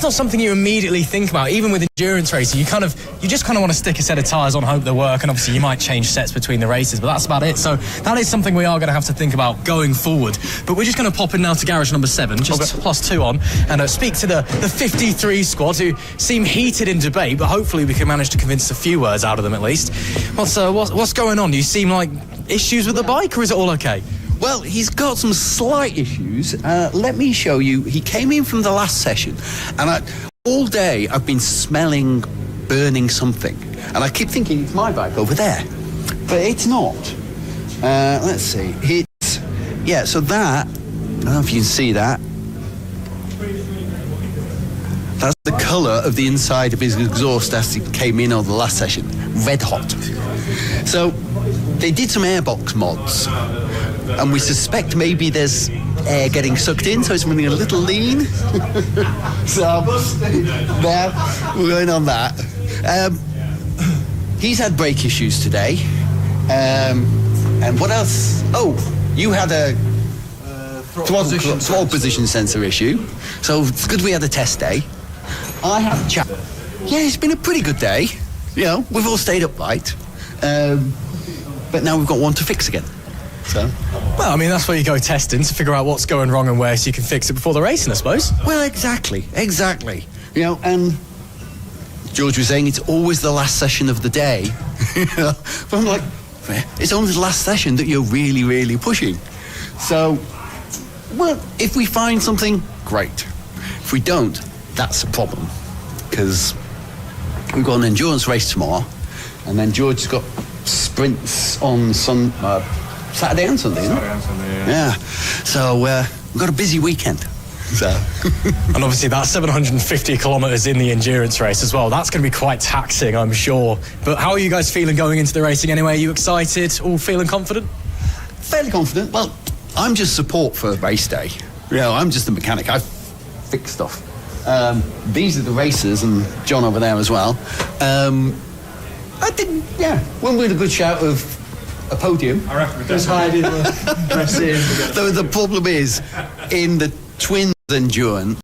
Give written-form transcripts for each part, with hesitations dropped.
not something you immediately think about. Even with endurance racing, you just kind of want to stick a set of tyres on, hope they work, and obviously you might change sets between the races, but that's about it. So that is something we are going to have to think about going forward. But we're just going to pop in now to garage number 7, just +2 on, and speak to the 53 squad, who seem heated in debate, but hopefully we can manage to convince a few words out of them at least. What's going on? Do you seem like issues with the bike, or is it all okay? Well, he's got some slight issues. Let me show you. He came in from the last session, and all day I've been smelling burning something, and I keep thinking it's my bike over there, but it's not. Let's see. So that, I don't know if you can see that. That's the colour of the inside of his exhaust as he came in on the last session. Red hot. So they did some airbox mods, and we suspect maybe there's air getting sucked in, so it's running a little lean. So there, we're going on that. He's had brake issues today. And what else? Oh, you had a throttle position sensor issue. So it's good we had a test day. I had a chat. Yeah, it's been a pretty good day. You know, we've all stayed up late. But now we've got one to fix again. So, well, I mean, that's where you go testing to figure out what's going wrong and where, so you can fix it before the racing, I suppose. Well, exactly. You know, and George was saying it's always the last session of the day. But I'm like, it's only the last session that you're really, really pushing. So, well, if we find something, great. If we don't, that's a problem. Because we've got an endurance race tomorrow, and then George's got sprints on Saturday and Sunday, isn't it? Saturday and Sunday, yeah. So we've got a busy weekend. So. And obviously that's 750 kilometres in the endurance race as well. That's going to be quite taxing, I'm sure. But how are you guys feeling going into the racing anyway? Are you excited? All feeling confident? Fairly confident. Well, I'm just support for race day. You know, I'm just the mechanic. I fix stuff. These are the racers, and John over there as well. I think, yeah, we'll win a good shout of a podium. I reckon just hide in the dressing. The problem is, in the twins endurance,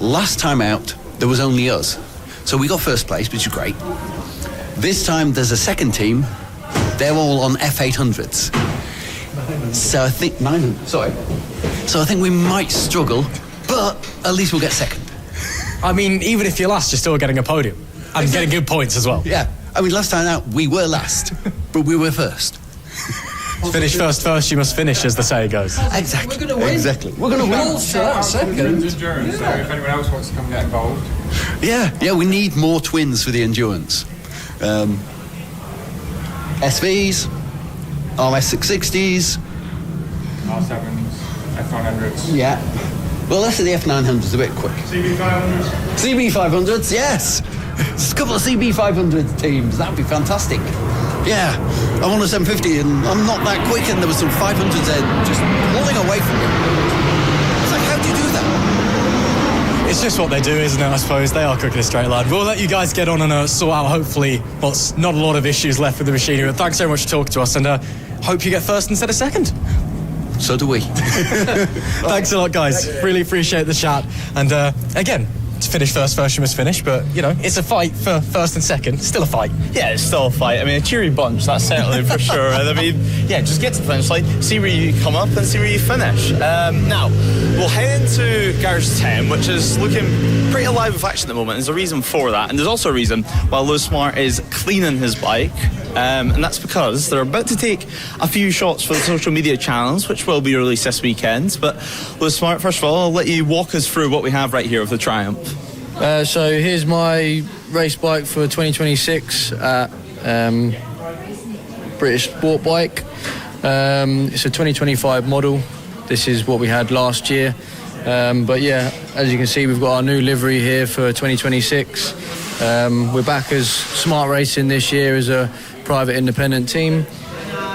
last time out, there was only us. So we got first place, which is great. This time, there's a second team. They're all on F800s. So I think 900. Sorry. So I think we might struggle, but at least we'll get second. I mean, even if you're last, you're still getting a podium and getting good points as well. Yeah. I mean, last time out, we were last, but we were first. Finish first, you must finish, as the saying goes. Exactly. We're going to win. Exactly. We're going to win. Second. Endurance, so if anyone else wants to come and get involved. Yeah, we need more twins for the endurance. SVs, RS660s. R7s, F900s. Yeah. Well, let's say the F900s a bit quick. CB500s. CB500s, yes. There's a couple of CB500 teams. That'd be fantastic. Yeah. I'm on a 750 and I'm not that quick, and there were some 500s there just pulling away from me. It's like, how do you do that? It's just what they do, isn't it, I suppose? They are quick in a straight line. We'll let you guys get on and sort out, hopefully, what's not a lot of issues left with the machinery. But thanks so much for talking to us, and hope you get first instead of second. So do we. Thanks a lot, guys. Really appreciate the chat. And again, to finish first, you must finish. But, you know, it's a fight for first and second. Still a fight. Yeah, it's still a fight. I mean, a cheery bunch, that's certainly for sure. And I mean, yeah, just get to the finish line, see where you come up and see where you finish. Now, we'll head into Garage 10, which is looking pretty alive with action at the moment. There's a reason for that. And there's also a reason why Lewis Smart is cleaning his bike. And that's because they're about to take a few shots for the social media channels, which will be released this weekend. But Lewis Smart, first of all, I'll let you walk us through what we have right here with the Triumph. So here's my race bike for 2026 British sport bike. It's a 2025 model. This is what we had last year. But yeah, as you can see, we've got our new livery here for 2026. We're back as Smart Racing this year as a private independent team.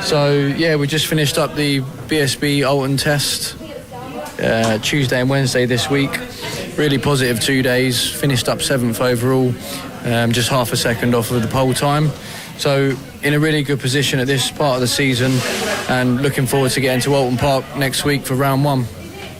So yeah, we just finished up the BSB Alton test Tuesday and Wednesday this week. Really positive 2 days, finished up 7th overall, just half a second off of the pole time. So in a really good position at this part of the season, and looking forward to getting to Alton Park next week for round 1.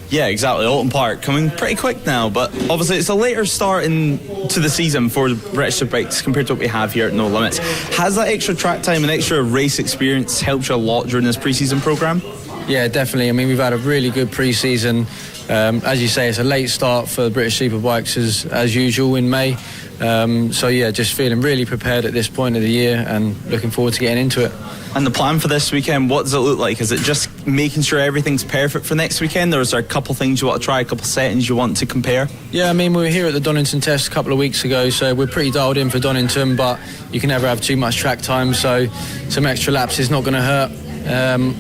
Yeah, exactly. Alton Park coming pretty quick now, but obviously it's a later start to the season for the British Superbikes compared to what we have here at No Limits. Has that extra track time and extra race experience helped you a lot during this pre-season programme? Yeah, definitely. I mean, we've had a really good pre-season. As you say, it's a late start for the British Superbikes as usual in May. So yeah, just feeling really prepared at this point of the year and looking forward to getting into it. And the plan for this weekend, what does it look like? Is it just making sure everything's perfect for next weekend, or is there a couple things you want to try, a couple settings you want to compare? Yeah, I mean, we were here at the Donington test a couple of weeks ago, so we're pretty dialed in for Donington, but you can never have too much track time, so some extra laps is not going to hurt.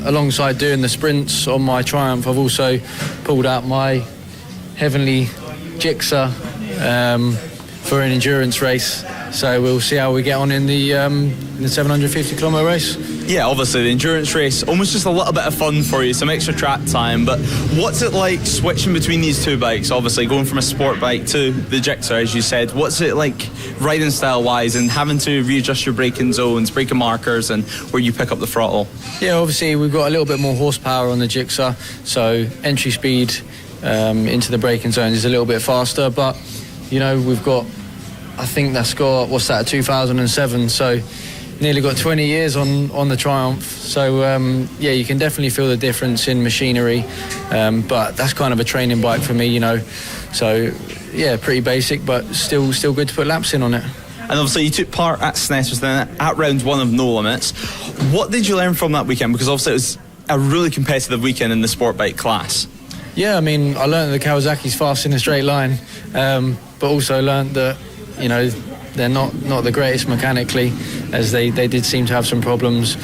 Alongside doing the sprints on my Triumph, I've also pulled out my heavenly Gixxer for an endurance race, so we'll see how we get on in the 750km race. Yeah, obviously the endurance race, almost just a little bit of fun for you, some extra track time, but what's it like switching between these two bikes? Obviously going from a sport bike to the Gixxer, as you said, what's it like riding style wise and having to readjust your braking zones, braking markers, and where you pick up the throttle? Yeah, obviously we've got a little bit more horsepower on the Gixxer, so entry speed into the braking zone is a little bit faster, but you know, we've got, I think that's got, what's that, 2007, so nearly got 20 years on the Triumph, so yeah, you can definitely feel the difference in machinery, but that's kind of a training bike for me, you know, so yeah, pretty basic, but still good to put laps in on it. And obviously you took part at Snetterton at round one of No Limits. What did you learn from that weekend? Because obviously it was a really competitive weekend in the sport bike class. Yeah, I mean, I learned that the Kawasaki's fast in a straight line, but also learned that, you know, they're not the greatest mechanically, as they did seem to have some problems.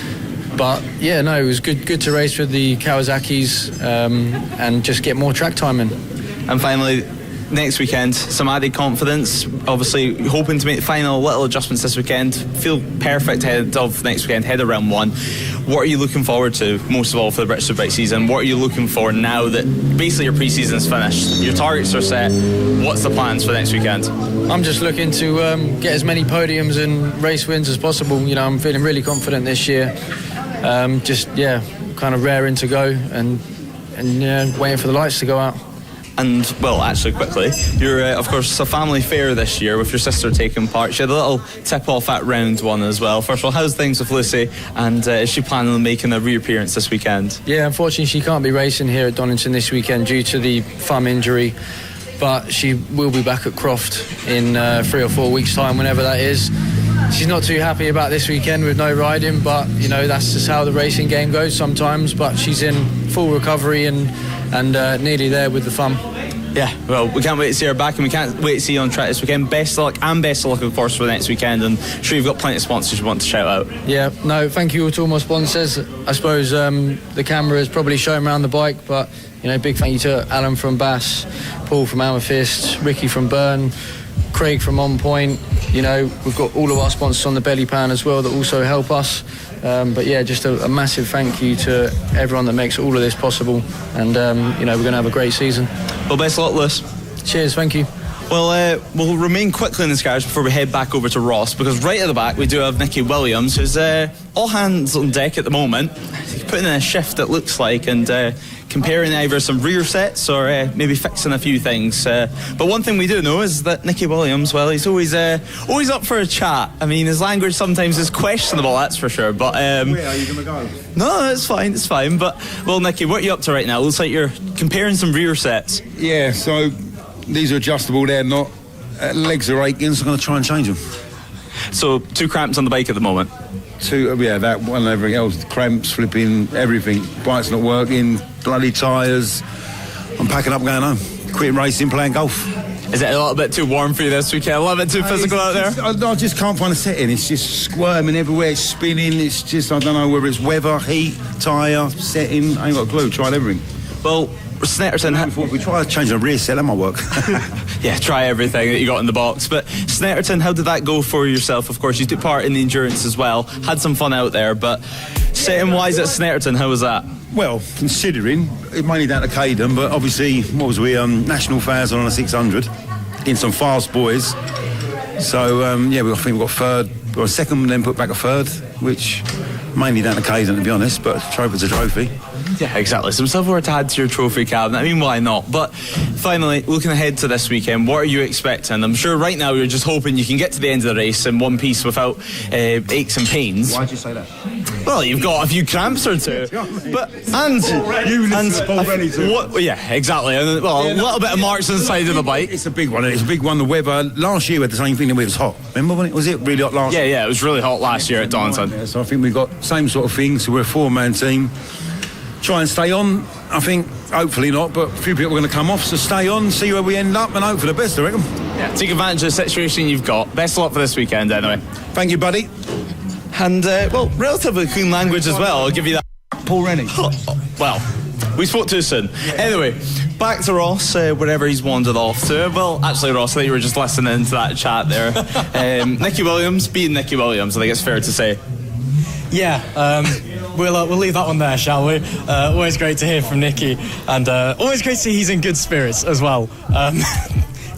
But yeah, no, it was good to race with the Kawasaki's and just get more track time in. And finally, next weekend, some added confidence. Obviously, hoping to make final little adjustments this weekend. Feel perfect ahead of next weekend, head of round one. What are you looking forward to, most of all, for the British Superbike season? What are you looking for now that basically your pre-season is finished? Your targets are set. What's the plans for next weekend? I'm just looking to get as many podiums and race wins as possible. You know, I'm feeling really confident this year. Just, yeah, kind of raring to go and waiting for the lights to go out. And, well, actually, quickly, you're, of course, a family fair this year with your sister taking part. She had a little tip-off at round one as well. First of all, how's things with Lucy? And is she planning on making a reappearance this weekend? Yeah, unfortunately, she can't be racing here at Donington this weekend due to the thumb injury. But she will be back at Croft in 3 or 4 weeks' time, whenever that is. She's not too happy about this weekend with no riding, but, you know, that's just how the racing game goes sometimes. But she's in full recovery and nearly there with the thumb. Yeah, well, we can't wait to see her back, and we can't wait to see you on track this weekend. Best of luck, and best of luck, of course, for the next weekend. And I'm sure you've got plenty of sponsors you want to shout out. Yeah, no, thank you to all my sponsors. I suppose the camera is probably showing around the bike, but, you know, big thank you to Alan from Bass, Paul from Amethyst, Ricky from Burn, Craig from On Point. You know, we've got all of our sponsors on the belly pan as well that also help us. But yeah, just a massive thank you to everyone that makes all of this possible. And, you know, we're going to have a great season. Well, best of luck, Lewis. Cheers, thank you. Well, we'll remain quickly in this garage before we head back over to Ross, because right at the back we do have Nicky Williams, who's all hands on deck at the moment. He's putting in a shift, it looks like, and comparing either some rear sets or maybe fixing a few things. But one thing we do know is that Nicky Williams, well, he's always up for a chat. I mean, his language sometimes is questionable, that's for sure. But where are you going to go? No, it's fine. But, well, Nicky, what are you up to right now? Looks like you're comparing some rear sets. Yeah, so these are adjustable, they're not. Legs are aching, so I'm going to try and change them. So 2 cramps on the bike at the moment? 2, yeah, that one and everything else. Cramps, flipping, everything. Bike's not working, bloody tyres. I'm packing up going home. Quitting racing, playing golf. Is it a little bit too warm for you this weekend? A little bit too physical out there? I just can't find a setting. It's just squirming everywhere, it's spinning. It's just, I don't know whether it's weather, heat, tyre, setting. I ain't got a clue. Tried everything. Well, Snetterton, we try to change the rear set, that might work. Yeah, try everything that you got in the box. But Snetterton, how did that go for yourself? Of course, you took part in the endurance as well, had some fun out there, but setting wise at Snetterton, how was that? Well, considering it mainly down to Caden, but obviously, what was we, national fairs on a 600 in some fast boys. So yeah, I think we got third, or second, and then put back a third, which mainly down to Caden, to be honest, but trophy's a trophy. Yeah, exactly. Some silverware to add to your trophy cabinet. I mean, why not? But finally, looking ahead to this weekend, what are you expecting? I'm sure right now you're just hoping you can get to the end of the race in one piece without aches and pains. Why'd you say that? Well, you've got a few cramps or two. But yeah, exactly. And, well, a little bit of marks inside of the bike. It's a big one. It's a big one. The weather last year we had the same thing. It was hot. Remember when it was really hot last year? Yeah, it was really hot last year at Donington. Yeah, so I think we've got same sort of thing. So we're a 4-man team. Try and stay on. I think hopefully not, but a few people are going to come off. So stay on, see where we end up, and hope for the best. I reckon. Yeah, take advantage of the situation you've got. Best of luck for this weekend, anyway. Thank you, buddy. And well, relatively clean language as well. I'll give you that. Paul Rennie. Well, we spoke too soon. Anyway, back to Ross, wherever he's wandered off to. Well, actually, Ross, I think you were just listening to that chat there. Nicky Williams being Nicky Williams, I think it's fair to say. Yeah, we'll leave that one there, shall we? Always great to hear from Nicky, and always great to see he's in good spirits as well.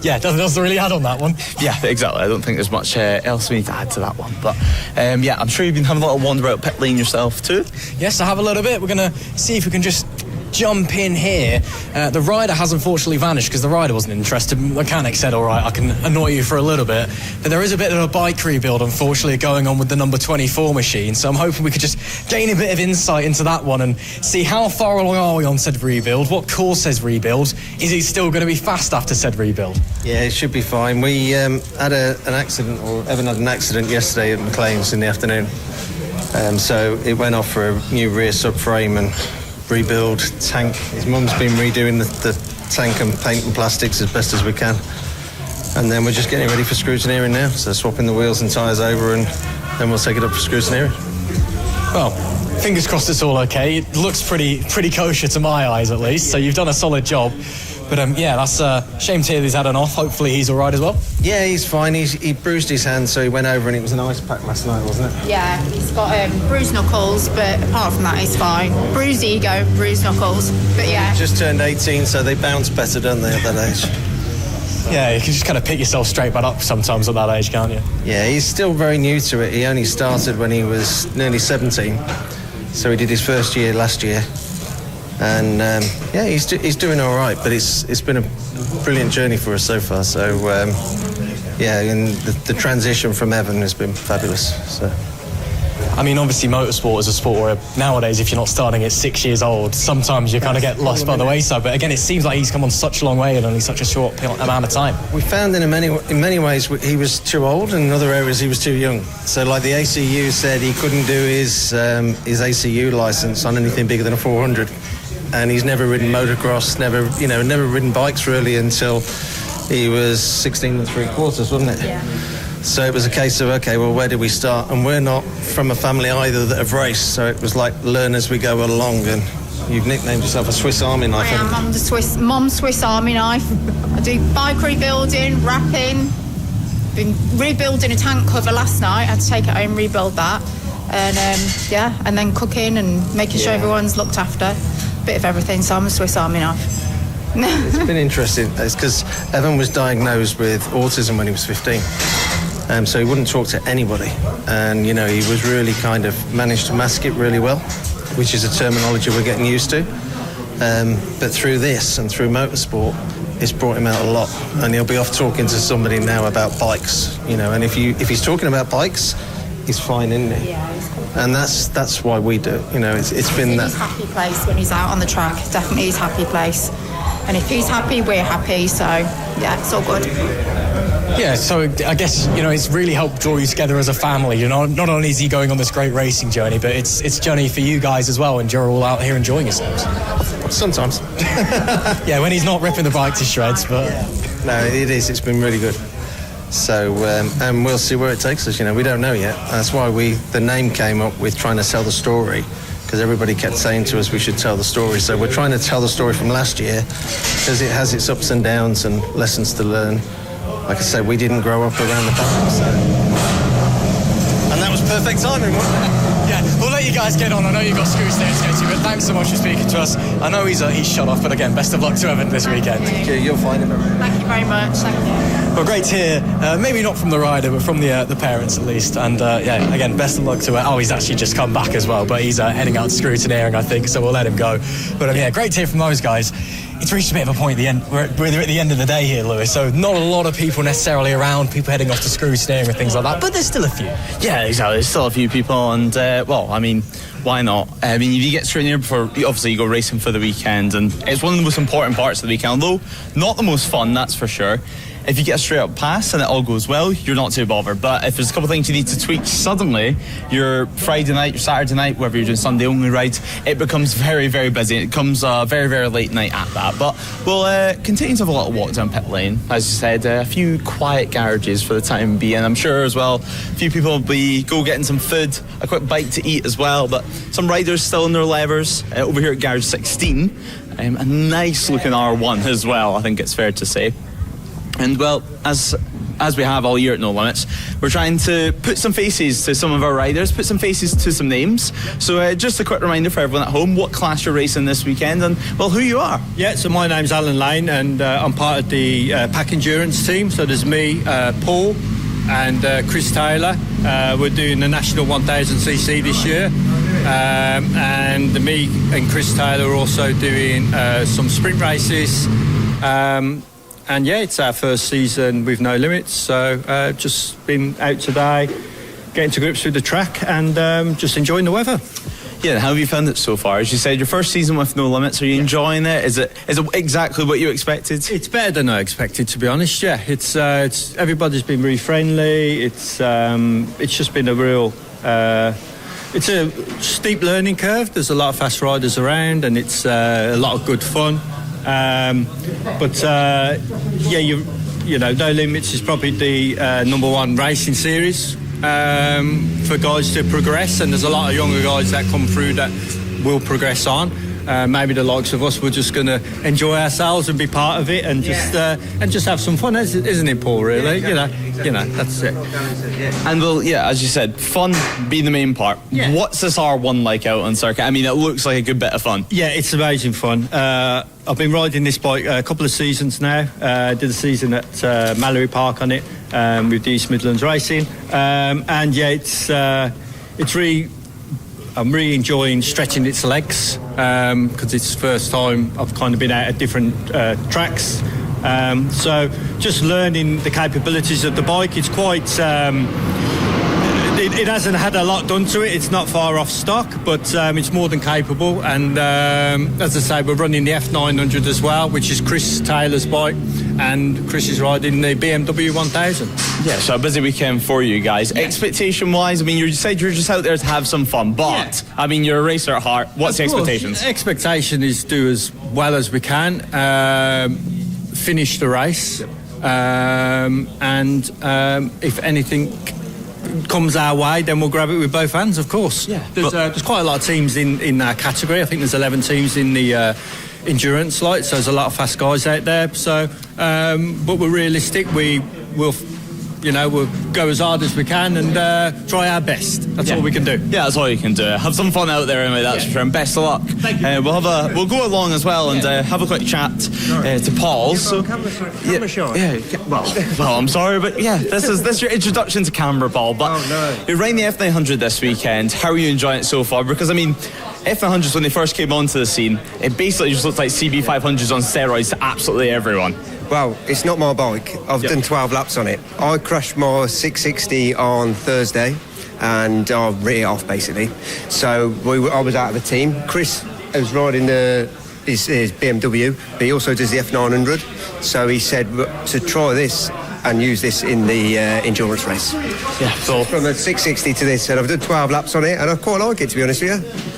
Yeah, doesn't really add on that one. Yeah, exactly. I don't think there's much else we need to add to that one. But yeah, I'm sure you've been having a little wander out pit lane yourself too. Yes, I have a little bit. We're going to see if we can just jump in here. The rider has unfortunately vanished because the rider wasn't interested. The mechanic said, all right, I can annoy you for a little bit. But there is a bit of a bike rebuild, unfortunately, going on with the number 24 machine. So I'm hoping we could just gain a bit of insight into that one and see how far along are we on said rebuild, what course says rebuild, is he still going to be fast after said rebuild? Yeah, it should be fine. We had an accident, or Evan had an accident yesterday at McLean's in the afternoon. So it went off for a new rear subframe and rebuild tank. His mum's been redoing the tank and paint and plastics as best as we can, and then we're just getting ready for scrutineering now, so swapping the wheels and tyres over, and then we'll take it up for scrutineering. Well, fingers crossed it's all okay. It looks pretty kosher to my eyes, at least, so you've done a solid job. But yeah, that's a shame to hear he's had an off. Hopefully he's all right as well. Yeah, he's fine. He bruised his hand, so he went over, and it was an ice pack last night, wasn't it? Yeah, he's got bruised knuckles, but apart from that, he's fine. Bruised ego, bruised knuckles, but yeah. He just turned 18, so they bounce better, don't they, at that age? Yeah, you can just kind of pick yourself straight back up sometimes at that age, can't you? Yeah, he's still very new to it. He only started when he was nearly 17, so he did his first year last year. And yeah, he's doing all right, but it's been a brilliant journey for us so far. So yeah, and the transition from Evan has been fabulous. So I mean, obviously motorsport is a sport where nowadays if you're not starting at 6 years old, sometimes you kind of get lost by the wayside. But again, it seems like he's come on such a long way in only such a short amount of time. We found in many ways he was too old, and in other areas he was too young. So like the ACU said, he couldn't do his ACU license on anything bigger than a 400. And he's never ridden motocross, never ridden bikes really until he was 16 3/4, wasn't it? Yeah. So it was a case of, okay, well, where did we start? And we're not from a family either that have raced, so it was like learn as we go along. And you've nicknamed yourself a Swiss Army knife. I am. I'm the Swiss Army knife. I do bike rebuilding, wrapping. Been rebuilding a tank cover last night. I had to take it home, rebuild that, and yeah, and then cooking and making sure everyone's looked after. Bit of everything, so I'm a Swiss Army knife. It's been interesting. It's because Evan was diagnosed with autism when he was 15, so he wouldn't talk to anybody, and he was really kind of managed to mask it really well, which is a terminology we're getting used to. But through this and through motorsport, it's brought him out a lot, and he'll be off talking to somebody now about bikes, and if he's talking about bikes, he's fine, isn't he? Yeah. And that's why we do it. It's been that. His happy place when he's out on the track. Definitely his happy place. And if he's happy, we're happy. So yeah, it's all good. Yeah, so I guess it's really helped draw you together as a family. Not only is he going on this great racing journey, but it's a journey for you guys as well, and you're all out here enjoying yourselves. Sometimes. Yeah, when he's not ripping the bike to shreds, but no, it is. It's been really good. So and we'll see where it takes us. We don't know yet. That's why the name came up with trying to tell the story, because everybody kept saying to us we should tell the story. So we're trying to tell the story from last year, because it has its ups and downs and lessons to learn. Like I said, we didn't grow up around the Paddock, so. And that was perfect timing, wasn't it? yeah, we'll let you guys get on. I know you've got screws there to go to, but thanks so much for speaking to us. I know he's shut off, but again, best of luck to Evan this weekend. You'll find him. Thank you very much. Thank you. Well, great to hear. Maybe not from the rider, but from the parents at least. And yeah, again, best of luck to it. Oh, he's actually just come back as well, but he's heading out scrutineering, I think, so we'll let him go. But yeah, great to hear from those guys. It's reached a bit of a point at the end. We're at the end of the day here, Lewis, so not a lot of people necessarily around, people heading off to scrutineering and things like that, but there's still a few. Yeah, exactly. There's still a few people, and well, I mean, why not? I mean, if you get straight near before, obviously you go racing for the weekend, and it's one of the most important parts of the weekend, although not the most fun, that's for sure. If you get a straight up pass and it all goes well, you're not too bothered. But if there's a couple of things you need to tweak, suddenly your Friday night, your Saturday night, whether you're doing Sunday only rides, it becomes very, very busy. It becomes a very, very late night at that. But we'll continue to have a little walk down pit lane. As you said, a few quiet garages for the time being. I'm sure as well, a few people will be getting some food, a quick bite to eat as well. But some riders still in their levers over here at Garage 16. A nice looking R1 as well, I think it's fair to say. And well, as we have all year at No Limits, we're trying to put some faces to some of our riders, put some faces to some names. So just a quick reminder for everyone at home, what class you're racing this weekend and, well, who you are. Yeah, so my name's Alan Lane and I'm part of the Pack Endurance team. So there's me, Paul and Chris Taylor. We're doing the National 1000cc this year. And me and Chris Taylor are also doing some sprint races. And yeah, it's our first season with No Limits, so just been out today, getting to grips with the track and just enjoying the weather. Yeah, how have you found it so far? As you said, your first season with No Limits, are you enjoying it? Is it exactly what you expected? It's better than I expected, to be honest, yeah. It's everybody's been really friendly, it's just been a real... it's a steep learning curve, there's a lot of fast riders around and it's a lot of good fun. Yeah, you know, No Limits is probably the number one racing series for guys to progress, and there's a lot of younger guys that come through that will progress on. Maybe the likes of us, we're just going to enjoy ourselves and be part of it and just have some fun, isn't it, Paul? Really, you know, that's it. And well, yeah, as you said, fun be the main part. Yeah. What's this R1 like out on circuit? I mean, it looks like a good bit of fun. Yeah, it's amazing fun. I've been riding this bike a couple of seasons now. Did a season at Mallory Park on it with the East Midlands Racing, and yeah, it's really. I'm really enjoying stretching its legs because it's the first time I've kind of been out at different tracks. So just learning the capabilities of the bike. It's quite... It hasn't had a lot done to it. It's not far off stock, but it's more than capable. And as I say, we're running the F900 as well, which is Chris Taylor's bike. And Chris is riding the BMW 1000. Yeah, so a busy weekend for you guys. Yeah. Expectation-wise, I mean, you said you're just out there to have some fun, but, yeah. I mean, you're a racer at heart. What's the expectations? Expectation is do as well as we can, finish the race, and if anything comes our way, then we'll grab it with both hands, of course. Yeah. There's quite a lot of teams in our category. I think there's 11 teams in the endurance light, so there's a lot of fast guys out there. So, but we're realistic. We'll go as hard as we can and try our best. That's all we can do. Yeah, that's all you can do. Have some fun out there anyway, that's for sure. And best of luck. Thank you. We'll go along as well and have a quick chat to Paul. So, well, I'm sorry, but yeah, this is your introduction to camera, Paul. But you're riding the F900 this weekend. How are you enjoying it so far? Because I mean, F900s when they first came onto the scene, it basically just looked like CB500s on steroids to absolutely everyone. Well, it's not my bike. I've done 12 laps on it. I crashed my 660 on Thursday and I writ it off basically. So I was out of the team. Chris was riding his BMW, but he also does the F900. So he said to try this and use this in the endurance race. Yeah, so from the 660 to this, and I've done 12 laps on it, and I quite like it, to be honest with you.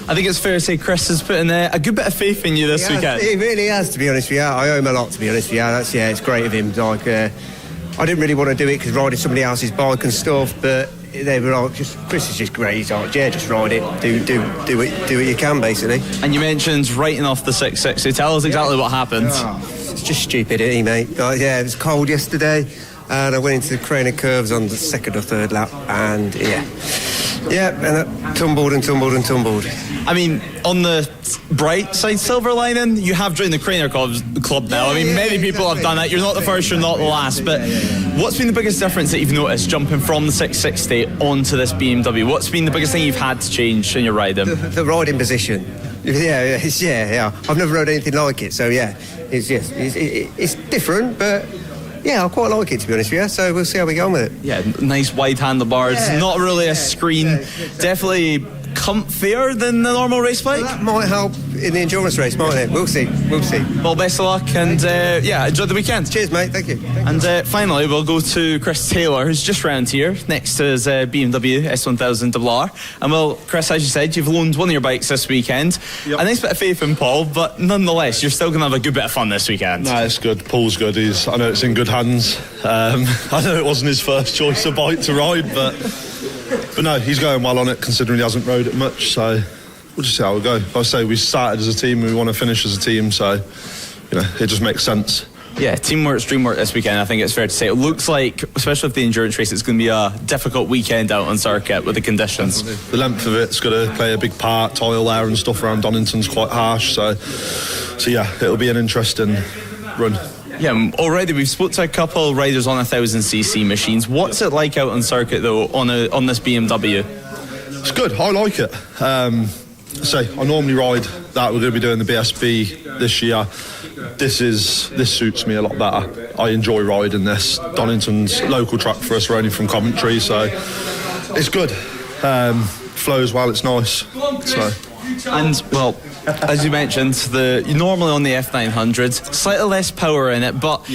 I think it's fair to say Chris has put in a good bit of faith in you this weekend. He really has, to be honest with you. I owe him a lot, to be honest with you. It's great of him. Like, I didn't really want to do it because riding somebody else's bike and stuff, but they were like, Chris is just great. He's like, yeah, just ride it, do what you can, basically. And you mentioned writing off the 660. Tell us exactly what happened. It's just stupidity, mate. Like, yeah, it was cold yesterday. And I went into the crane of curves on the second or third lap, and yeah, Yeah, and tumbled. I mean, on the bright side, silver lining, you have joined the Craner Club now. I mean, many people have done that. You're not the first, you're not the last. But what's been the biggest difference that you've noticed jumping from the 660 onto this BMW? What's been the biggest thing you've had to change in your riding? The riding position. Yeah. I've never rode anything like it, so yeah, it's different, but yeah, I quite like it, to be honest with you. So we'll see how we go on with it. Yeah, nice wide handlebars, not really a screen. Definitely comfier than the normal race bike. Well, that might help in the endurance race, mightn't it? We'll see. Well, best of luck, and enjoy the weekend. Cheers, mate. Thank you. And finally, we'll go to Chris Taylor, who's just round here next to his BMW S1000RR. And well, Chris, as you said, you've loaned one of your bikes this weekend. Yep. A nice bit of faith in Paul, but nonetheless, you're still going to have a good bit of fun this weekend. No, it's good. Paul's good. I know it's in good hands. I know it wasn't his first choice of bike to ride, but no, he's going well on it, considering he hasn't rode it much. So we'll just see how we go. Like I say, we started as a team, we want to finish as a team, so it just makes sense. Yeah, teamwork, dreamwork this weekend, I think it's fair to say. It looks like, especially with the endurance race, it's going to be a difficult weekend out on circuit with the conditions. Definitely. The length of it's going to play a big part. Tile there and stuff around Donington's quite harsh, so yeah, it'll be an interesting run. Yeah, already we've spoke to a couple riders on 1000cc machines. What's it like out on circuit though on this BMW? It's good. I like it. I normally ride that. We're going to be doing the BSB this year. This suits me a lot better. I enjoy riding this. Donington's local track for us. We're only from Coventry, so it's good. Flows well. It's nice. So. And well, as you mentioned, normally on the F900, slightly less power in it, but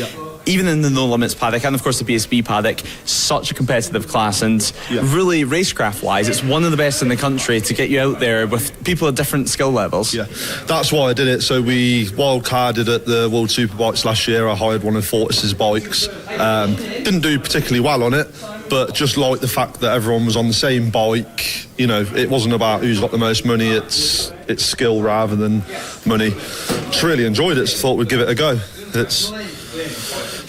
even in the No Limits paddock and of course the BSB paddock, such a competitive class, and really racecraft wise, it's one of the best in the country to get you out there with people at different skill levels. Yeah, that's why I did it. So we wildcarded at the World Superbikes last year. I hired one of Fortis's bikes. Didn't do particularly well on it, but just like the fact that everyone was on the same bike. It wasn't about who's got the most money, it's skill rather than money. Just really enjoyed it, so thought we'd give it a go. It's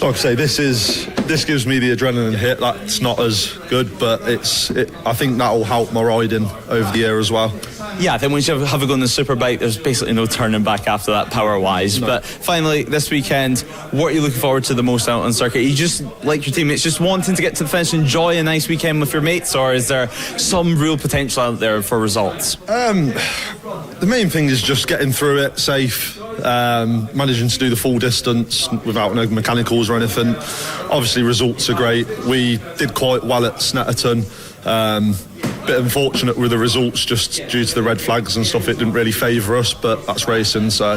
like I say, this gives me the adrenaline hit. That's not as good, but I think that'll help my riding over the year as well. Yeah, I think once you have a go on the superbike, there's basically no turning back after that power-wise. No. But finally, this weekend, what are you looking forward to the most out on circuit? You just, like your teammates, just wanting to get to the finish, enjoy a nice weekend with your mates, or is there some real potential out there for results? The main thing is just getting through it safe, managing to do the full distance without no mechanicals or anything. Obviously, results are great. We did quite well at Snetterton. Bit unfortunate with the results just due to the red flags and stuff. It didn't really favour us, but that's racing, so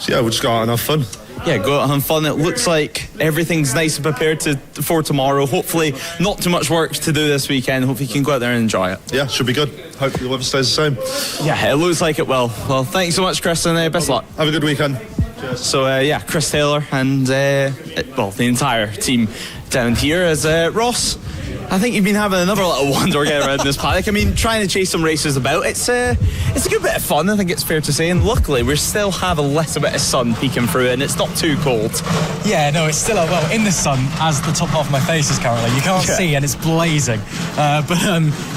yeah, we'll just go out and have fun. Yeah, go out and have fun. It looks like everything's nice and prepared for tomorrow. Hopefully not too much work to do this weekend. Hopefully you can go out there and enjoy it. Yeah, should be good. Hopefully the weather stays the same. Yeah, it looks like it will. Well, thanks so much, Chris, and best luck. Have a good weekend. Cheers. So Chris Taylor and the entire team down here as Ross. I think you've been having another little wander get around this paddock. I mean, trying to chase some races about. It's a good bit of fun, I think it's fair to say. And luckily, we still have a little bit of sun peeking through, and it's not too cold. Yeah, no, it's still in the sun, as the top half of my face is currently. You can't see, and it's blazing. But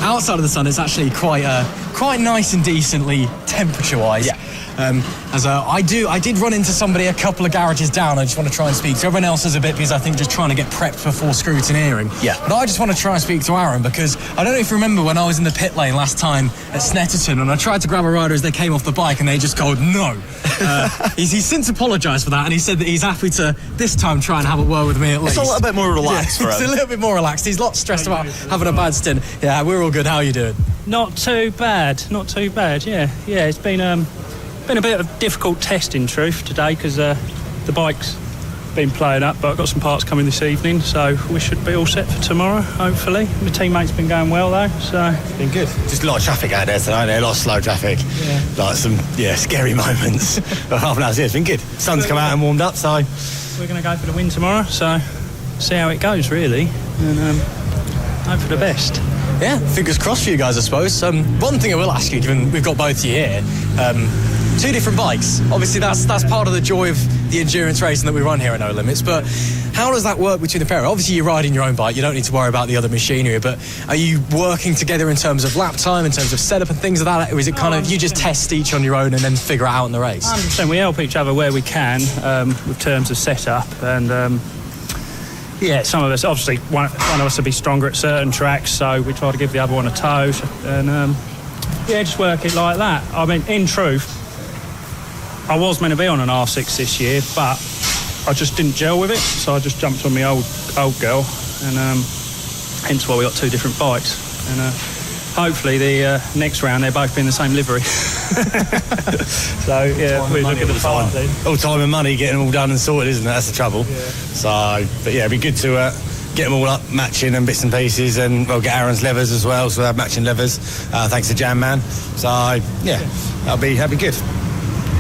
outside of the sun, it's actually quite nice and decently temperature-wise. Yeah. I did run into somebody a couple of garages down. I just want to try and speak to everyone else. Is a bit because I think just trying to get prepped before scrutineering. Yeah. But I just want to try and speak to Aaron, because I don't know if you remember when I was in the pit lane last time at Snetterton and I tried to grab a rider as they came off the bike and they just go no. He's since apologised for that, and he said that he's happy to this time try and have a word with me at least. It's a little bit more relaxed for him. It's a little bit more relaxed. He's not stressed about having a bad stint. Yeah, we're all good. How are you doing? Not too bad. Yeah. It's been a bit of a difficult test in truth today, because the bike's been playing up, but I've got some parts coming this evening, so we should be all set for tomorrow, hopefully. My teammate's been going well though, so been good. Just a lot of traffic out there today, a lot of slow traffic. Yeah. Like some scary moments. But half an hour, it's been good. Sun's come out and warmed up, so we're going to go for the win tomorrow, so see how it goes really, and hope for the best. Yeah, fingers crossed for you guys, I suppose. One thing I will ask you, given we've got both of you here, two different bikes. Obviously, that's part of the joy of the endurance racing that we run here at No Limits. But how does that work between the pair? Obviously, you're riding your own bike. You don't need to worry about the other machinery. But are you working together in terms of lap time, in terms of setup and things like that? Or is it kind of you just test each on your own and then figure it out in the race? 100%. We help each other where we can with terms of setup. And yeah, some of us, obviously, one of us will be stronger at certain tracks, so we try to give the other one a toe. And yeah, just work it like that. I mean, in truth, I was meant to be on an R6 this year, but I just didn't gel with it, so I just jumped on my old girl, and hence why we got two different bikes. And hopefully the next round they'll both be in the same livery. So yeah, we look at the time. All time and money getting them all done and sorted, isn't it? That's the trouble. Yeah. So, but yeah, it'd be good to get them all up, matching and bits and pieces, and we'll get Aaron's levers as well, so we'll have matching levers, thanks to Jam Man. So yeah, that'll be good.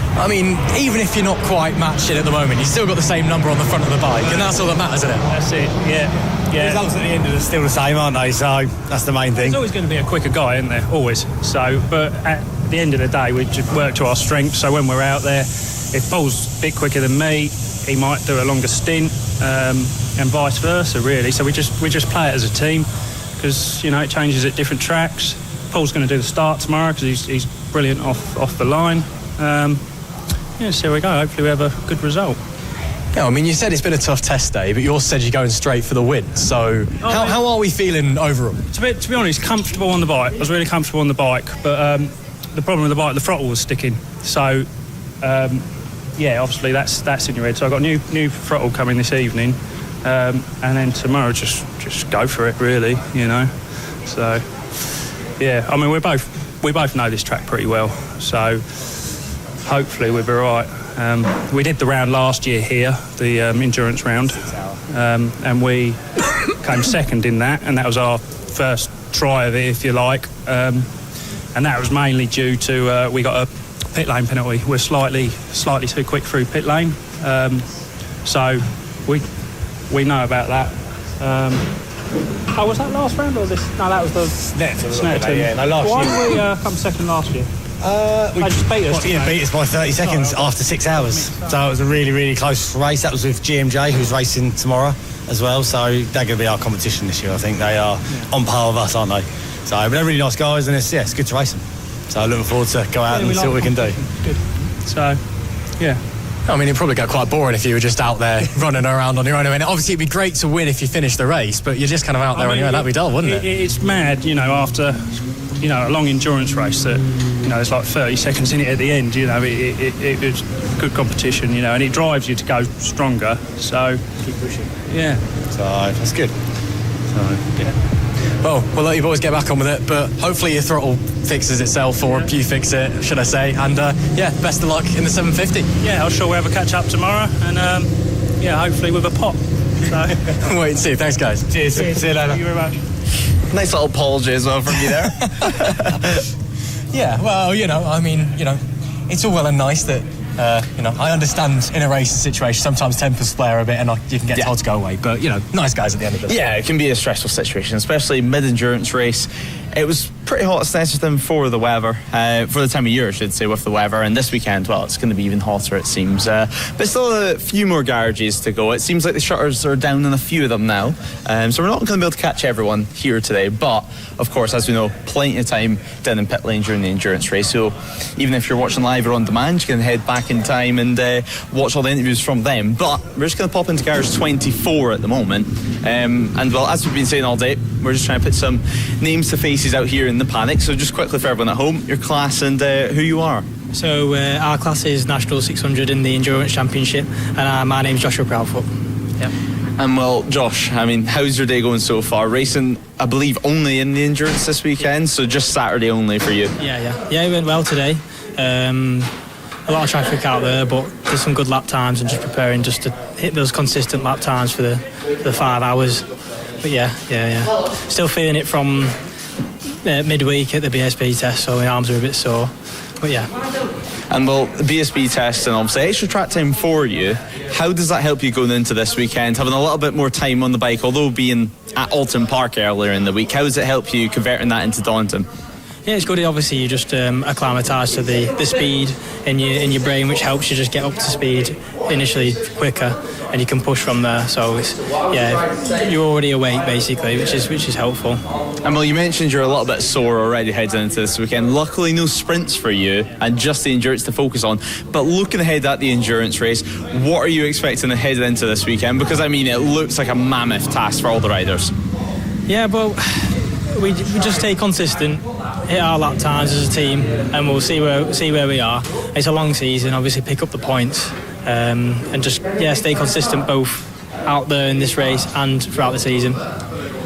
I mean, even if you're not quite matching at the moment, you've still got the same number on the front of the bike, and that's all that matters, isn't it? That's it, yeah. The results at the end are still the same, aren't they? So that's the main thing. There's always going to be a quicker guy, isn't there? Always. So, but at the end of the day, we just work to our strengths. So when we're out there, if Paul's a bit quicker than me, he might do a longer stint, and vice versa, really. So we just play it as a team, because you know it changes at different tracks. Paul's going to do the start tomorrow because he's brilliant off the line. Yeah, so here we go. Hopefully we have a good result. Yeah, I mean, you said it's been a tough test day, but you also said you're going straight for the win. So how are we feeling overall? To be honest, comfortable on the bike. I was really comfortable on the bike, but the problem with the bike, the throttle was sticking. So, yeah, obviously that's in your head. So I've got new throttle coming this evening, and then tomorrow just go for it, really, you know. So, yeah, I mean, we both know this track pretty well, so hopefully we'll be all right. We did the round last year here, the endurance round, and we came second in that, and that was our first try of it, if you like, and that was mainly due to we got a pit lane penalty. We're slightly too quick through pit lane, so we know about that. Was that last round or this? No, that was the Snare team. Yeah, no, last year. Why did we come second last year? They just beat us. Beat us by 30 seconds after 6 hours. So it was a really, really close race. That was with GMJ, who's racing tomorrow as well. So they're going to be our competition this year. I think they are on par with us, aren't they? So but they're really nice guys, and it's good to race them. So looking forward to go out and see what we can do. Good. So, yeah. I mean, it'd probably get quite boring if you were just out there running around on your own. I mean, obviously it'd be great to win if you finish the race, but you're just kind of out there on your own. That'd be dull, wouldn't it? It's mad, you know, after, you know, a long endurance race that, you know, there's like 30 seconds in it at the end, you know, it's good competition, you know, and it drives you to go stronger, so... Keep pushing. Yeah. So, that's good. So, yeah. Well, we'll let you boys get back on with it, but hopefully your throttle fixes itself, or you fix it, should I say, and yeah, best of luck in the 750. Yeah, I'm sure we'll have a catch-up tomorrow, and yeah, hopefully with a pop. So. Wait and see. Thanks, guys. Cheers. See you later. Thank you very much. Nice little apology as well from you there. Yeah, well, you know, I mean, you know, it's all well and nice that, you know, I understand in a racing situation sometimes tempers flare a bit and you can get told to go away, but, you know, nice guys at the end of the day. Yeah, it can be a stressful situation, especially mid-endurance race. It was pretty hot at Snetterton for the weather, for the time of year, I should say, with the weather, and this weekend, well, it's going to be even hotter, it seems. But still a few more garages to go. It seems like the shutters are down on a few of them now, so we're not going to be able to catch everyone here today, but, of course, as we know, plenty of time down in pit lane during the endurance race, so even if you're watching live or on demand, you can head back in time and watch all the interviews from them. But we're just going to pop into garage 24 at the moment, and, well, as we've been saying all day, we're just trying to put some names to faces out here in the Paddock. So just quickly for everyone at home, your class and who you are. So our class is National 600 in the Endurance Championship, and my name's Joshua Proudfoot. Yep. And well, Josh, I mean, how's your day going so far? Racing, I believe, only in the endurance this weekend, so just Saturday only for you. Yeah, it went well today. A lot of traffic out there, but there's some good lap times and just preparing just to hit those consistent lap times for the 5 hours. But yeah. Still feeling it from midweek at the BSB test, so my arms are a bit sore. But yeah. And well, the BSB test and obviously extra track time for you, how does that help you going into this weekend, having a little bit more time on the bike, although being at Donington Park earlier in the week? How does it help you converting that into Donington? Yeah, it's good. Obviously, you just acclimatise to the speed in your brain, which helps you just get up to speed initially quicker, and you can push from there. So you're already awake basically, which is helpful. And well, you mentioned you're a little bit sore already heading into this weekend. Luckily, no sprints for you, and just the endurance to focus on. But looking ahead at the endurance race, what are you expecting heading into this weekend? Because I mean, it looks like a mammoth task for all the riders. Yeah, but we just stay consistent, hit our lap times as a team, and we'll see where we are. It's a long season, obviously pick up the points, and just stay consistent both out there in this race and throughout the season.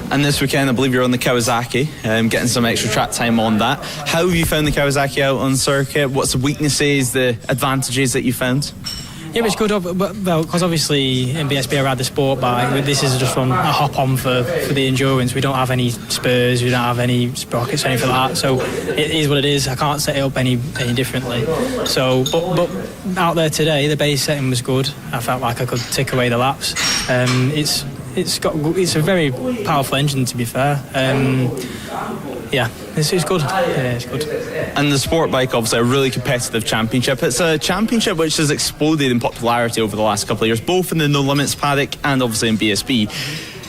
And this weekend, I believe you're on the Kawasaki, getting some extra track time on that. How have you found the Kawasaki out on circuit? What's the weaknesses, the advantages that you found? Yeah, it's good, well, because obviously in BSB I ride the sport bike. This is just a hop-on for the endurance. We don't have any spurs, we don't have any sprockets or anything like that, so it is what it is. I can't set it up any differently. So, but out there today, the base setting was good. I felt like I could tick away the laps. It's a very powerful engine, to be fair. It's good. Yeah, it's good. And the sport bike, obviously, a really competitive championship. It's a championship which has exploded in popularity over the last couple of years, both in the No Limits paddock and obviously in BSB.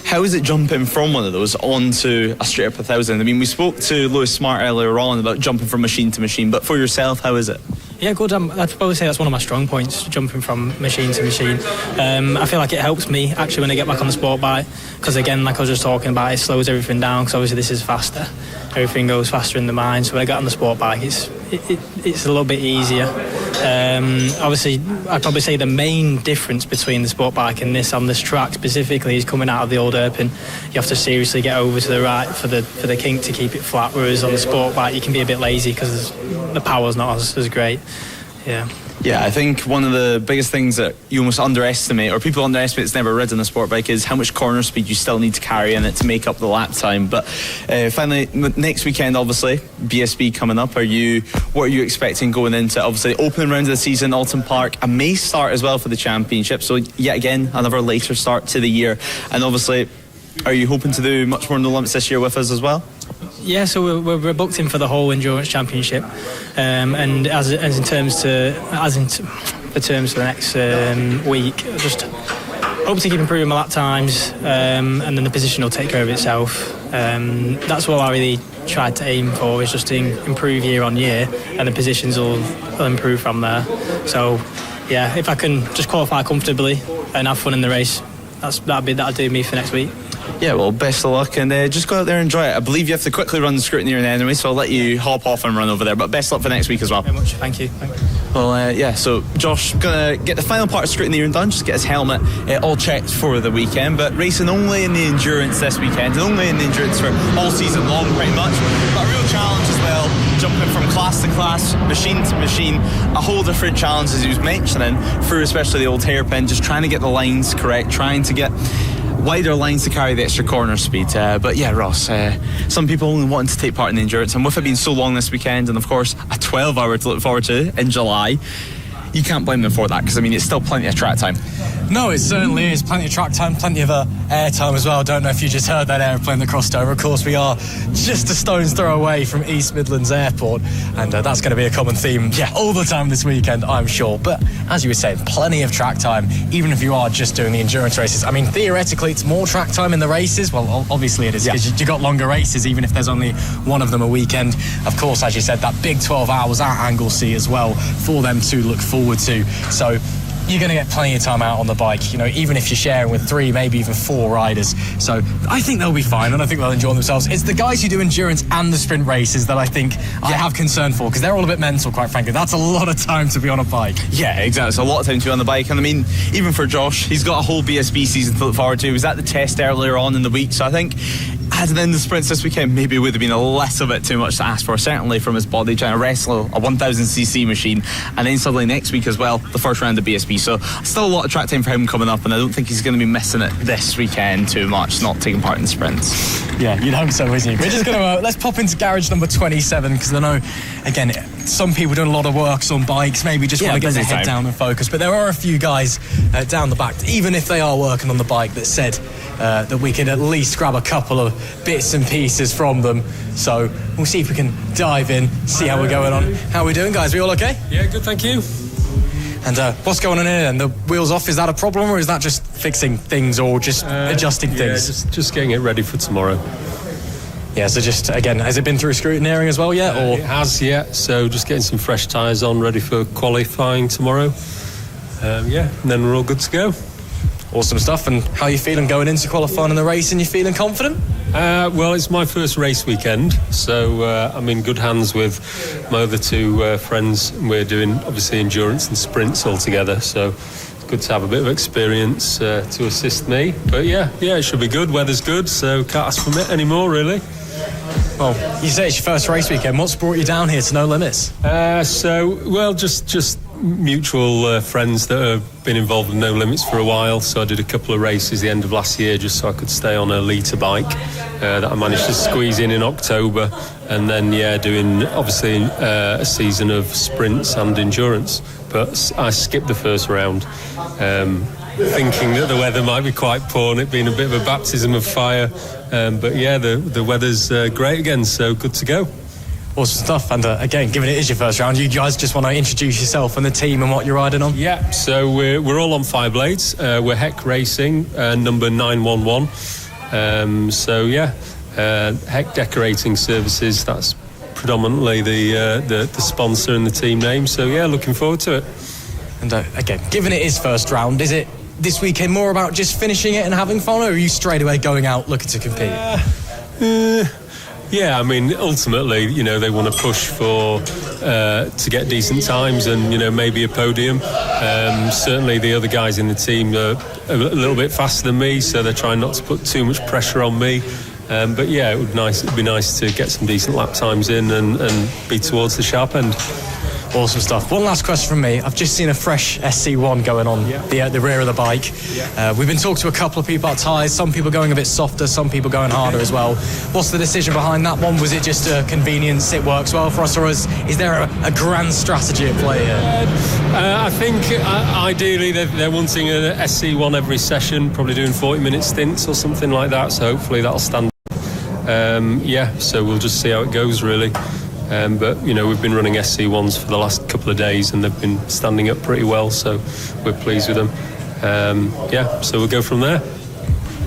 How is it jumping from one of those onto a straight up 1,000? I mean, we spoke to Lewis Smart earlier on about jumping from machine to machine, but for yourself, how is it? Yeah, good. I'd probably say that's one of my strong points, jumping from machine to machine. I feel like it helps me actually when I get back on the sport bike, because again, like I was just talking about, it slows everything down, because obviously this is faster. Everything goes faster in the mind, so when I get on the sport bike, it's a little bit easier. Obviously, I'd probably say the main difference between the sport bike and this on this track specifically is coming out of the old Erpin. You have to seriously get over to the right for the kink to keep it flat, whereas on the sport bike you can be a bit lazy because the power's not as great. Yeah, I think one of the biggest things that you almost underestimate, or people underestimate that's never ridden a sport bike, is how much corner speed you still need to carry in it to make up the lap time. But finally, next weekend, obviously, BSB coming up. What are you expecting going into, obviously, opening round of the season, Donington Park, a May start as well for the championship. So yet again, another later start to the year. And obviously, are you hoping to do much more No Limits this year with us as well? Yeah, so we're booked in for the whole endurance championship, and as in terms for the next week, just hope to keep improving my lap times, and then the position will take care of itself. That's what I really tried to aim for, is just to improve year on year, and the positions will improve from there. So yeah, if I can just qualify comfortably and have fun in the race, that'll do me for next week. Yeah, well, best of luck, and just go out there and enjoy it. I believe you have to quickly run the scrutineer anyway, so I'll let you hop off and run over there, but best of luck for next week as well. Very much, thank you. Well, so Josh gonna get the final part of scrutineering done, just get his helmet all checked for the weekend, but racing only in the endurance this weekend, and only in the endurance for all season long pretty much, but a real challenge as well, jumping from class to class, machine to machine, a whole different challenge as he was mentioning, through especially the old hairpin, just trying to get the lines correct, trying to get wider lines to carry the extra corner speed. But yeah, Ross, some people only wanting to take part in the endurance, and with it being so long this weekend, and of course a 12-hour to look forward to in July, you can't blame them for that, because I mean it's still plenty of track time. No, it certainly is. Plenty of track time, plenty of air time as well. I don't know if you just heard that aeroplane that crossed over. Of course, we are just a stone's throw away from East Midlands Airport, and that's going to be a common theme, all the time this weekend, I'm sure. But as you were saying, plenty of track time, even if you are just doing the endurance races. I mean, theoretically, it's more track time in the races. Well, obviously it is, because you got longer races, even if there's only one of them a weekend. Of course, as you said, that big 12 hours at Anglesey as well for them to look forward to. So you're going to get plenty of time out on the bike, even if you're sharing with 3, maybe even 4 riders. So I think they'll be fine, and I think they'll enjoy themselves. It's the guys who do endurance and the sprint races that I think I have concern for, because they're all a bit mental, quite frankly. That's a lot of time to be on a bike. Yeah, exactly. It's a lot of time to be on the bike. And I mean, even for Josh, he's got a whole BSB season to look forward to. He was at the test earlier on in the week, so I think adding in the sprints this weekend maybe would have been a little bit too much to ask for, certainly from his body, trying to wrestle a 1000cc machine, and then suddenly next week as well, the first round of BSB. So still a lot of track time for him coming up, and I don't think he's going to be missing it this weekend too much, not taking part in the sprints. Yeah, you'd hope so, wouldn't you? We're just going to let's pop into garage number 27 because I know, again, some people doing a lot of works on bikes, maybe just want to get their head down and focus. But there are a few guys down the back, even if they are working on the bike, that said that we can at least grab a couple of bits and pieces from them. So we'll see if we can dive in, see how we're going on. How are we doing, guys? We all okay? Yeah, good, thank you. And what's going on here then? The wheels off, is that a problem, or is that just fixing things or just adjusting things? Yeah, just getting it ready for tomorrow. Yeah, so just, again, has it been through scrutineering as well yet? Or it has, yeah. So just getting some fresh tyres on, ready for qualifying tomorrow. And then we're all good to go. Awesome stuff. And how are you feeling going into qualifying in the race? And you feeling confident? Well, it's my first race weekend, so I'm in good hands with my other two friends. We're doing, obviously, endurance and sprints all together, so it's good to have a bit of experience to assist me. But yeah, it should be good. Weather's good, so can't ask for it anymore, really. Well, you say it's your first race weekend. What's brought you down here to No Limits? Just mutual friends that have been involved in No Limits for a while. So I did a couple of races the end of last year just so I could stay on a litre bike that I managed to squeeze in October. And then, doing obviously a season of sprints and endurance. But I skipped the first round, thinking that the weather might be quite poor and it being a bit of a baptism of fire. But yeah, the weather's great again, so good to go. Awesome stuff. And again, given it is your first round, you guys just want to introduce yourself and the team and what you're riding on? Yeah, so we're all on Fireblades. We're Heck Racing, number 911. Heck Decorating Services, that's predominantly the sponsor and the team name. So yeah, looking forward to it. And again, given it is first round, is it this weekend more about just finishing it and having fun, or are you straight away going out looking to compete? Yeah, I mean, ultimately, they want to push for to get decent times and, maybe a podium. Certainly the other guys in the team are a little bit faster than me, so they're trying not to put too much pressure on me. But yeah, it'd be nice to get some decent lap times in and be towards the sharp end. Awesome stuff. One last question from me. I've just seen a fresh SC1 going on the rear of the bike. We've been talking to a couple of people about tyres, some people going a bit softer, some people going harder as well. What's the decision behind that one? Was it just a convenience, it works well for us, or is there a grand strategy at play here? I think ideally they're wanting an SC1 every session, probably doing 40-minute stints or something like that, so hopefully that'll stand. So we'll just see how it goes, really. But we've been running SC1s for the last couple of days and they've been standing up pretty well, so we're pleased with them. So we'll go from there.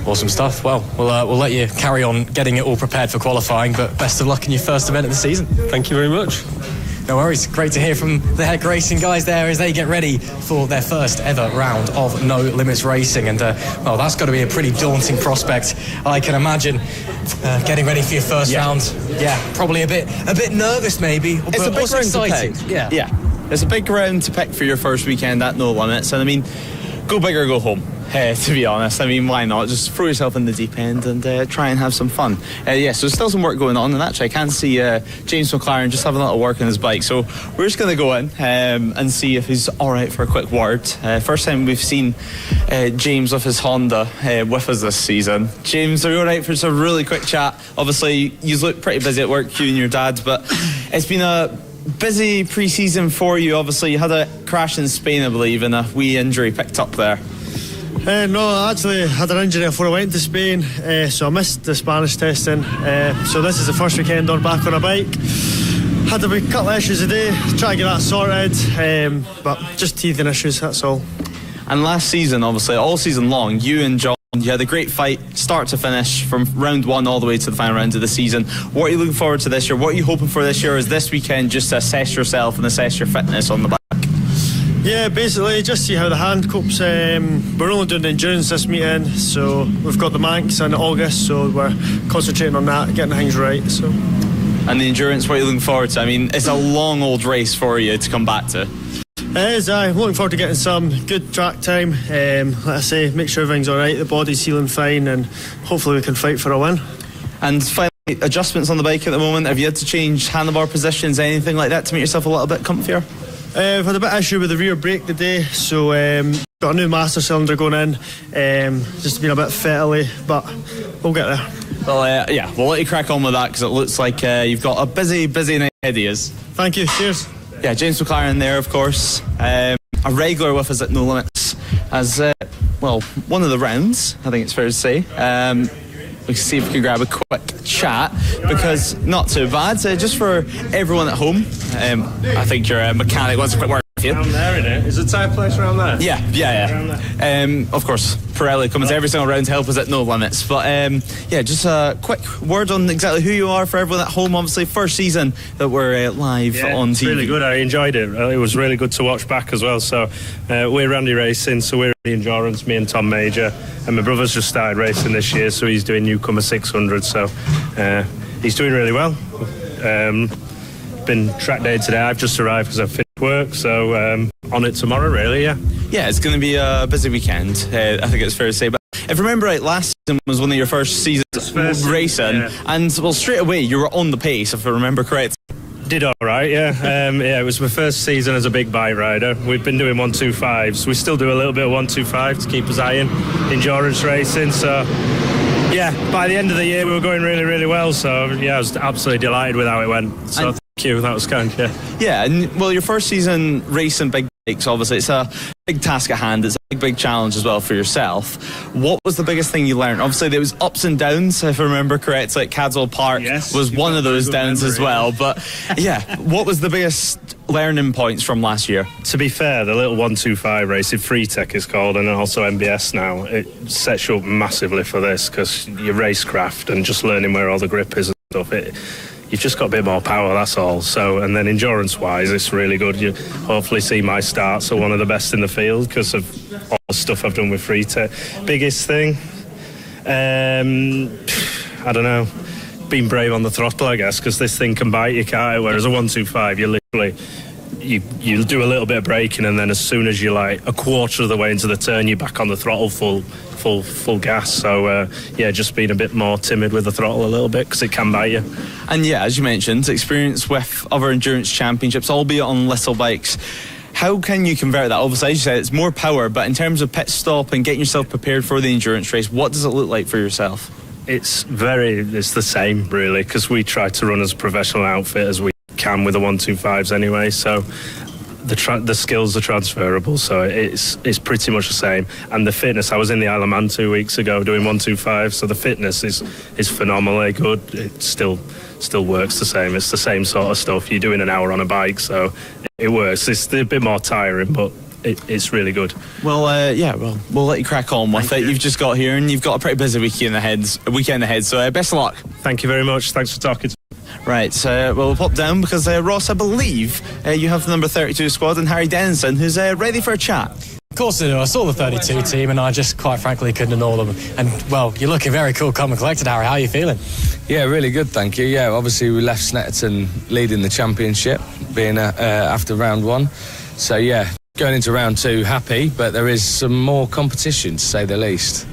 Awesome stuff. Well, we'll let you carry on getting it all prepared for qualifying, but best of luck in your first event of the season. Thank you very much. No worries. Great to hear from the Heck Racing guys there as they get ready for their first ever round of No Limits Racing. And, that's got to be a pretty daunting prospect, I can imagine. Getting ready for your first round. Yeah, probably a bit nervous maybe, it's but a big also exciting. Yeah. It's a big round to pick for your first weekend at No Limits. And, I mean, go big or go home. To be honest, I mean, why not? Just throw yourself in the deep end and try and have some fun. So there's still some work going on, and actually I can see James McLaren just having a little work on his bike. So we're just going to go in and see if he's all right for a quick word. First time we've seen James with his Honda with us this season. James, are you all right for just a really quick chat? Obviously, you look pretty busy at work, you and your dad, but it's been a busy pre-season for you. Obviously, you had a crash in Spain, I believe, and a wee injury picked up there. No, I actually had an injury before I went to Spain, so I missed the Spanish testing. So this is the first weekend back on a bike. Had a couple of issues a day, try to get that sorted, but just teething issues, that's all. And last season, obviously, all season long, you and John, you had a great fight, start to finish, from round one all the way to the final round of the season. What are you looking forward to this year? What are you hoping for this year? Is this weekend just to assess yourself and assess your fitness on the bike? Yeah, basically just see how the hand copes. We're only doing the endurance this meeting, so we've got the Manx in August, so we're concentrating on that, getting things right. So. And the endurance, what are you looking forward to? I mean, it's a long old race for you to come back to. It is, I'm looking forward to getting some good track time. Like I say, make sure everything's alright, the body's healing fine, and hopefully we can fight for a win. And finally, adjustments on the bike at the moment, have you had to change handlebar positions, anything like that to make yourself a little bit comfier? We've had a bit of issue with the rear brake today, so got a new master cylinder going in. Just been a bit fiddly, but we'll get there. Well, yeah, we'll let you crack on with that because it looks like you've got a busy night ahead of you. Thank you. Cheers. Yeah, James McLaren there, of course. A regular with us at No Limits as, well, one of the rounds, I think it's fair to say. We can see if we can grab a quick chat because not too bad. Just for everyone at home, I think your mechanic wants a quick word with you. Around there, innit? Is the tyre place around there? Yeah. Of course, Pirelli comes every single round to help us at No Limits. But yeah, just a quick word on exactly who you are for everyone at home. Obviously, first season that we're live on TV. It's really good. I enjoyed it. It was really good to watch back as well. So we're Randy Racing, so we're the endurance, me and Tom Major. And my brother's just started racing this year, so he's doing newcomer 600. So he's doing really well. Been track day today. I've just arrived because I've finished work, so on it tomorrow, really, yeah. Yeah, it's going to be a busy weekend, I think it's fair to say. But if I remember right, last season was one of your first seasons racing, and, well, straight away you were on the pace, if I remember correct. Did all right, yeah. Yeah, it was my first season as a big bike rider. We've been doing 125s. We still do a little bit of 125 to keep us iron, endurance racing. So, yeah, by the end of the year we were going really, really well. So, yeah, I was absolutely delighted with how it went. So, thank you. That was kind, yeah. Yeah, and, well, your first season racing big bikes, obviously, it's a big task at hand. It's a big challenge as well for yourself. What was the biggest thing you learned? Obviously, there was ups and downs, if I remember correct. Like Cadswell Park was one of those downs as well. But yeah, what was the biggest learning points from last year? To be fair, the little 125 race, in Free Tech is called, and also MBS now, it sets you up massively for this because your racecraft and just learning where all the grip is and stuff, you've just got a bit more power, that's all. So, and then endurance-wise, it's really good. You hopefully see my starts are one of the best in the field because of all the stuff I've done with Free Tech. Biggest thing, I don't know, being brave on the throttle, I guess, because this thing can bite you, can't it? Whereas a 125, you literally, you do a little bit of braking, and then as soon as you're like a quarter of the way into the turn, you're back on the throttle full gas. So yeah, just being a bit more timid with the throttle a little bit because it can bite you. And yeah, as you mentioned, experience with other endurance championships, albeit on little bikes. How can you convert that? Obviously, as you said, it's more power, but in terms of pit stop and getting yourself prepared for the endurance race, what does it look like for yourself? It's the same, really, because we try to run as a professional outfit as we can with the 125s anyway. So the skills are transferable, so it's pretty much the same. And the fitness, I was in the Isle of Man 2 weeks ago doing 125, so the fitness is phenomenally good. It still works the same. It's the same sort of stuff. You're doing an hour on a bike, so it works. It's a bit more tiring, but it's really good. Well, yeah, well, we'll let you crack on with it. You've just got here and you've got a pretty busy weekend ahead, so best of luck. Thank you very much. Thanks for talking to me. Right, well, we'll pop down because Ross, I believe you have the number 32 squad and Harry Denison, who's ready for a chat. Of course I do. I saw the 32 team and I just quite frankly couldn't ignore them. And, well, you're looking very cool, calm and collected, Harry. How are you feeling? Yeah, really good, thank you. Yeah, obviously we left Snetterton leading the championship, being after round one. So, yeah, going into round two, happy, but there is some more competition, to say the least.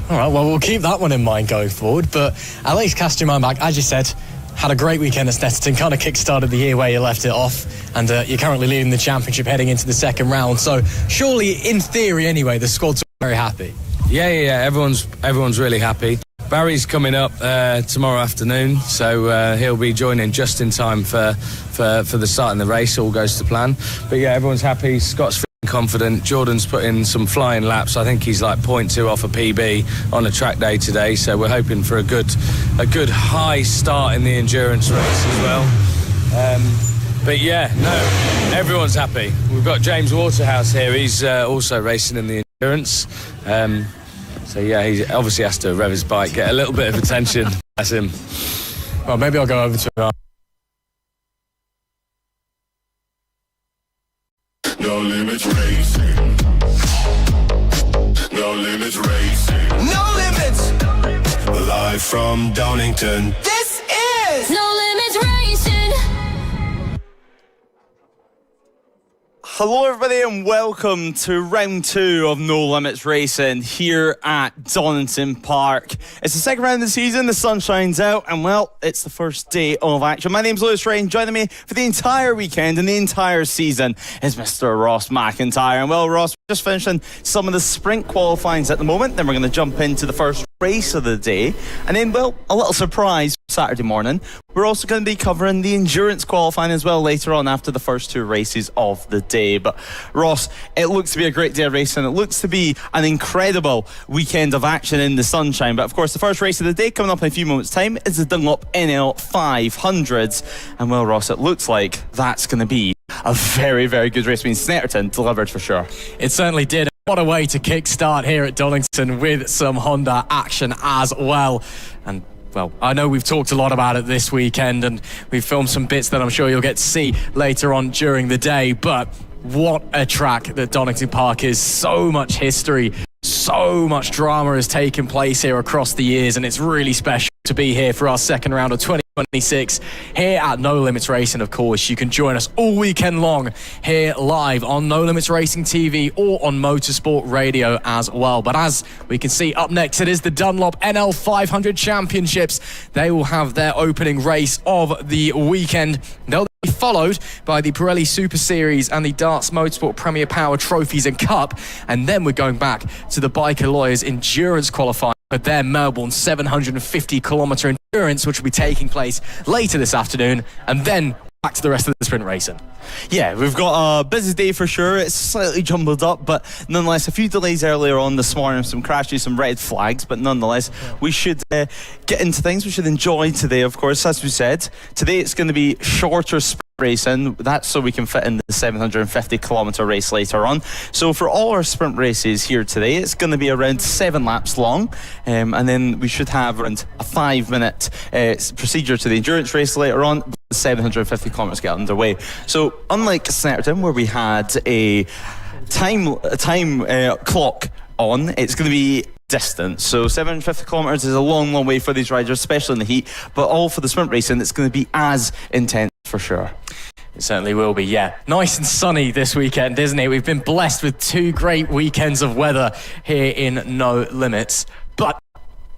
All right, well, we'll keep that one in mind going forward, but at least cast your mind back. As you said, had a great weekend at Snetterton, kind of kick-started the year where you left it off, and you're currently leading the championship heading into the second round. So surely, in theory anyway, the squad's very happy. Yeah, everyone's really happy. Barry's coming up tomorrow afternoon, so he'll be joining just in time for the start in the race. All goes to plan. But yeah, everyone's happy. Scott's feeling confident. Jordan's put in some flying laps. I think he's like 0.2 off a PB on a track day today. So we're hoping for a good high start in the endurance race as well. But yeah, no, everyone's happy. We've got James Waterhouse here. He's also racing in the endurance. So yeah, he obviously has to rev his bike, get a little bit of attention. That's him. Well, maybe I'll go over to him. No limits racing. No limits racing. No limits. Live from Donington. This is No Limits Racing. Hello everybody and welcome to round 2 of No Limits Racing here at Donington Park. It's the second round of the season, the sun shines out, and well, it's the first day of action. My name's Lewis Ray, and joining me for the entire weekend and the entire season is Mr. Ross McIntyre. And well, Ross, we're just finishing some of the sprint qualifyings at the moment, then we're going to jump into the first race of the day, and then, well, a little surprise Saturday morning, we're also going to be covering the endurance qualifying as well later on after the first 2 races of the day. But Ross, it looks to be a great day of racing. It looks to be an incredible weekend of action in the sunshine. But of course, the first race of the day coming up in a few moments' time is the Dunlop NL 500s. And well, Ross, it looks like that's going to be a very, very good race. I mean, Snetterton delivered for sure. It certainly did. What a way to kickstart here at Donington with some Honda action as well. And well, I know we've talked a lot about it this weekend, and we've filmed some bits that I'm sure you'll get to see later on during the day, but what a track that Donington Park is. So much history, so much drama has taken place here across the years, and it's really special to be here for our second round of 2026 here at No Limits Racing. Of course, you can join us all weekend long here live on No Limits Racing TV or on Motorsport Radio as well. But as we can see up next, it is the Dunlop NL 500 Championships. They will have their opening race of the weekend. They'll be followed by the Pirelli Super Series and the Darts Motorsport Premier Power Trophies and Cup. And then we're going back to the Biker Lawyers Endurance qualifying for their Melbourne 750-kilometre endurance, which will be taking place later this afternoon, and then back to the rest of the sprint racing. Yeah, we've got a busy day for sure. It's slightly jumbled up, but nonetheless, a few delays earlier on this morning, some crashes, some red flags, but nonetheless, we should get into things. We should enjoy today, of course. As we said, today it's going to be shorter sprint racing. That's so we can fit in the 750-kilometre race later on. So for all our sprint races here today, it's going to be around 7 laps long, and then we should have around a 5-minute procedure to the endurance race later on. 750 kilometres get underway. So unlike Snetterton, where we had a time clock on, it's going to be distance. So 750 kilometres is a long way for these riders, especially in the heat, but all for the sprint racing, it's going to be as intense for sure. It certainly will be, yeah. Nice and sunny this weekend, isn't it? We've been blessed with 2 great weekends of weather here in No Limits, but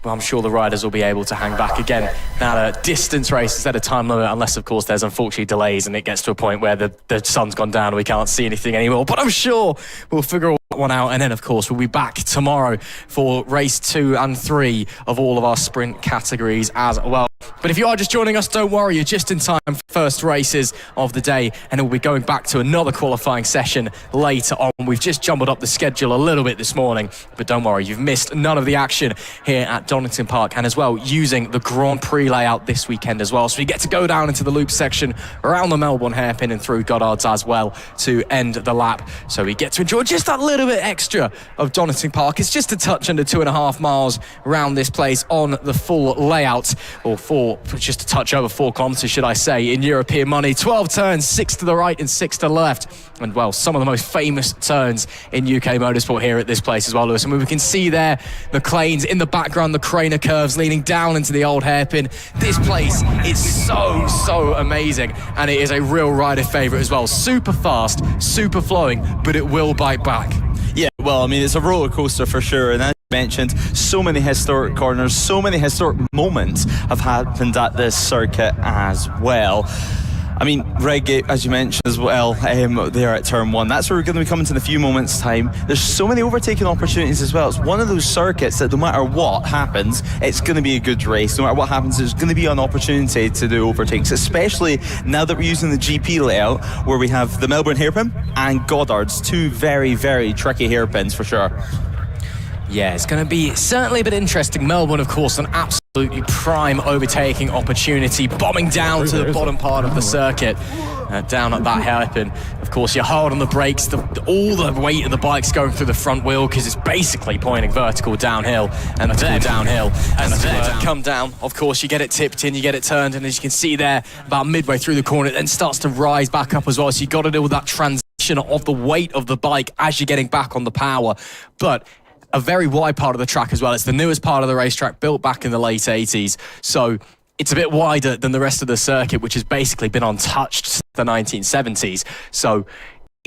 well, I'm sure the riders will be able to hang back again now a distance race instead of time limit, unless of course there's unfortunately delays and it gets to a point where the sun's gone down and we can't see anything anymore. But I'm sure we'll figure all that one out, and then of course we'll be back tomorrow for race 2 and 3 of all of our sprint categories as well. But if you are just joining us, don't worry, you're just in time for first races of the day, and we'll be going back to another qualifying session later on. We've just jumbled up the schedule a little bit this morning, but don't worry, you've missed none of the action here at Donington Park, and as well using the Grand Prix layout this weekend as well. So you get to go down into the loop section around the Melbourne hairpin and through Goddard's as well to end the lap. So we get to enjoy just that little bit extra of Donington Park. It's just a touch under 2.5 miles around this place on the full layout, or just a touch over 4 kilometres, should I say, in European money. 12 turns, 6 to the right and 6 to the left. And, well, some of the most famous turns in UK motorsport here at this place as well, Lewis. And we can see there the Clanes in the background, the Craner curves leading down into the old hairpin. This place is so amazing, and it is a real rider favourite as well. Super fast, super flowing, but it will bite back. Yeah, well, I mean, it's a roller coaster for sure, and as you mentioned, so many historic corners, so many historic moments have happened at this circuit as well. I mean, Redgate, as you mentioned as well, there at turn 1. That's where we're going to be coming to in a few moments' time. There's so many overtaking opportunities as well. It's one of those circuits that no matter what happens, it's going to be a good race. No matter what happens, there's going to be an opportunity to do overtakes, especially now that we're using the GP layout, where we have the Melbourne hairpin and Goddard's, 2 very, very tricky hairpins for sure. Yeah, it's going to be certainly a bit interesting. Melbourne, of course, an absolutely prime overtaking opportunity, bombing down to the bottom part of the circuit, down at that hairpin. Of course, you're hard on the brakes, all the weight of the bike's going through the front wheel because it's basically pointing vertical downhill, and then come down. Of course, you get it tipped in, you get it turned, and as you can see there, about midway through the corner, it then starts to rise back up as well. So you've got to deal with that transition of the weight of the bike as you're getting back on the power. But a very wide part of the track as well. It's the newest part of the racetrack, built back in the late 80s. So it's a bit wider than the rest of the circuit, which has basically been untouched since the 1970s. So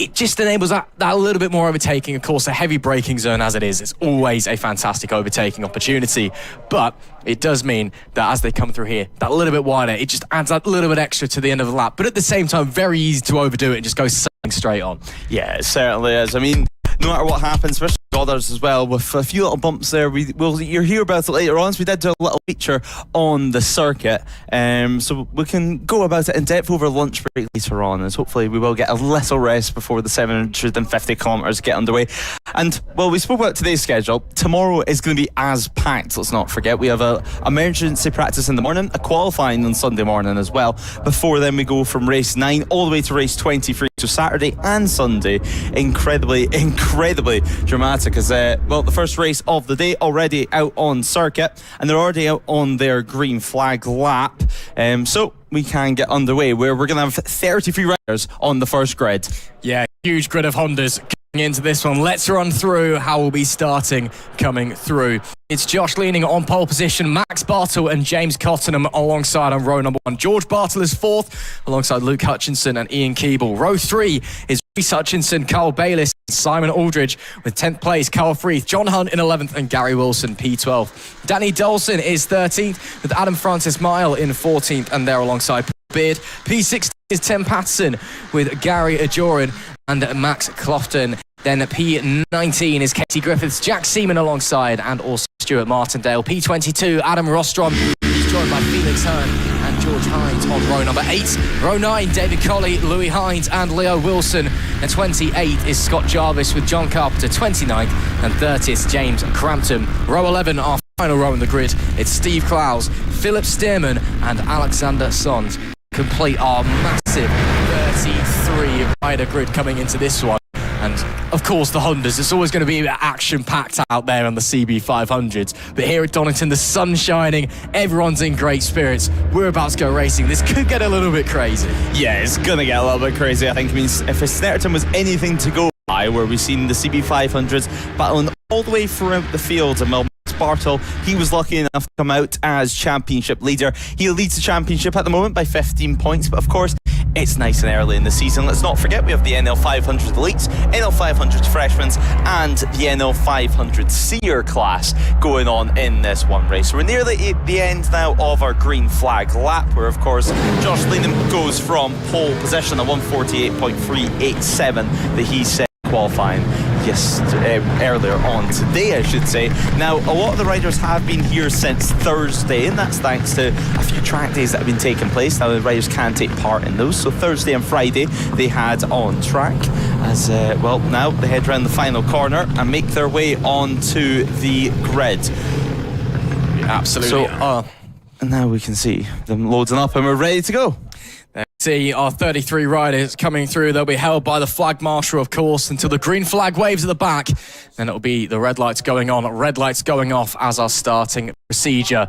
it just enables that little bit more overtaking. Of course, a heavy braking zone as it is, it's always a fantastic overtaking opportunity. But it does mean that as they come through here, that little bit wider, it just adds that little bit extra to the end of the lap. But at the same time, very easy to overdo it and just go straight on. Yeah, it certainly is. I mean, no matter what happens, especially others as well, with a few little bumps there, you'll hear about it later on. So we did do a little feature on the circuit, so we can go about it in depth over lunch break later on, as hopefully we will get a little rest before the 750 kilometres get underway. And well, we spoke about today's schedule. Tomorrow is going to be as packed. Let's not forget we have a emergency practice in the morning, a qualifying on Sunday morning as well. Before then we go from race 9 all the way to race 23. So Saturday and Sunday, incredibly dramatic, as the first race of the day already out on circuit, and they're already out on their green flag lap, so we can get underway, where we're going to have 33 riders on the first grid. Yeah, huge grid of Hondas coming into this one. Let's run through how we'll be starting coming through. It's Josh Leaning on pole position, Max Bartle and James Cottenham alongside on row number 1. George Bartle is 4th alongside Luke Hutchinson and Ian Keeble. Row 3 is Reece Hutchinson, Carl Bayliss, Simon Aldridge with 10th place, Carl Freeth, John Hunt in 11th and Gary Wilson P12. Danny Dolson is 13th with Adam Francis Mile in 14th and they're alongside Beard. P16 is Tim Patterson with Gary Ajorin and Max Clofton. Then P19 is Katie Griffiths, Jack Seaman alongside, and also Stuart Martindale. P22, Adam Rostrom, who's joined by Felix Hearn and George Hines on row number 8. Row 9, David Colley, Louis Hines and Leo Wilson. And 28 is Scott Jarvis with John Carpenter. 29th and 30th, James Crampton. Row 11, our final row in the grid, it's Steve Clowes, Philip Stearman and Alexander Sons. Complete our massive 33 rider grid coming into this one. And of course the Hondas, it's always going to be action-packed out there on the CB500s. But here at Donington, the sun's shining, everyone's in great spirits. We're about to go racing. This could get a little bit crazy. Yeah, it's going to get a little bit crazy. I think, I mean, if Snetterton was anything to go by, where we've seen the CB500s battling all the way throughout the field, and Max Bartle, he was lucky enough to come out as championship leader. He leads the championship at the moment by 15 points, but of course, it's nice and early in the season. Let's not forget we have the NL 500 Elites, NL 500 Freshmen and the NL 500 Senior class going on in this one race. So we're nearly at the end now of our green flag lap, where of course Josh Leaning goes from pole position at 148.387 that he set qualifying earlier on today, I should say. Now, a lot of the riders have been here since Thursday, and that's thanks to a few track days that have been taking place. Now, the riders can take part in those. So Thursday and Friday they had on track, as now they head around the final corner and make their way onto the grid. Absolutely. So, and now we can see them loading up and we're ready to go. See our 33 riders coming through. They'll be held by the flag marshal, of course, until the green flag waves at the back. Then it'll be the red lights going on, red lights going off as our starting procedure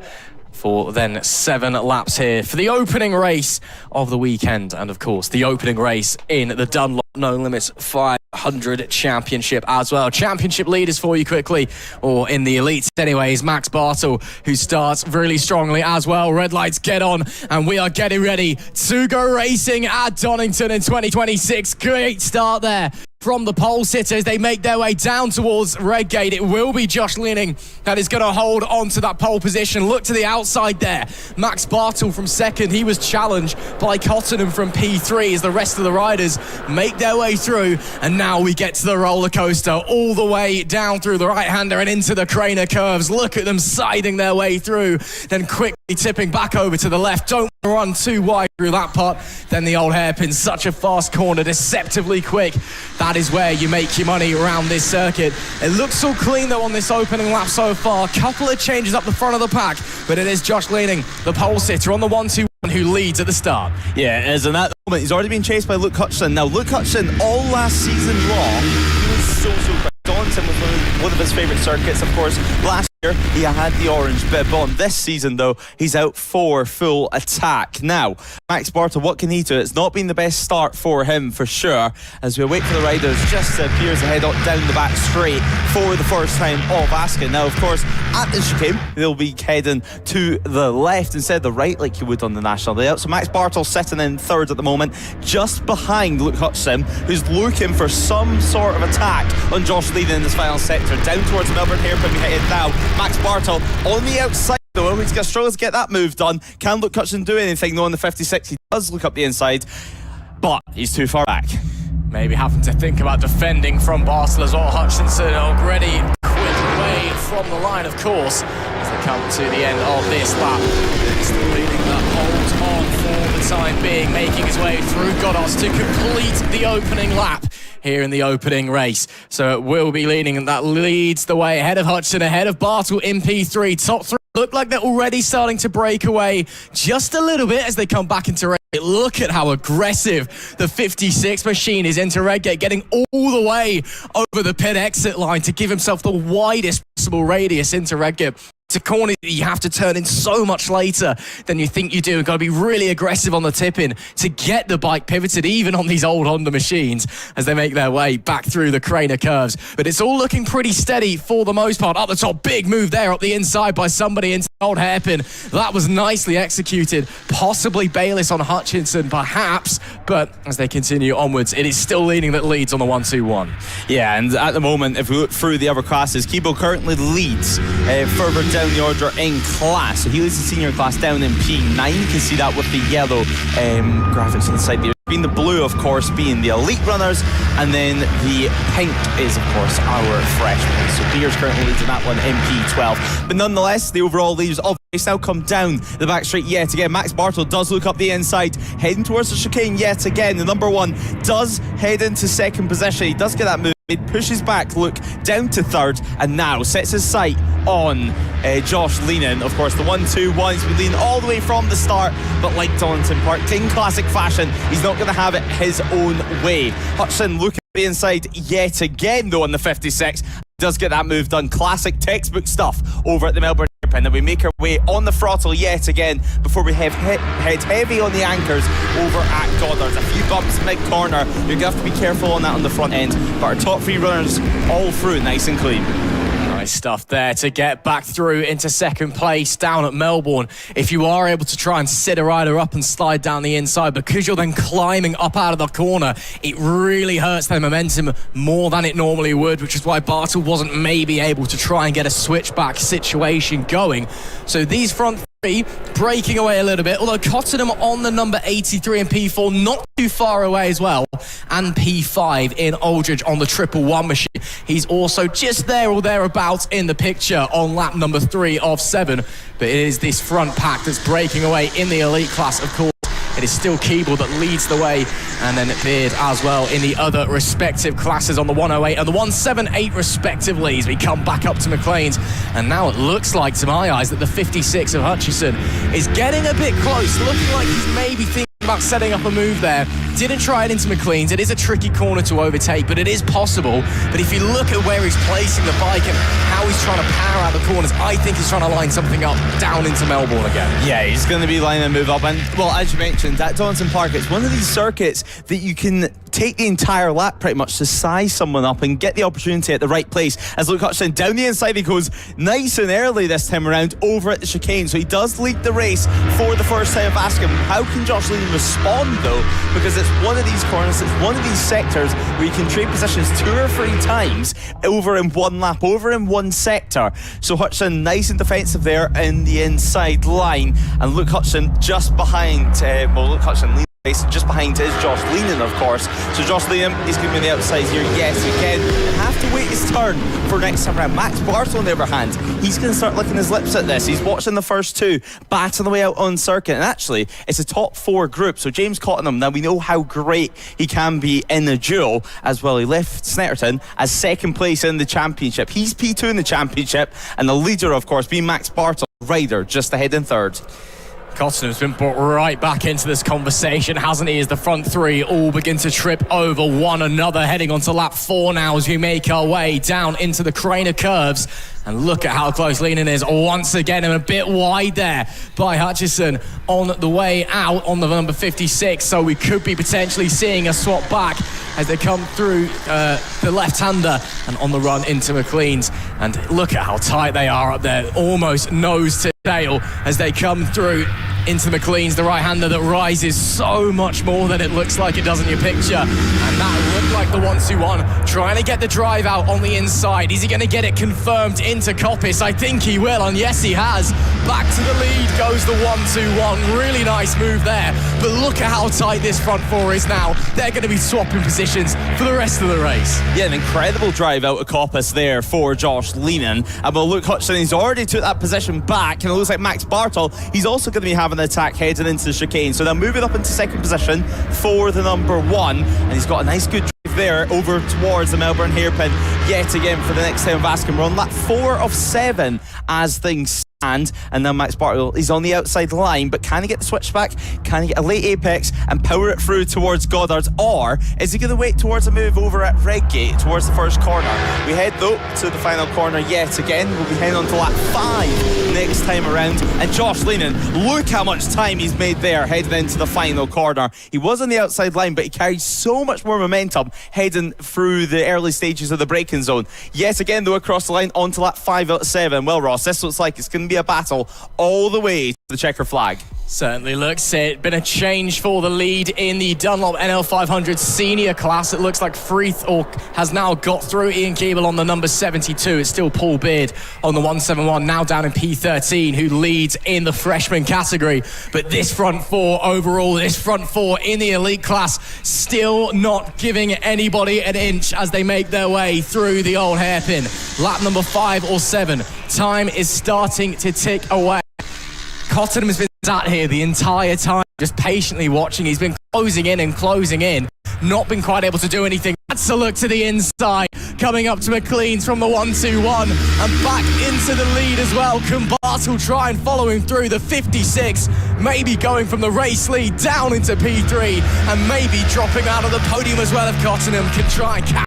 for then 7 laps here for the opening race of the weekend. And of course, the opening race in the Dunlop No Limits 500 Championship as well. Championship leaders for you quickly, or in the elites anyways, Max Bartle, who starts really strongly as well. Red lights get on and we are getting ready to go racing at Donington in 2026. Great start there from the pole sitters. They make their way down towards Redgate. It will be Josh Leaning that is going to hold on to that pole position. Look to the outside there. Max Bartle from second. He was challenged by Cottenham from P3 as the rest of the riders make their way through. And now we get to the roller coaster all the way down through the right-hander and into the Craner curves. Look at them siding their way through, then quickly tipping back over to the left. Don't run too wide through that part. Then the old hairpin, such a fast corner, deceptively quick. That is where you make your money around this circuit. It looks all clean though on this opening lap so far. Couple of changes up the front of the pack, but it is Josh Leaning, the pole sitter on the 1-2-1, who leads at the start. Yeah, it is, and at the moment he's already been chased by Luke Hutchinson. Now Luke Hutchinson, all last season long, he was so quick. Donington was one of his favourite circuits, of course. Last He had the orange bib on. This season, though, he's out for full attack. Now, Max Bartle, what can he do? It's not been the best start for him, for sure, as we wait for the riders just to appear to head down the back straight for the first time of Ascot. Now, of course, at the chicane, they'll be heading to the left instead of the right like you would on the national layout. So Max Bartle sitting in third at the moment, just behind Luke Hutchison, who's looking for some sort of attack on Josh Leadon in this final sector. Down towards the Melbourne hairpin, we headed now. Max Bartle on the outside, though. He's going to struggle to get that move done. Can Luke Hutchison do anything, though, on the 56? He does look up the inside, but he's too far back. Maybe having to think about defending from Bartle as well. Hutchinson already quick away from the line, of course, as they come to the end of this lap. Still leading that holds on for the time being, making his way through Goddard's to complete the opening lap here in the opening race. So it will be leading, and that leads the way ahead of Hutchinson, ahead of Bartle in P3. Top three look like they're already starting to break away just a little bit as they come back into race. Look at how aggressive the 56 machine is into Redgate, getting all the way over the pit exit line to give himself the widest possible radius into Redgate. It's a corner that you have to turn in so much later than you think you do. You've got to be really aggressive on the tip-in to get the bike pivoted, even on these old Honda machines, as they make their way back through the Craner curves. But it's all looking pretty steady for the most part. Up the top, big move there up the inside by somebody into the old hairpin. That was nicely executed. Possibly Bayliss on Hutchinson, perhaps. But as they continue onwards, it is still leading that leads on the 1-2-1. Yeah, and at the moment, if we look through the other classes, Keeble currently leads further down the order in class. So he leads the senior class down in P9. You can see that with the yellow graphics inside there. The blue, of course, being the elite runners, and then the pink is, of course, our freshmen. So Beers currently leads in that one in P12. But nonetheless, the overall leaders of the race now come down the back straight yet again. Max Bartle does look up the inside, heading towards the chicane yet again. The number one does head into second position. He does get that move. It pushes back Luke down to third, and now sets his sight on Josh Leenan. Of course, the 1-2-1. He's been leading all the way from the start, but like Donington Park, in classic fashion, he's not going to have it his own way. Hutchinson looking at the inside yet again, though, on the 56. Does get that move done. Classic textbook stuff over at the Melbourne hairpin. And we make our way on the throttle yet again before we head heavy on the anchors over at Goddard's. A few bumps mid-corner. You're going to have to be careful on that on the front end. But our top three runners all through nice and clean. Nice stuff there to get back through into second place down at Melbourne. If you are able to try and sit a rider up and slide down the inside, because you're then climbing up out of the corner, it really hurts their momentum more than it normally would, which is why Bartle wasn't maybe able to try and get a switchback situation going. So these front three breaking away a little bit, although Cottenham on the number 83 and P4 not too far away as well, and P5 in Aldridge on the 111 machine. He's also just there or thereabouts in the picture on lap number 3 of 7, but it is this front pack that's breaking away in the elite class, of course. It is still Keeble that leads the way, and then Beard as well in the other respective classes on the 108 and the 178 respectively, as we come back up to McLean's. And now it looks like, to my eyes, that the 56 of Hutchison is getting a bit close, looking like he's maybe thinking about setting up a move there. Didn't try it into McLean's. It is a tricky corner to overtake, but it is possible. But if you look at where he's placing the bike and how he's trying to power out the corners, I think he's trying to line something up down into Melbourne again. Yeah, he's going to be lining a move up. And, well, as you mentioned, at Donington Park, it's one of these circuits that you can take the entire lap pretty much to size someone up and get the opportunity at the right place. As Luke Hutchinson down the inside, he goes nice and early this time around over at the chicane. So he does lead the race for the first time. Ask him, how can Josh Leadon respond, though? Because it's one of these corners, it's one of these sectors where you can trade positions 2 or 3 times over in one lap, over in one sector. So Hutchinson nice and defensive there in the inside line, and Luke Hutchinson just behind, Luke Hutchinson leading the race just behind is Josh Leenan, of course. So Josh Leenan is going to be on the outside here yet again. Have to wait his turn for next time round. Max Bartle, on the other hand, he's going to start licking his lips at this. He's watching the first 2 batting the way out on circuit, and actually it's a top 4 group. So James Cottenham, now we know how great he can be in the duel as well. He left Snetterton as second place in the championship. He's P2 in the championship, and the leader, of course, being Max Bartle, rider just ahead in third. Cottenham's been brought right back into this conversation, hasn't he, as the front three all begin to trip over one another, heading onto lap 4 now as we make our way down into the Craner curves. And look at how close Lehnen is once again, and a bit wide there by Hutchison on the way out on the number 56. So we could be potentially seeing a swap back as they come through the left-hander and on the run into McLean's. And look at how tight they are up there, almost nose to tail as they come through into McLean's, the right-hander that rises so much more than it looks like it does in your picture. And that looked like the 1-2-1, trying to get the drive out on the inside. Is he going to get it confirmed into Coppice? I think he will, and yes, he has. Back to the lead goes the 1-2-1. Really nice move there, but look at how tight this front four is now. They're going to be swapping positions for the rest of the race. Yeah, an incredible drive out of Coppice there for Josh Lehnen. And well, look, Hutchison, he's already took that position back, and it looks like Max Bartel, he's also going to be having an attack heading into the chicane. So they'll move it up into second position for the number 1, and he's got a nice good drive there over towards the Melbourne hairpin yet again for the next time of Askham. We're on lap 4 of 7 as things stand, and now Max Bartel, he's on the outside line, but can he get the switchback? Can he get a late apex and power it through towards Goddard's, or is he going to wait towards a move over at Redgate towards the first corner? We head though to the final corner yet again. We'll be heading on to lap 5 next time around, and Josh Lehnen, look how much time he's made there heading into the final corner. He was on the outside line, but he carried so much more momentum heading through the early stages of the braking zone. Yet again though, across the line onto lap 5 out of 7. Well, Ross, this looks like it's going to be a battle all the way to the checker flag. Certainly looks it. Been a change for the lead in the Dunlop NL 500 senior class. It looks like Freeth has now got through. Ian Keeble on the number 72. It's still Paul Beard on the 171, now down in P13, who leads in the freshman category. But this front four overall, this front four in the elite class, still not giving anybody an inch as they make their way through the old hairpin. Lap number 5 or 7. Time is starting to tick away. Cottenham has been sat here the entire time, just patiently watching. He's been closing in, not been quite able to do anything. That's a look to the inside, coming up to McLean's from the 1-2-1 and back into the lead as well. Can Bartel try and follow him through the 56, maybe going from the race lead down into P3 and maybe dropping out of the podium as well if Cottenham can try and capitalize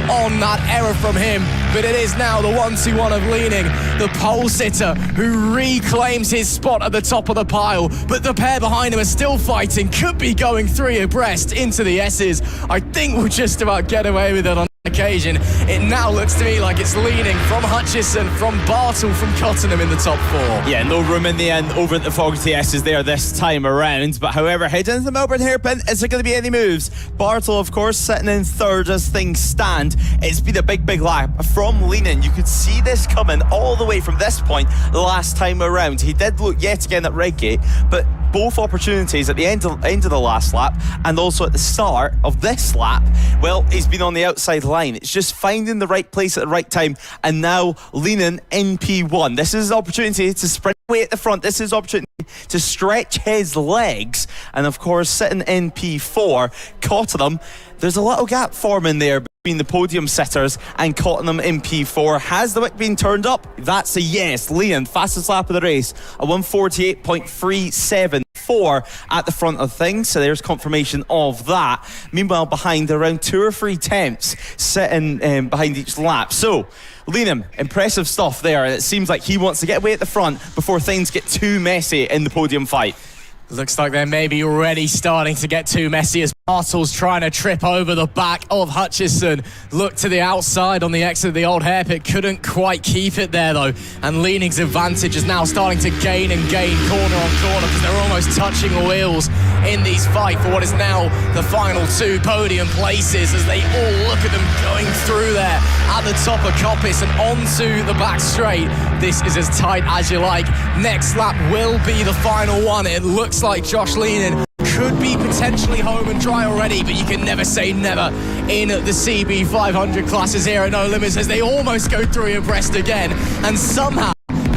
on that error from him. But it is now the 1-2-1 of Leaning, the pole sitter, who reclaims his spot at the top of the pile. But the pair behind him are still fighting, could be going 3 abreast into the S's. I think we'll just about get away with it on occasion. It now looks to me like it's Leaning from Hutchison, from Bartel, from Cottenham in the top 4. Yeah, no room in the end over at the Fogarty S's there this time around. But however, heading into the Melbourne hairpin, is there going to be any moves? Bartel, of course, sitting in third as things stand. It's been a big lap from Leaning. You could see this coming all the way from this point last time around. He did look yet again at Redgate, but both opportunities at the end of the last lap and also at the start of this lap, well, he's been on the outside line. It's just finding the right place at the right time, and now Leaning in P1. This is his opportunity to sprint away at the front. This is his opportunity to stretch his legs, and of course sitting in P4, Cottenham, there's a little gap forming there between the podium sitters and Cottenham in P4. Has the wick been turned up? That's a yes. Leaning, fastest lap of the race, a 1:48.374 at the front of things, so there's confirmation of that. Meanwhile, behind, around 2 or 3 tenths sitting behind each lap. So Leaning, impressive stuff there, and it seems like he wants to get away at the front before things get too messy in the podium fight. Looks like they're maybe already starting to get too messy as Bartel's trying to trip over the back of Hutchison. Look to the outside on the exit of the old hairpit. Couldn't quite keep it there though. And Leaning's advantage is now starting to gain corner on corner because they're almost touching the wheels in these fight for what is now the final 2 podium places as they all look at them going through there at the top of Coppice and onto the back straight. This is as tight as you like. Next lap will be the final one. It looks like Josh Leaning could be potentially home and dry already, but you can never say never in the CB 500 classes here at No Limits as they almost go 3 abreast again, and somehow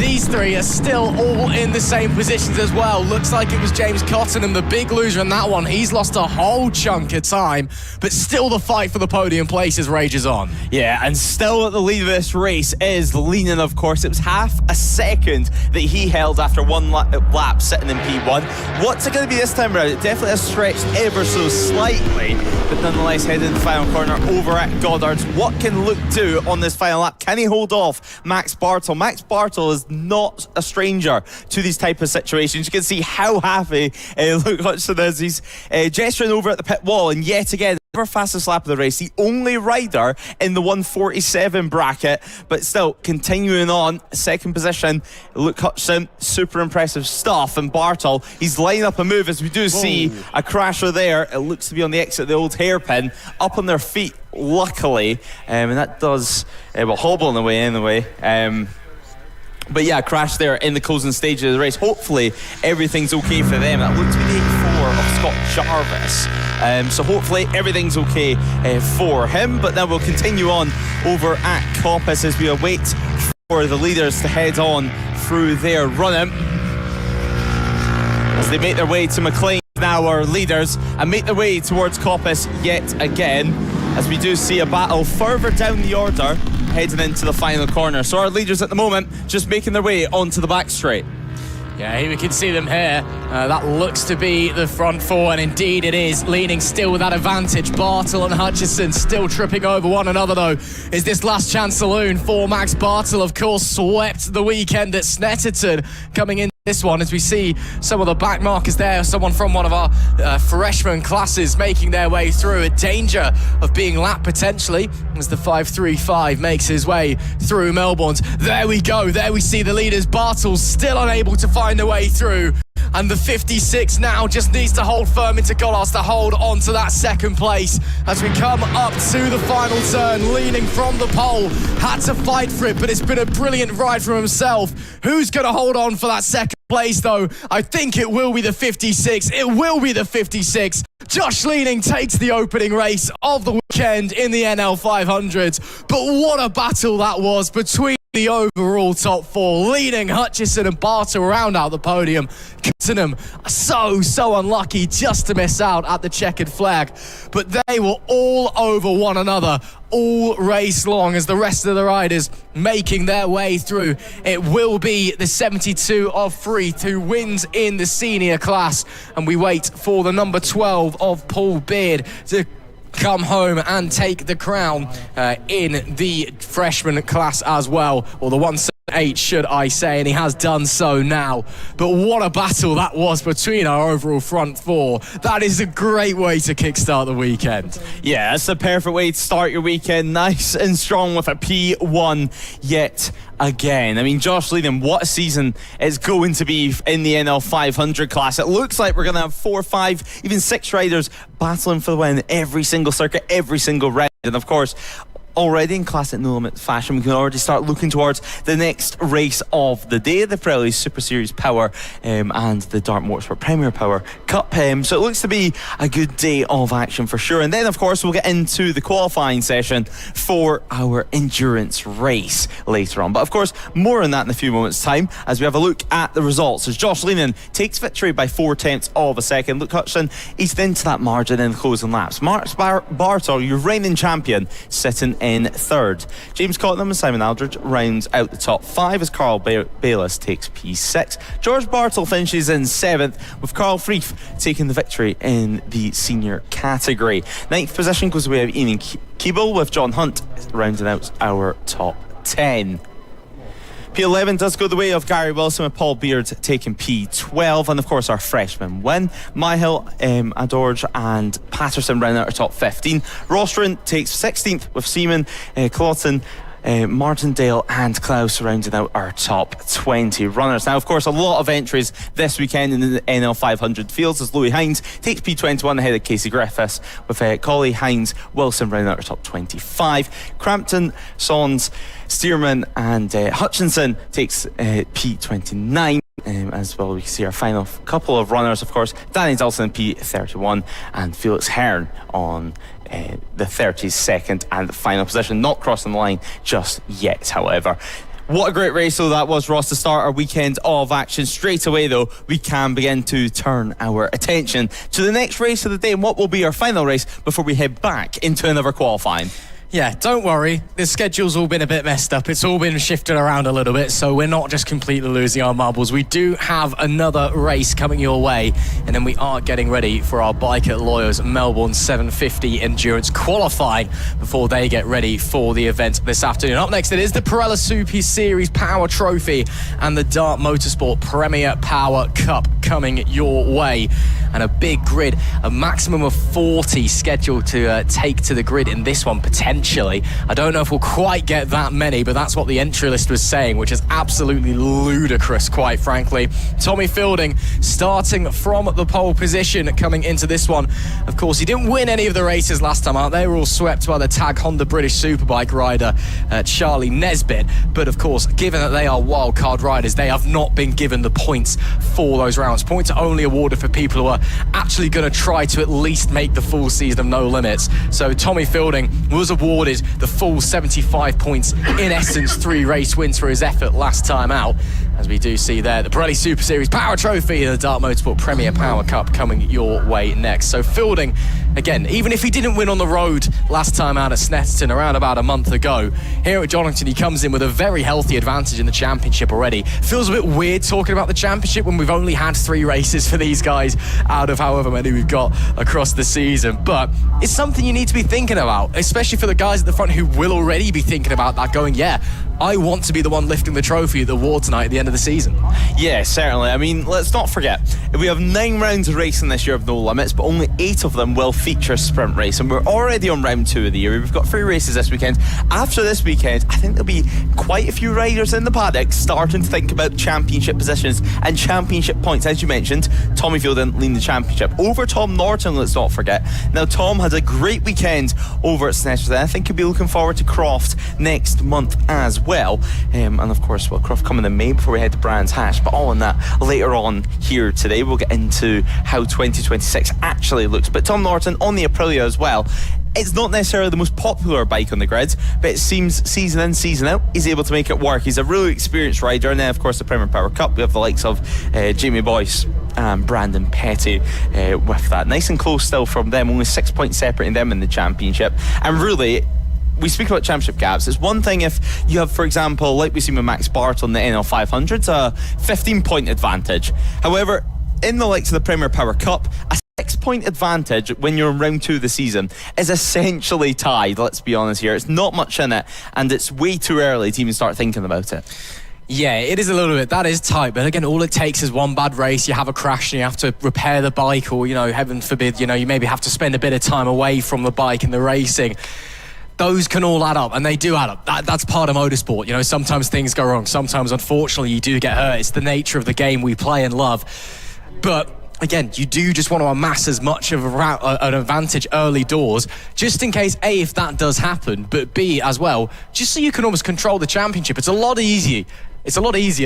these three are still all in the same positions as well. Looks like it was James Cottenham, the big loser in that one. He's lost a whole chunk of time, but still the fight for the podium places rages on. Yeah, and still at the lead of this race is Lehnen, of course. It was half a second that he held after one lap sitting in P1. What's it going to be this time around? It definitely has stretched ever so slightly, but nonetheless heading in the final corner over at Goddard's. What can Luke do on this final lap? Can he hold off Max Bartel? Max Bartel is not a stranger to these type of situations. You can see how happy Luke Hutchinson is. He's gesturing over at the pit wall, and yet again, never fastest lap of the race, the only rider in the 147 bracket, but still continuing on. Second position, Luke Hutchinson, super impressive stuff. And Bartel, he's lining up a move as we do see a crasher there. It looks to be on the exit of the old hairpin, up on their feet, luckily, and that does hobble in the way anyway. But yeah, crash there in the closing stage of the race. Hopefully everything's okay for them. That looked to be the 84 of Scott Jarvis. So hopefully everything's okay for him. But then we'll continue on over at Coppice as we await for the leaders to head on through their run-in. As they make their way to McLean, now our leaders, and make their way towards Coppice yet again, as we do see a battle further down the order heading into the final corner. So our leaders at the moment just making their way onto the back straight. Yeah, here we can see them here. That looks to be the front four, and indeed it is. Leaning still with that advantage. Bartel and Hutchison still tripping over one another, though. Is this last chance saloon for Max Bartel? Of course, swept the weekend at Snetterton, coming in this one as we see some of the back markers there. Someone from one of our freshman classes making their way through, a danger of being lapped potentially as the 535 makes his way through Melbourne's. There we go, there we see the leaders. Bartel still unable to find a way through, and the 56 now just needs to hold firm into Gollas to hold on to that second place as we come up to the final turn. Leaning from the pole, had to fight for it, but it's been a brilliant ride from himself. Who's going to hold on for that second place though? I think it will be the 56. It will be the 56. Josh Leaning takes the opening race of the weekend in the NL 500s. But what a battle that was between the overall top four. Leaning, Hutchison and Bartel round out the podium. Cottenham so unlucky just to miss out at the checkered flag. But they were all over one another all race long as the rest of the riders making their way through. It will be the 72 of Freeth who wins in the senior class, and we wait for the number 12 of Paul Beard to come home and take the crown in the freshman class as well, or the 178 should I say, and he has done so now. But what a battle that was between our overall front four. That is a great way to kickstart the weekend. Yeah, that's the perfect way to start your weekend, nice and strong with a P1 yet again. I mean, Josh Leaning, what a season it's going to be in the NL 500 class. It looks like we're going to have 4, 5, even 6 riders battling for the win every single circuit, every single round. And of course, already in classic no limit fashion, we can already start looking towards the next race of the day, the Pirelli Super Series Power and the Dart Motorsport Premier Power Cup. So it looks to be a good day of action for sure. And then of course we'll get into the qualifying session for our endurance race later on. But of course more on that in a few moments time as we have a look at the results as Josh Leaning takes victory by 4/10 of a second. Luke Hutchinson eased into that margin in the closing laps. Max Bartel, your reigning champion, sitting in third. James Cottenham and Simon Aldridge rounds out the top 5 as Carl Bayliss takes P6. George Bartel finishes in 7th with Carl Freeth taking the victory in the senior category. 9th position goes away of Ian Keeble with John Hunt rounding out our top 10. P11 does go the way of Gary Wilson with Paul Beard taking P12, and of course our freshmen win. Myhill, Adorge and Patterson round out our top 15. Rostron takes 16th with Seaman, Claughton, Martindale and Klaus rounding out our top 20 runners. Now of course a lot of entries this weekend in the NL 500 fields as Louis Hines takes P21 ahead of Casey Griffiths with Colley, Hines, Wilson rounding out our top 25. Crampton, Sons, Stearman and Hutchinson takes P29. As well, we can see our final couple of runners, of course, Danny Dawson P31 and Felix Hearn on the 32nd and the final position, not crossing the line just yet, however. What a great race though that was, Ross, to start our weekend of action. Straight away though, we can begin to turn our attention to the next race of the day and what will be our final race before we head back into another qualifying. Yeah, don't worry. The schedule's all been a bit messed up. It's all been shifted around a little bit, so we're not just completely losing our marbles. We do have another race coming your way, and then we are getting ready for our Bike at Lawyers Melbourne 750 Endurance qualifying before they get ready for the event this afternoon. Up next, it is the Pirelli Super Series Power Trophy and the Dart Motorsport Premier Power Cup coming your way. And a big grid, a maximum of 40 scheduled to take to the grid in this one, potentially. I don't know if we'll quite get that many, but that's what the entry list was saying, which is absolutely ludicrous, quite frankly. Tommy Fielding starting from the pole position coming into this one. Of course, he didn't win any of the races last time out. They were all swept by the Tag Honda British Superbike rider, Charlie Nesbitt. But of course, given that they are wildcard riders, they have not been given the points for those rounds. Points are only awarded for people who are actually going to try to at least make the full season of No Limits. So Tommy Fielding was awarded the full 75 points, in essence 3 race wins for his effort last time out. As we do see there, the Pirelli Super Series Power Trophy and the Dart Motorsport Premier Power Cup coming your way next. So Fielding, again, even if he didn't win on the road last time out at Snetterton around about a month ago, here at Donington he comes in with a very healthy advantage in the championship already. Feels a bit weird talking about the championship when we've only had 3 races for these guys out of however many we've got across the season. But it's something you need to be thinking about, especially for the guys at the front who will already be thinking about that, going, yeah, I want to be the one lifting the trophy at the award tonight at the end of the season. Yeah, certainly. I mean, let's not forget, we have 9 rounds of racing this year of No Limits, but only 8 of them will feature a sprint race, and we're already on round 2 of the year. We've got 3 races this weekend. After this weekend, I think there'll be quite a few riders in the paddock starting to think about championship positions and championship points. As you mentioned, Tommy Fielding leading the championship over Tom Norton, let's not forget. Now, Tom had a great weekend over at Snetterton. I think he'll be looking forward to Croft next month as well. And of course, well, Croft coming in May before we head to Brands Hatch, but all on that later on here today. We'll get into how 2026 actually looks. But Tom Norton on the Aprilia as well. It's not necessarily the most popular bike on the grid, but it seems season in, season out, he's able to make it work. He's a really experienced rider. And then, of course, the Premier Power Cup, we have the likes of Jamie Boyce and Brandon Petty with that. Nice and close still from them, only 6 points separating them in the championship. And really, we speak about championship gaps. It's one thing if you have, for example, like we've seen with Max Bart on the NL 500, a 15-point advantage. However, in the likes of the Premier Power Cup, a 6-point advantage when you're in round 2 of the season is essentially tied, let's be honest here. It's not much in it, and it's way too early to even start thinking about it. Yeah, it is a little bit. That is tight. But again, all it takes is one bad race. You have a crash and you have to repair the bike, or, you know, heaven forbid, you know, you maybe have to spend a bit of time away from the bike and the racing. Those can all add up, and they do add up. That's part of motorsport. You know, sometimes things go wrong. Sometimes, unfortunately, you do get hurt. It's the nature of the game we play and love. But again, you do just want to amass as much of an advantage early doors, just in case, A, if that does happen, but B, as well, just so you can almost control the championship. It's a lot easier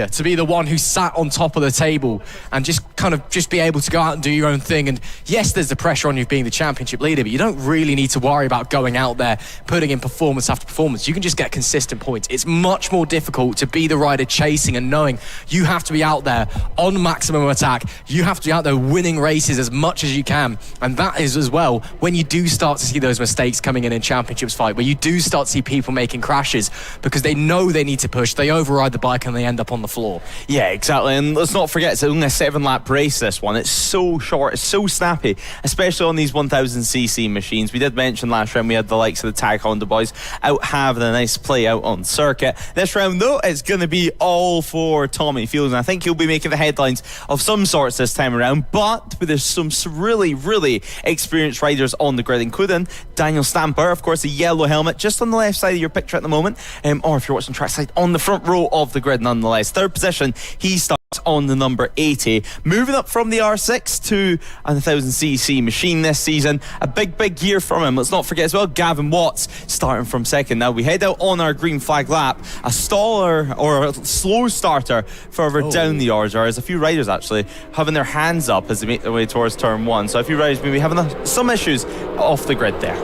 to be the one who sat on top of the table and just kind of just be able to go out and do your own thing. And yes, there's the pressure on you being the championship leader, but you don't really need to worry about going out there, putting in performance after performance. You can just get consistent points. It's much more difficult to be the rider chasing and knowing you have to be out there on maximum attack. You have to be out there winning races as much as you can. And that is as well when you do start to see those mistakes coming in championships fight, where you do start to see people making crashes because they know they need to push, they override the bike and they end up on the floor. Yeah, exactly. And let's not forget, it's only a 7-lap race, this one. It's so short, it's so snappy, especially on these 1000cc machines. We did mention last round we had the likes of the Tag Honda boys out having a nice play out on circuit. This round, though, it's going to be all for Tommy Fielding. I think he'll be making the headlines of some sorts this time around, but there's some really, really experienced riders on the grid, including Daniel Stamper, of course, the yellow helmet just on the left side of your picture at the moment, or if you're watching trackside, on the front row of the grid nonetheless. 3rd position, he starts on the number 80. Moving up from the R6 to a 1000cc machine this season. A big year from him. Let's not forget as well, Gavin Watts starting from 2nd. Now we head out on our green flag lap. A staller or a slow starter further down the order, as a few riders actually having their hands up as they make their way towards turn 1. So a few riders maybe having some issues off the grid there.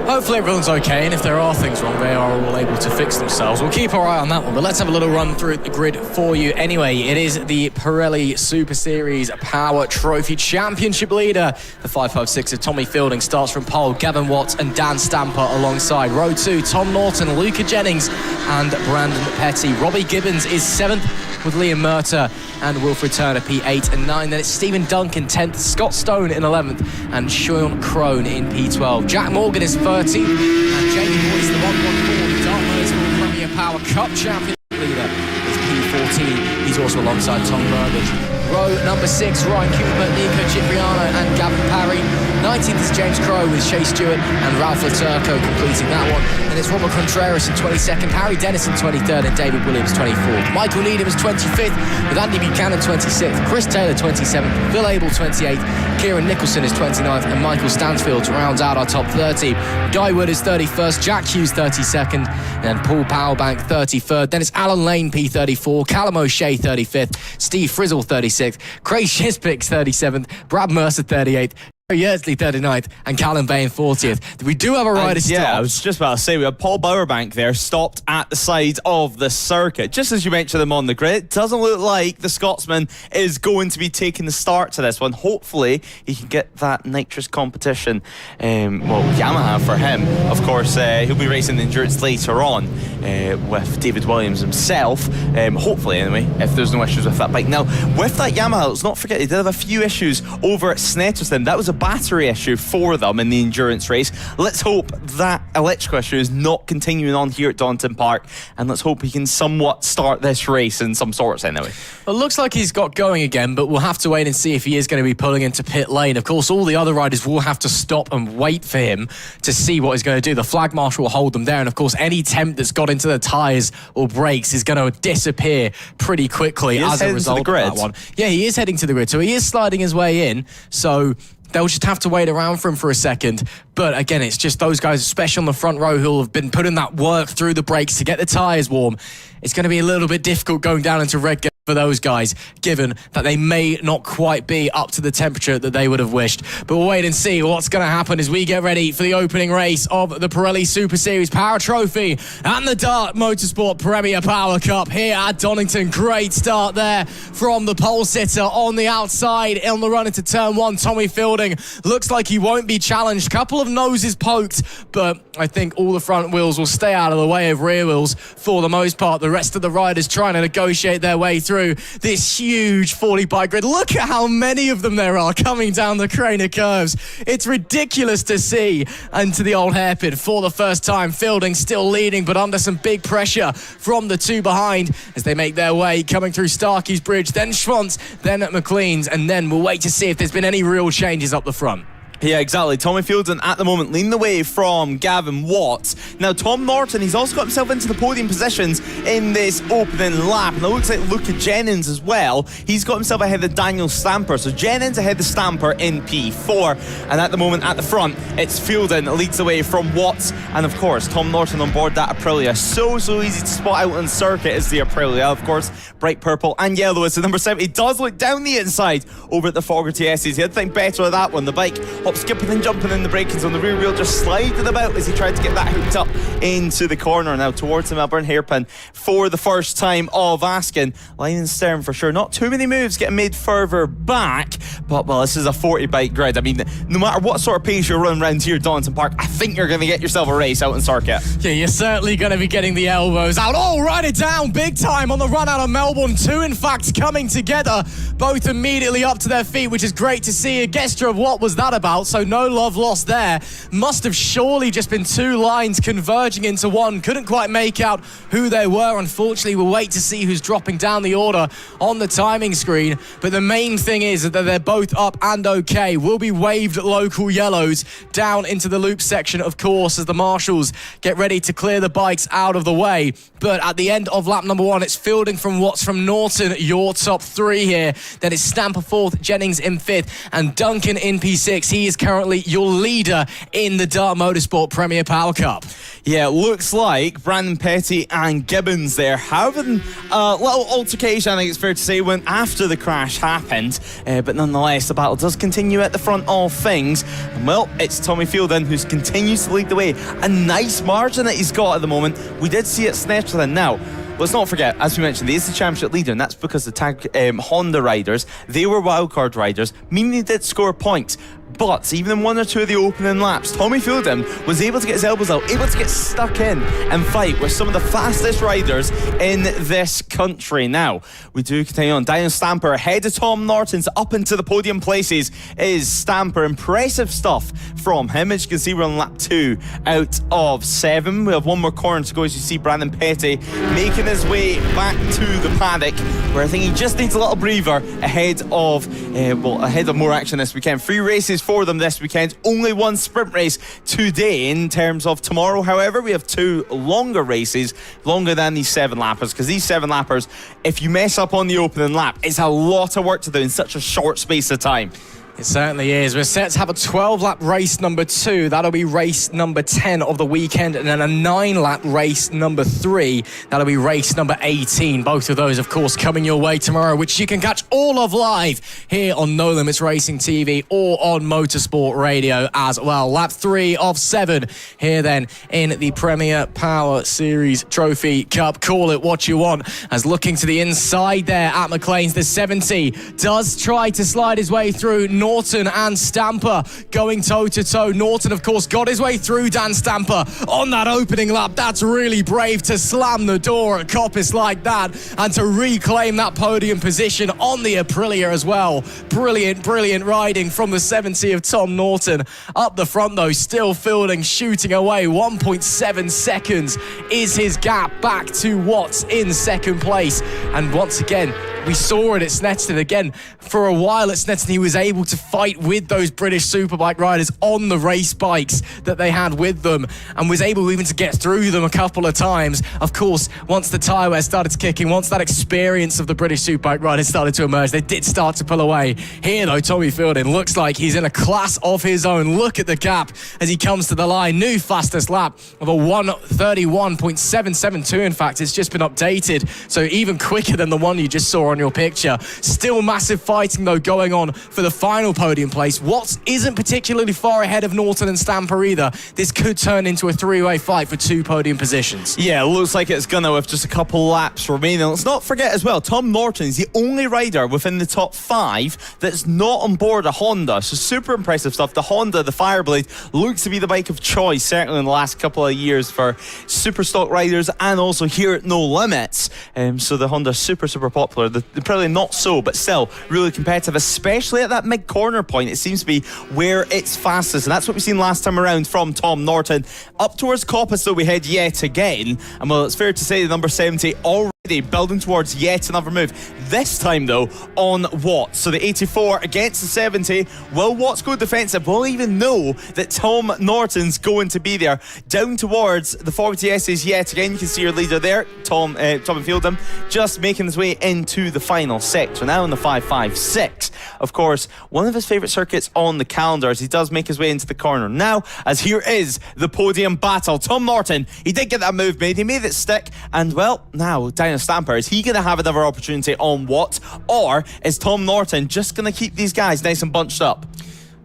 hopefully everyone's okay, and if there are things wrong, they are all able to fix themselves. We'll keep our eye on that one, but let's have a little run through the grid for you anyway. It is the Pirelli Super Series Power Trophy Championship leader. The 556 of Tommy Fielding starts from pole. Gavin Watts and Dan Stamper alongside. Row 2, Tom Norton, Luca Jennings and Brandon Petty. Robbie Gibbons is 7th with Liam Murter and Wilfred Turner P8 and 9. Then it's Stephen Duncan 10th, Scott Stone in 11th and Sean Crone in P12. Jack Morgan is 13th and Jamie Boyce, the 114, the Dark Motorsport Premier Power Cup champion leader, is P14. He's also alongside Tom Burbage. Row number 6, Ryan Cooper, Nico Cipriano and Gavin Parry. 19th is James Crowe with Shea Stewart and Ralph Laturco completing that one. And it's Robert Contreras in 22nd, Harry Dennis in 23rd and David Williams 24th. Michael Needham is 25th with Andy Buchanan 26th, Chris Taylor 27th, Phil Abel 28th, Kieran Nicholson is 29th and Michael Stansfield rounds out our top 30. Guy Wood is 31st, Jack Hughes 32nd and Paul Powerbank 33rd. Then it's Alan Lane P34, Callum O'Shea 35th, Steve Frizzle 36th, Craig Shispix 37th, Brad Mercer 38th, Yeardsley 39th and Callum Bain 40th. We do have a rider stop. Yeah, I was just about to say, we have Paul Bowerbank there stopped at the side of the circuit. Just as you mentioned him on the grid, it doesn't look like the Scotsman is going to be taking the start to this one. Hopefully he can get that nitrous competition, Yamaha for him. Of course, he'll be racing the endurance later on with David Williams himself, hopefully anyway, if there's no issues with that bike. Now, with that Yamaha, let's not forget they did have a few issues over at Snetterton. That was a battery issue for them in the endurance race. Let's hope that electrical issue is not continuing on here at Donington Park, and let's hope he can somewhat start this race in some sorts anyway. Well, it looks like he's got going again, but we'll have to wait and see if he is going to be pulling into pit lane. Of course, all the other riders will have to stop and wait for him to see what he's going to do. The flag marshal will hold them there, and of course any temp that's got into the tyres or brakes is going to disappear pretty quickly as a result of that one. Yeah, he is heading to the grid, so he is sliding his way in, so they'll just have to wait around for him for a second. But again, it's just those guys, especially on the front row, who have been putting that work through the brakes to get the tyres warm. It's going to be a little bit difficult going down into Redgate for those guys, given that they may not quite be up to the temperature that they would have wished. But we'll wait and see what's going to happen as we get ready for the opening race of the Pirelli Super Series Power Trophy and the Dark Motorsport Premier Power Cup here at Donington. Great start there from the pole sitter on the outside on the run into turn 1. Tommy Fielding looks like he won't be challenged. Couple of noses poked, but I think all the front wheels will stay out of the way of rear wheels for the most part. The rest of the riders trying to negotiate their way through this huge 40 bike grid. Look at how many of them there are coming down the crane of curves. It's ridiculous to see into the old hairpin for the first time. Fielding still leading, but under some big pressure from the two behind as they make their way coming through Starkey's Bridge, then Schwantz, then at McLean's, and then we'll wait to see if there's been any real changes up the front. Yeah, exactly. Tommy Fielding at the moment leading the way from Gavin Watts. Now, Tom Norton, he's also got himself into the podium positions in this opening lap. And it looks like Luca Jennings as well. He's got himself ahead of Daniel Stamper. So Jennings ahead of Stamper in P4. And at the moment at the front, it's Fielding that leads the way from Watts. And of course, Tom Norton on board that Aprilia. So easy to spot out on circuit is the Aprilia. Of course, bright purple and yellow is the number 7. He does look down the inside over at the Fogarty S's. He had to think better of that one. The bike skipping and jumping in the braking zone. The rear wheel just sliding about as he tried to get that hooked up into the corner. Now towards the Melbourne hairpin for the first time of Askin. Line and stern for sure. Not too many moves getting made further back, but well, this is a 40 bike grid. I mean, no matter what sort of pace you're running around here at Donington Park, I think you're going to get yourself a race out in circuit. Yeah, you're certainly going to be getting the elbows out. Oh, write it down big time on the run out of Melbourne. Two, in fact, coming together, both immediately up to their feet, which is great to see. A gesture of what was that about? So no love lost there. Must have surely just been two lines converging into one. Couldn't quite make out who they were. Unfortunately, we'll wait to see who's dropping down the order on the timing screen. But the main thing is that they're both up and okay. Will be waved local yellows down into the loop section, of course, as the marshals get ready to clear the bikes out of the way. But at the end of lap number 1, it's Fielding from Watts from Norton, your top 3 here. Then it's Stamper 4th, Jennings in 5th, and Duncan in P6. He is currently your leader in the Dart Motorsport Premier Power Cup. Yeah, it looks like Brandon Petty and Gibbons there having a little altercation, I think it's fair to say, when after the crash happened. But nonetheless, the battle does continue at the front of things. And well, it's Tommy Fielden who continues to lead the way. A nice margin that he's got at the moment. We did see it snatched then. Now, let's not forget, as we mentioned, he is the championship leader, and that's because the Honda riders, they were wildcard riders, meaning they did score points. But even in one or two of the opening laps, Tommy Fielden was able to get his elbows out, able to get stuck in and fight with some of the fastest riders in this country. Now, we do continue on. Daniel Stamper ahead of Tom Norton's up into the podium places is Stamper. Impressive stuff from him. As you can see, we're on lap 2 out of 7. We have one more corner to go as you see Brandon Petty making his way back to the paddock, where I think he just needs a little breather ahead of more action this weekend. 3 races for them this weekend, only 1 sprint race today. In terms of tomorrow, however, we have 2 longer races, longer than these 7 lappers, because these 7 lappers, if you mess up on the opening lap, it's a lot of work to do in such a short space of time. It certainly is. We're set to have a 12-lap race number 2. That'll be race number 10 of the weekend. And then a 9-lap race number 3. That'll be race number 18. Both of those, of course, coming your way tomorrow, which you can catch all of live here on No Limits Racing TV or on Motorsport Radio as well. Lap 3 of 7 here then in the Premier Power Series Trophy Cup. Call it what you want. As looking to the inside there at McLean's, the 70 does try to slide his way through Norton and Stamper going toe-to-toe. Norton, of course, got his way through Dan Stamper on that opening lap. That's really brave to slam the door at Coppice like that and to reclaim that podium position on the Aprilia as well. Brilliant riding from the 70 of Tom Norton. Up the front, though, still Fielding, shooting away. 1.7 seconds is his gap back to Watts in second place. And once again, we saw it at Snetterton again. For a while at Snetterton, he was able to fight with those British Superbike riders on the race bikes that they had with them and was able even to get through them a couple of times. Of course, once the tyre wear started kicking, once that experience of the British Superbike riders started to emerge, they did start to pull away. Here, though, Tommy Fielding looks like he's in a class of his own. Look at the gap as he comes to the line. New fastest lap of a 1:31.772. In fact, it's just been updated, so even quicker than the one you just saw on your picture. Still massive fighting, though, going on for the final podium place. Watts isn't particularly far ahead of Norton and Stamper either. This could turn into a 3-way fight for 2 podium positions. Yeah, looks like it's gonna with just a couple laps remaining. Let's not forget as well, Tom Norton is the only rider within the top 5 that's not on board a Honda. So super impressive stuff. The Honda, the Fireblade, looks to be the bike of choice, certainly in the last couple of years for super stock riders and also here at No Limits. So the Honda's super popular. The Pirelli not so, but still really competitive, especially at that mid-corner point. It seems to be where it's fastest, and that's what we've seen last time around from Tom Norton. Up towards Coppice, though, we head yet again, and well, it's fair to say the number 70 already building towards yet another move. This time, though, on Watts. So the 84 against the 70. Will Watts go defensive? We'll even know that Tom Norton's going to be there. Down towards the 40Ss yet again. You can see your leader there, Tommy Fielding, just making his way into the final sector. Now in the 556. Of course, one of his favourite circuits on the calendar as he does make his way into the corner. Now, as here is the podium battle. Tom Norton, he did get that move made. He made it stick. And, well, now, Daniel Stamper, is he going to have another opportunity on Watts? Or is Tom Norton just going to keep these guys nice and bunched up?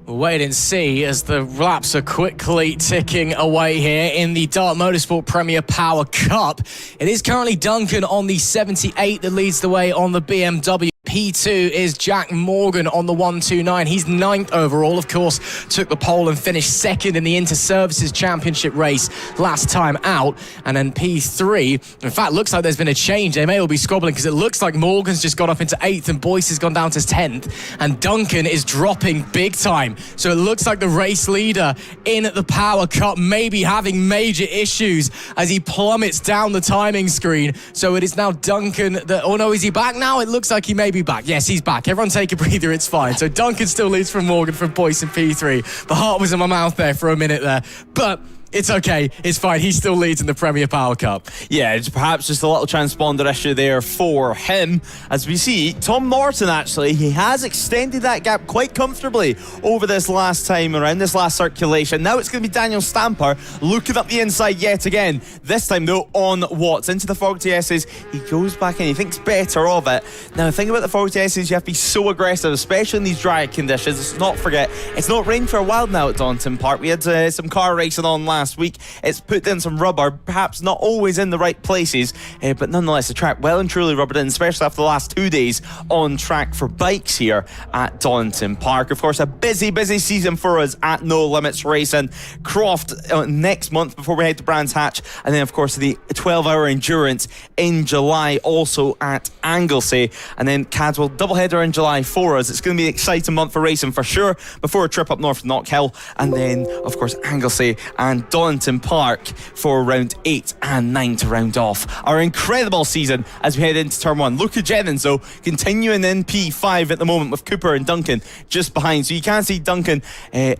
We'll wait and see as the laps are quickly ticking away here in the Dart Motorsport Premier Power Cup. It is currently Duncan on the 78 that leads the way on the BMW. P2 is Jack Morgan on the 129. He's 9th overall, of course, took the pole and finished 2nd in the Inter-Services Championship race last time out. And then P3, in fact, looks like there's been a change. They may all be squabbling because it looks like Morgan's just got up into 8th and Boyce has gone down to 10th. And Duncan is dropping big time. So it looks like the race leader in the Power Cup may be having major issues as he plummets down the timing screen. So it is now Duncan that... Oh, no, is he back now? It looks like he may be back. Yes, he's back. Everyone take a breather, it's fine. So Duncan still leads from Morgan from Boyce in P3. The heart was in my mouth there for a minute there. But It's okay. It's fine. He still leads in the Premier Power Cup. Yeah, it's perhaps just a little transponder issue there for him. As we see, Tom Norton, actually, he has extended that gap quite comfortably over this last time around, this last circulation. Now it's going to be Daniel Stamper looking up the inside yet again. This time, though, on Watts. Into the 40Ss. He goes back in. He thinks better of it. Now, the thing about the 40Ss, you have to be so aggressive, especially in these dry conditions. Let's not forget, it's not rained for a while now at Donington Park. We had some car racing on last week. It's put in some rubber, perhaps not always in the right places, but nonetheless the track well and truly rubbered in, especially after the last 2 days on track for bikes here at Donington Park. Of course, a busy season for us at No Limits Racing. Croft next month before we head to Brands Hatch, and then of course the 12-hour endurance in July also at Anglesey, and then Cadwell doubleheader in July for us. It's going to be an exciting month for racing for sure, before a trip up north to Knockhill, and then of course Anglesey and Donington Park for round 8 and 9 to round off our incredible season as we head into turn 1. Luca Jennings, though, continuing in P5 at the moment with Cooper and Duncan just behind. So you can see Duncan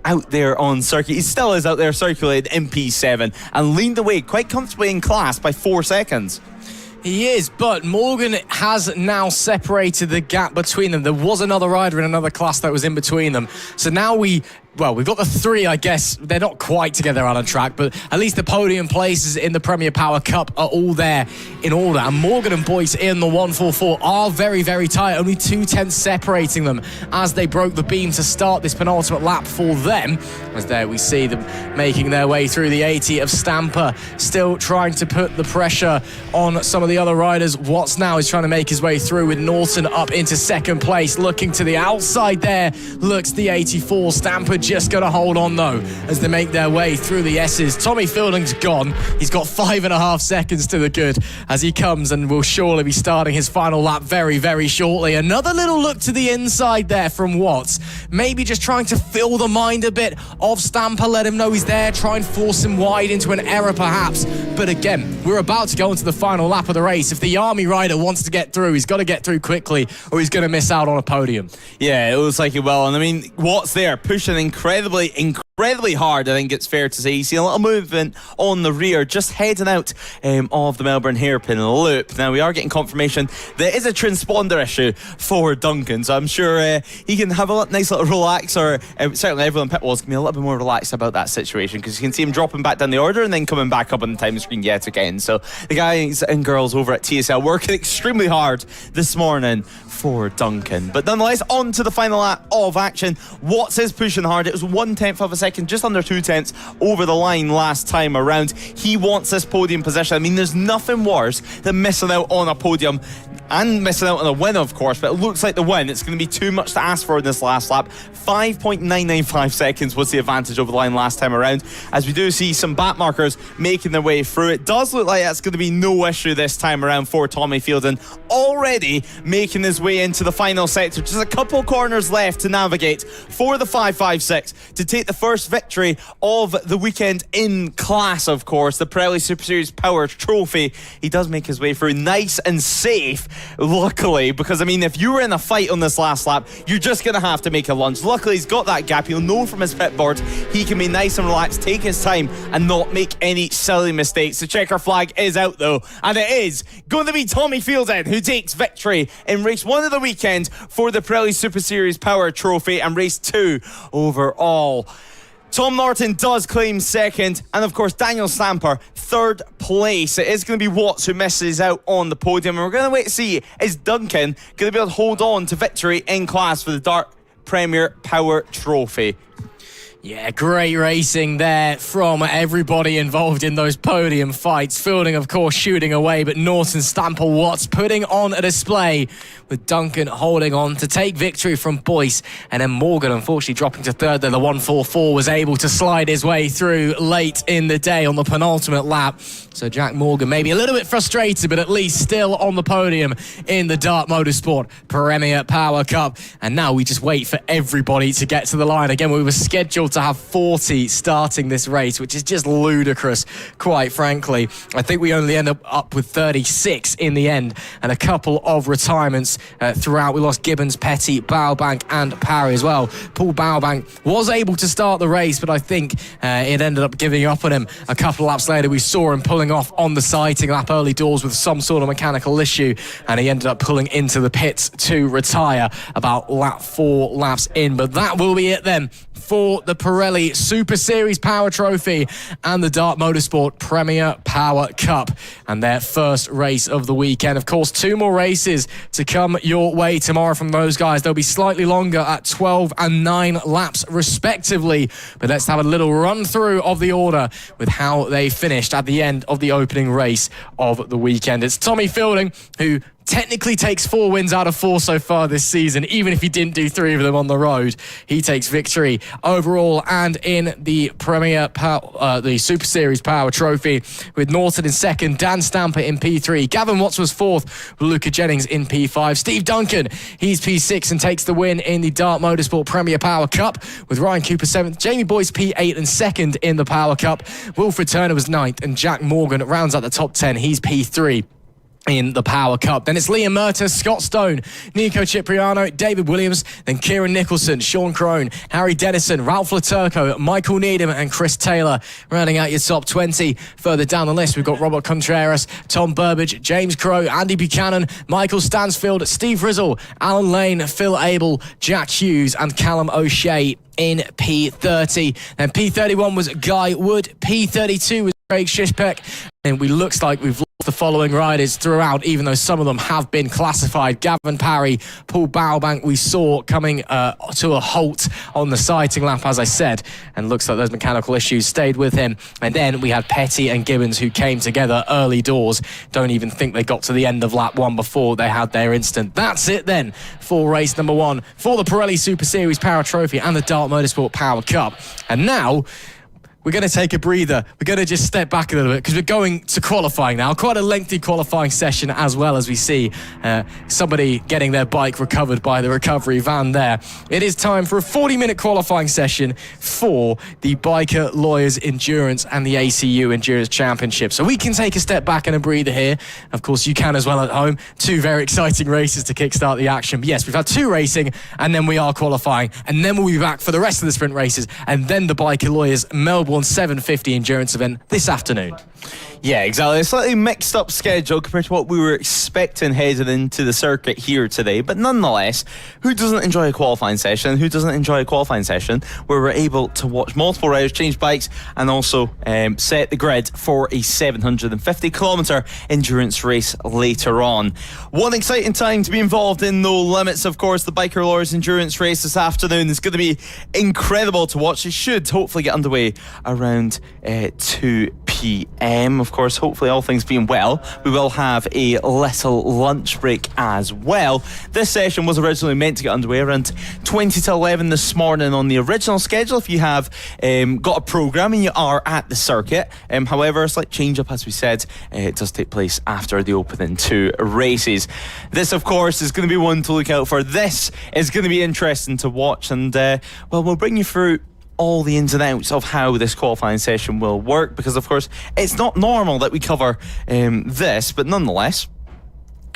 out there on circuit. He still is out there circulating in P7 and leaned away quite comfortably in class by 4 seconds. He is, but Morgan has now separated the gap between them. There was another rider in another class that was in between them. So now we've got the three, I guess. They're not quite together on a track, but at least the podium places in the Premier Power Cup are all there in order. And Morgan and Boyce in the 144 are very, very tight. Only 2/10 separating them as they broke the beam to start this penultimate lap for them. As there we see them making their way through the 80 of Stamper, still trying to put the pressure on some of the other riders. Watts now is trying to make his way through with Norton up into second place. Looking to the outside there, looks the 84. Stamper just going to hold on though as they make their way through the S's. Tommy Fielding's gone. He's got 5.5 seconds to the good as he comes and will surely be starting his final lap very, very shortly. Another little look to the inside there from Watts. Maybe just trying to fill the mind a bit of Stamper, let him know he's there, try and force him wide into an error perhaps. But again, we're about to go into the final lap of the race. If the Army rider wants to get through, he's got to get through quickly or he's going to miss out on a podium. Yeah, it looks like he will. And I mean, Watts there pushing incredibly hard, I think it's fair to say. You see a little movement on the rear, just heading out of the Melbourne hairpin loop. Now, we are getting confirmation there is a transponder issue for Duncan, so I'm sure he can have a nice little relax, or certainly everyone in pit walls can be a little bit more relaxed about that situation, because you can see him dropping back down the order and then coming back up on the time screen yet again. So the guys and girls over at TSL working extremely hard this morning for Duncan. But nonetheless, on to the final lap of action. Watts is pushing hard. It was 1/10 of a second, just under 2/10 over the line last time around. He wants this podium position. I mean, there's nothing worse than missing out on a podium and missing out on a win, of course, but it looks like the win, it's going to be too much to ask for in this last lap. 5.995 seconds was the advantage over the line last time around, as we do see some back markers making their way through. It does look like that's going to be no issue this time around for Tommy Fielding, already making his way into the final sector. Just a couple corners left to navigate for the 556 to take the first victory of the weekend in class, of course, the Pirelli Super Series Power Trophy. He does make his way through nice and safe, luckily, because I mean, if you were in a fight on this last lap, you're just going to have to make a lunge. Luckily, he's got that gap. He'll know from his pit board he can be nice and relaxed, take his time and not make any silly mistakes. The checker flag is out though, and it is going to be Tommy Fielding who takes victory in race 1 of the weekend for the Pirelli Super Series Power Trophy and race 2 overall. Tom Norton does claim second, and of course Daniel Stamper third place. It is going to be Watts who misses out on the podium, and we're going to wait to see, is Duncan going to be able to hold on to victory in class for the Dart Premier Power Trophy? Yeah, great racing there from everybody involved in those podium fights. Fielding, of course, shooting away, but Norton, Stamper, Watts putting on a display, with Duncan holding on to take victory from Boyce. And then Morgan, unfortunately, dropping to third there. The 144 was able to slide his way through late in the day on the penultimate lap. So Jack Morgan maybe a little bit frustrated, but at least still on the podium in the Dart Motorsport Premier Power Cup. And now we just wait for everybody to get to the line. Again, we were scheduled to have 40 starting this race, which is just ludicrous, quite frankly. I think we only end up with 36 in the end, and a couple of retirements throughout. We lost Gibbons, Petty, Baubank and Parry as well. Paul Baubank was able to start the race, but I think it ended up giving up on him. A couple of laps later, we saw him pulling off on the sighting lap early doors with some sort of mechanical issue, and he ended up pulling into the pits to retire about 4 laps in. But that will be it then for the Pirelli Super Series Power Trophy and the Dart Motorsport Premier Power Cup, and their first race of the weekend. Of course, 2 more races to come your way tomorrow from those guys. They'll be slightly longer at 12 and 9 laps respectively, but let's have a little run through of the order with how they finished at the end of the opening race of the weekend. It's Tommy Fielding, who technically takes 4 wins out of 4 so far this season, even if he didn't do 3 of them on the road. He takes victory overall and in the the Super Series Power Trophy, with Norton in second, Dan Stamper in P3, Gavin Watts was 4th, Luca Jennings in P5, Steve Duncan, he's P6 and takes the win in the Dart Motorsport Premier Power Cup, with Ryan Cooper 7th, Jamie Boyce P8 and 2nd in the Power Cup, Wilfred Turner was 9th, and Jack Morgan rounds out the top 10, he's P3 in the Power Cup. Then it's Liam Mertes, Scott Stone, Nico Cipriano, David Williams, then Kieran Nicholson, Sean Crone, Harry Dennison, Ralph Laturco, Michael Needham and Chris Taylor rounding out your top 20. Further down the list, we've got Robert Contreras, Tom Burbage, James Crow, Andy Buchanan, Michael Stansfield, Steve Rizzle, Alan Lane, Phil Abel, Jack Hughes and Callum O'Shea in P30. Then P31 was Guy Wood, P32 was Craig Shishpeck, and we looks like we've lost the following riders throughout, even though some of them have been classified. Gavin Parry, Paul Baubank we saw coming to a halt on the sighting lap, as I said, and looks like those mechanical issues stayed with him. And then we had Petty and Gibbons, who came together early doors. Don't even think they got to the end of lap 1 before they had their instant. That's it then for race number 1 for the Pirelli Super Series Power Trophy and the Dart Motorsport Power Cup. And now we're going to take a breather. We're going to just step back a little bit because we're going to qualifying now. Quite a lengthy qualifying session, as well as we see somebody getting their bike recovered by the recovery van there. It is time for a 40-minute qualifying session for the Biker Lawyers Endurance and the ACU Endurance Championship. So we can take a step back and a breather here. Of course, you can as well at home. 2 very exciting races to kickstart the action. But yes, we've had 2 racing, and then we are qualifying, and then we'll be back for the rest of the sprint races, and then the Biker Lawyers Melbourne 750 endurance event this afternoon. Yeah, exactly. A slightly mixed up schedule compared to what we were expecting headed into the circuit here today. But nonetheless, who doesn't enjoy a qualifying session? Who doesn't enjoy a qualifying session where we're able to watch multiple riders change bikes and also set the grid for a 750-kilometre endurance race later on? One exciting time to be involved in No Limits, of course. The Biker Lawyers Endurance race this afternoon is going to be incredible to watch. It should hopefully get underway around 2 p.m. Of course, hopefully all things being well, we will have a little lunch break as well. This session was originally meant to get underway around 20 to 11 this morning on the original schedule if you have got a programme and you are at the circuit. However, a slight change up, as we said, it does take place after the opening 2 races. This, of course, is going to be one to look out for. This is going to be interesting to watch, and we'll bring you through all the ins and outs of how this qualifying session will work, because of course it's not normal that we cover this, but nonetheless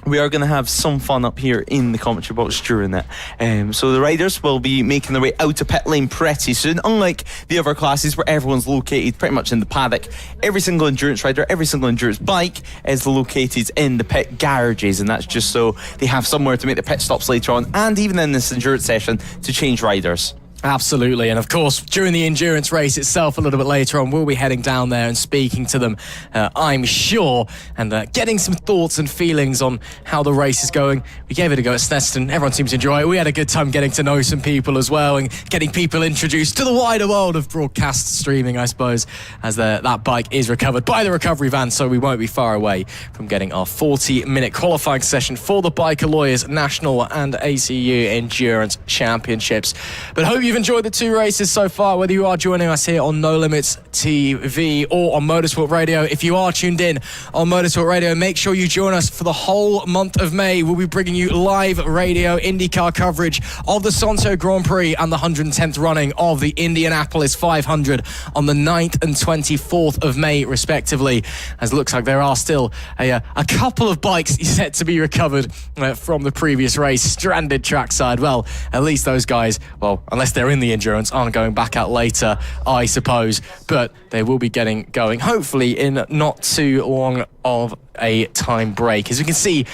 we are going to have some fun up here in the commentary box during it. So the riders will be making their way out to pit lane pretty soon. Unlike the other classes where everyone's located pretty much in the paddock, every single endurance rider, every single endurance bike is located in the pit garages, and that's just so they have somewhere to make their pit stops later on, and even in this endurance session to change riders. Absolutely, and of course during the endurance race itself a little bit later on, we'll be heading down there and speaking to them, I'm sure, and getting some thoughts and feelings on how the race is going. We gave it a go at Snetterton, everyone seems to enjoy it. We had a good time getting to know some people as well, and getting people introduced to the wider world of broadcast streaming, I suppose, as that bike is recovered by the recovery van, so we won't be far away from getting our 40-minute qualifying session for the Biker Lawyers National and ACU Endurance Championships. But hope you you've enjoyed the 2 races so far, whether you are joining us here on No Limits TV or on Motorsport Radio. If you are tuned in on Motorsport Radio, make sure you join us for the whole month of May. We'll be bringing you live radio IndyCar coverage of the Santo Grand Prix and the 110th running of the Indianapolis 500 on the 9th and 24th of May, respectively. As it looks like there are still a couple of bikes set to be recovered from the previous race, stranded trackside. Well, at least those guys, well, unless they're in the endurance, aren't going back out later, I suppose. But they will be getting going, hopefully in not too long of a time break. As you can see,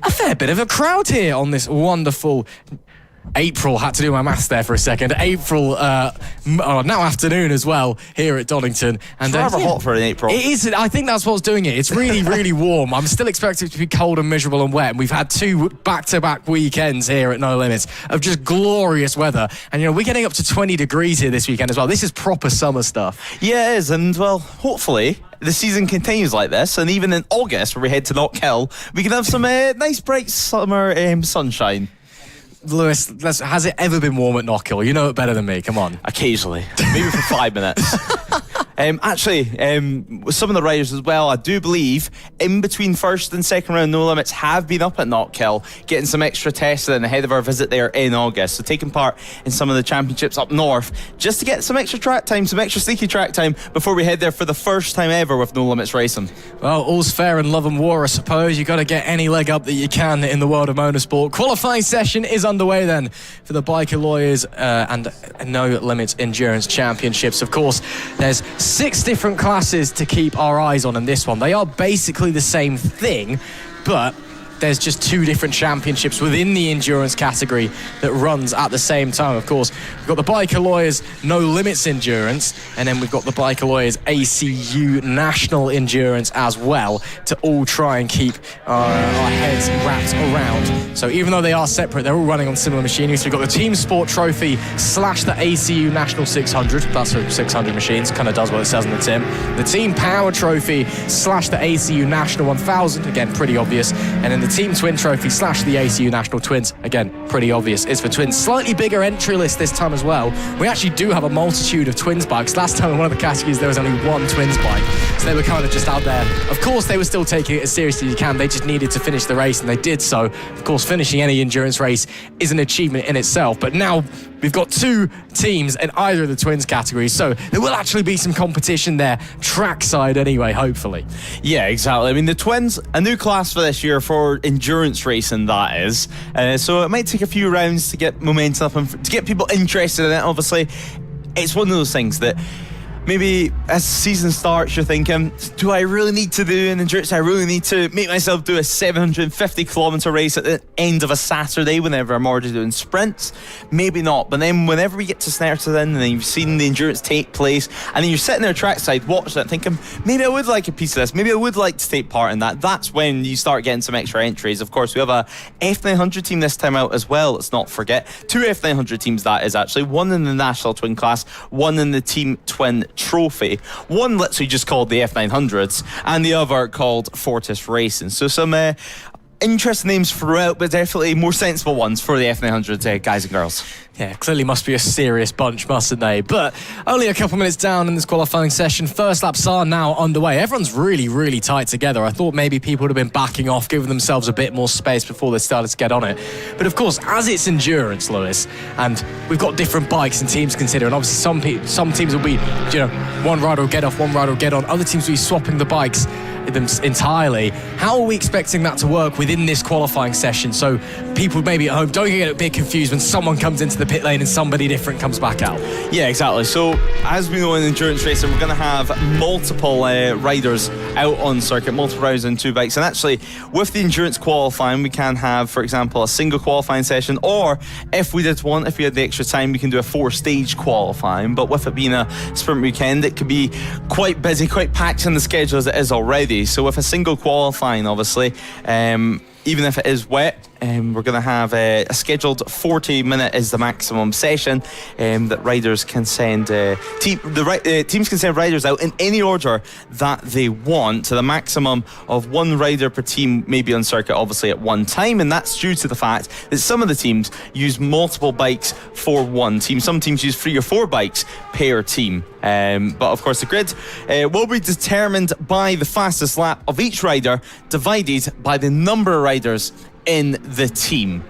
a fair bit of a crowd here on this wonderful April, had to do my maths there for a second. April, now afternoon as well, here at Donington. And it's rather hot for an April. It is. I think that's what's doing it. It's really, really warm. I'm still expecting it to be cold and miserable and wet. And we've had 2 back-to-back weekends here at No Limits of just glorious weather. And, we're getting up to 20 degrees here this weekend as well. This is proper summer stuff. Yeah, it is. And, well, hopefully the season continues like this. And even in August, where we head to Knockhill, we can have some nice, bright summer sunshine. Lewis, has it ever been warm at Knockhill? You know it better than me. Come on. Occasionally. Maybe for 5 minutes. With some of the riders as well, I do believe in between first and second round No Limits have been up at Knockhill getting some extra testing ahead of our visit there in August. So taking part in some of the championships up north just to get some extra track time, some extra sneaky track time before we head there for the first time ever with No Limits racing. Well, all's fair in love and war, I suppose. You've got to get any leg up that you can in the world of motorsport. Qualifying session is underway then for the Biker Lawyers and No Limits Endurance Championships. Of course, there's 6 different classes to keep our eyes on in this one. They are basically the same thing, but there's just 2 different championships within the endurance category that runs at the same time. Of course, we've got the Biker Lawyers No Limits Endurance, and then we've got the Biker Lawyers ACU National Endurance as well, to all try and keep our heads wrapped around. So even though they are separate, they're all running on similar machinery. So we've got the Team Sport Trophy / the ACU National 600. That's for 600 machines, kind of does what it says on the tin. The Team Power Trophy / the ACU National 1000, again, pretty obvious. And then the Team Twin Trophy / the ACU National Twins, again, pretty obvious, is for twins. Slightly bigger entry list this time as well. We actually do have a multitude of twins bikes. Last time in one of the categories there was only 1 twins bike, so they were kind of just out there. Of course, they were still taking it as seriously as you can. They just needed to finish the race, and they did so. Of course, finishing any endurance race is an achievement in itself, but now we've got 2 teams in either of the twins categories, so there will actually be some competition there, trackside anyway, hopefully. Yeah, exactly. I mean, the twins, a new class for this year for endurance racing, that is. So it might take a few rounds to get momentum up and to get people interested in it. Obviously, it's one of those things that maybe as the season starts, you're thinking, do I really need to do an endurance? I really need to make myself do a 750-kilometre race at the end of a Saturday whenever I'm already doing sprints? Maybe not. But then whenever we get to Snetterton and then you've seen the endurance take place, and then you're sitting there trackside watching it thinking, maybe I would like a piece of this. Maybe I would like to take part in that. That's when you start getting some extra entries. Of course, we have a F900 team this time out as well. Let's not forget. 2 F900 teams, that is actually. 1 in the National Twin class, 1 in the Team Twin Trophy. One literally just called the F900s, and the other called Fortis Racing. So some interesting names throughout, but definitely more sensible ones for the F900 guys and girls. Yeah, clearly must be a serious bunch, mustn't they? But only a couple minutes down in this qualifying session. First laps are now underway. Everyone's really, really tight together. I thought maybe people would have been backing off, giving themselves a bit more space before they started to get on it. But of course, as it's endurance, Lewis, and we've got different bikes and teams to consider, and obviously some teams will be, one rider will get off, one rider will get on. Other teams will be swapping the bikes them entirely. How are we expecting that to work within this qualifying session, so people maybe at home don't get a bit confused when someone comes into the pit lane and somebody different comes back out? Yeah, exactly. So as we know in endurance racing, we're going to have multiple riders out on circuit, multiple riders on 2 bikes, and actually with the endurance qualifying we can have, for example, a single qualifying session, or if we had the extra time, we can do a 4-stage qualifying. But with it being a sprint weekend, it could be quite busy, quite packed in the schedule as it is already. So with a single qualifying, obviously, even if it is wet, we're going to have a scheduled 40-minute is the maximum session that riders can send. Teams can send riders out in any order that they want, to the maximum of one rider per team may be on circuit, obviously at one time, and that's due to the fact that some of the teams use multiple bikes for one team. Some teams use 3 or 4 bikes per team. But of course the grid will be determined by the fastest lap of each rider divided by the number of riders in the team.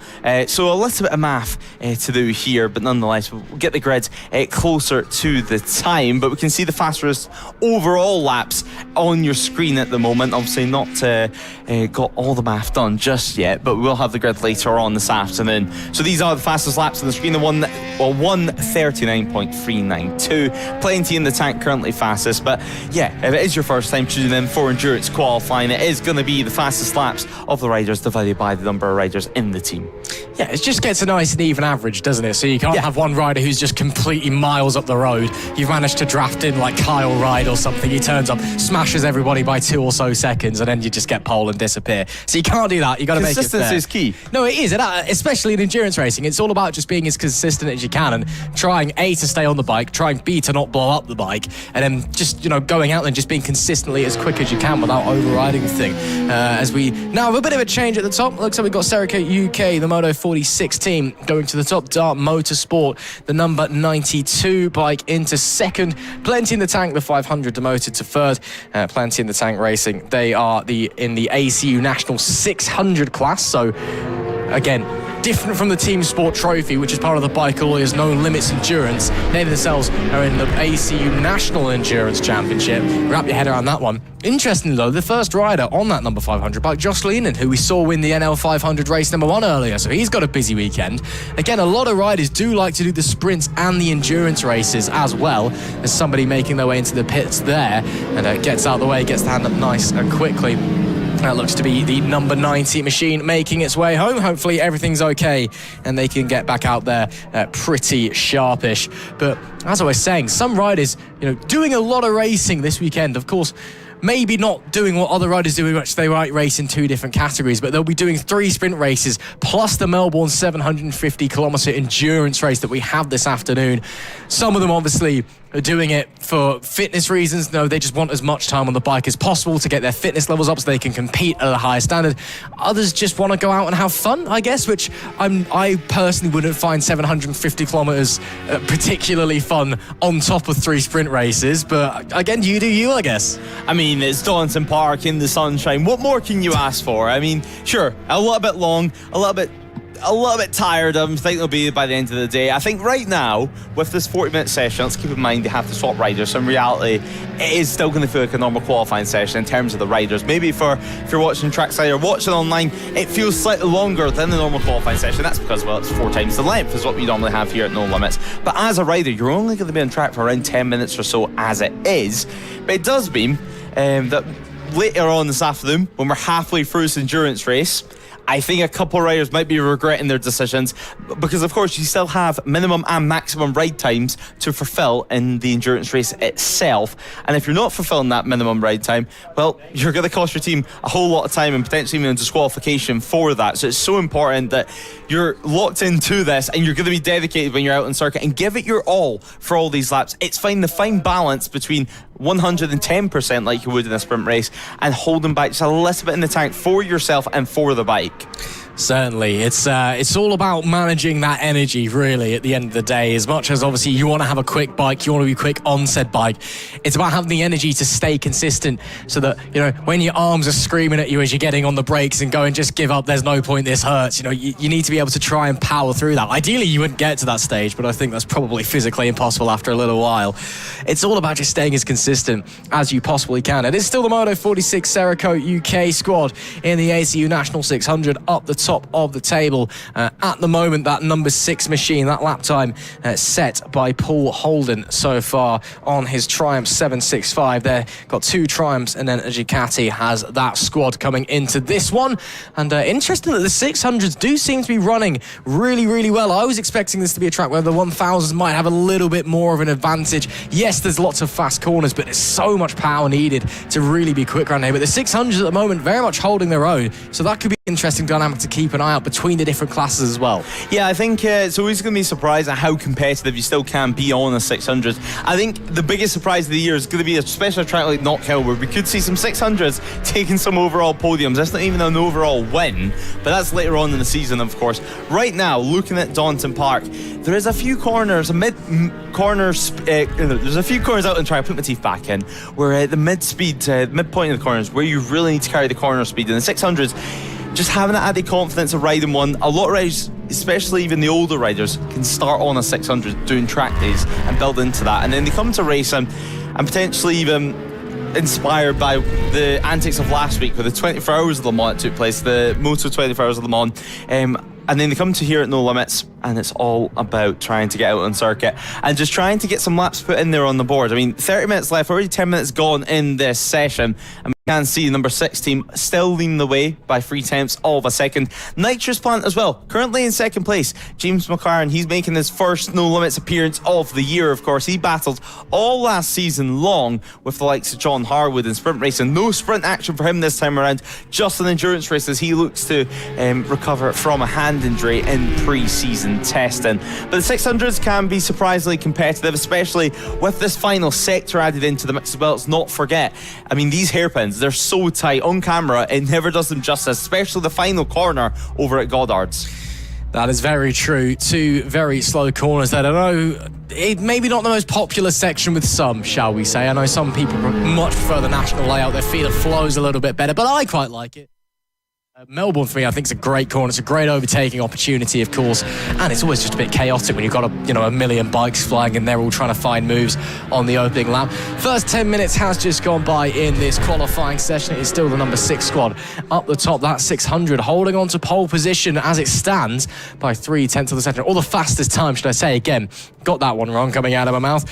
So a little bit of math to do here, but nonetheless we'll get the grid closer to the time, but we can see the fastest overall laps on your screen at the moment. Obviously not got all the math done just yet, but we will have the grid later on this afternoon. So these are the fastest laps on the screen. The 1:39.392. Plenty in the tank currently fastest, but yeah, if it is your first time tuning in for endurance qualifying, it is going to be the fastest laps of the riders divided by the number of riders in the team. Yeah, it just gets a nice and even average, doesn't it? So you can't have one rider who's just completely miles up the road. You've managed to draft in like Kyle Ride or something. He turns up, smashes everybody by 2 or so seconds, and then you just get pole and disappear. So you can't do that. You got to make it fair. Consistency is key. No, it is, especially in endurance racing. It's all about just being as consistent as you can and trying A, to stay on the bike, trying B, to not blow up the bike, and then just going out and just being consistently as quick as you can without overriding the thing. As we now have a bit of a change at the top. Looks like we've got Serica UK, the Moto 46 team, going to the top. Dart Motorsport, the number 92 bike, into second. Plenty in the Tank, the 500, demoted to third. Plenty in the Tank Racing, they are in the ACU National 600 class. So again, different from the Team Sport Trophy, which is part of the Bike Lawyers No Limits Endurance. They themselves are in the ACU National Endurance Championship. Wrap your head around that one. Interestingly though, the first rider on that number 500 bike, Josh Leenan, who we saw win the NL 500 race number 1 earlier, so he's got a busy weekend. Again, a lot of riders do like to do the sprints and the endurance races as well. There's somebody making their way into the pits there, and gets out of the way, gets the hand up nice and quickly. That looks to be the number 90 machine making its way home. Hopefully everything's okay and they can get back out there pretty sharpish. But as I was saying, some riders, doing a lot of racing this weekend. Of course, maybe not doing what other riders do, which they might race in 2 different categories, but they'll be doing 3 sprint races plus the Melbourne 750-kilometre endurance race that we have this afternoon. Some of them obviously are doing it for fitness reasons. No, they just want as much time on the bike as possible to get their fitness levels up so they can compete at a higher standard. Others just want to go out and have fun, I guess, which I personally wouldn't find 750 kilometres particularly fun on top of 3 sprint races. But again, you do you, I guess. I mean, it's Donington Park in the sunshine. What more can you ask for? I mean, sure, a little bit long, a little bit tired. I think they'll be by the end of the day. I think right now, with this 40-minute session, let's keep in mind they have to swap riders. So in reality, it is still going to feel like a normal qualifying session in terms of the riders. Maybe if you're watching trackside or watching online, it feels slightly longer than the normal qualifying session. That's because, well, it's 4 times the length is what we normally have here at No Limits. But as a rider, you're only going to be on track for around 10 minutes or so as it is. But it does mean that later on this afternoon, when we're halfway through this endurance race, I think a couple of riders might be regretting their decisions because, of course, you still have minimum and maximum ride times to fulfill in the endurance race itself. And if you're not fulfilling that minimum ride time, well, you're going to cost your team a whole lot of time and potentially even a disqualification for that. So it's so important that you're locked into this and you're going to be dedicated when you're out on circuit and give it your all for all these laps. It's fine, the fine balance between 110% like you would in a sprint race and holding back just a little bit in the tank for yourself and for the bike. Certainly, it's all about managing that energy, really, at the end of the day. As much as obviously you want to have a quick bike, you want to be quick on said bike, it's about having the energy to stay consistent so that, when your arms are screaming at you as you're getting on the brakes and going, just give up, there's no point, this hurts, you need to be able to try and power through that. Ideally, you wouldn't get to that stage, but I think that's probably physically impossible after a little while. It's all about just staying as consistent as you possibly can. It is still the Moto 46 Serica UK squad in the ACU National 600 up the top. top of the table. At the moment, that number 6 machine, that lap time set by Paul Holden so far on his Triumph 765 there. Got 2 Triumphs, and then Ducati has that squad coming into this one. And interesting that the 600s do seem to be running really, really well. I was expecting this to be a track where the 1000s might have a little bit more of an advantage. Yes, there's lots of fast corners, but there's so much power needed to really be quick around here. But the 600s at the moment very much holding their own, so that could be an interesting dynamic to keep an eye out between the different classes as well. Yeah, I think it's always going to be surprised at how competitive you still can be on a 600s. I think the biggest surprise of the year is going to be especially a track like Knock Hill, where we could see some 600s taking some overall podiums. That's not even an overall win, but that's later on in the season, of course. Right now, looking at Donington Park, there is a few corners, there's a few corners out and try to put my teeth back in, where the midpoint of the corners, where you really need to carry the corner speed. And the 600s, just having that added confidence of riding one. A lot of riders, especially even the older riders, can start on a 600 doing track days and build into that, and then they come to racing and potentially even inspired by the antics of last week with the 24 Hours of Le Mans that took place, the Moto 24 Hours of Le Mans, and then they come to here at No Limits, and it's all about trying to get out on circuit and just trying to get some laps put in there on the board. I mean, 30 minutes left, already 10 minutes gone in this session, and we can see the number 6 team still leading the way by 3/10 of a second. Nitrous Plant as well, currently in second place. James McLaren, he's making his first No Limits appearance of the year, of course. He battled all last season long with the likes of John Harwood in sprint racing. No sprint action for him this time around, just an endurance race as he looks to recover from a hand injury in pre-season testing. But the 600s can be surprisingly competitive, especially with this final sector added into the mix as well. Let's not forget, I mean, these hairpins, they're so tight on camera, it never does them justice, especially the final corner over at Goddard's. That is very true. 2 very slow corners that I know it maybe not the most popular section with some, shall we say. I know some people much prefer the national layout. They feel it flows a little bit better, but I quite like it. Melbourne, for me, I think it's a great corner. It's a great overtaking opportunity, of course, and it's always just a bit chaotic when you've got a million bikes flying and they're all trying to find moves on the opening lap. First 10 minutes has just gone by in this qualifying session. It is still the number 6 squad up the top. That 600 holding on to pole position as it stands by 3/10 of a second, or the fastest time, should I say. Again, got that one wrong coming out of my mouth.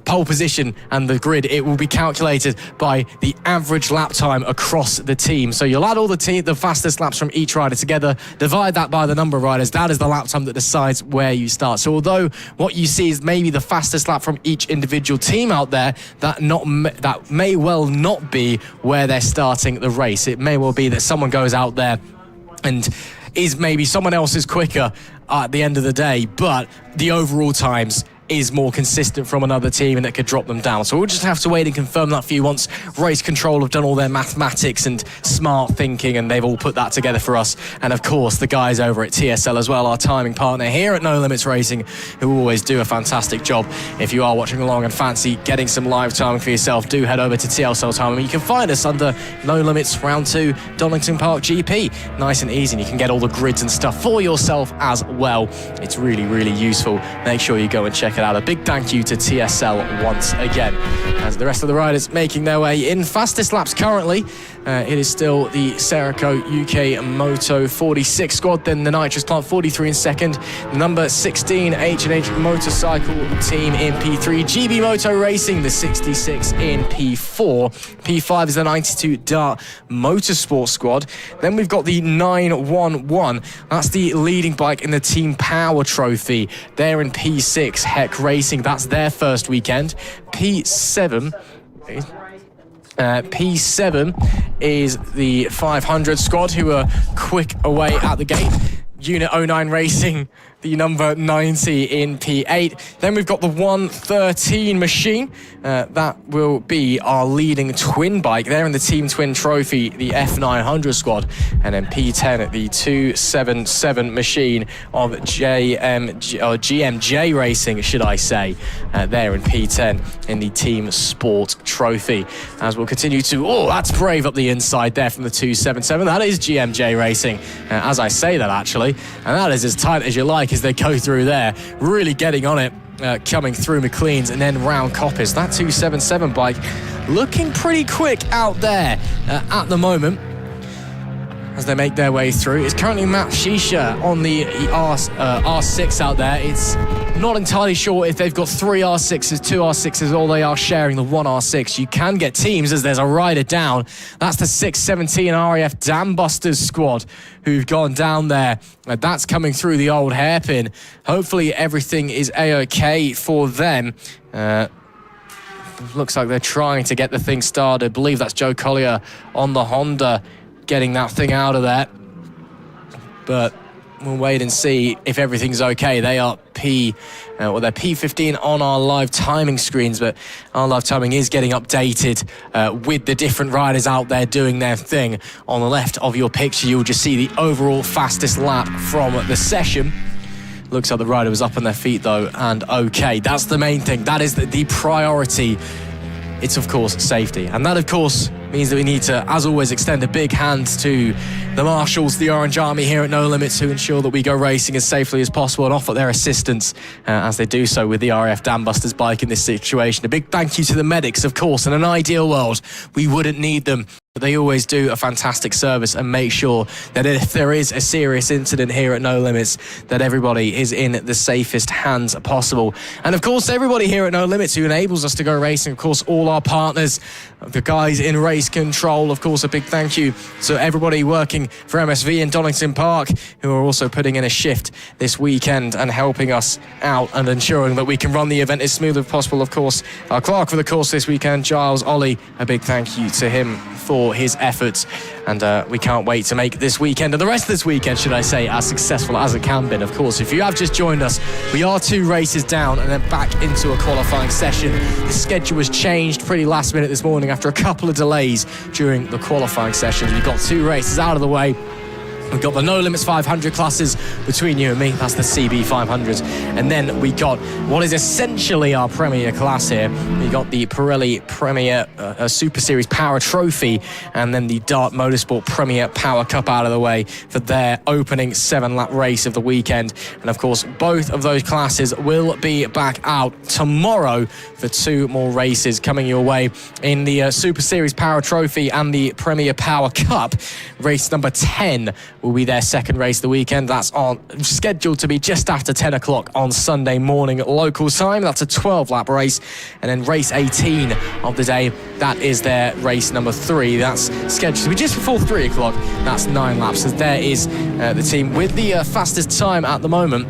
Pole position and the grid, it will be calculated by the average lap time across the team. So you'll add all the fastest laps from each rider together, divide that by the number of riders. That is the lap time that decides where you start. So although what you see is maybe the fastest lap from each individual team out there, that may well not be where they're starting the race. It may well be that someone goes out there and is maybe someone else is quicker at the end of the day, but the overall times is more consistent from another team, and it could drop them down. So we'll just have to wait and confirm that for you once Race Control have done all their mathematics and smart thinking, and they've all put that together for us. And of course, the guys over at TSL as well, our timing partner here at No Limits Racing, who always do a fantastic job. If you are watching along and fancy getting some live timing for yourself, do head over to TSL Timing. You can find us under No Limits Round 2 Donington Park GP. Nice and easy, and you can get all the grids and stuff for yourself as well. It's really, really useful. Make sure you go and check it out. A big thank you to TSL once again. As the rest of the riders making their way in, fastest laps currently, it is still the Serico UK Moto 46 squad, then the Nitrous Plant 43 in second, the number 16 H&H Motorcycle team in P3, GB Moto Racing the 66 in P4, P5 is the 92 Dart Motorsport squad. Then we've got the 911, that's the leading bike in the Team Power Trophy. They're in P6, Heck Racing, that's their first weekend. P7 is the 500 squad, who are quick away at the gate. Unit 09 Racing, the number 90 in P8. Then we've got the 113 machine. That will be our leading twin bike. They're in the Team Twin Trophy, the F900 squad. And then P10, the 277 machine of GMJ Racing, should I say. They're in P10 in the Team Sport Trophy. As we'll continue to... that's brave up the inside there from the 277. That is GMJ Racing, as I say that, actually. And that is as tight as you like as they go through there. Really getting on it. Coming through McLean's and then round Coppice. That 277 bike looking pretty quick out there at the moment. as they make their way through. It's currently Matt Shisha on the R6 out there. It's not entirely sure if they've got 3 R6s, 2 R6s, or they are sharing the 1 R6. You can get teams as there's a rider down. That's the 617 RAF Dambusters squad who've gone down there. That's coming through the old hairpin. Hopefully everything is A-OK for them. Looks like they're trying to get the thing started. I believe that's Joe Collier on the Honda getting that thing out of there. But we'll wait and see if everything's okay. They are they're P15 on our live timing screens, but our live timing is getting updated with the different riders out there doing their thing. On the left of your picture, you'll just see the overall fastest lap from the session. Looks like the rider was up on their feet though, and okay. That's the main thing. That is the priority. It's of course safety, and that of course means that we need to, as always, extend a big hand to the marshals, the Orange Army here at No Limits, who ensure that we go racing as safely as possible and offer their assistance as they do so with the RAF Dambusters bike in this situation. A big thank you to the medics, of course. In an ideal world, we wouldn't need them, but they always do a fantastic service and make sure that if there is a serious incident here at No Limits, that everybody is in the safest hands possible. And of course, everybody here at No Limits who enables us to go racing, of course, all our partners, the guys in race control, of course, a big thank you to everybody working for MSV in Donington Park, who are also putting in a shift this weekend and helping us out and ensuring that we can run the event as smooth as possible. Of course, our clerk for the course this weekend, Giles Ollie, a big thank you to him for his efforts, and we can't wait to make this weekend, and the rest of this weekend, should I say, as successful as it can be. Of course, if you have just joined us, we are 2 races down and then back into a qualifying session. The schedule was changed pretty last minute this morning after a couple of delays during the qualifying session. We've got 2 races out of the way. We've got the No Limits 500 classes between you and me. That's the CB 500. And then we got what is essentially our premier class here. We got the Pirelli Premier Super Series Power Trophy, and then the Dart Motorsport Premier Power Cup out of the way for their opening 7-lap race of the weekend. And of course, both of those classes will be back out tomorrow for 2 more races coming your way in the Super Series Power Trophy and the Premier Power Cup. Race number 10 will be their second race of the weekend. That's scheduled to be just after 10 o'clock on Sunday morning local time. That's a 12-lap race. And then race 18 of the day, that is their race number 3. That's scheduled to be just before 3 o'clock. That's 9 laps. So there is the team with the fastest time at the moment.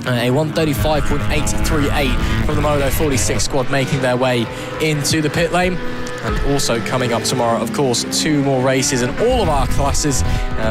A 1:35.838 from the Moto 46 squad, making their way into the pit lane. And also coming up tomorrow, of course, 2 more races in all of our classes,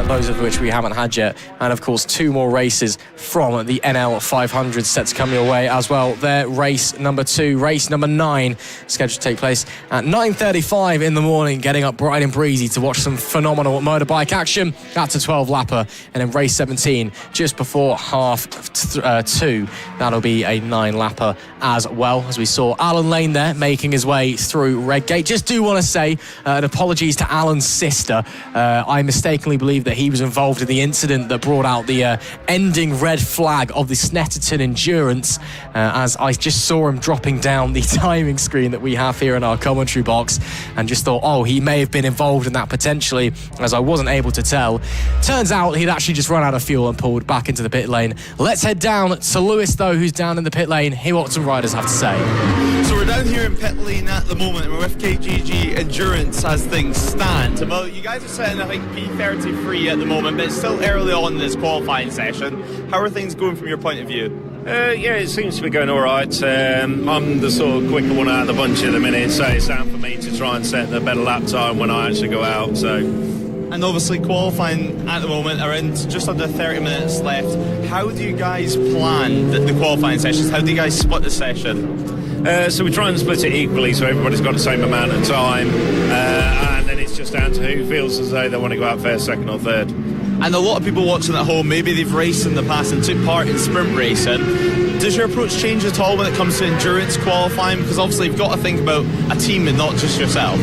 those of which we haven't had yet. And of course, 2 more races from the NL 500 set to come your way as well. Their race number 2, race number 9, scheduled to take place at 9:35 in the morning, getting up bright and breezy to watch some phenomenal motorbike action. That's a 12-lapper. And then race 17, just before 2, that'll be a 9-lapper as well. As we saw Alan Lane there making his way through Redgate. Just do want to say an apologies to Alan's sister. I mistakenly believe that he was involved in the incident that brought out the ending red flag of the Snetterton Endurance, as I just saw him dropping down the timing screen that we have here in our commentary box, and just thought, oh, he may have been involved in that potentially, as I wasn't able to tell. Turns out he'd actually just run out of fuel and pulled back into the pit lane. Let's head down to Lewis, though, who's down in the pit lane. Hear what some riders have to say. So we're down here in pit lane at the moment, and we're with KGG Endurance as things stand. Well, you guys are sitting, I think, P33 at the moment, but it's still early on in this qualifying session. How are things going from your point of view? Yeah, it seems to be going all right. I'm the sort of quicker one out of the bunch at the minute, so it's down for me to try and set the better lap time when I actually go out. So. And obviously qualifying at the moment are in just under 30 minutes left. How do you guys plan the qualifying sessions? How do you guys split the session? So we try and split it equally so everybody's got the same amount of time, and then it's just down to who feels as though they want to go out first, second or third. And a lot of people watching at home, maybe they've raced in the past and took part in sprint racing. Does your approach change at all when it comes to endurance qualifying? Because obviously you've got to think about a team and not just yourself.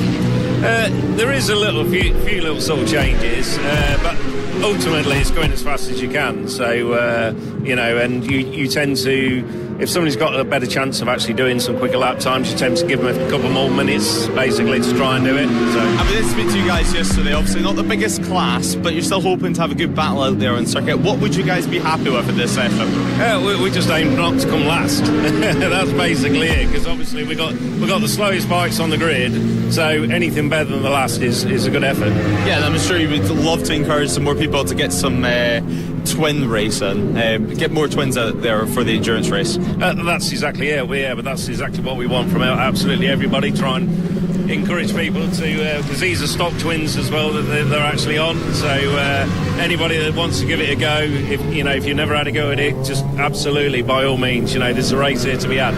There is a few little sort of changes, but ultimately it's going as fast as you can. So, and you tend to if somebody's got a better chance of actually doing some quicker lap times, you tend to give them a couple more minutes, basically, to try and do it. So I mean, I did speak to you guys yesterday. Obviously, not the biggest class, but you're still hoping to have a good battle out there on circuit. What would you guys be happy with at this session? We just aim not to come last. That's basically it, because obviously we got the slowest bikes on the grid, so anything better than the last is a good effort. Yeah, and I'm sure you would love to encourage some more people to get some twin racing, get more twins out there for the endurance race. That's exactly it. But that's exactly what we want from absolutely everybody. Try and encourage people to, because these are stock twins as well that they're actually on. So anybody that wants to give it a go, if you've never had a go at it, just absolutely, by all means, there's a race here to be had.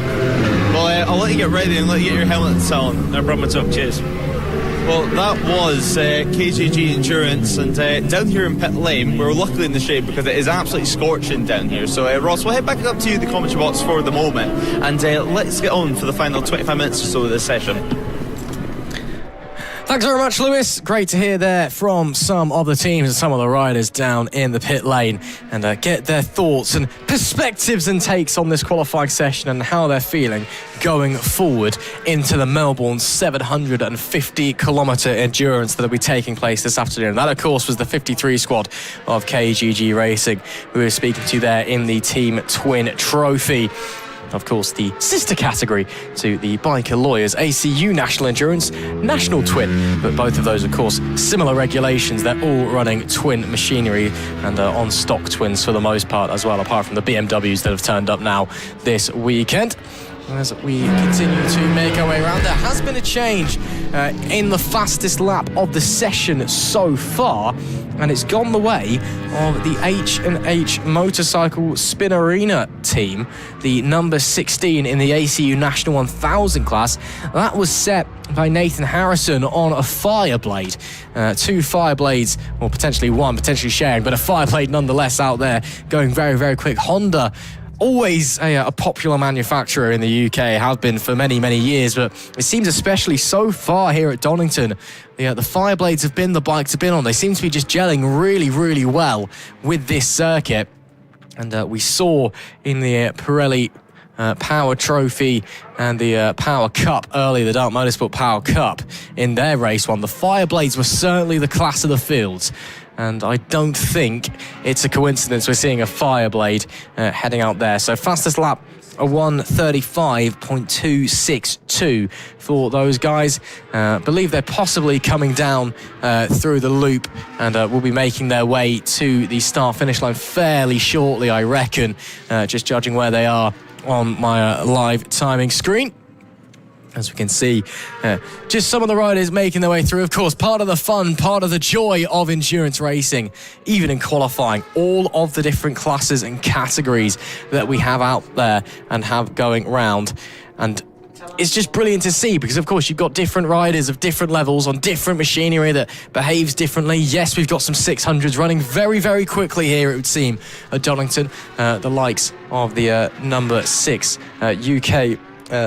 Well, I'll let you get ready and let you get your helmet on. No problem at all. Cheers. Well, that was KGG Endurance, and down here in pit lane, we're luckily in the shade because it is absolutely scorching down here. So, Ross, we'll head back up to you, the commentary box, for the moment, and let's get on for the final 25 minutes or so of this session. Thanks very much, Lewis. Great to hear there from some of the teams and some of the riders down in the pit lane and get their thoughts and perspectives and takes on this qualifying session and how they're feeling going forward into the Melbourne 750-kilometre endurance that will be taking place this afternoon. That, of course, was the 53 squad of KGG Racing, who we were speaking to there in the Team Twin Trophy. Of course, the sister category to the Biker Lawyers ACU National Endurance National Twin. But both of those, of course, similar regulations. They're all running twin machinery and on stock twins for the most part as well, apart from the BMWs that have turned up now this weekend. As we continue to make our way around, there has been a change in the fastest lap of the session so far, and it's gone the way of the H&H Motorcycle Spin Arena team, the number 16 in the ACU National 1000 class. That was set by Nathan Harrison on a Fireblade. 2 Fireblades, or potentially one, potentially sharing, but a Fireblade nonetheless out there, going very, very quick. Honda, always a popular manufacturer in the UK, have been for many, many years, but it seems especially so far here at Donington, the Fireblades have been the bikes have been on. They seem to be just gelling really, really well with this circuit. And we saw in the Pirelli Power Trophy and the Power Cup earlier, the Dark Motorsport Power Cup, in their race one, the Fireblades were certainly the class of the field. And I don't think it's a coincidence we're seeing a Fireblade heading out there. So fastest lap, a 1:35.262 for those guys. Believe they're possibly coming down through the loop and will be making their way to the start-finish line fairly shortly, I reckon, just judging where they are on my live timing screen. As we can see, just some of the riders making their way through. Of course, part of the fun, part of the joy of endurance racing, even in qualifying, all of the different classes and categories that we have out there and have going round. And it's just brilliant to see because, of course, you've got different riders of different levels on different machinery that behaves differently. Yes, we've got some 600s running very, very quickly here, it would seem, at Donington. The likes of the number 6 UK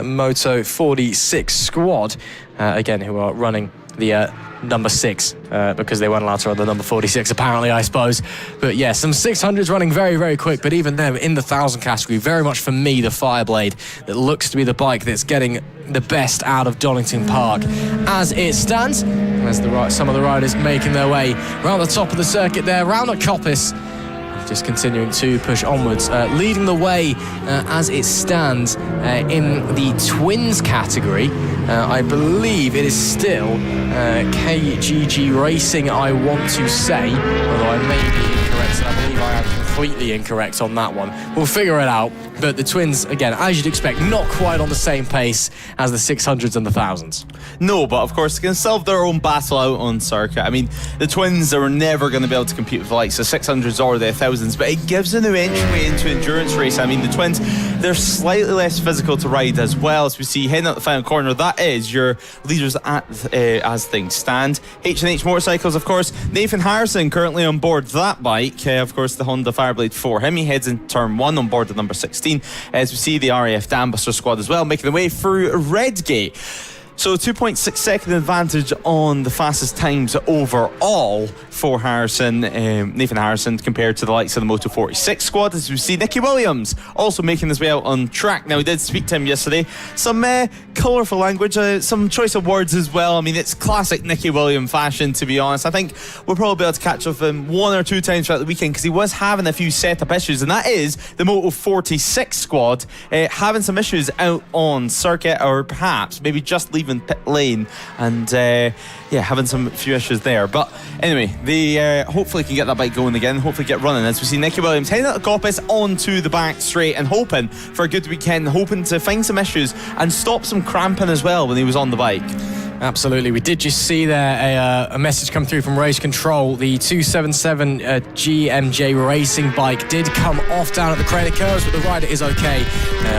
Moto 46 squad, again, who are running the number 6 because they weren't allowed to run the number 46, apparently, I suppose. But yeah, some 600s running very, very quick, but even them in the 1000 category, very much for me, the Fireblade that looks to be the bike that's getting the best out of Donington Park as it stands. As some of the riders making their way around the top of the circuit there, round a coppice. Just continuing to push onwards, leading the way as it stands in the twins category. I believe it is still KGG Racing, I want to say, although I may be incorrect, and I believe I am completely incorrect on that one. We'll figure it out, but the twins, again, as you'd expect, not quite on the same pace as the 600s and the 1000s. No, but of course, they can still have their own battle out on circuit. I mean, the twins are never going to be able to compete with the likes of 600s or the 1000s, but it gives a new entryway into endurance race. I mean, the twins, they're slightly less physical to ride as well. As we see heading out the final corner, that is your leaders as things stand. H&H Motorcycles, of course, Nathan Harrison currently on board that bike. Of course, the Honda Fireblade for him. He heads in turn 1 on board the number 16. As we see the RAF Dambuster squad as well, making their way through Redgate. So 2.6 second advantage on the fastest times overall for Nathan Harrison, compared to the likes of the Moto 46 squad. As we see Nicky Williams also making his way out on track. Now, we did speak to him yesterday. Some colourful language, some choice of words as well. I mean, it's classic Nicky Williams fashion, to be honest. I think we'll probably be able to catch up with him 1 or 2 times throughout the weekend, because he was having a few setup issues, and that is the Moto 46 squad having some issues out on circuit, or perhaps maybe just leaving pit lane and having some few issues there. But anyway, they hopefully can get that bike going again, hopefully get running, as we see Nicky Williams heading out of Coppice onto the back straight and hoping for a good weekend, hoping to find some issues and stop some cramping as well when he was on the bike. Absolutely. We did just see there a message come through from Race Control. The 277 GMJ racing bike did come off down at the credit curves, but the rider is okay.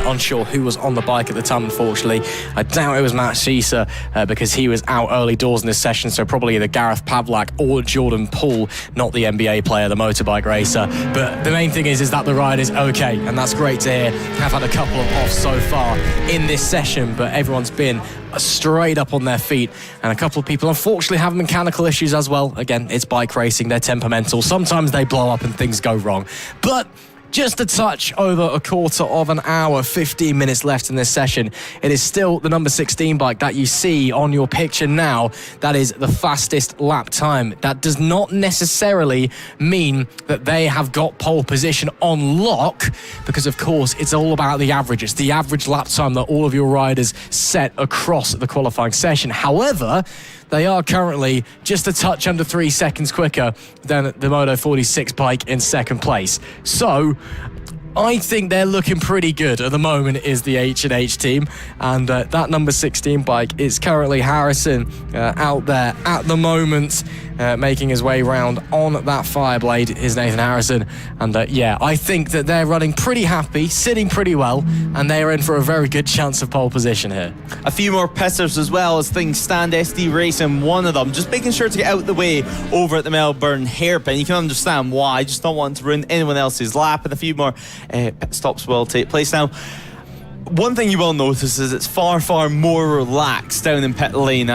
Unsure who was on the bike at the time, unfortunately. I doubt it was Matt Sheeser, because he was out early doors in this session, so probably either Gareth Pavlak or Jordan Poole, not the NBA player, the motorbike racer. But the main thing is that the ride is okay, and that's great to hear. Have had a couple of offs so far in this session, but everyone's been straight up on their feet, and a couple of people unfortunately have mechanical issues as well. Again, it's bike racing, they're temperamental, sometimes they blow up and things go wrong, but just a touch over a quarter of an hour, 15 minutes left in this session. It is still the number 16 bike that you see on your picture now that is the fastest lap time. That does not necessarily mean that they have got pole position on lock, because of course it's all about the average. It's the average lap time that all of your riders set across the qualifying session. However, they are currently just a touch under 3 seconds quicker than the Moto 46 bike in second place. So I think they're looking pretty good at the moment, is the H&H team. And that number 16 bike is currently Harrison out there at the moment, making his way round on that Fireblade is Nathan Harrison. And I think that they're running pretty happy, sitting pretty well, and they're in for a very good chance of pole position here. A few more pitters as well as things stand. SD Racing, one of them, just making sure to get out the way over at the Melbourne hairpin. You can understand why, just don't want to ruin anyone else's lap, and a few more pit stops will take place. Now, one thing you will notice is it's far, far more relaxed down in pit lane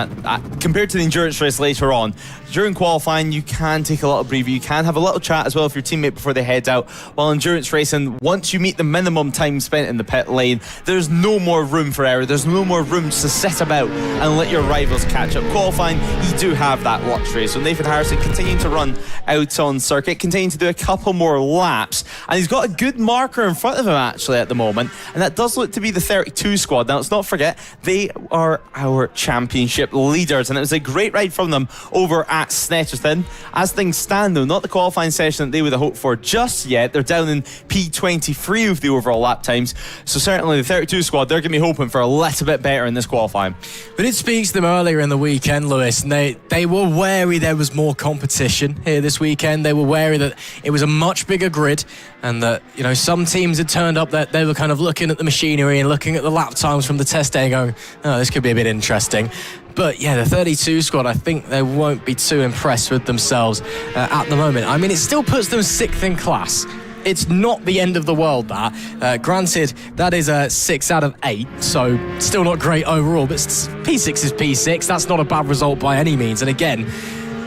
compared to the endurance race later on. During qualifying, you can take a little breather, you can have a little chat as well with your teammate before they head out. While endurance racing, once you meet the minimum time spent in the pit lane, there's no more room for error, there's no more room to sit about and let your rivals catch up. Qualifying, you do have that luxury. So Nathan Harrison continuing to run out on circuit, continuing to do a couple more laps, and he's got a good marker in front of him actually at the moment, and that does look to be the 32 squad. Now, let's not forget, they are our championship leaders, and it was a great ride from them over at Snetterton. As things stand though, not the qualifying session that they would have hoped for just yet. They're down in P23 of the overall lap times, so certainly the 32 squad, they're going to be hoping for a little bit better in this qualifying. But it speaks to them earlier in the weekend, Lewis, and they were wary there was more competition here this weekend. They were wary that it was a much bigger grid, and that, you know, some teams had turned up that they were kind of looking at the machinery and looking at the lap times from the test day and going, oh, this could be a bit interesting. But yeah, the 32 squad, I think they won't be too impressed with themselves at the moment. I mean, it still puts them 6th in class. It's not the end of the world, that. Granted, that is a 6 out of 8, so still not great overall, but P6 is P6. That's not a bad result by any means. And again,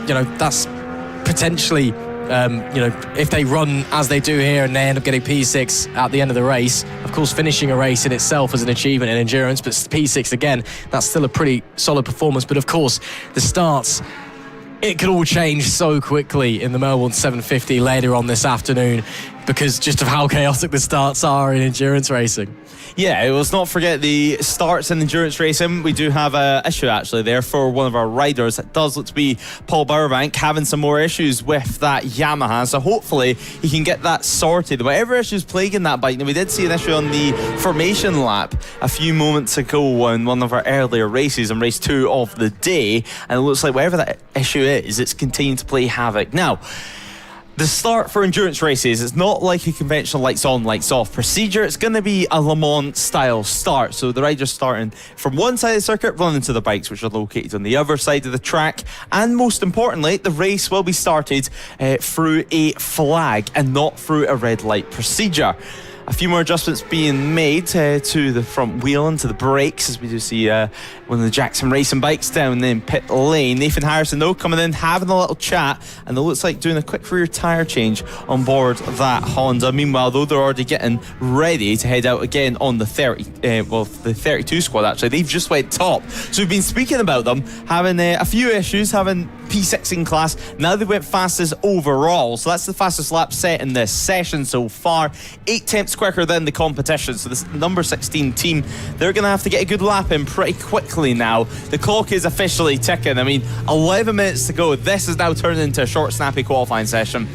you know, that's potentially, if they run as they do here and they end up getting P6 at the end of the race, of course, finishing a race in itself is an achievement in endurance, but P6 again, that's still a pretty solid performance. But of course, the starts, it could all change so quickly in the Melbourne 750 later on this afternoon, because just of how chaotic the starts are in endurance racing. Yeah, let's not forget the starts in endurance racing. We do have an issue actually there for one of our riders. It does look to be Paul Bowerbank having some more issues with that Yamaha, so hopefully he can get that sorted. Whatever issues plaguing that bike. Now, we did see an issue on the formation lap a few moments ago in one of our earlier races, in race 2 of the day, and it looks like whatever that issue is, it's continuing to play havoc. Now, the start for endurance races is not like a conventional lights on, lights off procedure. It's going to be a Le Mans style start. So the riders starting from one side of the circuit, running to the bikes, which are located on the other side of the track. And most importantly, the race will be started through a flag and not through a red light procedure. a few more adjustments being made to the front wheel and to the brakes, as we do see one of the Jackson Racing bikes down in pit lane. Nathan Harrison, though, coming in, having a little chat, and it looks like doing a quick rear tyre change on board that Honda. Meanwhile, though, they're already getting ready to head out again on the 32 squad, actually. They've just went top. So we've been speaking about them having a few issues, having P6 in class. Now they went fastest overall, so that's the fastest lap set in this session so far. 8 tenths quicker than the competition. So this number 16 team, they're going to have to get a good lap in pretty quickly now. The clock is officially ticking. I mean, 11 minutes to go. This is now turned into a short, snappy qualifying session.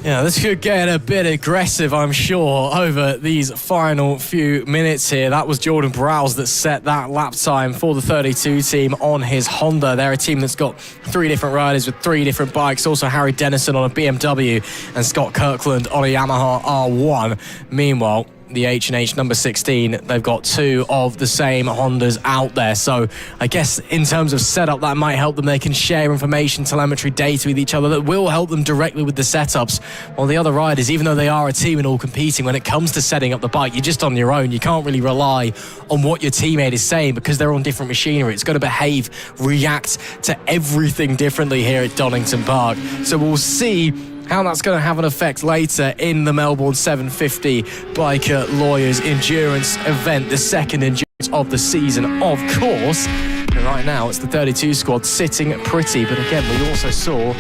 Yeah, this could get a bit aggressive, I'm sure, over these final few minutes here. That was Jordan Browse that set that lap time for the 32 team on his Honda. They're a team that's got 3 different riders with 3 different bikes. Also Harry Dennison on a BMW and Scott Kirkland on a Yamaha R1. Meanwhile, the H&H number 16, they've got 2 of the same Hondas out there. So I guess in terms of setup, that might help them. They can share information, telemetry data with each other that will help them directly with the setups. While the other riders, even though they are a team and all competing, when it comes to setting up the bike, you're just on your own. You can't really rely on what your teammate is saying because they're on different machinery. It's got to behave, react to everything differently here at Donington Park. So we'll see how that's going to have an effect later in the Melbourne 750 Biker Lawyers Endurance event, the second endurance of the season, of course. And right now, it's the 32 squad sitting pretty, but again, we also saw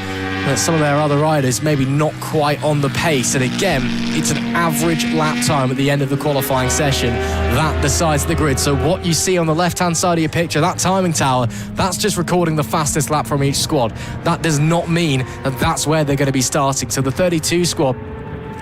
that some of their other riders maybe not quite on the pace. And again, it's an average lap time at the end of the qualifying session that decides the grid. So what you see on the left-hand side of your picture, that timing tower, that's just recording the fastest lap from each squad. That does not mean that that's where they're going to be starting. So the 32 squad,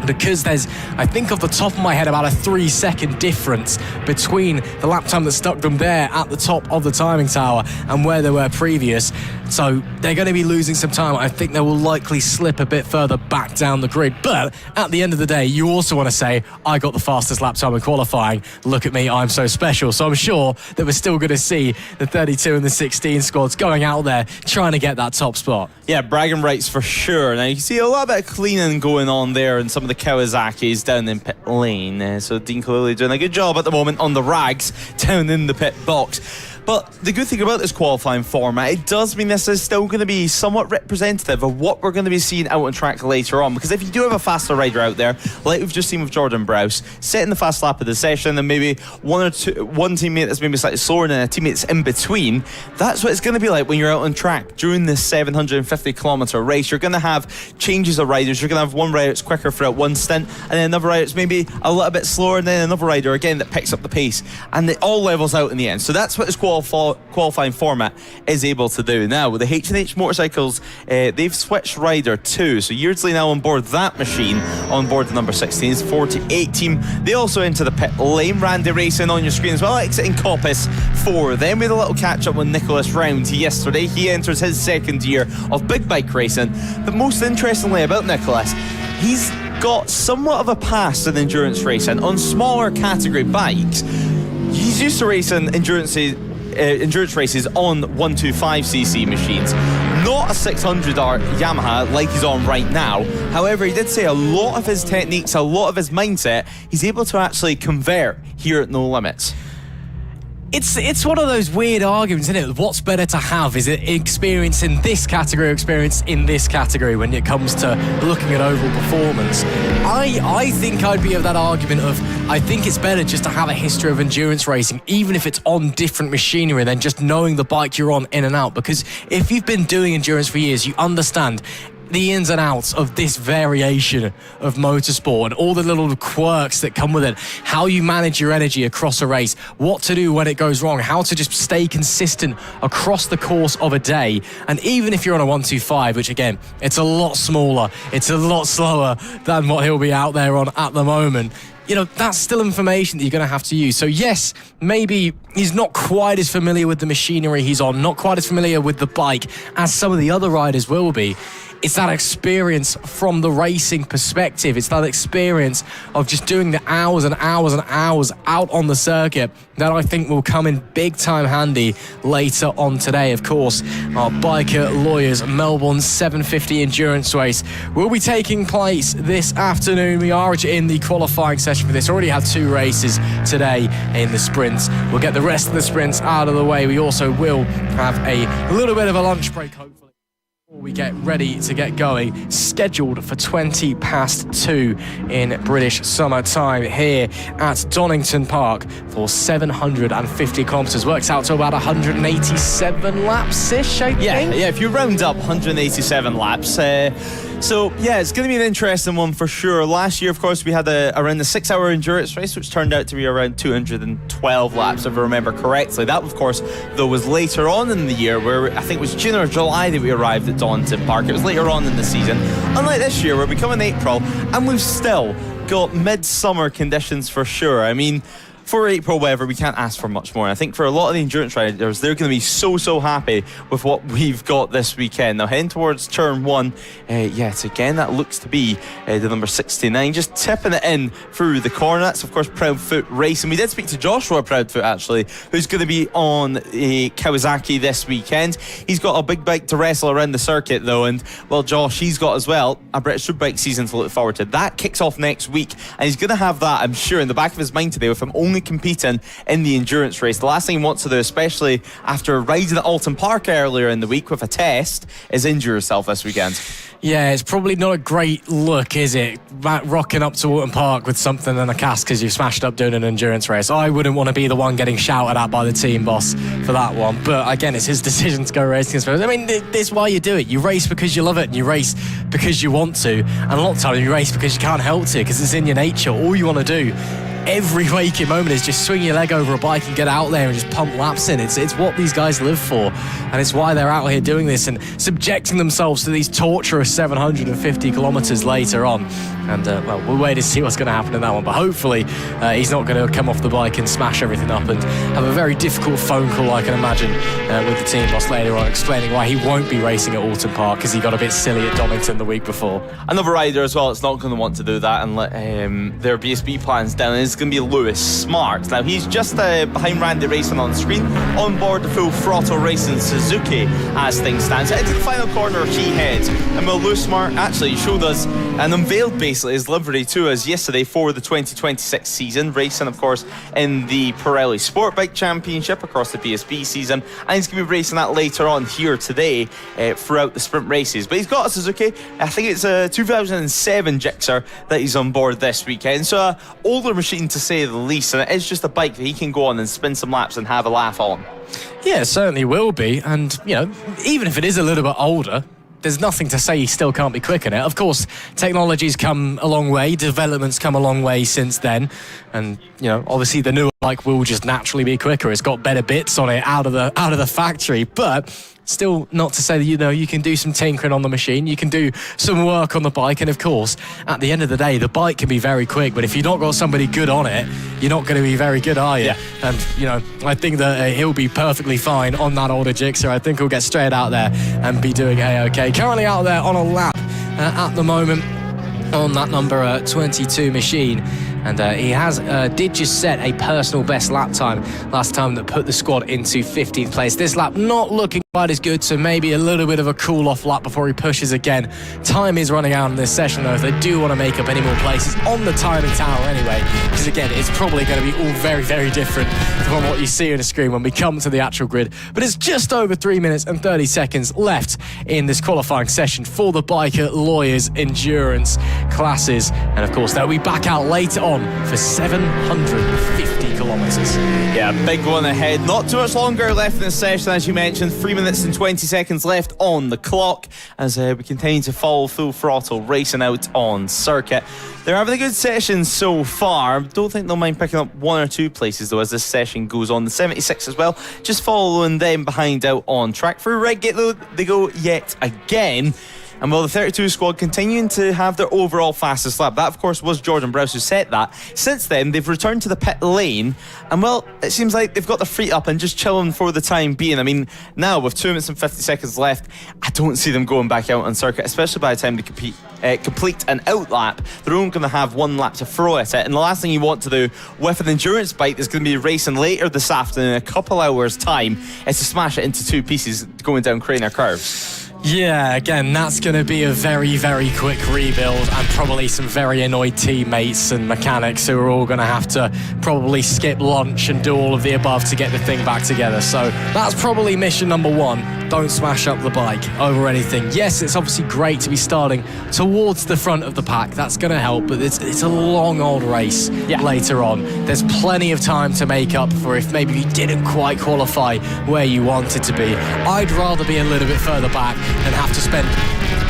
because there's, I think off the top of my head, about a 3-second difference between the lap time that stuck them there at the top of the timing tower and where they were previous. So they're going to be losing some time. I think they will likely slip a bit further back down the grid. But at the end of the day, you also want to say, I got the fastest lap time in qualifying. Look at me, I'm so special. So I'm sure that we're still going to see the 32 and the 16 squads going out there trying to get that top spot. Yeah, bragging rights for sure. Now you can see a lot of cleaning going on there and some of the Kawasaki's down in pit lane. So Dean Colilli doing a good job at the moment on the rags down in the pit box. But the good thing about this qualifying format, it does mean this is still going to be somewhat representative of what we're going to be seeing out on track later on. Because if you do have a faster rider out there, like we've just seen with Jordan Browse, setting the fast lap of the session, and maybe one teammate that's maybe slightly slower than a teammate that's in between, that's what it's going to be like when you're out on track during this 750-kilometre race. You're going to have changes of riders. You're going to have one rider that's quicker throughout one stint, and then another rider that's maybe a little bit slower, and then another rider again that picks up the pace. And it all levels out in the end. So that's what this qualifying format is able to do. Now with the H&H motorcycles, they've switched rider too, so Yeardsley now on board that machine, on board the number 16, it's 48 team. They also enter the pit lane. Randy Racing on your screen as well, exiting Coppice for them. We had a little catch up with Nicholas Round yesterday. He enters his second year of big bike racing, but most interestingly about Nicholas, he's got somewhat of a past in endurance racing on smaller category bikes. He's used to racing endurance races on 125cc machines, not a 600R Yamaha like he's on right now. However, he did say a lot of his techniques, a lot of his mindset, he's able to actually convert here at No Limits. It's one of those weird arguments, isn't it? What's better to have? Is it experience in this category or experience in this category when it comes to looking at overall performance? I think I'd be of that argument of, I think it's better just to have a history of endurance racing, even if it's on different machinery, than just knowing the bike you're on in and out. Because if you've been doing endurance for years, you understand the ins and outs of this variation of motorsport and all the little quirks that come with it, how you manage your energy across a race, what to do when it goes wrong, how to just stay consistent across the course of a day. And even if you're on a 125, which again, it's a lot smaller, it's a lot slower than what he'll be out there on at the moment, you know, that's still information that you're going to have to use. So yes, maybe he's not quite as familiar with the machinery he's on, not quite as familiar with the bike as some of the other riders will be. It's that experience from the racing perspective. It's that experience of just doing the hours and hours and hours out on the circuit that I think will come in big time handy later on today. Of course, our Biker Lawyers Melbourne 750 endurance race will be taking place this afternoon. We are in the qualifying session for this. Already had 2 races today in the sprints. We'll get the rest of the sprints out of the way. We also will have a little bit of a lunch break, hopefully, before we get ready to get going, scheduled for 2:20 in British summer time here at Donington Park for 750 kilometres. Works out to about 187 laps-ish, I think. Yeah, if you round up 187 laps. So, yeah, it's going to be an interesting one for sure. Last year, of course, we had around the 6-hour endurance race, which turned out to be around 212 laps, if I remember correctly. That, of course, though, was later on in the year, where I think it was June or July that we arrived at Donington Park. It was later on in the season. Unlike this year, where we come in April, and we've still got midsummer conditions for sure. I mean, for April weather, we can't ask for much more. I think for a lot of the endurance riders, they're going to be so happy with what we've got this weekend. Now, heading towards turn 1, it's again, that looks to be the number 69, just tipping it in through the corner. That's, of course, Proudfoot Racing. We did speak to Joshua Proudfoot, actually, who's going to be on Kawasaki this weekend. He's got a big bike to wrestle around the circuit, though, and, well, Josh, he's got as well a British Superbike season to look forward to. That kicks off next week, and he's going to have that, I'm sure, in the back of his mind today, with him only competing in the endurance race. The last thing he wants to do, especially after riding at Alton Park earlier in the week with a test, is injure yourself this weekend. Yeah, it's probably not a great look, is it? Rocking up to Alton Park with something in a cast because you've smashed up doing an endurance race. I wouldn't want to be the one getting shouted at by the team boss for that one. But again, it's his decision to go racing. I mean, this is why you do it. You race because you love it, and you race because you want to. And a lot of times you race because you can't help to, because it's in your nature. All you want to do every waking moment is just swing your leg over a bike and get out there and just pump laps in. It's what these guys live for, and it's why they're out here doing this and subjecting themselves to these torturous 750 kilometres later on. And well, we'll wait to see what's going to happen in that one, but hopefully he's not going to come off the bike and smash everything up and have a very difficult phone call, I can imagine, with the team boss later on, explaining why he won't be racing at Alton Park because he got a bit silly at Donington the week before. Another rider as well that's not going to want to do that and let their BSB plans down is going to be Lewis Smart. Now, he's just behind Randy Racing on the screen, on board the Full Throttle Racing Suzuki as things stand. So into the final corner he heads, and well, Lewis Smart actually showed us and unveiled basically his livery to us yesterday for the 2026 season, racing of course in the Pirelli Sport Bike Championship across the BSB season, and he's going to be racing that later on here today throughout the sprint races. But he's got a Suzuki, I think it's a 2007 Gixxer that he's on board this weekend, so an older machine to say the least, and it is just a bike that he can go on and spin some laps and have a laugh on. Yeah, it certainly will be, and you know, even if it is a little bit older, there's nothing to say he still can't be quick in it. Of course, technology's come a long way, development's come a long way since then, and you know, obviously the newer bike will just naturally be quicker. It's got better bits on it out of the factory, but still not to say that, you know, you can do some tinkering on the machine, you can do some work on the bike, and of course, at the end of the day, the bike can be very quick, but if you've not got somebody good on it, you're not going to be very good, are you? Yeah. And, you know, I think that he'll be perfectly fine on that older Gixxer. I think he'll get straight out there and be doing A-OK. Currently out there on a lap at the moment on that number 22 machine. And he did just set a personal best lap time last time that put the squad into 15th place. This lap not looking quite as good, so maybe a little bit of a cool-off lap before he pushes again. Time is running out in this session, though, if they do want to make up any more places on the timing tower anyway, because again, it's probably going to be all very, very different from what you see on the screen when we come to the actual grid. But it's just over 3 minutes and 30 seconds left in this qualifying session for the Biker Lawyers endurance classes. And of course, they'll be back out later on for 750 kilometres. Yeah, big one ahead. Not too much longer left in this session, as you mentioned. 3 minutes and 20 seconds left on the clock as we continue to follow Full Throttle Racing out on circuit. They're having a good session so far. Don't think they'll mind picking up 1 or 2 places though as this session goes on. The 76 as well, just following them behind out on track. Through Redgate though, they go yet again. And while the 32 squad continuing to have their overall fastest lap, that of course was Jordan Browse who set that. Since then, they've returned to the pit lane, and well, it seems like they've got their feet up and just chilling for the time being. I mean, now with 2 minutes and 50 seconds left, I don't see them going back out on circuit, especially by the time they complete an out lap. They're only going to have 1 lap to throw at it, and the last thing you want to do with an endurance bike that's going to be racing later this afternoon in a couple hours time is to smash it into 2 pieces going down Craner curves. Yeah, again, that's going to be a very, very quick rebuild, and probably some very annoyed teammates and mechanics who are all going to have to probably skip lunch and do all of the above to get the thing back together. So that's probably mission number 1. Don't smash up the bike over anything. Yes, it's obviously great to be starting towards the front of the pack. That's going to help, but it's a long old race later on. There's plenty of time to make up for if maybe you didn't quite qualify where you wanted to be. I'd rather be a little bit further back and have to spend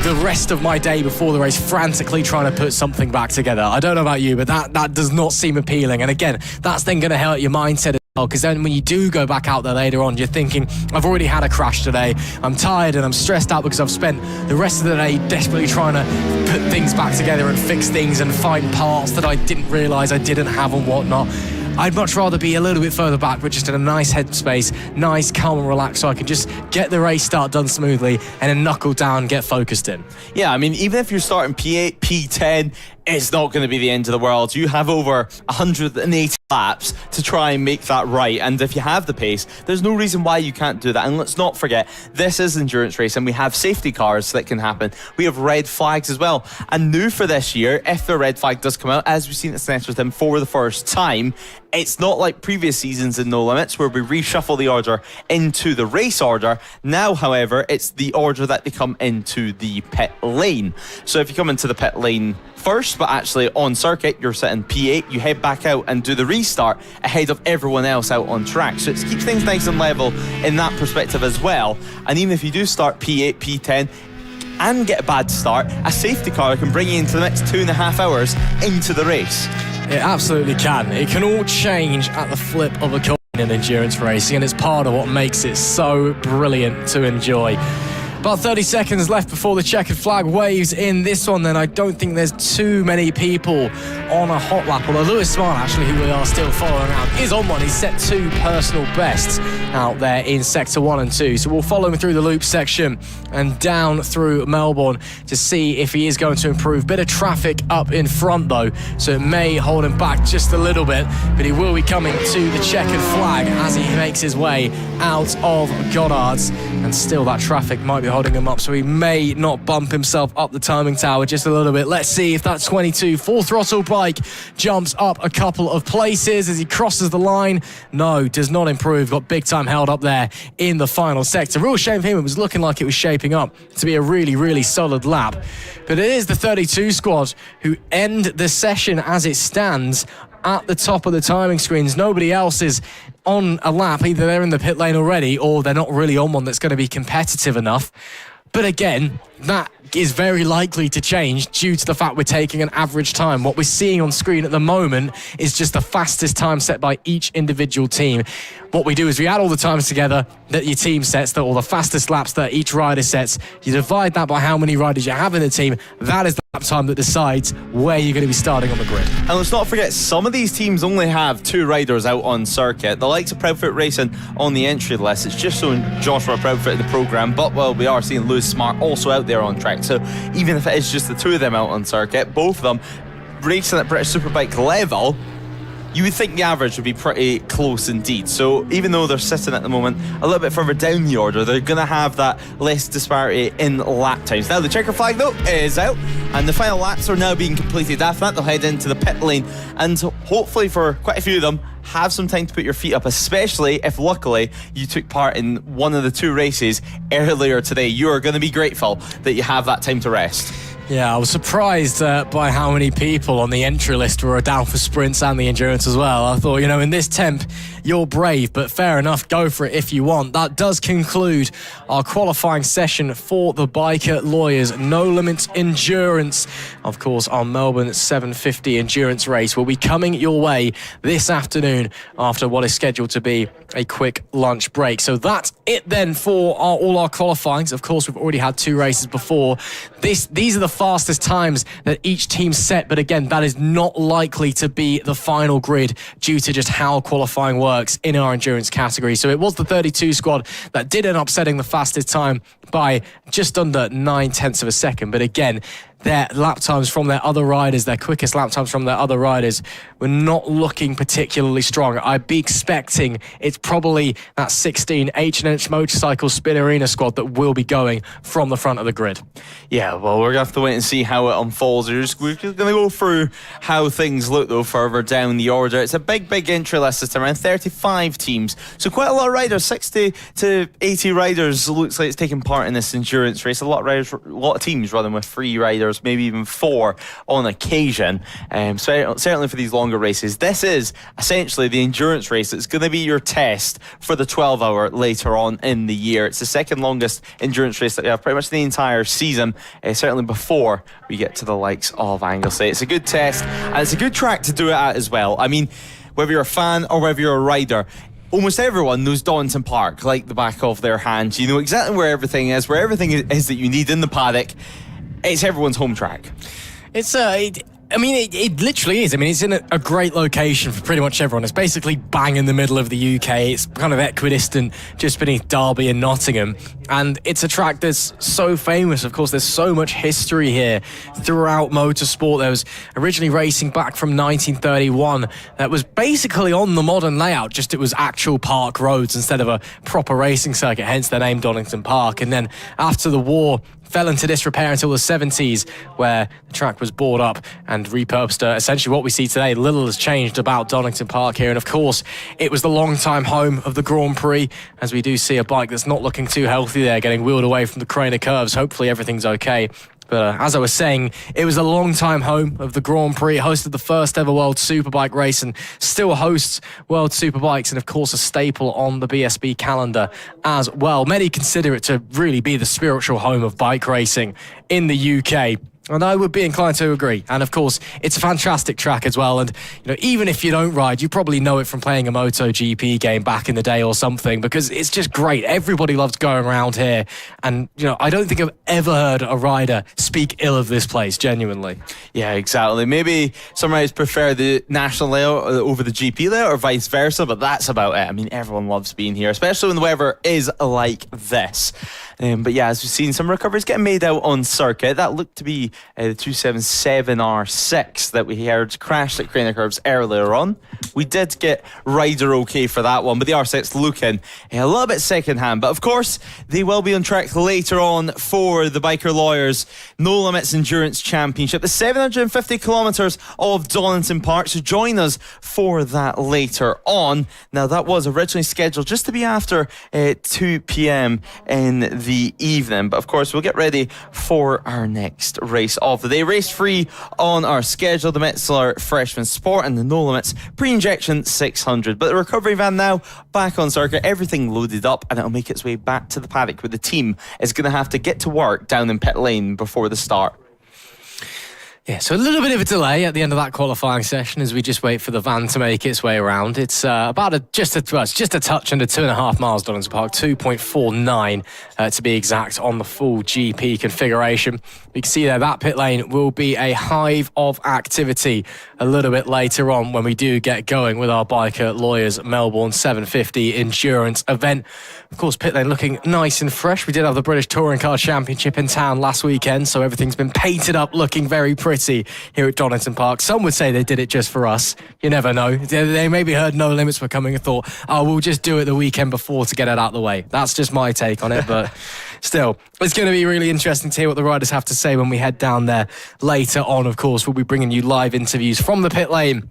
the rest of my day before the race frantically trying to put something back together. I don't know about you, but that does not seem appealing. And again, that's then going to hurt your mindset as well, because then when you do go back out there later on, you're thinking, I've already had a crash today, I'm tired and I'm stressed out because I've spent the rest of the day desperately trying to put things back together and fix things and find parts that I didn't realise I didn't have and whatnot. I'd much rather be a little bit further back, but just in a nice headspace, nice, calm and relaxed, so I can just get the race start done smoothly and then knuckle down, get focused in. Yeah, I mean, even if you're starting P8, P10, it's not going to be the end of the world. You have over 180 laps to try and make that right, and if you have the pace, there's no reason why you can't do that. And let's not forget, this is endurance race, and we have safety cars that can happen. We have red flags as well, and new for this year, if the red flag does come out, as we've seen at Snetterton for the first time, it's not like previous seasons in No Limits where we reshuffle the order into the race order. Now, however, it's the order that they come into the pit lane. So if you come into the pit lane first, but actually on circuit, you're sitting P8, you head back out and do the restart ahead of everyone else out on track. So it keeps things nice and level in that perspective as well. And even if you do start P8, P10, and get a bad start, a safety car can bring you into the next 2.5 hours into the race. It absolutely can. It can all change at the flip of a coin in endurance racing, and it's part of what makes it so brilliant to enjoy. About 30 seconds left before the checkered flag waves in this one, then I don't think there's too many people on a hot lap, although Lewis Smart, actually, who we are still following around, is on one. He's set 2 personal bests out there in sector 1 and 2, so we'll follow him through the loop section and down through Melbourne to see if he is going to improve. Bit of traffic up in front though, so it may hold him back just a little bit, but he will be coming to the checkered flag as he makes his way out of Goddard's, and still that traffic might be holding him up, so he may not bump himself up the timing tower just a little bit. Let's see if that 22 full throttle bike jumps up a couple of places as he crosses the line. No, does not improve. Got big time held up there in the final sector. Real shame for him. It was looking like it was shaping up to be a really, really solid lap. But it is the 32 squad who end the session as it stands at the top of the timing screens. Nobody else is on a lap. Either they're in the pit lane already or they're not really on one that's going to be competitive enough. But again, that is very likely to change due to the fact we're taking an average time. What we're seeing on screen at the moment is just the fastest time set by each individual team. What we do is we add all the times together that your team sets, all the fastest laps that each rider sets. You divide that by how many riders you have in the team. That is the lap time that decides where you're going to be starting on the grid. And let's not forget, some of these teams only have 2 riders out on circuit. The likes of Proudfoot Racing on the entry list, it's just showing Joshua Proudfoot in the programme, but well, we are seeing Lewis Smart also out there on track. So even if it is just the 2 of them out on circuit, both of them racing at British Superbike level, you would think the average would be pretty close indeed. So even though they're sitting at the moment a little bit further down the order, they're going to have that less disparity in lap times. Now the checker flag though is out, and the final laps are now being completed. After that, they'll head into the pit lane, and hopefully for quite a few of them, have some time to put your feet up, especially if luckily you took part in one of the 2 races earlier today. You are going to be grateful that you have that time to rest. Yeah, I was surprised by how many people on the entry list were down for sprints and the endurance as well. I thought, in this temp, you're brave, but fair enough, go for it if you want. That does conclude our qualifying session for the Biker Lawyers No Limits Endurance. Of course, our Melbourne 750 endurance race will be coming your way this afternoon after what is scheduled to be a quick lunch break. So that's it then for all our qualifyings. Of course, we've already had 2 races before. These are the fastest times that each team set, but again, that is not likely to be the final grid due to just how qualifying works in our endurance category. So it was the 32 squad that did end up setting the fastest time by just under 9/10 of a second. But again, their lap times from their other riders, their quickest lap times from their other riders, were not looking particularly strong. I'd be expecting it's probably that 16 H&H Motorcycle Spin Arena squad that will be going from the front of the grid. Yeah, well, we're going to have to wait and see how it unfolds. We're just going to go through how things look, though, further down the order. It's a big entry list this time, around 35 teams. So quite a lot of riders, 60 to 80 riders looks like it's taking part in this endurance race. A lot of teams running with 3 riders, maybe even 4 on occasion. So certainly for these longer races, this is essentially the endurance race. It's going to be your test for the 12-hour later on in the year. It's the second longest endurance race that we have pretty much the entire season, certainly before we get to the likes of Anglesey. It's a good test, and it's a good track to do it at as well. I mean, whether you're a fan or whether you're a rider, almost everyone knows Donington Park like the back of their hand. You know exactly where everything is that you need in the paddock. It's everyone's home track. It's it literally is. I mean, it's in a great location for pretty much everyone. It's basically bang in the middle of the UK. It's kind of equidistant, just beneath Derby and Nottingham. And it's a track that's so famous. Of course, there's so much history here throughout motorsport. There was originally racing back from 1931 that was basically on the modern layout, just it was actual park roads instead of a proper racing circuit, hence the name Donington Park. And then after the war, fell into disrepair until the 70s, where the track was bought up and repurposed. Essentially what we see today, little has changed about Donington Park here. And of course, it was the long-time home of the Grand Prix, as we do see a bike that's not looking too healthy there, getting wheeled away from the crane of curves. Hopefully everything's okay. But as I was saying, it was a long-time home of the Grand Prix. It hosted the first ever World Superbike race and still hosts World Superbikes, and of course a staple on the BSB calendar as well. Many consider it to really be the spiritual home of bike racing in the UK. And I would be inclined to agree. And of course, it's a fantastic track as well. And even if you don't ride, you probably know it from playing a MotoGP game back in the day or something, because it's just great. Everybody loves going around here. And I don't think I've ever heard a rider speak ill of this place, genuinely. Yeah, exactly. Maybe some riders prefer the national layout over the GP layout, or vice versa, but that's about it. I mean, everyone loves being here, especially when the weather is like this. But yeah, as we've seen, some recoveries getting made out on circuit. That looked to be the 277 R6 that we heard crashed at Crane Curves earlier on. We did get rider okay for that one, but the R6 looking a little bit second hand. But of course, they will be on track later on for the Biker Lawyers No Limits Endurance Championship, the 750 kilometres of Donington Park. So join us for that later on. Now, that was originally scheduled just to be after 2 p.m. in the evening, but of course we'll get ready for our next race of the day. Race 3 on our schedule, the Metzler Freshman Sport and the No Limits Pre-Injection 600. But the recovery van now back on circuit, everything loaded up, and it'll make its way back to the paddock, where the team is going to have to get to work down in pit lane before the start. Yeah, so a little bit of a delay at the end of that qualifying session as we just wait for the van to make its way around. It's just a touch under 2.5 miles Donington Park, 2.49 to be exact on the full GP configuration. You can see there that pit lane will be a hive of activity a little bit later on when we do get going with our Biker Lawyers Melbourne 750 endurance event. Of course, pit lane looking nice and fresh. We did have the British Touring Car Championship in town last weekend, so everything's been painted up looking very pretty here at Donington Park. Some would say they did it just for us. You never know. They maybe heard No Limits were coming and thought, we'll just do it the weekend before to get it out of the way. That's just my take on it, but still, it's going to be really interesting to hear what the riders have to say when we head down there later on. Of course, we'll be bringing you live interviews from the pit lane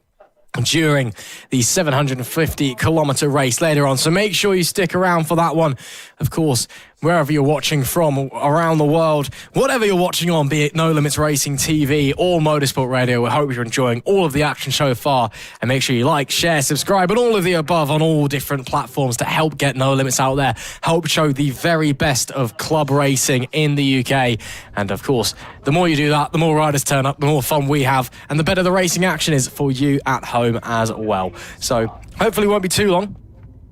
during the 750 kilometre race later on, so make sure you stick around for that one. Of course, wherever you're watching from around the world, whatever you're watching on, be it No Limits Racing TV or Motorsport Radio. We hope you're enjoying all of the action so far, and make sure you like, share, subscribe, and all of the above on all different platforms to help get No Limits out there, help show the very best of club racing in the UK. And of course, the more you do that, the more riders turn up, the more fun we have, and the better the racing action is for you at home as well. So hopefully it won't be too long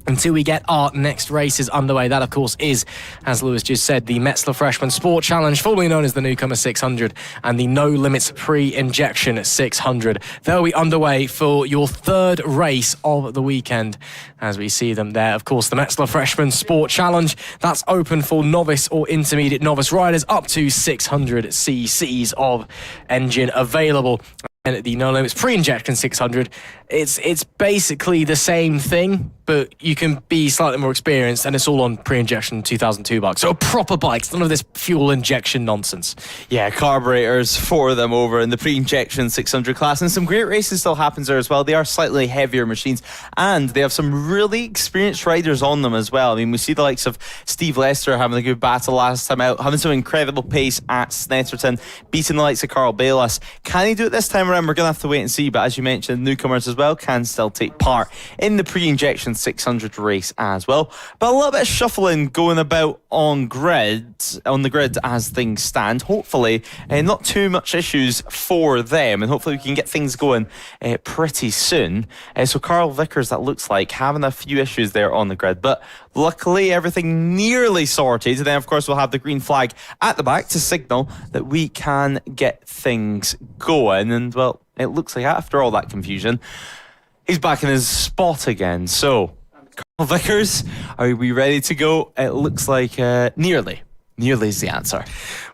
until we get our next races underway. That, of course, is, as Lewis just said, the Metzler Freshman Sport Challenge, formerly known as the Newcomer 600, and the No Limits Pre-Injection 600. They'll be underway for your third race of the weekend, as we see them there. Of course, the Metzler Freshman Sport Challenge, that's open for novice or intermediate novice riders, up to 600 cc's of engine available. And the No Limits Pre-Injection 600, it's basically the same thing, but you can be slightly more experienced, and it's all on pre-injection 2002 bikes. So proper bikes, none of this fuel injection nonsense. Yeah, carburetors for them over in the pre-injection 600 class, and some great races still happens there as well. They are slightly heavier machines, and they have some really experienced riders on them as well. I mean, we see the likes of Steve Lester having a good battle last time out, having some incredible pace at Snetterton, beating the likes of Carl Bayless. Can he do it this time around? We're going to have to wait and see, but as you mentioned, newcomers as well can still take part in the pre-injection 600 race as well. But a little bit of shuffling going about on the grid as things stand. Hopefully not too much issues for them, and hopefully we can get things going pretty soon. So Carl Vickers, that looks like, having a few issues there on the grid, but luckily everything nearly sorted. And then of course we'll have the green flag at the back to signal that we can get things going. And well, it looks like after all that confusion, he's back in his spot again. So, Carl Vickers, are we ready to go? It looks like nearly. Nearly is the answer.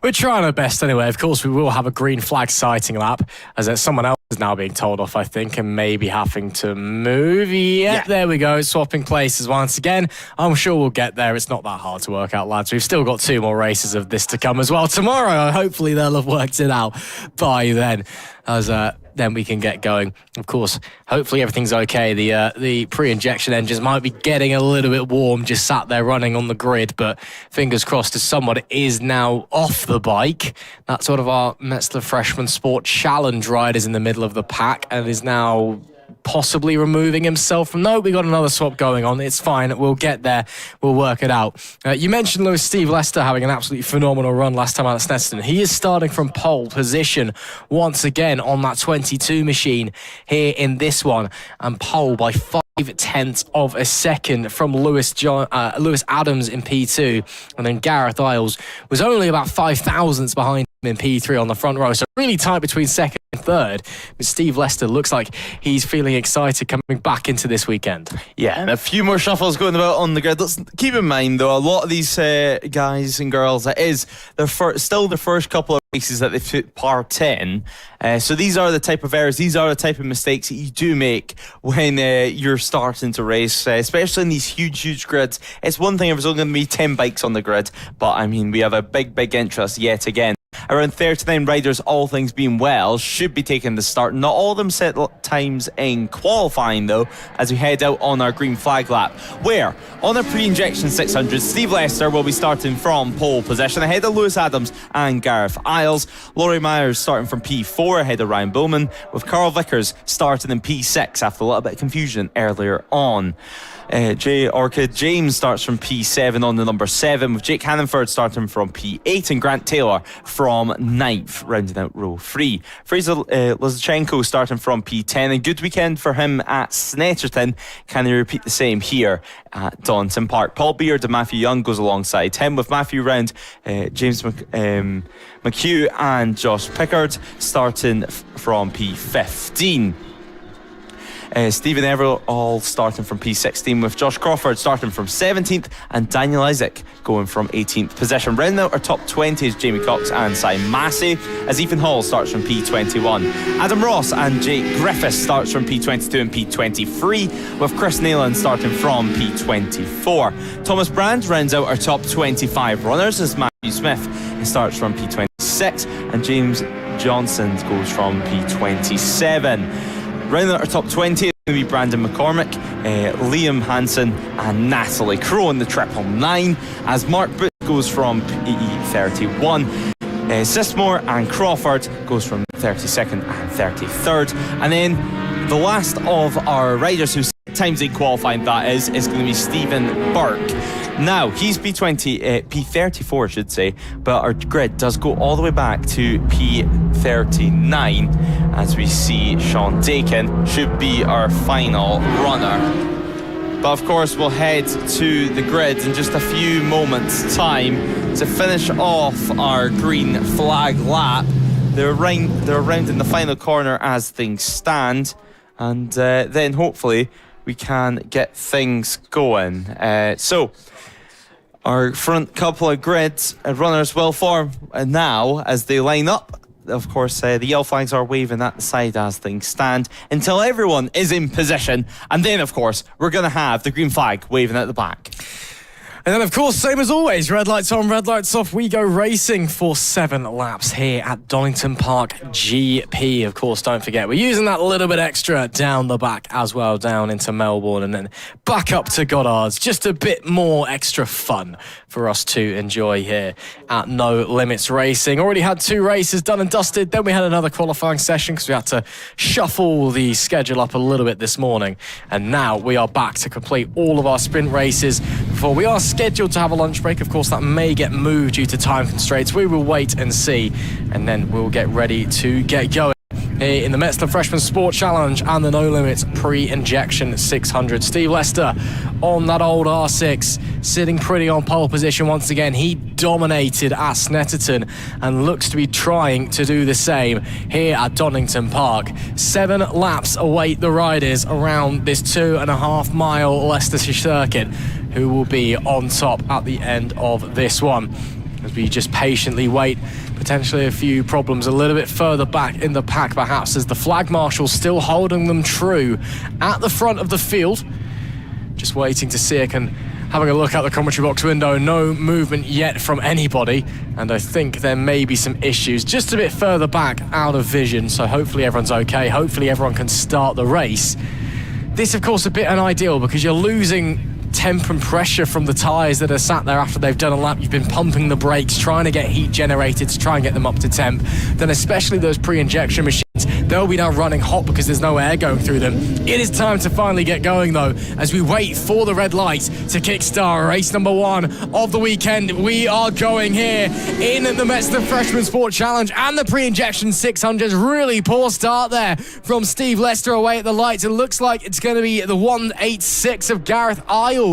We're trying our best anyway. Of course, we will have a green flag sighting lap, as someone else is now being told off, I think, and maybe having to move. Yeah, there we go. Swapping places once again. I'm sure we'll get there. It's not that hard to work out, lads. We've still got 2 more races of this to come as well tomorrow. Hopefully they'll have worked it out by then, as then we can get going. Of course, hopefully everything's okay. The pre-injection engines might be getting a little bit warm, just sat there running on the grid, but fingers crossed as someone is now off the bike. That's sort of our Metzler Freshman Sport Challenge riders in the middle of the pack, and is now possibly removing himself from... No, we got another swap going on. It's fine. We'll get there. We'll work it out. You mentioned Lewis Steve Lester having an absolutely phenomenal run last time out at Snetterton. He is starting from pole position once again on that 22 machine here in this one, and pole by 0.5 of a second from Lewis Adams in P2, and then Gareth Isles was only about 5 thousandths behind him in P3 on the front row, so really tight between second and third. But Steve Lester looks like he's feeling excited coming back into this weekend. Yeah, and a few more shuffles going about on the grid. Let's keep in mind though, a lot of these guys and girls, it is still the first couple of races that they took part in. So these are the type of errors, these are the type of mistakes that you do make when you're starting to race, especially in these huge grids. It's one thing if there's only going to be 10 bikes on the grid, but I mean, we have a big interest yet again. Around 39 riders, all things being well, should be taking the start. Not all of them set times in qualifying though, as we head out on our green flag lap, where on a pre-injection 600, Steve Lester will be starting from pole position ahead of Lewis Adams and Gareth Isles. Laurie Myers starting from P4 ahead of Ryan Bowman, with Carl Vickers starting in P6 after a little bit of confusion earlier on. Jay Orchid James starts from P7 on the number 7, with Jake Hannonford starting from P8 and Grant Taylor from 9th, rounding out row 3. Fraser Lizachenko starting from P10, and good weekend for him at Snetterton. Can he repeat the same here at Donington Park? Paul Beard and Matthew Young goes alongside him, with Matthew Round, James McHugh and Josh Pickard starting from P15. Stephen Everett all starting from P16, with Josh Crawford starting from 17th and Daniel Isaac going from 18th position. Rounding out our top 20 is Jamie Cox and Simon Massey, as Ethan Hall starts from P21. Adam Ross and Jake Griffiths starts from P22 and P23, with Chris Nealon starting from P24. Thomas Brand rounds out our top 25 runners, as Matthew Smith starts from P26 and James Johnson goes from P27. Rounding out our top 20 is going to be Brandon McCormick, Liam Hansen and Natalie Crow in the 999, as Mark Boot goes from P31. Sismore and Crawford goes from 32nd and 33rd. And then the last of our riders who times 8 qualifying, that is going to be Stephen Burke. Now, he's P34, I should say, but our grid does go all the way back to P39, as we see Sean Dakin should be our final runner. But of course, we'll head to the grid in just a few moments' time to finish off our green flag lap. They're around in the final corner as things stand, and then hopefully we can get things going. So our front couple of grids runners will form now as they line up. Of course, the yellow flags are waving at the side as things stand until everyone is in position. And then, of course, we're going to have the green flag waving at the back. And then, of course, same as always, red lights on, red lights off. We go racing for 7 laps here at Donington Park GP. Of course, don't forget, we're using that little bit extra down the back as well, down into Melbourne and then back up to Goddard's. Just a bit more extra fun for us to enjoy here at No Limits Racing. Already had 2 races done and dusted. Then we had another qualifying session because we had to shuffle the schedule up a little bit this morning. And now we are back to complete all of our sprint races before we are scheduled to have a lunch break. Of course, that may get moved due to time constraints. We will wait and see, and then we'll get ready to get going here in the Metzler Freshman Sport Challenge and the No Limits Pre-Injection 600. Steve Lester on that old R6, sitting pretty on pole position once again. He dominated at Snetterton and looks to be trying to do the same here at Donington Park. 7 laps await the riders around this 2.5 mile Leicestershire circuit, who will be on top at the end of this one. As we just patiently wait, potentially a few problems a little bit further back in the pack perhaps, as the flag marshal still holding them true at the front of the field. Just waiting to see it, and having a look out the commentary box window, no movement yet from anybody, and I think there may be some issues just a bit further back out of vision, so hopefully everyone's okay. Hopefully everyone can start the race. This, of course, a bit unideal because you're losing temp and pressure from the tyres that are sat there after they've done a lap. You've been pumping the brakes, trying to get heat generated to try and get them up to temp. Then especially those pre-injection machines, they'll be now running hot because there's no air going through them. It is time to finally get going though, as we wait for the red light to kickstart race number 1 of the weekend. We are going here in the Metzler Freshman Sport Challenge and the pre-injection 600s. Really poor start there from Steve Lester away at the lights. It looks like it's going to be the 186 of Gareth Isles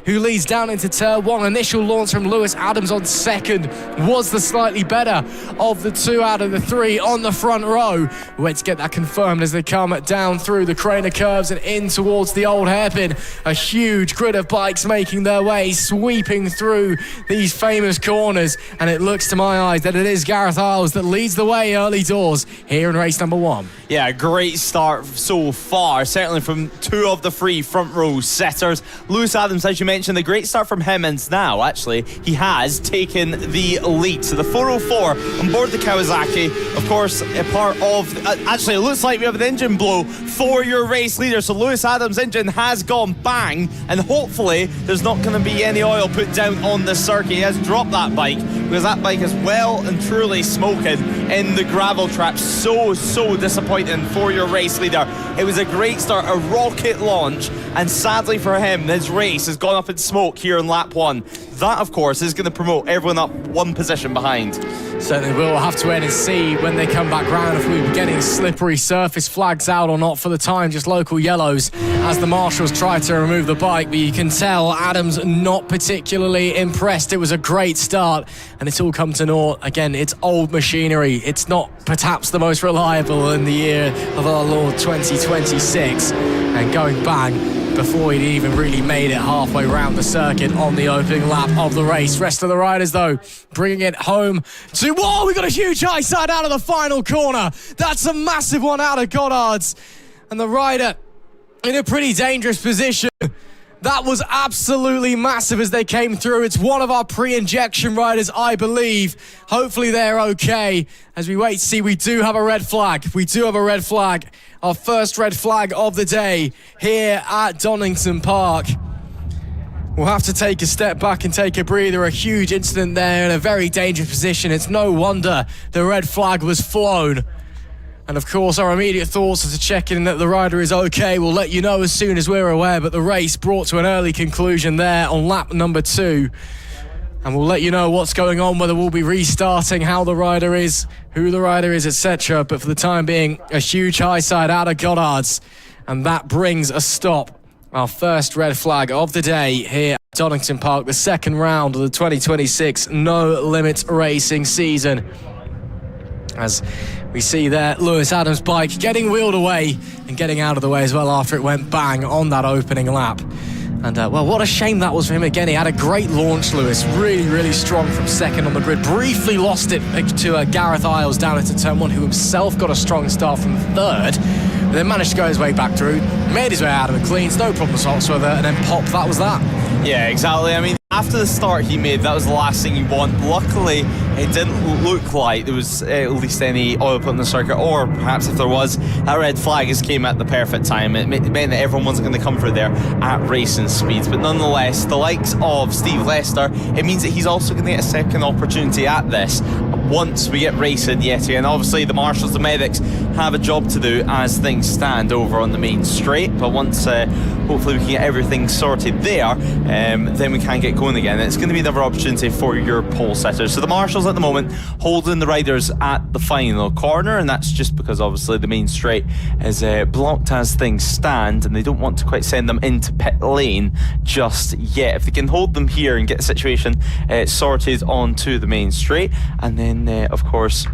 who leads down into turn 1. Initial launch from Lewis Adams on second was the slightly better of the 2 out of the 3 on the front row. Wait to get that confirmed as they come down through the Craner curves and in towards the old hairpin. A huge grid of bikes making their way, sweeping through these famous corners, and it looks to my eyes that it is Gareth Isles that leads the way early doors here in race number 1. Yeah, great start so far, certainly from 2 of the 3 front row setters. Lewis Adams, as you mentioned, a great start from him, and now actually he has taken the lead. So the 404 on board the Kawasaki, of course, a part of actually it looks like we have an engine blow for your race leader. So Lewis Adams' engine has gone bang, and hopefully there's not going to be any oil put down on the circuit. He has dropped that bike because that bike is well and truly smoking in the gravel trap. So disappointing for your race leader. It was a great start, a rocket launch, and sadly for him, his race has gone up in smoke here in lap 1. That, of course, is going to promote everyone up 1 position behind. Certainly will. Have to wait and see when they come back round if we were getting slippery surface flags out or not. For the time, just local yellows as the marshals try to remove the bike, but you can tell Adams not particularly impressed. It was a great start and it's all come to naught. Again, it's old machinery. It's not perhaps the most reliable in the year of our Lord 2026, and going bang before he'd even really made it halfway round the circuit on the opening lap of the race. Rest of the riders, though, bringing it home to... Whoa, we got a huge high side out of the final corner. That's a massive one out of Goddard's. And the rider in a pretty dangerous position. That was absolutely massive as they came through. It's one of our pre-injection riders, I believe. Hopefully they're okay. As we wait to see, we do have a red flag. We do have a red flag. Our first red flag of the day here at Donington Park. will have to take a step back and take a breather. A huge incident there in a very dangerous position. It's no wonder the red flag was flown. And of course, our immediate thoughts are to check in that the rider is okay. We'll let you know as soon as we're aware, but the race brought to an early conclusion there on lap number 2. And we'll let you know what's going on, whether we'll be restarting, how the rider is, who the rider is, etc. But for the time being, a huge high side out of Goddard's. And that brings a stop. Our first red flag of the day here at Donington Park, the second round of the 2026 No Limits Racing season. As we see there, Lewis Adams' bike getting wheeled away and getting out of the way as well after it went bang on that opening lap. And, well, what a shame that was for him again. He had a great launch, Lewis. Really, really strong from second on the grid. Briefly lost it to Gareth Isles down into turn 1, who himself got a strong start from third. But then managed to go his way back through, made his way out of the cleans, no problems whatsoever, and then pop, that was that. Yeah, exactly. I mean, after the start he made, that was the last thing you want. Luckily, it didn't look like there was at least any oil put in the circuit, or perhaps if there was, that red flag just came at the perfect time. It meant that everyone wasn't going to come through there at racing speeds. But nonetheless, the likes of Steve Lester, it means that he's also going to get a second opportunity at this once we get racing yet again. Obviously, the marshals, the medics have a job to do as things stand over on the main straight. But once hopefully we can get everything sorted there, then we can get going again. It's going to be another opportunity for your pole setters. So the marshals at the moment holding the riders at the final corner, and that's just because obviously the main straight is blocked as things stand, and they don't want to quite send them into pit lane just yet. If they can hold them here and get the situation sorted onto the main straight, and then of course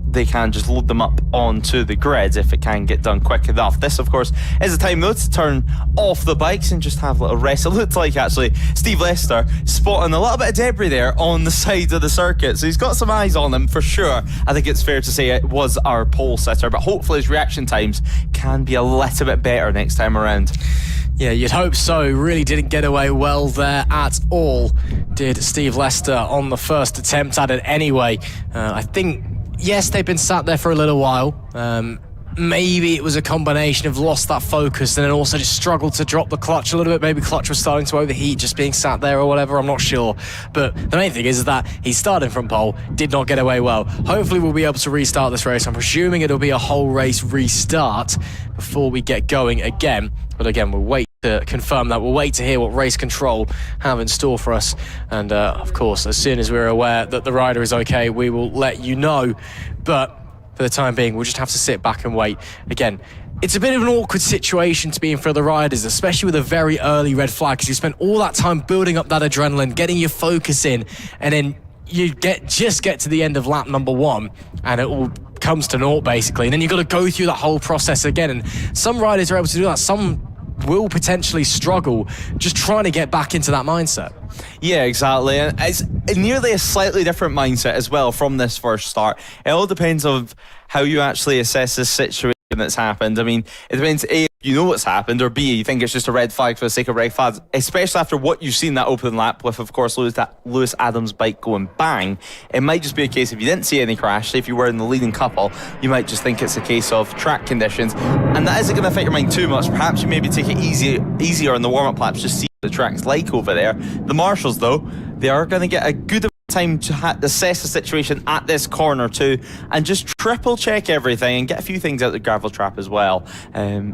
they can just load them up onto the grid if it can get done quick enough. This, of course, is the time though to turn off the bikes and just have a little rest. It looked like actually Steve Lester spotting a little bit of debris there on the side of the circuit, so he's got some eyes on him for sure. I think it's fair to say it was our pole sitter, but hopefully his reaction times can be a little bit better next time around. Yeah, you'd hope so. Really didn't get away well there at all, did Steve Lester on the first attempt at it anyway. I think, yes, they've been sat there for a little while. Maybe it was a combination of lost that focus and then also just struggled to drop the clutch a little bit. Maybe clutch was starting to overheat just being sat there or whatever, I'm not sure. But the main thing is that he's starting from pole, did not get away well. Hopefully we'll be able to restart this race. I'm presuming it'll be a whole race restart before we get going again. But again, we'll wait to confirm that. We'll wait to hear what race control have in store for us. And of course, as soon as we're aware that the rider is okay, we will let you know. But for the time being, we'll just have to sit back and wait. Again, it's a bit of an awkward situation to be in for the riders, especially with a very early red flag, because you spent all that time building up that adrenaline, getting your focus in, and then you just get to the end of lap number 1 and it all comes to naught basically, and then you've got to go through that whole process again. And some riders are able to do that, some will potentially struggle just trying to get back into that mindset. Yeah, exactly. And it's nearly a slightly different mindset as well from this first start. It all depends on how you actually assess this situation that's happened. I mean, it depends, A, you know what's happened, or B, you think it's just a red flag for the sake of red flags, especially after what you've seen that open lap with, of course, Lewis Adams' bike going bang. It might just be a case, if you didn't see any crash, if you were in the leading couple, you might just think it's a case of track conditions, and that isn't going to affect your mind too much. Perhaps you maybe take it easier on the warm-up laps, just see what the track's like over there. The marshals, though, they are going to get a good time to assess the situation at this corner too, and just triple check everything and get a few things out the gravel trap as well.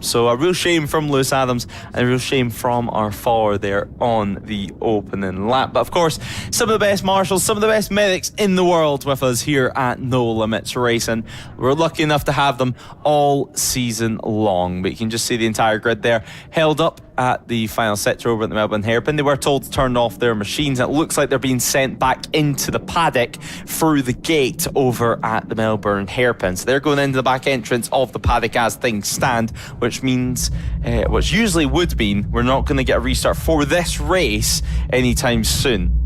So a real shame from Lewis Adams and a real shame from our follower there on the opening lap. But of course, some of the best marshals, some of the best medics in the world with us here at No Limits Racing. We're lucky enough to have them all season long, but you can just see the entire grid there held up at the final sector over at the Melbourne Hairpin. They were told to turn off their machines. It looks like they're being sent back into the paddock through the gate over at the Melbourne Hairpin. So they're going into the back entrance of the paddock as things stand, which means, which usually would mean, we're not going to get a restart for this race anytime soon.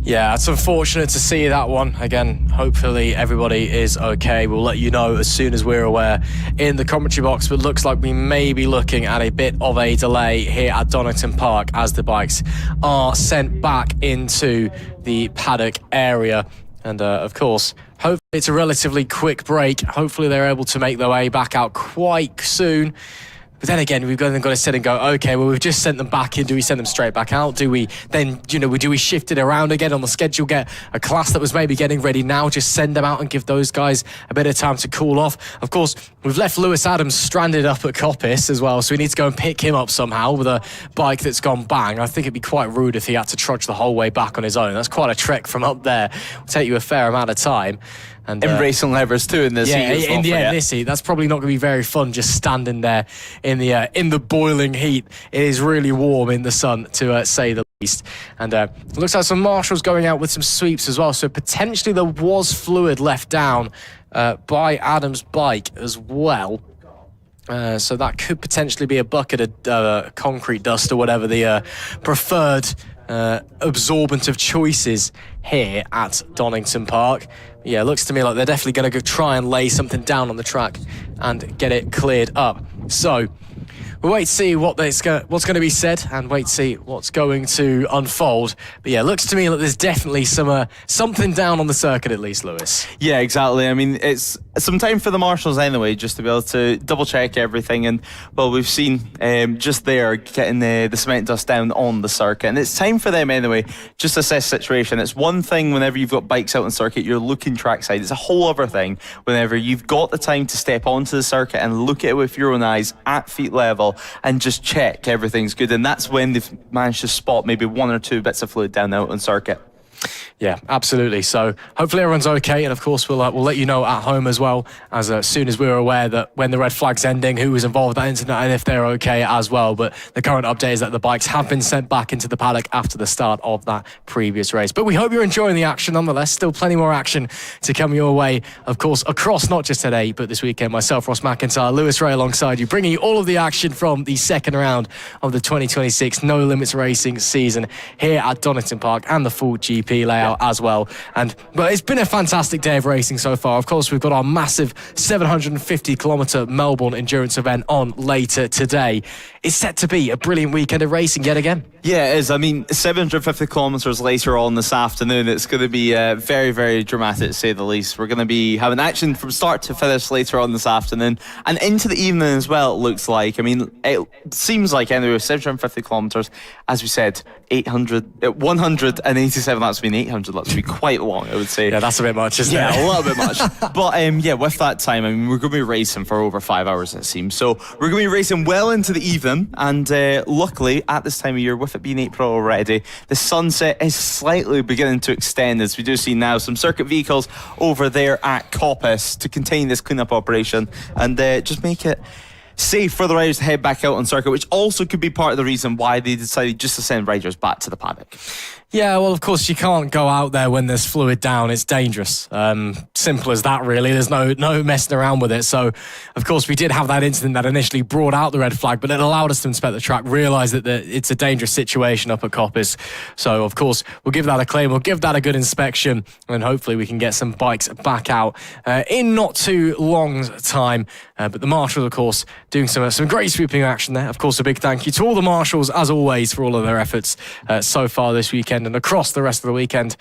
Yeah, it's unfortunate to see that one. Again, hopefully everybody is okay. We'll let you know as soon as we're aware in the commentary box, but looks like we may be looking at a bit of a delay here at Donington Park as the bikes are sent back into the paddock area. And of course, hopefully it's a relatively quick break. Hopefully they're able to make their way back out quite soon. But then again, we've got to sit and go, okay, well, we've just sent them back in. Do we send them straight back out? Do we then, do we shift it around again on the schedule, get a class that was maybe getting ready now, just send them out and give those guys a bit of time to cool off? Of course, we've left Lewis Adams stranded up at Coppice as well, so we need to go and pick him up somehow with a bike that's gone bang. I think it'd be quite rude if he had to trudge the whole way back on his own. That's quite a trek from up there. It'll take you a fair amount of time. And racing levers too in this heat. In the end, this heat, that's probably not going to be very fun. Just standing there in the boiling heat. It is really warm in the sun, to say the least. And it looks like some marshals going out with some sweeps as well. So potentially there was fluid left down by Adam's bike as well. So that could potentially be a bucket of concrete dust or whatever the preferred absorbent of choices here at Donington Park. Yeah, it looks to me like they're definitely going to go try and lay something down on the track and get it cleared up. So we'll wait to see what's going to be said and wait to see what's going to unfold. But yeah, it looks to me like there's definitely something down on the circuit at least, Lewis. Yeah, exactly. I mean, it's some time for the marshals anyway, just to be able to double check everything. And well, we've seen just there getting the cement dust down on the circuit, and it's time for them anyway just to assess the situation. It's one thing whenever you've got bikes out on circuit, you're looking trackside. It's a whole other thing whenever you've got the time to step onto the circuit and look at it with your own eyes at feet level and just check everything's good. And that's when they've managed to spot maybe one or two bits of fluid down out on circuit. Yeah, absolutely. So hopefully everyone's okay, and of course we'll let you know at home as well as soon as we're aware that when the red flag's ending, who was involved in that incident and if they're okay as well. But the current update is that the bikes have been sent back into the paddock after the start of that previous race. But we hope you're enjoying the action nonetheless. Still plenty more action to come your way, of course, across not just today but this weekend. Myself, Ross McIntyre, Lewis Ray alongside you, bringing you all of the action from the second round of the 2026 No Limits Racing season here at Donington Park and the full GP layout as well. But it's been a fantastic day of racing so far. Of course, we've got our massive 750-kilometre Melbourne endurance event on later today. It's set to be a brilliant weekend of racing yet again. Yeah, it is. I mean, 750 kilometres later on this afternoon, it's going to be very, very dramatic to say the least. We're going to be having action from start to finish later on this afternoon and into the evening as well, it looks like. I mean, it seems like anyway, 750 kilometres, as we said, 187 laps being 800 laps would be quite long, I would say. Yeah, that's a bit much, isn't it? Yeah, a little bit much. But yeah, with that time, I mean, we're going to be racing for over 5 hours, it seems. So we're going to be racing well into the evening, and luckily, at this time of year, with it being April already, the sunset is slightly beginning to extend, as we do see now some circuit vehicles over there at Coppice to contain this cleanup operation and just make it safe for the riders to head back out on circuit, which also could be part of the reason why they decided just to send riders back to the paddock. Yeah, well, of course, you can't go out there when there's fluid down. It's dangerous. Simple as that, really. There's no messing around with it. So, of course, we did have that incident that initially brought out the red flag, but it allowed us to inspect the track, realise that it's a dangerous situation up at Coppice. So, of course, we'll give that a claim. We'll give that a good inspection, and hopefully we can get some bikes back out in not too long time. But the marshals, of course, doing some great sweeping action there. Of course, a big thank you to all the marshals, as always, for all of their efforts so far this weekend and across the rest of the weekend.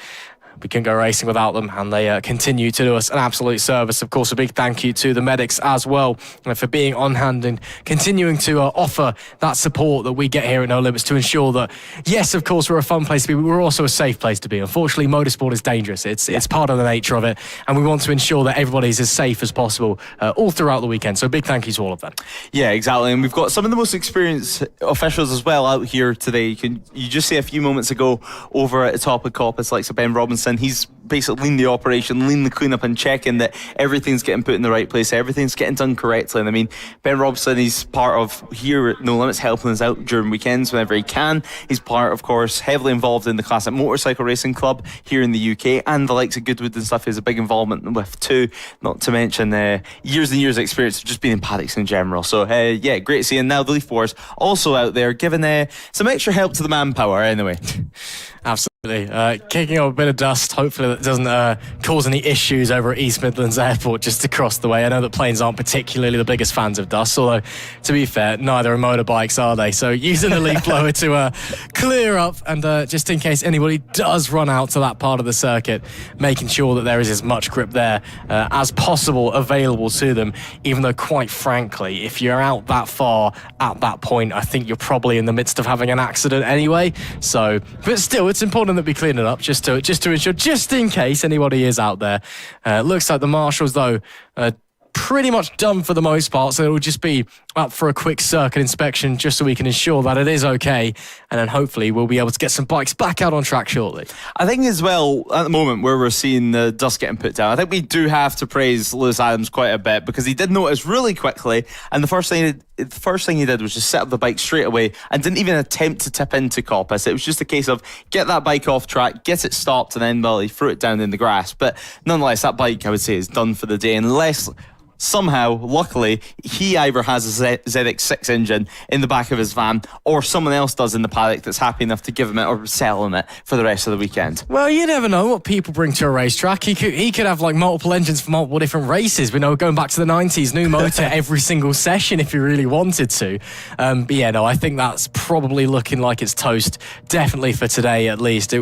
We couldn't go racing without them, and they continue to do us an absolute service. Of course, a big thank you to the medics as well for being on hand and continuing to offer that support that we get here at No Limits to ensure that, yes, of course, we're a fun place to be, but we're also a safe place to be. Unfortunately, motorsport is dangerous. It's part of the nature of it, and we want to ensure that everybody's as safe as possible all throughout the weekend. So a big thank you to all of them. Yeah, exactly. And we've got some of the most experienced officials as well out here today. You just see a few moments ago over at the top of Coppice, like Ben Robinson. He's basically leading the operation, leading the cleanup and checking that everything's getting put in the right place, everything's getting done correctly. And I mean, Ben Robson, he's part of here at No Limits, helping us out during weekends whenever he can. He's part, of course, heavily involved in the Classic Motorcycle Racing Club here in the UK, and the likes of Goodwood and stuff is a big involvement with too, not to mention years and years of experience of just being in paddocks in general. So yeah, great seeing now the Leaf Wars also out there giving some extra help to the manpower anyway. Absolutely. Kicking up a bit of dust. Hopefully that doesn't cause any issues over at East Midlands Airport just across the way. I know that planes aren't particularly the biggest fans of dust, although to be fair, neither are motorbikes, are they? So using the leaf blower to clear up, and just in case anybody does run out to that part of the circuit, making sure that there is as much grip there as possible available to them, even though quite frankly, if you're out that far at that point, I think you're probably in the midst of having an accident anyway. So, but still, it's important that we clean it up just to ensure, just in case anybody is out there. Looks like the marshals, though, pretty much done for the most part, so it'll just be up for a quick circuit inspection just so we can ensure that it is okay, and then hopefully we'll be able to get some bikes back out on track shortly. I think as well, at the moment where we're seeing the dust getting put down, I think we do have to praise Lewis Adams quite a bit, because he did notice really quickly, and the first thing he did was just set up the bike straight away and didn't even attempt to tip into Coppice. It was just a case of get that bike off track, get it stopped, and then, well, he threw it down in the grass. But nonetheless, that bike, I would say, is done for the day, unless somehow, luckily, he either has a ZX6 engine in the back of his van, or someone else does in the paddock that's happy enough to give him it or sell him it for the rest of the weekend. Well, you never know what people bring to a racetrack. He could have like multiple engines for multiple different races. We know, going back to the 90s, new motor every single session if he really wanted to. But yeah, no, I think that's probably looking like it's toast, definitely for today at least.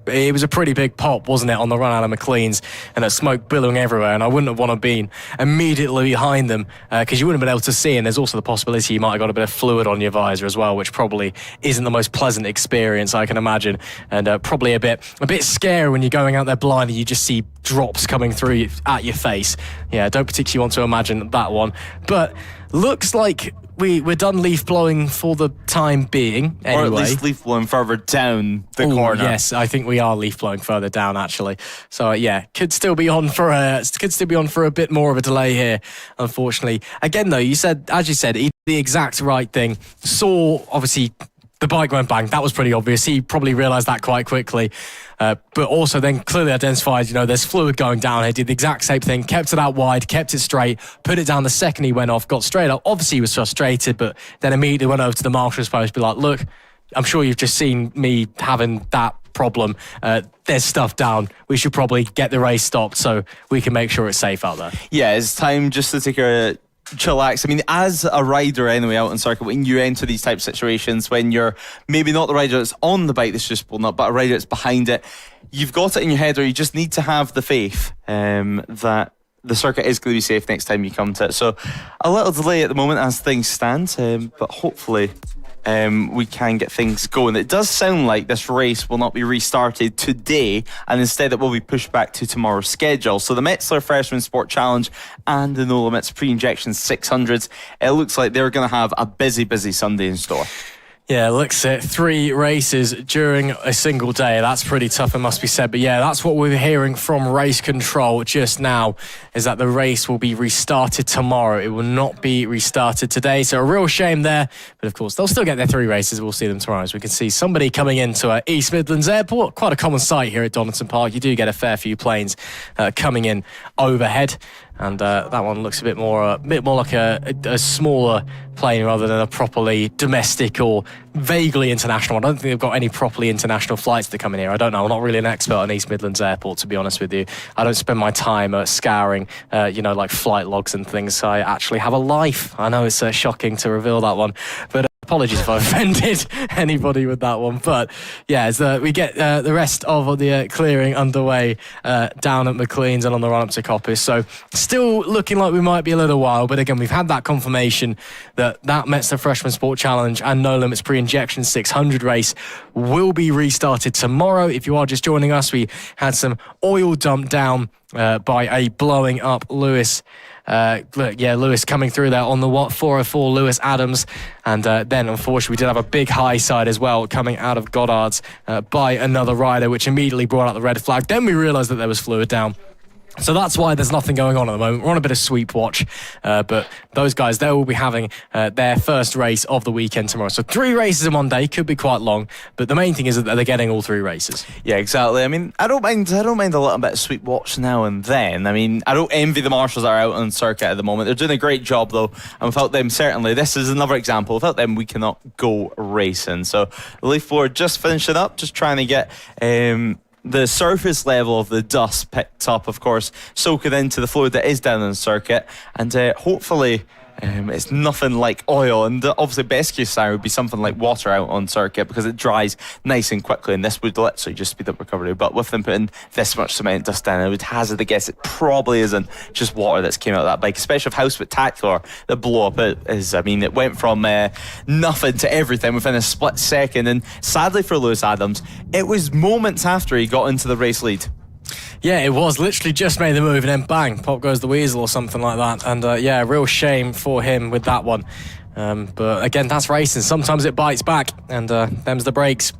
It was a pretty big pop, wasn't it, on the run out of McLean's, and a smoke billowing everywhere, and I wouldn't have wanted to be immediately behind them because you wouldn't have been able to see, and there's also the possibility you might have got a bit of fluid on your visor as well, which probably isn't the most pleasant experience, I can imagine, and probably a bit scary when you're going out there blind and you just see drops coming through at your face. Yeah, don't particularly want to imagine that one, but looks like we're done leaf blowing for the time being, anyway. Or at least leaf blowing further down the corner. Yes, I think we are leaf blowing further down, actually. So yeah, could still be on for a bit more of a delay here, unfortunately. Again, though, as you said, he did the exact right thing. Saw, obviously, the bike went bang. That was pretty obvious. He probably realised that quite quickly. But also then clearly identified, there's fluid going down. He did the exact same thing, kept it out wide, kept it straight, put it down the second he went off, got straight up. Obviously he was frustrated, but then immediately went over to the marshal's post to be like, look, I'm sure you've just seen me having that problem. There's stuff down. We should probably get the race stopped so we can make sure it's safe out there. Yeah, it's time just to take a chillax. I mean, as a rider anyway out on circuit, when you enter these type of situations, when you're maybe not the rider that's on the bike that's just pulling up, but a rider that's behind it, you've got it in your head, or you just need to have the faith that the circuit is going to be safe next time you come to it. So a little delay at the moment as things stand, but hopefully we can get things going. It does sound like this race will not be restarted today, and instead it will be pushed back to tomorrow's schedule. So the Metzler Freshman Sport Challenge and the No Limits Pre-Injection 600s, it looks like they're going to have a busy Sunday in store. Yeah, looks it. 3 races during a single day. That's pretty tough, it must be said. But yeah, that's what we're hearing from race control just now, is that the race will be restarted tomorrow. It will not be restarted today. So a real shame there. But of course, they'll still get their 3 races. We'll see them tomorrow, as we can see somebody coming into East Midlands Airport. Quite a common sight here at Donington Park. You do get a fair few planes coming in overhead. And that one looks a bit more like a smaller plane rather than a properly domestic or vaguely international. I don't think they've got any properly international flights that come in here. I don't know. I'm not really an expert on East Midlands Airport, to be honest with you. I don't spend my time scouring, like flight logs and things. I actually have a life. I know it's shocking to reveal that one, but apologies if I offended anybody with that one. But yeah, as we get the rest of the clearing underway down at McLean's and on the run up to Coppice. So still looking like we might be a little while, but again, we've had that confirmation that Metzler Freshman Sport Challenge and No Limits Pre-Injection 600 race will be restarted tomorrow. If you are just joining us, we had some oil dumped down by a blowing up Lewis. Lewis coming through there on the 404 Lewis Adams, and then unfortunately we did have a big high side as well coming out of Goddard's by another rider, which immediately brought out the red flag. Then we realised that there was fluid down. So that's why there's nothing going on at the moment. We're on a bit of sweep watch, but those guys, they will be having their first race of the weekend tomorrow. So 3 races in one day could be quite long, but the main thing is that they're getting all 3 races. Yeah, exactly. I mean, I don't mind a little bit of sweep watch now and then. I mean, I don't envy the marshals that are out on circuit at the moment. They're doing a great job though, and without them, certainly, this is another example. Without them, we cannot go racing. So the Leaf Board just finishing up, just trying to get the surface level of the dust picked up, of course, soak it into the fluid that is down on the circuit, and hopefully it's nothing like oil, and obviously best case scenario would be something like water out on circuit, because it dries nice and quickly, and this would literally just speed up recovery. But with them putting this much cement dust down, I would hazard a guess it probably isn't just water that's came out of that bike, especially with how spectacular the blow up is. I mean, it went from nothing to everything within a split second, and sadly for Lewis Adams, it was moments after he got into the race lead. Yeah, it was literally just made the move and then bang, pop goes the weasel or something like that. And yeah, real shame for him with that one. But again, that's racing. Sometimes it bites back, and them's the brakes.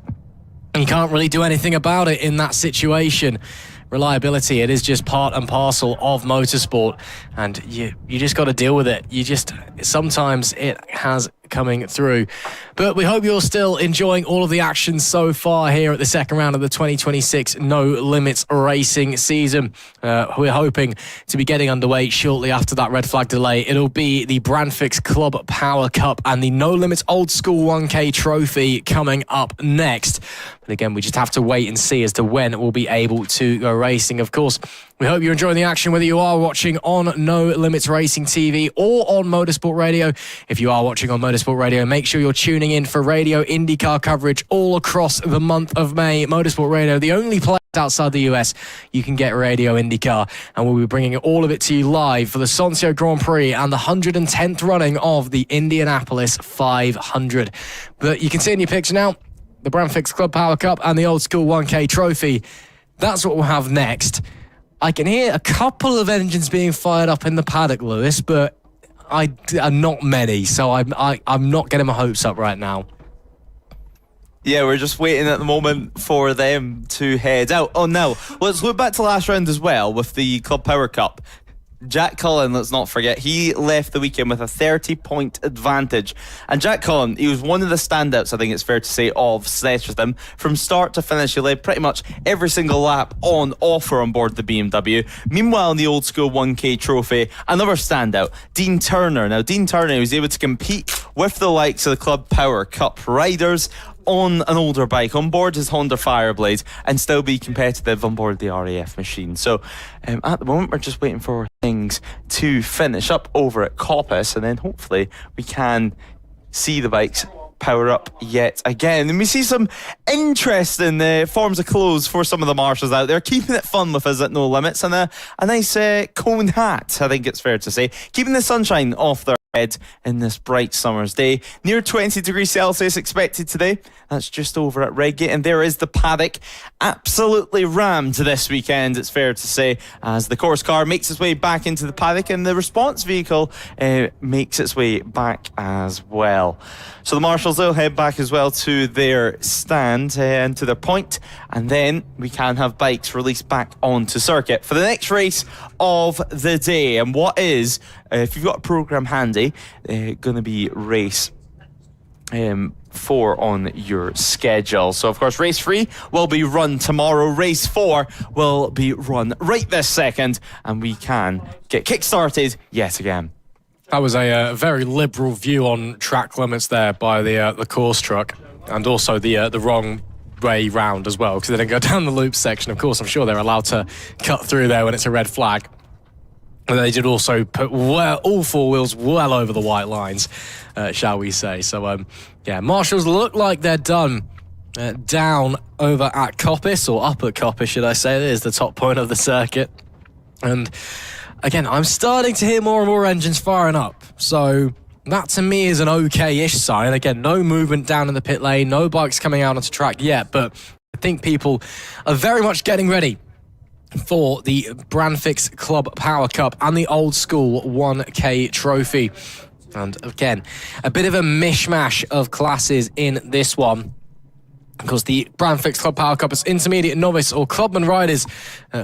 And you can't really do anything about it in that situation. Reliability, it is just part and parcel of motorsport, and you just got to deal with it. Sometimes it has coming through. But we hope you're still enjoying all of the action so far here at the second round of the 2026 No Limits racing season. We're hoping to be getting underway shortly after that red flag delay. It'll be the Brandfix Club Power Cup and the No Limits Old School 1K Trophy coming up next. But again, we just have to wait and see as to when we'll be able to go racing. Of course, we hope you're enjoying the action, whether you are watching on No Limits Racing TV or on Motorsport Radio. If you are watching on Motorsport Radio, make sure you're tuning in for Radio IndyCar coverage all across the month of May. Motorsport Radio, the only place outside the US you can get Radio IndyCar, and we'll be bringing all of it to you live for the Soncio Grand Prix and the 110th running of the Indianapolis 500. But you can see in your picture now, the Brandfix Club Power Cup and the Old School 1K Trophy. That's what we'll have next. I can hear a couple of engines being fired up in the paddock, Lewis, but not many, so I'm not getting my hopes up right now. Yeah, we're just waiting at the moment for them to head out. Oh, no. Let's look back to last round as well with the Club Power Cup. Jack Cullen, let's not forget, he left the weekend with a 30-point advantage. And Jack Cullen, he was one of the standouts, I think it's fair to say, of Snetterton. From start to finish, he led pretty much every single lap on offer on board the BMW. Meanwhile, in the Old School 1K Trophy, another standout, Dean Turner. Now, Dean Turner was able to compete with the likes of the Club Power Cup riders on an older bike, on board his Honda Fireblade, and still be competitive on board the RAF machine. So at the moment, we're just waiting for things to finish up over at Coppice, and then hopefully we can see the bikes power up yet again. And we see some interesting forms of clothes for some of the marshals out there, keeping it fun with us at No Limits, and a nice cone hat, I think it's fair to say, keeping the sunshine off their head in this bright summer's day. Near 20 degrees Celsius expected today. That's just over at Redgate, and there is the Paddock, absolutely rammed this weekend, it's fair to say, as the course car makes its way back into the paddock and the response vehicle makes its way back as well. So the marshals, they'll head back as well to their stand and to their point, and then we can have bikes released back onto circuit for the next race of the day. And what is, if you've got a programme handy, going to be race 4 on your schedule. So of course race 3 will be run tomorrow, race 4 will be run right this second, and we can get kick-started yet again. That was a very liberal view on track limits there by the course truck, and also the wrong way round as well, because they didn't go down the loop section. Of course, I'm sure they're allowed to cut through there when it's a red flag. And they did also put all 4 wheels well over the white lines, shall we say. So, yeah, marshals look like they're done down over at Coppice, or up at Coppice, should I say. It is the top point of the circuit. And again, I'm starting to hear more and more engines firing up. So that to me is an okay-ish sign. Again, no movement down in the pit lane, no bikes coming out onto track yet, but I think people are very much getting ready for the Brandfix Club Power Cup and the Old School 1K Trophy. And again, a bit of a mishmash of classes in this one. Of course, the Brand Fix Club Power Cup is intermediate, novice, or clubman riders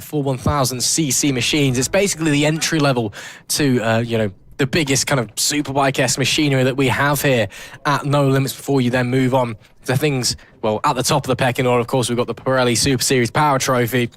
for 1000cc machines. It's basically the entry level to, the biggest kind of superbike-esque machinery that we have here at No Limits before you then move on to things, well, at the top of the pecking order, of course, we've got the Pirelli Super Series Power Trophy.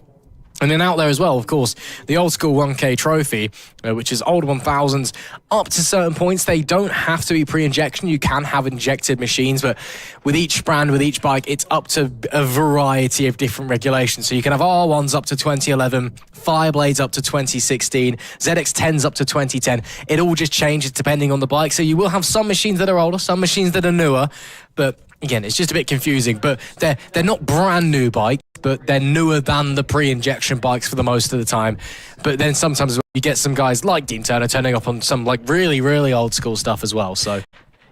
And then out there as well, of course, the old school 1K trophy, which is old 1000s. Up to certain points, they don't have to be pre-injection. You can have injected machines, but with each brand, with each bike, it's up to a variety of different regulations. So you can have R1s up to 2011, Fireblades up to 2016, ZX10s up to 2010. It all just changes depending on the bike. So you will have some machines that are older, some machines that are newer, but again, it's just a bit confusing. But they're not brand new bikes, but they're newer than the pre-injection bikes for the most of the time. But then sometimes you get some guys like Dean Turner turning up on some like really, really old school stuff as well. So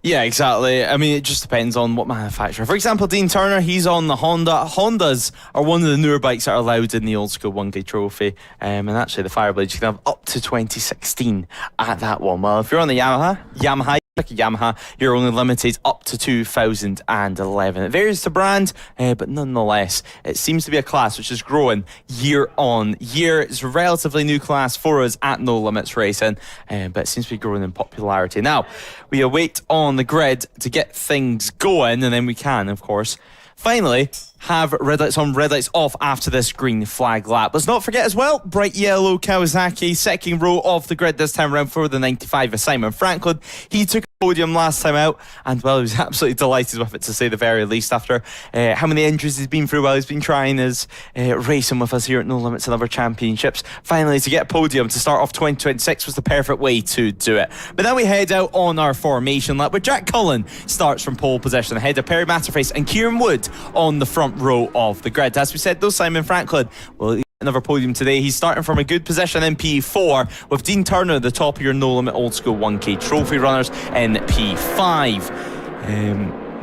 yeah, exactly. I mean, it just depends on what manufacturer. For example, Dean Turner, he's on the Honda. Hondas are one of the newer bikes that are allowed in the old school 1K trophy. And actually, the Fireblade, you can have up to 2016 at that one. Well, if you're on the Yamaha, like a Yamaha, you're only limited up to 2011. It varies to brand, but nonetheless, it seems to be a class which is growing year on year. It's a relatively new class for us at No Limits Racing, but it seems to be growing in popularity. Now, we await on the grid to get things going, and then we can, of course, finally have red lights on, red lights off after this green flag lap. Let's not forget as well, bright yellow Kawasaki, second row of the grid this time around for the 95 of Simon Franklin. He took a podium last time out, and well, he was absolutely delighted with it, to say the very least, after how many injuries he's been through while he's been trying his racing with us here at No Limits and other championships. Finally, to get a podium to start off 2026 was the perfect way to do it. But now we head out on our formation lap, where Jack Cullen starts from pole position ahead of Perry Matterface and Kieran Wood on the front row of the grid. As we said, though, Simon Franklin will get another podium today. He's starting from a good position in P4, with Dean Turner, the top of your No Limit Old School 1K trophy runners, in P5.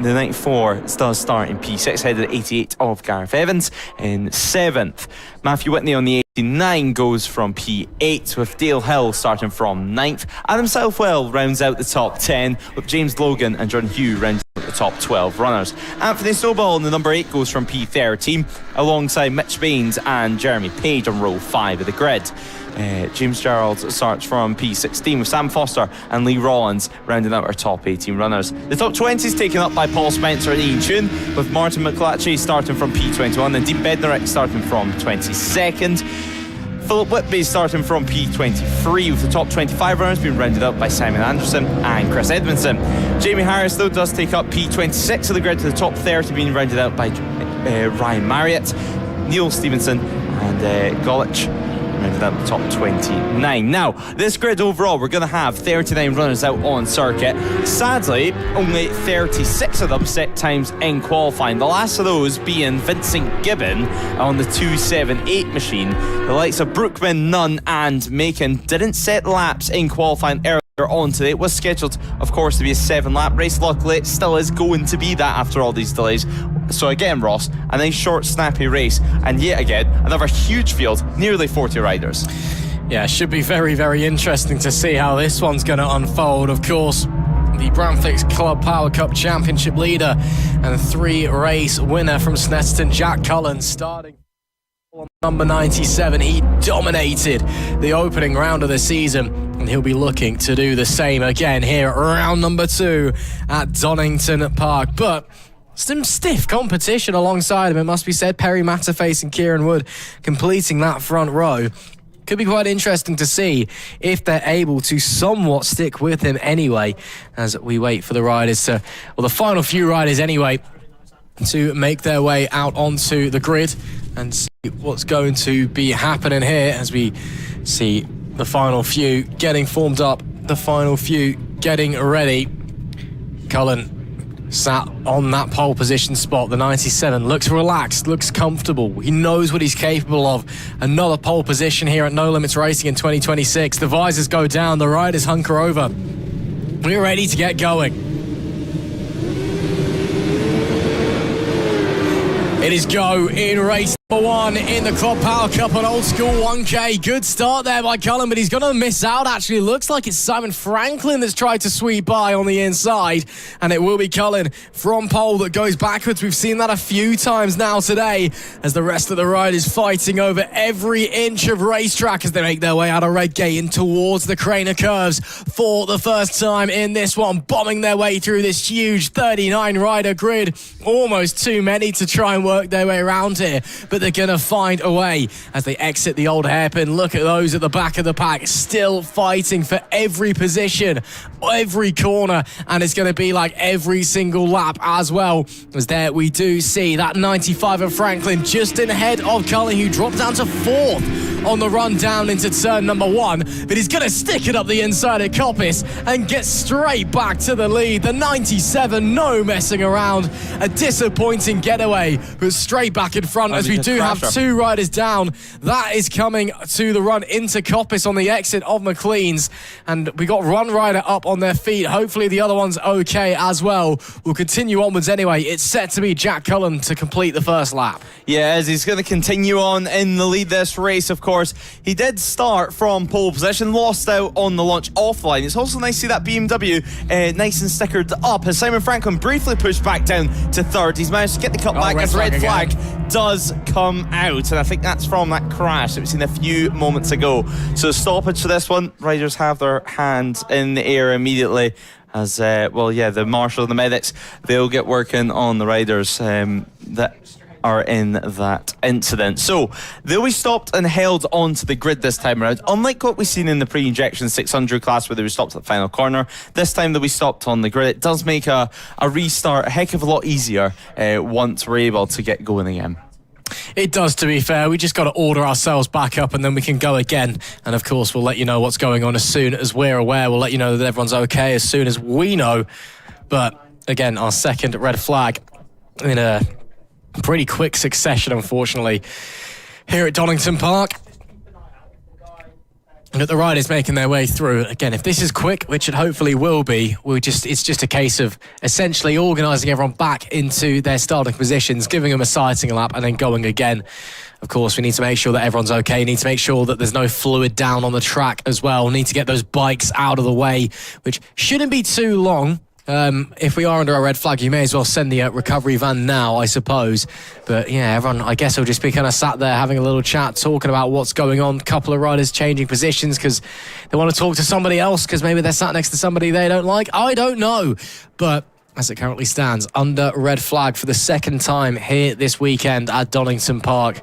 The 94 does start in P6, headed at 88 of Gareth Evans in 7th. Matthew Whitney on the 89 goes from P8, with Dale Hill starting from 9th. Adam Southwell rounds out the top 10, with James Logan and John Hugh rounding out the top 12 runners. Anthony Snowball in the number 8 goes from P13, alongside Mitch Baines and Jeremy Page on row 5 of the grid. James Gerald starts from P16, with Sam Foster and Lee Rollins rounding out our top 18 runners. The top 20 is taken up by Paul Spencer and Ian Tune, with Martin McClatchy starting from P21 and Dean Bednarek starting from 22nd. Philip Whitby starting from P23, with the top 25 runners being rounded up by Simon Anderson and Chris Edmondson. Jamie Harris, though, does take up P26 of the grid, to the top 30 being rounded out by Ryan Marriott, Neil Stevenson and Golich rounded out the top 29. Now, this grid overall, we're going to have 39 runners out on circuit. Sadly, only 36 of them set times in qualifying. The last of those being Vincent Gibbon on the 278 machine. The likes of Brookman, Nunn and Macon didn't set laps in qualifying earlier on today. It was scheduled, of course, to be a 7-lap race. Luckily, it still is going to be that after all these delays. So again, Ross, a nice short, snappy race, and yet again, another huge field, nearly 40 riders. Yeah, it should be very, very interesting to see how this one's going to unfold. Of course, the Brand Fix Club Power Cup Championship leader and 3-race winner from Snetterton, Jack Cullen, starting on number 97. He dominated the opening round of the season, and he'll be looking to do the same again here at round number 2 at Donington Park. But some stiff competition alongside him, it must be said. Perry Matterface and Kieran Wood completing that front row. Could be quite interesting to see if they're able to somewhat stick with him anyway, as we wait for the riders to, well, the final few riders anyway, to make their way out onto the grid and see what's going to be happening here, as we see the final few getting formed up, the final few getting ready. Cullen sat on that pole position spot. The 97 looks relaxed, looks comfortable. He knows what he's capable of. Another pole position here at No Limits Racing in 2026. The visors go down, the riders hunker over. We're ready to get going. It is go in race One in the Club Power Cup, an old school 1K. Good start there by Cullen, but he's going to miss out. Actually, looks like it's Simon Franklin that's tried to sweep by on the inside, and it will be Cullen from pole that goes backwards. We've seen that a few times now today as the rest of the riders fighting over every inch of racetrack as they make their way out of Redgate and towards the Craner curves for the first time in this one, bombing their way through this huge 39 rider grid. Almost too many to try and work their way around here, but they're going to find a way as they exit the old hairpin. Look at those at the back of the pack, still fighting for every position, every corner, and it's going to be like every single lap as well. As there we do see that 95 of Franklin just ahead of Cullen, who dropped down to 4th on the run down into turn number 1, but he's going to stick it up the inside of Coppice and get straight back to the lead. The 97, no messing around, a disappointing getaway, but straight back in front as we do have 2 riders down. That is coming to the run into Coppice on the exit of McLean's, and we got one rider up on their feet. Hopefully the other one's okay as well. We'll continue onwards anyway. It's set to be Jack Cullen to complete the first lap. Yeah, as he's going to continue on in the lead this race, of course. He did start from pole position, lost out on the launch off the line. It's also nice to see that BMW nice and stickered up as Simon Franklin briefly pushed back down to 3rd. He's managed to get the cut back as red flag does come out, and I think that's from that crash that we've seen a few moments ago. So stoppage for this one. Riders have their hands in the air immediately as the marshal and the medics, they'll get working on the riders that are in that incident. So they'll be stopped and held onto the grid this time around. Unlike what we've seen in the pre-injection 600 class where they were stopped at the final corner, this time they'll be stopped on the grid. It does make a restart a heck of a lot easier once we're able to get going again. It does, to be fair. We just got to order ourselves back up and then we can go again. And of course, we'll let you know what's going on as soon as we're aware. We'll let you know that everyone's okay as soon as we know. But again, our second red flag in a pretty quick succession, unfortunately, here at Donington Park. And the riders making their way through. Again, if this is quick, which it hopefully will be, it's just a case of essentially organising everyone back into their starting positions, giving them a sighting lap and then going again. Of course, we need to make sure that everyone's okay. We need to make sure that there's no fluid down on the track as well. We need to get those bikes out of the way, which shouldn't be too long. If we are under a red flag, you may as well send the recovery van now, I suppose. But yeah, everyone, I guess, will just be kind of sat there having a little chat, talking about what's going on. A couple of riders changing positions because they want to talk to somebody else because maybe they're sat next to somebody they don't like. I don't know. But as it currently stands, under red flag for the second time here this weekend at Donington Park.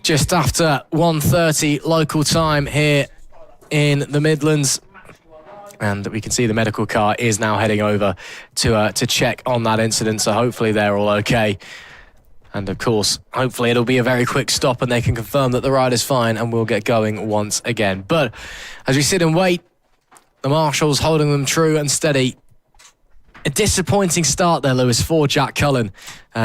Just after 1:30 local time here in the Midlands. And we can see the medical car is now heading over to check on that incident. So hopefully they're all okay. And of course, hopefully it'll be a very quick stop and they can confirm that the rider's fine and we'll get going once again. But as we sit and wait, the marshals holding them true and steady. A disappointing start there, Lewis, for Jack Cullen.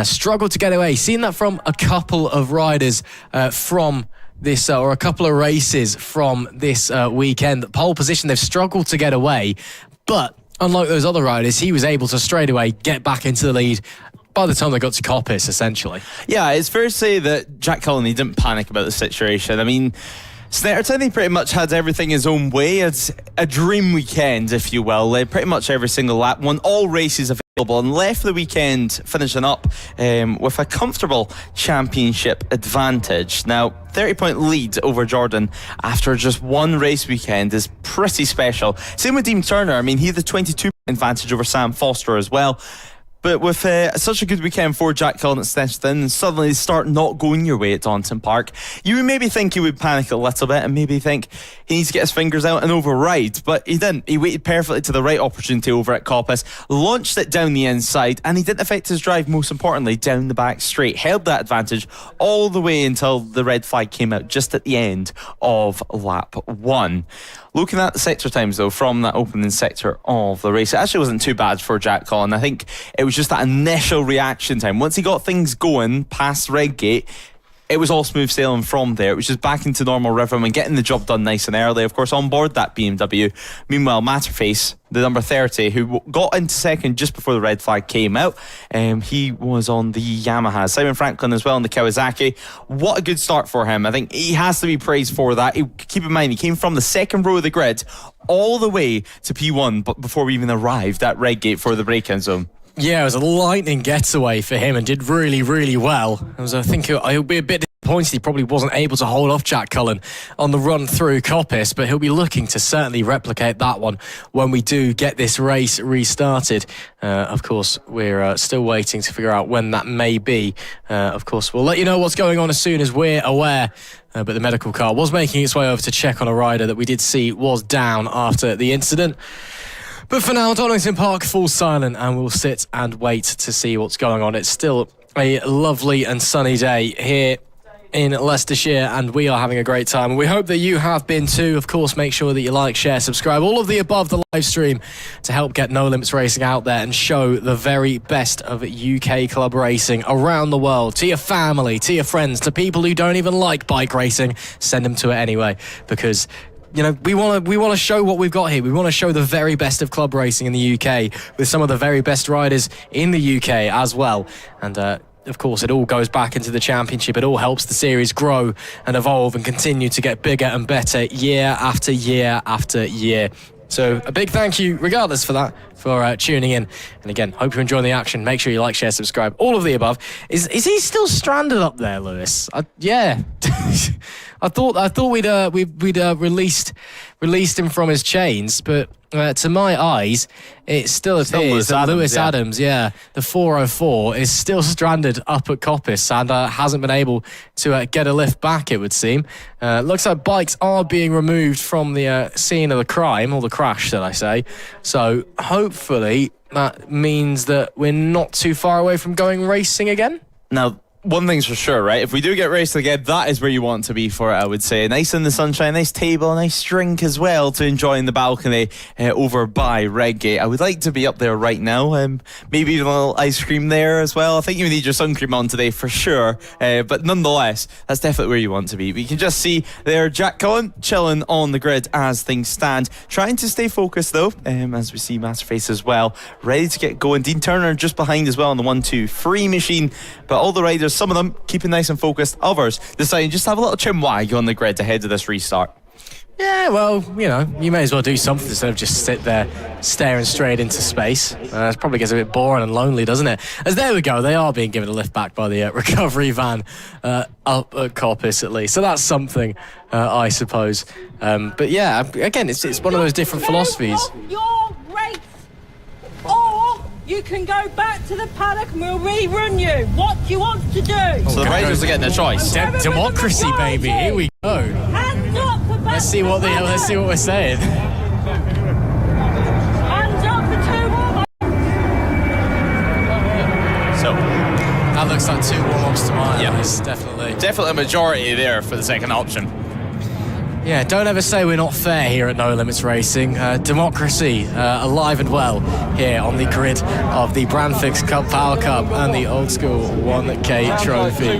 Struggled to get away. Seen that from a couple of riders from this, or a couple of races from this weekend. Pole position, they've struggled to get away, but unlike those other riders, he was able to straight away get back into the lead by the time they got to Coppice, essentially. Yeah, it's fair to say that Jack Cullen, he didn't panic about the situation. I mean, Snetterton, he pretty much had everything his own way. It's a dream weekend, if you will. Pretty much every single lap, won all races available and left the weekend finishing up with a comfortable championship advantage. Now, 30-point lead over Jordan after just one race weekend is pretty special. Same with Dean Turner. I mean, he had the 22 advantage over Sam Foster as well. But with such a good weekend for Jack Cullen at Snetterton and suddenly start not going your way at Donington Park, you would maybe think he would panic a little bit and maybe think he needs to get his fingers out and override. But he didn't. He waited perfectly to the right opportunity over at Coppice, launched it down the inside, and he didn't affect his drive, most importantly, down the back straight. Held that advantage all the way until the red flag came out just at the end of lap 1. Looking at the sector times, though, from that opening sector of the race, it actually wasn't too bad for Jack Cullen. I think it was just that initial reaction time. Once he got things going past Redgate, it was all smooth sailing from there. It was just back into normal rhythm and getting the job done nice and early, of course, on board that BMW. Meanwhile, Matterface, the number 30, who got into second just before the red flag came out, he was on the Yamaha. Simon Franklin as well on the Kawasaki. What a good start for him. I think he has to be praised for that. Keep in mind, he came from the second row of the grid all the way to P1 but before we even arrived at Redgate for the break-in zone. Yeah, it was a lightning getaway for him and did really, really well. I think he'll be a bit disappointed he probably wasn't able to hold off Jack Cullen on the run through Coppice, but he'll be looking to certainly replicate that one when we do get this race restarted. Of course, we're still waiting to figure out when that may be. Of course, we'll let you know what's going on as soon as we're aware. But the medical car was making its way over to check on a rider that we did see was down after the incident. But for now, Donington Park falls silent and we'll sit and wait to see what's going on. It's still a lovely and sunny day here in Leicestershire and we are having a great time. And we hope that you have been too. Of course, make sure that you like, share, subscribe, all of the above the live stream to help get No Limits Racing out there and show the very best of UK club racing around the world. To your family, to your friends, to people who don't even like bike racing, send them to it anyway because... You know, we want to show what we've got here. We want to show the very best of club racing in the UK with some of the very best riders in the UK as well. And of course, it all goes back into the championship. It all helps the series grow and evolve and continue to get bigger and better year after year after year. So a big thank you, regardless for that, for tuning in. And again, hope you're enjoying the action. Make sure you like, share, subscribe, all of the above. Is he still stranded up there, Lewis? Yeah. I thought we'd released him from his chains, but to my eyes, it still appears that Lewis Adams, the 404, is still stranded up at Coppice and hasn't been able to get a lift back, it would seem. Looks like bikes are being removed from the scene of the crime, or the crash, should I say. So hopefully that means that we're not too far away from going racing again. Now, one thing's for sure, right? If we do get raced again, that is where you want to be for it, I would say. Nice in the sunshine, nice table, nice drink as well to enjoy in the balcony over by Redgate. I would like to be up there right now. Maybe even a little ice cream there as well. I think you need your sun cream on today for sure. But nonetheless, that's definitely where you want to be. We can just see there Jack Cullen chilling on the grid as things stand. Trying to stay focused though, as we see Matterface as well. Ready to get going. Dean Turner just behind as well on the 1-2-3 machine. But all the riders, some of them keeping nice and focused, others deciding just to have a little chin wag on the grid ahead of this restart. Yeah, well, you know, you may as well do something instead of just sit there staring straight into space. It probably gets a bit boring and lonely, doesn't it? As there we go, they are being given a lift back by the recovery van up at Coppice at least. So that's something, I suppose. But yeah, again, it's one of those different philosophies. Your race, or you can go back to the paddock and we'll rerun you. What do you want to do? So the riders are getting a choice. Democracy, baby. Here we go. Hands up for back. Let's see what we're saying. Hands up for 2 warm-ups. So that looks like 2 warm-ups to mine. Yes, definitely a majority there for the second option. Yeah, don't ever say we're not fair here at No Limits Racing. Democracy alive and well here on the grid of the Brandfix Cup Power Cup and the old school 1K trophy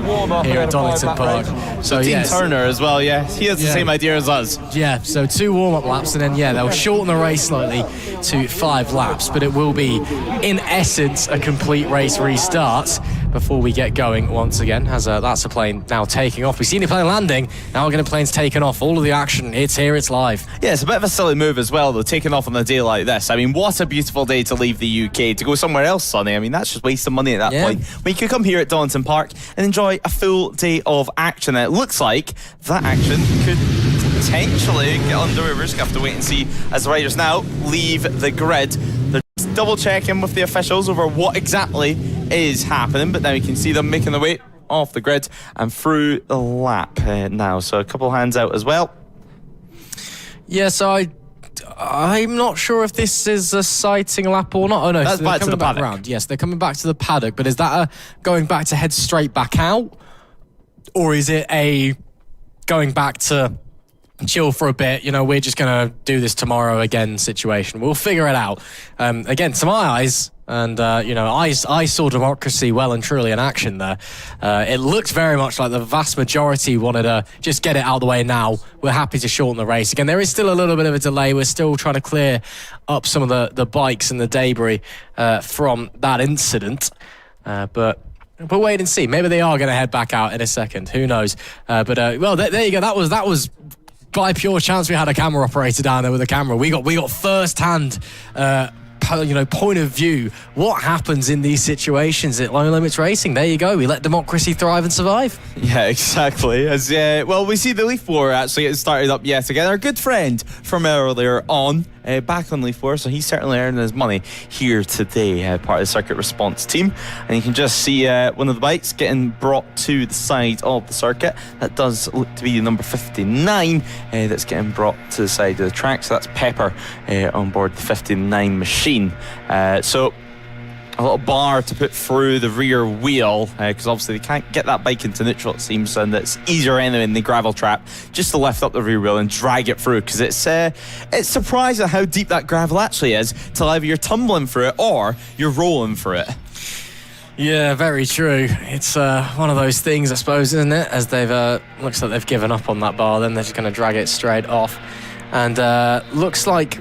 here at Donington Park. So Dean Turner as well, he has the same idea as us. Yeah, so 2 warm-up laps and then they'll shorten the race slightly to 5 laps, but it will be in essence a complete race restart before we get going once again, as that's a plane now taking off. We've seen the plane landing, now we're going to planes taking off. All of the action, it's here, it's live. Yeah, it's a bit of a silly move as well, though, taking off on a day like this. I mean, what a beautiful day to leave the UK, to go somewhere else sunny. I mean, that's just wasting money at that point. We could come here at Donington Park and enjoy a full day of action. And it looks like that action could potentially get underway. We're just going to have to wait and see as the riders now leave the grid. They're just double checking with the officials over what exactly is happening, but now you can see them making their way off the grid and through the lap now. So a couple hands out as well. Yeah, so I'm not sure if this is a sighting lap or not. Oh no, that's so back to the paddock. Around. Yes, they're coming back to the paddock, but is that going back to head straight back out? Or is it a going back to chill for a bit, we're just going to do this tomorrow again situation. We'll figure it out. Again, to my eyes, and, I saw democracy well and truly in action there. It looked very much like the vast majority wanted to just get it out of the way now. We're happy to shorten the race. Again, there is still a little bit of a delay. We're still trying to clear up some of the bikes and the debris from that incident. But we'll wait and see. Maybe they are going to head back out in a second. Who knows? There you go. That was by pure chance we had a camera operator down there with a camera. We got first-hand point of view what happens in these situations at low limits racing. There you go. We let democracy thrive and survive. Yeah, exactly. As we see the leaf blower actually getting started up yet again. Our good friend from earlier on, back on leaf blower, so he's certainly earning his money here today, part of the circuit response team. And you can just see one of the bikes getting brought to the side of the circuit. That does look to be number 59 that's getting brought to the side of the track. So that's Pepper on board the 59 machine. So a little bar to put through the rear wheel, because obviously they can't get that bike into neutral, it seems, and it's easier anyway in the gravel trap just to lift up the rear wheel and drag it through, because it's surprising how deep that gravel actually is till either you're tumbling through it or you're rolling through it. Yeah, very true. It's one of those things, I suppose, isn't it? As they've looks like they've given up on that bar, then they're just going to drag it straight off, and looks like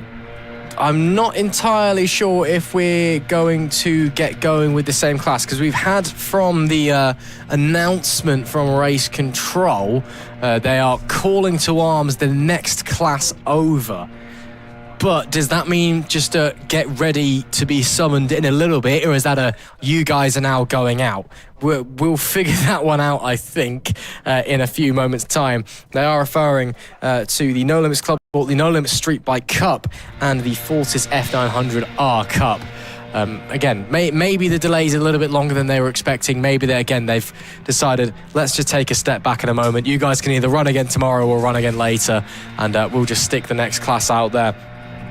I'm not entirely sure if we're going to get going with the same class, because we've had from the announcement from race control, they are calling to arms the next class over. But does that mean just get ready to be summoned in a little bit, or is that you guys are now going out? We'll figure that one out, I think, in a few moments' time. They are referring to the No Limits Club, the No Limits Street Bike Cup, and the Fortis F900R Cup. Again, maybe the delay's a little bit longer than they were expecting. Maybe they've decided, let's just take a step back in a moment. You guys can either run again tomorrow or run again later, and we'll just stick the next class out there.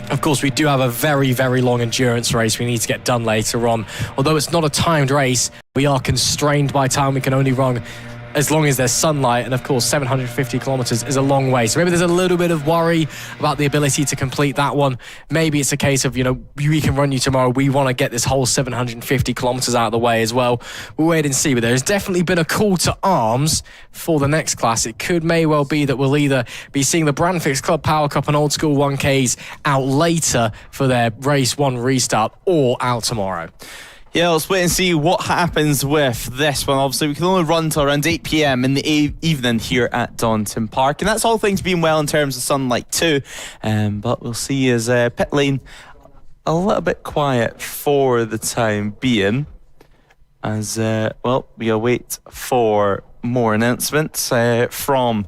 Of course, we do have a very, very long endurance race we need to get done later on. Although it's not a timed race, we are constrained by time. We can only run as long as there's sunlight, and of course 750 kilometers is a long way, so maybe there's a little bit of worry about the ability to complete that one. Maybe it's a case of, we can run you tomorrow, we want to get this whole 750 kilometers out of the way as well. We'll wait and see, but there's definitely been a call to arms for the next class. It may well be that we'll either be seeing the Brandfix Club Power Cup and Old School 1Ks out later for their race 1 restart, or out tomorrow. Yeah, let's wait and see what happens with this one. Obviously, we can only run till around 8 p.m. in the evening here at Donington Park. And that's all things being well in terms of sunlight too. But we'll see as pit lane a little bit quiet for the time being. As, we await for more announcements from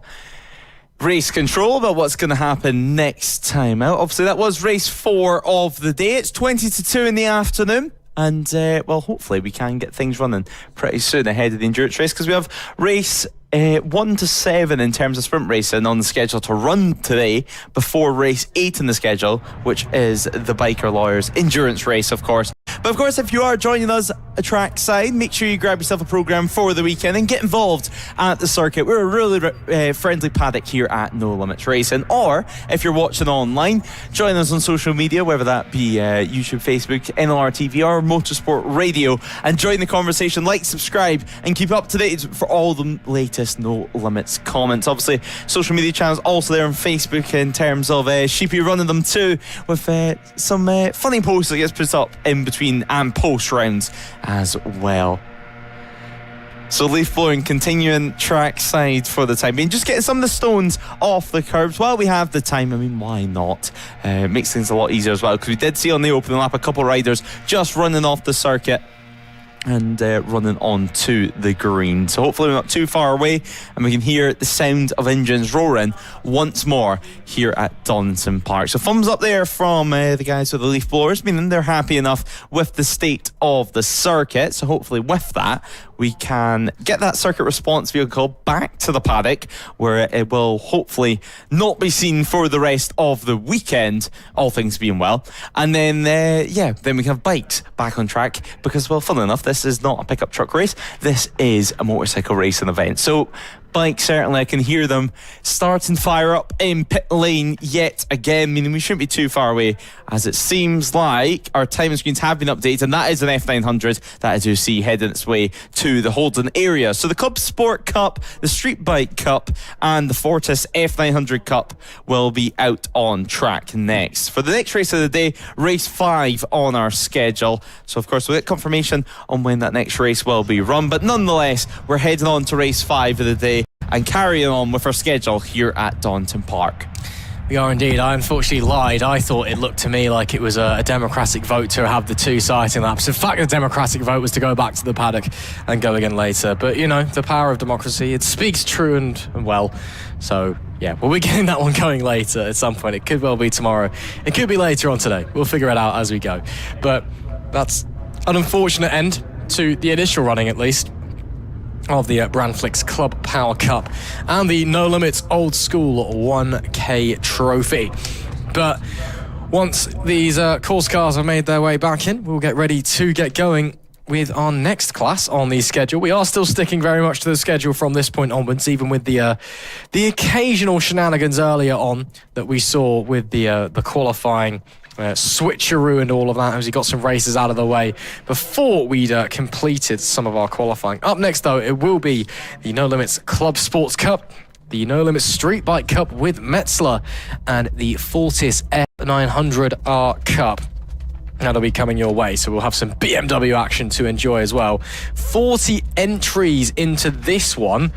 race control about what's going to happen next time out. Obviously, that was race 4 of the day. It's 20-2 in the afternoon. And, hopefully we can get things running pretty soon ahead of the endurance race, because we have race 1 to 7 in terms of sprint racing on the schedule to run today before race 8 in the schedule, which is the Biker Lawyers endurance race, of course. But of course, if you are joining us at trackside, make sure you grab yourself a programme for the weekend and get involved at the circuit. We're a really friendly paddock here at No Limits Racing. Or if you're watching online, join us on social media, whether that be YouTube, Facebook, NLR TV or Motorsport Radio, and join the conversation. Like, subscribe and keep up to date for all the latest No Limits comments. Obviously, social media channels also there on Facebook in terms of Sheepy running them too, with some funny posts that gets put up in between and post rounds as well. So leaf blowing continuing track side for the time being, just getting some of the stones off the curbs while we have the time. I mean, why not? Makes things a lot easier as well, because we did see on the opening lap a couple of riders just running off the circuit and running on to the green. So hopefully we're not too far away and we can hear the sound of engines roaring once more here at Donington Park. So thumbs up there from the guys with the leaf blowers, meaning they're happy enough with the state of the circuit. So hopefully with that we can get that circuit response vehicle back to the paddock, where it will hopefully not be seen for the rest of the weekend, all things being well. And then then we can have bikes back on track, because, well, funnily enough, this is not a pickup truck race, this is a motorcycle racing event. So bike, certainly. I can hear them start and fire up in pit lane yet again, meaning we shouldn't be too far away, as it seems like our timing screens have been updated, and that is an F900 that, as you see, heading its way to the Holden area. So the Club Sport Cup, the Street Bike Cup, and the Fortis F900 Cup will be out on track next. For the next race of the day, race 5 on our schedule. So, of course, we'll get confirmation on when that next race will be run, but nonetheless, we're heading on to race 5 of the day and carrying on with our schedule here at Donington Park. We are indeed. I unfortunately lied. I thought it looked to me like it was a democratic vote to have the 2 sighting laps. In fact, the democratic vote was to go back to the paddock and go again later. But, you know, the power of democracy, it speaks true and well. So, yeah, we'll be getting that one going later at some point. It could well be tomorrow. It could be later on today. We'll figure it out as we go. But that's an unfortunate end to the initial running, at least, of the Brandflix Club Power Cup and the No Limits Old School 1K Trophy. But once these course cars have made their way back in, we'll get ready to get going with our next class on the schedule. We are still sticking very much to the schedule from this point onwards, even with the occasional shenanigans earlier on that we saw with the qualifying switcheroo and all of that, as he got some races out of the way before we'd completed some of our qualifying. Up next, though, it will be the No Limits Club Sports Cup, the No Limits Street Bike Cup with Metzler, and the Fortis F900R Cup. That'll be coming your way, so we'll have some BMW action to enjoy as well. 40 entries into this one,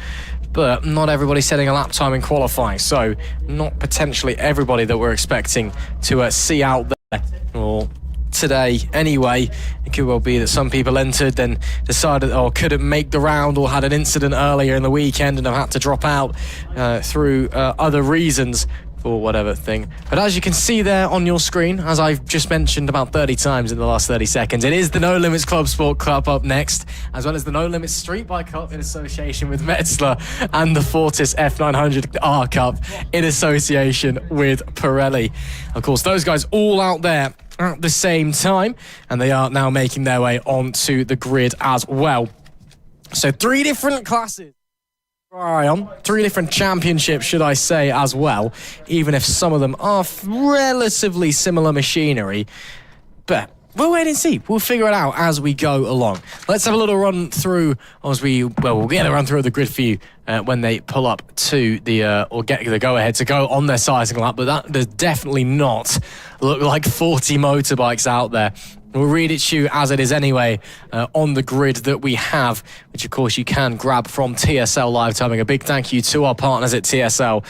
but not everybody setting a lap time in qualifying, so not potentially everybody that we're expecting to see out there, or today anyway. It could well be that some people entered, then decided or couldn't make the round, or had an incident earlier in the weekend and have had to drop out through other reasons for whatever thing. But as you can see there on your screen, as I've just mentioned about 30 times in the last 30 seconds, it is the No Limits Club Sport Cup up next, as well as the No Limits Street Bike Cup in association with Metzler, and the Fortis F900R Cup in association with Pirelli. Of course, those guys all out there at the same time, and they are now making their way onto the grid as well. So 3 different classes. On 3 different championships, should I say, as well, even if some of them are relatively similar machinery. But we'll wait and see. We'll figure it out as we go along. Let's have a little run through, we'll get a run through of the grid for you when they pull up to the, or get the go-ahead to go on their sizing lap, but that does definitely not look like 40 motorbikes out there. We'll read it to you as it is anyway on the grid that we have, which of course you can grab from TSL Live Timing. A big thank you to our partners at TSL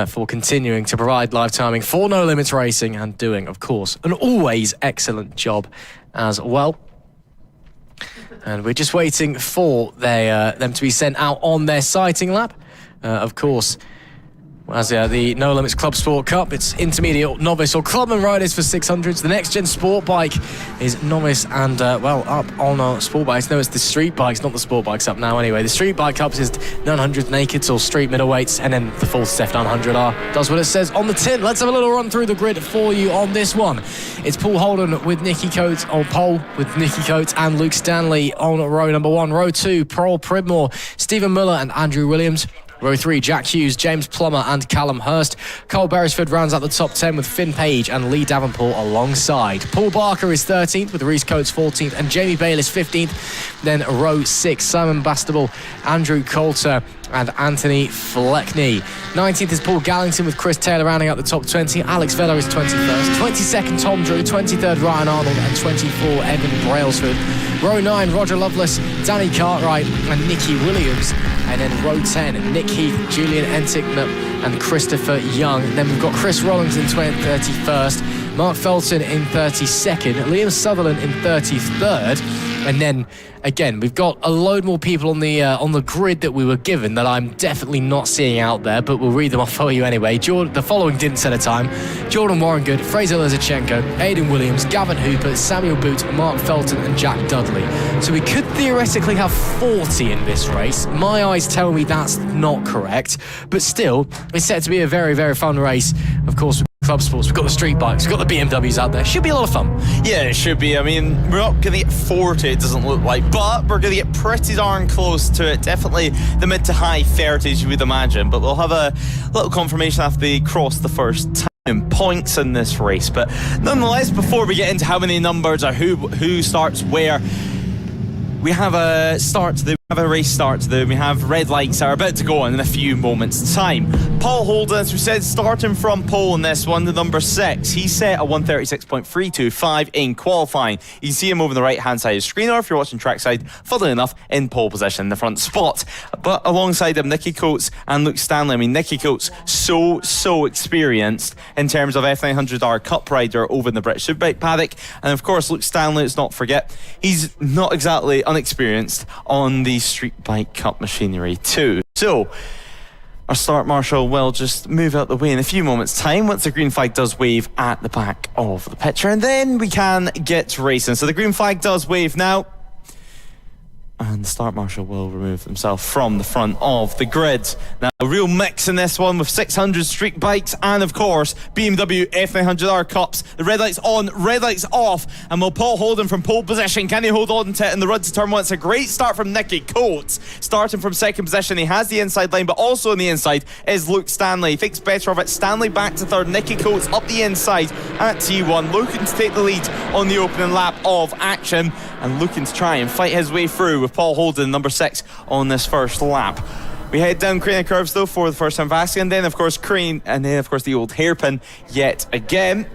for continuing to provide live timing for No Limits Racing, and doing, of course, an always excellent job as well. And we're just waiting for them to be sent out on their sighting lap. Of course, as the No Limits Club Sport Cup, it's intermediate, novice or clubman riders for 600s. The next gen sport bike is novice and up on sport bikes. No, it's the street bikes, not the sport bikes up now anyway. The street bike cups is 900 nakeds or street middleweights, and then the Fortis F900R does what it says on the tin. Let's have a little run through the grid for you on this one. It's Paul Holden with Nicky Coates on pole, with Nicky Coates and Luke Stanley on row number 1. Row 2, Paul Pridmore, Stephen Muller and Andrew Williams. Row 3, Jack Hughes, James Plummer and Callum Hurst. Cole Beresford rounds out the top 10 with Finn Page and Lee Davenport alongside. Paul Barker is 13th with Reese Coates 14th and Jamie Bayliss 15th. Then row 6, Simon Bastable, Andrew Coulter and Anthony Fleckney. 19th is Paul Gallington with Chris Taylor rounding out the top 20. Alex Vella is 21st. 22nd, Tom Drew. 23rd, Ryan Arnold. And 24, Evan Brailsford. Row 9, Roger Lovelace, Danny Cartwright and Nicky Williams. And then row 10, Nick Heath, Julian Enticknap and Christopher Young. And then we've got Chris Rollins in 31st, Mark Felton in 32nd, Liam Sutherland in 33rd. And then, again, we've got a load more people on the grid that we were given that I'm definitely not seeing out there, but we'll read them off for you anyway. The following didn't set a time: Jordan Warrengood, Fraser Lizachenko, Aidan Williams, Gavin Hooper, Samuel Boot, Mark Felton and Jack Dudley. So we could theoretically have 40 in this race. My eyes tell me that's not correct, but still, it's set to be a very, very fun race. Of course, club sports. We've got the street bikes, we've got the BMWs out there. Should be a lot of fun. Yeah, it should be. I mean, we're not going to get 40, it doesn't look like, but we're going to get pretty darn close to it. Definitely the mid to high 30s, you would imagine. But we'll have a little confirmation after they cross the first time points in this race. But nonetheless, before we get into how many numbers or who starts where, we have a start to the race start to we have red lights that are about to go on in a few moments' time. Paul Holden, as we said, starting from pole in this one, the number 6. He set a 136.325 in qualifying. You can see him over the right hand side of the screen, or if you're watching trackside, funnily enough, in pole position in the front spot. But alongside him, Nicky Coates and Luke Stanley. I mean, Nicky Coates so experienced in terms of F900R Cup rider over in the British Superbike paddock, and of course Luke Stanley, let's not forget, he's not exactly unexperienced on the Street Bike Cup machinery too. So our start marshal will just move out the way in a few moments' time once the green flag does wave at the back of the picture, and then we can get racing. So the green flag does wave now, and the start marshal will remove himself from the front of the grid. Now, a real mix in this one with 600 street bikes and, of course, BMW F900R Cups. The red light's on, red light's off, and will Paul Holden from pole position. Can he hold on to it in the run to turn 1? It's a great start from Nicky Coates. Starting from second position, he has the inside line, but also on the inside is Luke Stanley. He thinks better of it. Stanley back to third, Nicky Coates up the inside at T1, looking to take the lead on the opening lap of action and looking to try and fight his way through with Paul Holden, number 6, on this first lap. We head down Crane and Curves though for the first time Vasquez, and then of course Crane, and then of course the old hairpin yet again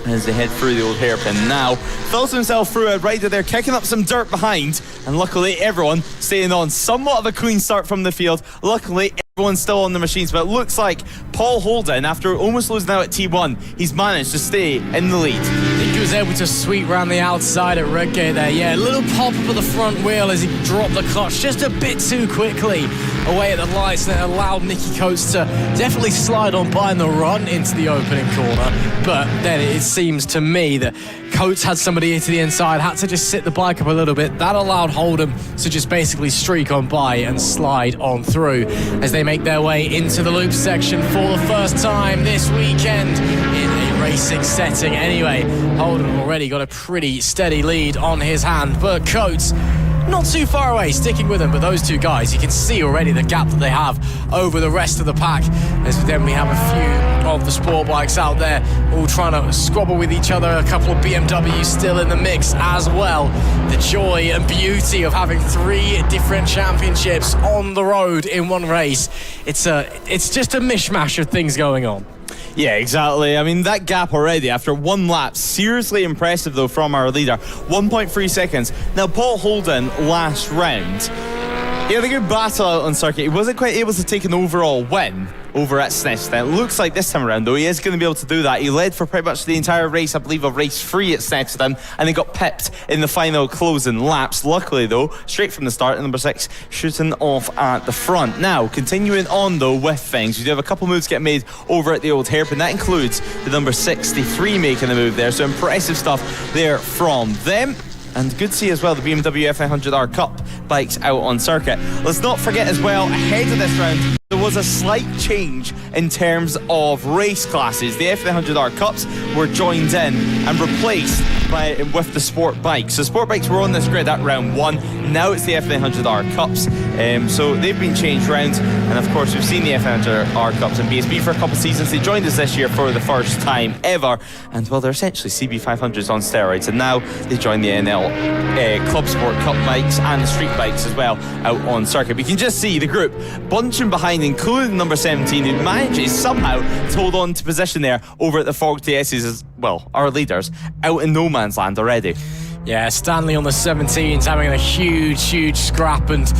as they head through the old hairpin. Now fills himself through a rider there, kicking up some dirt behind, and luckily everyone staying on. Somewhat of a clean start from the field. Luckily everyone's still on the machines, but it looks like Paul Holden, after almost losing out at T1, he's managed to stay in the lead. I think he was able to sweep round the outside at Redgate there. Yeah, a little pop up of the front wheel as he dropped the clutch just a bit too quickly away at the lights, that allowed Nicky Coates to definitely slide on by in the run into the opening corner. But then it seems to me that Coates had somebody into the inside, had to just sit the bike up a little bit. That allowed Holden to just basically streak on by and slide on through as they make their way into the loop section for the first time this weekend in a racing setting. Anyway, Holden already got a pretty steady lead on his hand, but Coates not too far away, sticking with him. But those two guys, you can see already the gap that they have over the rest of the pack, as then we have a few of the sport bikes out there all trying to squabble with each other. A couple of BMWs still in the mix as well. The joy and beauty of having 3 different championships on the road in one race. It's just a mishmash of things going on. Yeah, exactly. I mean, that gap already after one lap, seriously impressive though from our leader. 1.3 seconds. Now, Paul Holden last round, he had a good battle out on circuit. He wasn't quite able to take an overall win over at Snetterton. It looks like this time around though he is going to be able to do that. He led for pretty much the entire race, I believe, of race 3 at Snetterton, and he got pipped in the final closing laps. Luckily though, straight from the start, number 6 shooting off at the front. Now, continuing on though with things, we do have a couple moves getting made over at the old hairpin. That includes the number 63 making the move there, so impressive stuff there from them. And good to see as well the BMW F900R Cup bikes out on circuit. Let's not forget as well, ahead of this round, there was a slight change in terms of race classes. The F900R Cups were joined in and replaced with the sport bikes. So sport bikes were on this grid at round 1. Now it's the F900R Cups. So they've been changed round. And of course, we've seen the F900R Cups in BSB for a couple of seasons. They joined us this year for the first time ever. And well, they're essentially CB500s on steroids. And now they join the NL Club Sport Cup bikes and the street bikes as well out on circuit. We can just see the group bunching behind, including number 17, who manages somehow to hold on to position there over at the Fog TSs as well. Our leaders out in no man's land already. Yeah, Stanley on the 17s having a huge scrap, and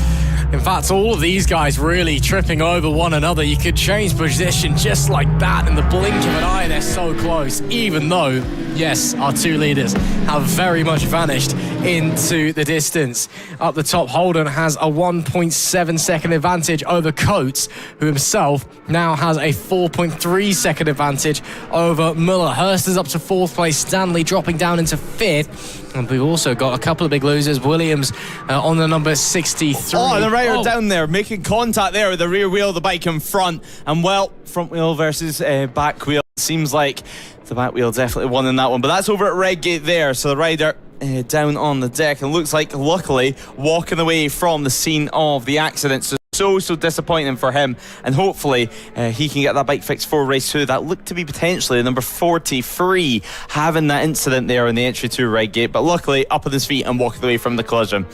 in fact all of these guys really tripping over one another. You could change position just like that in the blink of an eye. They're so close, even though, yes, our 2 leaders have very much vanished into the distance. Up the top, Holden has a 1.7 second advantage over Coates, who himself now has a 4.3 second advantage over Muller. Hurst is up to 4th place, Stanley dropping down into 5th. And we've also got a couple of big losers. Williams on the number 63. Oh, the rider down there, making contact there with the rear wheel of the bike in front. And well, front wheel versus back wheel. seems like the back wheel definitely won in that one. But that's over at Redgate there. So the rider down on the deck, and looks like, luckily, walking away from the scene of the accident. So disappointing for him, and hopefully he can get that bike fixed for race 2. That looked to be potentially number 43 having that incident there in the entry to Redgate, but luckily up on his feet and walking away from the collision.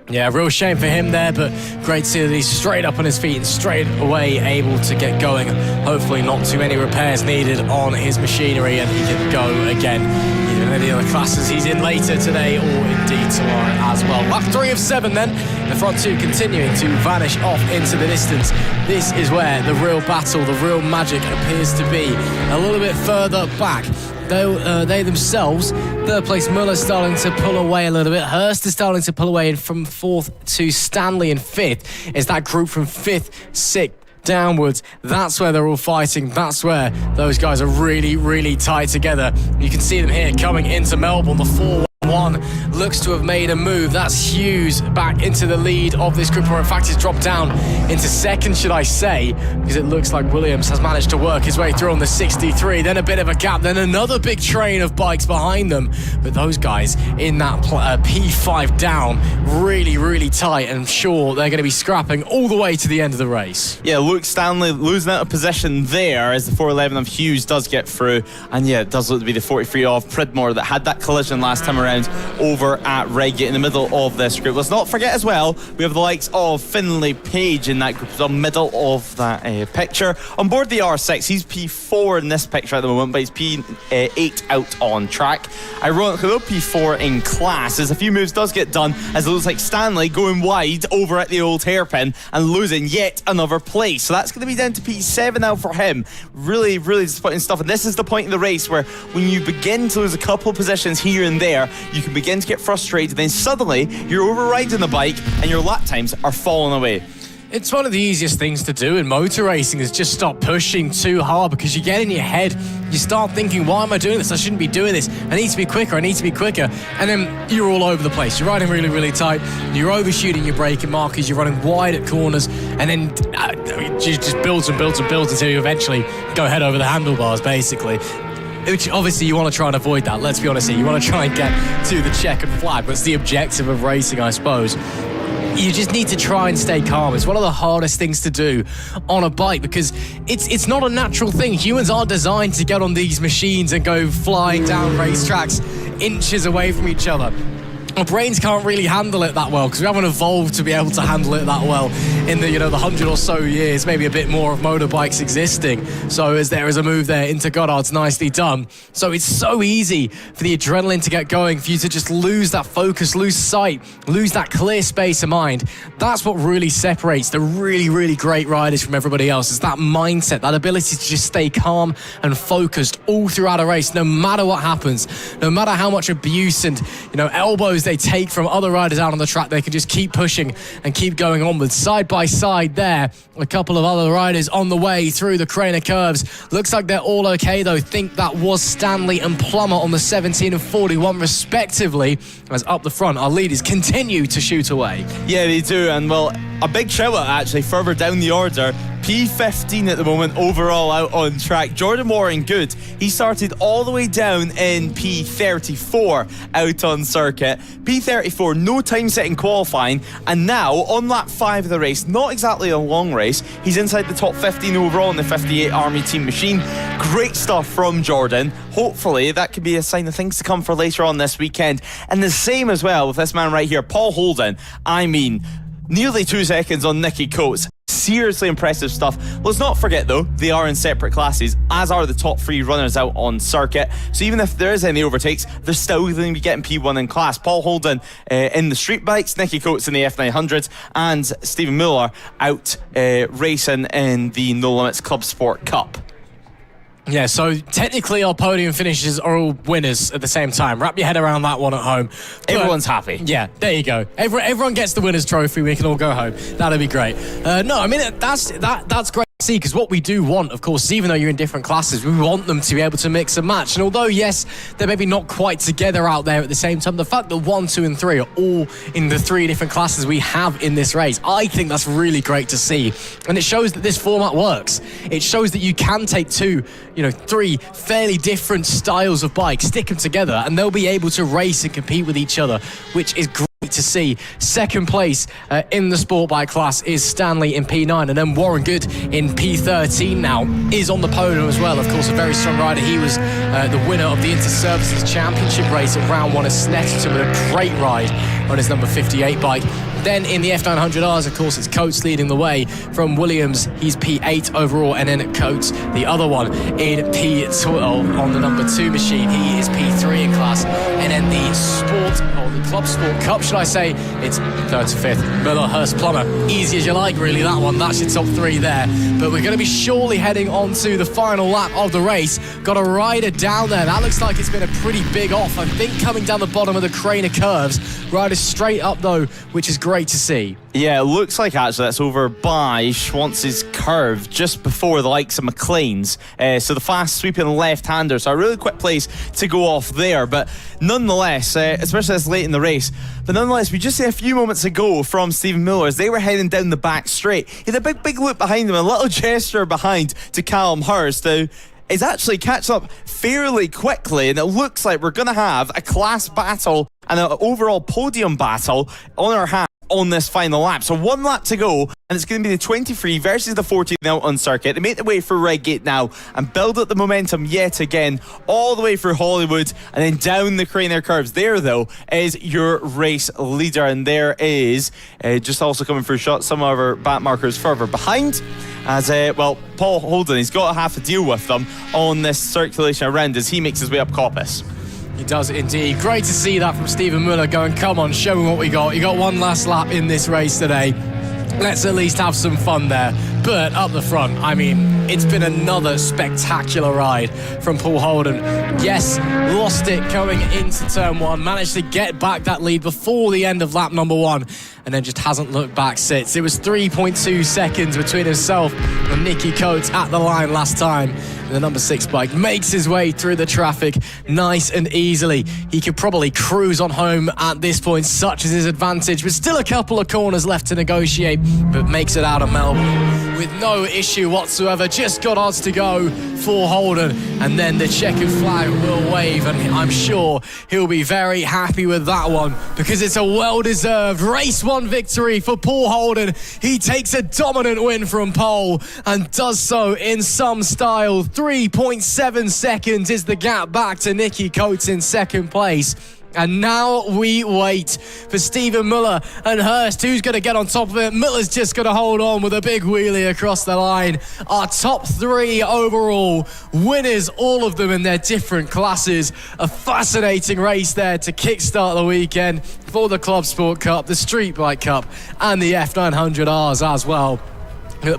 Yeah, real shame for him there, but great to see that he's straight up on his feet and straight away able to get going. Hopefully not too many repairs needed on his machinery, and he can go again in any other classes he's in later today or indeed tomorrow as well. Lap 3 of 7 then, the front two continuing to vanish off into the distance. This is where the real battle, the real magic appears to be, a little bit further back. Though they themselves, third place Muller starting to pull away a little bit. Hurst is starting to pull away, and from 4th to Stanley in 5th is that group from 5th, 6th downwards. That's where they're all fighting. That's where those guys are really, really tied together. You can see them here coming into Melbourne. The 4-1 looks to have made a move. That's Hughes back into the lead of this group, or in fact he's dropped down into second, should I say, because it looks like Williams has managed to work his way through on the 63. Then a bit of a gap, then another big train of bikes behind them, but those guys in that P5 down, really, really tight, and I'm sure they're going to be scrapping all the way to the end of the race. Yeah, Luke Stanley losing out of position there as the 411 of Hughes does get through, and yeah, it does look to be the 43 of Pridmore that had that collision last time around over at Redgate in the middle of this group. Let's not forget as well, we have the likes of Finlay Page in that group, the middle of that picture. On board the R6, he's P4 in this picture at the moment, but he's P8 out on track. Ironically though, P4 in class, as a few moves does get done, as it looks like Stanley going wide over at the old hairpin and losing yet another place. So that's going to be down to P7 now for him. Really, really disappointing stuff. And this is the point in the race where when you begin to lose a couple of positions here and there, you can begin to get frustrated, then suddenly you're overriding the bike and your lap times are falling away. It's one of the easiest things to do in motor racing, is just stop pushing too hard, because you get in your head, you start thinking, why am I doing this? I shouldn't be doing this. I need to be quicker, and then you're all over the place. You're riding really, really tight, you're overshooting your braking markers, you're running wide at corners, and then it just builds until you eventually go head over the handlebars, basically. Which obviously you want to try and avoid that, let's be honest here. You want to try and get to the checkered flag. That's the objective of racing, I suppose. You just need to try and stay calm. It's one of the hardest things to do on a bike, because it's not a natural thing. Humans aren't designed to get on these machines and go flying down racetracks inches away from each other. Our brains can't really handle it that well, because we haven't evolved to be able to handle it that well in the 100 or so years, maybe a bit more, of motorbikes existing. So as there is a move there into Goddard's, nicely done. So it's so easy for the adrenaline to get going, for you to just lose that focus, lose sight, lose that clear space of mind. That's what really separates the really, really great riders from everybody else, is that mindset, that ability to just stay calm and focused all throughout a race, no matter what happens, no matter how much abuse and elbows they take from other riders out on the track. They can just keep pushing and keep going onwards. Side by side there, a couple of other riders on the way through the Craner curves. Looks like they're all okay though. Think that was Stanley and Plummer on the 17 and 41 respectively, as up the front our leaders continue to shoot away. Yeah, they do, and well, a big shout out actually further down the order. P15 at the moment overall out on track. Jordan Warren, good. He started all the way down in P34 out on circuit. P34, no time set in qualifying, and now on lap 5 of the race, not exactly a long race, he's inside the top 15 overall in the 58 Army Team machine. Great stuff from Jordan. Hopefully that could be a sign of things to come for later on this weekend. And the same as well with this man right here, Paul Holden. I mean, nearly 2 seconds on Nicky Coates. Seriously impressive stuff. Let's not forget though, they are in separate classes, as are the top 3 runners out on circuit. So even if there is any overtakes, they're still going to be getting P1 in class. Paul Holden in the street bikes, Nicky Coates in the F900s, and Stephen Muller out racing in the No Limits Club Sport Cup. Yeah, so technically our podium finishes are all winners at the same time. Wrap your head around that one at home. Everyone's happy. Yeah, there you go. Everyone gets the winner's trophy. We can all go home. That'd be great. No, I mean, that's great. See, because what we do want, of course, even though you're in different classes, we want them to be able to mix and match. And although, yes, they're maybe not quite together out there at the same time, the fact that 1, 2 and 3 are all in the 3 different classes we have in this race, I think that's really great to see. And it shows that this format works. It shows that you can take 3 fairly different styles of bikes, stick them together, and they'll be able to race and compete with each other, which is great to see. Second place in the sport bike class is Stanley in P9, and then Warren Good in P13 now is on the podium as well. Of course, a very strong rider. He was the winner of the Inter-Services Championship race at round 1 at Snetterton with a great ride on his number 58 bike. Then in the F900Rs, of course, it's Coates leading the way from Williams. He's P8 overall, and then Coates, the other one, in P12 on the number 2 machine. He is P3 in class. And then the Club Sport Cup, should I say, it's 3rd to 5th. Miller, Hurst, Plummer. Easy as you like, really, that one. That's your top 3 there. But we're going to be surely heading on to the final lap of the race. Got a rider down there. That looks like it's been a pretty big off. I think coming down the bottom of the crane of curves. Rider straight up, though, which is great to see. Yeah, it looks like actually that's over by Schwantz's curve just before the likes of McLean's. So the fast sweeping left-hander. So a really quick place to go off there. But nonetheless, especially this late in the race, but nonetheless, we just see a few moments ago from Stephen Miller as they were heading down the back straight. He had a big loop behind him, a little gesture behind to Callum Hurst, who is actually catching up fairly quickly, and it looks like we're going to have a class battle and an overall podium battle on our hands on this final lap. So 1 lap to go, and it's going to be the 23 versus the 14 out on circuit. They make their way through Redgate now and build up the momentum yet again all the way through Hollywood and then down the Craner curves. There, though, is your race leader, and there is just also coming through shots some of our back markers further behind as Paul Holden, he's got to have to deal with them on this circulation around as he makes his way up Coppice. He does it indeed. Great to see that from Stephen Miller going, come on, show me what we got. You got one last lap in this race today. Let's at least have some fun there. But up the front, I mean, it's been another spectacular ride from Paul Holden. Yes, lost it going into turn 1, managed to get back that lead before the end of lap number 1, and then just hasn't looked back since. It was 3.2 seconds between himself and Nicky Coates at the line last time. The number 6 bike makes his way through the traffic nice and easily. He could probably cruise on home at this point, such is his advantage, but still a couple of corners left to negotiate, but makes it out of Melbourne with no issue whatsoever. Just got odds to go for Holden, and then the checkered flag will wave, and I'm sure he'll be very happy with that one because it's a well-deserved race 1 victory for Paul Holden. He takes a dominant win from pole and does so in some style. 3.7 seconds is the gap back to Nicky Coates in second place. And now we wait for Stephen Miller and Hurst. Who's going to get on top of it? Miller's just going to hold on with a big wheelie across the line. Our top 3 overall winners, all of them in their different classes. A fascinating race there to kickstart the weekend for the Club Sport Cup, the Street Bike Cup, and the F900Rs as well.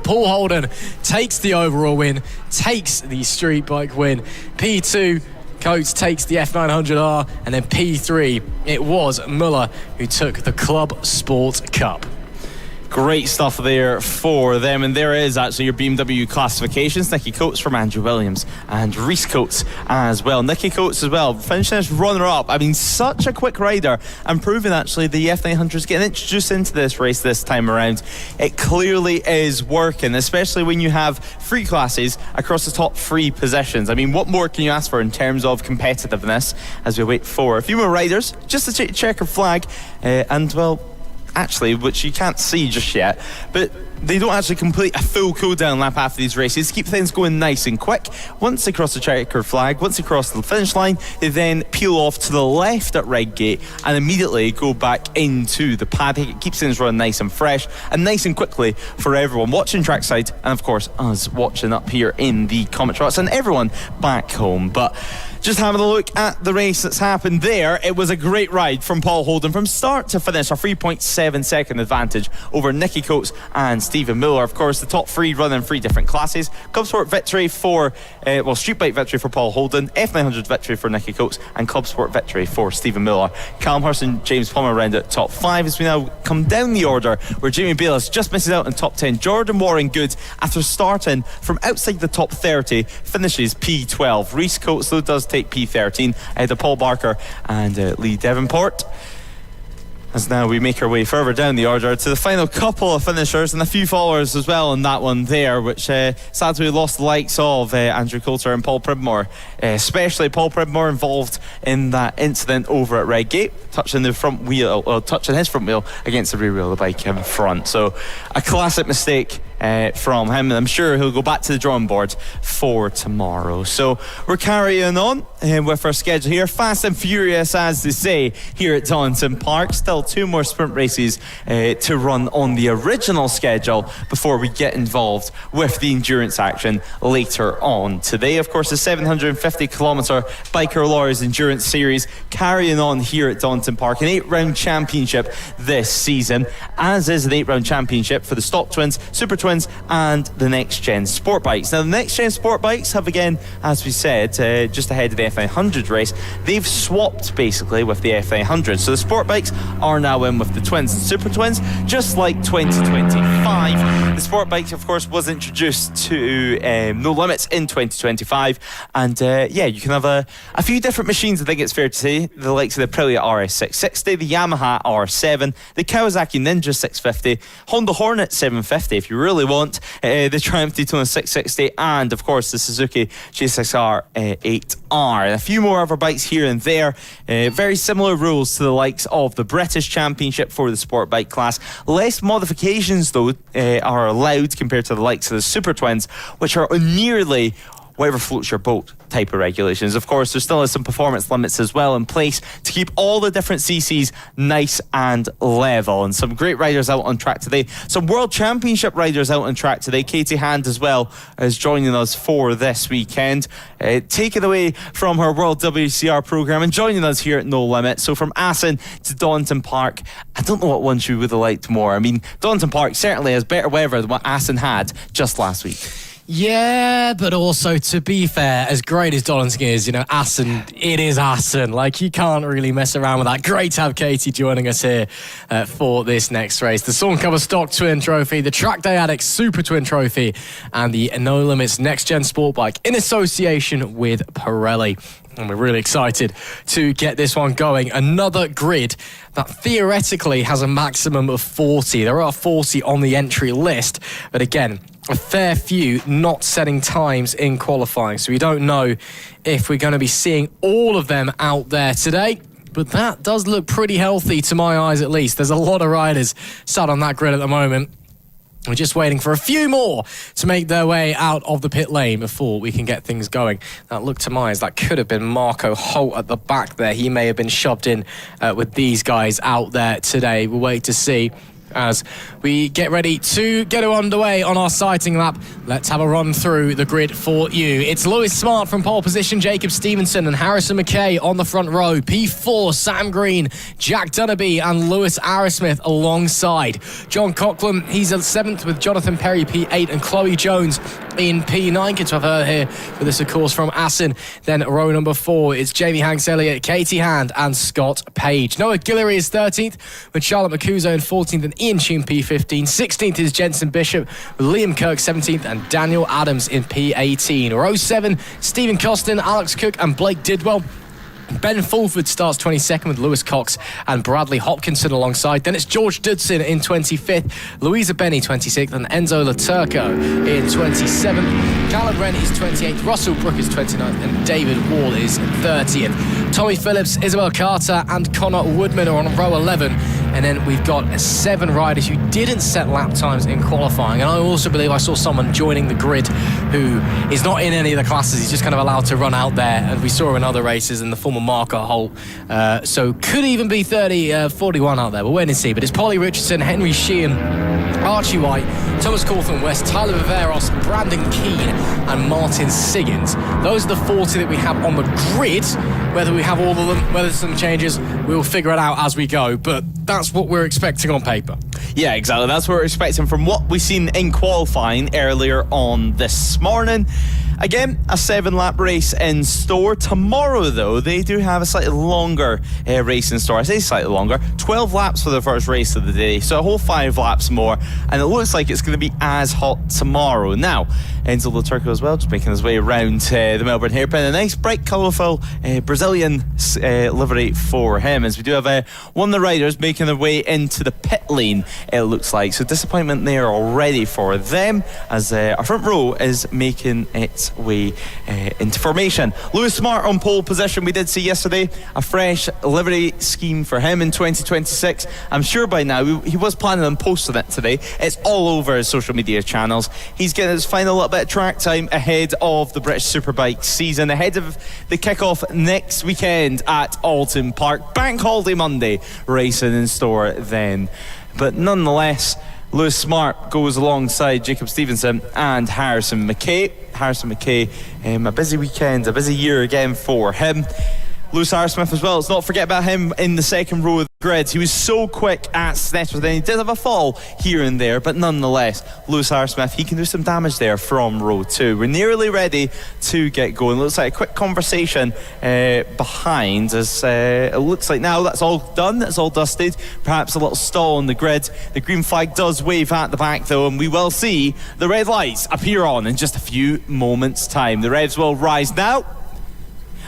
Paul Holden takes the overall win, takes the street bike win. P2, Coates takes the F900R, and then P3, it was Muller who took the Club Sport Cup. Great stuff there for them, and there is actually your BMW classifications. Nicky Coates from Andrew Williams and Reese Coates as well. Nicky Coates as well, finishing as runner-up. I mean, such a quick rider, and proving actually the F900 is getting introduced into this race this time around. It clearly is working, especially when you have 3 classes across the top 3 positions. I mean, what more can you ask for in terms of competitiveness as we wait for a few more riders, just to checker flag, and well, actually, which you can't see just yet, but they don't actually complete a full cool-down lap after these races to keep things going nice and quick. Once they cross the checker flag, once they cross the finish line, they then peel off to the left at Redgate and immediately go back into the paddock. It keeps things running nice and fresh and nice and quickly for everyone watching trackside, and of course us watching up here in the comment shots, and everyone back home. But just having a look at the race that's happened there, it was a great ride from Paul Holden from start to finish, a 3.7 second advantage over Nicky Coates and Stephen Miller. Of course, the top three run in three different classes. Club Sport victory for, Street Bike victory for Paul Holden, F900 victory for Nicky Coates, and Club Sport victory for Stephen Miller. Callum Hurst and James Plummer round at top 5 as we now come down the order, where Jamie Bayliss just misses out in top 10. Jordan Warren Good, after starting from outside the top 30, finishes P12. Reece Coates, though, does take P13 ahead of Paul Barker and Lee Devonport. As now we make our way further down the order to the final couple of finishers and a few followers as well on that one there, which sadly lost the likes of Andrew Coulter and Paul Pridmore, especially Paul Pridmore involved in that incident over at Redgate, touching his front wheel against the rear wheel of the bike in front. So a classic mistake from him, and I'm sure he'll go back to the drawing board for tomorrow. So we're carrying on with our schedule here, fast and furious as they say here at Donington Park. Still 2 more sprint races to run on the original schedule before we get involved with the endurance action later on today. Of course, the 750km Biker Lawyers Endurance Series carrying on here at Donington Park, an 8-round championship this season, as is an 8-round championship for the Stock Twins, Super Twins and the Next Gen Sport Bikes. Now the Next Gen Sport Bikes have, again, as we said, just ahead of the F900 race, they've swapped basically with the F900. So the Sport Bikes are now in with the Twins and Super Twins, just like 2025. The Sport Bikes, of course, was introduced to No Limits in 2025, and you can have a few different machines, I think it's fair to say, the likes of the Pirelli RS660, the Yamaha R7, the Kawasaki Ninja 650, Honda Hornet 750 if you really want, the Triumph Daytona 660, and of course the Suzuki J6R 8R. A few more other bikes here and there. Very similar rules to the likes of the British Championship for the sport bike class. Less modifications though are allowed compared to the likes of the Super Twins, which are nearly whatever floats your boat type of regulations. Of course, there still is some performance limits as well in place to keep all the different CCs nice and level. And some great riders out on track today. Some World Championship riders out on track today. Katie Hand as well is joining us for this weekend. Take it away from her World WCR programme and joining us here at No Limit. So from Assen to Donington Park, I don't know what one she would have liked more. I mean, Donington Park certainly has better weather than what Assen had just last week. Yeah, but also, to be fair, as great as Donington is, Assen, it is Assen. Like, you can't really mess around with that. Great to have Katie joining us here for this next race. The Sawncover Stock Twin Trophy, the Track Day Addicts Super Twin Trophy, and the No Limits Next Gen Sport Bike in association with Pirelli. And we're really excited to get this one going. Another grid that theoretically has a maximum of 40. There are 40 on the entry list, but again, a fair few not setting times in qualifying. So we don't know if we're going to be seeing all of them out there today. But that does look pretty healthy to my eyes, at least. There's a lot of riders sat on that grid at the moment. We're just waiting for a few more to make their way out of the pit lane before we can get things going. That looked to my eyes, that could have been Marco Holt at the back there. He may have been shoved in with these guys out there today. We'll wait to see as we get ready to get underway on our sighting lap. Let's have a run through the grid for you. It's Lewis Smart from pole position, Jacob Stevenson and Harrison McKay on the front row. P4, Sam Green, Jack Dunnerby and Lewis Arrowsmith alongside. John Coughlin, he's at 7th with Jonathan Perry, P8, and Chloe Jones in P9. Good to have her here with us, of course, from Assen. Then row number 4, it's Jamie Hanks-Elliott, Katie Hand and Scott Page. Noah Guillory is 13th with Charlotte Macuso in 14th and Ian Tune P15. 16th is Jensen Bishop with Liam Kirk 17th and Daniel Adams in P18. Row 7, Stephen Costin, Alex Cook and Blake Didwell. Ben Fulford starts 22nd with Lewis Cox and Bradley Hopkinson alongside. Then it's George Dudson in 25th, Louisa Benny 26th and Enzo Laturco in 27th. Callum Wren is 28th, Russell Brook is 29th and David Wall is 30th. Tommy Phillips, Isabel Carter and Connor Woodman are on row 11. And then we've got 7 riders who didn't set lap times in qualifying. And I also believe I saw someone joining the grid who is not in any of the classes. He's just kind of allowed to run out there. And we saw him in other races in the former Marco Holt. So could even be 41 out there. We'll wait and see. But it's Polly Richardson, Henry Sheehan, Archie White, Thomas Cawthorne West, Tyler Viveros, Brandon Keane and Martin Siggins. Those are the 40 that we have on the grid. whether we have all of them, whether there's some changes, we'll figure it out as we go. But that's what we're expecting on paper. Yeah, exactly. That's what we're expecting from what we've seen in qualifying earlier on this morning. Again, a 7-lap race in store. Tomorrow, though, they do have a slightly longer race in store. I say slightly longer. 12 laps for the first race of the day, so a whole 5 laps more. And it looks like it's going to be as hot tomorrow. Now, Enzo Laturco as well, just making his way around the Melbourne hairpin. A nice, bright, colourful Brazilian livery for him, as we do have one of the riders making their way into the pit lane, it looks like. So disappointment there already for them, as our front row is making its way into formation. Lewis Smart on pole position. We did see yesterday a fresh livery scheme for him in 2026. I'm sure by now he was planning on posting it today. It's all over his social media channels. He's getting his final little bit of track time ahead of the British Superbike season, ahead of the kickoff next weekend at Donington Park. Bank Holiday Monday racing in store then. But nonetheless, Lewis Smart goes alongside Jacob Stevenson and Harrison McKay. Harrison McKay, a busy weekend, a busy year again for him. Lewis Smith as well. Let's not forget about him in the second row of the grid. He was so quick at Snetterton. He did have a fall here and there, but nonetheless, Lewis Smith, he can do some damage there from row 2. We're nearly ready to get going. Looks like a quick conversation behind, as it looks like now that's all done, that's all dusted. Perhaps a little stall on the grid. The green flag does wave at the back though, and we will see the red lights appear on in just a few moments' time. The reds will rise now,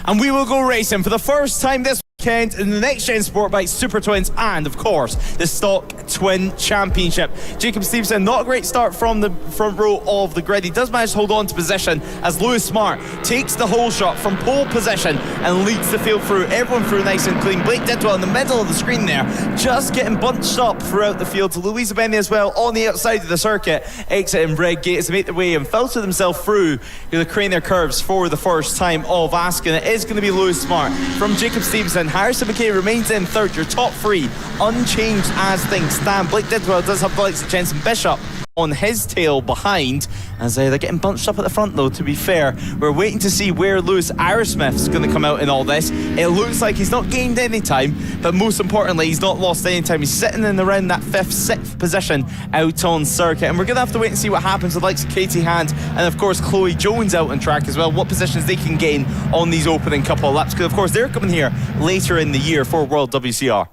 and we will go racing for the first time this weekend in the Next Gen Sport Bike Super Twins and, of course, the Stock Twin Championship. Jacob Stevenson, not a great start from the front row of the grid. He does manage to hold on to position as Lewis Smart takes the whole shot from pole position and leads the field through. Everyone through nice and clean. Blake Didwell in the middle of the screen there, just getting bunched up throughout the field. To Louisa Benny as well on the outside of the circuit, exiting red gate to make their way and filter themselves through the Craner curves for the first time of asking. It is going to be Lewis Smart from Jacob Stevenson. Harrison McKay remains in third. Your top 3 unchanged as things stand. Blake Didwell does have the likes of Jensen Bishop on his tail behind, as they're getting bunched up at the front though. To be fair, we're waiting to see where Lewis Smith's going to come out in all this. It looks like he's not gained any time, but most importantly he's not lost any time. He's sitting in around that 5th, 6th position out on circuit, and we're going to have to wait and see what happens with the likes of Katie Hand and of course Chloe Jones out on track as well, what positions they can gain on these opening couple of laps, because of course they're coming here later in the year for World WCR.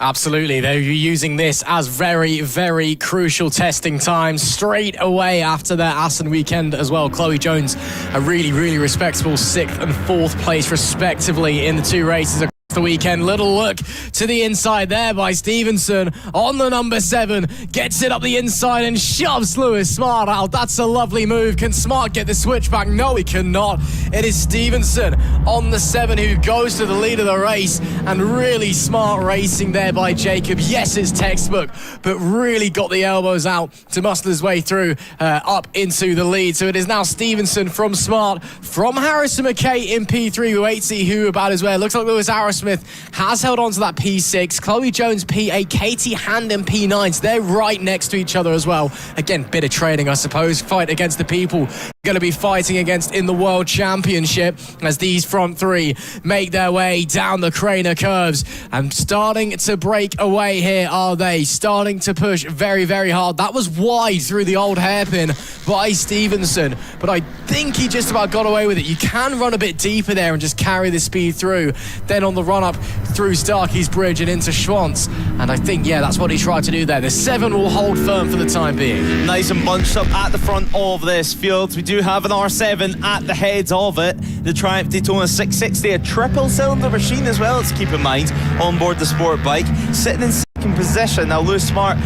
Absolutely, they're using this as very, very crucial testing time straight away after their Assen weekend as well. Chloe Jones, a really, really respectable 6th and 4th place respectively in the 2 races the weekend. Little look to the inside there by Stevenson on the number 7, gets it up the inside and shoves Lewis Smart out. That's a lovely move. Can Smart get the switch back? No, he cannot. It is Stevenson on the 7 who goes to the lead of the race, and really smart racing there by Jacob. Yes, it's textbook, but really got the elbows out to muscle his way through up into the lead. So it is now Stevenson from Smart, from Harrison McKay in P3. We wait to see who about as well. Looks like Lewis Smith has held on to that P6. Chloe Jones P8, Katie Hand in P9. So they're right next to each other as well. Again, bit of trading, I suppose. Fight against the people going to be fighting against in the World Championship, as these front 3 make their way down the Craner curves and starting to break away here. Are they starting to push very, very hard? That was wide through the old hairpin by Stevenson, but I think he just about got away with it. You can run a bit deeper there and just carry the speed through. Then on the run up through Starkey's Bridge and into Schwantz, and I think, yeah, that's what he tried to do there. The 7 will hold firm for the time being. Nice and bunched up at the front of this field. We do have an R7 at the head of it, the Triumph Daytona 660, a triple cylinder machine as well, let's keep in mind, on board the sport bike, sitting in 2nd position. Now Lewis Smart,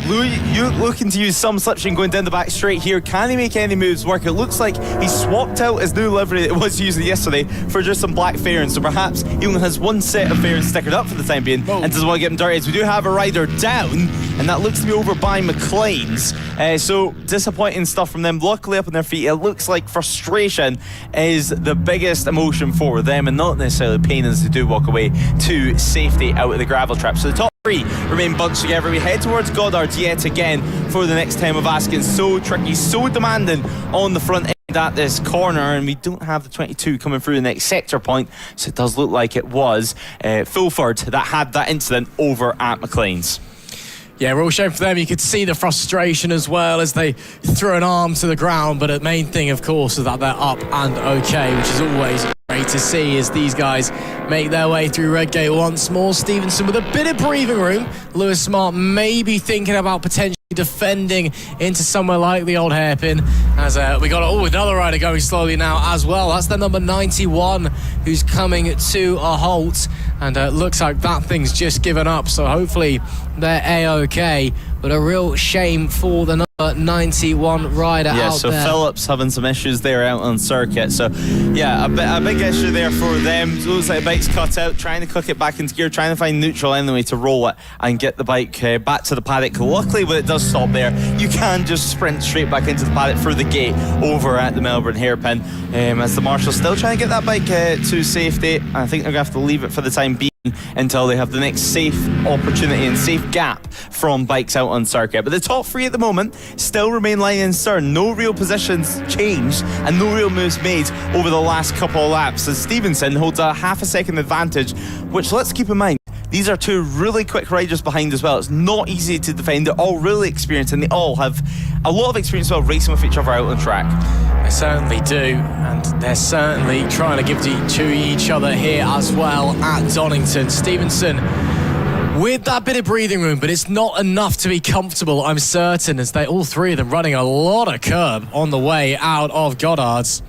you looking to use some slipstream going down the back straight here. Can he make any moves work? It looks like he swapped out his new livery that he was using yesterday for just some black fairings, so perhaps he only has 1 set of fairings stickered up for the time being and doesn't want to get them dirty. As we do have a rider down and that looks to be over by McLean's. So disappointing stuff from them. Luckily up on their feet, it looks like frustration is the biggest emotion for them, and not necessarily pain as they do walk away to safety out of the gravel trap. So the top three remain bunched together. We head towards Goddard yet again for the next time of asking. So tricky, so demanding on the front end at this corner, and we don't have the 22 coming through the next sector point, so it does look like it was Fulford that had that incident over at McLean's. Yeah, real shame for them. You could see the frustration as well as they threw an arm to the ground, but the main thing, of course, is that they're up and okay, which is always great to see as these guys make their way through Redgate once more. Stevenson with a bit of breathing room. Lewis Smart maybe thinking about potentially defending into somewhere like the old hairpin, as we got another rider going slowly now as well. That's the number 91 who's coming to a halt, and looks like that thing's just given up, so hopefully they're A-OK, but a real shame for the number 91 rider out there. Yeah, so Phillips having some issues there out on circuit, so yeah, a big issue there for them. It looks like the bike's cut out, trying to click it back into gear, trying to find neutral anyway to roll it and get the bike back to the paddock. Luckily when it does stop there, you can just sprint straight back into the paddock through the gate over at the Melbourne hairpin, as the marshal's still trying to get that bike to safety. I think they're going to have to leave it for the time being until they have the next safe opportunity and safe gap from bikes out on circuit. But the top three at the moment still remain lying in stern. No real positions changed and no real moves made over the last couple of laps, as Stevenson holds a half a second advantage, which, let's keep in mind, these are two really quick riders behind as well. It's not easy to defend. They're all really experienced, and they all have a lot of experience as well racing with each other out on track. They certainly do, and they're certainly trying to give to each other here as well at Donington. Stevenson with that bit of breathing room, but it's not enough to be comfortable, I'm certain, as they all three of them running a lot of curb on the way out of Goddard's.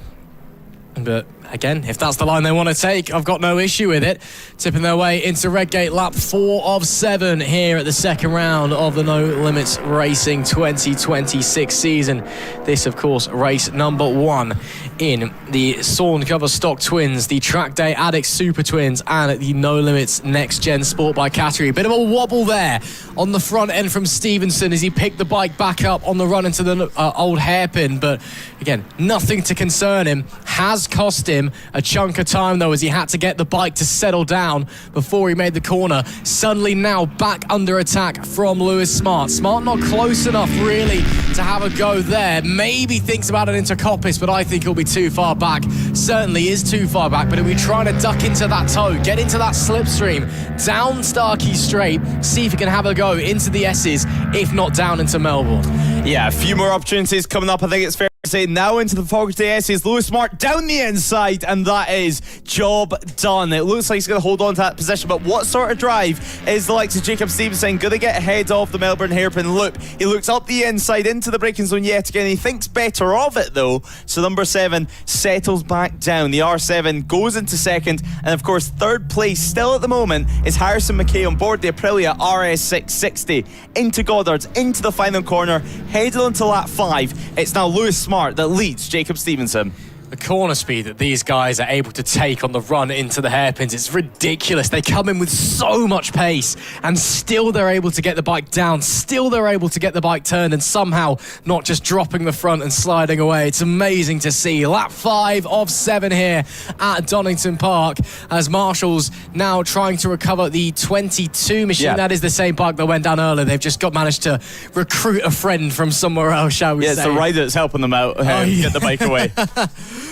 But again, if that's the line they want to take, I've got no issue with it. Tipping their way into Redgate, lap 4 of 7 here at the second round of the No Limits Racing 2026 season. This, of course, race number 1 in the Sawn Cover Stock Twins, the Track Day Addict Super Twins, and the No Limits Next Gen Sport Bike category. Bit of a wobble there on the front end from Stevenson as he picked the bike back up on the run into the old hairpin, but again, nothing to concern him. Has cost him a chunk of time though, as he had to get the bike to settle down before he made the corner. Suddenly now back under attack from Lewis Smart. Smart not close enough really to have a go there. Maybe thinks about it into Coppice, but I think he'll be too far back. Certainly is too far back, but he'll be trying to duck into that toe, get into that slipstream, down Starkey Straight, see if he can have a go into the S's, if not down into Melbourne. Yeah, a few more opportunities coming up. I think it's fair to say now into the Focus Day S's. Lewis Smart down the inside, and that is job done. It looks like he's going to hold on to that position, but what sort of drive is the likes of Jacob Stevenson going to get ahead of the Melbourne hairpin loop? He looks up the inside into the braking zone yet again. He thinks better of it though, so number 7 settles back down. The R7 goes into second, and of course third place still at the moment is Harrison McKay on board the Aprilia RS660 into Goddard's, into the final corner, headed onto lap 5. It's now Lewis Smart that leads Jacob Stevenson. The corner speed that these guys are able to take on the run into the hairpins, it's ridiculous. They come in with so much pace and still they're able to get the bike down, still they're able to get the bike turned and somehow not just dropping the front and sliding away. It's amazing to see. Lap 5 of 7 here at Donington Park, as Marshall's now trying to recover the 22 machine. Yeah. That is the same bike that went down earlier. They've just managed to recruit a friend from somewhere else, shall we say. Yeah, it's the rider that's helping them out get the bike away.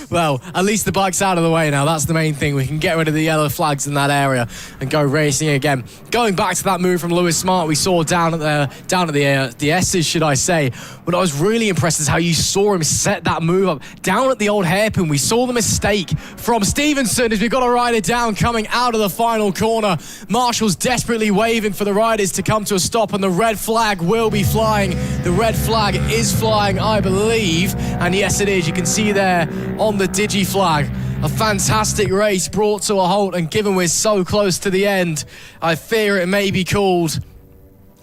Well, at least the bike's out of the way now. That's the main thing. We can get rid of the yellow flags in that area and go racing again. Going back to that move from Lewis Smart, we saw down at the S's, should I say. What I was really impressed is how you saw him set that move up down at the old hairpin. We saw the mistake from Stevenson as we got a rider down coming out of the final corner. Marshall's desperately waving for the riders to come to a stop, and the red flag will be flying. The red flag is flying, I believe, and yes, it is. You can see there on the Digi flag. A fantastic race brought to a halt, and given we're so close to the end, I fear it may be called.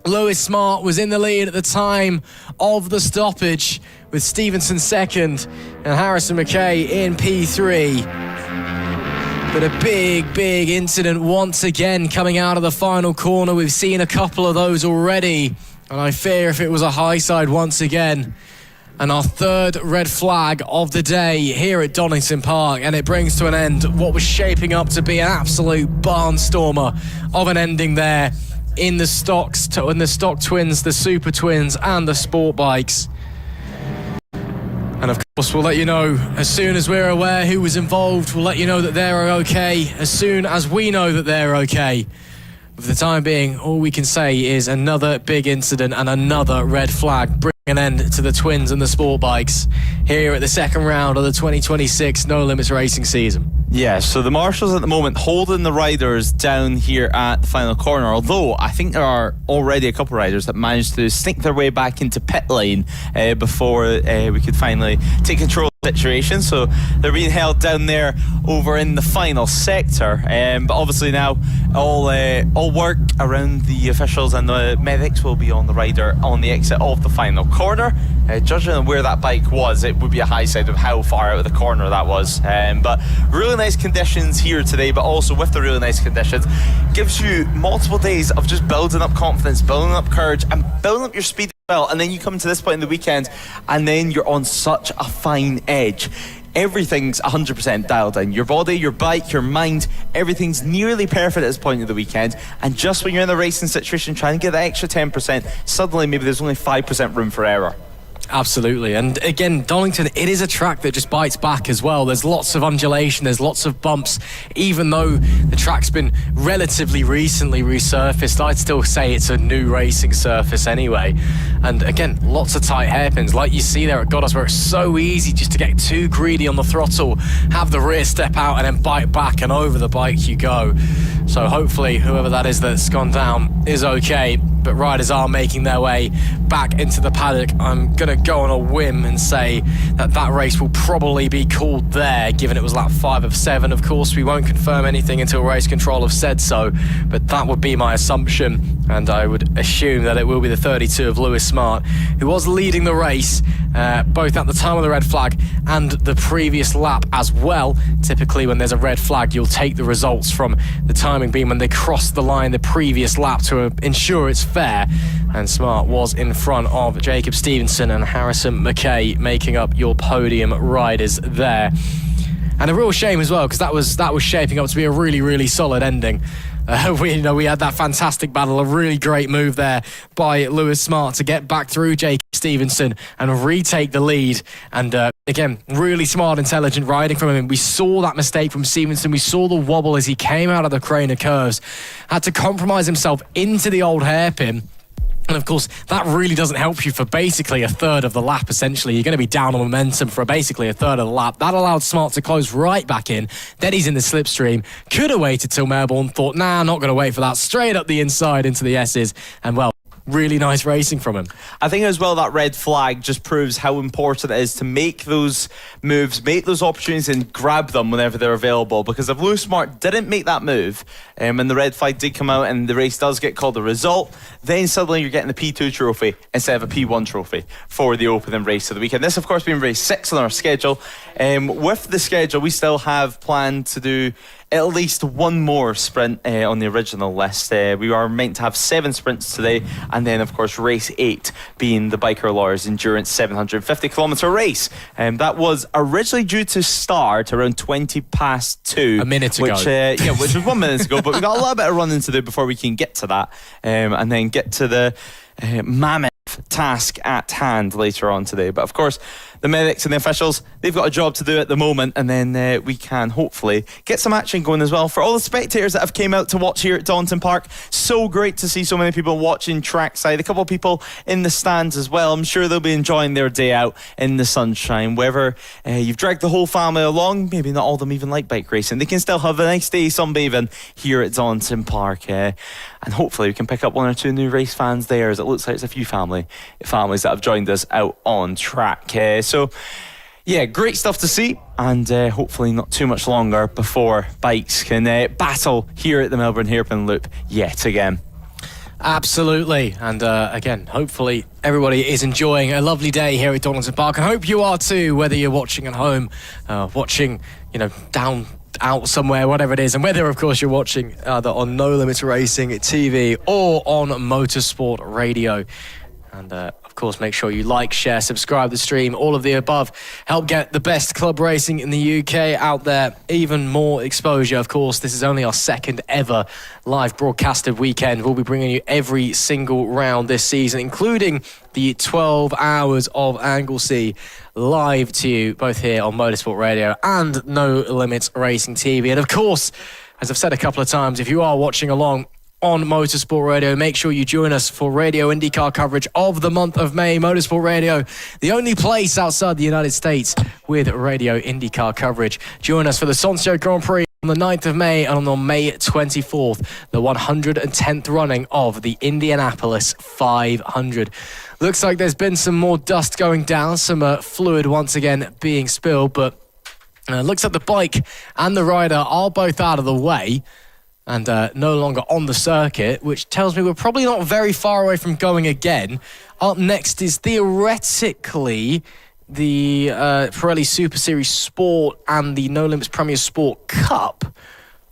Lewis Smart was in the lead at the time of the stoppage, with Stevenson second and Harrison McKay in P3. But a big incident once again coming out of the final corner. We've seen a couple of those already And I fear if it was a high side once again. And our third red flag of the day here at Donington Park, and it brings to an end what was shaping up to be an absolute barnstormer of an ending there in the stock twins, the super twins, and the sport bikes. And of course, we'll let you know as soon as we're aware who was involved. We'll let you know that they're okay as soon as we know that they're okay. For the time being, all we can say is another big incident and another red flag bring an end to the twins and the sport bikes here at the second round of the 2026 No Limits racing season. Yeah, so the marshals at the moment holding the riders down here at the final corner, although I think there are already a couple of riders that managed to sneak their way back into pit lane before we could finally take control of the situation. So they're being held down there over in the final sector, but obviously now all work around the officials and the medics will be on the rider on the exit of the final corner. Judging on where that bike was, it would be a high side of how far out of the corner that was, but really nice conditions here today, but also with the really nice conditions gives you multiple days of just building up confidence, building up courage, and building up your speed as well. And then you come to this point in the weekend and then you're on such a fine edge. Everything's 100% dialed in. Your body, your bike, your mind, everything's nearly perfect at this point of the weekend. And just when you're in the racing situation trying to get that extra 10%, suddenly maybe there's only 5% room for error. Absolutely. And again, Donington, it is a track that just bites back as well. There's lots of undulation, there's lots of bumps. Even though the track's been relatively recently resurfaced, I'd still say it's a new racing surface anyway. And again, lots of tight hairpins like you see there at Goddess, where it's so easy just to get too greedy on the throttle, have the rear step out and then bite back, and over the bike you go. So hopefully whoever that is that's gone down is okay, but riders are making their way back into the paddock. I'm going to go on a whim and say that race will probably be called there, given it was lap 5 of 7. Of course, we won't confirm anything until race control have said so, but that would be my assumption, and I would assume that it will be the 32 of Lewis Smart, who was leading the race both at the time of the red flag and the previous lap as well. Typically when there's a red flag, you'll take the results from the timing being when they crossed the line the previous lap to ensure it's fair, and Smart was in front of Jacob Stevenson and Harrison McKay, making up your podium riders there. And a real shame as well, because that was shaping up to be a really, really solid ending. We had that fantastic battle, a really great move there by Lewis Smart to get back through Jacob Stevenson and retake the lead. And again, really smart, intelligent riding from him. We saw that mistake from Stevenson. We saw the wobble as he came out of the crane of curves, had to compromise himself into the old hairpin. And of course, that really doesn't help you for basically a third of the lap, essentially. You're going to be down on momentum for basically a third of the lap. That allowed Smart to close right back in. Then he's in the slipstream. Could have waited till Melbourne. Thought, nah, not going to wait for that. Straight up the inside into the S's. And well, really nice racing from him. I think as well that red flag just proves how important it is to make those moves, make those opportunities and grab them whenever they're available, because if Lewis Smart didn't make that move and the red flag did come out and the race does get called a result, then suddenly you're getting the P2 trophy instead of a P1 trophy for the opening race of the weekend. This of course being race 6 on our schedule. With the schedule we still have planned to do at least one more sprint on the original list. We are meant to have 7 sprints today, and then of course race 8 being the Biker Lawyers Endurance 750km race. That was originally due to start around 20 past 2. A minute ago. Which was 1 minute ago, but we've got a little bit of running to do before we can get to that, and then get to the mammoth task at hand later on today. But of course the medics and the officials, they've got a job to do at the moment, and then we can hopefully get some action going as well. For all the spectators that have came out to watch here at Donington Park, so great to see so many people watching trackside, a couple of people in the stands as well. I'm sure they'll be enjoying their day out in the sunshine. Whether you've dragged the whole family along, maybe not all of them even like bike racing, they can still have a nice day sunbathing here at Donington Park, and hopefully we can pick up 1 or 2 new race fans there, as it looks like there's a few families that have joined us out on track. So yeah, great stuff to see, and hopefully not too much longer before bikes can battle here at the Melbourne Hairpin Loop yet again. Absolutely. And again, hopefully everybody is enjoying a lovely day here at Donington Park. I hope you are too, whether you're watching at home, watching, down out somewhere, whatever it is, and whether, of course, you're watching either on No Limits Racing TV or on Motorsport Radio. And, of course, make sure you like, share, subscribe the stream, all of the above. Help get the best club racing in the UK out there. Even more exposure, of course. This is only our second ever live broadcasted weekend. We'll be bringing you every single round this season, including the 12 hours of Anglesey live to you, both here on Motorsport Radio and No Limits Racing TV. And, of course, as I've said a couple of times, if you are watching along on Motorsport Radio, make sure you join us for Radio IndyCar coverage of the month of May. Motorsport Radio, the only place outside the United States with Radio IndyCar coverage. Join us for the Soncio Grand Prix on the 9th of May and on May 24th, the 110th running of the Indianapolis 500. Looks like there's been some more dust going down, some fluid once again being spilled, but looks like the bike and the rider are both out of the way and no longer on the circuit, which tells me we're probably not very far away from going again. Up next is theoretically the Pirelli Super Series Sport and the No Limits Premier Sport Cup.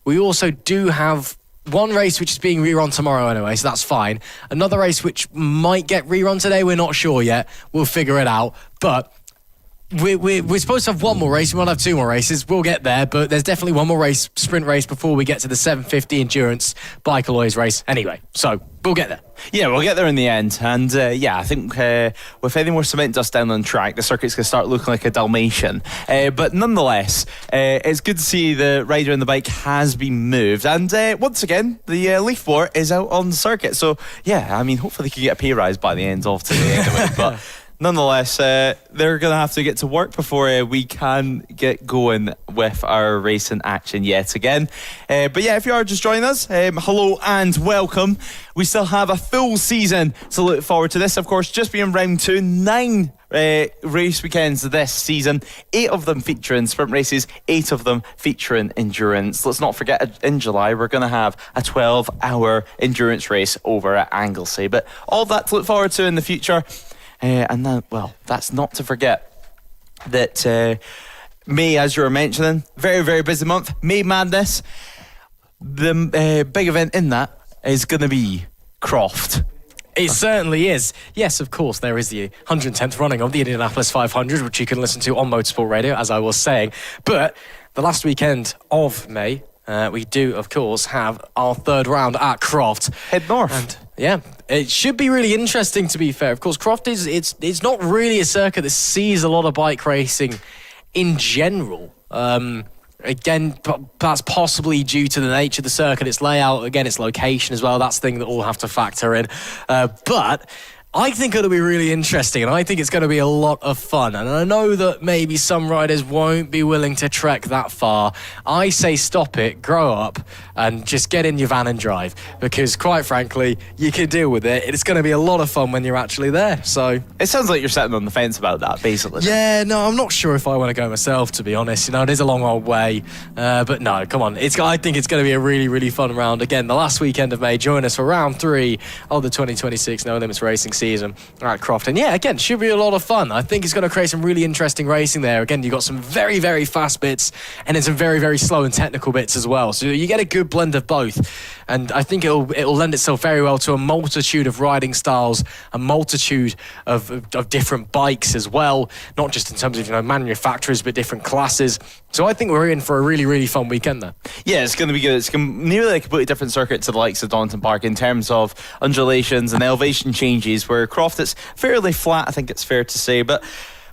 We also do have one race which is being rerun tomorrow anyway, so that's fine. Another race which might get rerun today, we're not sure yet. We'll figure it out. But we're supposed to have one more race. We might have two more races. We'll get there, but there's definitely one more race, sprint race, before we get to the 750 endurance bike alloys race anyway. So we'll get there. Yeah, we'll get there in the end. And I think with any more cement dust down on track, the circuit's going to start looking like a Dalmatian. But nonetheless, it's good to see the rider and the bike has been moved. And once again, the leaf blower is out on the circuit. So, yeah, I mean, hopefully they can get a pay rise by the end of today anyway. But nonetheless, they're going to have to get to work before we can get going with our racing action yet again. But yeah, if you are just joining us, hello and welcome. We still have a full season to look forward to. This, of course, just being round 2, 9 race weekends this season, 8 of them featuring sprint races, 8 of them featuring endurance. Let's not forget, in July we're going to have a 12-hour endurance race over at Anglesey. But all that to look forward to in the future. And then, well, that's not to forget that May, as you were mentioning, very, very busy month. May Madness. The big event in that is going to be Croft. It certainly is. Yes, of course, there is the 110th running of the Indianapolis 500, which you can listen to on Motorsport Radio, as I was saying. But the last weekend of May, we do, of course, have our third round at Croft. Head north. And yeah, it should be really interesting, to be fair. Of course, Croft it's not really a circuit that sees a lot of bike racing in general. Again, that's possibly due to the nature of the circuit, its layout, again, its location as well. That's the thing that we'll have to factor in. But I think it'll be really interesting, and I think it's going to be a lot of fun. And I know that maybe some riders won't be willing to trek that far. I say stop it, grow up, and just get in your van and drive. Because, quite frankly, you can deal with it. It's going to be a lot of fun when you're actually there. So it sounds like you're sitting on the fence about that, basically. Yeah, no, I'm not sure if I want to go myself, to be honest. You know, it is a long old way. But no, come on. I think it's going to be a really, really fun round. Again, the last weekend of May, join us for round 3 of the 2026 No Limits Racing season at Croft. And yeah, again, should be a lot of fun. I think it's going to create some really interesting racing there. Again, you've got some very, very fast bits and then some very, very slow and technical bits as well. So you get a good blend of both. And I think it'll lend itself very well to a multitude of riding styles, a multitude of different bikes as well. Not just in terms of, manufacturers, but different classes. So I think we're in for a really, really fun weekend there. Yeah, it's going to be good. It's nearly a completely different circuit to the likes of Donington Park in terms of undulations and elevation changes, where Croft it's fairly flat, I think it's fair to say. But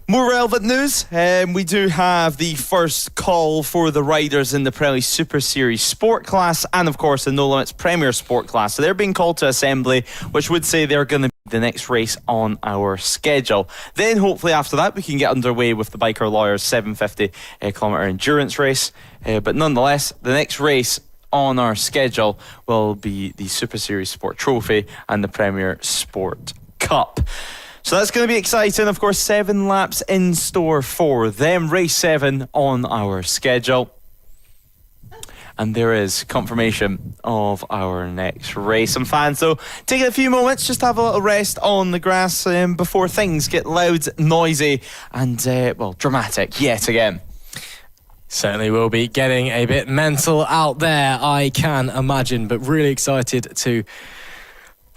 more relevant news, we do have the first call for the riders in the Pirelli Super Series Sport class and, of course, the No Limits Premier Sport class. So they're being called to assembly, which would say they're going to be the next race on our schedule. Then, hopefully, after that, we can get underway with the Biker Lawyers 750-kilometre endurance race. But nonetheless, the next race on our schedule will be the Super Series Sport Trophy and the Premier Sport Cup. So that's going to be exciting. Of course, 7 laps in store for them. Race 7 on our schedule. And there is confirmation of our next race. Some fans, though, taking a few moments just to have a little rest on the grass before things get loud, noisy, and, dramatic yet again. Certainly will be getting a bit mental out there, I can imagine, but really excited to,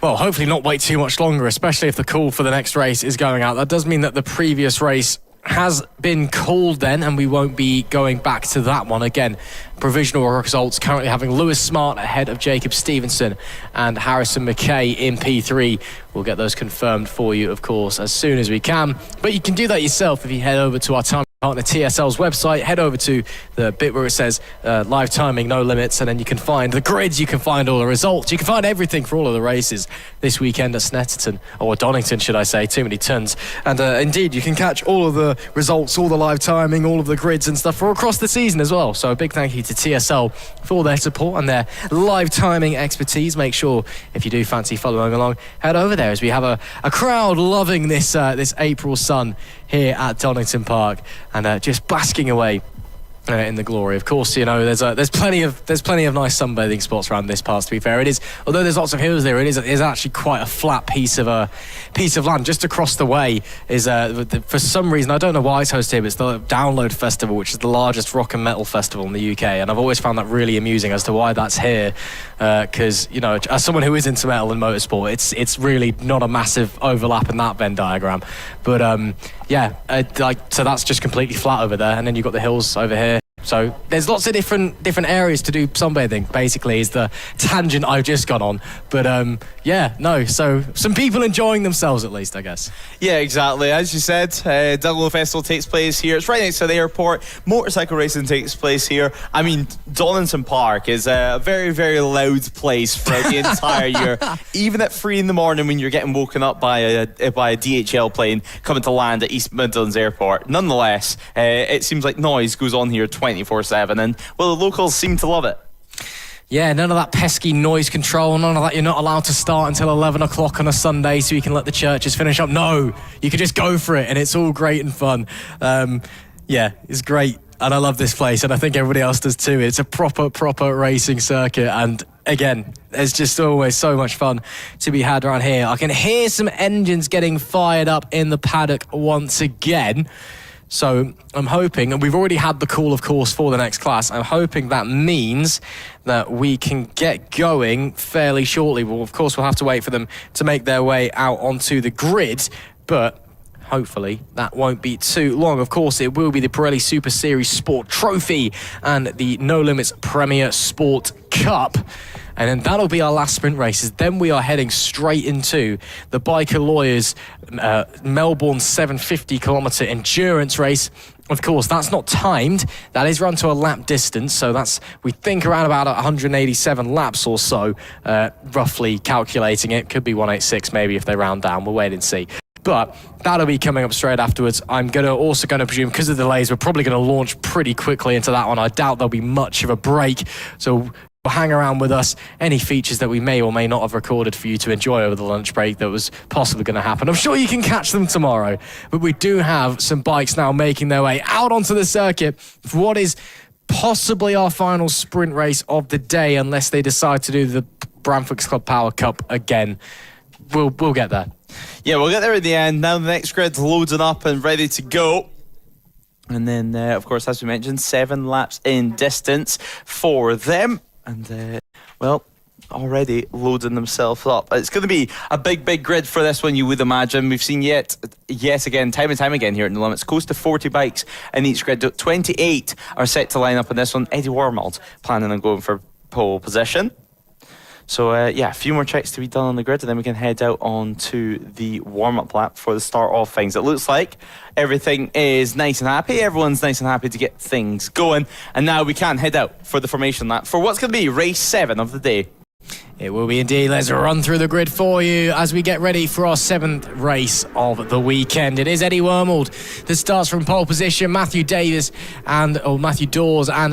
well, hopefully not wait too much longer, especially if the call for the next race is going out. That does mean that the previous race has been called then, and we won't be going back to that one again. Provisional results currently having Lewis Smart ahead of Jacob Stevenson and Harrison McKay in P3. We'll get those confirmed for you, of course, as soon as we can. But you can do that yourself if you head over to our time partner TSL's website, head over to the bit where it says live timing, no limits, and then you can find the grids, you can find all the results, you can find everything for all of the races this weekend at Snetterton, or Donington should I say, too many tons. And indeed, you can catch all of the results, all the live timing, all of the grids and stuff for across the season as well. So a big thank you to TSL for their support and their live timing expertise. Make sure, if you do fancy following along, head over there as we have a crowd loving this April sun here at Donington Park and just basking away in the glory. Of course, you know, there's plenty of nice sunbathing spots around this part, to be fair. It is, although there's lots of hills there, it is actually quite a flat piece of land. Just across the way is for some reason, I don't know why it's hosted here, but it's the Download Festival, which is the largest rock and metal festival in the UK, and I've always found that really amusing as to why that's here, because you know, as someone who is into metal and motorsport, it's really not a massive overlap in that Venn diagram. But so that's just completely flat over there, and then you've got the hills over here. So there's lots of different areas to do sunbathing, basically, is the tangent I've just gone on. But so some people enjoying themselves at least, I guess. Yeah, exactly. As you said, Dunlop Festival takes place here. It's right next to the airport. Motorcycle racing takes place here. I mean, Donington Park is a very, very loud place throughout the entire year. Even at 3 in the morning when you're getting woken up by a DHL plane coming to land at East Midlands Airport. Nonetheless, it seems like noise goes on here 24/7, and well, the locals seem to love it. Yeah, none of that pesky noise control, none of that you're not allowed to start until 11 o'clock on a Sunday so you can let the churches finish up. No, you can just go for it and it's all great and fun. It's great, and I love this place, and I think everybody else does too. It's a proper racing circuit, and again, there's just always so much fun to be had around here. I can hear some engines getting fired up in the paddock once again. So I'm hoping, and we've already had the call, of course, for the next class. I'm hoping that means that we can get going fairly shortly. Well, of course, we'll have to wait for them to make their way out onto the grid, but hopefully that won't be too long. Of course, it will be the Pirelli Super Series Sport Trophy and the No Limits Premier Sport Cup. And then that'll be our last sprint races. Then we are heading straight into the Biker Lawyers Melbourne 750-kilometre endurance race. Of course, that's not timed. That is run to a lap distance, so that's, we think, around about 187 laps or so, roughly calculating it. Could be 186 maybe if they round down. We'll wait and see. But that'll be coming up straight afterwards. I'm also going to presume, because of the delays, we're probably going to launch pretty quickly into that one. I doubt there'll be much of a break, so hang around with us. Any features that we may or may not have recorded for you to enjoy over the lunch break that was possibly going to happen, I'm sure you can catch them tomorrow. But we do have some bikes now making their way out onto the circuit for what is possibly our final sprint race of the day, unless they decide to do the Bramford Club Power Cup again. We'll get there. Yeah, we'll get there at the end. Now the next grid's loading up and ready to go. And then, of course, as we mentioned, 7 laps in distance for them. And, already loading themselves up. It's going to be a big grid for this one, you would imagine. We've seen yet again, time and time again here at the limits, close to 40 bikes in each grid. 28 are set to line up in this one. Eddie Wormald planning on going for pole position. So, a few more checks to be done on the grid, and then we can head out on to the warm-up lap for the start of things. It looks like everything is nice and happy. Everyone's nice and happy to get things going. And now we can head out for the formation lap for what's going to be race 7 of the day. It will be indeed. Let's run through the grid for you as we get ready for our 7th race of the weekend. It is Eddie Wormald that starts from pole position. Matthew Dawes and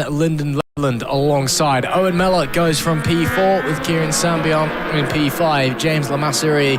Lyndon Leland alongside. Owen Miller goes from P4 with Kieran Sambion in P5. James Lamasseri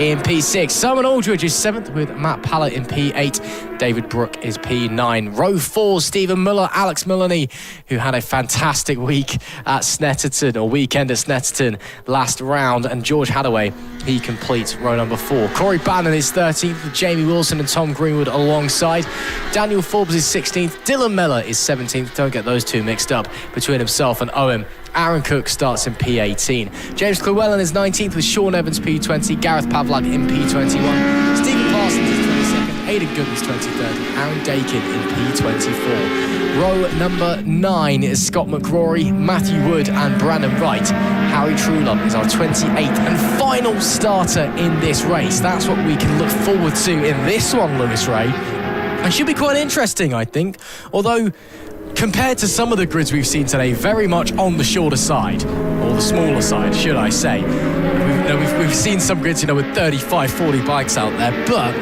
in P6. Simon Aldridge is 7th with Matt Pallett in P8. David Brooke is P9. Row 4, Stephen Muller, Alex Mullany, who had a fantastic week at Snetterton, or weekend at Snetterton last round, and George Hadaway, he completes row number 4. Corey Bannon is 13th with Jamie Wilson and Tom Greenwood alongside. Daniel Forbes is 16th. Dylan Mellor is 17th. Don't get those two mixed up between himself and Owen. Aaron Cook starts in P18. James Llewellyn is 19th with Sean Evans P20. Gareth Pavlak in P21. Stephen Parsons is 22nd. Aidan Gooden is 23rd. Aaron Dakin in P24. Row number 9 is Scott McCrory, Matthew Wood and Brandon Wright. Harry Trulove is our 28th and final starter in this race. That's what we can look forward to in this one, Lewis Ray. It should be quite interesting, I think. Although, compared to some of the grids we've seen today, very much on the shorter side, or the smaller side, should I say. We've seen some grids, with 35, 40 bikes out there, but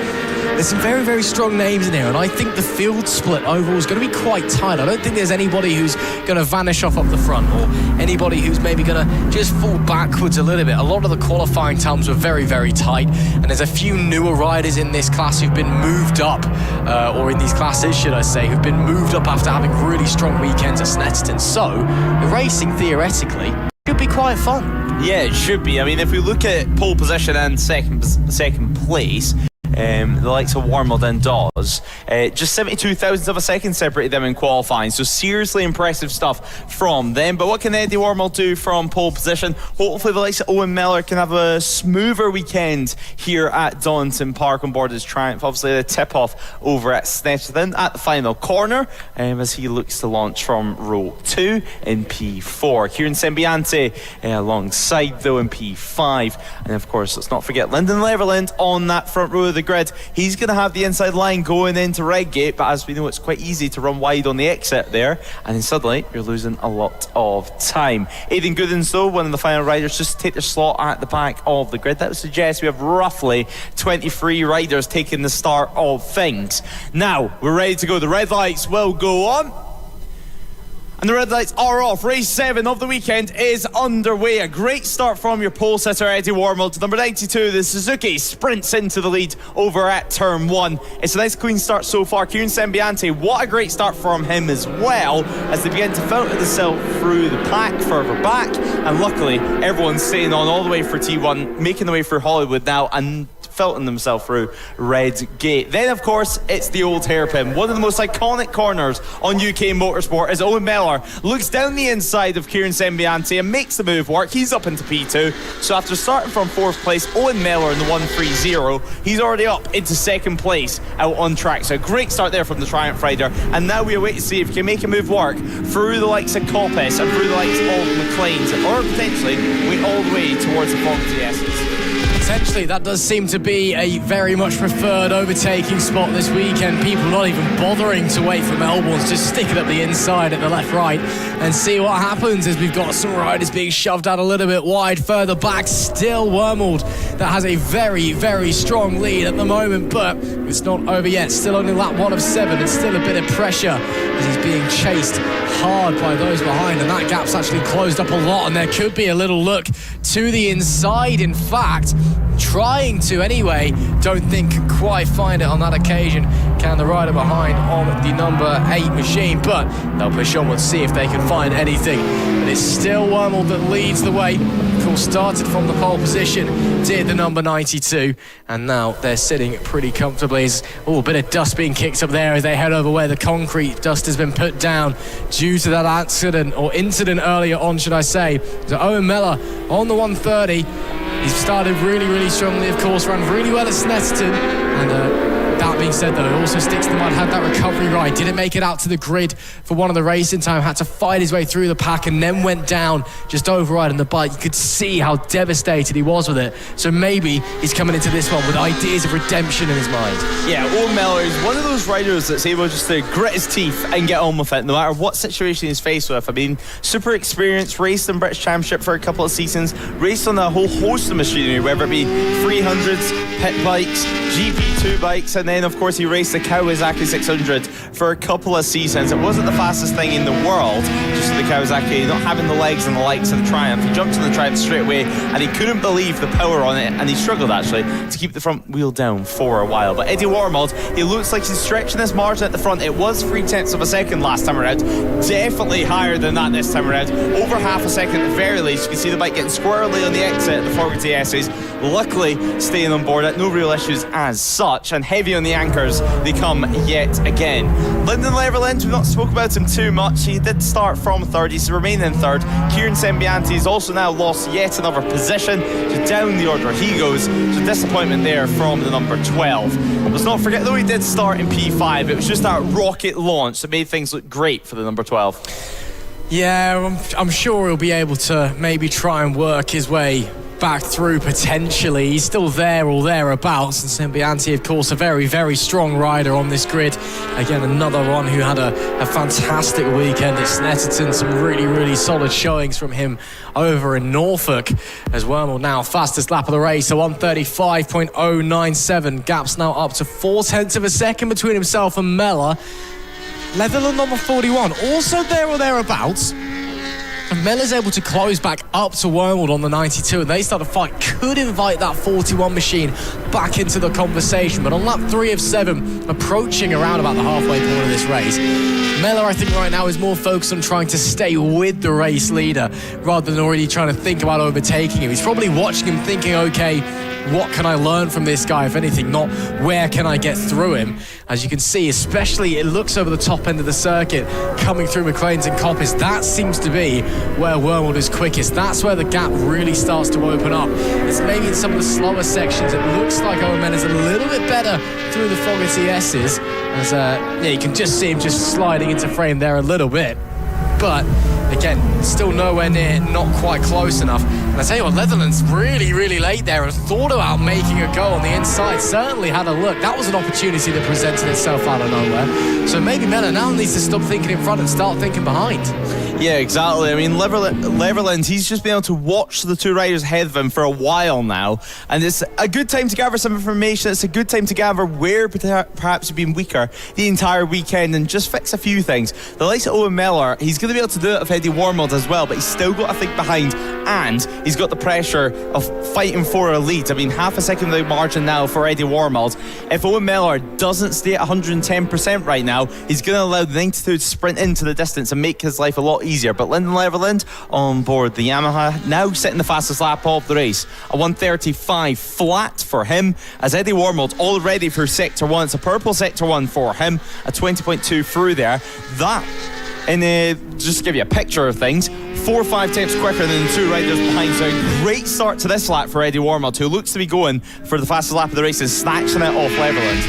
there's some very, very strong names in here, and I think the field split overall is going to be quite tight. I don't think there's anybody who's going to vanish off up the front, or anybody who's maybe going to just fall backwards a little bit. A lot of the qualifying times were very, very tight, and there's a few newer riders in this class who've been moved up, or in these classes, should I say, who've been moved up after having really strong weekends at Snetterton. So, the racing, theoretically, should be quite fun. Yeah, it should be. I mean, if we look at pole position and second place, the likes of Wormald and Dawes, just 72 thousandths of a second separated them in qualifying, so seriously impressive stuff from them. But what can Eddie Wormald do from pole position? Hopefully the likes of Owen Mellor can have a smoother weekend here at Donington Park on board his Triumph. Obviously the tip-off over at Snetterton at the final corner, as he looks to launch from row 2 in P4. Kieran Sembiante alongside though in P5, and of course let's not forget Lyndon Leverland on that front row of the grid. He's going to have the inside line going into Redgate, but as we know, it's quite easy to run wide on the exit there, and then suddenly you're losing a lot of time. Aidan Goodens, though, one of the final riders, just to take their slot at the back of the grid. That would suggest we have roughly 23 riders taking the start of things. Now, we're ready to go. The red lights will go on. And the red lights are off. Race 7 of the weekend is underway. A great start from your pole sitter, Eddie Wormald. Number 92, the Suzuki, sprints into the lead over at turn 1. It's a nice clean start so far. Kieran Sembiante, what a great start from him as well, as they begin to filter themselves through the pack further back. And luckily, everyone's staying on all the way for T1, making the way through Hollywood now, and filtering themselves through Redgate. Then, of course, it's the old hairpin. One of the most iconic corners on UK motorsport as Owen Mellor looks down the inside of Kieran Sembiante and makes the move work. He's up into P2. So after starting from 4th place, Owen Mellor in the 130, he's already up into 2nd place out on track. So a great start there from the Triumph rider. And now we await to see if he can make a move work through the likes of Coppice and through the likes of McLean's, or potentially wait all the way towards the Fox GS's. Potentially, that does seem to be a very much preferred overtaking spot this weekend. People not even bothering to wait for Melbourne's, just stick it up the inside at the left-right and see what happens, as we've got some riders being shoved out a little bit wide further back. Still Wormald that has a very, very strong lead at the moment, but it's not over yet. Still only lap 1 of 7. It's still a bit of pressure as he's being chased hard by those behind, and that gap's actually closed up a lot, and there could be a little look to the inside. In fact, trying to anyway, don't think can quite find it on that occasion. Can the rider behind on the number 8 machine, but they'll push onwards, see if they can find anything. But it's still Wormald that leads the way. Of course, started from the pole position, did the number 92, and now they're sitting pretty comfortably. A bit of dust being kicked up there as they head over where the concrete dust has been put down due to that accident, or incident earlier on, should I say. So Owen Mellor on the 130. He's started really, really strongly, of course, ran really well at Snetterton, and that being said, though, he also sticks to the mud, had that recovery ride, didn't make it out to the grid for one of the racing time, had to fight his way through the pack and then went down just overriding the bike. You could see how devastated he was with it. So maybe he's coming into this one with ideas of redemption in his mind. Yeah, Owen Mellor is one of those riders that's able just to grit his teeth and get on with it, no matter what situation he's faced with. I mean, super experienced, raced in British Championship for a couple of seasons, raced on a whole host of machinery, whether it be 300s, pit bikes, GP2 bikes, and then of course, he raced the Kawasaki 600 for a couple of seasons. It wasn't the fastest thing in the world, just the Kawasaki not having the legs and the likes of the Triumph. He jumped on the Triumph straight away, and he couldn't believe the power on it, and he struggled actually to keep the front wheel down for a while. But Eddie Warmold, he looks like he's stretching this margin at the front. It was 0.3 of a second last time around, definitely higher than that this time around, over half a second at the very least. You can see the bike getting squarely on the exit, the Fogarty S's, luckily staying on board at no real issues as such, and heavy on the anchors they come yet again. Lyndon Leverland, we've not spoke about him too much. He did start from third, he's remaining third. Kieran Sembianti has also now lost yet another position, so down the order he goes. So disappointment there from the number 12. Let's not forget though, he did start in P5. It was just that rocket launch that made things look great for the number 12. Yeah, I'm sure he'll be able to maybe try and work his way back through potentially. He's still there or thereabouts, and Sembianti, of course, a very, very strong rider on this grid. Again, another one who had a fantastic weekend at Snetterton. Some really, really solid showings from him over in Norfolk as well. Now, fastest lap of the race, a 1:35.097. Gap's now up to 0.4 of a second between himself and Mellor. Leatherland number 41, also there or thereabouts. And Mellor's able to close back up to Wormwood on the 92, and they start a fight. Could invite that 41 machine back into the conversation, but on lap 3 of 7, approaching around about the halfway point of this race, Mellor, I think right now, is more focused on trying to stay with the race leader rather than already trying to think about overtaking him. He's probably watching him thinking, okay, what can I learn from this guy, if anything, not where can I get through him. As you can see, especially it looks over the top end of the circuit, coming through McLean's and Coppice. That seems to be where Wormwood is quickest. That's where the gap really starts to open up. It's maybe in some of the slower sections. It looks like Owen Mellor's a little bit better through the Fogarty S's. As you can just see him just sliding into frame there a little bit. But again, still nowhere near, not quite close enough. And I tell you what, Leatherland's really, really late there and thought about making a go on the inside. Certainly had a look. That was an opportunity that presented itself out of nowhere. So maybe Mellor now needs to stop thinking in front and start thinking behind. Yeah, exactly. I mean, Leverland, he's just been able to watch the two riders ahead of him for a while now, and it's a good time to gather some information. It's a good time to gather where perhaps you've been weaker the entire weekend and just fix a few things. The likes of Owen Mellor, he's going to be able to do it with Eddie Warmold as well, but he's still got to think behind, and he's got the pressure of fighting for a lead. I mean, half a second of the margin now for Eddie Warmold. If Owen Mellor doesn't stay at 110% right now, he's going to allow the 92 to sprint into the distance and make his life a lot easier. But Lyndon Leverland on board the Yamaha, now setting the fastest lap of the race, a 1:35 flat for him, as Eddie Warmold already for sector 1. It's a purple sector 1 for him, a 20.2 through there. That, and just to give you a picture of things, 4 or 5 times quicker than the two riders behind. So a great start to this lap for Eddie Warmold, who looks to be going for the fastest lap of the race and snatching it off Leverland.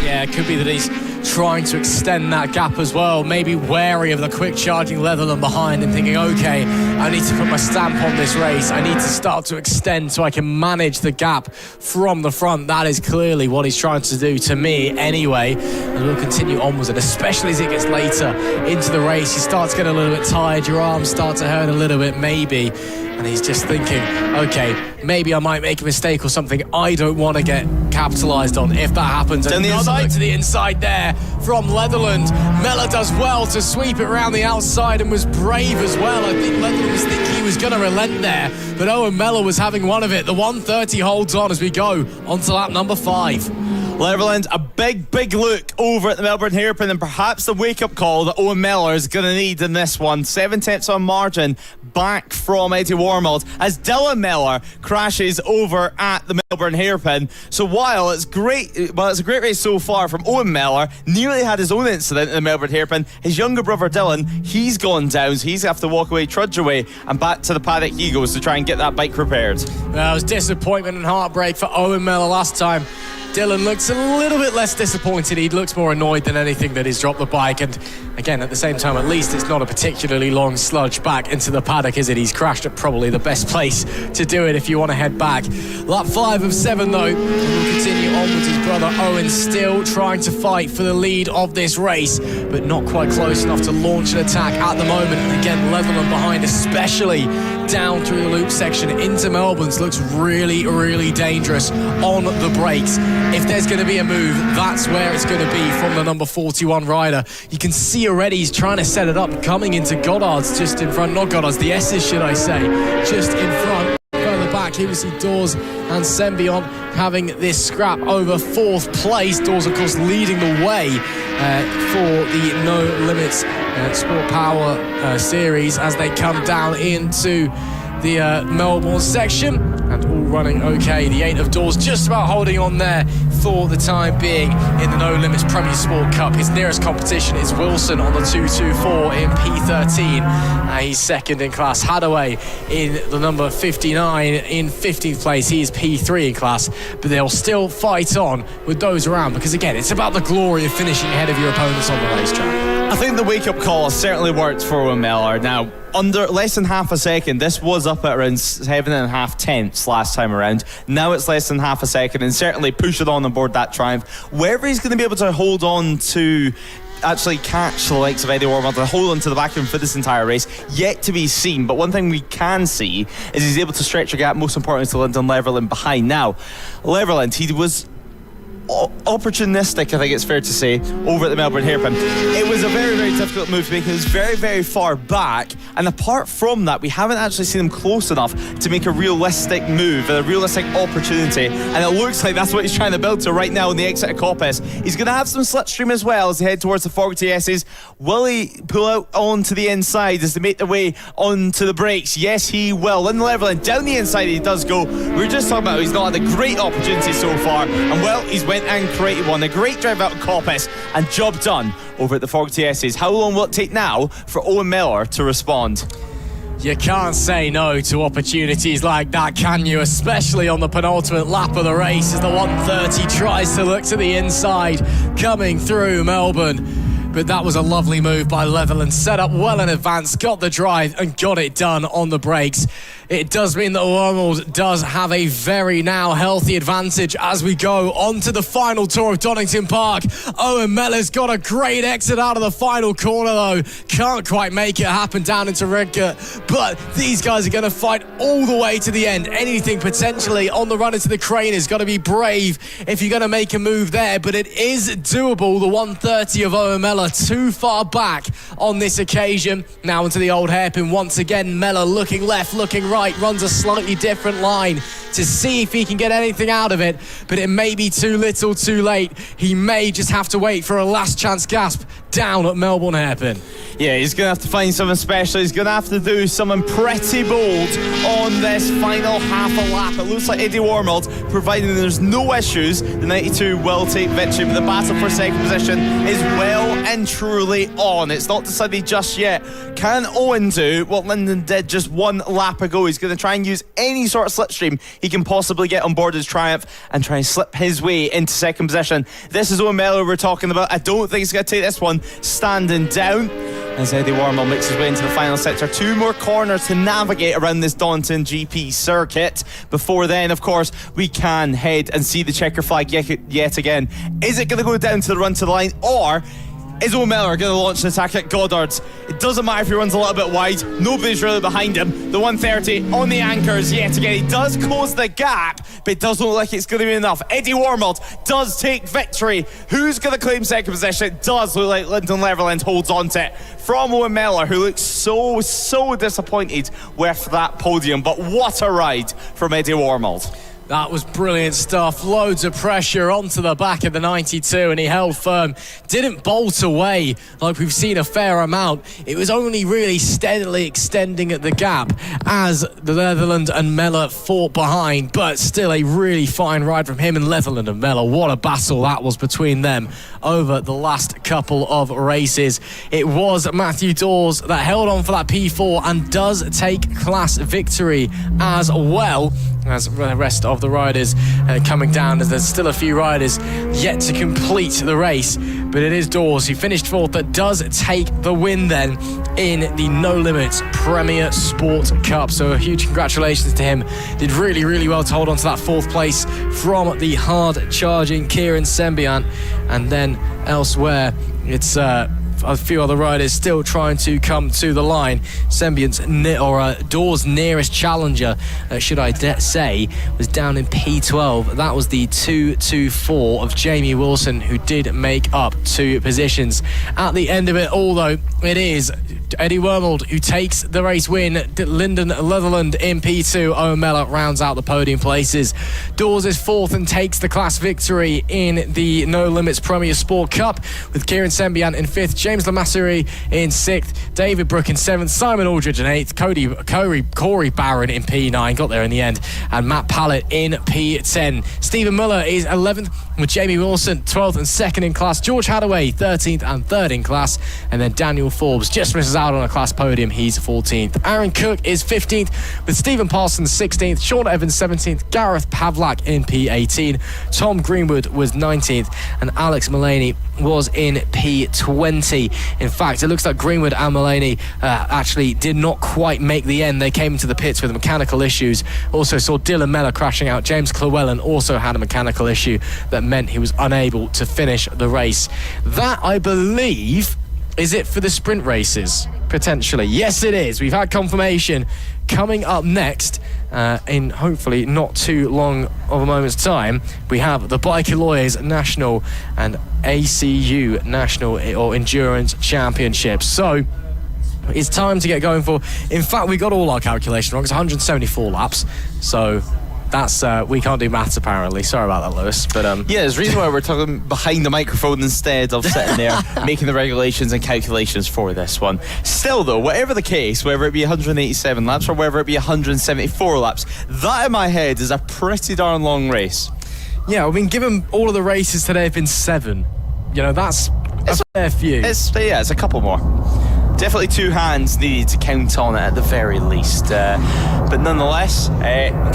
Yeah, it could be that he's trying to extend that gap as well, maybe wary of the quick charging Leatherland behind and thinking, okay, I need to put my stamp on this race, I need to start to extend so I can manage the gap from the front. That is clearly what he's trying to do, to me anyway, and we'll continue onwards. And especially as it gets later into the race, you start to get a little bit tired, your arms start to hurt a little bit maybe, and he's just thinking, okay, maybe I might make a mistake or something I don't want to get capitalised on if that happens. Down the Another inside. look to the inside there from Leatherland. Mellor does well to sweep it around the outside and was brave as well. I think Leatherland was thinking he was going to relent there, but Owen Mellor was having one of it. The 1:30 holds on as we go onto lap number 5. Leverland, a big look over at the Melbourne hairpin, and perhaps the wake-up call that Owen Mellor is going to need in this one. 7 tenths on margin back from Eddie Warmold as Dylan Mellor crashes over at the Melbourne hairpin. So while it's great, well, it's a great race so far from Owen Mellor, nearly had his own incident in the Melbourne hairpin. His younger brother Dylan, he's gone down, so he's have to walk away, trudge away, and back to the paddock he goes to try and get that bike repaired. Well, it was disappointment and heartbreak for Owen Mellor last time. Dylan looks a little bit less disappointed. He looks more annoyed than anything that he's dropped the bike. And again, at the same time, at least it's not a particularly long sludge back into the paddock, is it? He's crashed at probably the best place to do it if you want to head back. Lap 5 of 7, though. We'll continue on with his brother Owen, still trying to fight for the lead of this race, but not quite close enough to launch an attack at the moment. And again, Leatherland behind, especially down through the loop section into Melbourne's looks really, really dangerous on the brakes. If there's going to be a move, that's where it's going to be from the number 41 rider. You can see already he's trying to set it up, coming into Goddard's just in front, not Goddard's, the S's should I say, just in front. Further back, here we see Dawes and Sembion having this scrap over 4th place. Dawes, of course, leading the way for the No Limits Sport Power Series as they come down into the Melbourne section, and all running okay. The 8 of Dawes just about holding on there for the time being in the No Limits Premier Sport Cup. His nearest competition is Wilson on the 224 in P13. He's second in class. Hadaway in the number 59 in 15th place. He is P3 in class, but they'll still fight on with those around because, again, it's about the glory of finishing ahead of your opponents on the racetrack. I think the wake-up call has certainly worked for Owen Miller. Now, under less than half a second, this was up at around 7.5 tenths last time around. Now it's less than half a second, and certainly push it on board that triumph. Whether he's going to be able to hold on to actually catch the likes of Eddie Ormond and hold on to the back of him for this entire race, yet to be seen. But one thing we can see is he's able to stretch a gap, most importantly to Lyndon Leverland behind. Now, Leverland, he was opportunistic, I think it's fair to say, over at the Melbourne hairpin. It was a very, very difficult move to make. It was very, very far back, and apart from that, we haven't actually seen him close enough to make a realistic move, a realistic opportunity, and it looks like that's what he's trying to build to right now in the exit of Coppice. He's going to have some slipstream as well as they head towards the Fogarty S's. Will he pull out onto the inside as they make their way onto the brakes? Yes, he will. Lyndon Leverland down the inside he does go. We were just talking about how he's not had a great opportunity so far, and well, he's went and created one. A great drive out of Coppice and job done over at the Fogarty S's. How long will it take now for Owen Miller to respond? You can't say no to opportunities like that, can you? Especially on the penultimate lap of the race as the 130 tries to look to the inside, coming through Melbourne. But that was a lovely move by Leverland. Set up well in advance, got the drive and got it done on the brakes. It does mean that Wormald does have a very now healthy advantage as we go on to the final tour of Donington Park. Owen Miller's got a great exit out of the final corner though. Can't quite make it happen down into Redgate. But these guys are going to fight all the way to the end. Anything potentially on the run into the crane has got to be brave if you're going to make a move there. But it is doable. The 130 of Owen Miller too far back on this occasion. Now into the old hairpin once again. Miller looking left, looking right, runs a slightly different line to see if he can get anything out of it, but it may be too little too late. He may just have to wait for a last chance gasp down at Melbourne hairpin. Yeah, he's going to have to find something special. He's going to have to do something pretty bold on this final half a lap. It looks like Eddie Wormald, providing there's no issues, the 92 will take victory, but the battle for second position is well and truly on. It's not decided just yet. Can Owen do what Lyndon did just one lap ago? He's going to try and use any sort of slipstream he can possibly get on board his Triumph and try and slip his way into second position. This is Owen Miller we're talking about. I don't think he's going to take this one standing down as Eddie Wormald makes his way into the final sector. 2 more corners to navigate around this Donington GP circuit. Before then, of course, we can head and see the checker flag yet again. Is it going to go down to the run to the line, or is Owen Miller going to launch an attack at Goddard's? It doesn't matter if he runs a little bit wide. Nobody's really behind him. The 130 on the anchors yet again. He does close the gap, but it doesn't look like it's going to be enough. Eddie Wormald does take victory. Who's going to claim second position? It does look like Lyndon Leverland holds on to it from Owen Miller, who looks so disappointed with that podium. But what a ride from Eddie Wormald. That was brilliant stuff. Loads of pressure onto the back of the 92, and he held firm. Didn't bolt away like we've seen a fair amount. It was only really steadily extending at the gap as the Leverland and Miller fought behind, but still a really fine ride from him and Leverland and Miller. What a battle that was between them over the last couple of races. It was Matthew Dawes that held on for that P4 and does take class victory as well as the rest of the riders coming down, as there's still a few riders yet to complete the race. But it is Dawes who finished 4th that does take the win then in the No Limits Premier Sport Cup. So a huge congratulations to him. Did really well to hold on to that 4th place from the hard charging Kieran Sembian. And then elsewhere it's a few other riders still trying to come to the line. Sembian's Door's nearest challenger, should I say, was down in P12. That was the 2-2-4 of Jamie Wilson, who did make up 2 positions. At the end of it all, though, it is Eddie Wormold who takes the race win. Lyndon Leatherland in P2. Owen Mellor rounds out the podium places. Dawes is 4th and takes the class victory in the No Limits Premier Sport Cup, with Kieran Sembian in 5th, James Lamasseri in 6th, David Brook in 7th, Simon Aldridge in 8th, Corey Barron in P9, got there in the end, and Matt Pallett in P10. Stephen Muller is 11th, with Jamie Wilson 12th and 2nd in class, George Hadaway 13th and 3rd in class, and then Daniel Forbes just misses out on a class podium. He's 14th. Aaron Cook is 15th, with Stephen Parsons 16th, Sean Evans 17th, Gareth Pavlak in P18, Tom Greenwood was 19th, and Alex Mullaney was in P20. In fact, it looks like Greenwood and Mullaney actually did not quite make the end. They came into the pits with mechanical issues. Also saw Dylan Mellor crashing out. James Llewellyn also had a mechanical issue that meant he was unable to finish the race. That, I believe, is it for the sprint races, potentially. Yes, it is. We've had confirmation. Coming up next, in hopefully not too long of a moment's time, we have the Biker Lawyers National and ACU National or Endurance Championships. So it's time to get going for... In fact, we got all our calculations wrong. It's 174 laps. So... That's we can't do maths apparently. Sorry about that, Lewis. But yeah, there's a reason why we're talking behind the microphone instead of sitting there making the regulations and calculations for this one. Still though, whatever the case, whether it be 187 laps or whether it be 174 laps, that in my head is a pretty darn long race. Yeah, I mean, given all of the races today have been 7, you know, that's a fair few. It's a couple more. Definitely 2 hands needed to count on it at the very least. But nonetheless,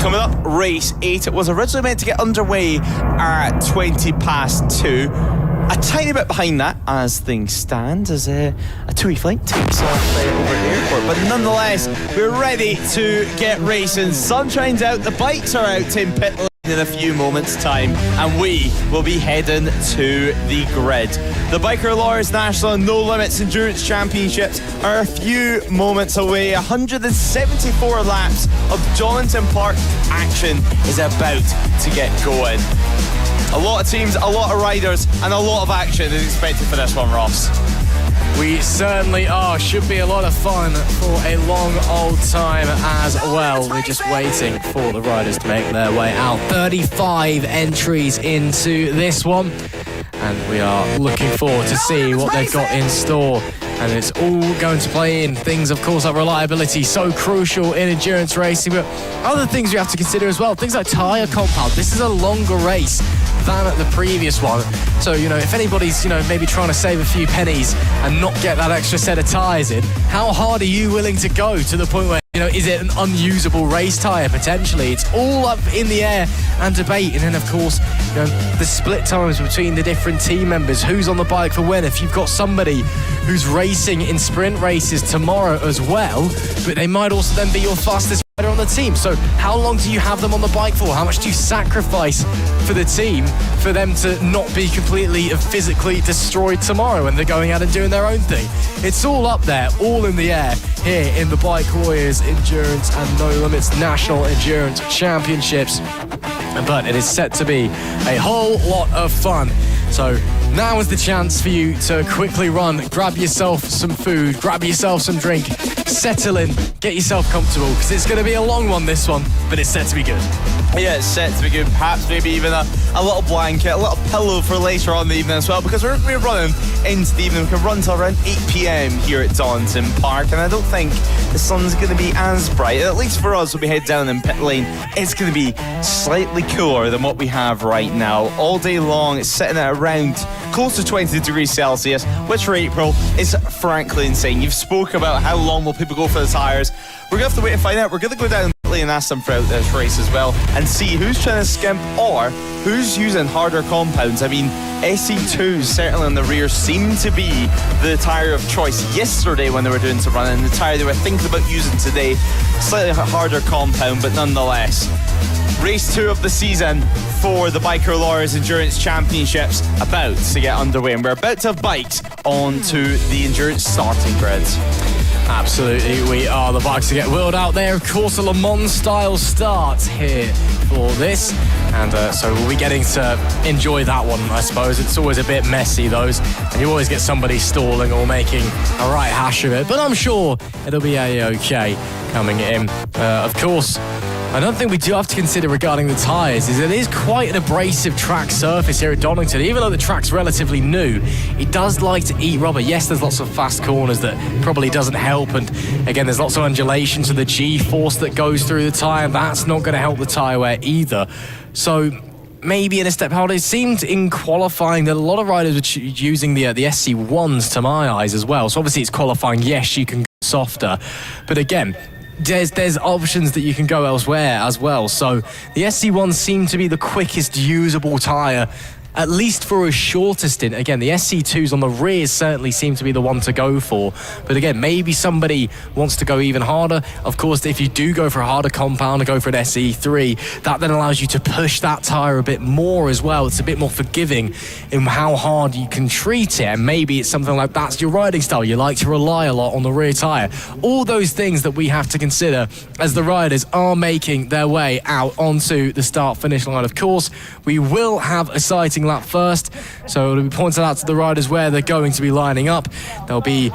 coming up, race 8. It was originally meant to get underway at 20 past 2. A tiny bit behind that, as things stand, as a TUI flight takes off over at the airport. But nonetheless, we're ready to get racing. Sunshine's out, the bikes are out in pit lane in a few moments' time, and we will be heading to the grid. The Biker Lawyers National and No Limits Endurance Championships are a few moments away. 174 laps of Donington Park action is about to get going. A lot of teams, a lot of riders, and a lot of action is expected for this one, Ross. We certainly are. Should be a lot of fun for a long old time as well. We're just waiting for the riders to make their way out. 35 entries into this one, and we are looking forward to see what they've got in store. And it's all going to play in things, of course, like reliability, so crucial in endurance racing, but other things we have to consider as well, things like tyre compound. This is a longer race than at the previous one, so you know, if anybody's, you know, maybe trying to save a few pennies and not get that extra set of tyres in, how hard are you willing to go to the point where, you know, is it an unusable race tyre potentially? It's all up in the air and debate. And then of course, you know, the split times between the different team members, who's on the bike for when. If you've got somebody who's racing in sprint races tomorrow as well, but they might also then be your fastest rider on the team, so how long do you have them on the bike for? How much do you sacrifice for the team for them to not be completely physically destroyed tomorrow when they're going out and doing their own thing? It's all up there, all in the air here in the Bike Lawyers Endurance and No Limits National Endurance Championships, but it is set to be a whole lot of fun. So now is the chance for you to quickly run, grab yourself some food, grab yourself some drink, settle in, get yourself comfortable, because it's going to be a long one, this one, but it's set to be good. Yeah, it's set to be good. Perhaps maybe even a little blanket, a little pillow for later on in the evening as well, because we're running into the evening. We can run till around 8 p.m. here at Donington Park, and I don't think the sun's going to be as bright. At least for us, when we head down in pit lane, it's going to be slightly cooler than what we have right now. All day long, it's sitting at around close to 20 degrees Celsius, which for April is frankly insane. You've spoke about how long will people go for the tyres. We're going to have to wait and find out. We're going to go down quickly and ask them throughout this race as well and see who's trying to skimp or who's using harder compounds. I mean, SE2s certainly on the rear seem to be the tyre of choice yesterday when they were doing some running, and the tyre they were thinking about using today. Slightly harder compound, but nonetheless. Race 2 of the season for the Biker Lawyers Endurance Championships about to get underway, and we're about to have bikes onto the endurance starting grid. Absolutely, we are. The bikes to get wheeled out there. Of course, a Le Mans style start here for this, and so we'll be getting to enjoy that one, I suppose. It's always a bit messy, those, and you always get somebody stalling or making a right hash of it, but I'm sure it'll be a-okay coming in. Of course, I don't think we do have to consider regarding the tyres is it is quite an abrasive track surface here at Donington. Even though the track's relatively new, it does like to eat rubber. Yes, there's lots of fast corners that probably doesn't help, and again, there's lots of undulation to the G-force that goes through the tyre. That's not going to help the tyre wear either. So maybe in a step harder. It seemed in qualifying that a lot of riders were using the SC1s to my eyes as well. So obviously it's qualifying. Yes, you can go softer, but again, there's options that you can go elsewhere as well. So the SC1s seem to be the quickest usable tyre, at least for a shorter stint. Again, the SC2s on the rear certainly seem to be the one to go for. But again, maybe somebody wants to go even harder. Of course, if you do go for a harder compound and go for an SE3, that then allows you to push that tyre a bit more as well. It's a bit more forgiving in how hard you can treat it. And maybe it's something like that's your riding style. You like to rely a lot on the rear tyre. All those things that we have to consider as the riders are making their way out onto the start-finish line. Of course, we will have a sighting lap first, so it'll be pointed out to the riders where they're going to be lining up. There'll be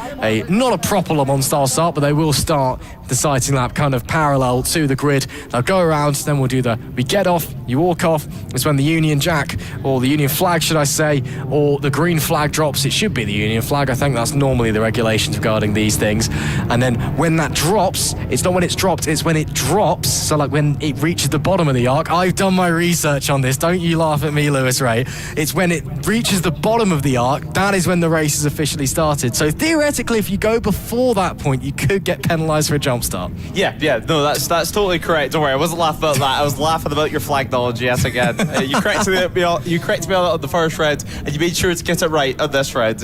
not a proper Le Mans style start, but they will start the sighting lap kind of parallel to the grid. They'll go around, then we'll do we get off, you walk off. It's when the Union Jack, or the Union flag should I say, or the green flag drops. It should be the Union flag. I think that's normally the regulations regarding these things. And then when that drops, it's not when it's dropped, it's when it drops. So like when it reaches the bottom of the arc. I've done my research on this. Don't you laugh at me, Lewis Ray. It's when it reaches the bottom of the arc, that is when the race has officially started. So theoretically, if you go before that point, you could get penalised for a jump start. Yeah, no, that's totally correct. Don't worry, I wasn't laughing about that. I was laughing about your flag knowledge, yes, again. You corrected me on the first round, and you made sure to get it right on this round.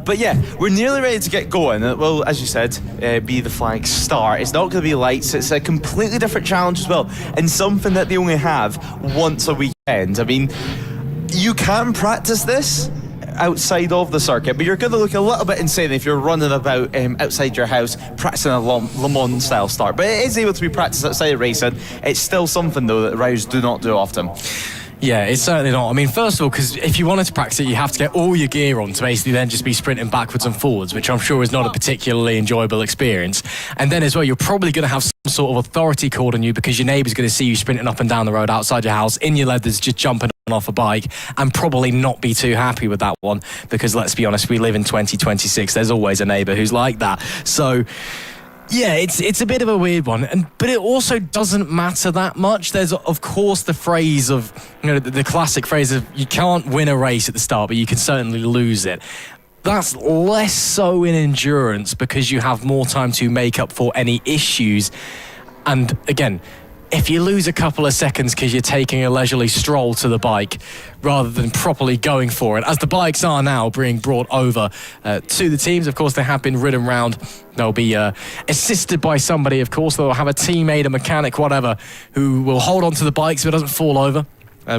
But yeah, we're nearly ready to get going. It will, as you said, be the flag start. It's not going to be lights. It's a completely different challenge as well, and something that they only have once a weekend. I mean, you can practice this outside of the circuit, but you're going to look a little bit insane if you're running about outside your house practicing a Le Mans style start. But it is able to be practiced outside of racing. It's still something though that riders do not do often. Yeah, it's certainly not. I mean, first of all, because if you wanted to practice it, you have to get all your gear on to basically then just be sprinting backwards and forwards, which I'm sure is not a particularly enjoyable experience. And then as well, you're probably going to have some sort of authority called on you because your neighbour's going to see you sprinting up and down the road outside your house in your leathers, just jumping off a bike, and probably not be too happy with that one because, let's be honest, we live in 2026. There's always a neighbour who's like that. So yeah, it's a bit of a weird one, but it also doesn't matter that much. There's, of course, the phrase of, the classic phrase of you can't win a race at the start, but you can certainly lose it. That's less so in endurance because you have more time to make up for any issues. And again, if you lose a couple of seconds because you're taking a leisurely stroll to the bike rather than properly going for it, as the bikes are now being brought over to the teams, of course, they have been ridden round. They'll be assisted by somebody, of course. They'll have a teammate, a mechanic, whatever, who will hold on to the bike so it doesn't fall over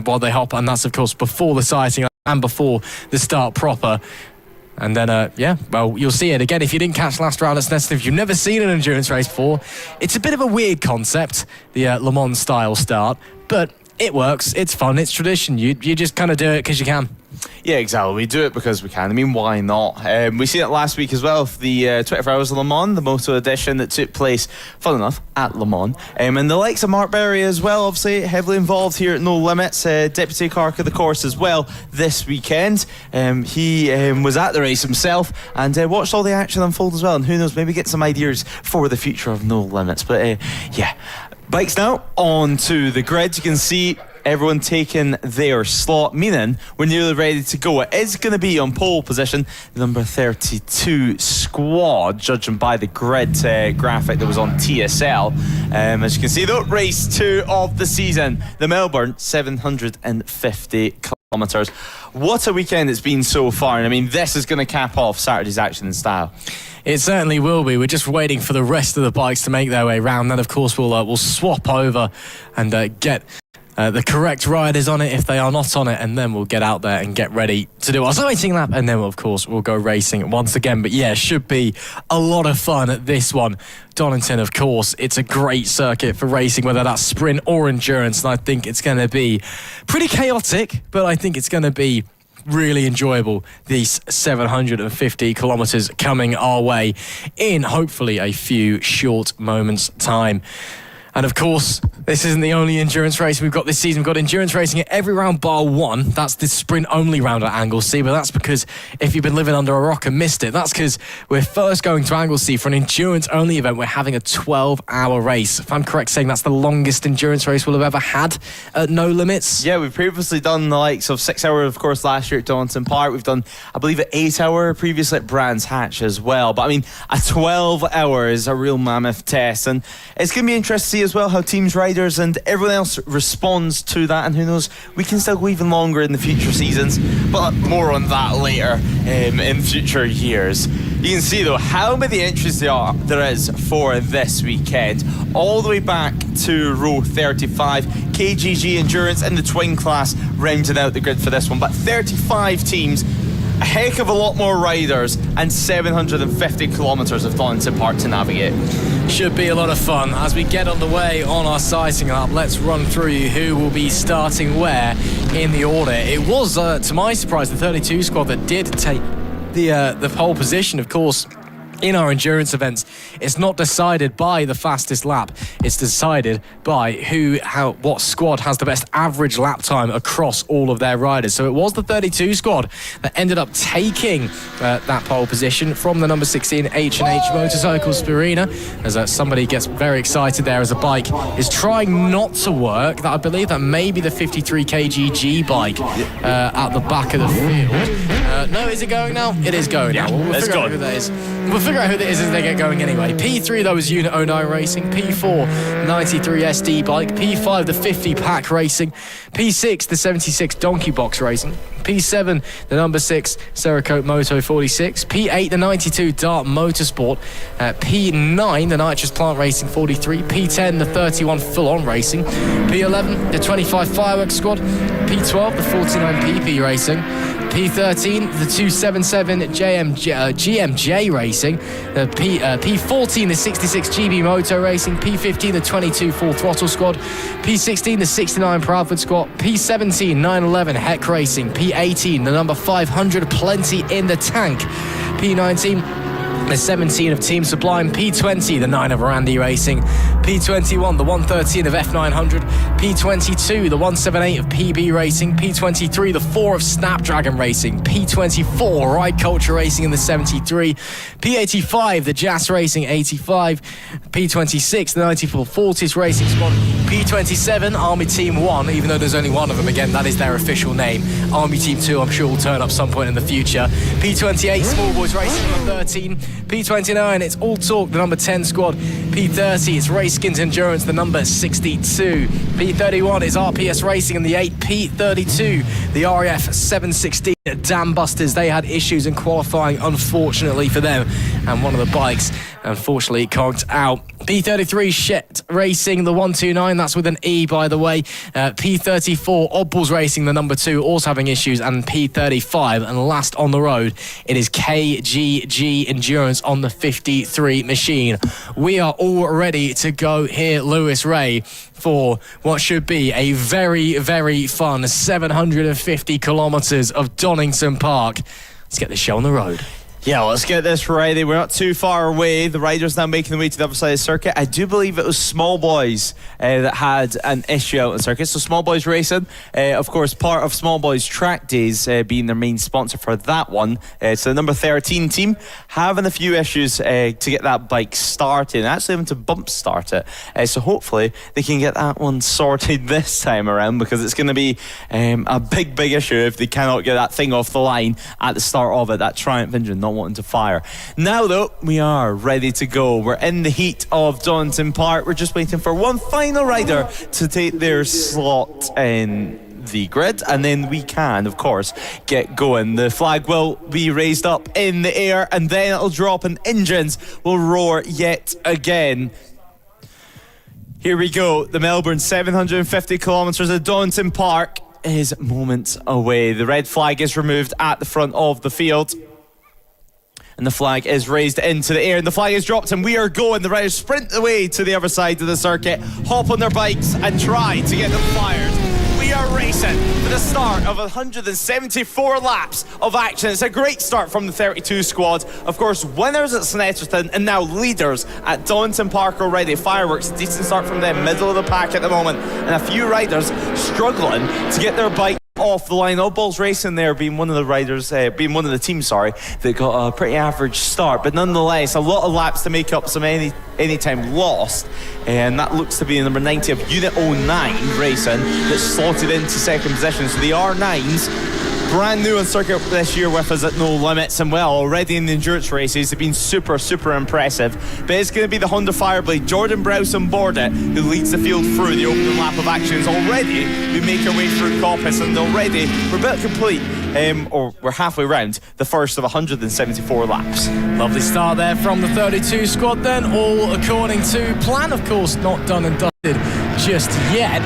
while they hop. And that's, of course, before the sighting and before the start proper. And then, you'll see it again. If you didn't catch last round at Sneston, if you've never seen an endurance race before, it's a bit of a weird concept, the Le Mans style start, but it works, it's fun, it's tradition. You just kind of do it because you can. Yeah, exactly. We do it because we can. I mean, why not? We seen it last week as well, the 24 Hours of Le Mans, the Moto edition that took place, fun enough, at Le Mans. And the likes of Mark Berry as well, obviously heavily involved here at No Limits, deputy clerk of the course as well this weekend. He was at the race himself and watched all the action unfold as well. And who knows, maybe get some ideas for the future of No Limits. But bikes now onto the grid. You can see everyone taking their slot, meaning we're nearly ready to go. It is going to be on pole position, the number 32 squad, judging by the grid graphic that was on TSL. As you can see, though, race 2 of the season, the Melbourne 750 kilometres. What a weekend it's been so far, and I mean, this is going to cap off Saturday's action in style. It certainly will be. We're just waiting for the rest of the bikes to make their way round. Then, of course, we'll swap over and get the correct riders on it if they are not on it, and then we'll get out there and get ready to do our sighting lap, and then, we'll go racing once again. But yeah, should be a lot of fun at this one. Donington, of course, it's a great circuit for racing, whether that's sprint or endurance, and I think it's going to be pretty chaotic, but I think it's going to be really enjoyable, these 750 kilometres coming our way in hopefully a few short moments' time. And of course, this isn't the only endurance race we've got this season. We've got endurance racing at every round bar one. That's the sprint-only round at Anglesey, but that's because if you've been living under a rock and missed it, that's because we're first going to Anglesey for an endurance-only event. We're having a 12-hour race. If I'm correct saying that's the longest endurance race we'll have ever had at No Limits. Yeah, we've previously done the likes of 6 hour, of course, last year at Donington Park. We've done, I believe, an 8 hour previously at Brands Hatch as well. But I mean, a 12 hour is a real mammoth test, and it's going to be interesting to see as well how teams, riders and everyone else responds to that, and who knows, we can still go even longer in the future seasons, but more on that later in future years. You can see though how many entries there is for this weekend, all the way back to row 35. KGG Endurance in the twin class rounding out the grid for this one, but 35 teams, a heck of a lot more riders, and 750 kilometres of Donington Park to navigate. Should be a lot of fun. As we get underway on our sighting lap, let's run through who will be starting where in the order. It was, to my surprise, the 32 squad that did take the pole position, of course. In our endurance events, it's not decided by the fastest lap. It's decided by what squad has the best average lap time across all of their riders. So it was the 32 squad that ended up taking that pole position from the number 16 H&H Motorcycles Spirina, as somebody gets very excited there as a bike is trying not to work. That I believe that may be the 53 kg bike at the back of the field. No, is it going now? It is going now. We'll figure out who that is. We'll figure out who that is as they get going anyway. P3, that was Unit 09 Racing. P4, 93 SD bike. P5, the 50 Pack Racing. P6, the 76 Donkey Box Racing. P7, the number 6 Cerakote Moto 46. P8, the 92 Dart Motorsport. P9, the Nitrous Plant Racing 43. P10, the 31 Full On Racing. P11, the 25 Fireworks Squad. P12, the 49 PP Racing. P13, the 277 GMJ Racing. P14, the 66 GB Moto Racing. P15, the 22 Full Throttle Squad. P16, the 69 Proudfoot Squad. P17, 911 Heck Racing. P18, the number 500 Plenty in the Tank. P19, the 17 of Team Sublime. P20, the 9 of Randy Racing. P21, the 113 of F900. P22, the 178 of PB Racing. P23, the 4 of Snapdragon Racing. P24, Ride Culture Racing in the 73. P85, the Jazz Racing 85. P26, the 94 Fortis Racing Squad. P27, Army Team 1, even though there's only one of them, again, that is their official name. Army Team 2, I'm sure will turn up some point in the future. P28, Small Boys Racing number 13. P29, it's All Talk, the number 10 squad. P30, it's Raceskins Endurance, the number 62. P31 is RPS Racing in the 8. P32, the RAF 716 Dam Busters. They had issues in qualifying, unfortunately for them, and one of the bikes unfortunately conked out. P33 Shet Racing, the 129, that's with an E, by the way. P34 Oddballs Racing, the number 2, also having issues, and P35, and last on the road, it is KGG Endurance on the 53 machine. We are all ready to go here, Lewis Ray, for what should be a very, very fun 750 kilometres of Donington Park. Let's get this show on the road. Yeah, let's get this ready. We're not too far away. The riders now making the way to the other side of the circuit. I do believe it was Small Boys that had an issue out on the circuit. So Small Boys Racing, of course, part of Small Boys Track Days being their main sponsor for that one. So the number 13 team having a few issues to get that bike started and actually having to bump start it. So hopefully they can get that one sorted this time around, because it's going to be a big issue if they cannot get that thing off the line at the start of it, that Triumph engine not wanting to fire. Now though, we are ready to go. We're in the heat of Donington Park. We're just waiting for one final rider to take their slot in the grid, and then we can, of course, get going. The flag will be raised up in the air, and then it'll drop and engines will roar yet again. Here we go. The Melbourne 750 kilometres of Donington Park is moments away. The red flag is removed at the front of the field, and the flag is raised into the air, and the flag is dropped, and we are going. The riders sprint away to the other side of the circuit, hop on their bikes and try to get them fired. We are racing for the start of 174 laps of action. It's a great start from the 32 squad. Of course, winners at St Etterton and now leaders at Donington Park already. Fireworks, decent start from them, middle of the pack at the moment, and a few riders struggling to get their bike off the line. Oddballs Racing there being one of the riders, being one of the teams, that got a pretty average start, but nonetheless a lot of laps to make up some any time lost, and that looks to be the number 90 of Unit 09 Racing that's slotted into second position. So the R9s, brand new on circuit this year with us at No Limits, and well, already in the endurance races they've been super impressive. But it's going to be the Honda Fireblade, Jordan Browse on board it, who leads the field through the opening lap of actions. Already we make our way through Coppice, and already we're about to complete or we're halfway round the first of 174 laps. Lovely start there from the 32 squad then, all according to plan. Of course, not done and dusted just yet,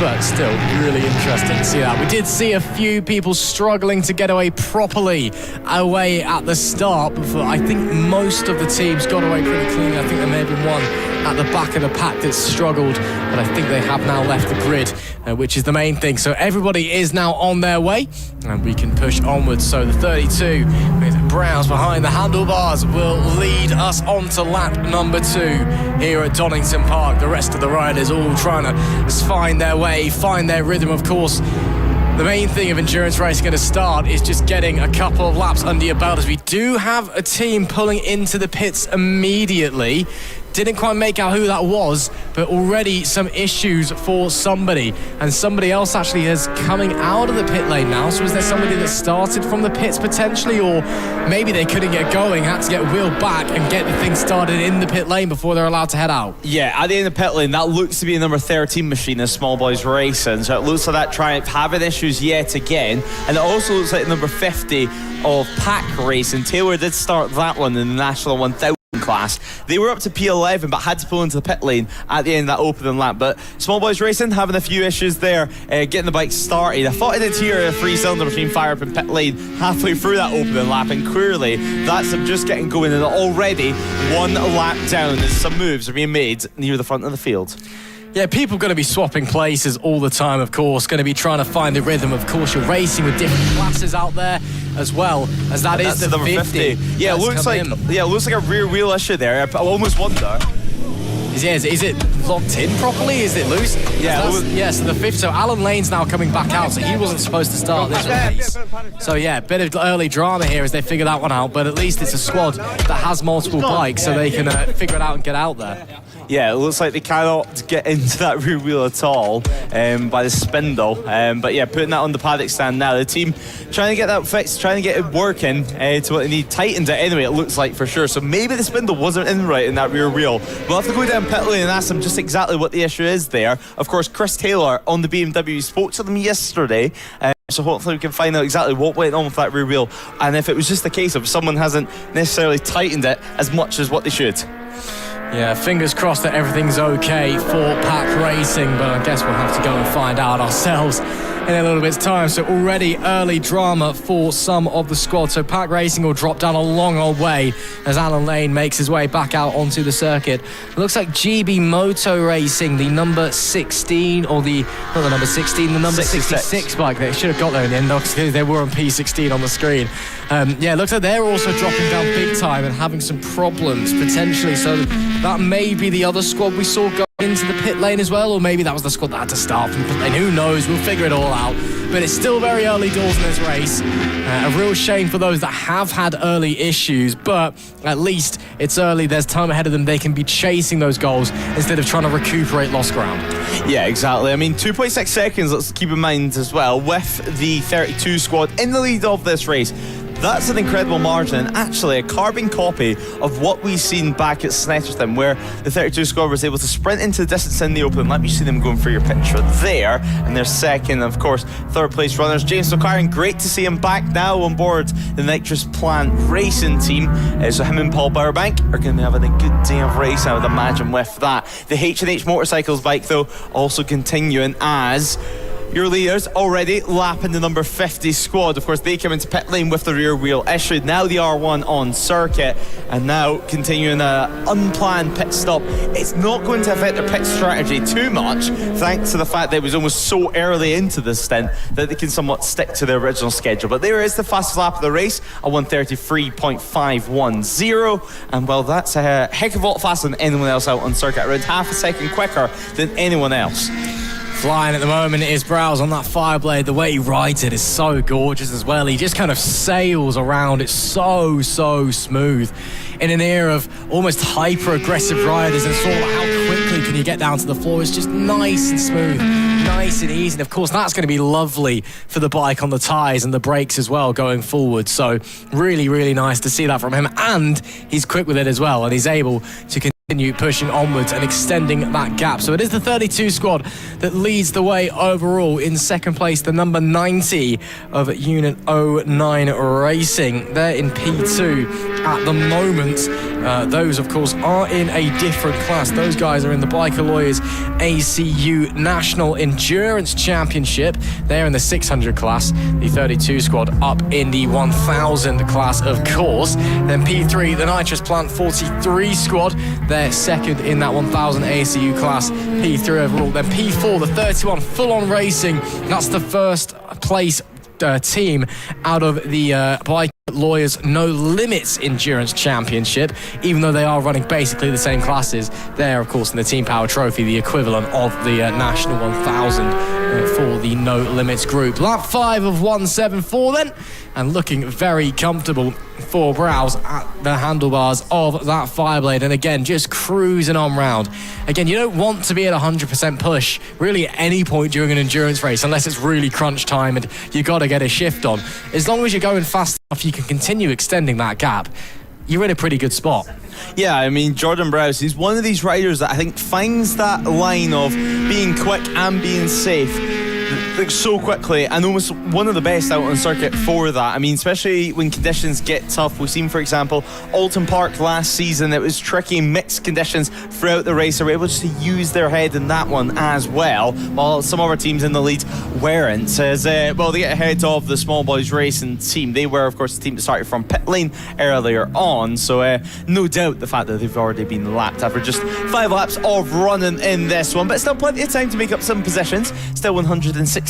but still really interesting to see that. We did see a few people struggling to get away properly away at the start, but I think most of the teams got away pretty cleanly. I think there may have been one at the back of the pack that struggled, but I think they have now left the grid, which is the main thing. So everybody is now on their way, and we can push onwards. So the 32 with Browse behind the handlebars will lead us on to lap number 2 here at Donington Park. The rest of the riders all trying to find their way, find their rhythm. Of course, the main thing of endurance racing at a start is just getting a couple of laps under your belt, as we do have a team pulling into the pits immediately. Didn't quite make out who that was, but already some issues for somebody, and somebody else actually is coming out of the pit lane now. So is there somebody that started from the pits potentially, or maybe they couldn't get going, had to get wheeled back and get the thing started in the pit lane before they're allowed to head out? Yeah, at the end of the pit lane, that looks to be a number 13 machine of Small Boys Racing, so it looks like that Triumph having issues yet again, and it also looks like number 50 of Pack Racing. Taylor did start that one in the National 1000 class. They were up to P11 but had to pull into the pit lane at the end of that opening lap. But Small Boys Racing having a few issues there getting the bike started. I thought I did hear a 3-cylinder machine fire up in pit lane halfway through that opening lap, and clearly that's them just getting going, and already one lap down as some moves are being made near the front of the field. Yeah, people are going to be swapping places all the time, of course, going to be trying to find the rhythm. Of course, you're racing with different classes out there, as well as that is the number 50. Yeah, it looks like a rear wheel issue there. I almost wonder. Is it locked in properly? Is it loose? Yeah. So the 5th. So Alan Lane's now coming back out, so he wasn't supposed to start this race. So yeah, bit of early drama here as they figure that one out, but at least it's a squad that has multiple bikes, so they can figure it out and get out there. Yeah, it looks like they cannot get into that rear wheel at all by the spindle. But yeah, putting that on the paddock stand now. The team trying to get that fixed, trying to get it working to what they need. Tightened it anyway, it looks like, for sure. So maybe the spindle wasn't in right in that rear wheel. We'll have to go down pit lane and ask them just exactly what the issue is there. Of course, Chris Taylor on the BMW spoke to them yesterday. So hopefully we can find out exactly what went on with that rear wheel, and if it was just a case of someone hasn't necessarily tightened it as much as what they should. Yeah, fingers crossed that everything's okay for Pack Racing, but I guess we'll have to go and find out ourselves in a little bit's time. So already early drama for some of the squad. So Pack Racing will drop down a long old way as Alan Lane makes his way back out onto the circuit. It looks like GB Moto Racing, the number 16, or not the number 16, the number 66 bike. They should have got there in the end because they were on P16 on the screen. It looks like they're also dropping down big time and having some problems potentially. So that may be the other squad we saw go into the pit lane as well, or maybe that was the squad that had to start from pit lane. Who knows? We'll figure it all out. But it's still very early doors in this race. A real shame for those that have had early issues, but at least it's early. There's time ahead of them. They can be chasing those goals instead of trying to recuperate lost ground. Yeah, exactly. I mean, 2.6 seconds, let's keep in mind as well, with the 32 squad in the lead of this race. That's an incredible margin, and actually a carbon copy of what we've seen back at Snetterton, where the 32 squad was able to sprint into the distance in the open. Let me see them going for your picture there, and they're second, and of course, third place runners. James O'Connor, great to see him back now on board the Nitrous Plant Racing team. So him and Paul Burbank are going to be having a good day of racing, I would imagine, with that. The H&H Motorcycles bike, though, also continuing as your leaders already lapping the number 50 squad. Of course, they came into pit lane with the rear wheel issue. Now the R1 on circuit, and now continuing an unplanned pit stop. It's not going to affect their pit strategy too much, thanks to the fact that it was almost so early into the stint that they can somewhat stick to their original schedule. But there is the fastest lap of the race, a 1:33.510, and well, that's a heck of a lot faster than anyone else out on circuit, around half a second quicker than anyone else. Flying at the moment is Browse on that Fireblade. The way he rides it is so gorgeous as well. He just kind of sails around. It's so smooth in an era of almost hyper-aggressive riders, and sort of how quickly can you get down to the floor. It's just nice and smooth, nice and easy. And of course, that's going to be lovely for the bike on the tyres and the brakes as well going forward. So really nice to see that from him. And he's quick with it as well, and he's able to continue pushing onwards and extending that gap. So it is the 32 squad that leads the way overall. In second place, the number 90 of Unit 09 Racing. They're in P2 at the moment. Those, of course, are in a different class. Those guys are in the Biker Lawyers ACU National Endurance Championship. They're in the 600 class. The 32 squad up in the 1000 class, of course. Then P3, the Nitrous Plant 43 squad. They're second in that 1000 ACU class. P3 overall. Then P4, the 31 Full-On Racing. That's the first place team out of the Bike Lawyers No Limits Endurance Championship, even though they are running basically the same classes. They're, of course, in the Team Power Trophy, the equivalent of the National 1000 for the No Limits group. Lap 5 of 174 then, and looking very comfortable for Browse at the handlebars of that Fireblade, and again just cruising on round. Again, you don't want to be at 100% push really at any point during an endurance race unless it's really crunch time and you got to get a shift on. As long as you're going fast enough, you can continue extending that gap. You're in a pretty good spot. Yeah, I mean, Jordan Browse, he's one of these riders that I think finds that line of being quick and being safe so quickly, and almost one of the best out on circuit for that. I mean, especially when conditions get tough. We've seen, for example, Donington Park last season. It was tricky, mixed conditions throughout the race. They were able to use their head in that one as well, while some other teams in the lead weren't. As they get ahead of the Small Boys Racing team. They were, of course, the team that started from pit lane earlier on, so no doubt the fact that they've already been lapped after just 5 laps of running in this one, but still plenty of time to make up some positions. Still 169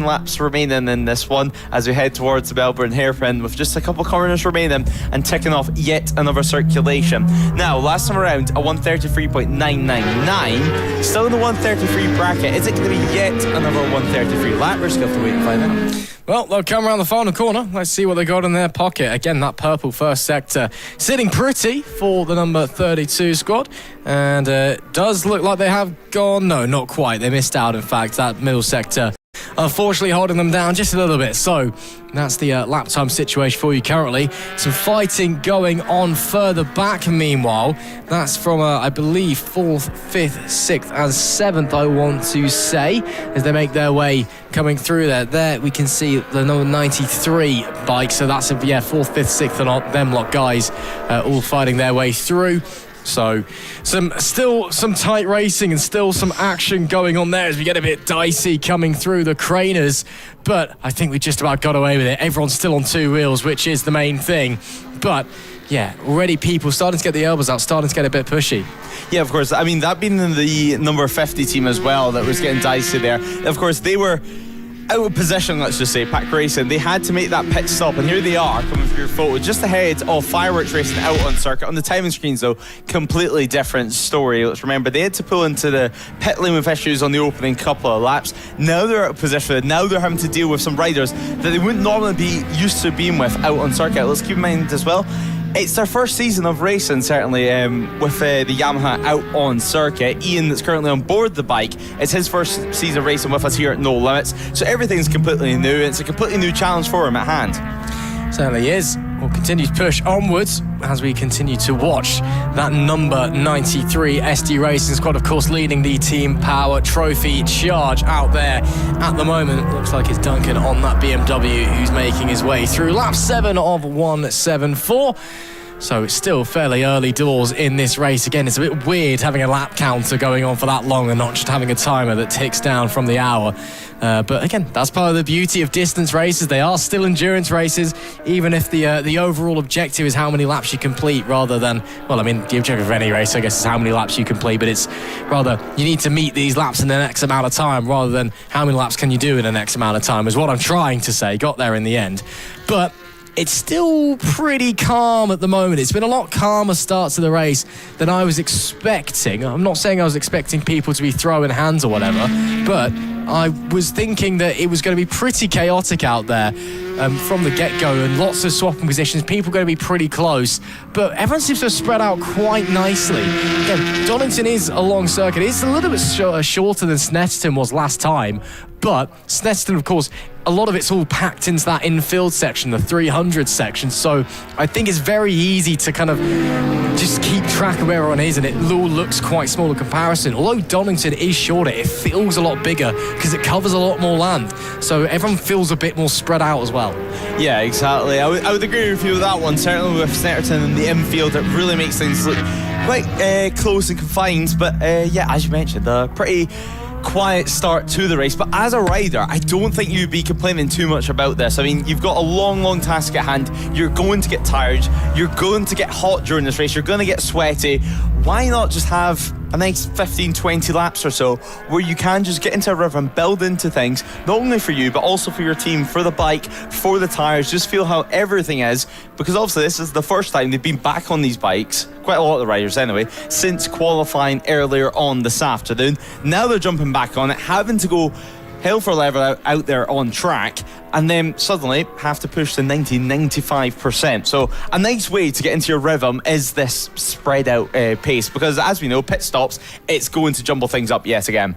laps remaining in this one as we head towards the Melbourne hairpin, with just a couple corners remaining and ticking off yet another circulation. Now, last time around, a 1:33.999, still in the 1:33 bracket. Is it going to be yet another 1:33 lap? We're just going to have to wait and find out. Well, they'll come around the final corner. Let's see what they got in their pocket. Again, that purple first sector sitting pretty for the number 32 squad. And does look like they have gone... No, not quite. They missed out, in fact. That middle sector unfortunately holding them down just a little bit. So that's the lap time situation for you currently. Some fighting going on further back meanwhile. That's from, I believe, 4th, 5th, 6th and 7th, I want to say, as they make their way coming through there. There we can see the number 93 bike. So that's, 4th, 5th, 6th and them lot guys all fighting their way through. So still some tight racing and still some action going on there as we get a bit dicey coming through the Craners. But I think we just about got away with it. Everyone's still on two wheels, which is the main thing. But yeah, already people starting to get the elbows out, starting to get a bit pushy. Yeah, of course. I mean, that being the number 50 team as well that was getting dicey there. Of course, they were out of position, let's just say, Pack Racing. They had to make that pit stop, and here they are coming through your photo just ahead of Fireworks Racing out on circuit. On the timing screens, though, completely different story. Let's remember, they had to pull into the pit lane with issues on the opening couple of laps. Now they're out of position. Now they're having to deal with some riders that they wouldn't normally be used to being with out on circuit. Let's keep in mind as well, it's their first season of racing, certainly, with the Yamaha out on circuit. Ian, that's currently on board the bike, it's his first season of racing with us here at No Limits. So everything's completely new. It's a completely new challenge for him at hand. Certainly is. We'll continue to push onwards as we continue to watch that number 93 SD Racing Squad, of course, leading the Team Power Trophy charge out there at the moment. Looks like it's Duncan on that BMW who's making his way through lap 7 of 174. So it's still fairly early doors in this race. Again, it's a bit weird having a lap counter going on for that long and not just having a timer that ticks down from the hour. But again, that's part of the beauty of distance races. They are still endurance races, even if the overall objective is how many laps you complete rather than, well, I mean, the objective of any race, I guess, is how many laps you complete, but it's rather you need to meet these laps in the next amount of time rather than how many laps can you do in the next amount of time is what I'm trying to say. Got there in the end. But it's still pretty calm at the moment. It's been a lot calmer start to the race than I was expecting. I'm not saying I was expecting people to be throwing hands or whatever, but I was thinking that it was going to be pretty chaotic out there from the get-go, and lots of swapping positions, people going to be pretty close, but everyone seems to have spread out quite nicely. Again, Donington is a long circuit. It's a little bit shorter than Snetterton was last time, but Snetterton, of course, a lot of it's all packed into that infield section, the 300 section, so I think it's very easy to kind of just keep track of where everyone is, and it all looks quite small in comparison. Although Donington is shorter, it feels a lot bigger because it covers a lot more land, so everyone feels a bit more spread out as well. Yeah, exactly. I would agree with you with that one. Certainly with Snetterton and the infield, it really makes things look quite close and confined, but yeah, as you mentioned, a pretty quiet start to the race. But as a rider, I don't think you'd be complaining too much about this. I mean, you've got a long task at hand. You're going to get tired, you're going to get hot during this race, you're going to get sweaty. Why not just have a nice 15-20 laps or so where you can just get into a rhythm, build into things, not only for you but also for your team, for the bike, for the tyres, just feel how everything is, because obviously this is the first time they've been back on these bikes, quite a lot of the riders anyway, since qualifying earlier on this afternoon. Now they're jumping back on it, having to go hell for leather out there on track, and then suddenly have to push to 95%. So a nice way to get into your rhythm is this spread out pace, because as we know, pit stops, it's going to jumble things up yet again.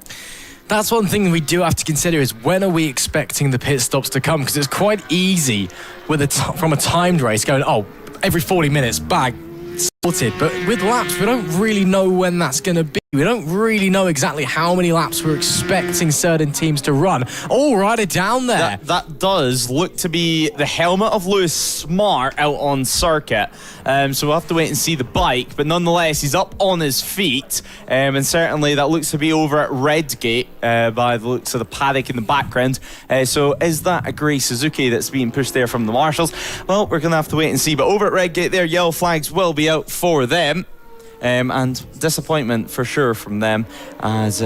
That's one thing we do have to consider, is when are we expecting the pit stops to come, because it's quite easy with from a timed race going, oh, every 40 minutes, bang, sorted. But with laps, we don't really know when that's going to be. We don't really know exactly how many laps we're expecting certain teams to run. Oh, write it down there. That does look to be the helmet of Lewis Smart out on circuit. So we'll have to wait and see the bike. But nonetheless, he's up on his feet. And certainly that looks to be over at Redgate by the looks of the paddock in the background. So is that a grey Suzuki that's being pushed there from the marshals? Well, we're going to have to wait and see. But over at Redgate there, yellow flags will be out for them. And disappointment for sure from them, as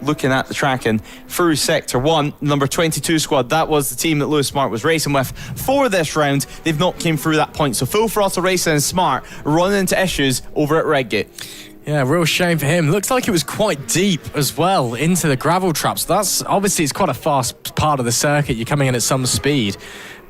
looking at the tracking through Sector 1, number 22 squad, that was the team that Lewis Smart was racing with for this round. They've not came through that point, so Full Throttle Racing and Smart running into issues over at Redgate. Yeah, real shame for him. Looks like it was quite deep as well into the gravel traps. That's obviously, it's quite a fast part of the circuit. You're coming in at some speed,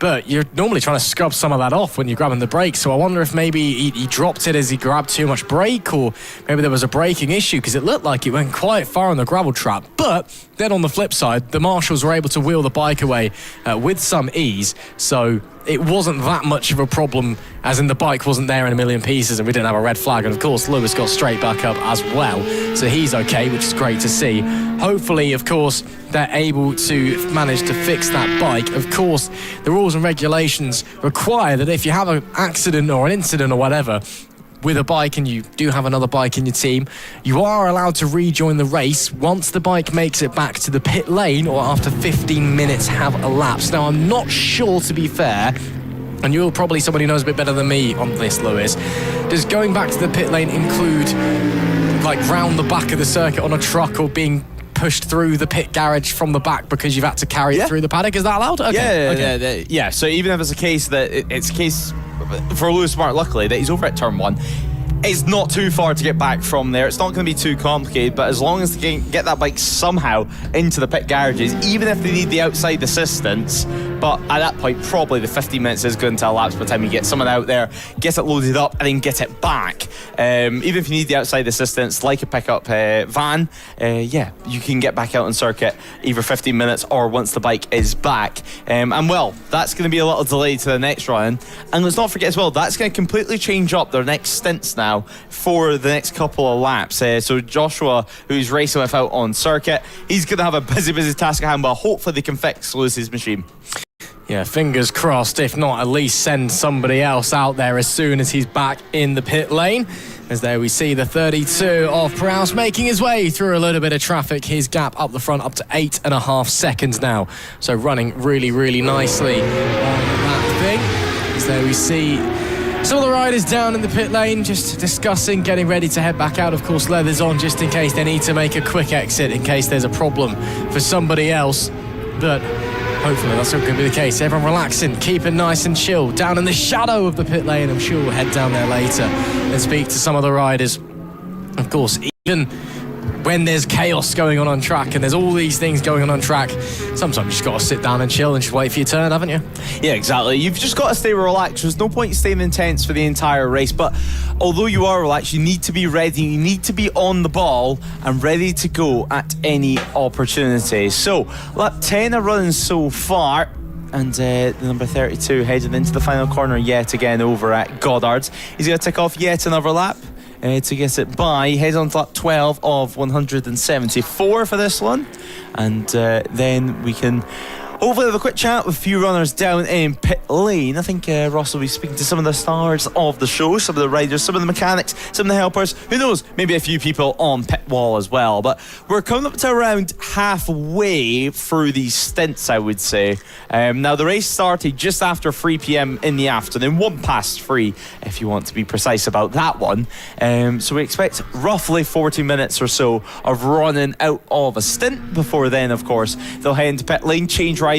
but you're normally trying to scrub some of that off when you're grabbing the brake. So I wonder if maybe he dropped it as he grabbed too much brake, or maybe there was a braking issue, because it looked like it went quite far on the gravel trap. But then on the flip side, the marshals were able to wheel the bike away with some ease. So it wasn't that much of a problem, as in the bike wasn't there in a million pieces and we didn't have a red flag. And of course, Lewis got straight back up as well. So he's okay, which is great to see. Hopefully, of course, they're able to manage to fix that bike. Of course, the rules and regulations require that if you have an accident or an incident or whatever, with a bike and you do have another bike in your team, you are allowed to rejoin the race once the bike makes it back to the pit lane or after 15 minutes have elapsed. Now, I'm not sure, to be fair, and you're probably someone who knows a bit better than me on this, Lewis, does going back to the pit lane include like round the back of the circuit on a truck or being pushed through the pit garage from the back because you've had to carry it through the paddock? Is that allowed? Okay. Yeah. So even if it's a case that it's a case for Lewis Smart, luckily, that he's over at turn 1, it's not too far to get back from there. It's not going to be too complicated, but as long as they can get that bike somehow into the pit garages, even if they need the outside assistance, but at that point, probably the 15 minutes is going to elapse by the time you get someone out there, get it loaded up, and then get it back. Even if you need the outside assistance, like a pickup van, you can get back out on circuit either 15 minutes or once the bike is back. And well, that's going to be a little delay to the next run. And let's not forget as well, that's going to completely change up their next stints now for the next couple of laps. So Joshua, who's racing with out on circuit, he's going to have a busy task at hand, but hopefully they can fix Lewis's machine. Yeah, fingers crossed. If not, at least send somebody else out there as soon as he's back in the pit lane. As there we see the 32 of Prowse making his way through a little bit of traffic. His gap up the front up to 8.5 seconds now. So running really nicely on that thing. As there we see some of the riders down in the pit lane just discussing, getting ready to head back out. Of course, leathers on just in case they need to make a quick exit in case there's a problem for somebody else. But hopefully that's not going to be the case. Everyone relaxing, keeping nice and chill down in the shadow of the pit lane. I'm sure we'll head down there later and speak to some of the riders. Of course, even when there's chaos going on track and there's all these things going on track, sometimes you just got to sit down and chill and just wait for your turn, haven't you? Yeah, exactly. You've just got to stay relaxed. There's no point in staying intense for the entire race, but although you are relaxed, you need to be ready. You need to be on the ball and ready to go at any opportunity. So, lap 10 are running so far. And the number 32 heading into the final corner yet again over at Goddard's. He's going to tick off yet another lap to get it by. He heads on to lap 12 of 174 for this one. And then we can hopefully have a quick chat with a few runners down in pit lane. I think Ross will be speaking to some of the stars of the show, some of the riders, some of the mechanics, some of the helpers. Who knows, maybe a few people on pit wall as well. But we're coming up to around halfway through these stints, I would say. Now, the race started just after 3 p.m. in the afternoon, 1 past 3, if you want to be precise about that one. So we expect roughly 40 minutes or so of running out of a stint. Before then, of course, they'll head into pit lane, change rider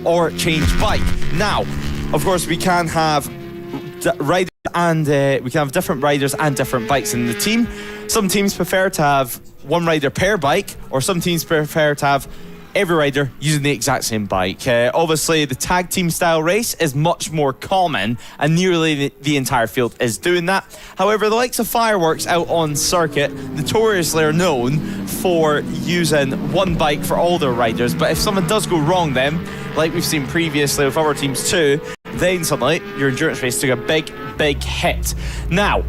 or change bike. Now, of course, we can have riders and we can have different riders and different bikes in the team. Some teams prefer to have one rider per bike, or some teams prefer to have every rider using the exact same bike. Obviously, the tag team style race is much more common, and nearly the entire field is doing that. However, the likes of Fireworks out on circuit notoriously are known for using one bike for all their riders, but if something does go wrong then, like we've seen previously with other teams too, then suddenly your endurance race took a big hit. Now,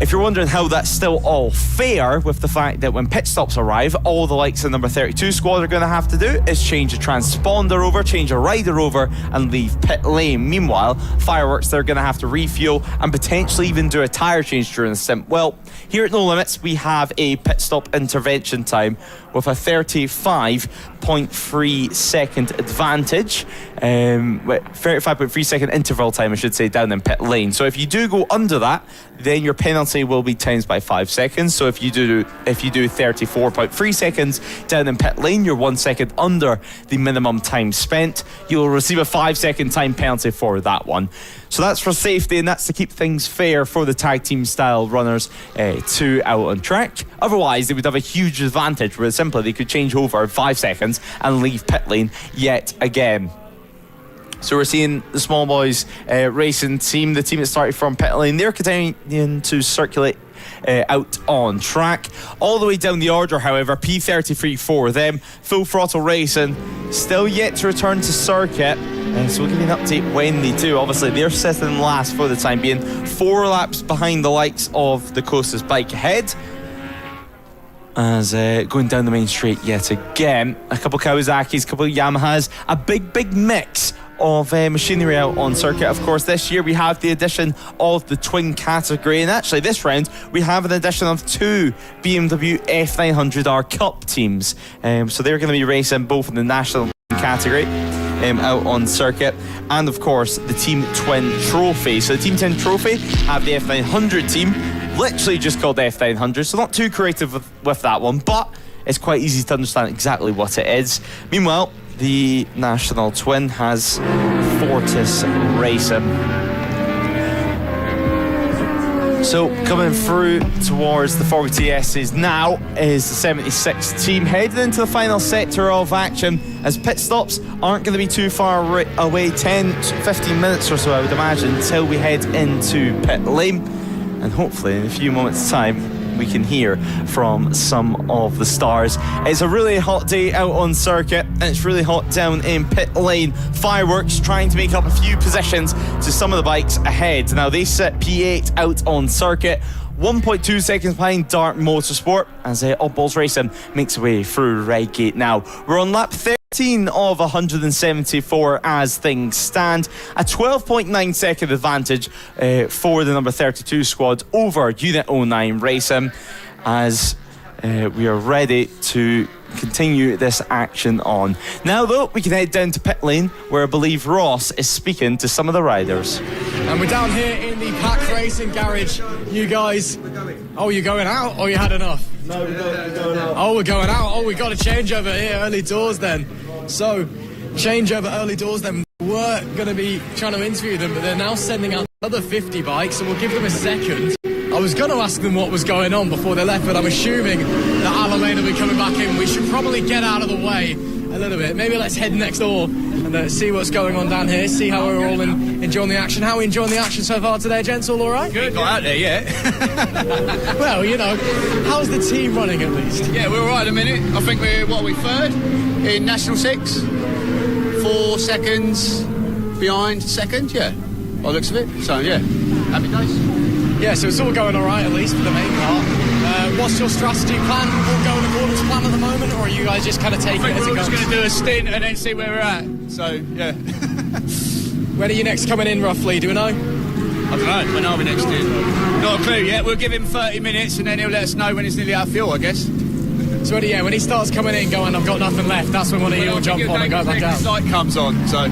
if you're wondering how that's still all fair, with the fact that when pit stops arrive, all the likes of number 32 squad are going to have to do is change a transponder over, change a rider over, and leave pit lane. Meanwhile, Fireworks, they're going to have to refuel and potentially even do a tyre change during the stint. Well, here at No Limits, we have a pit stop intervention time with a 35.3 second advantage, 35.3 second interval time, I should say, down in pit lane. So if you do go under that, then your penalty will be times by 5 seconds. So if you do 34.3 seconds down in pit lane, you're 1 second under the minimum time spent. You'll receive a 5 second time penalty for that one. So that's for safety, and that's to keep things fair for the tag team style runners to out on track. Otherwise, they would have a huge advantage where simply they could change over 5 seconds and leave pit lane yet again. So we're seeing the small boys racing team, the team that started from pit lane, they're continuing to circulate out on track. All the way down the order, however, P33 for them, full throttle racing, still yet to return to circuit. So we'll give you an update when they do. Obviously, they're sitting last for the time being, 4 laps behind the likes of the closest bike ahead. As going down the main straight yet again, a couple Kawasaki's, a couple of Yamahas, a big mix of machinery out on circuit. Of course, this year we have the addition of the twin category, and actually this round we have an addition of 2 BMW F900R Cup teams. So they're going to be racing both in the national category out on circuit, and of course the Team Twin Trophy. So the Team Twin Trophy have the F900 team, literally just called the F900, so not too creative with that one, but it's quite easy to understand exactly what it is. Meanwhile, the National Twin has Fortis Racing. So coming through towards the 40TSs now is the 76 team, heading into the final sector of action, as pit stops aren't going to be too far away, 10-15 minutes or so I would imagine, until we head into pit lane, and hopefully in a few moments time we can hear from some of the stars. It's a really hot day out on circuit, and it's really hot down in pit lane. Fireworks trying to make up a few positions to some of the bikes ahead. Now they sit P8 out on circuit, 1.2 seconds behind Dart Motorsport, as Oddballs Racing makes its way through Redgate now. We're on lap 13 of 174 as things stand. A 12.9 second advantage for the number 32 squad over Unit 09 Racing, as we are ready to continue this action on. Now though, we can head down to pit lane, where I believe Ross is speaking to some of the riders. And we're down here in the Pack Racing garage. You guys, you're going out, or you had enough? No, we're going out. Oh, we're going out. Oh, we got a changeover here, early doors then. So, changeover early doors then. We're going to be trying to interview them, but they're now sending out another 50 bikes, so we'll give them a second. I was going to ask them what was going on before they left, but I'm assuming that Alan Lane will be coming back in. We should probably get out of the way a little bit. Maybe let's head next door and see what's going on down here, see how we're all enjoying the action. How are we enjoying the action so far today, gents? All right? Good. Got out there yet? Well, how's the team running at least? Yeah, we're all right at the minute. I think we're third in National 6. 4 seconds behind second, yeah, by the looks of it. So, yeah, happy days. Yeah, so it's all going all right, at least for the main part. What's your strategy plan? All going according to plan at the moment, or are you guys just kind of taking it as it goes? We're just going to do a stint and then see where we're at. So, yeah. When are you next coming in, roughly? Do we know? I don't know. When are we next in? Not a clue yet. We'll give him 30 minutes and then he'll let us know when it's nearly out of fuel, I guess. So, when he starts coming in going, I've got nothing left, that's when one of you will jump on and go back out. The light comes on, so...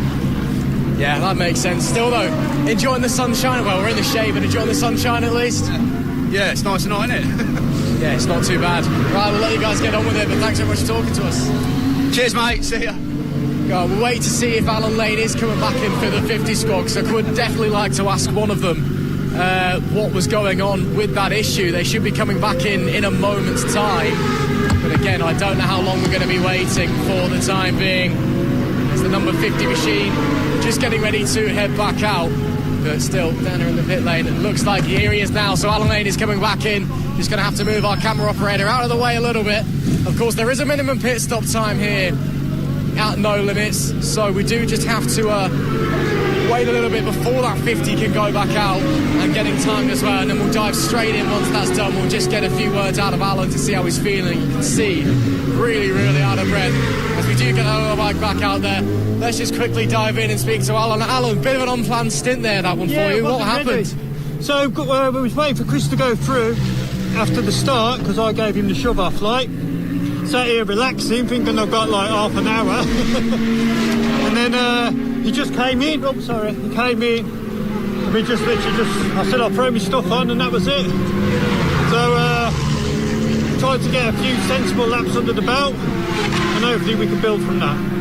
Yeah, that makes sense. Still, though, enjoying the sunshine. Well, we're in the shade, but enjoying the sunshine at least. Yeah, it's nice tonight, isn't it? Yeah, it's not too bad. Right, we'll let you guys get on with it, but thanks very much for talking to us. Cheers, mate. See ya. We'll wait to see if Alan Lane is coming back in for the 50 squad, because I would definitely like to ask one of them what was going on with that issue. They should be coming back in a moment's time. But again, I don't know how long we're going to be waiting for the time being. It's the number 50 machine just getting ready to head back out, but still down here in the pit lane. It looks like here he is now, so Alan Lane is coming back in. Just going to have to move our camera operator out of the way a little bit. Of course, there is a minimum pit stop time here at No Limits, so we do just have to wait a little bit before that 50 can go back out and getting timed as well, and then we'll dive straight in. Once that's done, we'll just get a few words out of Alan to see how he's feeling. You can see really, really out of breath as we do get our bike back out there. Let's just quickly dive in and speak to Alan. Alan, bit of an unplanned stint there, that one for you. What happened? So we was waiting for Chris to go through after the start, because I gave him the shove-off light. Sat here relaxing, thinking I've got like half an hour. And then he just came in. Oh, sorry. He came in. And we just literally I said I'll throw my stuff on, and that was it. So tried to get a few sensible laps under the belt, and hopefully we can build from that.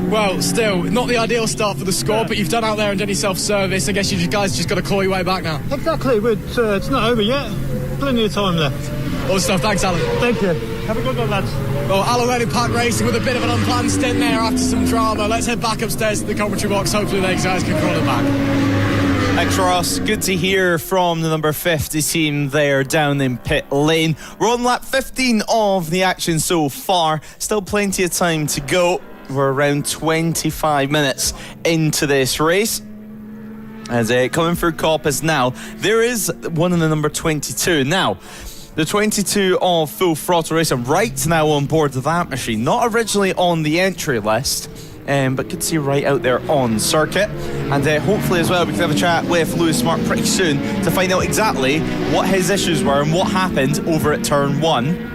Well, still, not the ideal start for the squad, but you've done out there and done your self-service. I guess you guys just got to claw your way back now. Exactly. It's not over yet. Plenty of time left. All stuff. Thanks, Alan. Thank you. Have a good one, lads. Well, Alan Lane in Park Racing with a bit of an unplanned stint there after some drama. Let's head back upstairs to the commentary box. Hopefully those guys can crawl it back. Thanks, Ross. Good to hear from the number 50 team there down in pit lane. We're on lap 15 of the action so far. Still plenty of time to go. We're around 25 minutes into this race. As coming through Coppice now, there is one in the number 22. Now, the 22 of Full Throttle Racing right now on board of that machine, not originally on the entry list. but good to see right out there on circuit. And hopefully as well we can have a chat with Lewis Smart pretty soon to find out exactly what his issues were and what happened over at turn 1.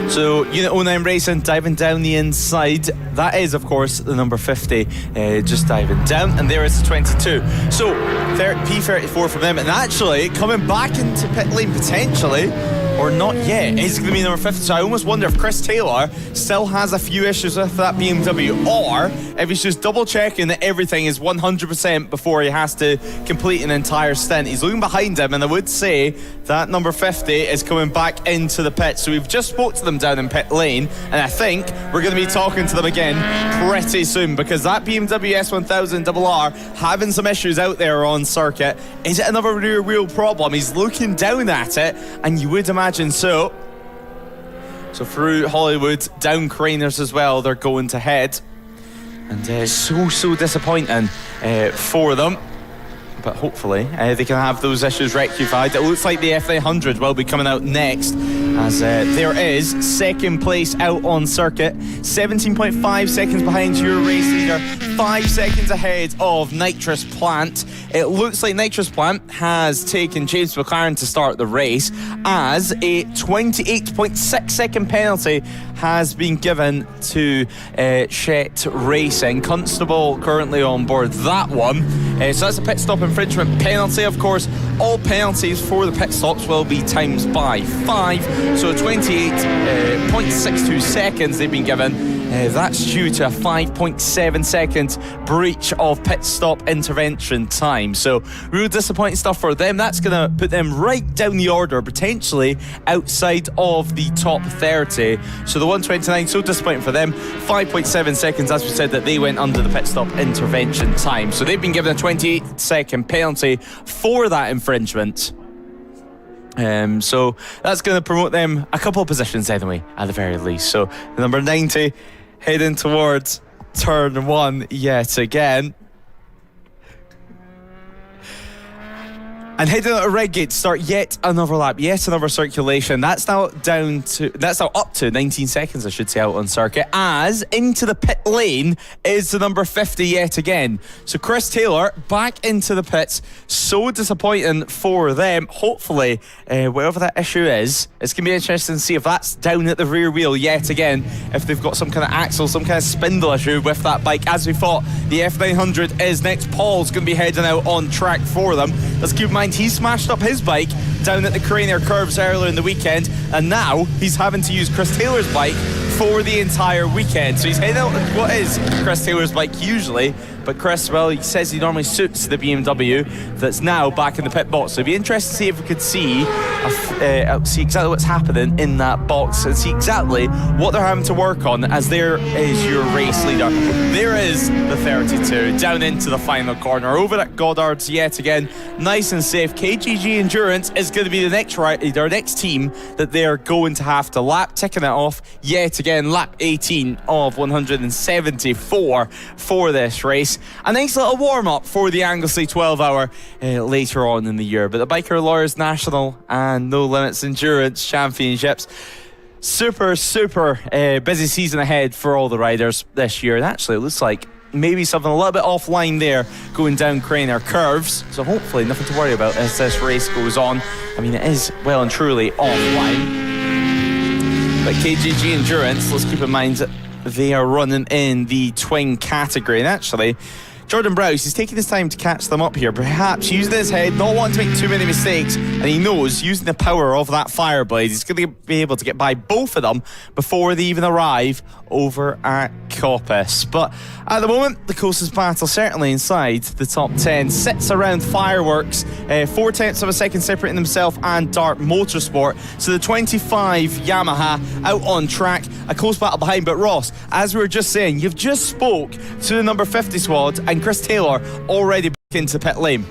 So Unit 09 Racing diving down the inside. That is of course the number 50 just diving down, and there is the 22. So P34 from them, and actually coming back into pit lane potentially, or not yet, is going to be number 50. So I almost wonder if Chris Taylor still has a few issues with that BMW, or if he's just double checking that everything is 100% before he has to complete an entire stint. He's looking behind him, and I would say that number 50 is coming back into the pit. So we've just spoke to them down in pit lane, and I think we're going to be talking to them again pretty soon, because that BMW S1000RR having some issues out there on circuit. Is it another rear wheel problem? He's looking down at it, and you would imagine so. So through Hollywood, down Craners as well, they're going to head. And so disappointing for them. But hopefully they can have those issues rectified. It looks like the F900 will be coming out next, as there is second place out on circuit, 17.5 seconds behind your race leader, 5 seconds ahead of Nitrous Plant. It looks like Nitrous Plant has taken James McLaren to start the race, as a 28.6 second penalty has been given to Shet Racing. Constable currently on board that one. So that's a pit stop infringement penalty. Of course, all penalties for the pit stops will be times by 5. So 28.62 seconds they've been given. That's due to a 5.7 second breach of pit stop intervention time. So real disappointing stuff for them. That's going to put them right down the order, potentially outside of the top 30. So the 129, so disappointing for them. 5.7 seconds, as we said, that they went under the pit stop intervention time. So they've been given a 28 second penalty for that infringement. So that's going to promote them a couple of positions anyway, at the very least. So the number 90 heading towards turn 1 yet again. And heading out of Redgate to start yet another lap, yet another circulation. That's now up to 19 seconds, I should say, out on circuit. As into the pit lane is the number 50 yet again. So Chris Taylor back into the pits. So disappointing for them. Hopefully, whatever that issue is, it's going to be interesting to see if that's down at the rear wheel yet again. If they've got some kind of axle, some kind of spindle issue with that bike. As we thought, the F900 is next. Paul's going to be heading out on track for them. Let's keep in mind, he smashed up his bike down at the Craner curves earlier in the weekend, and now he's having to use Chris Taylor's bike for the entire weekend. So he's heading out on what is Chris Taylor's bike usually, but Chris, well, he says he normally suits the BMW that's now back in the pit box. So it'd be interesting to see if we could see exactly what's happening in that box and see exactly what they're having to work on, as there is your race leader. There is the 32 down into the final corner over at Goddard's yet again, nice and safe. KGG Endurance is going to be the next team that they're going to have to lap, ticking it off yet again. Lap 18 of 174 for this race. A nice little warm-up for the Anglesey 12-hour later on in the year. But the Biker Lawyers National and No Limits Endurance Championships, super busy season ahead for all the riders this year. And actually, it looks like maybe something a little bit offline there going down Craner curves. So hopefully nothing to worry about as this race goes on. I mean, it is well and truly offline. But KGG Endurance, let's keep in mind that they are running in the twin category. And actually, Jordan Browse, he's taking his time to catch them up here, perhaps using his head, not wanting to make too many mistakes, and he knows using the power of that Fireblade, he's going to be able to get by both of them before they even arrive over at Coppice. But at the moment, the closest battle, certainly inside the top 10, sits around Fireworks, 4/10 of a second separating himself and Dart Motorsport. So the 25 Yamaha out on track, a close battle behind. But Ross, as we were just saying, you've just spoke to the number 50 squad, and Chris Taylor already back into pit lane.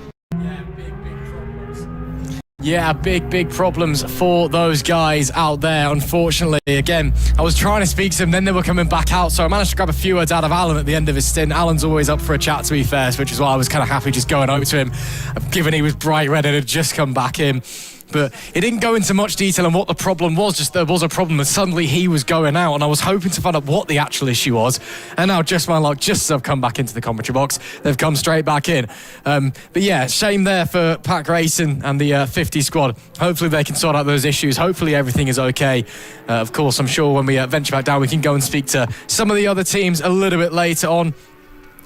Yeah, big problems for those guys out there, unfortunately. Again, I was trying to speak to them, then they were coming back out, so I managed to grab a few words out of Alan at the end of his stint. Alan's always up for a chat, to be fair, which is why I was kind of happy just going over to him, given he was bright red and had just come back in. but it didn't go into much detail on what the problem was. Just there was a problem and suddenly he was going out, and I was hoping to find out what the actual issue was. And now just my luck, just as I've come back into the commentary box, they've come straight back in. But yeah, shame there for Pack Racing and the 50 squad. Hopefully they can sort out those issues. Hopefully everything is okay. Of course, I'm sure when we venture back down, we can go and speak to some of the other teams a little bit later on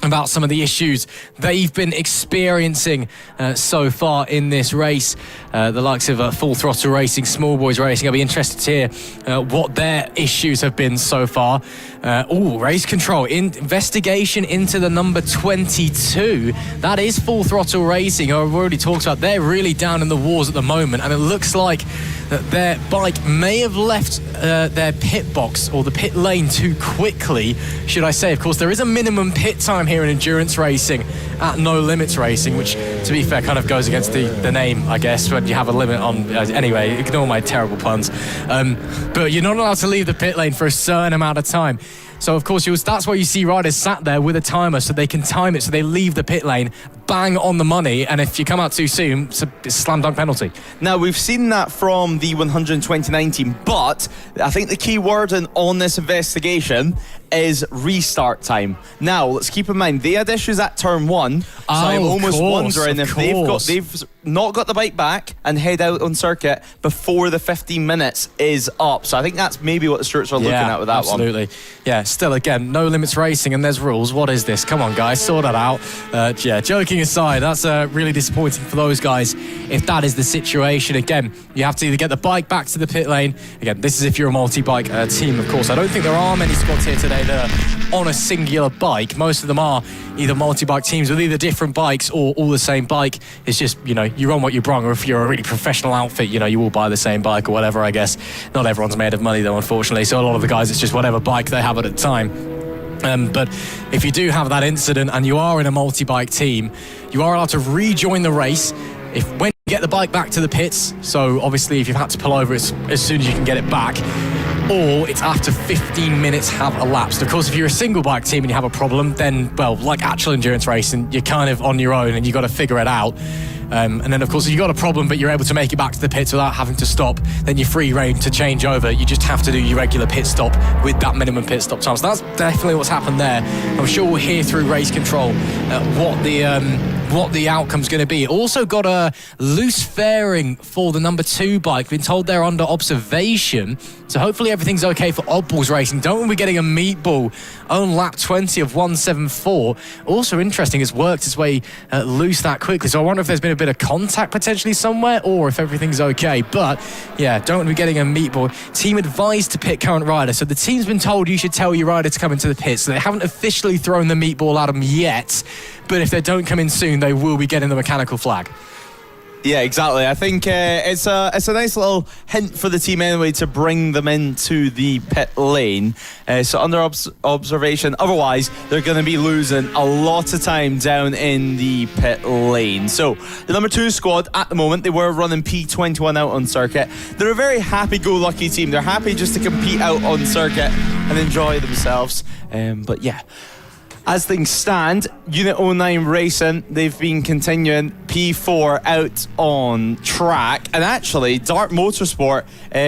about some of the issues they've been experiencing so far in this race. The likes of Full Throttle Racing, Small Boys Racing. I'll be interested to hear what their issues have been so far. Race control, investigation into the number 22. That is Full Throttle Racing, who I've already talked about. They're really down in the wars at the moment, and it looks like that their bike may have left their pit box or the pit lane too quickly, should I say. Of course, there is a minimum pit time here in endurance racing at No Limits Racing, which, to be fair, kind of goes against the name, I guess, when you have a limit on... anyway, ignore my terrible puns. But you're not allowed to leave the pit lane for a certain amount of time. So, of course, that's why you see riders sat there with a timer so they can time it, so they leave the pit lane, bang on the money, and if you come out too soon, it's a slam dunk penalty. Now, we've seen that from the 100 2019, but I think the key word on this investigation is restart time. Now, let's keep in mind, they had issues at turn 1, so I'm almost wondering if they've not got the bike back and head out on circuit before the 15 minutes is up. So I think that's maybe what the Stewarts are looking at with that one. Absolutely. Yeah, still, again, No Limits Racing and there's rules. What is this? Come on, guys, sort that out. Joking aside, that's really disappointing for those guys if that is the situation. Again, you have to either get the bike back to the pit lane. Again, this is if you're a multi-bike team, of course. I don't think there are many squads here today that are on a singular bike. Most of them are either multi-bike teams with either different bikes or all the same bike. It's just, you're on what you brung, or if you're a really professional outfit, you all buy the same bike or whatever, I guess. Not everyone's made of money, though, unfortunately. So a lot of the guys, it's just whatever bike they have at the time. But if you do have that incident and you are in a multi-bike team, you are allowed to rejoin the race when you get the bike back to the pits. So obviously if you've had to pull over, it's as soon as you can get it back, or it's after 15 minutes have elapsed. Of course, if you're a single bike team and you have a problem, then, well, like actual endurance racing, you're kind of on your own and you've got to figure it out. And then, of course, if you've got a problem but you're able to make it back to the pits without having to stop, then you're free reign to change over. You just have to do your regular pit stop with that minimum pit stop time. So that's definitely what's happened there. I'm sure we'll hear through race control what the outcome's going to be. Also got a loose fairing for the number 2 bike. Been told they're under observation. So hopefully everything's okay for Oddballs Racing. Don't want to be getting a meatball on lap 20 of 174. Also interesting, it's worked its way loose that quickly. So I wonder if there's been a bit of contact potentially somewhere, or if everything's okay. But yeah, don't want to be getting a meatball. Team advised to pit current rider. So the team's been told you should tell your rider to come into the pit. So they haven't officially thrown the meatball at them yet. But if they don't come in soon, they will be getting the mechanical flag. Yeah, exactly. I think it's a nice little hint for the team anyway to bring them into the pit lane. So under observation. Otherwise, they're going to be losing a lot of time down in the pit lane. So the number 2 squad at the moment, they were running P21 out on circuit. They're a very happy-go-lucky team. They're happy just to compete out on circuit and enjoy themselves. But yeah. As things stand, Unit 09 Racing, they've been continuing P4 out on track. And actually, Dart Motorsport,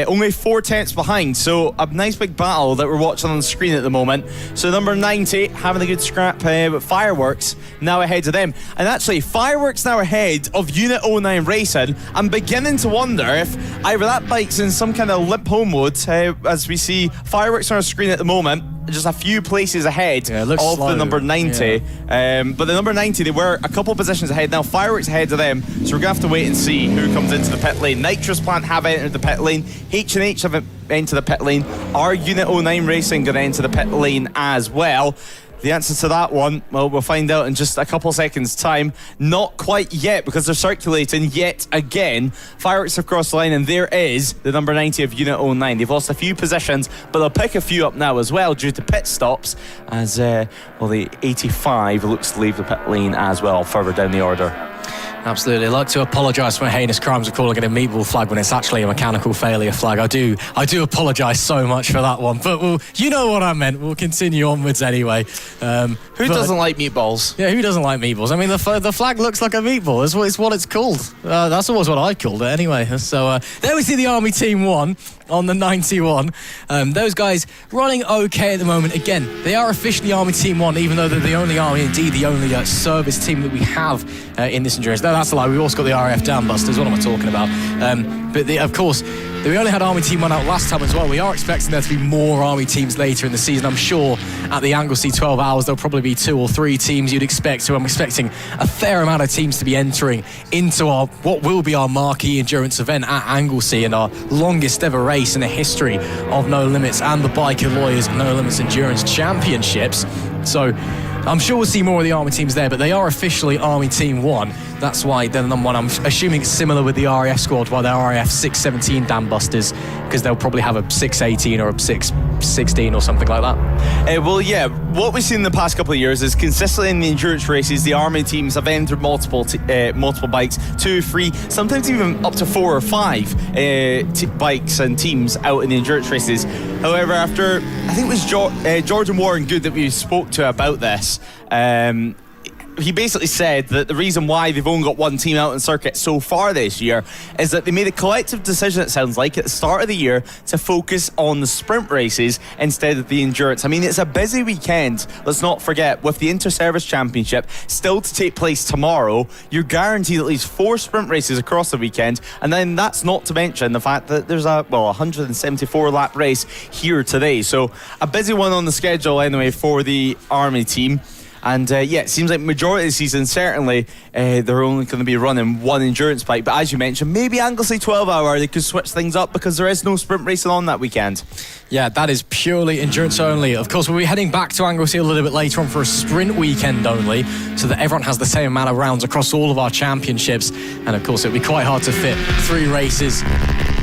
only 4 tenths behind. So a nice big battle that we're watching on the screen at the moment. So number 90, having a good scrap with Fireworks, now ahead of them. And actually, Fireworks now ahead of Unit 09 Racing. I'm beginning to wonder if either that bike's in some kind of limp home mode, as we see Fireworks on our screen at the moment, just a few places ahead of the number 90. Yeah. But the number 90, they were a couple positions ahead. Now Fireworks ahead of them, so we're going to have to wait and see who comes into the pit lane. Nitrous Plant have entered the pit lane. H&H have entered the pit lane. Are Unit 09 Racing going to enter the pit lane as well? The answer to that one, well, we'll find out in just a couple seconds' time. Not quite yet, because they're circulating yet again. Fireworks have crossed the line, and there is the number 90 of Unit 09. They've lost a few positions, but they'll pick a few up now as well due to pit stops, as the 85 looks to leave the pit lane as well, further down the order. Absolutely. I'd like to apologise for my heinous crimes of calling it a meatball flag when it's actually a mechanical failure flag. I do apologise so much for that one. But you know what I meant. We'll continue onwards anyway. Who doesn't like meatballs? Yeah, who doesn't like meatballs? I mean, the flag looks like a meatball. It's what it's called. That's always what I called it anyway. So there we see the Army Team 1 on the 91. Those guys running okay at the moment. Again, they are officially Army Team 1, even though they're the only Army, indeed the only service team that we have in this endurance. No, that's a lie. We've also got the RAF Downbusters. What am I talking about? But of course, we only had Army Team 1 out last time as well. We are expecting there to be more Army teams later in the season. I'm sure at the Anglesey 12 Hours there'll probably be 2 or 3 teams you'd expect. So I'm expecting a fair amount of teams to be entering into what will be our marquee endurance event at Anglesey and our longest ever race in the history of No Limits and the Biker Lawyers No Limits Endurance Championships. So I'm sure we'll see more of the Army teams there, but they are officially Army Team 1. That's why they're the number 1. I'm assuming it's similar with the RAF squad, while they're RAF 617 Dambusters, because they'll probably have a 618 or a 616 or something like that. Well, yeah, what we've seen in the past couple of years is consistently in the endurance races, the Army teams have entered multiple bikes, 2, 3, sometimes even up to 4 or 5 bikes and teams out in the endurance races. However, after, I think it was Jordan Warren Good that we spoke to about this, he basically said that the reason why they've only got one team out in circuit so far this year is that they made a collective decision, it sounds like, at the start of the year to focus on the sprint races instead of the endurance. I mean, it's a busy weekend, let's not forget, with the Inter-Service Championship still to take place tomorrow. You're guaranteed at least 4 sprint races across the weekend, and then that's not to mention the fact that there's a 174 lap race here today. So a busy one on the schedule anyway for the Army team. And it seems like majority of the season, certainly, they're only going to be running one endurance bike. But as you mentioned, maybe Anglesey 12 Hour, they could switch things up because there is no sprint racing on that weekend. Yeah, that is purely endurance only. Of course, we'll be heading back to Anglesey a little bit later on for a sprint weekend only, so that everyone has the same amount of rounds across all of our championships. And of course, it'll be quite hard to fit 3 races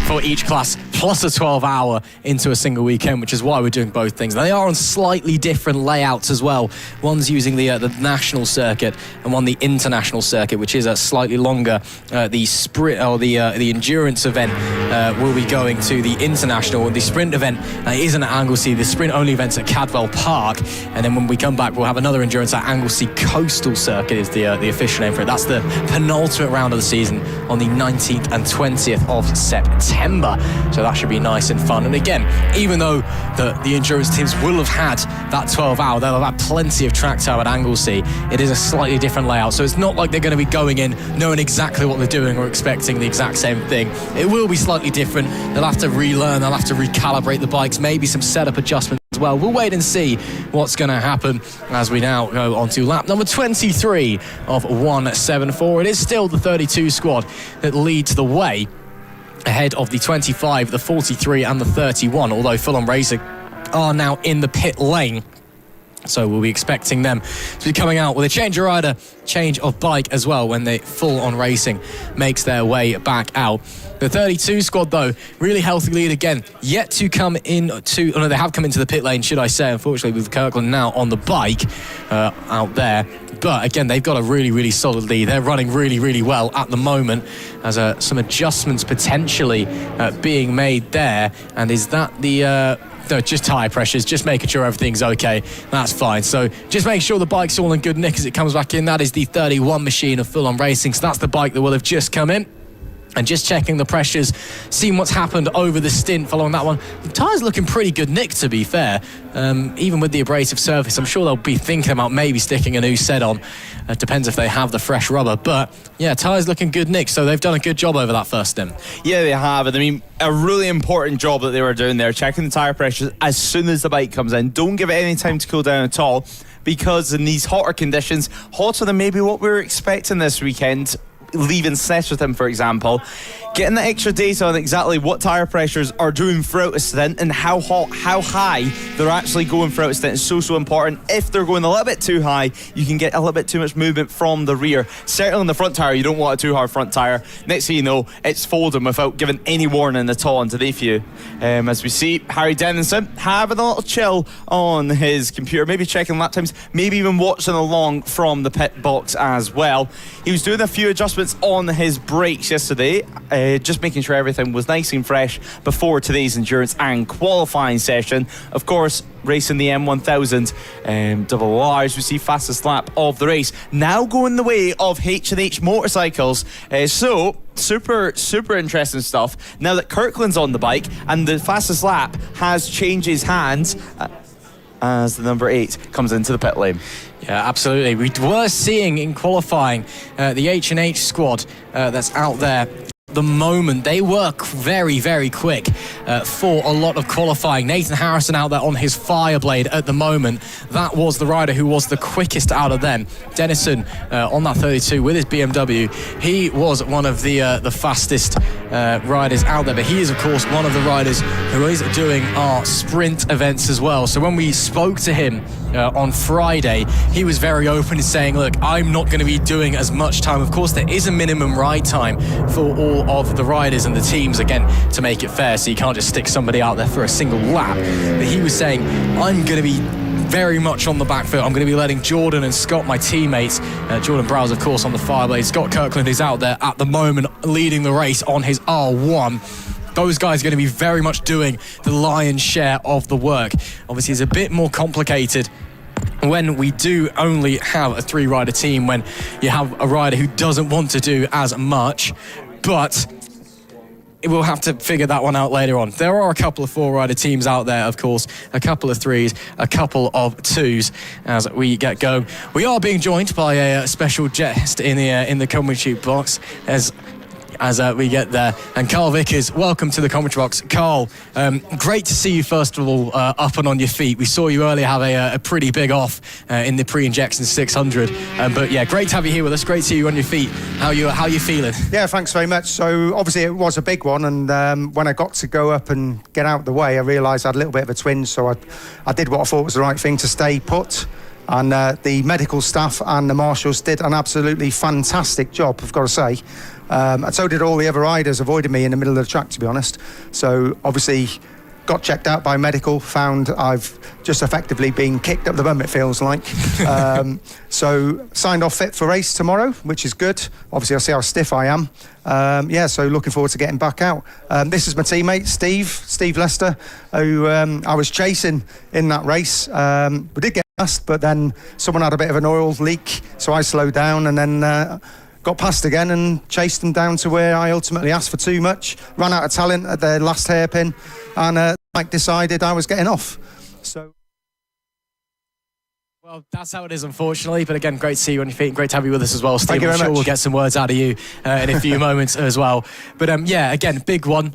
for each class plus a 12 hour into a single weekend, which is why we're doing both things. They are on slightly different layouts as well. One's using the national circuit and one the international circuit, which is a slightly longer. The sprint or the endurance event will be going to the international. The sprint event isn't at Anglesey. The sprint only event's at Cadwell Park, and then when we come back we'll have another endurance at Anglesey Coastal Circuit is the official name for it. That's the penultimate round of the season on the 19th and 20th of September. So that should be nice and fun. And again, even though the endurance teams will have had that 12 hour, they'll have had plenty of track time at Anglesey. It is a slightly different layout, so it's not like they're going to be going in knowing exactly what they're doing or expecting the exact same thing. It will be slightly different. They'll have to relearn, they'll have to recalibrate the bikes, maybe some setup adjustments as well. We'll wait and see what's going to happen as we now go on to lap number 23 of 174. It is still the 32 squad that leads the way ahead of the 25, the 43 and the 31, although Full-On Racing are now in the pit lane. So we'll be expecting them to be coming out with a change of rider, change of bike as well when the Full-On Racing makes their way back out. The 32 squad, though, really healthy lead again. Yet to come in to... Oh, no, they have come into the pit lane, should I say, unfortunately, with Kirkland now on the bike out there. But, again, they've got a really, really solid lead. They're running really, really well at the moment as some adjustments potentially being made there. And is that the... No, just tyre pressures, just making sure everything's okay. That's fine. So just make sure the bike's all in good nick as it comes back in. That is the 31 machine of Full-On Racing. So that's the bike that will have just come in. And just checking the pressures, seeing what's happened over the stint following that one. The tyre's looking pretty good nick, to be fair. Even with the abrasive surface, I'm sure they'll be thinking about maybe sticking a new set on. It depends if they have the fresh rubber. But, yeah, tyre's looking good nick, so they've done a good job over that first stint. Yeah, they have. And I mean, a really important job that they were doing there, checking the tyre pressures as soon as the bike comes in. Don't give it any time to cool down at all, because in these hotter conditions, hotter than maybe what we were expecting this weekend, leaving Sesserton, for example, getting the extra data on exactly what tyre pressures are doing throughout a stint and how hot, how high they're actually going throughout a stint is so important. If they're going a little bit too high, you can get a little bit too much movement from the rear. Certainly on the front tyre, you don't want a too hard front tyre. Next thing you know, it's folding without giving any warning at all underneath you. As we see, Harry Dennison having a little chill on his computer, maybe checking lap times, maybe even watching along from the pit box as well. He was doing a few adjustments adjustments on his brakes yesterday, just making sure everything was nice and fresh before today's endurance and qualifying session. Of course, racing the M1000 double R's, we see fastest lap of the race. Now going the way of H&H motorcycles. So super interesting stuff. Now that Kirkland's on the bike and the fastest lap has changed his hands as the number 8 comes into the pit lane. Yeah, absolutely. We were seeing in qualifying the H&H squad that's out there. The moment they work very, very quick for a lot of qualifying. Nathan Harrison out there on his Fireblade at the moment. That was the rider who was the quickest out of them. Dennison on that 32 with his BMW. He was one of the fastest riders out there, but he is of course one of the riders who is doing our sprint events as well. So when we spoke to him on Friday, he was very open in saying, look, I'm not going to be doing as much time. Of course, there is a minimum ride time for all of the riders and the teams, again, to make it fair, so you can't just stick somebody out there for a single lap. But he was saying, I'm going to be very much on the back foot. I'm going to be letting Jordan and Scott, my teammates, Jordan Browse, of course, on the Fireblade, Scott Kirkland, who's out there at the moment leading the race on his R1. Those guys are going to be very much doing the lion's share of the work. Obviously, it's a bit more complicated when we do only have a 3-rider team, when you have a rider who doesn't want to do as much, but we'll have to figure that one out later on. There are a couple of 4-rider teams out there, of course, a couple of 3s, a couple of 2s as we get going. We are being joined by a special guest in the commentary box as we get there. And Carl Vickers, welcome to the commentary box. Carl, great to see you first of all up and on your feet. We saw you earlier have a pretty big off in the pre-injection 600, but yeah, great to have you here with us. Great to see you on your feet. How you feeling? Yeah, thanks very much. So obviously it was a big one, and when I got to go up and get out of the way, I realised I had a little bit of a twinge, so I did what I thought was the right thing, to stay put. And the medical staff and the marshals did an absolutely fantastic job, I've got to say. And so did all the other riders, avoided me in the middle of the track, to be honest. So obviously got checked out by medical, found I've just effectively been kicked up the bum, it feels like. So signed off fit for race tomorrow, which is good. Obviously I'll see how stiff I am. So looking forward to getting back out. This is my teammate, Steve Lester, who I was chasing in that race. We did get past, but then someone had a bit of an oil leak, so I slowed down and then got past again and chased them down to where I ultimately asked for too much, ran out of talent at the last hairpin, and Mike decided I was getting off. So, well, that's how it is, unfortunately. But again, great to see you on your feet and great to have you with us as well, Steve. Thank you very much. We'll get some words out of you in a few moments as well. But again, big one.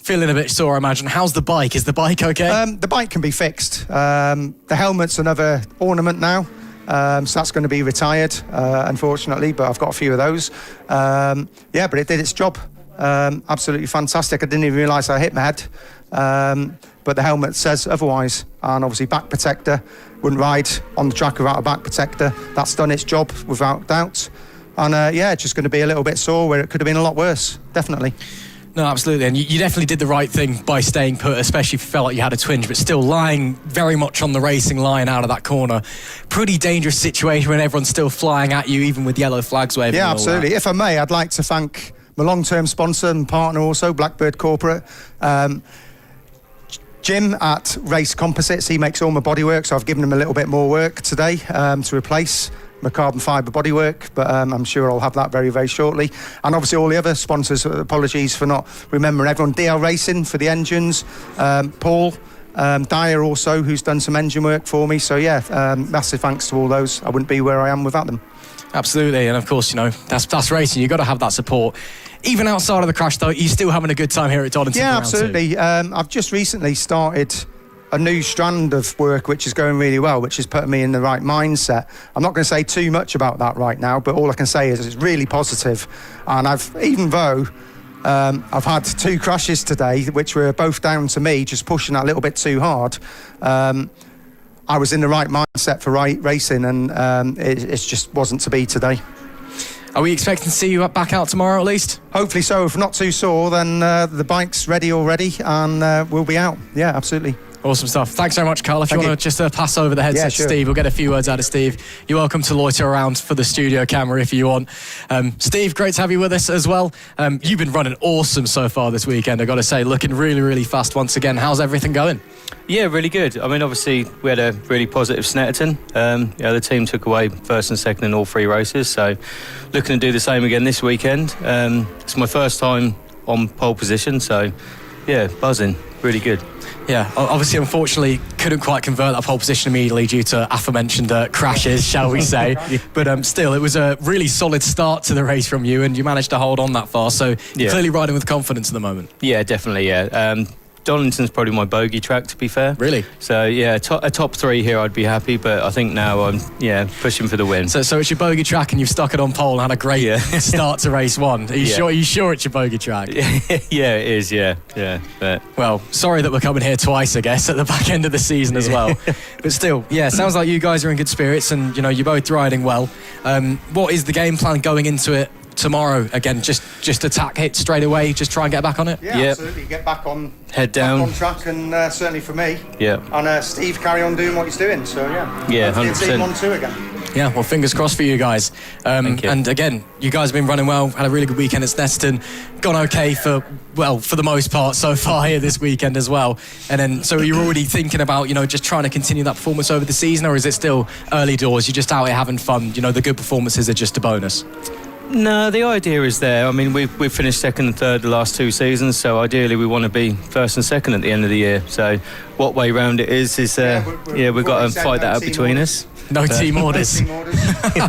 Feeling a bit sore, I imagine. How's the bike? Is the bike okay? The bike can be fixed. The helmet's another ornament now. So that's going to be retired, unfortunately, but I've got a few of those. But it did its job. Absolutely fantastic. I didn't even realise I hit my head. But the helmet says otherwise. And obviously back protector, wouldn't ride on the track without a back protector. That's done its job without doubt. And it's just going to be a little bit sore where it could have been a lot worse, definitely. No, absolutely. And you definitely did the right thing by staying put, especially if you felt like you had a twinge, but still lying very much on the racing line out of that corner. Pretty dangerous situation when everyone's still flying at you, even with yellow flags waving. Yeah, absolutely. If I may, I'd like to thank my long-term sponsor and partner also, Blackbird Corporate. Jim at Race Composites, he makes all my bodywork, so I've given him a little bit more work today to replace my carbon fibre bodywork, but I'm sure I'll have that very, very shortly. And obviously all the other sponsors, apologies for not remembering everyone. DL Racing for the engines, Paul Dyer also, who's done some engine work for me. So massive thanks to all those. I wouldn't be where I am without them. Absolutely, and of course, that's racing. You've got to have that support. Even outside of the crash, though, you're still having a good time here at Donington. Yeah, absolutely. I've just recently started a new strand of work which is going really well, which is putting me in the right mindset. I'm not going to say too much about that right now, but all I can say is it's really positive. And even though I've had 2 crashes today, which were both down to me just pushing that a little bit too hard, I was in the right mindset for racing, and it just wasn't to be today. Are we expecting to see you back out tomorrow at least? Hopefully so. If not too sore, then the bike's ready already, and we'll be out. Yeah, absolutely. Awesome stuff. Thanks very much, Carl. If you want to just pass over the headset to sure. Steve, we'll get a few words out of Steve. You're welcome to loiter around for the studio camera if you want. Steve, great to have you with us as well. You've been running awesome so far this weekend, I've got to say. Looking really, really fast once again. How's everything going? Yeah, really good. I mean, obviously, we had a really positive Snetterton. The team took away first and second in all 3 races, so looking to do the same again this weekend. It's my first time on pole position, so yeah, buzzing. Really good. Yeah, obviously, unfortunately, couldn't quite convert that pole position immediately due to aforementioned crashes, shall we say. But still, it was a really solid start to the race from you, and you managed to hold on that far. So you're clearly riding with confidence at the moment. Yeah, definitely, yeah. Donington's probably my bogey track, to be fair. Really? So, yeah, a top 3 here I'd be happy, but I think now I'm, pushing for the win. So it's your bogey track and you've stuck it on pole and had a great start to race 1. Are you sure it's your bogey track? Yeah, it is, yeah. But. Well, sorry that we're coming here twice, I guess, at the back end of the season as well. But still, sounds like you guys are in good spirits and, you're both riding well. What is the game plan going into it tomorrow? Again, just attack, hit straight away, just try and get back on it? Yeah, absolutely. Get back on, head down, back on track, and certainly for me. Yeah. And Steve carry on doing what he's doing. So yeah, 100%. Team on 2 again. Yeah, well, fingers crossed for you guys. Thank you. And again, you guys have been running well, had a really good weekend at Snetterton, gone okay for the most part so far here this weekend as well. And then, so you're already thinking about, just trying to continue that performance over the season, or is it still early doors? You're just out here having fun, the good performances are just a bonus? No, the idea is there. I mean, we've finished second and third the last 2 seasons, so ideally we want to be first and second at the end of the year. So what way round it is we've got to fight that out between us. No team orders. Whoever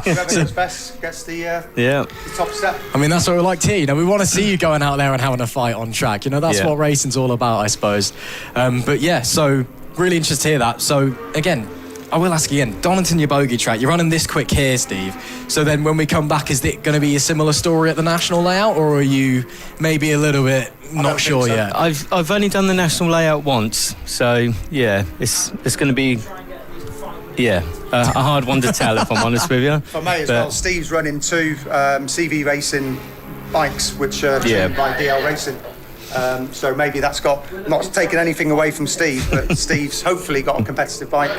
gets best gets the top step. I mean, that's what we like to hear. We want to see you going out there and having a fight on track. That's what racing's all about, I suppose. So really interested to hear that. So again, I will ask again, Donington, your bogey track, you're running this quick here, Steve. So then when we come back, is it going to be a similar story at the national layout, or are you maybe a little bit not sure yet? I've only done the national layout once, so yeah, it's going to be a hard one to tell, if I'm honest with you. For me as well, Steve's running 2 CV racing bikes, which are tuned by DL Racing. So maybe that's not taking anything away from Steve, but Steve's hopefully got a competitive bike.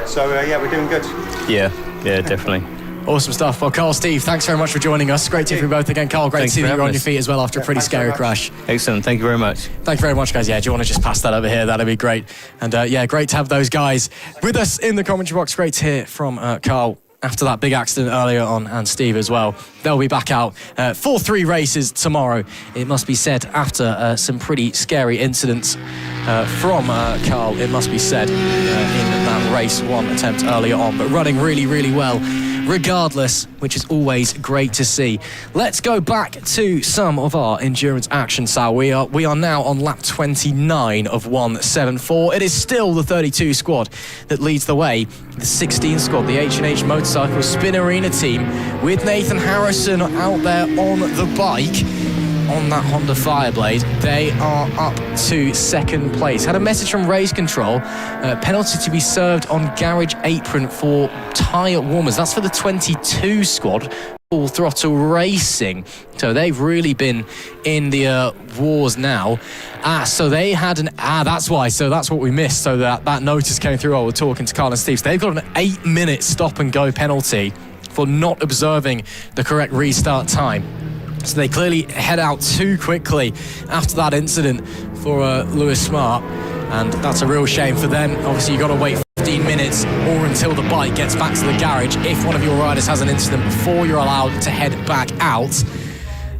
So we're doing good. Yeah, definitely. Awesome stuff. Well, Carl, Steve, thanks very much for joining us. Great to hear from you both again. Carl, great to see that you're on your feet as well after a pretty scary crash. Excellent. Thank you very much. Thank you very much, guys. Yeah, do you want to just pass that over here? That'd be great. And great to have those guys with us in the commentary box. Great to hear from Carl after that big accident earlier on, and Steve as well. They'll be back out for 3 races tomorrow, it must be said, after some pretty scary incidents from Carl, it must be said, in that race 1 attempt earlier on, but running really, really well regardless, which is always great to see. Let's go back to some of our endurance action, Sal. We are now on lap 29 of 174. It is still the 32 squad that leads the way. The 16 squad, the H&H Motorcycle Spin Arena team, with Nathan Harrison out there on the bike on that Honda Fireblade. They are up to second place. Had a message from Race Control, penalty to be served on garage apron for tyre warmers. That's for the 22 squad, Full Throttle Racing. So they've really been in the wars now. So they had that's why. So that's what we missed. So that notice came through while we're talking to Carl and Steve. So they've got an 8-minute stop and go penalty for not observing the correct restart time. So they clearly head out too quickly after that incident for Lewis Smart, and that's a real shame for them. Obviously, you've got to wait 15 minutes or until the bike gets back to the garage if one of your riders has an incident before you're allowed to head back out.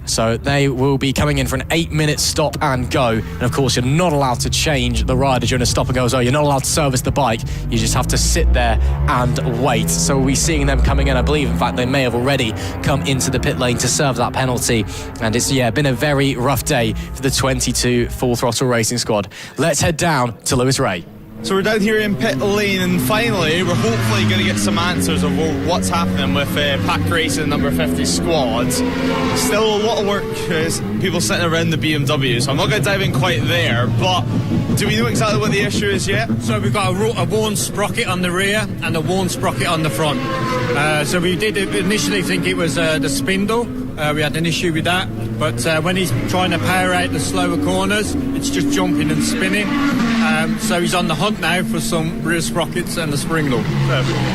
So they will be coming in for an 8-minute stop and go. And of course, you're not allowed to change the rider during a stop and go as well. You're not allowed to service the bike. You just have to sit there and wait. So we'll be seeing them coming in. I believe, in fact, they may have already come into the pit lane to serve that penalty. And it's, been a very rough day for the 22 Full Throttle Racing squad. Let's head down to Lewis Ray. So we're down here in pit lane, and finally we're hopefully going to get some answers of what's happening with Pack Racing number 50 squad. Still a lot of work, people sitting around the BMW, so I'm not going to dive in quite there, but do we know exactly what the issue is yet? So we've got a worn sprocket on the rear and a worn sprocket on the front. So we did initially think it was the spindle. We had an issue with that, but when he's trying to power out the slower corners, it's just jumping and spinning. So he's on the hunt now for some rear sprockets and a spring loop.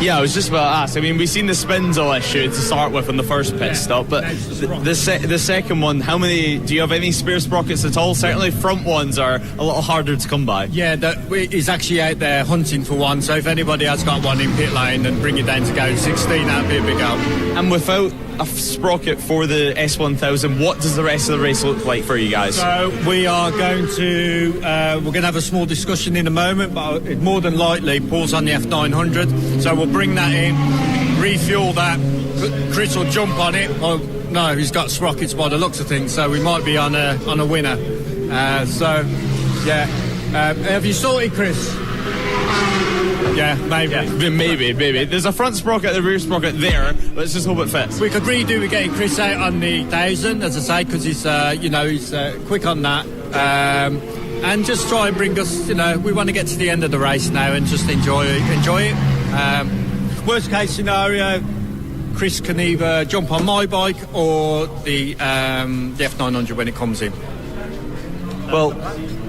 Yeah, I was just about to ask. I mean, we've seen the spindle issue to start with on the first pit stop, but the second one, do you have any spare sprockets at all? Certainly front ones are a little harder to come by. Yeah, he's actually out there hunting for one, so if anybody has got one in pit lane, then bring it down to go 16, that'd be a big help. And without a sprocket for the S1000, what does the rest of the race look like for you guys? So we are going to we're going to have a small discussion in a moment, but more than likely Paul's on the F900, so we'll bring that in, refuel that. Chris will jump on it. Oh no, he's got sprockets by the looks of things, so we might be on a winner. Have you sorted, Chris? Yeah, maybe. There's a front sprocket and a rear sprocket there. Let's just hope it fits. We could redo getting Chris out on the 1000, as I say, because he's quick on that. And just try and bring us, we want to get to the end of the race now and just enjoy it. Worst case scenario, Chris can either jump on my bike or the F900 when it comes in. Well,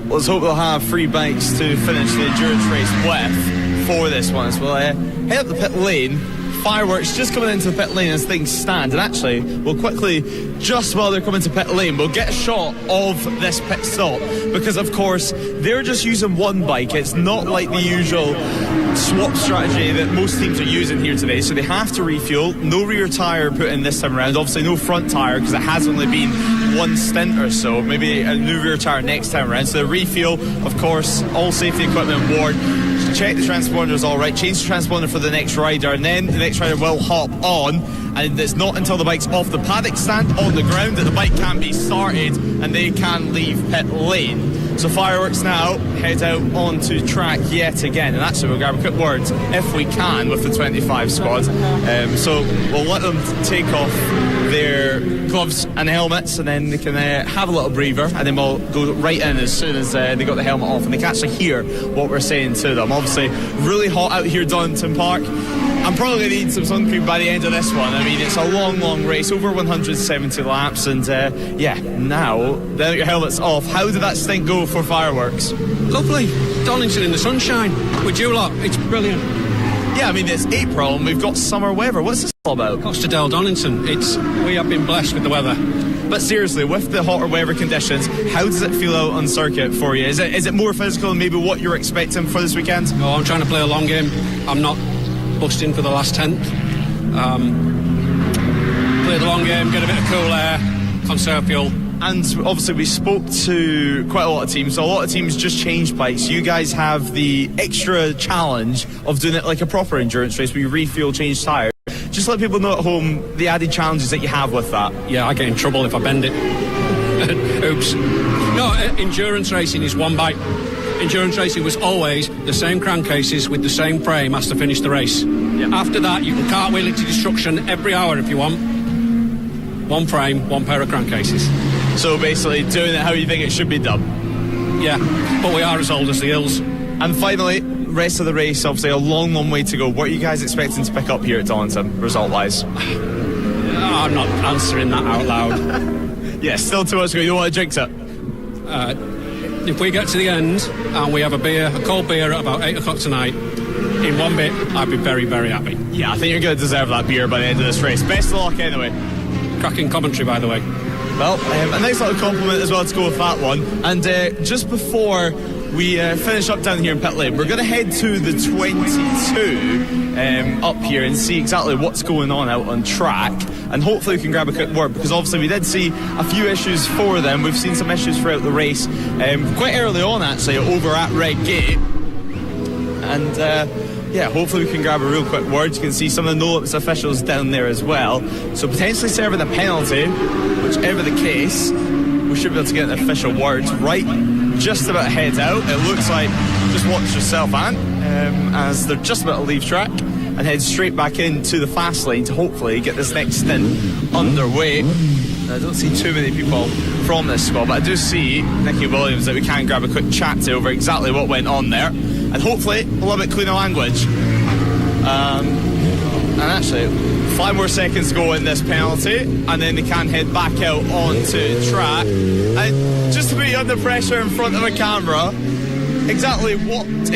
let's hope they'll have 3 bikes to finish the endurance race with for this one as well. Head up the pit lane. Fireworks just coming into the pit lane as things stand, and actually we'll quickly, just while they're coming to pit lane, we'll get a shot of this pit stop, because of course they're just using one bike. It's not like the usual swap strategy that most teams are using here today, so they have to refuel. No rear tyre put in this time around, obviously no front tyre because it has only been one stint or so, maybe a new rear tyre next time around. So the refuel, of course, all safety equipment aboard, check the transponders all right, change the transponder for the next rider, and then the next rider will hop on, and it's not until the bike's off the paddock stand on the ground that the bike can be started and they can leave pit lane. So Fireworks now head out onto track yet again, and actually we'll grab a quick word if we can with the 25 squad. So we'll let them take off their gloves and helmets, and then they can have a little breather, and then we'll go right in as soon as they got the helmet off and they can actually hear what we're saying to them. Obviously really hot out here, Donington Park. I'm probably going to need some sun cream by the end of this one. I mean, it's a long race, over 170 laps, and now that your helmet's off, how did that stint go for Fireworks? Lovely. Donington in the sunshine with you lot. It's brilliant. Yeah, I mean, it's April and we've got summer weather. What's this all about? Costadale, Donington. We have been blessed with the weather. But seriously, with the hotter weather conditions, how does it feel out on circuit for you? Is it more physical than maybe what you're expecting for this weekend? Oh, I'm trying to play a long game. I'm not busting for the last 10th. Play the long game, get a bit of cool air, conserve fuel. And obviously we spoke to quite a lot of teams. So a lot of teams just changed bikes. You guys have the extra challenge of doing it like a proper endurance race where you refuel, change tyres. Just let people know at home the added challenges that you have with that. Yeah, I get in trouble if I bend it. Oops. No, endurance racing is one bike. Endurance racing was always the same crankcases with the same frame as to finish the race. Yep. After that, you can cartwheel it to destruction every hour if you want. One frame, one pair of crankcases. So basically doing it how you think it should be done. Yeah, but we are as old as the hills. And finally, rest of the race, obviously a long way to go. What are you guys expecting to pick up here at Donington, result-wise? I'm not answering that out loud. Yeah, still too much to go. You don't want to jinx it? If we get to the end and we have a cold beer at about 8 o'clock tonight, in one bit, I'd be very, very happy. Yeah, I think you're going to deserve that beer by the end of this race. Best of luck anyway. Cracking commentary, by the way. Well, a nice little compliment as well to go with that one. And just before we finish up down here in pit lane, we're going to head to the 22 up here and see exactly what's going on out on track, and hopefully we can grab a quick word, because obviously we did see a few issues for them. We've seen some issues throughout the race, quite early on actually, over at Red Gate, and yeah, hopefully we can grab a real quick word. You can see some of the no-limits officials down there as well, so potentially serving a penalty. Whichever the case, we should be able to get an official word right just about head out. It looks like, just watch yourself, Anne, as they're just about to leave track and head straight back into the fast lane to hopefully get this next stint underway. I don't see too many people from this squad, but I do see Nicky Williams that we can grab a quick chat to over exactly what went on there, and hopefully a little bit cleaner language. And actually, 5 more seconds to go in this penalty, and then they can head back out onto track. And just to be under pressure in front of a camera, exactly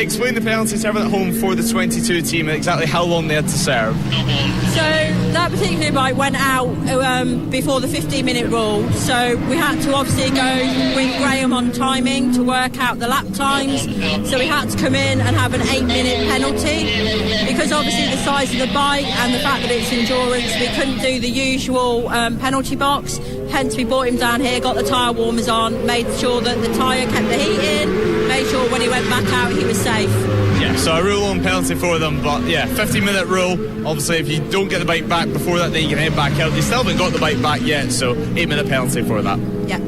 explain the penalty to everyone at home for the 22 team and exactly how long they had to serve. So that particular bike went out before the 15-minute rule, so we had to obviously go with Graham on timing to work out the lap times, so we had to come in and have an 8-minute penalty because obviously the size of the bike and the fact that it's endurance, we couldn't do the usual penalty box, hence we brought him down here, got the tyre warmers on, made sure that the tyre kept the heat in, made sure when he went back out he was safe. Yeah, so a rule on penalty for them, but yeah, 15-minute rule. Obviously, if you don't get the bike back before that, then you can head back out. They still haven't got the bike back yet, so 8-minute penalty for that. Yeah.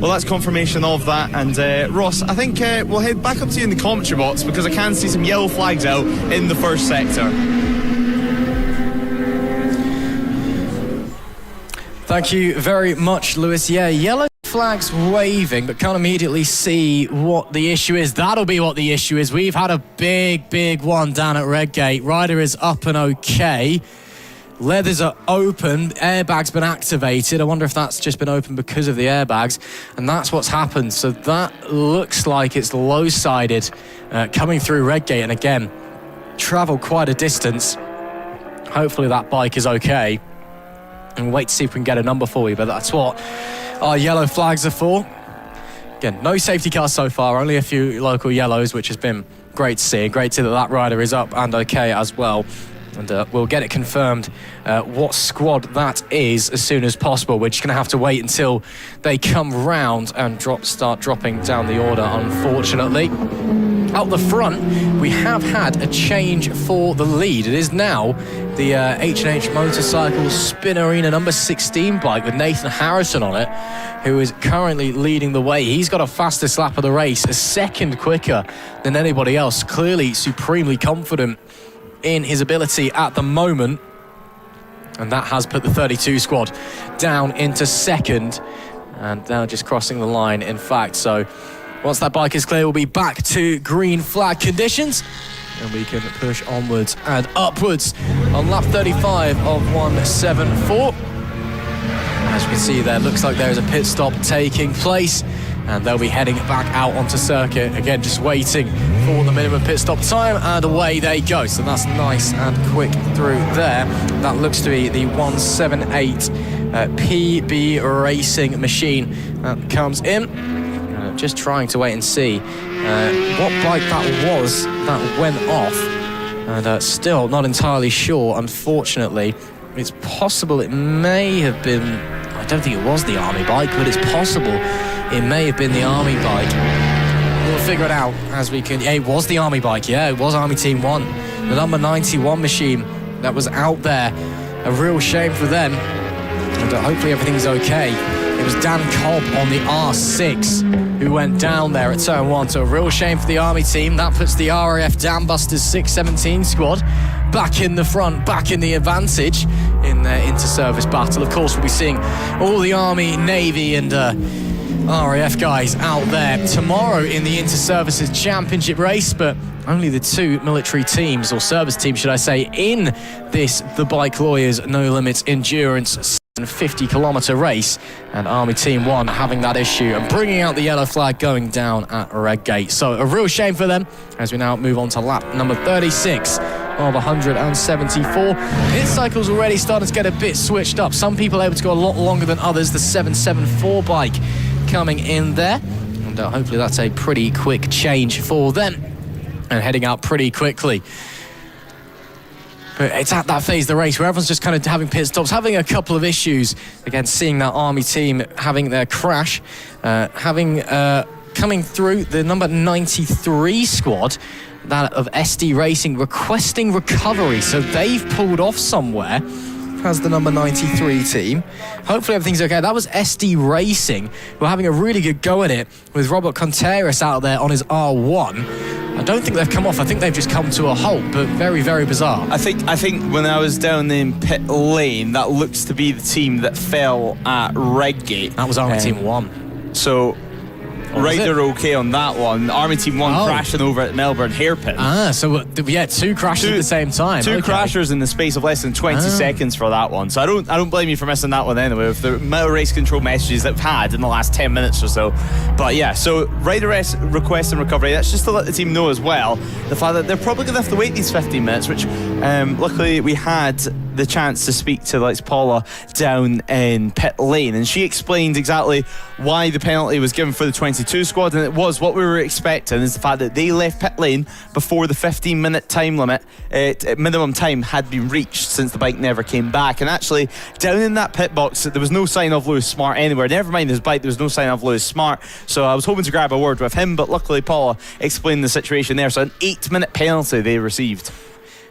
Well, that's confirmation of that. And Ross, I think we'll head back up to you in the commentary box because I can see some yellow flags out in the first sector. Thank you very much, Lewis. Yeah, yellow flags waving, but can't immediately see what the issue is. That'll be what the issue is. We've had a big one down at Redgate. Rider is up and okay. Leathers are open. Airbag's been activated. I wonder if that's just been open because of the airbags. And that's what's happened. So that looks like it's low-sided coming through Redgate. And again, travel quite a distance. Hopefully that bike is okay. And we'll wait to see if we can get a number for you. But that's what our yellow flags are for. Again, no safety cars so far. Only a few local yellows, which has been great to see. Great to see that that rider is up and okay as well. And we'll get it confirmed what squad that is as soon as possible. We're just going to have to wait until they come round and start dropping down the order, unfortunately. Out the front, we have had a change for the lead. It is now the H&H Motorcycles Spin Arena number 16 bike with Nathan Harrison on it, who is currently leading the way. He's got a fastest lap of the race, a second quicker than anybody else. Clearly supremely confident in his ability at the moment. And that has put the 32 squad down into second. And now just crossing the line, in fact. So once that bike is clear, we'll be back to green flag conditions. And we can push onwards and upwards on lap 35 of 174. As you can see there, looks like there is a pit stop taking place. And they'll be heading back out onto circuit. Again, just waiting for the minimum pit stop time, and away they go. So that's nice and quick through there. That looks to be the 178 PB Racing machine that comes in. Just trying to wait and see what bike that was that went off. And still not entirely sure, unfortunately. It's possible it may have been... I don't think it was the Army bike, but it's possible it may have been the Army bike. We'll figure it out as we can. Yeah, it was the Army bike. Yeah, it was Army Team 1. The number 91 machine that was out there. A real shame for them. And hopefully everything's okay. It was Dan Cobb on the R6 who went down there at turn 1. So a real shame for the Army team. That puts the RAF Dambusters 617 squad back in the front, back in the advantage in their inter-service battle. Of course, we'll be seeing all the Army, Navy and RAF guys out there tomorrow in the Inter-Services Championship race, but only the two military teams, or service teams should I say, in this The Bike Lawyers No Limits Endurance 50-kilometre race, and Army Team 1 having that issue and bringing out the yellow flag going down at Redgate. So a real shame for them as we now move on to lap number 36 of 174. Pit cycle's already starting to get a bit switched up. Some people are able to go a lot longer than others. The 774 bike coming in there, and hopefully that's a pretty quick change for them and heading out pretty quickly. But it's at that phase of the race where everyone's just kind of having pit stops, having a couple of issues. Again, seeing that Army team having their crash, coming through the number 93 squad, that of SD Racing, requesting recovery. So they've pulled off somewhere, has the number 93 team. Hopefully everything's okay. That was SD Racing. We're having a really good go at it with Robert Contreras out there on his R1. I don't think they've come off. I think they've just come to a halt, but very, very bizarre. I think when I was down in pit lane, that looks to be the team that fell at Redgate. That was Army Team 1. So rider okay on that one. Army Team 1 crashing over at Melbourne hairpin. So we had two crashes at the same time. Two crashers in the space of less than 20 seconds for that one. So I don't blame you for missing that one anyway, with the amount of race control messages that we've had in the last 10 minutes or so. But yeah, so rider request and recovery, that's just to let the team know as well the fact that they're probably going to have to wait these 15 minutes, which luckily we had the chance to speak to Paula down in pit lane, and she explained exactly why the penalty was given for the 22 squad, and it was what we were expecting, is the fact that they left pit lane before the 15-minute time limit, minimum time, had been reached, since the bike never came back. And actually, down in that pit box, there was no sign of Lewis Smart anywhere. Never mind his bike, there was no sign of Lewis Smart, so I was hoping to grab a word with him, but luckily Paula explained the situation there. So an 8-minute penalty they received.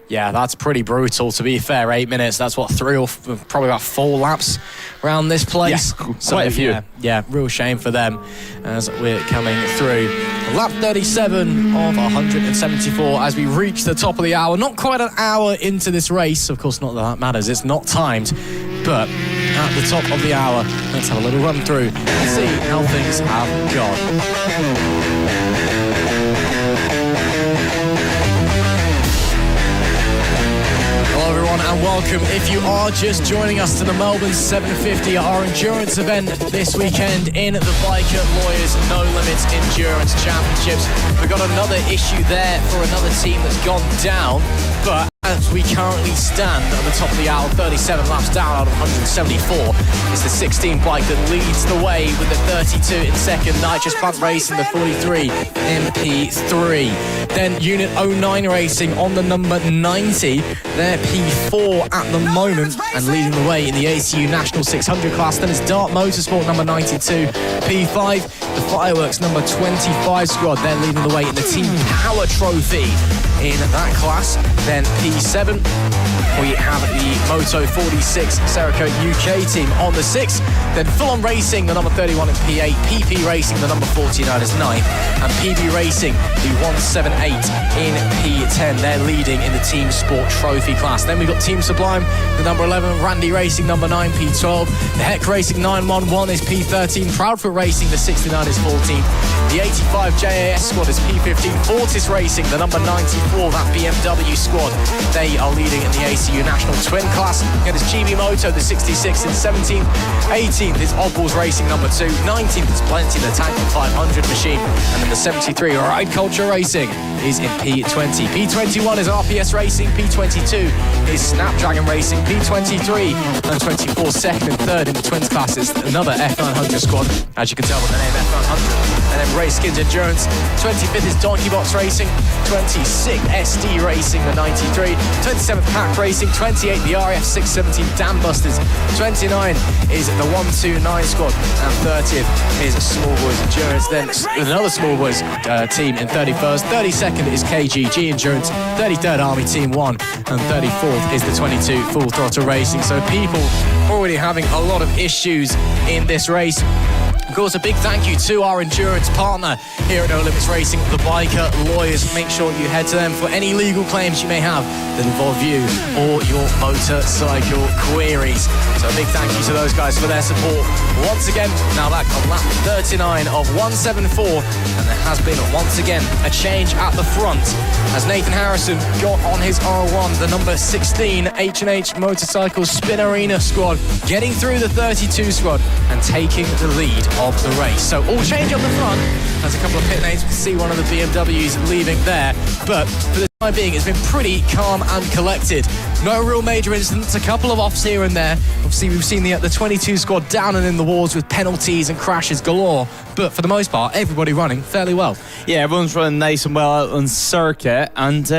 Yeah, that's pretty brutal, to be fair. 8 minutes, that's what, probably about 4 laps around this place. Yeah, quite a few. Yeah, real shame for them as we're coming through. Lap 37 of 174 as we reach the top of the hour. Not quite an hour into this race. Of course, not that matters. It's not timed. But at the top of the hour, let's have a little run through and see how things have gone. Hello everyone and welcome. If you are just joining us to the Melbourne 750, our endurance event this weekend in the Biker Lawyers No Limits Endurance Championships. We've got another issue there for another team that's gone down, but as we currently stand at the top of the hour, 37 laps down out of 174, it's the 16 bike that leads the way with the 32 in second. Nitrous Plant Racing, the 43 MP3. Then Unit 09 Racing on the number 90. They're P4 at the moment and leading the way in the ACU National 600 class. Then it's Dart Motorsport number 92, P5. The Fireworks number 25 squad, they're leading the way in the Team Power Trophy in that class. Then P7, we have the Moto 46 Cerakote UK team on the 6th. Then Full On Racing, the number 31 in P8, PP Racing, the number 49 is 9th, and PB Racing, the 178 in P10. They're leading in the Team Sport Trophy class. Then we've got Team Sublime, the number 11, Randy Racing, number 9, P12. The Heck Racing 911 is P13, Proudfoot Racing, the 69 is 14th. The 85 JAS squad is P15, Fortis Racing, the number 94, that BMW squad. They are leading in the ACU National Twin class. It is GB Moto, the 66 in 17th. 18th is Oddballs Racing, number 2. 19th is Plenty, the Tank 500 machine. And then the 73 Ride Culture Racing is in P20. P21 is RPS Racing. P22 is Snapdragon Racing. P23 and 24 second and third in the Twins class is another F900 squad, as you can tell with the name F900. And then Race Skins Endurance. 25th is Donkey Box Racing. 26th SD Racing, the 93. 27th Pack Racing. 28th the RF 617 Dam Busters. 29 is the 129 squad, and 30th is Small Boys Endurance. Then another Small Boys team in 31st. 32nd is KGG Endurance. 33rd Army Team 1, and 34th is the 22 Full Throttle Racing. So people already having a lot of issues in this race. Of course, a big thank you to our endurance partner here at No Limits Racing, the Biker Lawyers. Make sure you head to them for any legal claims you may have that involve you or your motorcycle queries. So a big thank you to those guys for their support. Once again, now back on lap 39 of 174, and there has been once again a change at the front as Nathan Harrison got on his R1, the number 16 H&H Motorcycles Spin Arena squad, getting through the 32 squad and taking the lead of the race. So all change up the front. There's a couple of pit lanes. We can see one of the BMWs leaving there, but for the time being, it's been pretty calm and collected. No real major incidents, a couple of offs here and there. Obviously, we've seen the 22 squad down and in the walls with penalties and crashes galore, but for the most part, everybody running fairly well. Yeah, everyone's running nice and well out on circuit, and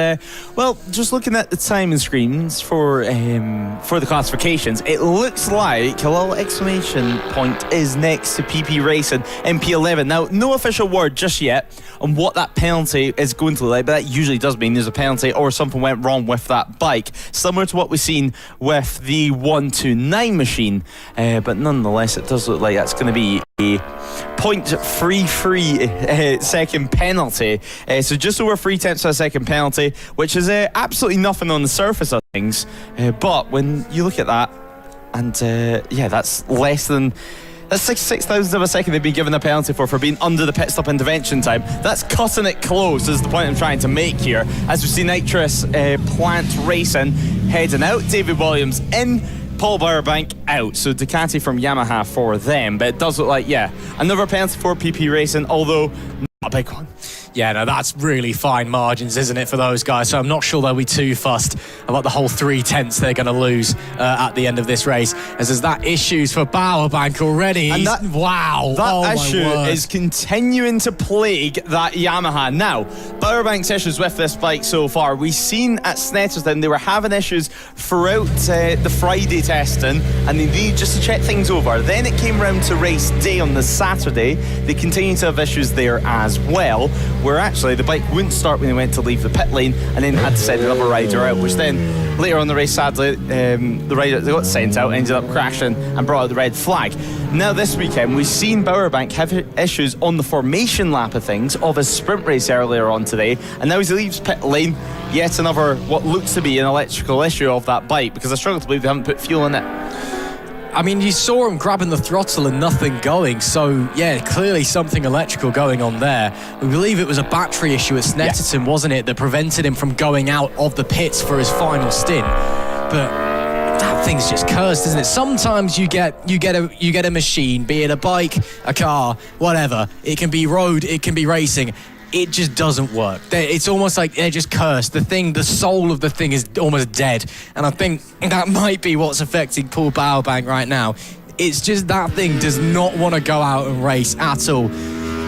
well, just looking at the timing screens for the classifications, it looks like a little exclamation point is next to PP Racing MP11. Now, no official word just yet on what that penalty is going to look like, but that usually does mean there's a penalty or something went wrong with that bike, similar to what we've seen with the 129 machine, but nonetheless it does look like that's going to be a 0.33 second penalty, so just over 0.3 of a second penalty, which is absolutely nothing on the surface of things, but when you look at that, and yeah, that's less than That's 66,000 of a second they've been given a penalty for being under the pit stop intervention time. That's cutting it close, is the point I'm trying to make here. As we see Nitrous Plant Racing heading out, David Williams in, Paul Bowerbank out. So Ducati from Yamaha for them. But it does look like, another penalty for PP Racing, although not a big one. Yeah, no, that's really fine margins, isn't it, for those guys? So I'm not sure they'll be too fussed about the whole 3/10 they're going to lose at the end of this race. As there's that issues for Bowerbank already. And that issue my word. is continuing to plague that Yamaha. Now, Bowerbank's issues with this bike so far, we've seen at Snetterton they were having issues throughout the Friday testing, and they needed just to check things over. Then it came round to race day on the Saturday. They continued to have issues there as well, where actually the bike wouldn't start when they went to leave the pit lane, and then had to send another rider out, which then later on the race, sadly, the rider that got sent out ended up crashing and brought out the red flag. Now this weekend we've seen Bowerbank have issues on the formation lap of things of his sprint race earlier on today, and now as he leaves pit lane, yet another what looks to be an electrical issue of that bike, because I struggle to believe they haven't put fuel in it. I mean, you saw him grabbing the throttle and nothing going, so yeah, clearly something electrical going on there. We believe it was a battery issue at Snetterton, wasn't it, that prevented him from going out of the pits for his final stint. But that thing's just cursed, isn't it? Sometimes you get a machine, be it a bike, a car, whatever. It can be road, it can be racing. It just doesn't work. It's almost like they're just cursed. The soul of the thing is almost dead. And I think that might be what's affecting Paul Bowerbank right now. It's just that thing does not want to go out and race at all.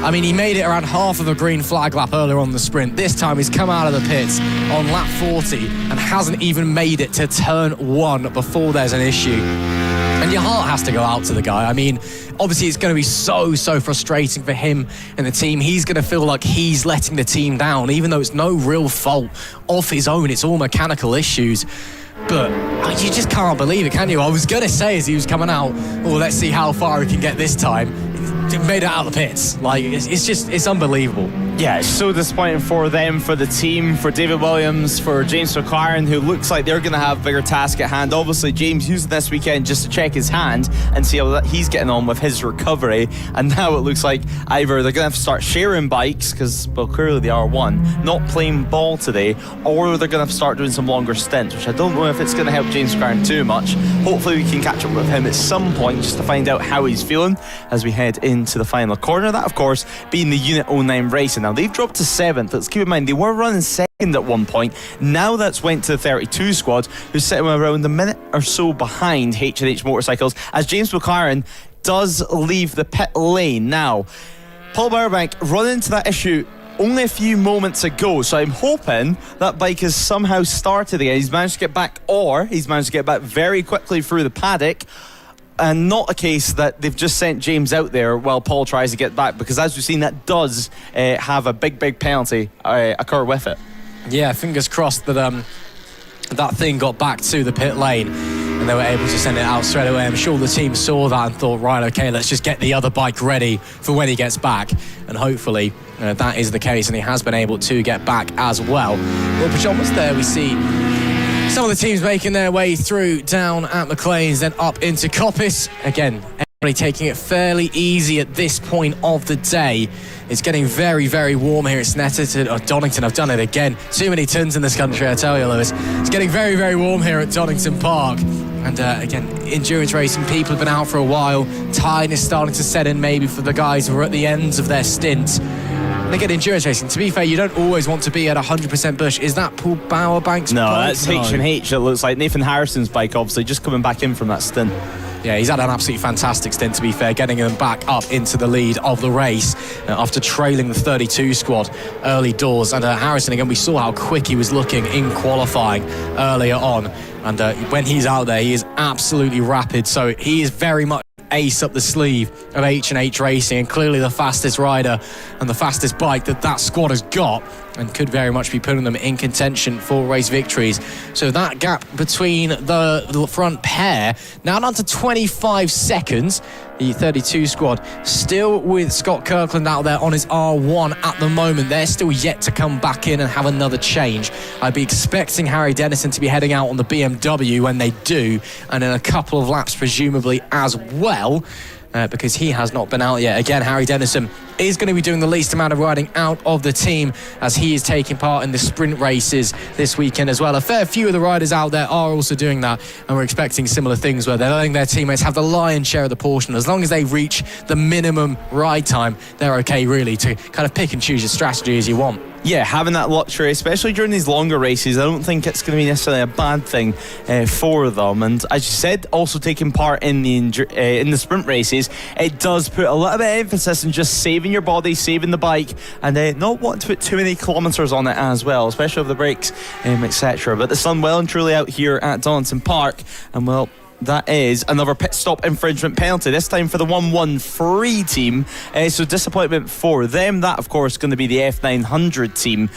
I mean, he made it around half of a green flag lap earlier on the sprint. This time he's come out of the pits on lap 40 and hasn't even made it to turn 1 before there's an issue. And your heart has to go out to the guy. I mean, obviously it's going to be so frustrating for him and the team. He's going to feel like he's letting the team down, even though it's no real fault of his own. It's all mechanical issues. But you just can't believe it, can you? I was going to say as he was coming out, let's see how far he can get this time. He made it out of the pits. Like, it's unbelievable. Yeah, it's so disappointing for them, for the team, for David Williams, for James McLaren, who looks like they're going to have a bigger task at hand. Obviously, James used this weekend just to check his hand and see how he's getting on with his recovery. And now it looks like either they're going to have to start sharing bikes, because, well, clearly they are one, not playing ball today, or they're going to have to start doing some longer stints, which I don't know if it's going to help James McLaren too much. Hopefully we can catch up with him at some point just to find out how he's feeling as we head into the final corner. That, of course, being the Unit 09 Racing. Now, they've dropped to 7th. Let's keep in mind, they were running second at one point. Now that's went to the 32 squad, who's sitting around a minute or so behind H&H Motorcycles, as James McLaren does leave the pit lane. Now, Paul Bowerbank run into that issue only a few moments ago, so I'm hoping that bike has somehow started again. He's managed to get back, or he's managed to get back very quickly through the paddock, and not a case that they've just sent James out there while Paul tries to get back, because as we've seen, that does have a big penalty occur with it. Yeah, fingers crossed that that thing got back to the pit lane and they were able to send it out straight away. I'm sure the team saw that and thought, right, okay, let's just get the other bike ready for when he gets back, and hopefully that is the case, and he has been able to get back as well. Well, pyjamas there, we see some of the teams making their way through down at McLean's, then up into Coppice. Again, everybody taking it fairly easy at this point of the day. It's getting very warm here at Snetterton, or Donington. I've done it again. Too many tons in this country, I tell you, Lewis. It's getting very warm here at Donington Park. And again, endurance racing, people have been out for a while. Tiredness starting to set in maybe for the guys who are at the ends of their stint. And again, endurance racing, to be fair, you don't always want to be at 100% push. Is that Paul Bowerbank's No, bike? that's H&H. It looks like Nathan Harrison's bike, obviously, just coming back in from that stint. Yeah, he's had an absolutely fantastic stint, to be fair, getting them back up into the lead of the race after trailing the 32 squad early doors. And Harrison, again, we saw how quick he was looking in qualifying earlier on. And when he's out there, he is absolutely rapid. So he is very much ace up the sleeve of H&H Racing, and clearly the fastest rider and the fastest bike that squad has got, and could very much be putting them in contention for race victories. So that gap between the front pair now down to 25 seconds. The 32 squad still with Scott Kirkland out there on his R1 at the moment. They're still yet to come back in and have another change. I'd be expecting Harry Dennison to be heading out on the BMW when they do, and in a couple of laps presumably as well. because he has not been out yet. Again, Harry Dennison is going to be doing the least amount of riding out of the team, as he is taking part in the sprint races this weekend as well. A fair few of the riders out there are also doing that, and we're expecting similar things where they're letting their teammates have the lion's share of the portion. As long as they reach the minimum ride time, they're okay really to kind of pick and choose your strategy as you want. Yeah, having that luxury, especially during these longer races, I don't think it's going to be necessarily a bad thing for them. And as you said, also taking part in the sprint races, it does put a little bit of emphasis on just saving your body, saving the bike, and not wanting to put too many kilometres on it as well, especially with the brakes, etc. But the sun well and truly out here at Donington Park, and well, that is another pit stop infringement penalty, this time for the 113 team. So disappointment for them. That, of course, going to be the F900 team.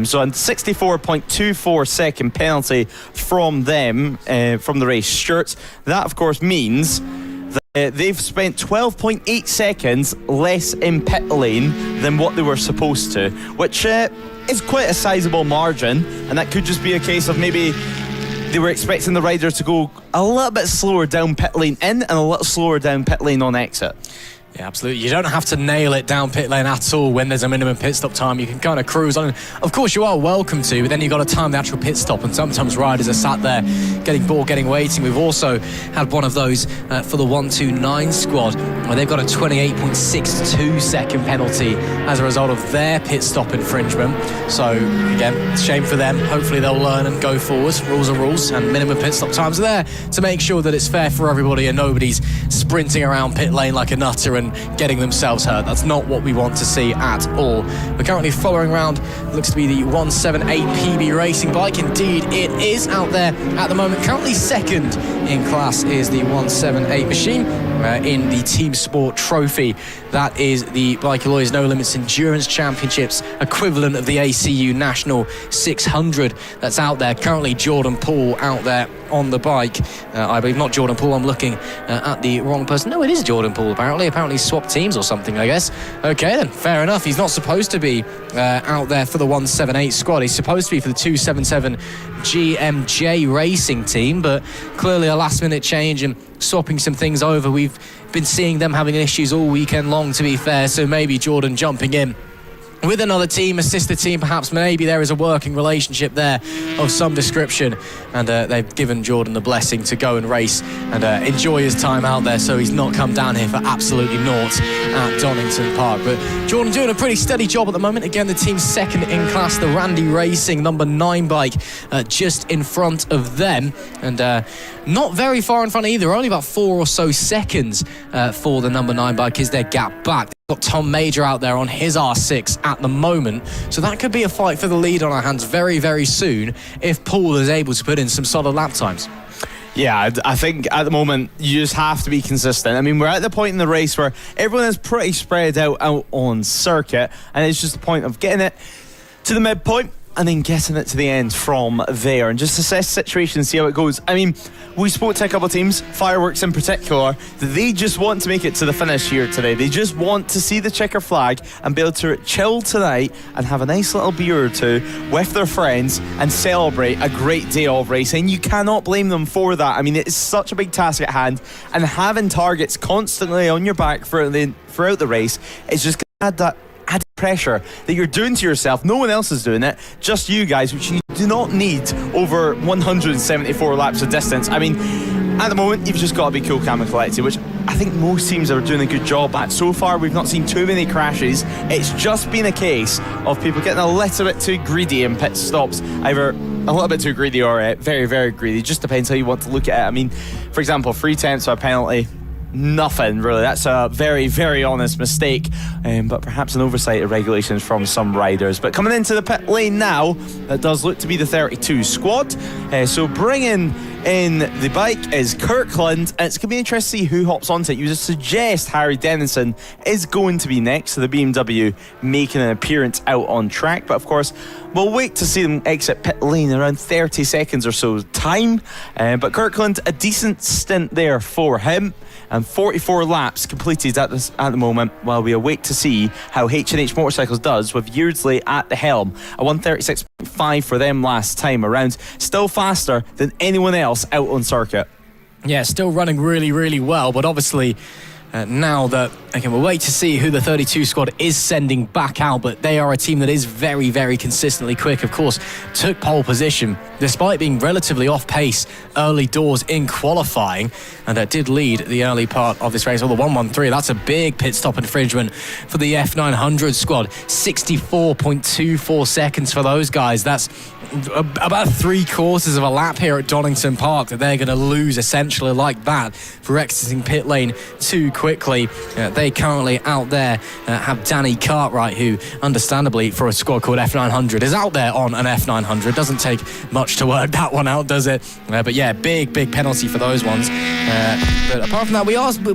So a 64.24 second penalty from them, from the race shirts. That, of course, means that they've spent 12.8 seconds less in pit lane than what they were supposed to, which is quite a sizable margin. And that could just be a case of maybe they were expecting the riders to go a little bit slower down pit lane in and a little slower down pit lane on exit. Yeah, absolutely. You don't have to nail it down pit lane at all when there's a minimum pit stop time. You can kind of cruise on. Of course, you are welcome to, but then you've got to time the actual pit stop, and sometimes riders are sat there getting bored, getting waiting. We've also had one of those for the 129 squad, where they've got a 28.62 second penalty as a result of their pit stop infringement. So, again, it's a shame for them. Hopefully they'll learn and go forward. Rules are rules, and minimum pit stop times are there to make sure that it's fair for everybody and nobody's sprinting around pit lane like a nutter and getting themselves hurt. That's not what we want to see at all. We're currently following around, looks to be the 178 PB racing bike. Indeed, it is out there at the moment. Currently second in class is the 178 machine in the Team Sport Trophy. That is the Bike Alloys No Limits Endurance Championships equivalent of the ACU National 600 that's out there. Currently Jordan Poole out there on the bike. I believe not Jordan Poole, I'm looking at the wrong person. No, it is Jordan Poole apparently swapped teams or something, I guess. Okay then, fair enough. He's not supposed to be out there for the 178 squad. He's supposed to be for the 277 GMJ racing team, but clearly a last minute change and swapping some things over. We've been seeing them having issues all weekend long, to be fair, so maybe Jordan jumping in with another team, a sister team perhaps. Maybe there is a working relationship there of some description, and they've given Jordan the blessing to go and race and enjoy his time out there, so he's not come down here for absolutely naught at Donington Park. But Jordan doing a pretty steady job at the moment. Again, the team's second in class, the Randy Racing number 9 bike just in front of them, and not very far in front either. Only about 4 or so seconds for the number 9 bike is their gap back. Got Tom Major out there on his R6 at the moment, so that could be a fight for the lead on our hands very, very soon if Poole is able to put in some solid lap times. Yeah, I think at the moment you just have to be consistent. I mean, we're at the point in the race where everyone is pretty spread out on circuit, and it's just a point of getting it to the midpoint and then getting it to the end from there and just assess the situation and see how it goes. I mean, we spoke to a couple of teams, Fireworks in particular, that they just want to make it to the finish here today. They just want to see the checker flag and be able to chill tonight and have a nice little beer or two with their friends and celebrate a great day of racing. You cannot blame them for that. I mean, it's such a big task at hand, and having targets constantly on your back throughout the race is just going to add that added pressure that you're doing to yourself. No one else is doing it, just you guys, which you do not need over 174 laps of distance. I mean, at the moment you've just got to be cool, calm and collected, which I think most teams are doing a good job at. So far we've not seen too many crashes. It's just been a case of people getting a little bit too greedy in pit stops, either a little bit too greedy or very, very greedy. It just depends how you want to look at it. I mean, for example, 3 tenths of a penalty, nothing really. That's a very, very honest mistake, but perhaps an oversight of regulations from some riders. But coming into the pit lane now, that does look to be the 32 squad. So bringing in the bike is Kirkland, and it's going to be interesting to see who hops onto it. You would suggest Harry Dennison is going to be next, so the BMW making an appearance out on track. But of course, we'll wait to see them exit pit lane around 30 seconds or so time. But Kirkland, a decent stint there for him, and 44 laps completed at the moment, while we await to see how H&H Motorcycles does with Yeardsley at the helm. A 136.5 for them last time around, still faster than anyone else out on circuit. Yeah, still running really, really well, but obviously now that, again, we'll wait to see who the 32 squad is sending back out, but they are a team that is very, very consistently quick. Of course, took pole position despite being relatively off pace early doors in qualifying, and did lead the early part of this race. The 113, that's a big pit stop infringement for the F900 squad. 64.24 seconds for those guys. That's about 3/4 of a lap here at Donington Park that they're going to lose essentially like that for exiting pit lane too quickly. They currently out there have Danny Cartwright, who understandably for a squad called F900 is out there on an F900. Doesn't take much to work that one out, does it? But yeah, big penalty for those ones. But apart from that,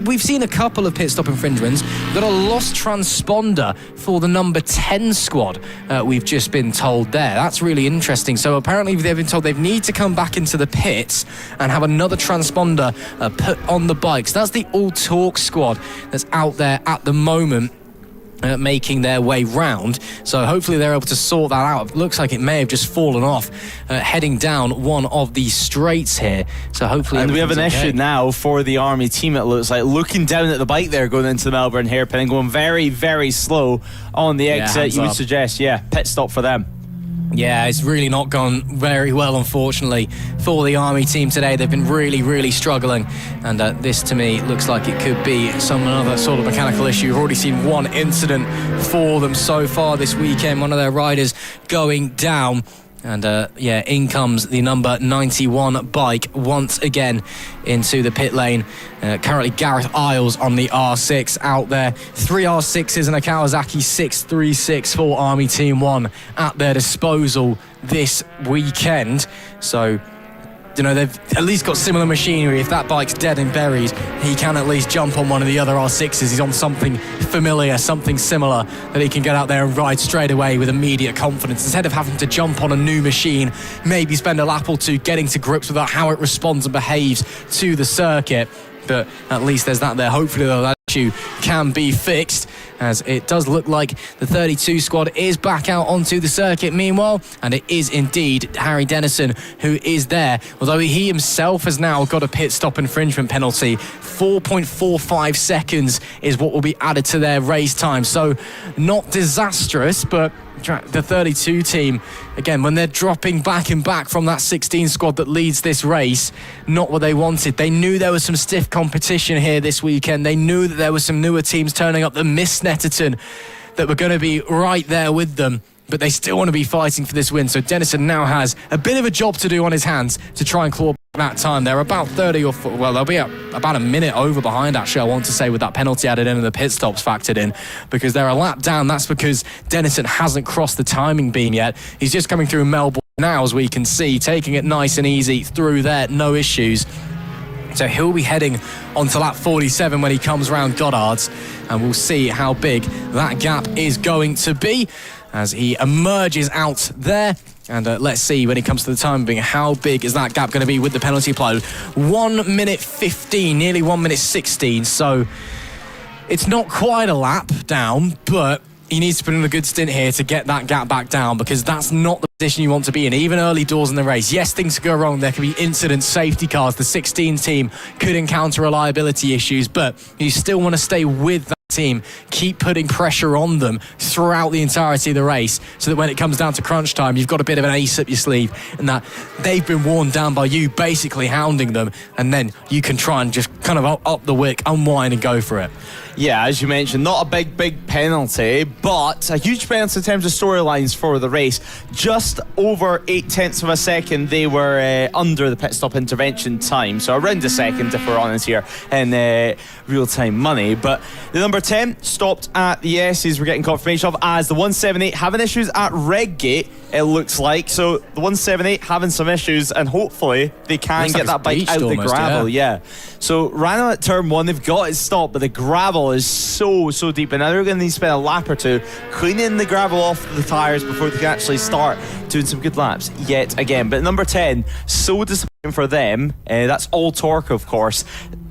we've seen a couple of pit stop infringements. We've got a lost transponder for the number 10 squad, we've just been told there. That's really interesting. So apparently they've been told they need to come back into the pits and have another transponder put on the bikes. That's the all-talk squad that's out there at the moment, making their way round. So hopefully they're able to sort that out. It looks like it may have just fallen off heading down one of these straights here. So hopefully, and we have an issue now for the Army team, it looks like, looking down at the bike there going into the Melbourne hairpin and going very, very slow on the exit. You would suggest, pit stop for them. Yeah, it's really not gone very well, unfortunately, for the Army team today. They've been really, really struggling, and this to me looks like it could be some other sort of mechanical issue. We've already seen one incident for them so far this weekend, one of their riders going down. And in comes the number 91 bike once again into the pit lane. Currently Gareth Isles on the R6 out there. 3 R6s and a Kawasaki 636 for Army Team 1 at their disposal this weekend. So, they've at least got similar machinery. If that bike's dead and buried, he can at least jump on one of the other R6s. He's on something familiar, something similar that he can get out there and ride straight away with immediate confidence, instead of having to jump on a new machine, maybe spend a lap or two getting to grips with how it responds and behaves to the circuit. But at least there's that there. Hopefully, though, that issue can be fixed, as it does look like the 32 squad is back out onto the circuit meanwhile, and it is indeed Harry Dennison who is there, although he himself has now got a pit stop infringement penalty. 4.45 seconds is what will be added to their race time, so not disastrous, but the 32 team, again, when they're dropping back and back from that 16 squad that leads this race, not what they wanted. They knew there was some stiff competition here this weekend. They knew that there were some newer teams turning up that missed Snetterton that were going to be right there with them, but they still want to be fighting for this win. So Dennison now has a bit of a job to do on his hands to try and claw that time. They're about 30 or they'll be about a minute over behind, actually, I want to say, with that penalty added in and the pit stops factored in, because they're a lap down. That's because Dennison hasn't crossed the timing beam yet. He's just coming through Melbourne now, as we can see, taking it nice and easy through there, no issues. So he'll be heading onto lap 47 when he comes round Goddard's, and we'll see how big that gap is going to be as he emerges out there. And let's see, when it comes to the time being, how big is that gap going to be with the penalty applied? 1 minute 15, nearly 1 minute 16. So it's not quite a lap down, but he needs to put in a good stint here to get that gap back down, because that's not the position you want to be in, even early doors in the race. Yes, things could go wrong. There could be incidents, safety cars. The 16 team could encounter reliability issues, but you still want to stay with that team, keep putting pressure on them throughout the entirety of the race, so that when it comes down to crunch time, you've got a bit of an ace up your sleeve, and that they've been worn down by you basically hounding them, and then you can try and just kind of up the wick, unwind and go for it. Yeah, as you mentioned, not a big penalty, but a huge penalty in terms of storylines for the race. Just over 0.8 of a second they were under the pit stop intervention time, so around a second if we're honest here in real-time money. But the number 10 stopped at the S's, we're getting confirmation of, as the 178 having issues at Redgate, it looks like. So the 178 having some issues, and hopefully they can get that bike out the gravel. Yeah. So ran on at turn 1, they've got it stopped, but the gravel is so deep, and now they're going to need to spend a lap or two cleaning the gravel off the tyres before they can actually start doing some good laps yet again. But number 10, so disappointing for them. That's all torque, of course.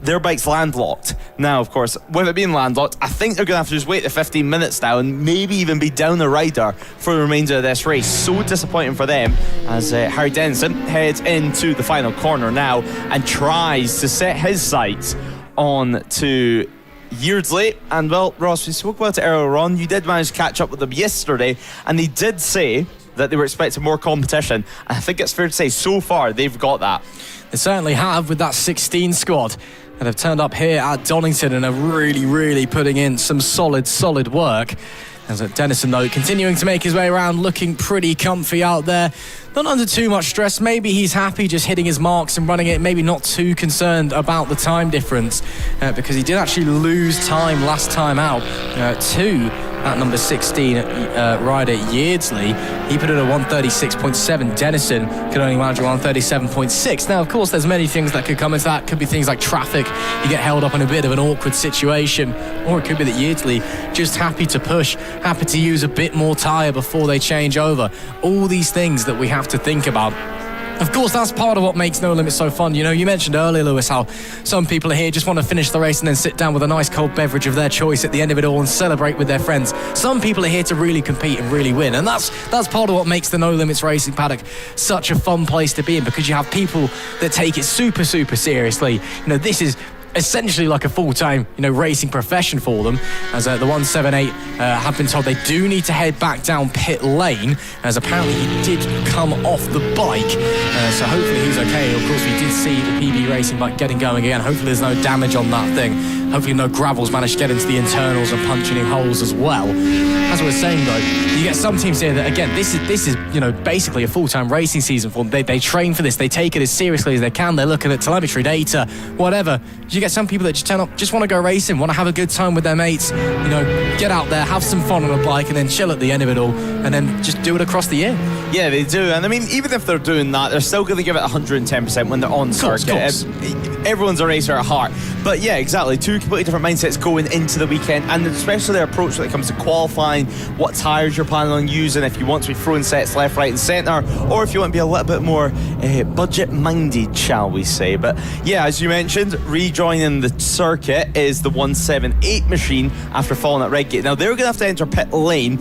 Their bike's landlocked. Now, of course, with it being landlocked, I think they're going to have to just wait the 15 minutes now and maybe even be down the rider for the remainder of this race. So disappointing for them, as Harry Dennison heads into the final corner now and tries to set his sights on to Yeardsley. And well, Ross, we spoke about it earlier on. You did manage to catch up with them yesterday, and they did say that they were expecting more competition. And I think it's fair to say so far they've got that. They certainly have, with that 16 squad that have turned up here at Donington and are really putting in some solid work. As Dennison, though, continuing to make his way around, looking pretty comfy out there. Not under too much stress. Maybe he's happy just hitting his marks and running it. Maybe not too concerned about the time difference because he did actually lose time last time out to that number 16 rider Yeardsley. He put in a 136.7. Dennison could only manage a 137.6. Now, of course, there's many things that could come into that. Could be things like traffic. You get held up in a bit of an awkward situation. Or it could be that Yeardsley just happy to push, happy to use a bit more tyre before they change over. All these things that we have to think about. Of course, that's part of what makes No Limits so fun. You know, you mentioned earlier, Lewis, how some people are here just want to finish the race and then sit down with a nice cold beverage of their choice at the end of it all and celebrate with their friends. Some people are here to really compete and really win, and that's part of what makes the No Limits racing paddock such a fun place to be in, because you have people that take it super seriously. You know, this is essentially like a full-time, racing profession for them, as the 178 have been told they do need to head back down pit lane, as apparently he did come off the bike, so hopefully he's okay. Of course, we did see the PB racing bike getting going again. Hopefully there's no damage on that thing. Hopefully no gravels managed to get into the internals and punching in holes as well. As I was saying, though, you get some teams here that, again, this is basically a full-time racing season for them. They train for this. They take it as seriously as they can. They're looking at telemetry data, whatever. You get some people that just turn up, just want to go racing, want to have a good time with their mates, get out there, have some fun on a bike, and then chill at the end of it all, and then just do it across the year. Yeah, they do. And I mean, even if they're doing that, they're still going to give it 110% when they're on circuit. Everyone's a racer at heart. But yeah, exactly. Two completely different mindsets going into the weekend, and especially their approach when it comes to qualifying, what tyres you're planning on using, if you want to be throwing sets left, right and centre, or if you want to be a little bit more budget-minded, shall we say. But yeah, as you mentioned, rejoining the circuit is the 178 machine after falling at Redgate. Now, they're going to have to enter pit lane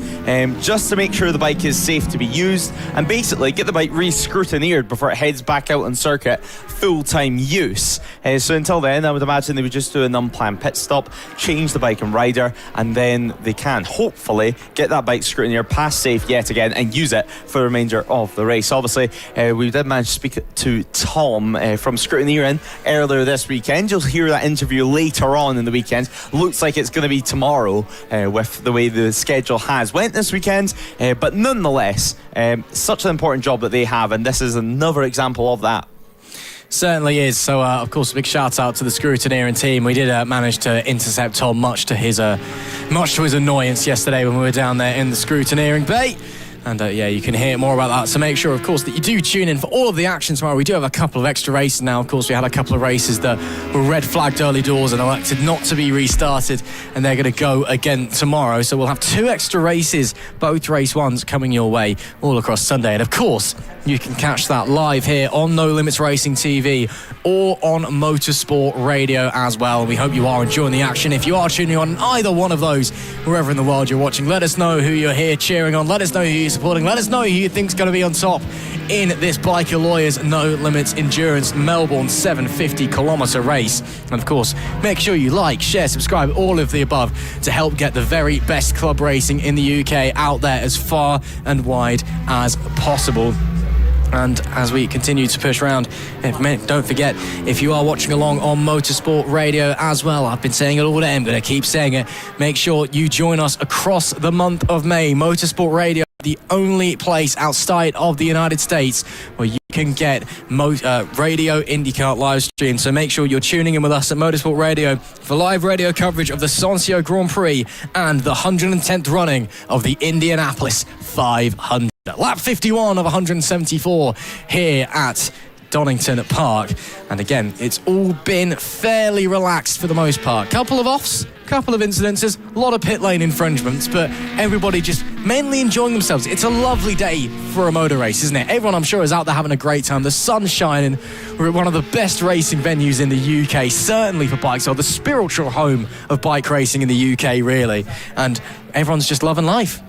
just to make sure the bike is safe to be used, and basically get the bike re-scrutineered before it heads back out on circuit full-time use. So until then, I would imagine they would just do an unplanned pit stop, change the bike and rider, and then they can hopefully get that bike scrutineered, pass safe yet again, and use it for the remainder of the race. Obviously, we did manage to speak to Tom from Scrutineering earlier this weekend. You'll hear that interview later on in the weekend. Looks like it's going to be tomorrow with the way the schedule has went this weekend, but nonetheless, such an important job that they have, and this is another example of that. Certainly is. So, of course, a big shout out to the Scrutineering team. We did manage to intercept Tom, much to his annoyance yesterday when we were down there in the Scrutineering bay. And you can hear more about that. So make sure, of course, that you do tune in for all of the action tomorrow. We do have a couple of extra races now. Of course, we had a couple of races that were red flagged early doors and elected not to be restarted, and they're going to go again tomorrow. So we'll have 2 extra races, both race ones, coming your way all across Sunday. And of course, you can catch that live here on No Limits Racing TV or on Motorsport Radio as well. We hope you are enjoying the action. If you are tuning on either one of those, wherever in the world you're watching, let us know who you're here cheering on. Let us know who you're supporting. Let us know who you think's going to be on top in this Biker Lawyers No Limits Endurance Melbourne 750-kilometre race. And of course, make sure you like, share, subscribe, all of the above to help get the very best club racing in the UK out there as far and wide as possible. And as we continue to push around, don't forget, if you are watching along on Motorsport Radio as well, I've been saying it all day, I'm going to keep saying it, make sure you join us across the month of May. Motorsport Radio, the only place outside of the United States where you can get radio IndyCar live stream. So make sure you're tuning in with us at Motorsport Radio for live radio coverage of the Sancio Grand Prix and the 110th running of the Indianapolis 500. Lap 51 of 174 here at Donington Park. And again, it's all been fairly relaxed for the most part. Couple of offs, couple of incidences, a lot of pit lane infringements, but everybody just mainly enjoying themselves. It's a lovely day for a motor race, isn't it? Everyone, I'm sure, is out there having a great time. The sun's shining. We're at one of the best racing venues in the UK, certainly for bikes, or the spiritual home of bike racing in the UK, really. And everyone's just loving life.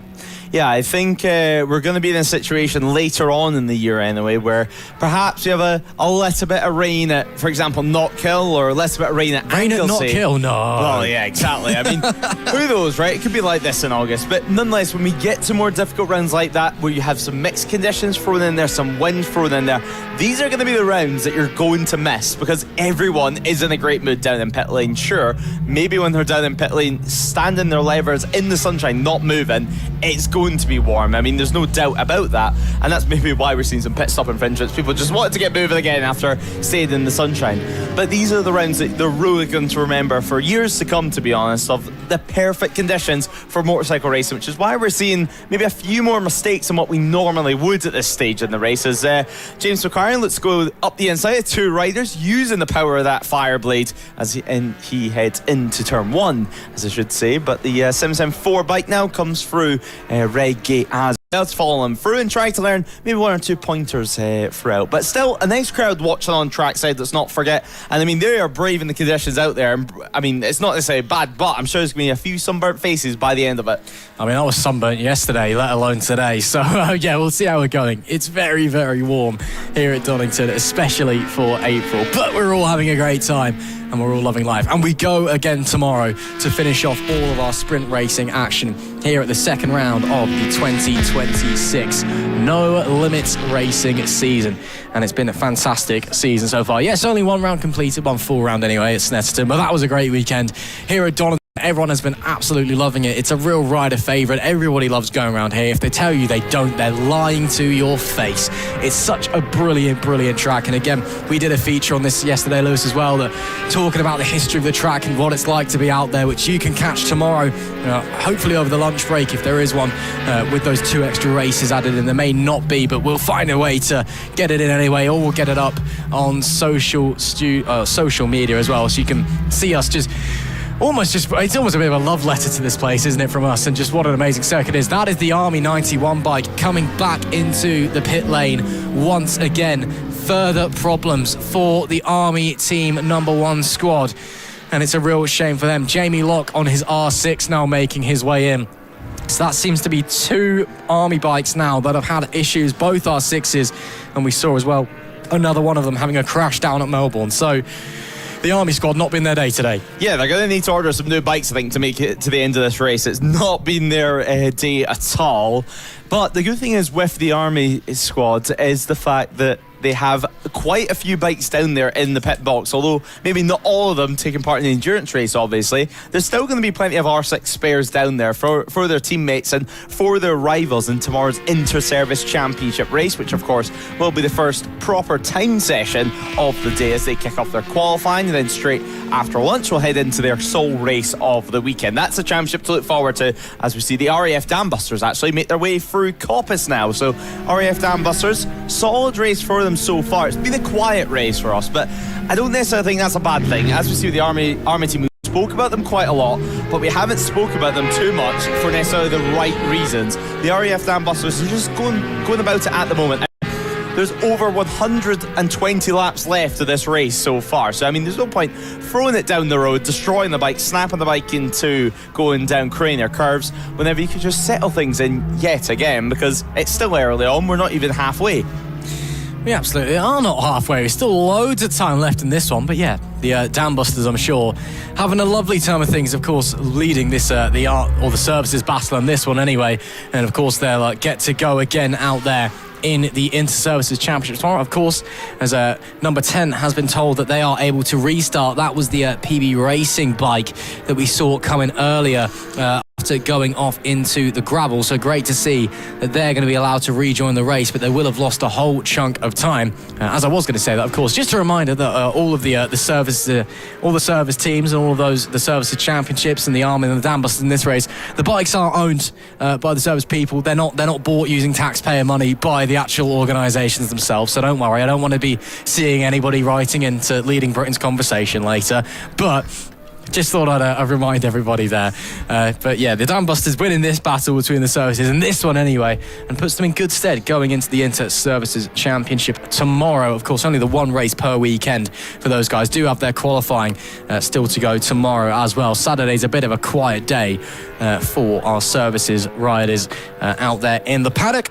Yeah, I think we're going to be in a situation later on in the year anyway, where perhaps we have a little bit of rain at, for example, Knockhill, or a little bit of rain at Rain at Anglesey. Knockhill? No. Well, yeah, exactly. I mean, who knows, right? It could be like this in August. But nonetheless, when we get to more difficult rounds like that, where you have some mixed conditions thrown in there, some wind thrown in there, these are going to be the rounds that you're going to miss, because everyone is in a great mood down in pit lane. Sure, maybe when they're down in pit lane, standing their levers in the sunshine, not moving, it's going to be warm. I mean, there's no doubt about that. And that's maybe why we're seeing some pit stop infringements. People just wanted to get moving again after staying in the sunshine. But these are the rounds that they're really going to remember for years to come, to be honest, of the perfect conditions for motorcycle racing, which is why we're seeing maybe a few more mistakes than what we normally would at this stage in the races. James McLaren, let's go up the inside. Two riders using the power of that Fireblade as he heads into turn one, as I should say. But the 774 bike now comes through Red Gate as let's follow them through and try to learn maybe one or two pointers throughout. But still, a nice crowd watching on trackside, let's not forget. And I mean, they are braving the conditions out there. And I mean, it's not to say bad, but I'm sure there's going to be a few sunburnt faces by the end of it. I mean, I was sunburnt yesterday, let alone today. So, yeah, we'll see how we're going. It's very, very warm here at Donington, especially for April. But we're all having a great time, and we're all loving life. And we go again tomorrow to finish off all of our sprint racing action here at the second round of the 2026 No Limits Racing season. And it's been a fantastic season so far. Yes, only one round completed, one full round anyway at Snetterton, but that was a great weekend here at Donington. Everyone has been absolutely loving it. It's a real rider favourite. Everybody loves going around here. If they tell you they don't, they're lying to your face. It's such a brilliant, brilliant track. And again, we did a feature on this yesterday, Lewis, as well, that talking about the history of the track and what it's like to be out there, which you can catch tomorrow, hopefully over the lunch break, if there is one, with those 2 extra races added in. There may not be, but we'll find a way to get it in anyway, or we'll get it up on social media as well, so you can see us it's almost a bit of a love letter to this place, isn't it, from us, and just what an amazing circuit it is. That is the Army 91 bike coming back into the pit lane once again. Further problems for the Army team number 1 squad, and it's a real shame for them. Jamie Locke on his R6 now making his way in. So that seems to be 2 Army bikes now that have had issues, both R6s, and we saw as well another one of them having a crash down at Melbourne. So the Army squad not been their day today. Yeah, they're going to need to order some new bikes, I think, to make it to the end of this race. It's not been their day at all. But the good thing is with the Army squad is the fact that they have quite a few bikes down there in the pit box, although maybe not all of them taking part in the endurance race, obviously. There's still going to be plenty of R6 spares down there for their teammates and for their rivals in tomorrow's Inter-Service Championship race, which of course will be the first proper time session of the day as they kick off their qualifying, and then straight after lunch we'll head into their sole race of the weekend. That's a championship to look forward to as we see the RAF Dambusters actually make their way through Coppice now. So RAF Dambusters, solid race for them so far. It's been a quiet race for us, but I don't necessarily think that's a bad thing. As we see with the Army team, we spoke about them quite a lot, but we haven't spoke about them too much for necessarily the right reasons. The RAF Dambusters are just going about it at the moment. There's over 120 laps left of this race so far. So, I mean, there's no point throwing it down the road, destroying the bike, snapping the bike into going down cranial curves, whenever you could just settle things in yet again, because it's still early on. We're not even halfway. We absolutely are not halfway. There's still loads of time left in this one. But yeah, the Dambusters, I'm sure, having a lovely time of things, of course, leading this the art or the services battle on this one anyway. And of course, they'll get to go again out there in the Inter-Services Championship tomorrow. Of course, as number 10 has been told that they are able to restart. That was the PB Racing bike that we saw coming earlier after going off into the gravel. So great to see that they're going to be allowed to rejoin the race, but they will have lost a whole chunk of time. As I was going to say that, of course, just a reminder that all of the service teams and all of those, the services championships and the Army and the Dambusters in this race, the bikes are owned by the service people. They're not bought using taxpayer money by the actual organisations themselves. So don't worry, I don't want to be seeing anybody writing into Leading Britain's conversation later, but Just thought I'd remind everybody there. But yeah, the Dambusters winning this battle between the services, and this one anyway, and puts them in good stead going into the Inter-Services Championship tomorrow. Of course, only the one race per weekend for those guys. Do have their qualifying still to go tomorrow as well. Saturday's a bit of a quiet day for our services riders out there in the paddock.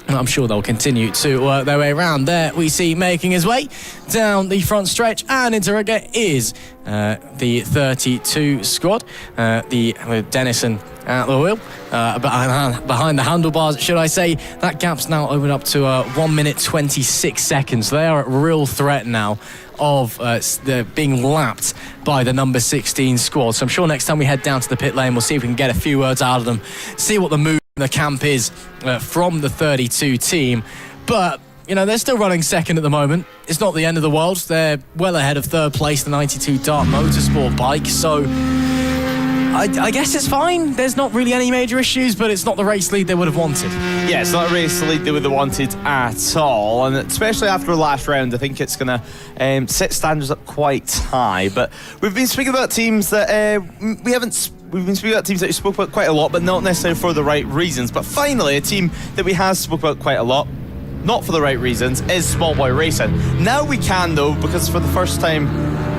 I'm sure they'll continue to work their way around. There we see making his way down the front stretch and into rigor is the 32 squad, with Dennison at the wheel, behind the handlebars, should I say. That gap's now opened up to 1 minute 26 seconds. They are at real threat now of being lapped by the number 16 squad. So I'm sure next time we head down to the pit lane, we'll see if we can get a few words out of them, see what the mood in the camp is from the 32 team. But they're still running second at the moment. It's not the end of the world. They're well ahead of third place, the 92 Dart Motorsport bike. So I guess it's fine. There's not really any major issues, but it's not the race lead they would have wanted. Yeah, it's not a race lead they would have wanted at all, and especially after the last round, I think it's going to set standards up quite high. But we've been speaking about teams that We've been speaking about teams that we spoke about quite a lot, but not necessarily for the right reasons. But finally, a team that we have spoke about quite a lot, not for the right reasons, is Small Boy Racing. Now we can, though, because for the first time,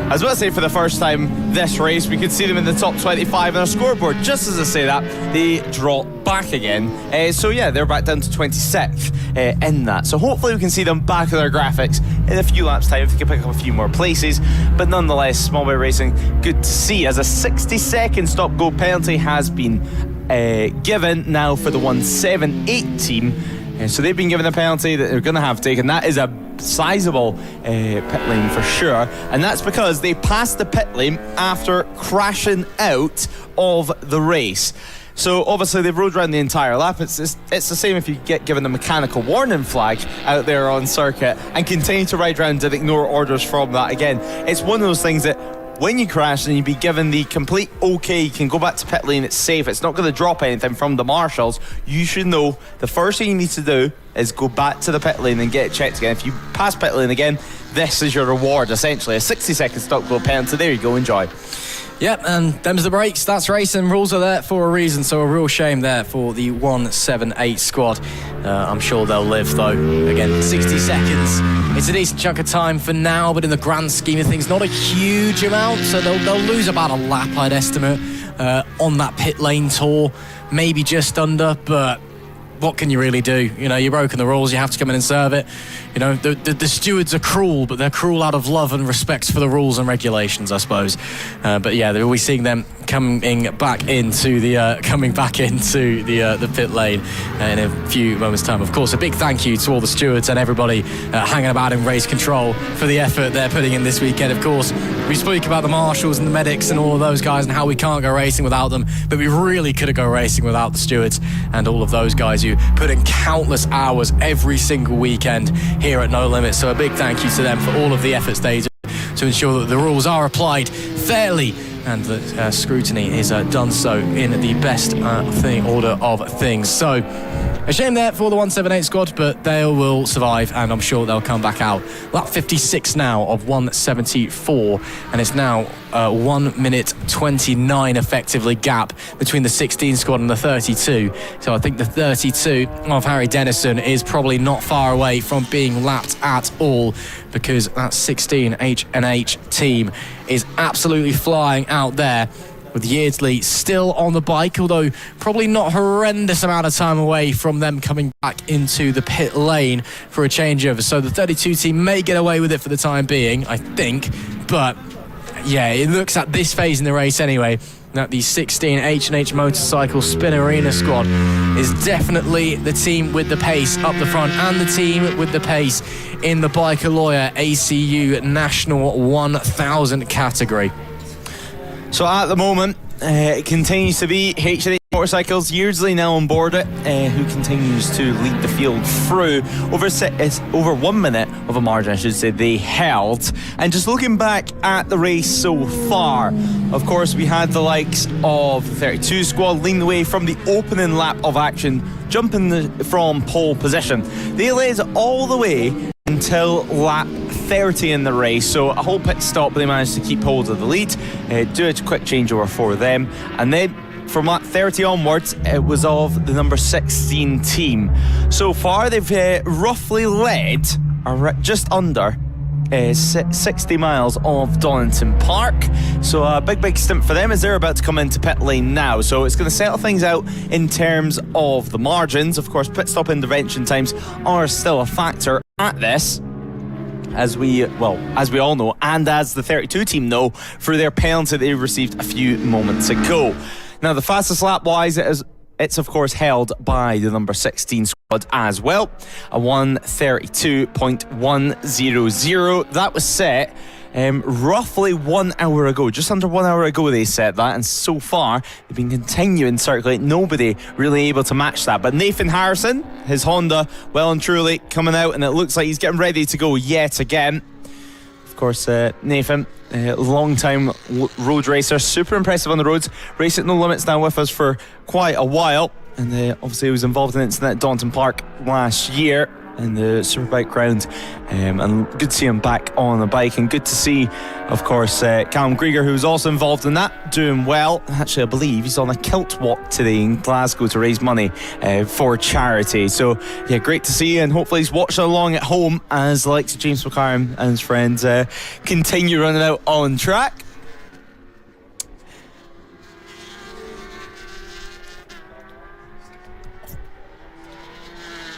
I was about to say for the first time this race, we could see them in the top 25 on our scoreboard. Just as I say that, they drop back again. So yeah, they're back down to 26th in that. So hopefully we can see them back in their graphics in a few laps' time if they can pick up a few more places. But nonetheless, Small Boy Racing, good to see, as a 60-second stop-go penalty has been given now for the 178 team. So they've been given a penalty that they're going to have taken. That is a sizable pit lane for sure, and that's because they passed the pit lane after crashing out of the race. So obviously they've rode around the entire lap. It's the same if you get given a mechanical warning flag out there on circuit and continue to ride around and ignore orders from that. Again, it's one of those things that when you crash and you be given the complete okay, you can go back to pit lane, it's safe, it's not going to drop anything from the marshals, you should know the first thing you need to do is go back to the pit lane and get it checked again. If you pass pit lane again, this is your reward, essentially. A 60-second stop go penalty. There you go, enjoy. Yep, and them's the breaks. That's racing. Rules are there for a reason, so a real shame there for the 178 squad. I'm sure they'll live, though. Again, 60 seconds. It's a decent chunk of time for now, but in the grand scheme of things, not a huge amount, so they'll lose about a lap, I'd estimate, on that pit lane tour. Maybe just under, but what can you really do? You've broken the rules, you have to come in and serve it. The stewards are cruel, but they're cruel out of love and respect for the rules and regulations, I suppose. But yeah, we'll be seeing them coming back into the pit lane in a few moments' time. Of course, a big thank you to all the stewards and everybody hanging about in race control for the effort they're putting in this weekend. Of course, we spoke about the marshals and the medics and all of those guys and how we can't go racing without them, but we really couldn't go racing without the stewards and all of those guys who put in countless hours every single weekend here at No Limits. So a big thank you to them for all of the efforts they do to ensure that the rules are applied fairly and that scrutiny is done so in the best order of things. So a shame there for the 178 squad, but they will survive and I'm sure they'll come back out. Lap 56 now of 174, and it's now 1 minute 29 effectively gap between the 16 squad and the 32. So I think the 32 of Harry Dennison is probably not far away from being lapped at all, because that 16 H&H team is absolutely flying out there, with Yeardley still on the bike, although probably not a horrendous amount of time away from them coming back into the pit lane for a changeover. So the 32 team may get away with it for the time being, I think. But yeah, it looks at this phase in the race anyway that the 16 H&H Motorcycle Spin Arena squad is definitely the team with the pace up the front and the team with the pace in the Biker Lawyer ACU National 1000 category. So at the moment, it continues to be H&H Motorcycles, Yeardley now on board it, who continues to lead the field through. Over 1 minute of a margin, I should say, they held. And just looking back at the race so far, of course, we had the likes of the 32 squad leading the way from the opening lap of action, jumping from pole position. They led all the way until lap 30 in the race, so a whole pit stop. They managed to keep hold of the lead, do a quick changeover for them, and then from lap 30 onwards, it was of the number 16 team. So far, they've roughly led just under 60 miles of Donington Park. So a big stint for them as they're about to come into pit lane now. So it's going to settle things out in terms of the margins. Of course, pit stop intervention times are still a factor at this, as we all know, and as the 32 team know, for their penalty they received a few moments ago. Now, the fastest lap wise, it's of course held by the number 16 squad as well, a 1:32.100. That was set roughly 1 hour ago, just under 1 hour ago they set that, and so far they've been continuing to circulate. Nobody really able to match that, but Nathan Harrison, his Honda, well and truly coming out, and it looks like he's getting ready to go yet again. Of course, Nathan, long-time road racer, super impressive on the roads, raced at No Limits now with us for quite a while, and obviously he was involved in an incident at Donington Park last year in the Superbike ground, and good to see him back on the bike, and good to see, of course, Callum Grieger, who was also involved in that, doing well. Actually, I believe he's on a kilt walk today in Glasgow to raise money for charity. So yeah, great to see, and hopefully he's watching along at home as the likes of James McCarran and his friends continue running out on track.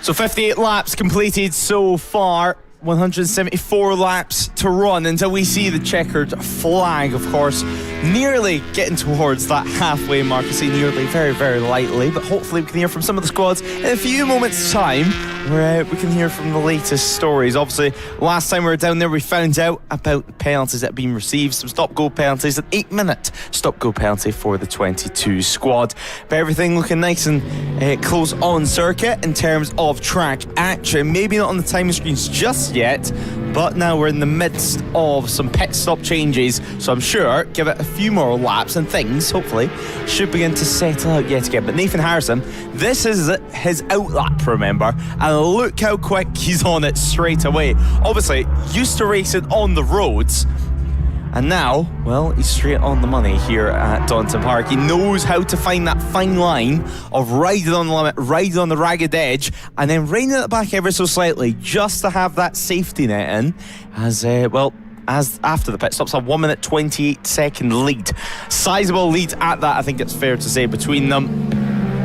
So 58 laps completed so far, 174 laps to run until we see the checkered flag, of course, nearly getting towards that halfway mark. I say nearly, very lightly, but hopefully we can hear from some of the squads in a few moments' time, where we can hear from the latest stories. Obviously, last time we were down there, we found out about the penalties that have been received, some stop-go penalties, an 8-minute stop-go penalty for the 22 squad. But everything looking nice and close on circuit in terms of track action. Maybe not on the timing screens just yet, but now we're in the midst of some pit stop changes, so I'm sure give it a few more laps and things hopefully should begin to settle out yet again. But Nathan Harrison, this is his outlap, remember, and look how quick he's on it straight away. Obviously used to racing on the roads, and now, well, he's straight on the money here at Donington Park. He knows how to find that fine line of riding on the limit, riding on the ragged edge, and then reining it back ever so slightly just to have that safety net in, as after the pit stops, a 1 minute 28 second lead. Sizable lead at that, I think it's fair to say, between them,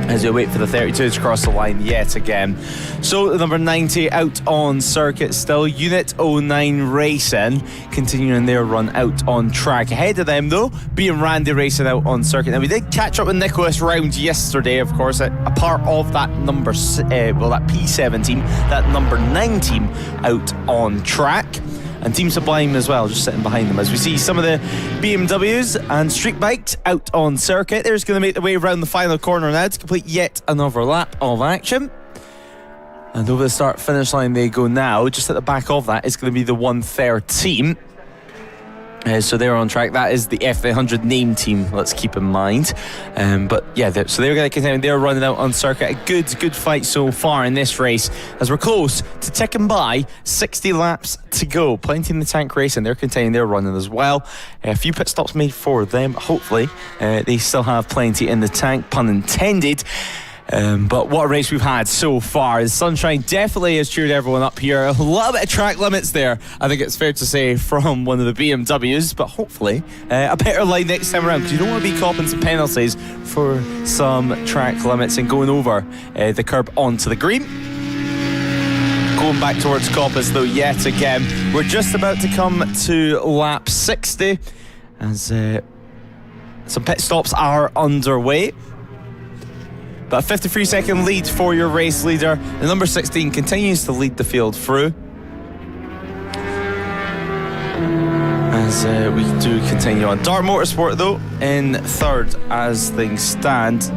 as we wait for the 32 to cross the line yet again. So the number 90 out on circuit still, Unit 09 Racing continuing their run out on track. Ahead of them though, being Randy Racing out on circuit. Now we did catch up with Nicholas Round yesterday, of course, a part of that number that P7 team, that number 9 team out on track. And Team Sublime as well, just sitting behind them, as we see some of the BMWs and street bikes out on circuit. They're just going to make their way around the final corner now to complete yet another lap of action. And over the start finish line they go now. Just at the back of that is going to be the 113. So they're on track. That is the F100 name team, let's keep in mind. But yeah, so they're going to continue. They're running out on circuit. A good fight so far in this race, as we're close to ticking by 60 laps to go. Plenty in the tank race, and they're continuing their running as well. A few pit stops made for them. Hopefully they still have plenty in the tank, pun intended. But what a race we've had so far. The sunshine definitely has cheered everyone up here. A little bit of track limits there, I think it's fair to say, from one of the BMWs, but hopefully a better line next time around, because you don't want to be copping some penalties for some track limits and going over the curb onto the green. Going back towards Coppice though yet again. We're just about to come to lap 60 as some pit stops are underway. But a 53-second lead for your race leader. The number 16 continues to lead the field through, as we do continue on. Dart Motorsport, though, in third as things stand.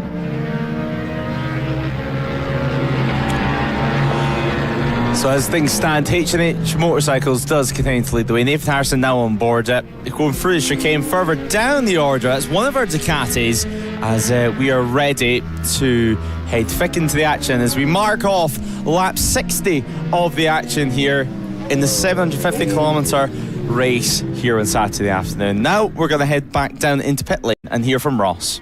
So as things stand, H&H Motorcycles does continue to lead the way. Nathan Harrison now on board it. Going through the chicane further down the order. That's one of our Ducatis, as we are ready to head thick into the action as we mark off lap 60 of the action here in the 750 kilometre race here on Saturday afternoon. Now we're going to head back down into pit lane and hear from Ross.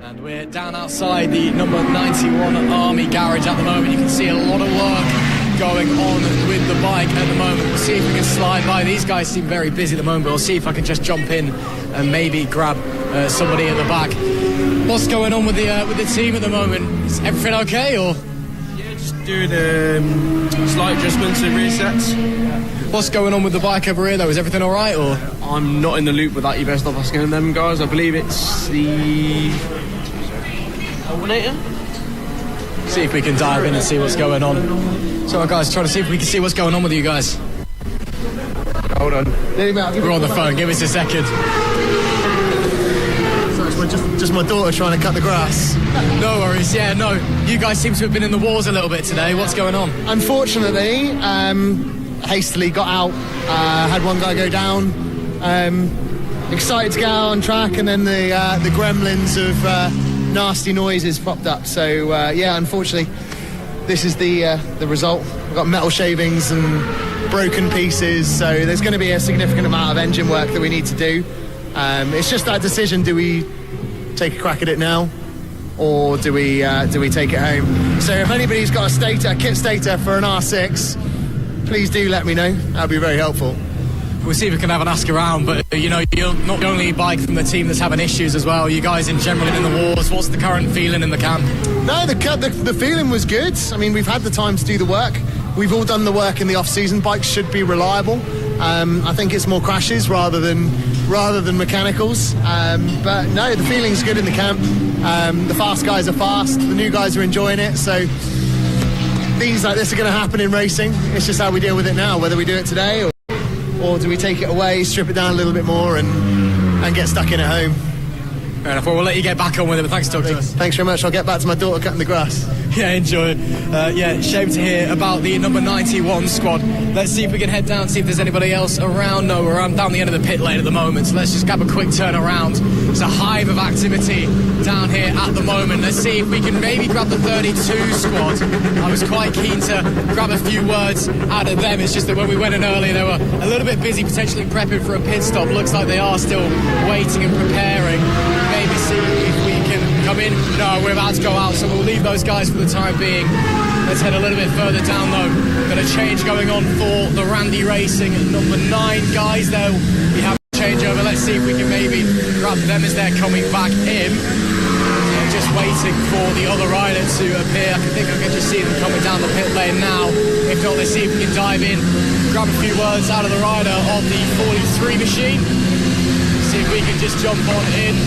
And we're down outside the number 91 Army garage at the moment. You can see a lot of work going on with the bike at the moment. We'll see if we can slide by. These guys seem very busy at the moment, but we'll see if I can just jump in and maybe grab somebody at the back. What's going on with the team at the moment? Is everything okay, or? Yeah, just doing slight adjustments and resets. What's going on with the bike over here, though? Is everything all right, or? I'm not in the loop with that. You best not asking them guys. I believe it's the alternator. See if we can dive in and see what's going on. So, guys, trying to see if we can see what's going on with you guys. Hold on. We're on the phone. Give us a second. Just my daughter trying to cut the grass. No worries, yeah, no. You guys seem to have been in the wars a little bit today. What's going on? Unfortunately, hastily got out, had one guy go down, excited to get out on track, and then the gremlins of nasty noises popped up. So, yeah, unfortunately, this is the result. We've got metal shavings and broken pieces, so there's going to be a significant amount of engine work that we need to do. It's just that decision: do we take a crack at it now, or do we take it home? So if anybody's got a kit stator for an R6, please do let me know. That'd be very helpful. We'll see if we can have an ask around, but you know, you're not the only bike from the team that's having issues as well. You guys in general in the wars. What's the current feeling in the camp? No, the feeling was good. I mean, we've had the time to do the work. We've all done the work in the off-season. Bikes should be reliable. I think it's more crashes rather than mechanicals. But no, the feeling's good in the camp. The fast guys are fast. The new guys are enjoying it. So things like this are going to happen in racing. It's just how we deal with it now. Whether we do it today or do we take it away, strip it down a little bit more, and get stuck in at home. Fair enough. Well, we'll let you get back on with it, but thanks for talking to us. Thanks very much. I'll get back to my daughter cutting the grass. Yeah, enjoy it. Yeah, shame to hear about the number 91 squad. Let's see if we can head down, see if there's anybody else around. No, we're down the end of the pit lane at the moment, so let's just grab a quick turn around. There's a hive of activity down here at the moment. Let's see if we can maybe grab the 32 squad. I was quite keen to grab a few words out of them. It's just that when we went in earlier, they were a little bit busy potentially prepping for a pit stop. Looks like they are still waiting and preparing. Maybe see if we can come in. No, we're about to go out, so we'll leave those guys for the time being. Let's head a little bit further down though. Got a change going on for the Randy Racing number 9 guys there. We have a changeover. Let's see if we can maybe grab them as they're coming back in. They're just waiting for the other rider to appear. I think I can just see them coming down the pit lane now. If not, let's see if we can dive in, grab a few words out of the rider on the 43 machine. See if we can just jump on in,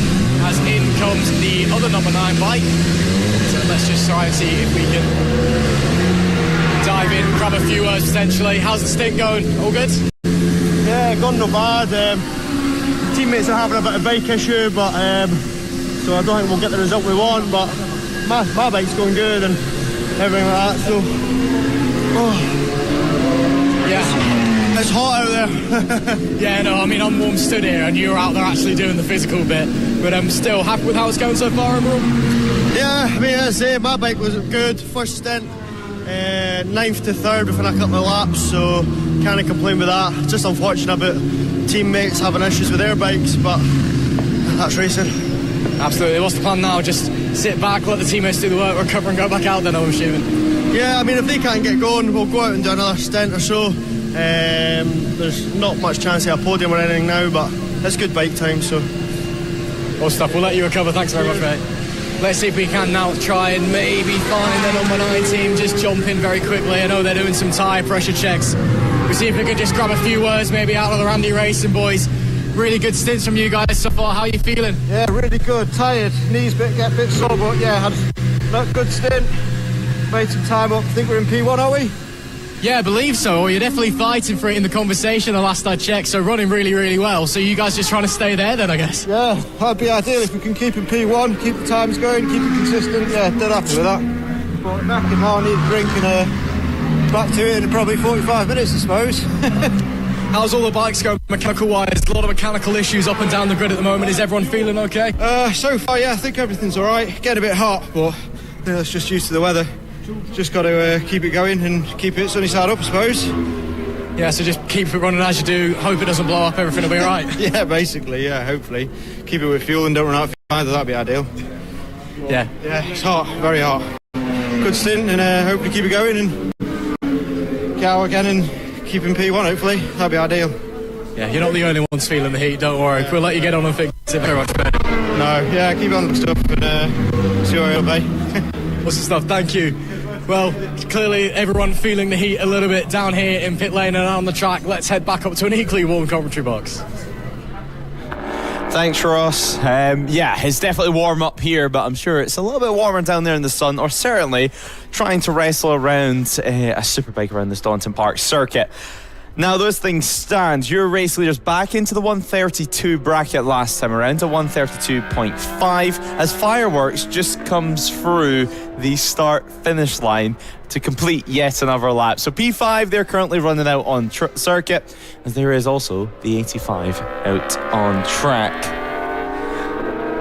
as in comes the other number 9 bike. So let's just try and see if we can dive in, grab a few words potentially. How's the stint going? All good? Yeah, gone not bad. Teammates are having a bit of bike issue, but so I don't think we'll get the result we want, but my bike's going good and everything like that, so yeah, it's hot out there. Yeah, no, I mean, I'm warm stood here and you're out there actually doing the physical bit, but I'm still happy with how it's going so far overall. Yeah, I mean, as I say, my bike was good first stint, 9th to 3rd within a couple of laps, so can't complain with that. Just unfortunate about teammates having issues with their bikes, but that's racing. Absolutely. What's the plan now? Just sit back, let the teammates do the work, recover and go back out then, I'm assuming? Yeah, I mean, if they can't get going, we'll go out and do another stint or so. There's not much chance of a podium or anything now, but it's good bike time, so. Well, stuff, we'll let you recover. Thanks very much, mate. Let's see if we can now try and maybe find the number 9 team. Just jump in very quickly. I know they're doing some tyre pressure checks. We'll see if we can just grab a few words maybe out of the Randy Racing boys. Really good stints from you guys so far. How are you feeling? Yeah, really good. Tired. Knees get a bit sore, but yeah, had a good stint. Made some time up. I think we're in P1, are we? Yeah, I believe so. Well, you're definitely fighting for it in the conversation the last I checked, so running really, really well. So you guys just trying to stay there then, I guess? Yeah, that'd be ideal if we can keep in P1, keep the times going, keep it consistent. Yeah, dead happy with that. But back in I need a drink and back to it in probably 45 minutes, I suppose. How's all the bikes going mechanical-wise? A lot of mechanical issues up and down the grid at the moment. Is everyone feeling okay? So far, yeah, I think everything's all right. Getting a bit hot, but it's just used to the weather. Just got to keep it going and keep it sunny side up, I suppose. Yeah, so just keep it running as you do, hope it doesn't blow up, everything will be all right. Yeah, basically, yeah, hopefully. Keep it with fuel and don't run out of fuel either, that'd be ideal. Yeah. Yeah, it's hot, very hot. Good stint, and hopefully keep it going and get out again and keep in P1, hopefully. That'd be ideal. Yeah, you're not the only ones feeling the heat, don't worry. We'll let you get on and fix it very much better. No, yeah, keep on the stuff and see where it'll be. Awesome stuff, thank you. Well, clearly everyone feeling the heat a little bit down here in pit lane and on the track. Let's head back up to an equally warm commentary box. Thanks, Ross. Yeah, it's definitely warm up here, but I'm sure it's a little bit warmer down there in the sun, or certainly trying to wrestle around a superbike around this Donington Park circuit. Now, those things stand. Your race leaders back into the 132 bracket last time around, to 132.5, as Fireworks just comes through the start-finish line to complete yet another lap. So P5, they're currently running out on circuit, as there is also the 85 out on track.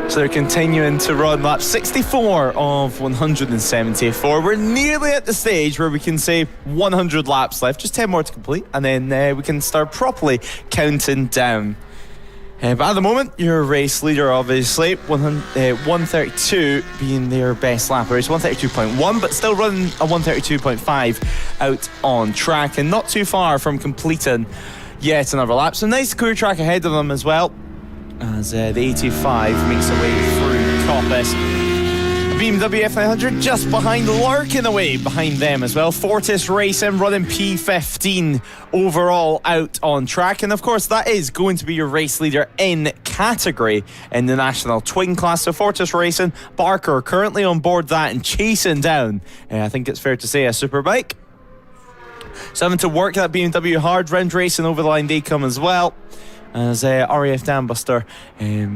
So they're continuing to run lap 64 of 174. We're nearly at the stage where we can say 100 laps left, just 10 more to complete, and then we can start properly counting down. But at the moment, your race leader, obviously, 132 being their best lap race, 132.1, but still running a 132.5 out on track, and not too far from completing yet another lap. So nice clear track ahead of them as well, as the 85 makes their way through Coppice. BMW F900 just behind, lurking away behind them as well. Fortis Racing running P15 overall out on track, and of course that is going to be your race leader in category in the National Twin class. So Fortis Racing, Barker currently on board that and chasing down, I think it's fair to say, a superbike. So having to work that BMW hard. Round Racing over the line, they come as well, as RAF Dambuster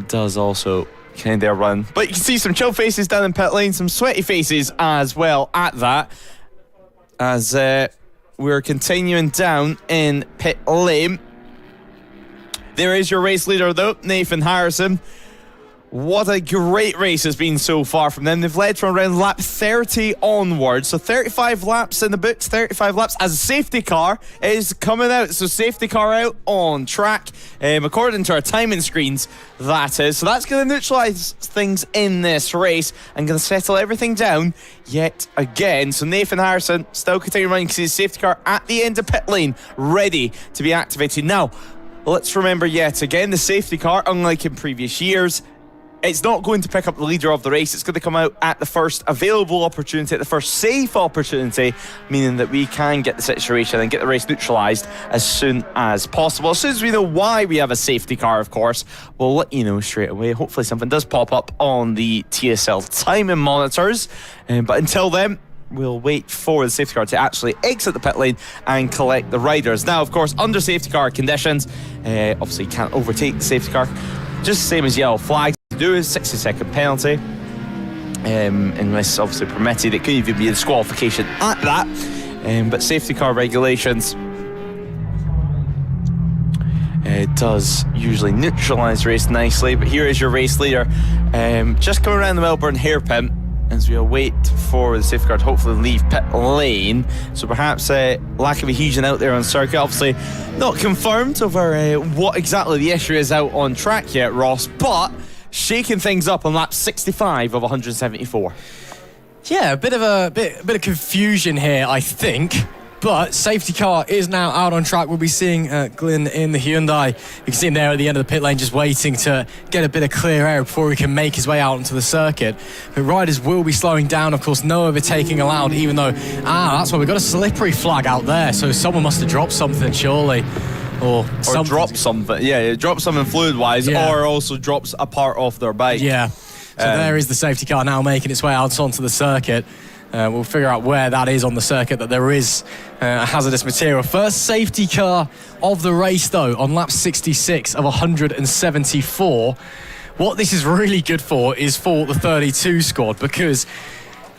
does also kind of run. But you can see some chill faces down in pit lane, some sweaty faces as well at that, as we're continuing down in pit lane. There is your race leader though, Nathan Harrison. What a great race has been so far from them. They've led from around lap 30 onwards. So 35 laps in the books, 35 laps as a safety car is coming out. So safety car out on track, according to our timing screens, that is. So that's going to neutralise things in this race and going to settle everything down yet again. So Nathan Harrison still continuing running because his safety car at the end of pit lane, ready to be activated. Now, let's remember yet again, the safety car, unlike in previous years, it's not going to pick up the leader of the race. It's going to come out at the first available opportunity, at the first safe opportunity, meaning that we can get the situation and get the race neutralised as soon as possible. As soon as we know why we have a safety car, of course, we'll let you know straight away. Hopefully something does pop up on the TSL timing monitors. But until then, we'll wait for the safety car to actually exit the pit lane and collect the riders. Now, of course, under safety car conditions, obviously you can't overtake the safety car. Just the same as yellow flags. Do is 60-second penalty, unless obviously permitted. It could even be a disqualification at that, but safety car regulations, it does usually neutralise the race nicely. But here is your race leader, just coming around the Melbourne hairpin as we await for the safety car to hopefully leave pit lane. So perhaps lack of adhesion out there on circuit. Obviously not confirmed over what exactly the issue is out on track yet, Ross, but shaking things up on lap 65 of 174. Yeah, a bit of confusion here, I think. But safety car is now out on track. We'll be seeing Glyn in the Hyundai. You can see him there at the end of the pit lane, just waiting to get a bit of clear air before he can make his way out onto the circuit. But riders will be slowing down. Of course, no overtaking allowed, even though, that's why we've got a slippery flag out there. So someone must have dropped something, surely. Or drop something. Yeah, drop something fluid-wise, or also drops a part off their bike. Yeah. So there is the safety car now making its way out onto the circuit. We'll figure out where that is on the circuit, that there is hazardous material. First safety car of the race, though, on lap 66 of 174. What this is really good for is for the 32 squad, because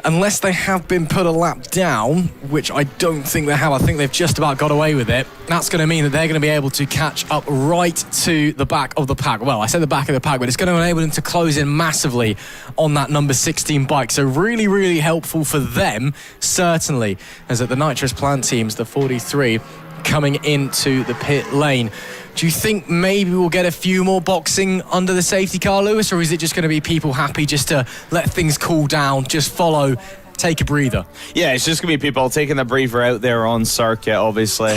unless they have been put a lap down, which I don't think they have, I think they've just about got away with it, that's going to mean that they're going to be able to catch up right to the back of the pack. Well, I say the back of the pack, but it's going to enable them to close in massively on that number 16 bike. So really, really helpful for them, certainly, as at the nitrous plant teams, the 43 coming into the pit lane. Do you think maybe we'll get a few more boxing under the safety car, Lewis, or is it just going to be people happy just to let things cool down, just follow, take a breather? Yeah, it's just going to be people taking a breather out there on circuit, obviously.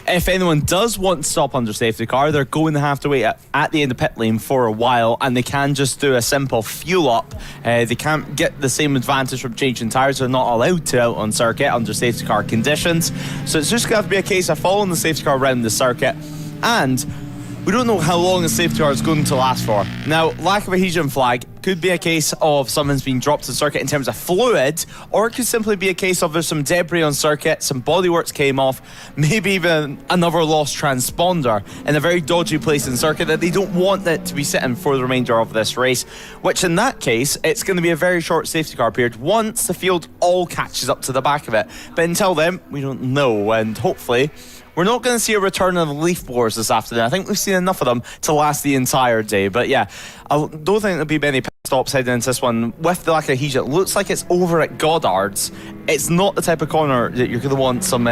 If anyone does want to stop under safety car, they're going to have to wait at the end of pit lane for a while, and they can just do a simple fuel up. They can't get the same advantage from changing tyres. They're not allowed to out on circuit under safety car conditions. So it's just going to have to be a case of following the safety car around the circuit. And we don't know how long the safety car is going to last for. Now, lack of adhesion flag could be a case of someone's being dropped to the circuit in terms of fluid, or it could simply be a case of there's some debris on circuit, some bodyworks came off, maybe even another lost transponder in a very dodgy place in circuit that they don't want it to be sitting for the remainder of this race, which in that case, it's going to be a very short safety car period once the field all catches up to the back of it. But until then, we don't know, and hopefully we're not going to see a return of leaf blowers this afternoon. I think we've seen enough of them to last the entire day. But yeah, I don't think there'll be many pit stops heading into this one. With the lack of adhesion, it looks like it's over at Goddard's. It's not the type of corner that you're going to want some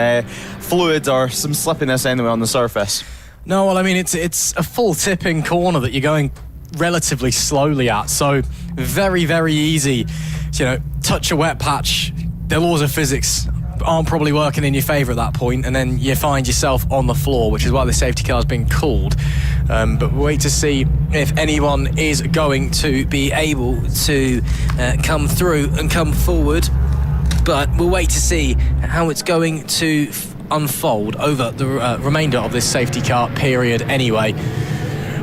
fluid or some slippiness anyway on the surface. No, well, I mean, it's a full tipping corner that you're going relatively slowly at. So very, very easy. Touch a wet patch. The laws of physics aren't probably working in your favour at that point, and then you find yourself on the floor, which is why the safety car has been called. But we'll wait to see if anyone is going to be able to come through and come forward. But we'll wait to see how it's going to unfold over the remainder of this safety car period anyway.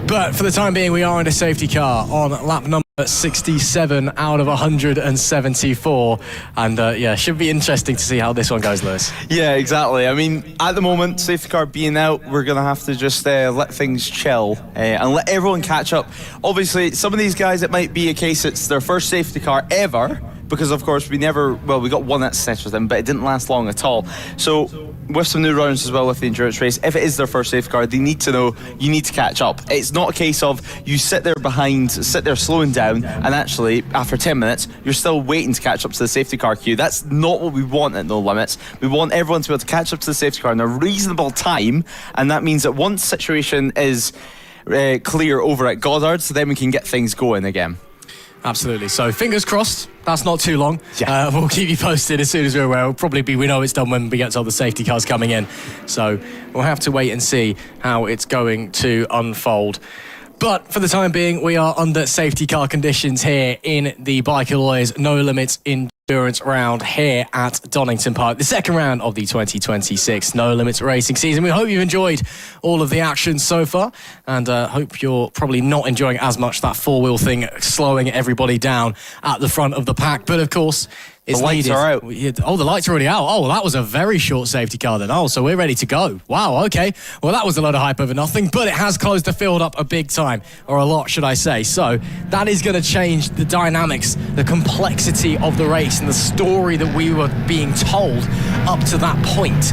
But for the time being, we are in a safety car on lap number 67 out of 174. And should be interesting to see how this one goes, Lewis. Yeah, exactly. I mean, at the moment, safety car being out, we're going to have to just let things chill and let everyone catch up. Obviously, some of these guys, it might be a case it's their first safety car ever, because of course we got one at snitch with them, but it didn't last long at all. So with some new runners as well with the endurance race, if it is their first safety car, they need to know you need to catch up. It's not a case of you sit there slowing down, and actually after 10 minutes you're still waiting to catch up to the safety car queue. That's not what we want at No Limits. We want everyone to be able to catch up to the safety car in a reasonable time, and that means that once the situation is clear over at Goddard's, then we can get things going again. Absolutely. So fingers crossed, that's not too long. Yeah. We'll keep you posted as soon as we're aware. It'll probably be, we know it's done when we get to all the safety cars coming in. So we'll have to wait and see how it's going to unfold. But for the time being, we are under safety car conditions here in the Biker Lawyers No Limits Endurance round here at Donington Park, the second round of the 2026 No Limits racing season. We hope you've enjoyed all of the action so far, and hope you're probably not enjoying as much that four-wheel thing slowing everybody down at the front of the pack. But of course, it's the lights are out. Oh, the lights are already out. Oh, well, that was a very short safety car then. Oh, so we're ready to go. Wow, okay. Well, that was a load of hype over nothing, but it has closed the field up a big time, or a lot, should I say. So that is going to change the dynamics, the complexity of the race, and the story that we were being told up to that point.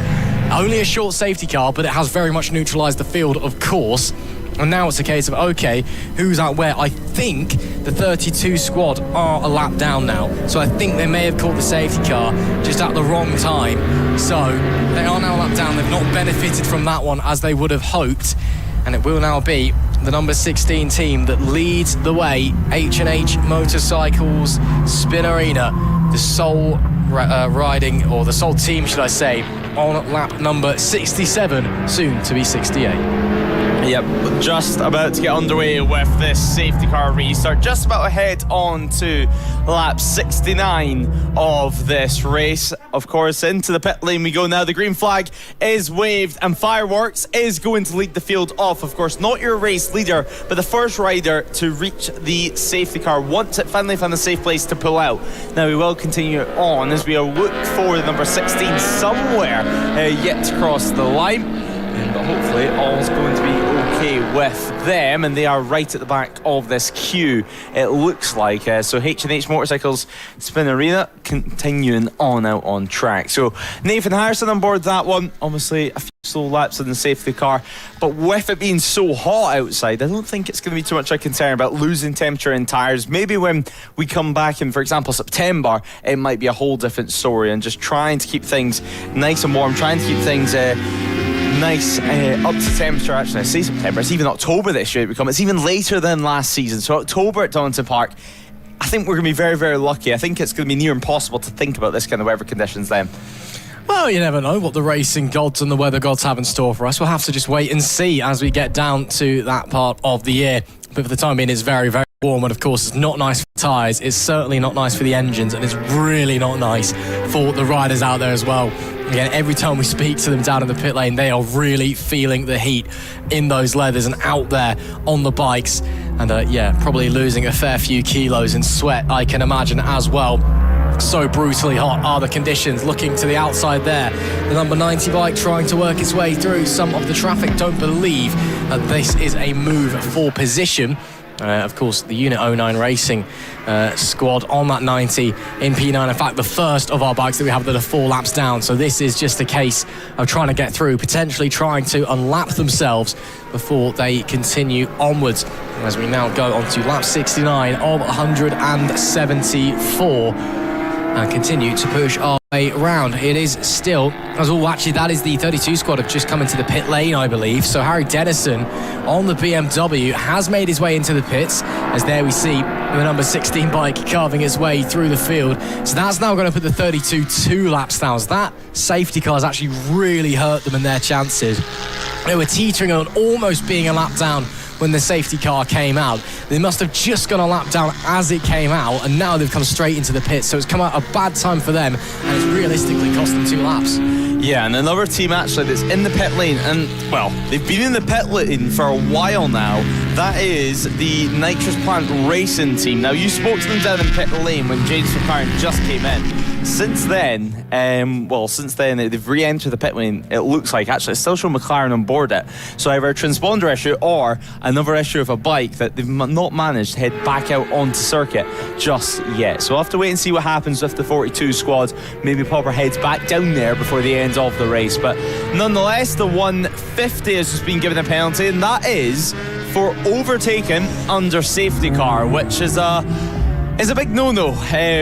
Only a short safety car, but it has very much neutralised the field, of course. And now it's a case of, okay, who's out where? I think the 32 squad are a lap down now. So I think they may have caught the safety car just at the wrong time. So they are now a lap down. They've not benefited from that one as they would have hoped. And it will now be the number 16 team that leads the way. H&H Motorcycles Spin Arena, the sole riding, or the sole team, should I say, on lap number 67, soon to be 68. Yep, just about to get underway with this safety car restart. Just about to head on to lap 69 of this race. Of course, into the pit lane we go now. The green flag is waved and Fireworks is going to lead the field off. Of course, not your race leader, but the first rider to reach the safety car once it finally found a safe place to pull out. Now we will continue on as we look for the number 16 somewhere yet to cross the line. But hopefully all's going to be okay with them, and they are right at the back of this queue, it looks like. So H&H Motorcycles Spin Arena continuing on out on track. So Nathan Harrison on board that one. Obviously a few slow laps in the safety car, but with it being so hot outside, I don't think it's going to be too much of a concern about losing temperature in tyres. Maybe when we come back in, for example, September, it might be a whole different story, and just trying to keep things nice and warm, trying to keep things nice up to temperature. Actually, I say September, it's even October this year. It's even later than last season. So October at Donington Park, I think we're going to be very, very lucky. I think it's going to be near impossible to think about this kind of weather conditions then. Well, you never know what the racing gods and the weather gods have in store for us. We'll have to just wait and see as we get down to that part of the year. But for the time being, it's very, very warm, and of course it's not nice for the tyres, it's certainly not nice for the engines, and it's really not nice for the riders out there as well. Again, every time we speak to them down in the pit lane, they are really feeling the heat in those leathers and out there on the bikes, and probably losing a fair few kilos in sweat, I can imagine, as well. So brutally hot are the conditions. Looking to the outside there, the number 90 bike trying to work its way through some of the traffic. Don't believe that this is a move for position. Of course, the Unit 09 Racing squad on that 90 in P9. In fact, the first of our bikes that we have that are 4 laps down. So this is just a case of trying to get through, potentially trying to unlap themselves before they continue onwards. As we now go on to lap 69 of 174 and continue to push our way round. It is still, actually that is the 32 squad have just come into the pit lane, I believe. So Harry Dennison on the BMW has made his way into the pits, as there we see the number 16 bike carving its way through the field. So that's now going to put the 32 2 laps down. So that safety car has actually really hurt them in their chances. They were teetering on almost being a lap down when the safety car came out. They must have just gone a lap down as it came out, and now they've come straight into the pits. So it's come out a bad time for them, and it's realistically cost them 2 laps. Yeah, and another team actually that's in the pit lane, and well, they've been in the pit lane for a while now. That is the Nitrous Plant Racing team. Now, you spoke to them down in pit lane when James McLaren just came in. Since then, they've re-entered the pit lane. It looks like actually it's still showing McLaren on board it. So either a transponder issue or another issue of a bike that they've not managed to head back out onto circuit just yet. So we'll have to wait and see what happens with the 42 squad. Maybe Popper heads back down there before the end of the race. But nonetheless, the 150 has just been given a penalty, and that is for overtaking under safety car, which is a big no-no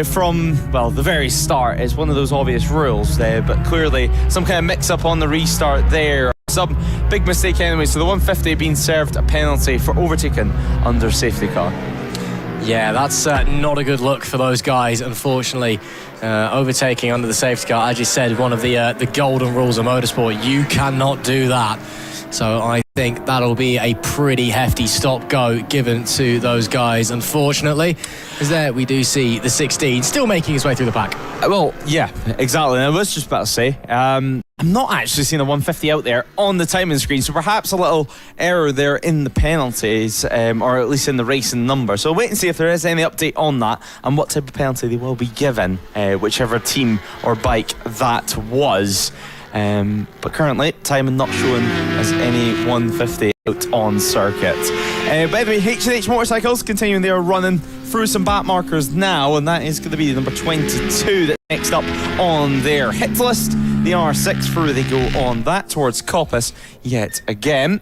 from, the very start. It's one of those obvious rules, but clearly some kind of mix-up on the restart there. Some big mistake anyway, so the 150 being served a penalty for overtaking under safety car. Yeah, that's not a good look for those guys, unfortunately. Overtaking under the safety car, as you said, one of the golden rules of motorsport. You cannot do that. So I think that'll be a pretty hefty stop-go given to those guys, unfortunately. As there we do see the 16 still making his way through the pack. Well, yeah, exactly. And I was just about to say, I'm not actually seeing a 150 out there on the timing screen, so perhaps a little error there in the penalties, or at least in the racing number. So wait and see if there is any update on that and what type of penalty they will be given, whichever team or bike that was. But currently, timing not showing as any 150 out on circuit. By the way, H&H Motorcycles continuing their running through some back markers now, and that is going to be number 22 that's next up on their hit list. The R6 through they go on that towards Coppice yet again.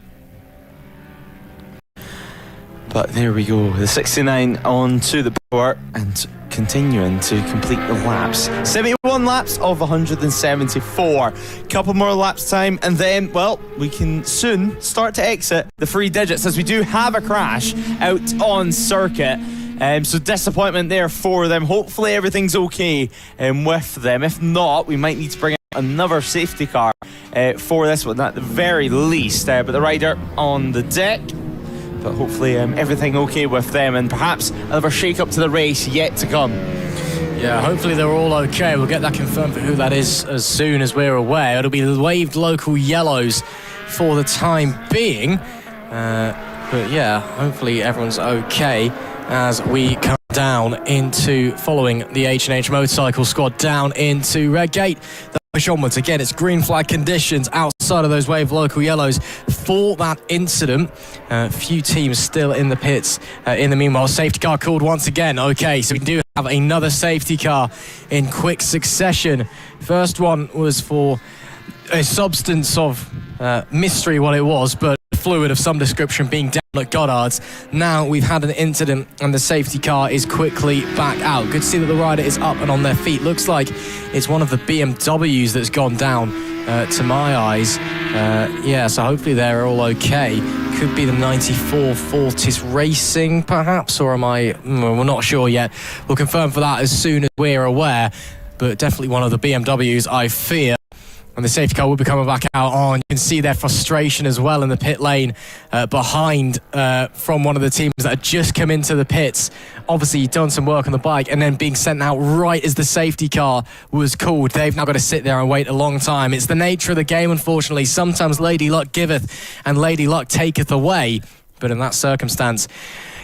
But there we go, the 69 on to the power and continuing to complete the laps. 71 laps of 174. Couple more laps time, and then, we can soon start to exit the 3 digits, as we do have a crash out on circuit. So disappointment there for them. Hopefully everything's okay with them. If not, we might need to bring out another safety car for this one at the very least. But the rider on the deck. But hopefully everything okay with them, and perhaps another shake-up to the race yet to come. Yeah, hopefully they're all okay. We'll get that confirmed for who that is as soon as we're aware. It'll be the waved local yellows for the time being. But yeah, hopefully everyone's okay as we come down into following the H&H Motorcycle squad down into Redgate. Push onwards. Again, it's green flag conditions outside of those wave local yellows for that incident. Few teams still in the pits. In the meanwhile, safety car called once again. Okay, so we do have another safety car in quick succession. First one was for a substance of mystery what it was, but fluid of some description being down at Goddard's. Now we've had an incident and the safety car is quickly back out. Good to see that the rider is up and on their feet. Looks like it's one of the BMWs that's gone down to my eyes. So hopefully they're all okay. Could be the 94 Fortis Racing, perhaps, or am I? We're not sure yet. We'll confirm for that as soon as we're aware, but definitely one of the BMWs, I fear. And the safety car will be coming back out on. You can see their frustration as well in the pit lane behind from one of the teams that had just come into the pits. Obviously done some work on the bike and then being sent out right as the safety car was called. They've now got to sit there and wait a long time. It's the nature of the game, unfortunately. Sometimes Lady Luck giveth and Lady Luck taketh away. But in that circumstance,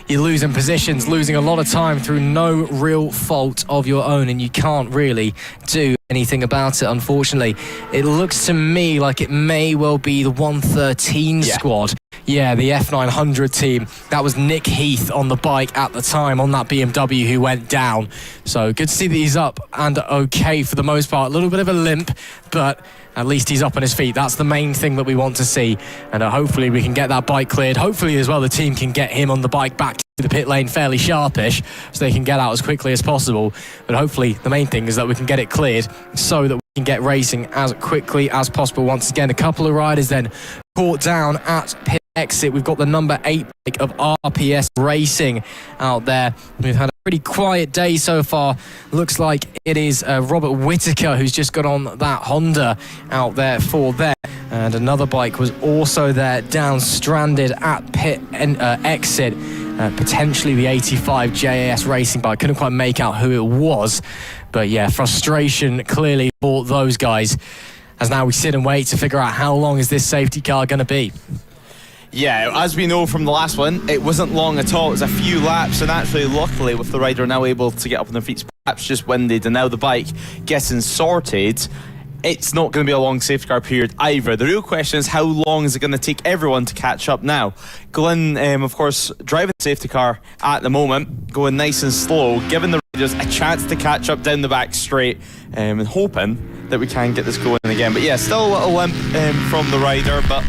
you're losing positions, losing a lot of time through no real fault of your own, and you can't really do anything about it, unfortunately. It looks to me like it may well be the 113 squad. Yeah, the F900 team. That was Nick Heath on the bike at the time on that BMW who went down. So good to see that he's up and okay for the most part. A little bit of a limp, but at least he's up on his feet. That's the main thing that we want to see. And hopefully we can get that bike cleared. Hopefully as well the team can get him on the bike back to the pit lane fairly sharpish so they can get out as quickly as possible. But hopefully the main thing is that we can get it cleared so that we can get racing as quickly as possible. Once again, a couple of riders then caught down at pit exit. We've got the number 8 bike of RPS Racing out there. We've had a pretty quiet day so far. Looks like it is Robert Whittaker who's just got on that Honda out there for them. And another bike was also there down stranded at pit exit. Potentially the 85 JAS Racing bike. Couldn't quite make out who it was. But yeah, frustration clearly for those guys. As now we sit and wait to figure out how long is this safety car going to be. Yeah, as we know from the last one, it wasn't long at all. It was a few laps, and actually, luckily, with the rider now able to get up on their feet, perhaps just winded, and now the bike getting sorted, it's not going to be a long safety car period either. The real question is how long is it going to take everyone to catch up now? Glenn, of course, driving the safety car at the moment, going nice and slow, giving the riders a chance to catch up down the back straight, and hoping that we can get this going again. But yeah, still a little limp from the rider, but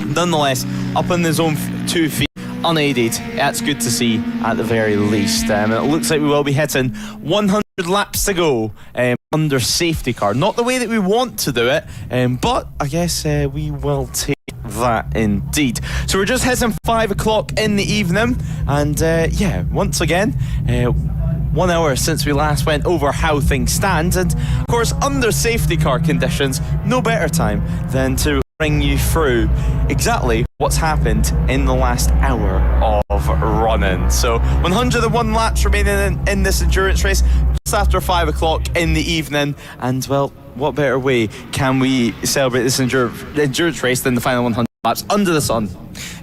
nonetheless, up on his own 2 feet, unaided. That's good to see at the very least. And it looks like we will be hitting 100 laps to go under safety car. Not the way that we want to do it, but I guess we will take that indeed. So we're just hitting 5 o'clock in the evening, and once again, 1 hour since we last went over how things stand, and of course under safety car conditions, no better time than to bring you through exactly what's happened in the last hour of running. So 101 laps remaining in this endurance race just after 5 o'clock in the evening, and well, what better way can we celebrate this endurance race than the final 100 laps under the sun?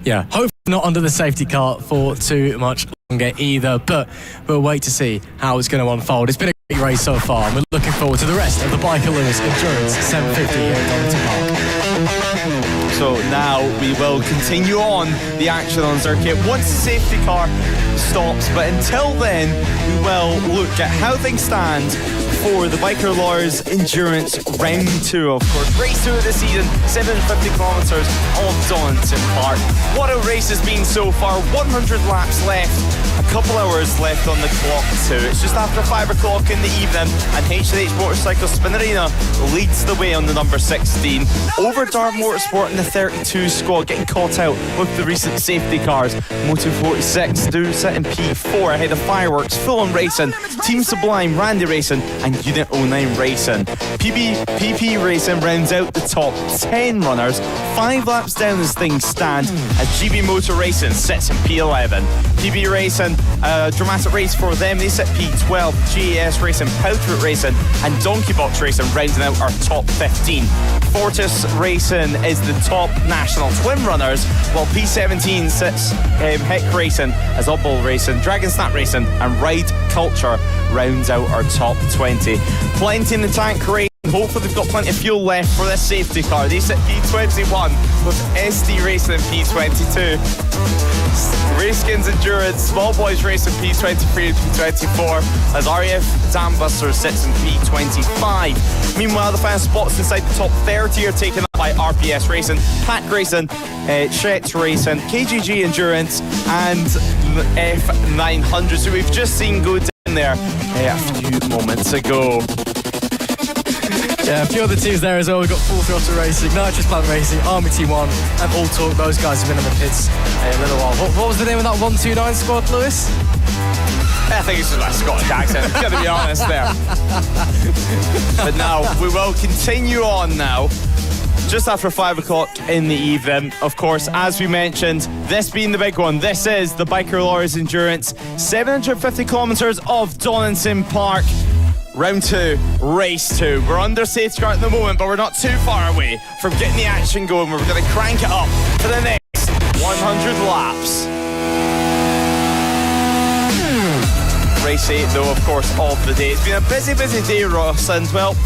Yeah, hopefully not under the safety car for too much longer either, but we'll wait to see how it's going to unfold. It's been a great race so far, and we're looking forward to the rest of the Biker Lewis Endurance 750 here at Donington Park. So now we will continue on the action on circuit once the safety car stops, but until then we will look at how things stand for the Biker Lures Endurance Round 2, of course. Race 2 of the season, 750 kilometres of Donington Park. What a race has been so far, 100 laps left, a couple hours left on the clock too. It's just after 5 o'clock in the evening, and H&H Motorcycle Spin Arena leads the way on the number 16. Over Dart Motorsport in the 32 squad, getting caught out with the recent safety cars. Moto 46 do sit in P4 ahead of Fireworks, Full On Racing, Team Sublime, Randy Racing, and Unit 09 Racing. PP Racing rounds out the top 10 runners, 5 laps down as things stand, as GB Motor Racing sits in P11. PB Racing, dramatic race for them, they sit P12. GAS Racing, Poutroot Racing, and Donkey Box Racing rounding out our top 15. Fortis Racing is the top national twin runners, while P17 sits Heck Racing, as Oddball Racing, Dragon Snap Racing, and Ride Culture rounds out our top 20. Plenty in the tank race. Hopefully they've got plenty of fuel left for this safety car. They sit P21 with SD Racing in P22. Racekins Endurance, Small Boys Racing P23 and P24, as RAF Dambuster sits in P25. Meanwhile, the fan spots inside the top 30 are taken up by RPS Racing, Pack Racing, Shrets Racing, KGG Endurance, and F900. So we've just seen go down there a few moments ago. Yeah, a few other teams there as well. We've got Full Throttle Racing, Nitrous Plant Racing, Army T1, and All Talk. Those guys have been in the pits a little while. What was the name of that 129 squad, Lewis? I think it's just like Scottish accent, gotta be honest there. But now, we will continue on now. Just after 5 o'clock in the evening, of course, as we mentioned, this being the big one, this is the Biker Lawyers Endurance, 750 kilometres of Donington Park. Round 2, race 2. We're under safety car at the moment, but we're not too far away from getting the action going. We're going to crank it up for the next 100 laps. Race 8, though, of course, of the day. It's been a busy day, Ross, and, well,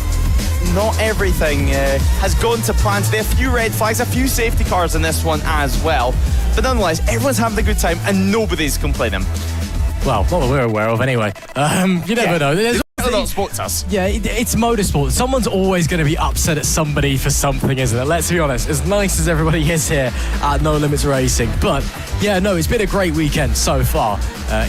not everything has gone to plan today. A few red flags, a few safety cars in this one as well. But nonetheless, everyone's having a good time and nobody's complaining. Well, not that we're aware of anyway. You never know. There's us. Yeah, it's motorsport. Someone's always going to be upset at somebody for something, isn't it? Let's be honest. As nice as everybody is here at No Limits Racing. But, yeah, no, it's been a great weekend so far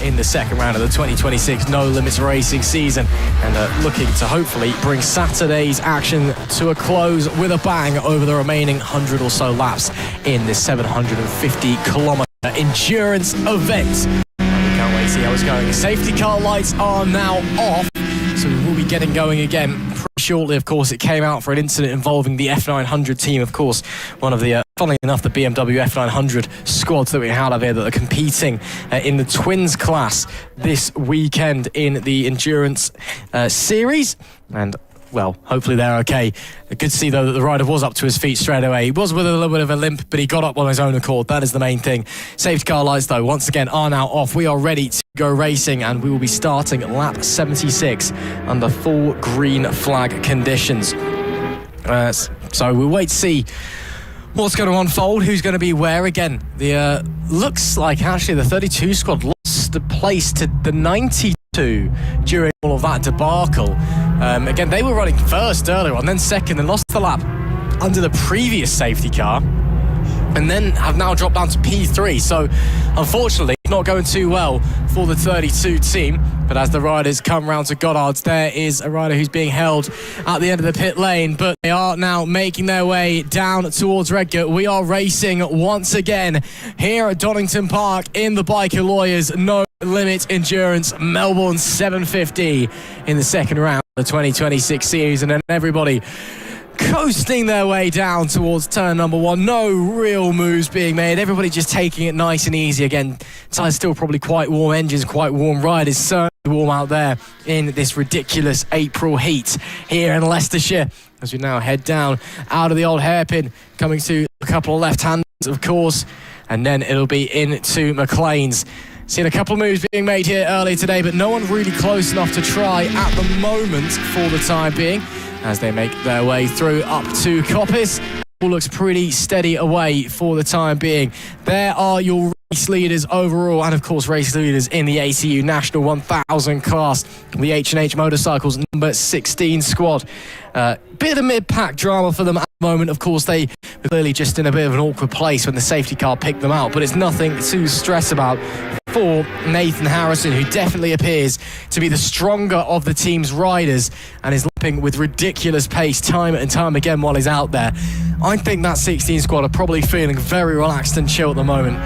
in the second round of the 2026 No Limits Racing season. And looking to hopefully bring Saturday's action to a close with a bang over the remaining 100 or so laps in this 750-kilometre endurance event. Can't wait to see how it's going. Safety car lights are now off, so we will be getting going again pretty shortly. Of course, it came out for an incident involving the F900 team. Of course, one of the, funnily enough, the BMW F900 squads that we had up here that are competing in the twins class this weekend in the Endurance Series. And well, hopefully they're okay. Good to see, though, that the rider was up to his feet straight away. He was with a little bit of a limp, but he got up on his own accord. That is the main thing. Safety car lights, though, once again are now off. We are ready to go racing, and we will be starting lap 76 under full green flag conditions. So we'll wait to see what's going to unfold, who's going to be where again. The looks like actually the 32 squad lost the place to the 92 during all of that debacle. Again, they were running first earlier on, then second, and lost the lap under the previous safety car, and then have now dropped down to P3. So, unfortunately, not going too well for the 32 team. But as the riders come round to Goddard's, there is a rider who's being held at the end of the pit lane. But they are now making their way down towards Redgate. We are racing once again here at Donington Park in the Biker Lawyers No Limit Endurance Melbourne 750 in the second round of the 2026 series. And then everybody coasting their way down towards turn number 1. No real moves being made. Everybody just taking it nice and easy. Again, tyres still probably quite warm, engines quite warm, riders certainly warm out there in this ridiculous April heat here in Leicestershire. As we now head down out of the old hairpin, coming to a couple of left-handers, of course, and then it'll be into McLean's. Seen a couple of moves being made here earlier today, but no one really close enough to try at the moment for the time being, as they make their way through up to Coppice. All looks pretty steady away for the time being. There are your race leaders overall, and of course race leaders in the ACU National 1000 class, the H&H Motorcycles number 16 squad. Bit of mid-pack drama for them at the moment. Of course, they were clearly just in a bit of an awkward place when the safety car picked them out, but it's nothing to stress about for Nathan Harrison, who definitely appears to be the stronger of the team's riders and is lapping with ridiculous pace time and time again while he's out there. I think that 16 squad are probably feeling very relaxed and chill at the moment.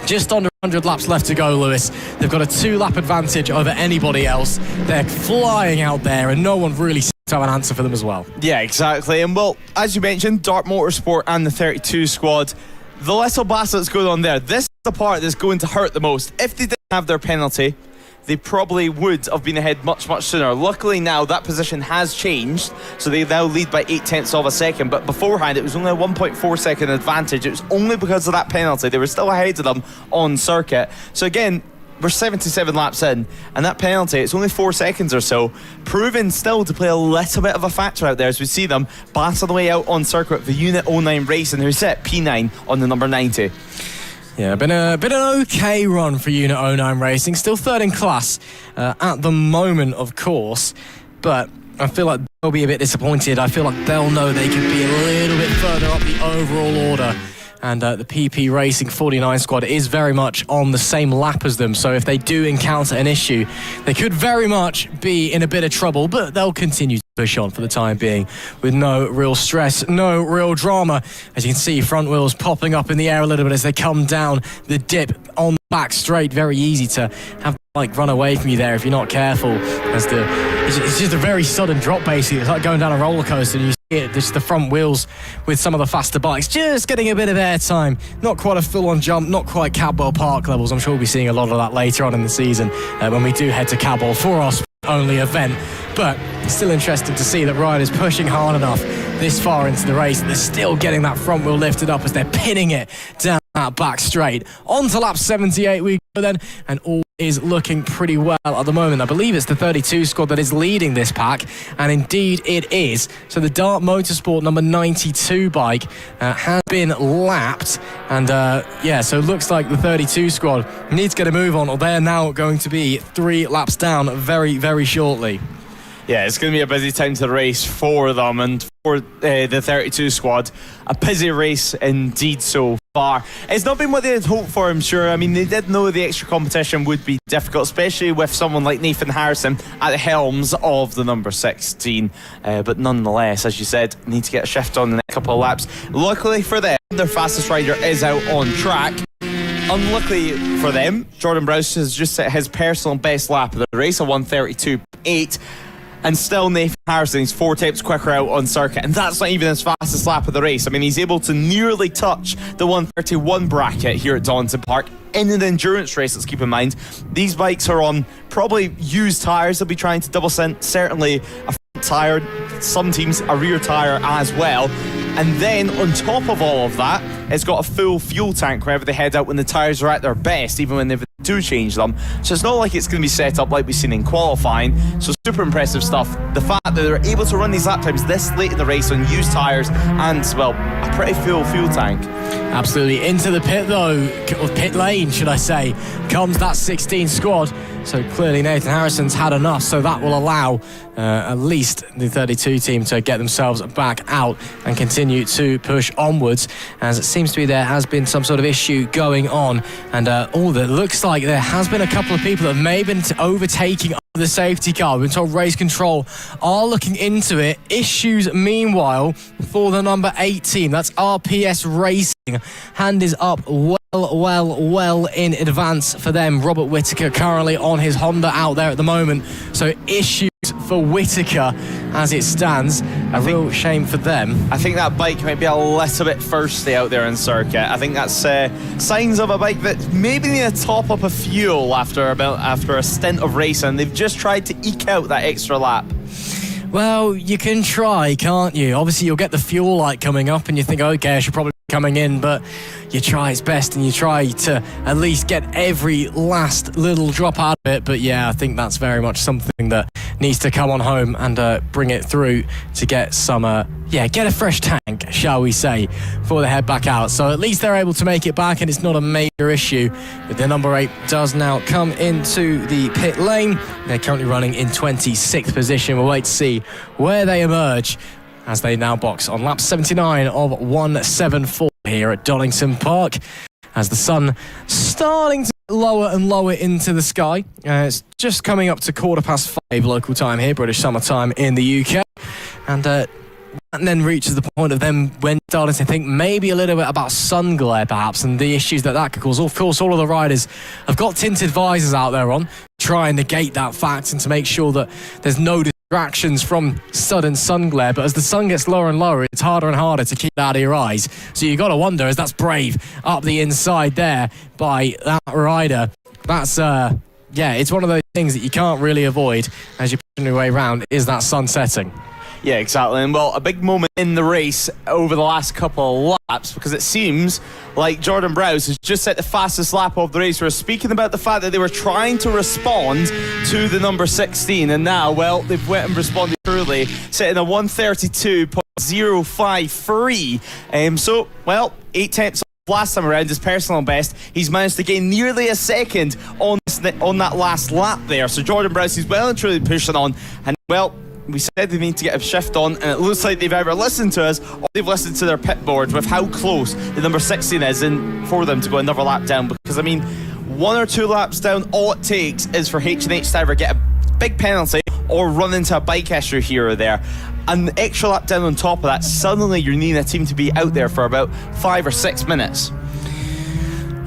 Just under 100 laps left to go, Lewis. They've got a 2-lap advantage over anybody else. They're flying out there, and no one really seems to have an answer for them as well. Yeah, exactly. And, well, as you mentioned, Dart Motorsport and the 32 squad, the little blast that's going on there, this is the part that's going to hurt the most. If they didn't have their penalty, they probably would have been ahead much sooner. Luckily now that position has changed, so they now lead by 0.8 of a second, but beforehand it was only a 1.4 second advantage. It was only because of that penalty. They were still ahead of them on circuit. So again, we're 77 laps in, and that penalty, it's only 4 seconds or so, proving still to play a little bit of a factor out there as we see them battle the way out on circuit for Unit 09 Racing, who sit P9 on the number 90. Yeah, been an okay run for Unit 09 Racing. Still third in class at the moment, of course, but I feel like they'll be a bit disappointed. I feel like they'll know they could be a little bit further up the overall order and the PP Racing 49 squad is very much on the same lap as them. So if they do encounter an issue, they could very much be in a bit of trouble, but they'll continue to push on for the time being with no real stress, no real drama. As you can see, front wheels popping up in the air a little bit as they come down the dip on the back straight. Very easy to have the bike run away from you there if you're not careful. It's just a very sudden drop, basically. It's like going down a roller coaster and you see it, just the front wheels with some of the faster bikes just getting a bit of airtime. Not quite a full-on jump, not quite Cadwell Park levels. I'm sure we'll be seeing a lot of that later on in the season when we do head to Cadwell for our only event. But it's still interesting to see that riders pushing hard enough this far into the race. They're still getting that front wheel lifted up as they're pinning it down that back straight. On to lap 78 we go then, and all is looking pretty well at the moment. I believe it's the 32 squad that is leading this pack, and indeed it is. So the Dart Motorsport number 92 bike has been lapped, and so it looks like the 32 squad needs to get a move on, or they're now going to be 3 laps down very, very shortly. Yeah, it's going to be a busy time to race for them and for the 32 squad. A busy race indeed so far. It's not been what they had hoped for, I'm sure. I mean, they did know the extra competition would be difficult, especially with someone like Nathan Harrison at the helms of the number 16. But nonetheless, as you said, need to get a shift on the next couple of laps. Luckily for them, their fastest rider is out on track. Unluckily for them, Jordan Browse has just set his personal best lap of the race, a 1:32.8. And still Nathan Harrison is 4 times quicker out on circuit, and that's not even his fastest lap of the race. I mean, he's able to nearly touch the 1:31 bracket here at Donington Park in an endurance race. Let's keep in mind these bikes are on probably used tyres. They'll be trying to double certainly a front tyre, some teams a rear tyre as well. And then on top of all of that, it's got a full fuel tank wherever they head out when the tyres are at their best, even when they do change them. So it's not like it's going to be set up like we've seen in qualifying. So super impressive stuff. The fact that they're able to run these lap times this late in the race on used tyres and, well, a pretty full fuel tank. Absolutely. Into the pit though, or pit lane should I say, comes that 16 squad. So clearly Nathan Harrison's had enough, so that will allow at least the 32 team to get themselves back out and continue to push onwards, as it seems to be there has been some sort of issue going on, and that looks like there has been a couple of people that may have been overtaking the safety car. We've been told race control are looking into it. Issues meanwhile for the number 18, that's RPS Racing. Hand is up well in advance for them. Robert Whittaker currently on his Honda out there at the moment, so issues for Whittaker as it stands. A real shame for them. I think that bike might be a little bit thirsty out there in circuit. I think that's signs of a bike that maybe need to top up a fuel after a stint of racing. They've just tried to eke out that extra lap. Well, you can try, can't you? Obviously you'll get the fuel light coming up and you think, okay, I should probably be coming in, but you try its best and you try to at least get every last little drop out of it. But yeah, I think that's very much something that needs to come on home and bring it through to get some get a fresh tank, shall we say, before they head back out. So at least they're able to make it back and it's not a major issue. But the number 8 does now come into the pit lane. They're currently running in 26th position. We'll wait to see where they emerge as they now box on lap 79 of 174 here at Donington Park, as the sun starting to get lower and lower into the sky. It's just coming up to 5:15 local time here, British summertime in the UK, and then reaches the point of them when starting to think maybe a little bit about sun glare perhaps, and the issues that could cause. Of course, all of the riders have got tinted visors out there on, try and negate that fact and to make sure that there's no distractions from sudden sun glare. But as the sun gets lower and lower, it's harder and harder to keep it out of your eyes. So you got to wonder, as that's brave up the inside there by that rider. That's it's one of those things that you can't really avoid as you're pushing your way around, is that sun setting. Yeah, exactly. And well, a big moment in the race over the last couple of laps, because it seems like Jordan Browse has just set the fastest lap of the race. We're speaking about the fact that they were trying to respond to the number 16, and now, well, they've went and responded truly, setting a 1:32.053. So, well, 8 tenths last time around, his personal best. He's managed to gain nearly a second on that last lap there. So Jordan Browse is well and truly pushing on, and well, We said they need to get a shift on, and it looks like they've either listened to us or they've listened to their pit board with how close the number 16 is in for them to go another lap down. Because, I mean, 1 or 2 laps down, all it takes is for H&H to either get a big penalty or run into a bike issue here or there. And the extra lap down on top of that, suddenly you're needing a team to be out there for about 5 or 6 minutes.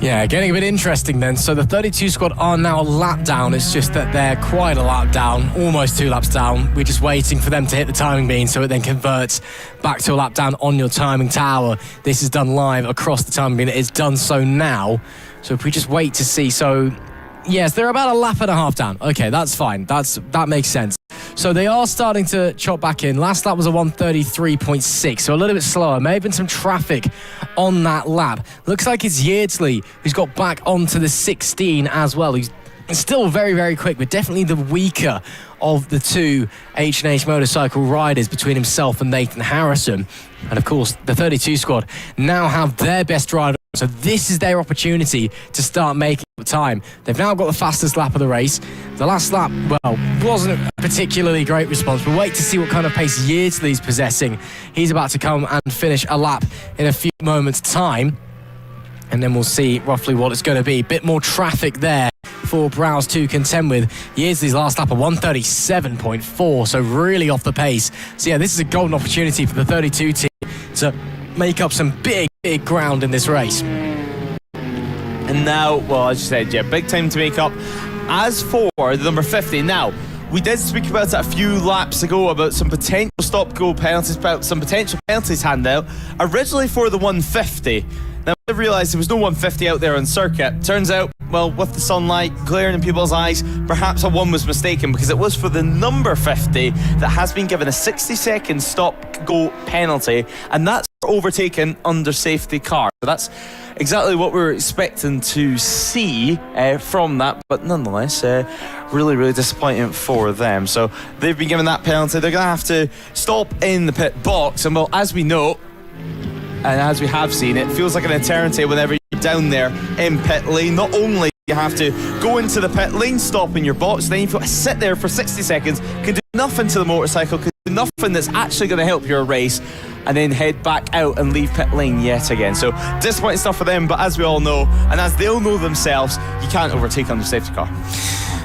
Yeah, getting a bit interesting then. So the 32 squad are now a lap down. It's just that they're quite a lap down, almost 2 laps down. We're just waiting for them to hit the timing bean so it then converts back to a lap down on your timing tower. This is done live across the timing bean. It is done so now. So if we just wait to see. So, yes, they're about a lap and a half down. Okay, that's fine. That makes sense. So they are starting to chop back in. Last lap was a 1:33.6, so a little bit slower. May have been some traffic on that lap. Looks like it's Yeardsley who's got back onto the 16 as well. He's still very, very quick, but definitely the weaker of the two H&H motorcycle riders between himself and Nathan Harrison. And of course, the 32 squad now have their best rider. So this is their opportunity to start making time. They've now got the fastest lap of the race. The last lap, well, wasn't a particularly great response. We'll wait to see what kind of pace Yeardsley's possessing. He's about to come and finish a lap in a few moments' time. And then we'll see roughly what it's going to be. Bit more traffic there for Browse to contend with. Yeardsley's last lap, a 1:37.4, so really off the pace. So yeah, this is a golden opportunity for the 32 team to make up some big ground in this race. And now, well, as you said, yeah, big time to make up. As for the number 50, now, we did speak about it a few laps ago about some potential stop-go penalties, about some potential penalties handed out, originally for the 150. Now, I realised there was no 150 out there on circuit. Turns out, well, with the sunlight glaring in people's eyes, perhaps a one was mistaken, because it was for the number 50 that has been given a 60-second stop-go penalty, and that's overtaken under safety car. So that's exactly what we were expecting to see from that, but nonetheless, really disappointing for them. So they've been given that penalty. They're going to have to stop in the pit box, and well, as we know, and as we have seen, it feels like an eternity whenever you're down there in pit lane. Not only do you have to go into the pit lane, stop in your box, then you've got to sit there for 60 seconds, can do nothing to the motorcycle, can do nothing that's actually going to help your race, and then head back out and leave pit lane yet again. So disappointing stuff for them, but as we all know, and as they'll know themselves, you can't overtake under safety car.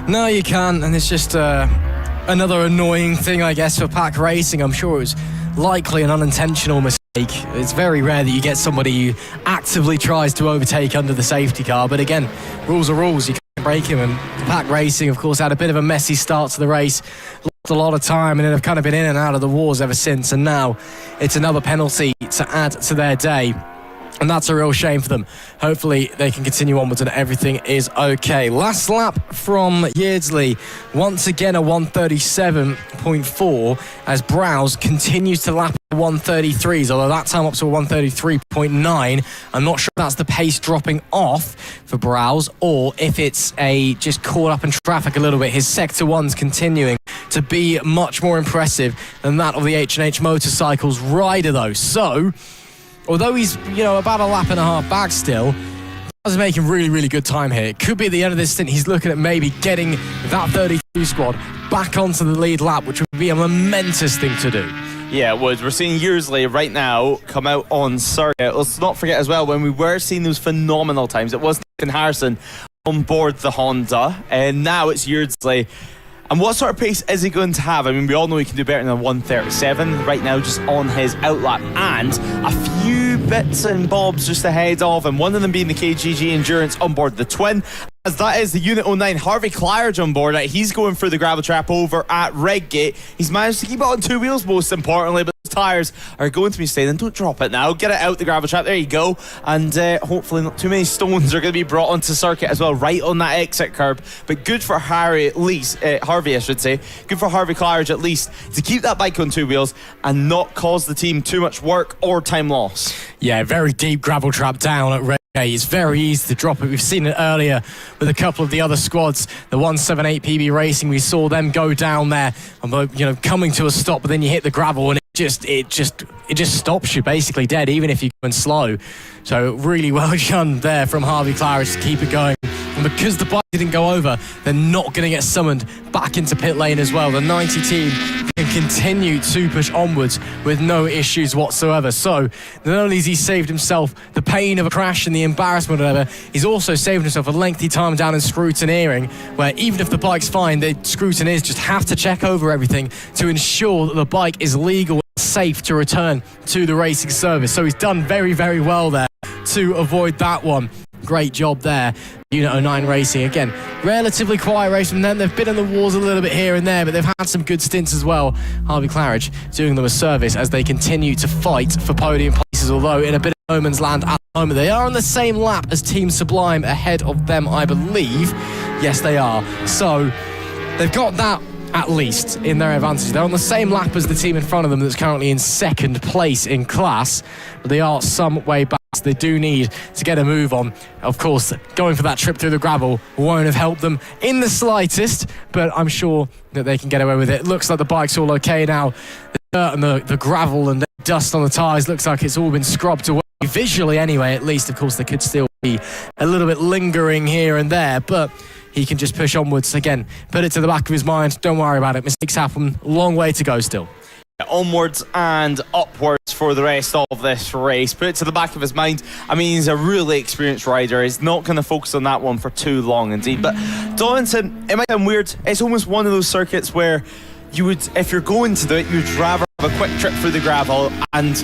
No, you can't, and it's just another annoying thing, I guess, for Pack Racing. I'm sure it was likely an unintentional mistake. It's very rare that you get somebody who actively tries to overtake under the safety car, but again, rules are rules. You can't break them, and Pack Racing, of course, had a bit of a messy start to the race, lost a lot of time, and then have kind of been in and out of the wars ever since, and now it's another penalty to add to their day. And that's a real shame for them. Hopefully they can continue onwards and everything is okay. Last lap from Yeardsley. Once again a 1:37.4 as Browse continues to lap 1:33s, although that time up to a 1:33.9. I'm not sure if that's the pace dropping off for Browse or if it's just caught up in traffic a little bit. His Sector 1's continuing to be much more impressive than that of the H&H Motorcycles rider though. So, although he's, about a lap and a half back still, he's making really good time here. It could be at the end of this stint, he's looking at maybe getting that 32 squad back onto the lead lap, which would be a momentous thing to do. Yeah, it would. We're seeing Yeardsley right now come out on circuit. Let's not forget as well, when we were seeing those phenomenal times, it was Nathan Harrison on board the Honda, and now it's Yeardsley. And what sort of pace is he going to have? I mean, we all know he can do better than 1:37 right now, just on his outlap, and a few bits and bobs just ahead of him, one of them being the KGG Endurance on board the Twin, as that is the Unit 09 Harvey Claridge on board. He's going through the gravel trap over at Redgate. He's managed to keep it on 2 wheels, most importantly, but his tyres are going to be staying. Don't drop it now. Get it out the gravel trap. There you go. And hopefully not too many stones are going to be brought onto circuit as well, right on that exit curb. But good for Harvey, at least. Harvey, I should say. Good for Harvey Claridge, at least, to keep that bike on 2 wheels and not cause the team too much work or time loss. Yeah, very deep gravel trap down at Redgate. It's very easy to drop it. We've seen it earlier with a couple of the other squads. The 178 PB Racing, we saw them go down there, coming to a stop, but then you hit the gravel and it just stops you basically dead, even if you're going slow. So really well done there from Harvey Claridge to keep it going. And because the bike didn't go over, they're not going to get summoned back into pit lane as well. The 90 team and continue to push onwards with no issues whatsoever. So not only has he saved himself the pain of a crash and the embarrassment or whatever, he's also saved himself a lengthy time down in scrutineering, where even if the bike's fine, the scrutineers just have to check over everything to ensure that the bike is legal and safe to return to the racing service. So he's done very, very well there to avoid that one. Great job there. Unit 09 Racing, again, relatively quiet race from them. They've been in the wars a little bit here and there, but they've had some good stints as well. Harvey Claridge doing them a service as they continue to fight for podium places, although in a bit of no man's land at the moment. They are on the same lap as Team Sublime, ahead of them, I believe. Yes, they are. So they've got that at least in their advantage. They're on the same lap as the team in front of them that's currently in second place in class, but they are some way back. So they do need to get a move on. Of course, going for that trip through the gravel won't have helped them in the slightest, but I'm sure that they can get away with it. Looks like the bike's all okay now. The dirt and the gravel and the dust on the tyres looks like it's all been scrubbed away. Visually anyway, at least. Of course, there could still be a little bit lingering here and there, but he can just push onwards. Again, put it to the back of his mind. Don't worry about it. Mistakes happen. Long way to go still. Onwards and upwards for the rest of this race. Put it to the back of his mind. I mean, he's a really experienced rider. He's not going to focus on that one for too long indeed. But Donington, it might sound weird. It's almost one of those circuits where you would, if you're going to do it, you'd rather have a quick trip through the gravel, and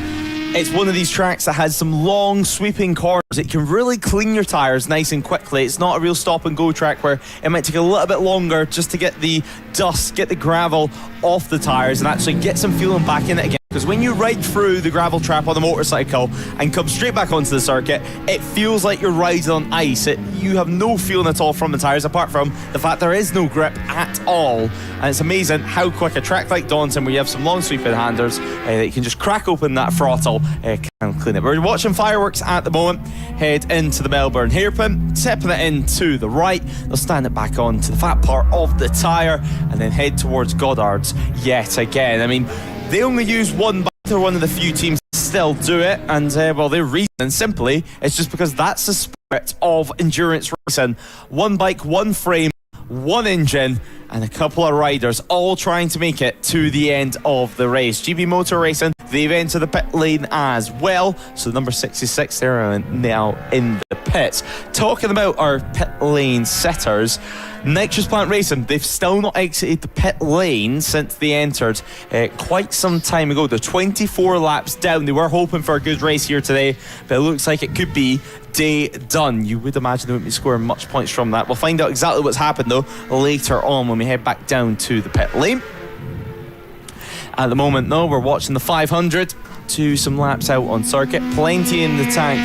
it's one of these tracks that has some long sweeping corners. It can really clean your tyres nice and quickly. It's not a real stop and go track where it might take a little bit longer just to get the dust, get the gravel off the tyres and actually get some feeling back in it again. Because when you ride through the gravel trap on the motorcycle and come straight back onto the circuit, it feels like you're riding on ice. You have no feeling at all from the tyres, apart from the fact there is no grip at all. And it's amazing how quick a track like Donington, where you have some long sweeping handers, that you can just crack open that throttle, can clean it. We're watching fireworks at the moment. Head into the Melbourne hairpin, tipping it in to the right. They'll stand it back on to the fat part of the tyre and then head towards Goddard's yet again. I mean, they only use one bike. They're one of the few teams that still do it, and well, their reason simply is just because that's the spirit of endurance racing. One bike, one frame, one engine, and a couple of riders all trying to make it to the end of the race. GB Motor Racing, they've entered the pit lane as well, so number 66 they're now in the pits. Talking about our pit lane setters, Nitrous Plant Racing, they've still not exited the pit lane since they entered quite some time ago. They're 24 laps down. They were hoping for a good race here today, but it looks like it could be day done. You would imagine they wouldn't be scoring much points from that. We'll find out exactly what's happened though later on when we head back down to the pit lane. At the moment though, we're watching the 500 to some laps out on circuit. Plenty in the tank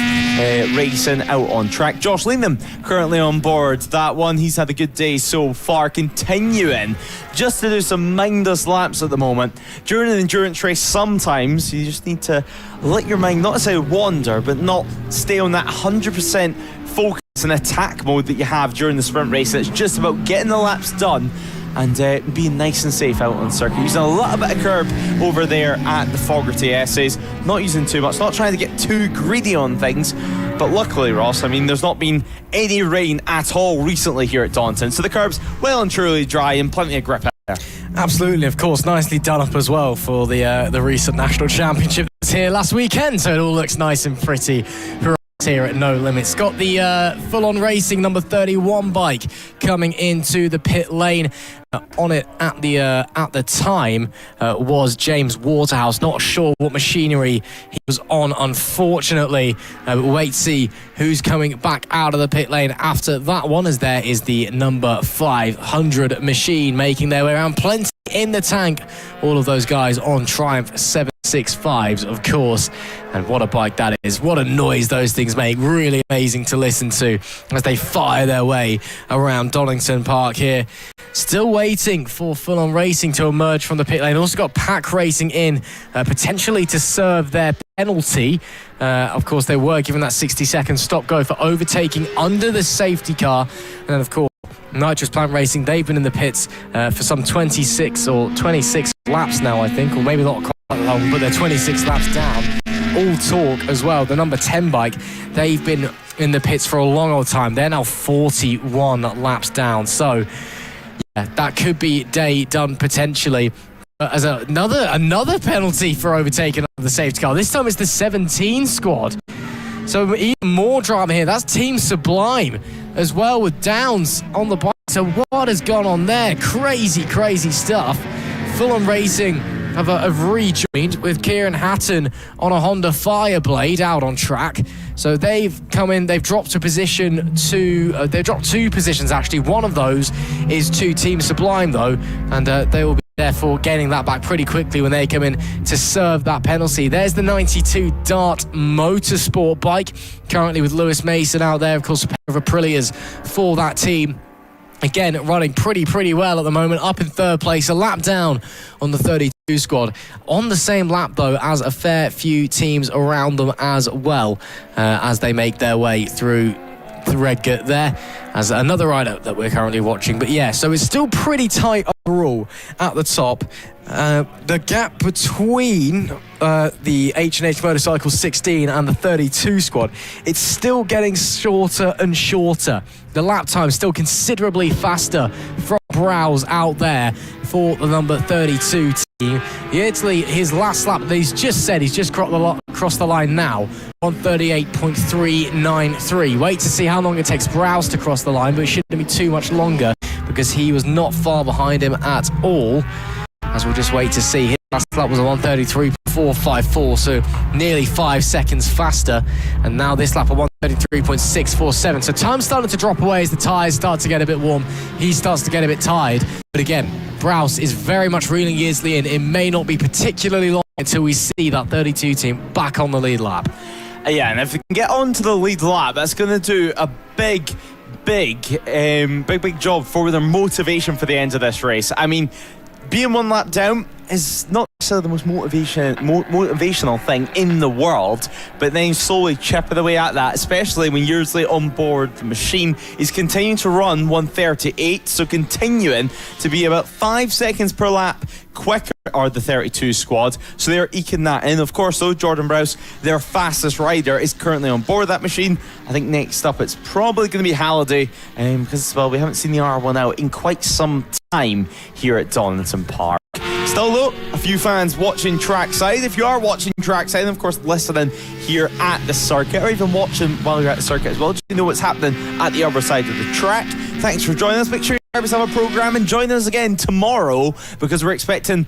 racing out on track. Josh Lingham currently on board that one. He's had a good day so far, continuing just to do some mindless laps at the moment. During an endurance race, sometimes you just need to let your mind not necessarily wander, but not stay on that 100% focus and attack mode that you have during the sprint race. It's just about getting the laps done and being nice and safe out on circuit. Using a little bit of curb over there at the Fogarty S's. Not using too much, not trying to get too greedy on things. But luckily, Ross, I mean, there's not been any rain at all recently here at Donington, so the curb's well and truly dry and plenty of grip out there. Absolutely, of course. Nicely done up as well for the recent national championship that was here last weekend, so it all looks nice and pretty for here at No Limits. Got the full-on racing number 31 bike coming into the pit lane. On it at the time was James Waterhouse. Not sure what machinery he was on, unfortunately. But wait to see who's coming back out of the pit lane after that one, as there is the number 500 machine making their way around. Plenty in the tank. All of those guys on Triumph 765s, of course. And what a bike that is. What a noise those things make. Really amazing to listen to as they fire their way around Donington Park here. Still waiting for full-on racing to emerge from the pit lane. Also got Pack Racing in, potentially to serve their penalty. Of course, they were given that 60-second stop-go for overtaking under the safety car. And then, of course, Nitrous Plant Racing, they've been in the pits for some 26 laps now, I think, or maybe not quite long, but they're 26 laps down. All talk as well. The number 10 bike, they've been in the pits for a long old time. They're now 41 laps down. So, yeah, that could be day done potentially. as another penalty for overtaking the safety car. This time it's the 17 squad. So even more drama here. That's Team Sublime as well with Downs on the bike. So what has gone on there? Crazy stuff. Fulham Racing have rejoined with Kieran Hatton on a Honda Fireblade out on track. So they've come in, they've dropped a position to, they've dropped 2 positions actually. One of those is to Team Sublime though, and they will be therefore getting that back pretty quickly when they come in to serve that penalty. There's the 92 Dart Motorsport bike, currently with Lewis Mason out there, of course, a pair of Aprilias for that team. Again, running pretty well at the moment, up in 3rd place, a lap down on the 32 squad. On the same lap, though, as a fair few teams around them as well, as they make their way through the Redgate there, as another rider that we're currently watching. But yeah, so it's still pretty tight overall at the top. The gap between the H&H Motorcycle 16 and the 32 squad, it's still getting shorter and shorter. The lap time still considerably faster from Browse out there for the number 32 team. Italy, his last lap that he's just said, he's just crossed the line now on 38.393. Wait to see how long it takes Browse to cross the line, but it shouldn't be too much longer because he was not far behind him at all. As we'll just wait to see. His last lap was a 1:33.454, so nearly 5 seconds faster. And now this lap a 1:33.647. So time's starting to drop away as the tyres start to get a bit warm. He starts to get a bit tired. But again, Browse is very much reeling easily in. It may not be particularly long until we see that 32 team back on the lead lap. Yeah, and if we can get onto the lead lap, that's going to do a big job for their motivation for the end of this race. I mean, being 1 lap down is not necessarily the most motivational thing in the world, but then slowly chipping away at that, especially when Yearsley on board the machine is continuing to run 1:38, so continuing to be about 5 seconds per lap quicker are the 32 squad, so they're eking that in. Of course, though, Jordan Browse, their fastest rider, is currently on board that machine. I think next up it's probably going to be Halliday, because, well, we haven't seen the R1 out in quite some time here at Donington Park. Still though, a few fans watching trackside. If you are watching trackside, and of course listening here at the circuit, or even watching while you're at the circuit as well, just to know what's happening at the other side of the track, thanks for joining us. Make sure you grab yourself a programme and join us again tomorrow, because we're expecting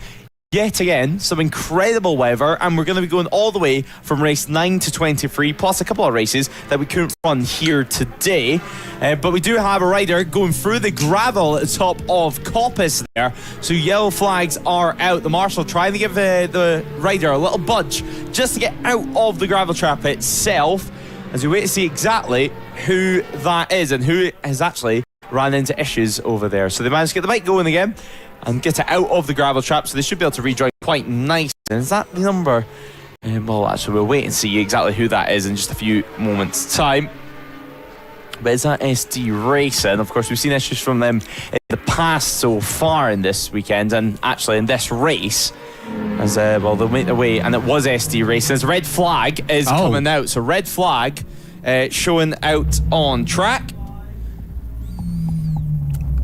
yet again some incredible weather, and we're going to be going all the way from race 9 to 23, plus a couple of races that we couldn't run here today. But we do have a rider going through the gravel at the top of Coppice there, so yellow flags are out. The marshal trying to give the rider a little budge just to get out of the gravel trap itself, as we wait to see exactly who that is and who has actually ran into issues over there. So they managed to get the bike going again and get it out of the gravel trap, so they should be able to rejoin quite nice. And is that the number? Well, actually, we'll wait and see exactly who that is in just a few moments' time. But is that SD Racing? Of course, we've seen issues from them in the past so far in this weekend, and actually in this race, as well, they'll make their way, and it was SD Racing. As red flag is coming out, so red flag showing out on track.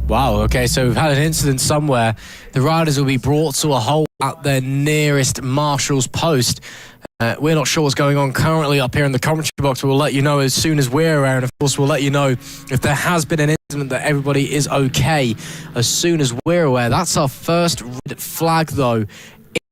Wow, okay, so we've had an incident somewhere. The riders will be brought to a halt at their nearest marshal's post. We're not sure what's going on currently up here in the commentary box, but we'll let you know as soon as we're around. Of course, we'll let you know if there has been an incident, that everybody is okay as soon as we're aware. That's our first red flag, though,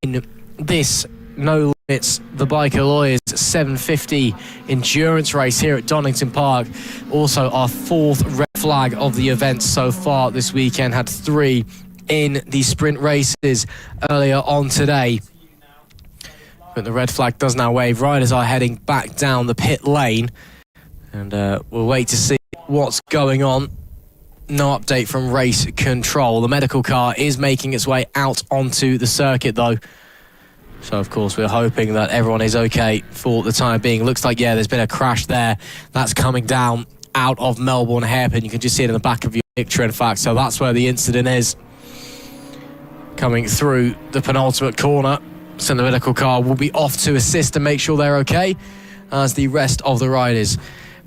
in this No Limits the Biker Lawyers 750 endurance race here at Donington Park. Also, our 4th red flag of the event so far this weekend. Had 3 in the sprint races earlier on today. But the red flag does now wave. Riders are heading back down the pit lane, and we'll wait to see what's going on. No update from race control. The medical car is making its way out onto the circuit, though. So, of course, we're hoping that everyone is okay for the time being. Looks like, yeah, there's been a crash there. That's coming down out of Melbourne hairpin. You can just see it in the back of your picture, in fact. So that's where the incident is. Coming through the penultimate corner. So the medical car will be off to assist and make sure they're okay, as the rest of the riders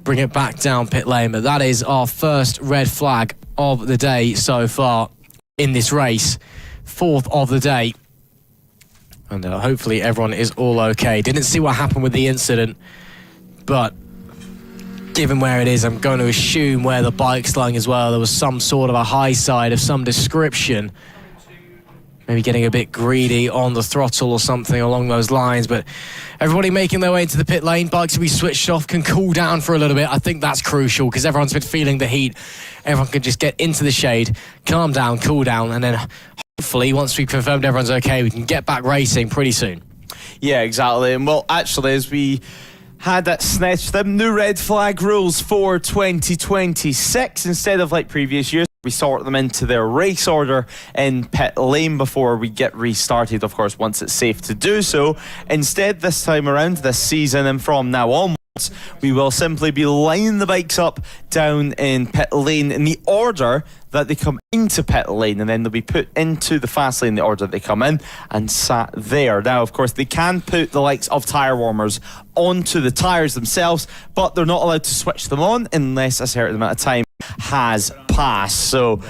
bring it back down pit lane. But that is our first red flag of the day so far in this race. 4th of the day. And hopefully everyone is all okay. Didn't see what happened with the incident, but given where it is, I'm going to assume where the bike's lying as well, there was some sort of a high side of some description. Maybe getting a bit greedy on the throttle or something along those lines. But everybody making their way into the pit lane, bikes will be switched off, can cool down for a little bit. I think that's crucial because everyone's been feeling the heat. Everyone can just get into the shade, calm down, cool down, and then hopefully once we've confirmed everyone's okay, we can get back racing pretty soon. Yeah, exactly. And well, actually, as we had that snatched them new red flag rules for 2026, instead of like previous years, we sort them into their race order in pit lane before we get restarted, of course, once it's safe to do so. Instead, this time around, this season and from now onwards, we will simply be lining the bikes up down in pit lane in the order that they come into pit lane, and then they'll be put into the fast lane in the order that they come in and sat there. Now, of course, they can put the likes of tyre warmers onto the tyres themselves, but they're not allowed to switch them on unless a certain amount of time has passed. So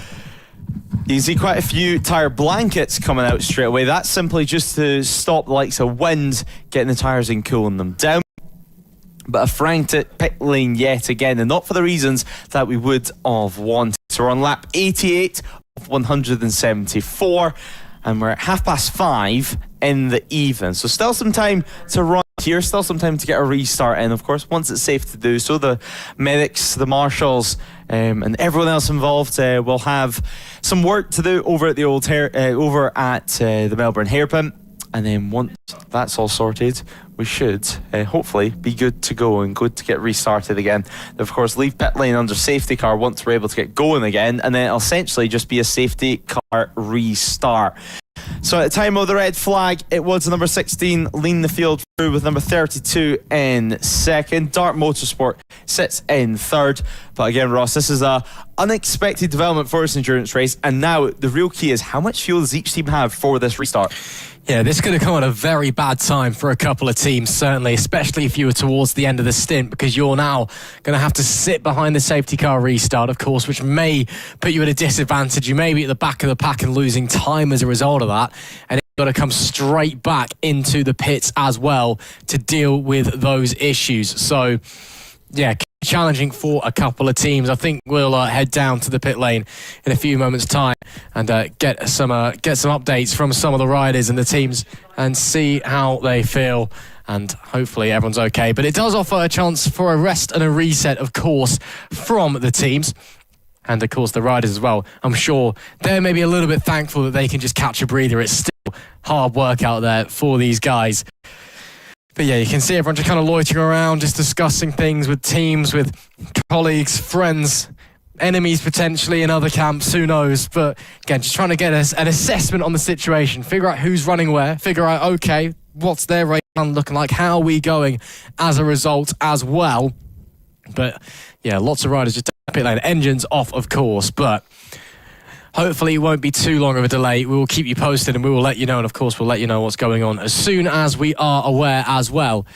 you can see quite a few tyre blankets coming out straight away. That's simply just to stop the likes of wind getting the tyres and cooling them down. But a frantic pit lane yet again, and not for the reasons that we would have wanted. So we're on lap 88 of 174, and we're at 5:30 in the evening. So still some time to run here, still some time to get a restart in, of course, once it's safe to do so. The medics, the marshals, and everyone else involved will have some work to do over at the the Melbourne hairpin. And then once that's all sorted, we should hopefully be good to go and good to get restarted again. Of course, leave pit lane under safety car once we're able to get going again, and then it'll essentially just be a safety car restart. So at the time of the red flag, it was number 16 leading the field through with number 32 in second. Dart Motorsport sits in third. But again, Ross, this is a unexpected development for this endurance race, and now the real key is how much fuel does each team have for this restart? Yeah, this could have come at a very bad time for a couple of teams, certainly, especially if you were towards the end of the stint, because you're now going to have to sit behind the safety car restart, of course, which may put you at a disadvantage. You may be at the back of the pack and losing time as a result of that, and you've got to come straight back into the pits as well to deal with those issues. So, yeah, challenging for a couple of teams. I think we'll head down to the pit lane in a few moments' time and get some updates from some of the riders and the teams and see how they feel. And hopefully everyone's okay. But it does offer a chance for a rest and a reset, of course, from the teams. And, of course, the riders as well. I'm sure they're maybe a little bit thankful that they can just catch a breather. It's still hard work out there for these guys. But yeah, you can see everyone just kind of loitering around, just discussing things with teams, with colleagues, friends, enemies potentially in other camps, who knows. But again, just trying to get an assessment on the situation, figure out who's running where, figure out, okay, what's their race plan looking like, how are we going as a result as well. But yeah, lots of riders just pit lane, engines off, of course, but hopefully it won't be too long of a delay. We will keep you posted and we will let you know, and of course we'll let you know what's going on as soon as we are aware as well.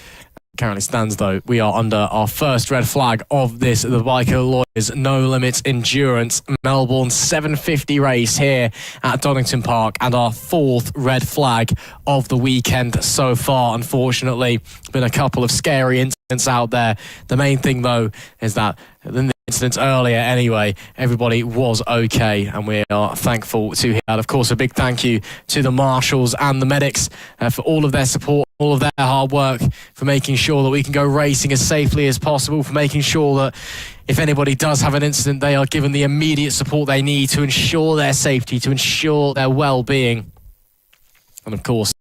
Currently stands though, we are under our first red flag of this, the Biker Lawyers No Limits Endurance Melbourne 750 race here at Donington Park, and our fourth red flag of the weekend so far. Unfortunately, been a couple of scary incidents out there. The main thing though is that in the incidents earlier anyway, everybody was okay, and we are thankful to hear that. Of course, a big thank you to the marshals and the medics for all of their support, all of their hard work, for making sure that we can go racing as safely as possible, for making sure that if anybody does have an incident, they are given the immediate support they need to ensure their safety, to ensure their well-being. And of course,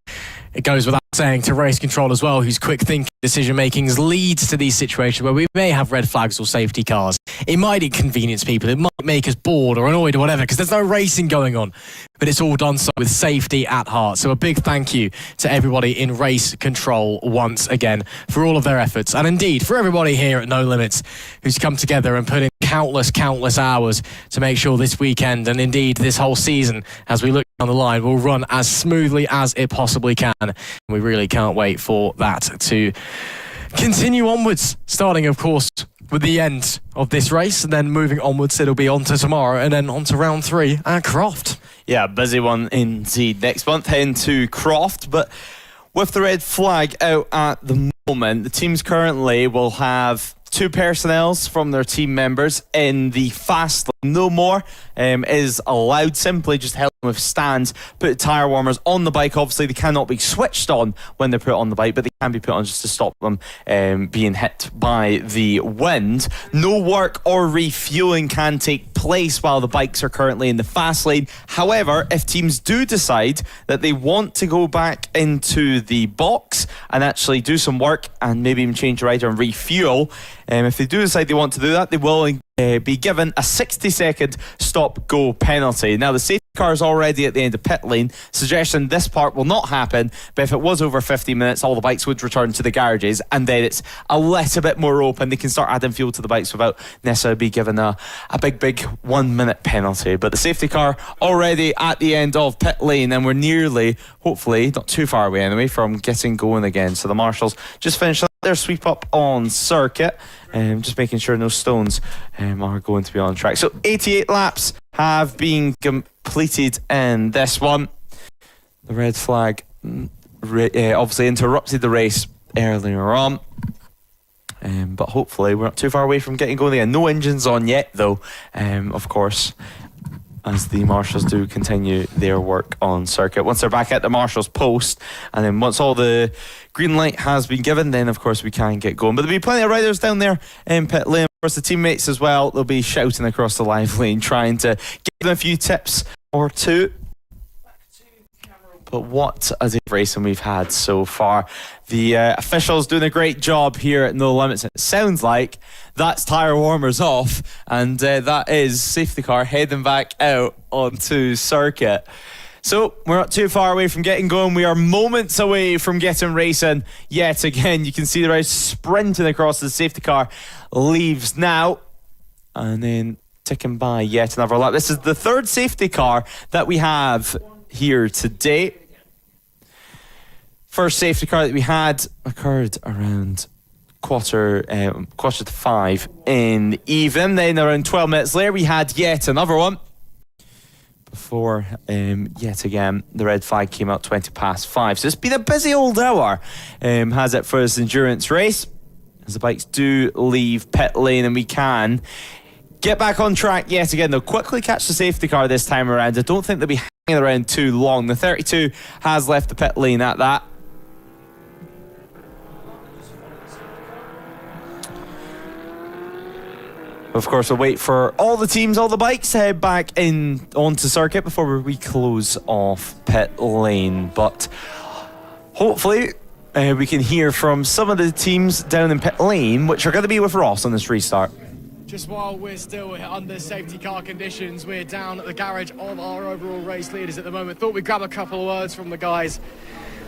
it goes without saying to race control as well, whose quick thinking decision making leads to these situations where we may have red flags or safety cars. It might inconvenience people, it might make us bored or annoyed or whatever, because there's no racing going on, but it's all done so with safety at heart. So a big thank you to everybody in race control once again for all of their efforts, and indeed for everybody here at No Limits who's come together and put in countless hours to make sure this weekend, and indeed this whole season as we look down the line, will run as smoothly as it possibly can. And we really can't wait for that to continue onwards, starting of course with the end of this race, and then moving onwards it'll be on to tomorrow and then on to round 3 at Croft. Yeah, busy one indeed. Next month heading to Croft, but with the red flag out at the moment, the teams currently will have 2 personnels from their team members in the fast lane. No more is allowed. Simply just help them with stands, put tyre warmers on the bike. Obviously they cannot be switched on when they're put on the bike, but they can be put on just to stop them being hit by the wind. No work or refueling can take place while the bikes are currently in the fast lane. However, if teams do decide that they want to go back into the box and actually do some work and maybe even change the rider and refuel, if they do decide they want to do that, they will be given a 60-second stop-go penalty. Now, the safety car is already at the end of pit lane, suggesting this part will not happen, but if it was over 50 minutes, all the bikes would return to the garages, and then it's a little bit more open. They can start adding fuel to the bikes without necessarily be given a big 1-minute penalty. But the safety car already at the end of pit lane, and we're nearly, hopefully, not too far away anyway, from getting going again. So the marshals just finished their sweep up on circuit, just making sure no stones are going to be on track. So 88 laps have been completed in this one. The red flag obviously interrupted the race earlier on, but hopefully we're not too far away from getting going again. No engines on yet though, of course, as the marshals do continue their work on circuit. Once they're back at the marshals post, and then once all the green light has been given, then of course we can get going. But there'll be plenty of riders down there in pit lane. Of course, the teammates as well, they'll be shouting across the live lane, trying to give them a few tips or two. But what a racing we've had so far. The officials doing a great job here at No Limits. It sounds like that's tyre warmers off, and that is safety car heading back out onto circuit. So we're not too far away from getting going. We are moments away from getting racing yet again. You can see the riders sprinting across. The safety car leaves now, and then ticking by yet another lap. This is the 3rd safety car that we have here today. First safety car that we had occurred around quarter to 5 in the evening. Then around 12 minutes later we had yet another one before yet again the red flag came out 5:20. So it's been a busy old hour, has it, for this endurance race, as the bikes do leave pit lane and we can get back on track yet again. They'll quickly catch the safety car this time around. I don't think they'll be hanging around too long. The 32 has left the pit lane at that. Of course, we'll wait for all the teams, all the bikes to head back in onto circuit before we close off pit lane. But hopefully we can hear from some of the teams down in pit lane, which are going to be with Ross on this restart. Just while we're still under safety car conditions, we're down at the garage of our overall race leaders at the moment. Thought we'd grab a couple of words from the guys.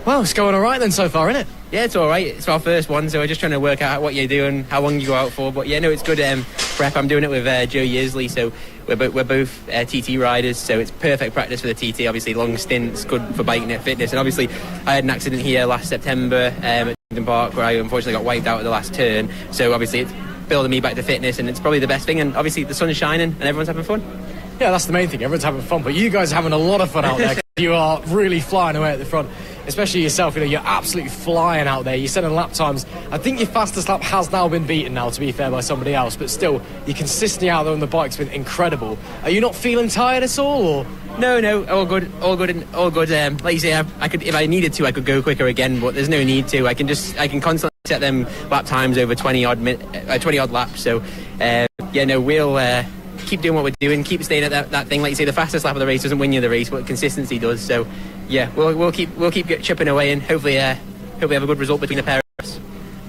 Well, it's going all right then so far, isn't it? Yeah, it's all right. It's our first one, so we're just trying to work out what you do and how long you go out for. But yeah, no, it's good prep. I'm doing it with Joe Yearsley, so we're both TT riders, so it's perfect practice for the TT. Obviously, long stints, good for biking at fitness. And obviously, I had an accident here last September at Donington Park where I unfortunately got wiped out at the last turn. So obviously, it's building me back to fitness, and it's probably the best thing. And obviously, the sun's shining and everyone's having fun. Yeah, that's the main thing. Everyone's having fun, but you guys are having a lot of fun out there. You are really flying away at the front. Especially yourself, you're absolutely flying out there. You're setting lap times. I think your fastest lap has now been beaten now, to be fair, by somebody else, but still, your consistency out there on the bike's been incredible. Are you not feeling tired at all, or? No, all good. Like you say, I could, if I needed to, I could go quicker again, but there's no need to. I can constantly set them lap times over 20 odd laps. So, we'll keep doing what we're doing, keep staying at that thing. Like you say, the fastest lap of the race doesn't win you the race, but consistency does. So yeah, we'll keep chipping away, and hopefully have a good result between the pair of us.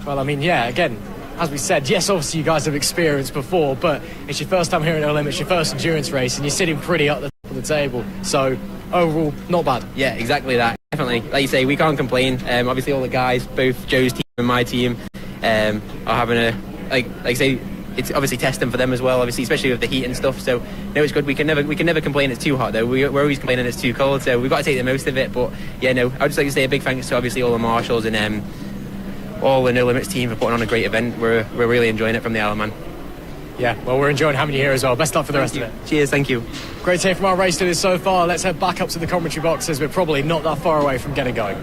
Well, I mean, yeah, again, as we said, yes, obviously you guys have experienced before, but it's your first time here at No Limits, your first endurance race, and you're sitting pretty up the top of the table. So overall, not bad. Yeah, exactly that. Definitely. Like you say, we can't complain. Obviously all the guys, both Joe's team and my team, are having a, like I say, it's obviously testing for them as well, obviously, especially with the heat and stuff. So no, it's good. We can never complain it's too hot though. We're always complaining it's too cold. So we've got to take the most of it. But yeah, no, I'd just like to say a big thanks to obviously all the marshals and all the No Limits team for putting on a great event. We're really enjoying it from the Isle of Man. Yeah, well, we're enjoying having you here as well. Best luck for the rest of it. Cheers, thank you. Great to hear from our race leaders so far. Let's head back up to the commentary boxes. We're probably not that far away from getting going.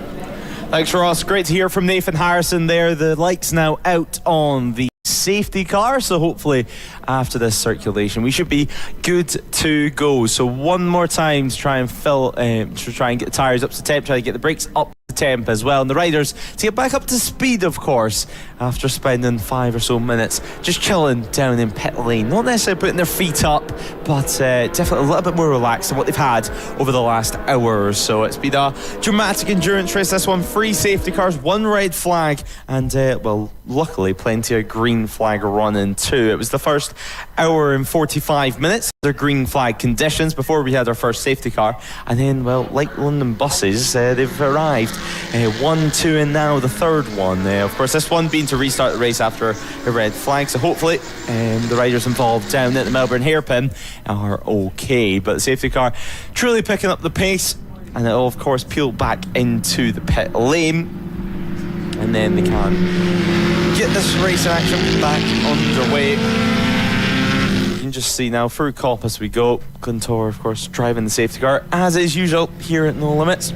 Thanks, Ross. Great to hear from Nathan Harrison there. The lights now out on the safety car, so hopefully after this circulation we should be good to go. So one more time to try and get the tyres up to temp, try to get the brakes up to temp as well, and the riders to get back up to speed, of course, after spending 5 or so minutes just chilling down in pit lane, not necessarily putting their feet up, but definitely a little bit more relaxed than what they've had over the last hour or so. It's been a dramatic endurance race, this one. 3 safety cars, 1 red flag, and luckily plenty of green flag running too. It was the first hour and 45 minutes under green flag conditions before we had our first safety car, and then, well, like London buses, they've arrived, 1, 2, and now the third one. Of course, this one being to restart the race after a red flag, so hopefully the riders involved down at the Melbourne hairpin are okay. But the safety car truly picking up the pace, and it'll of course peel back into the pit lane, and then they can get this race action back underway. You can just see now through Cop as we go. Glentor, of course, driving the safety car as is usual here at No Limits.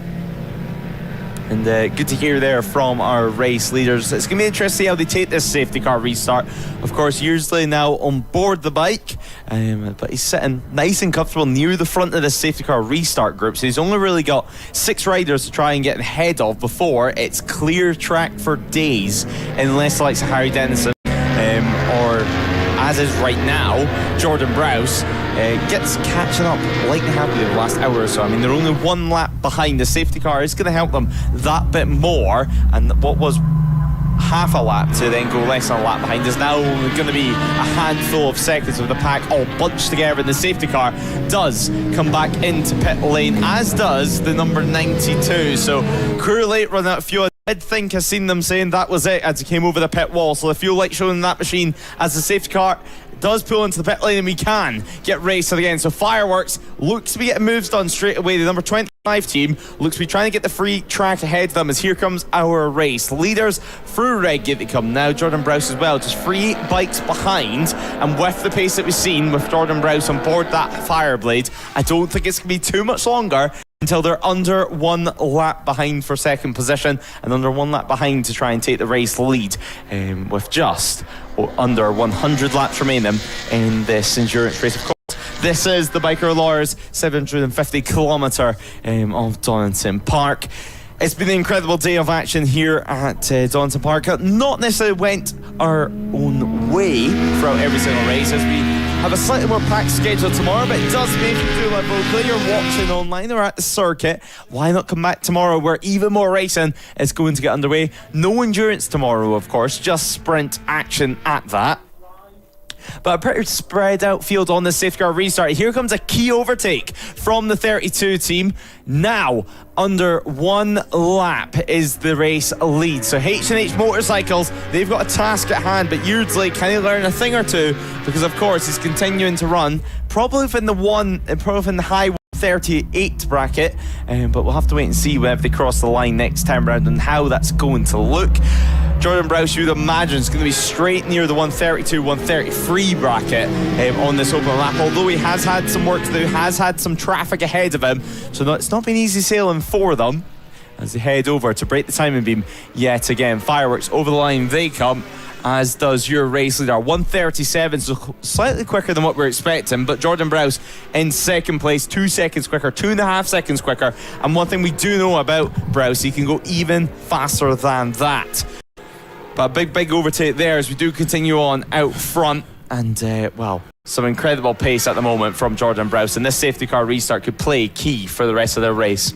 And good to hear there from our race leaders. It's going to be interesting to see how they take this safety car restart. Of course, Yearsley now on board the bike, but he's sitting nice and comfortable near the front of this safety car restart group. So he's only really got 6 riders to try and get ahead of before it's clear track for days, unless the likes of Harry Dennison or, as is right now, Jordan Browse gets catching up like they have been in the last hour or so. I mean, they're only 1 lap behind. The safety car is going to help them that bit more, and what was half a lap to then go less than a lap behind is now going to be a handful of seconds with the pack all bunched together, and the safety car does come back into pit lane, as does the number 92. So crew late running out of fuel. I did think I seen them saying that was it as it came over the pit wall, so the fuel light showing that machine as the safety car does pull into the pit lane, and we can get racing again. So Fireworks looks to be getting moves done straight away. The number 25 team looks to be trying to get the free track ahead of them, as here comes our race leaders through red gate. They come now. Jordan Browse as well, just 3 bikes behind, and with the pace that we've seen with Jordan Browse on board that Fireblade, I don't think it's going to be too much longer until they're under 1 lap behind for second position, and under 1 lap behind to try and take the race lead, with just under 100 laps remaining in this endurance race. Of course, this is the Biker Lawyers 750 kilometre of Donington Park. It's been an incredible day of action here at Donington Park. Not necessarily went our own way throughout every single race, as we have a slightly more packed schedule tomorrow, but it does mean if you do like vocally, you're watching online or at the circuit, why not come back tomorrow where even more racing is going to get underway. No endurance tomorrow, of course, just sprint action at that. But a pretty spread out field on the safety car restart. Here comes a key overtake from the 32 team. Now, under 1 lap is the race lead. So H&H Motorcycles, they've got a task at hand, but Yeardsley, can he learn a thing or two? Because of course he's continuing to run, probably within the high 38 bracket, but we'll have to wait and see whenever they cross the line next time around and how that's going to look. Jordan Browse, you'd imagine, is going to be straight near the 132, 133 bracket on this open lap, although he has had some work to do, has had some traffic ahead of him, so it's not been easy sailing for them as they head over to break the timing beam yet again. Fireworks over the line they come, as does your race leader. 137, so slightly quicker than what we're expecting, but Jordan Browse in second place, 2 seconds quicker, 2.5 seconds quicker. And one thing we do know about Browse, he can go even faster than that. But a big overtake there as we do continue on out front, and well, some incredible pace at the moment from Jordan Browse, and this safety car restart could play key for the rest of their race.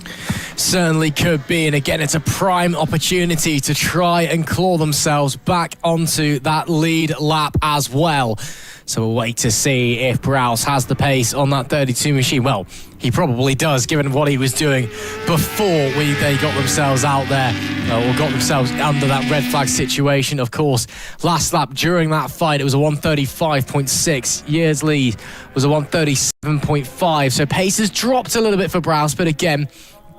Certainly could be, and again, it's a prime opportunity to try and claw themselves back onto that lead lap as well. So we'll wait to see if Browse has the pace on that 32 machine. Well, he probably does, given what he was doing before they got themselves out there, or got themselves under that red flag situation. Of course, last lap during that fight, it was a 135.6. Years lead was a 137.5. So pace has dropped a little bit for Browse, but again,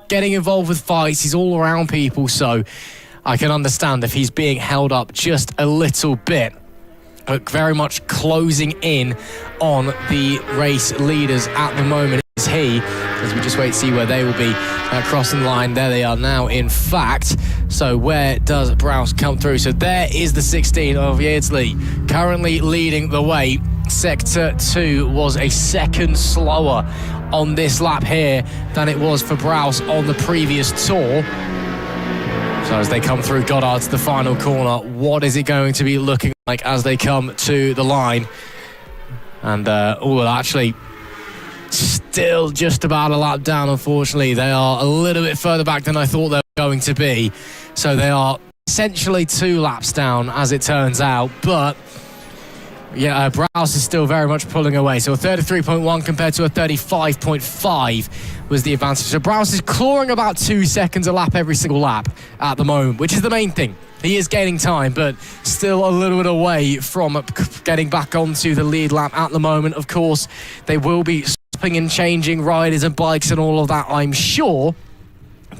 getting involved with fights, he's all around people, so I can understand if he's being held up just a little bit. very much closing in on the race leaders at the moment is he, as we just wait to see where they will be crossing the line. There they are now, in fact. So where does Browse come through? So there is the 16 of Yeardsley, currently leading the way. Sector 2 was a second slower on this lap here than it was for Browse on the previous tour. So as they come through Goddard to the final corner, what is it going to be looking like as they come to the line? And actually still just about a lap down, unfortunately. They are a little bit further back than I thought they were going to be. So they are essentially 2 laps down, as it turns out. But yeah, Browse is still very much pulling away. So a 33.1 compared to a 35.5 was the advantage. So Browse is clawing about 2 seconds a lap every single lap at the moment, which is the main thing. He is gaining time, but still a little bit away from getting back onto the lead lap at the moment. Of course, they will be swapping and changing riders and bikes and all of that, I'm sure.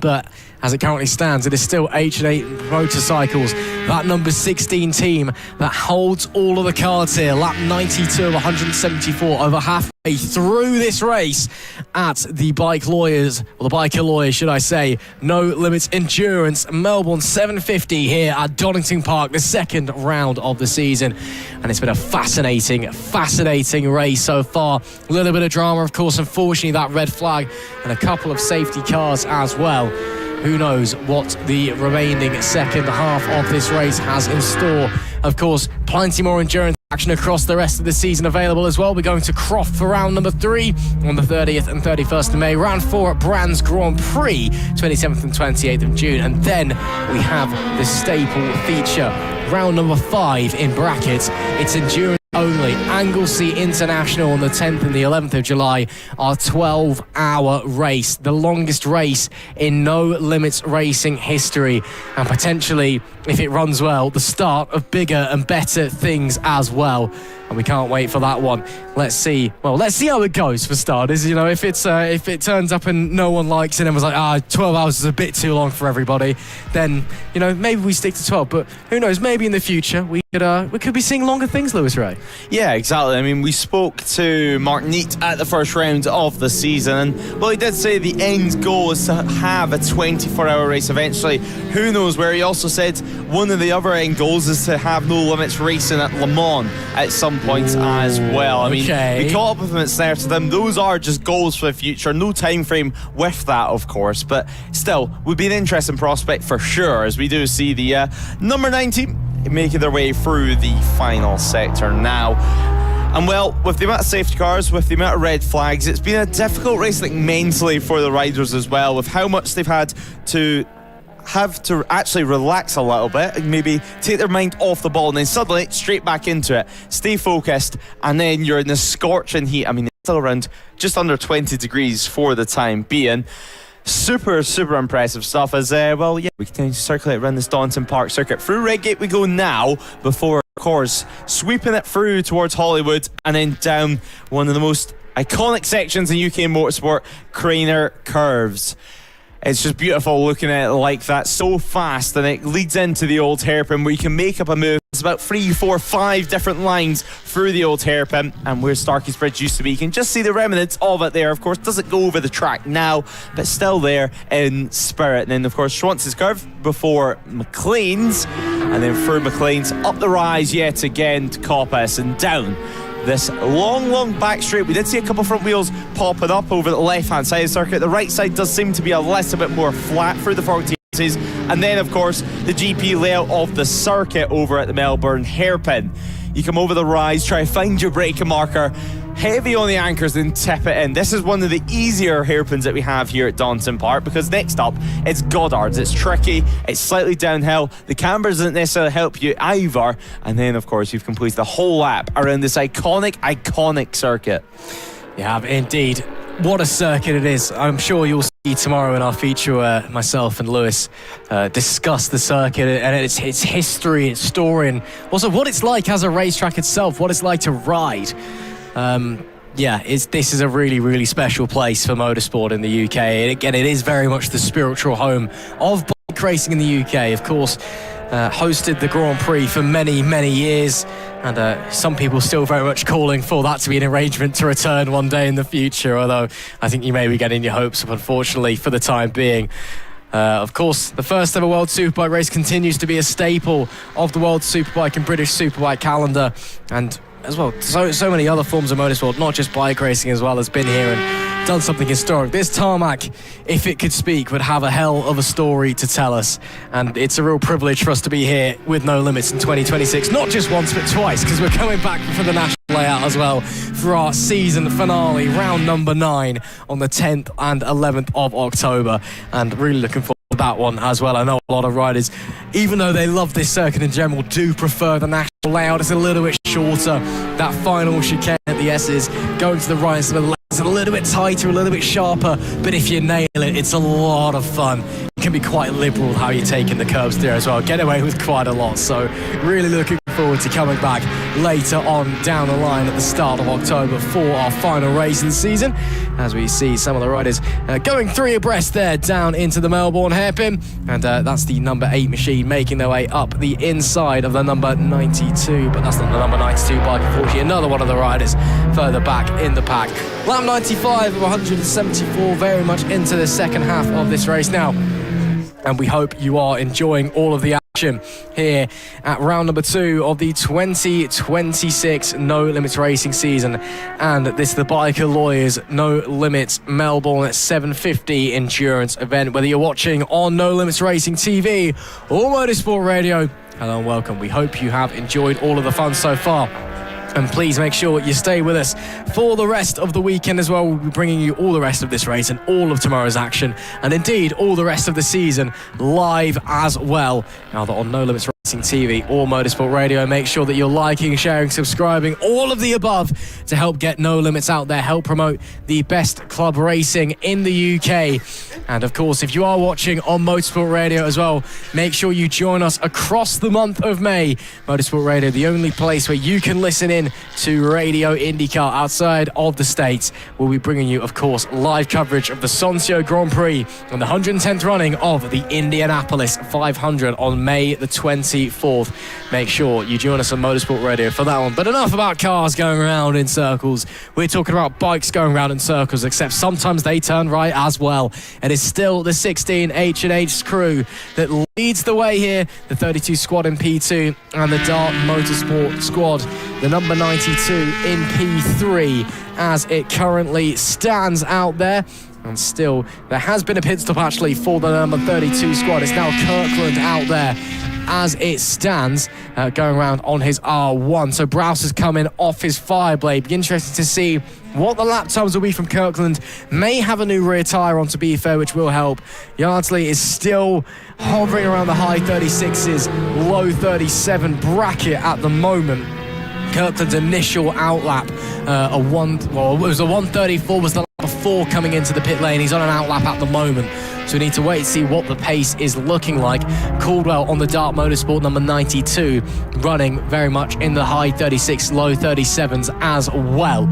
But as it currently stands, it is still H&8 Motorcycles, that number 16 team that holds all of the cards here. Lap 92 of 174, over halfway through this race at the Bike Lawyers, or the Biker Lawyers, should I say, No Limits Endurance, Melbourne 750 here at Donington Park, the second round of the season. And it's been a fascinating race so far. A little bit of drama, of course, unfortunately, that red flag and a couple of safety cars as well. Who knows what the remaining second half of this race has in store. Of course, plenty more endurance action across the rest of the season available as well. We're going to Croft for round number 3 on the 30th and 31st of May. Round 4 at Brands Grand Prix, 27th and 28th of June. And then we have the staple feature, round number 5 in brackets. It's endurance only. Anglesey International on the 10th and the 11th of July, our 12-hour race, the longest race in No Limits racing history, and potentially, if it runs well, the start of bigger and better things as well. And we can't wait for that one. Let's see how it goes for starters. You know, if it turns up and no one likes it and was like, 12 hours is a bit too long for everybody, then, you know, maybe we stick to 12. But who knows, maybe in the future we could be seeing longer things, Lewis Ray. Yeah, exactly. I mean, we spoke to Mark Neate at the first round of the season, and well, he did say the end goal is to have a 24-hour race eventually. Who knows where? He also said one of the other end goals is to have No Limits racing at Le Mans at some point as well. I mean, we caught up with him at Snetterton. Those are just goals for the future. No time frame with that, of course, but still would be an interesting prospect for sure, as we do see the number 19 making their way through the final sector now. And well, with the amount of safety cars, with the amount of red flags, it's been a difficult race, like mentally, for the riders as well, with how much they've had to actually relax a little bit and maybe take their mind off the ball, and then suddenly straight back into it, stay focused, and then you're in the scorching heat. I mean, it's still around just under 20 degrees for the time being. Super impressive stuff as we continue to circulate around this Donington Park circuit. Through Redgate we go now, before, of course, sweeping it through towards Hollywood and then down one of the most iconic sections in UK motorsport, Craner Curves. It's just beautiful looking at it like that, so fast, and it leads into the old hairpin where you can make up a move. It's about 3, 4, 5 different lines through the old hairpin, and where Starkey's Bridge used to be, you can just see the remnants of it there. Of course, doesn't go over the track now, but still there in spirit. And then, of course, Schwantz's Curve before McLean's, and then through McLean's, up the rise yet again to Coppice and down this long back straight. We did see a couple front wheels popping up over the left-hand side of the circuit. The right side does seem to be a little bit more flat through the 40. And then, of course, the GP layout of the circuit over at the Melbourne hairpin. You come over the rise, try to find your braking marker, heavy on the anchors, then tip it in. This is one of the easier hairpins that we have here at Donington Park, because next up, it's Goddard's. It's tricky, it's slightly downhill, the camber doesn't necessarily help you either, and then, of course, you've completed the whole lap around this iconic circuit. Yeah, indeed. What a circuit it is. I'm sure you'll see tomorrow in our feature where myself and Lewis discuss the circuit and its history, its story, and also what it's like as a racetrack itself, what it's like to ride. This is a really special place for motorsport in the UK. And again, it is very much the spiritual home of bike racing in the UK. Of course, hosted the Grand Prix for many, many years, and some people still very much calling for that to be an arrangement to return one day in the future, although I think you may be getting your hopes up, unfortunately, for the time being. Of course, the first ever World Superbike race continues to be a staple of the World Superbike and British Superbike calendar, and as well, so many other forms of motorsport, not just bike racing as well, has been here and done something historic. This tarmac, if it could speak, would have a hell of a story to tell us, and it's a real privilege for us to be here with No Limits in 2026, not just once but twice, because we're coming back for the national layout as well for our season finale, round number 9 on the 10th and 11th of October, and really looking forward to that one as well. I know a lot of riders, even though they love this circuit in general, do prefer the national layout. It's a little bit shorter, that final chicane at the S's going to the right instead of the left, it's a little bit tighter, a little bit sharper, but if you nail it, it's a lot of fun. It can be quite liberal how you're taking the curbs there as well, get away with quite a lot, so really looking forward to coming back later on down the line at the start of October for our final race of the season, as we see some of the riders going 3 abreast there down into the Melbourne hairpin, and that's the number 8 machine making their way up the inside of the number 92, but that's not the number 92 bike, unfortunately. Another one of the riders further back in the pack. Lap 95 of 174, very much into the second half of this race now, and we hope you are enjoying all of the action here at round number 2 of the 2026 No Limits racing season, and this is the Biker Lawyers No Limits Melbourne 750 endurance event. Whether you're watching on No Limits Racing TV or Motorsport Radio, hello and welcome. We hope you have enjoyed all of the fun so far, and please make sure you stay with us for the rest of the weekend as well. We'll be bringing you all the rest of this race and all of tomorrow's action, and indeed all the rest of the season live as well, now that on No Limits Racing TV or Motorsport Radio. Make sure that you're liking, sharing, subscribing, all of the above, to help get No Limits out there, help promote the best club racing in the UK. And of course, if you are watching on Motorsport Radio as well, make sure you join us across the month of May. Motorsport Radio, the only place where you can listen in to Radio IndyCar outside of the States. We'll be bringing you, of course, live coverage of the Soncio Grand Prix and the 110th running of the Indianapolis 500 on May the 24th. Make sure you join us on Motorsport Radio for that one. But enough about cars going around in circles. We're talking about bikes going around in circles, except sometimes they turn right as well. It is still the 16 H&H crew that leads the way here, the 32 squad in P2 and the Dart Motorsport squad, the number 92 in P3 as it currently stands out there. And still, there has been a pit stop actually for the number 32 squad. It's now Kirkland out there as it stands, going around on his R1. So Browse has come in off his Fireblade. Be interesting to see what the lap times will be from Kirkland. May have a new rear tyre on, to be fair, which will help. Yardley is still hovering around the high 36s, low 37 bracket at the moment. Kirkland's initial outlap, it was a 134 was the lap before coming into the pit lane. He's on an outlap at the moment, so we need to wait and see what the pace is looking like. Caldwell on the Dart Motorsport number 92, running very much in the high 36, low 37s as well.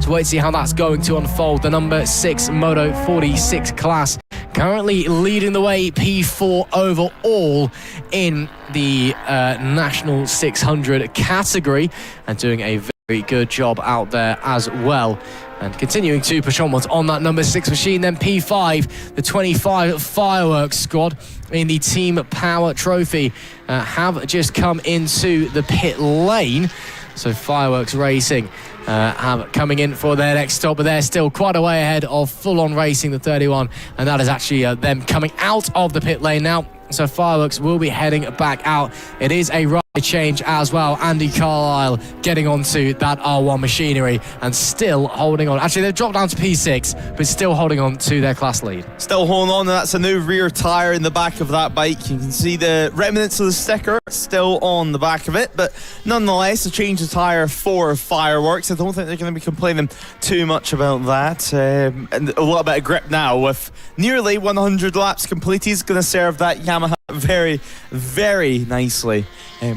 So wait to see how that's going to unfold. The number 6 Moto 46 class currently leading the way, P4 overall in the National 600 category, and doing a very good job out there as well. And continuing to push onwards on that number 6 machine, then P5, the 25 Fireworks squad in the Team Power Trophy have just come into the pit lane. So Fireworks Racing have coming in for their next stop, but they're still quite a way ahead of Full On Racing, the 31, and that is actually them coming out of the pit lane now. So Fireworks will be heading back out. It is a ride change as well. Andy Carlisle getting onto that R1 machinery and still holding on. Actually, they've dropped down to P6, but still holding on to their class lead. Still holding on, and that's a new rear tyre in the back of that bike. You can see the remnants of the sticker still on the back of it, but nonetheless, a change of tyre for Fireworks. I don't think they're going to be complaining too much about that. And a little bit of grip now with nearly 100 laps completed. Is going to serve that Yamaha very, very nicely.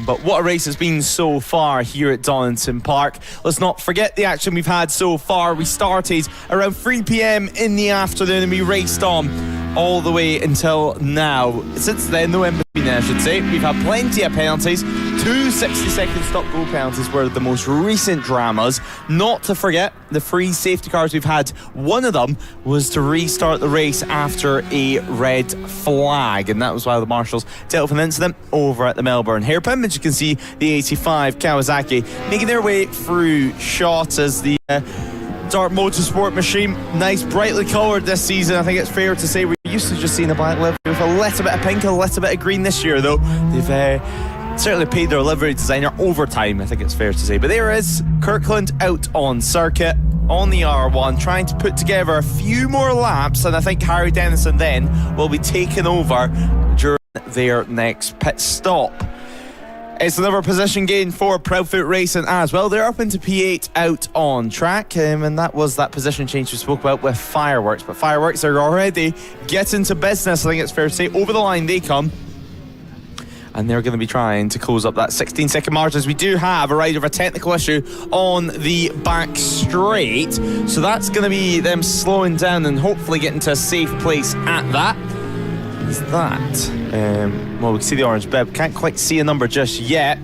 But what a race it's been so far here at Donington Park. Let's not forget the action we've had so far. We started around 3 p.m. in the afternoon and we raced on all the way until now. Since then, no in between, I should say. We've had plenty of penalties. 2 60-second stop goal penalties were the most recent dramas. Not to forget the 3 safety cars we've had. One of them was to restart the race after a red flag, and that was why the marshals dealt with an incident over at the Melbourne hairpin. As you can see, the 85 Kawasaki making their way through shot as the Dart Motorsport machine, nice brightly coloured this season. I think it's fair to say we're used to just seeing a black livery with a little bit of pink, a little bit of green this year, though. They've certainly paid their livery designer overtime, I think it's fair to say. But there is Kirkland out on circuit on the R1, trying to put together a few more laps, and I think Harry Dennison then will be taking over during their next pit stop. It's another position gain for Proudfoot Racing as well. They're up into P8 out on track, and that was that position change we spoke about with Fireworks. But Fireworks are already getting to business, I think it's fair to say. Over the line they come, and they're going to be trying to close up that 16-second margin, as we do have a rider of a technical issue on the back straight. So that's going to be them slowing down and hopefully getting to a safe place at that. Is that? Well, we can see the orange bib. Can't quite see a number just yet.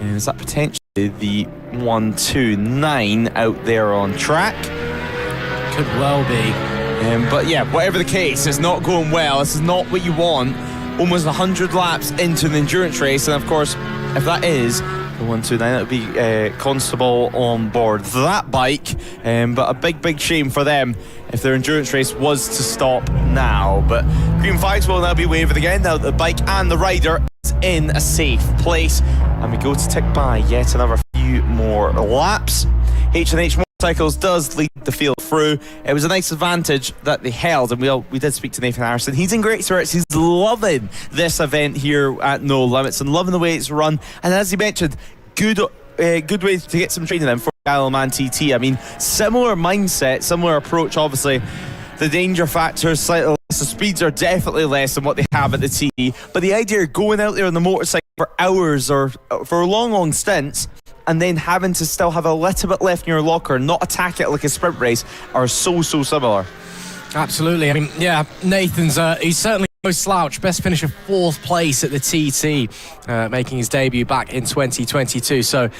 Is that potentially the 129 out there on track? Could well be. But yeah, whatever the case, it's not going well. This is not what you want. Almost 100 laps into an endurance race, and of course, if that is the 129, that would be Constable on board that bike. But a big shame for them if their endurance race was to stop now. But green flags will now be waved again. Now the bike and the rider is in a safe place, and we go to tick by yet another few more laps. H&H Motorcycles does lead the field through. It was a nice advantage that they held, and we did speak to Nathan Harrison. He's in great spirits. He's loving this event here at No Limits and loving the way it's run. And as he mentioned, good way to get some training in for Isleman TT. I mean, similar mindset, similar approach. Obviously, the danger factor is slightly less. The speeds are definitely less than what they have at the TT. But the idea of going out there on the motorcycle for hours or for long stints, and then having to still have a little bit left in your locker and not attack it like a sprint race are so similar. Absolutely. I mean, yeah, Nathan's he's certainly no slouch. Best finish of 4th place at the TT, making his debut back in 2022. So,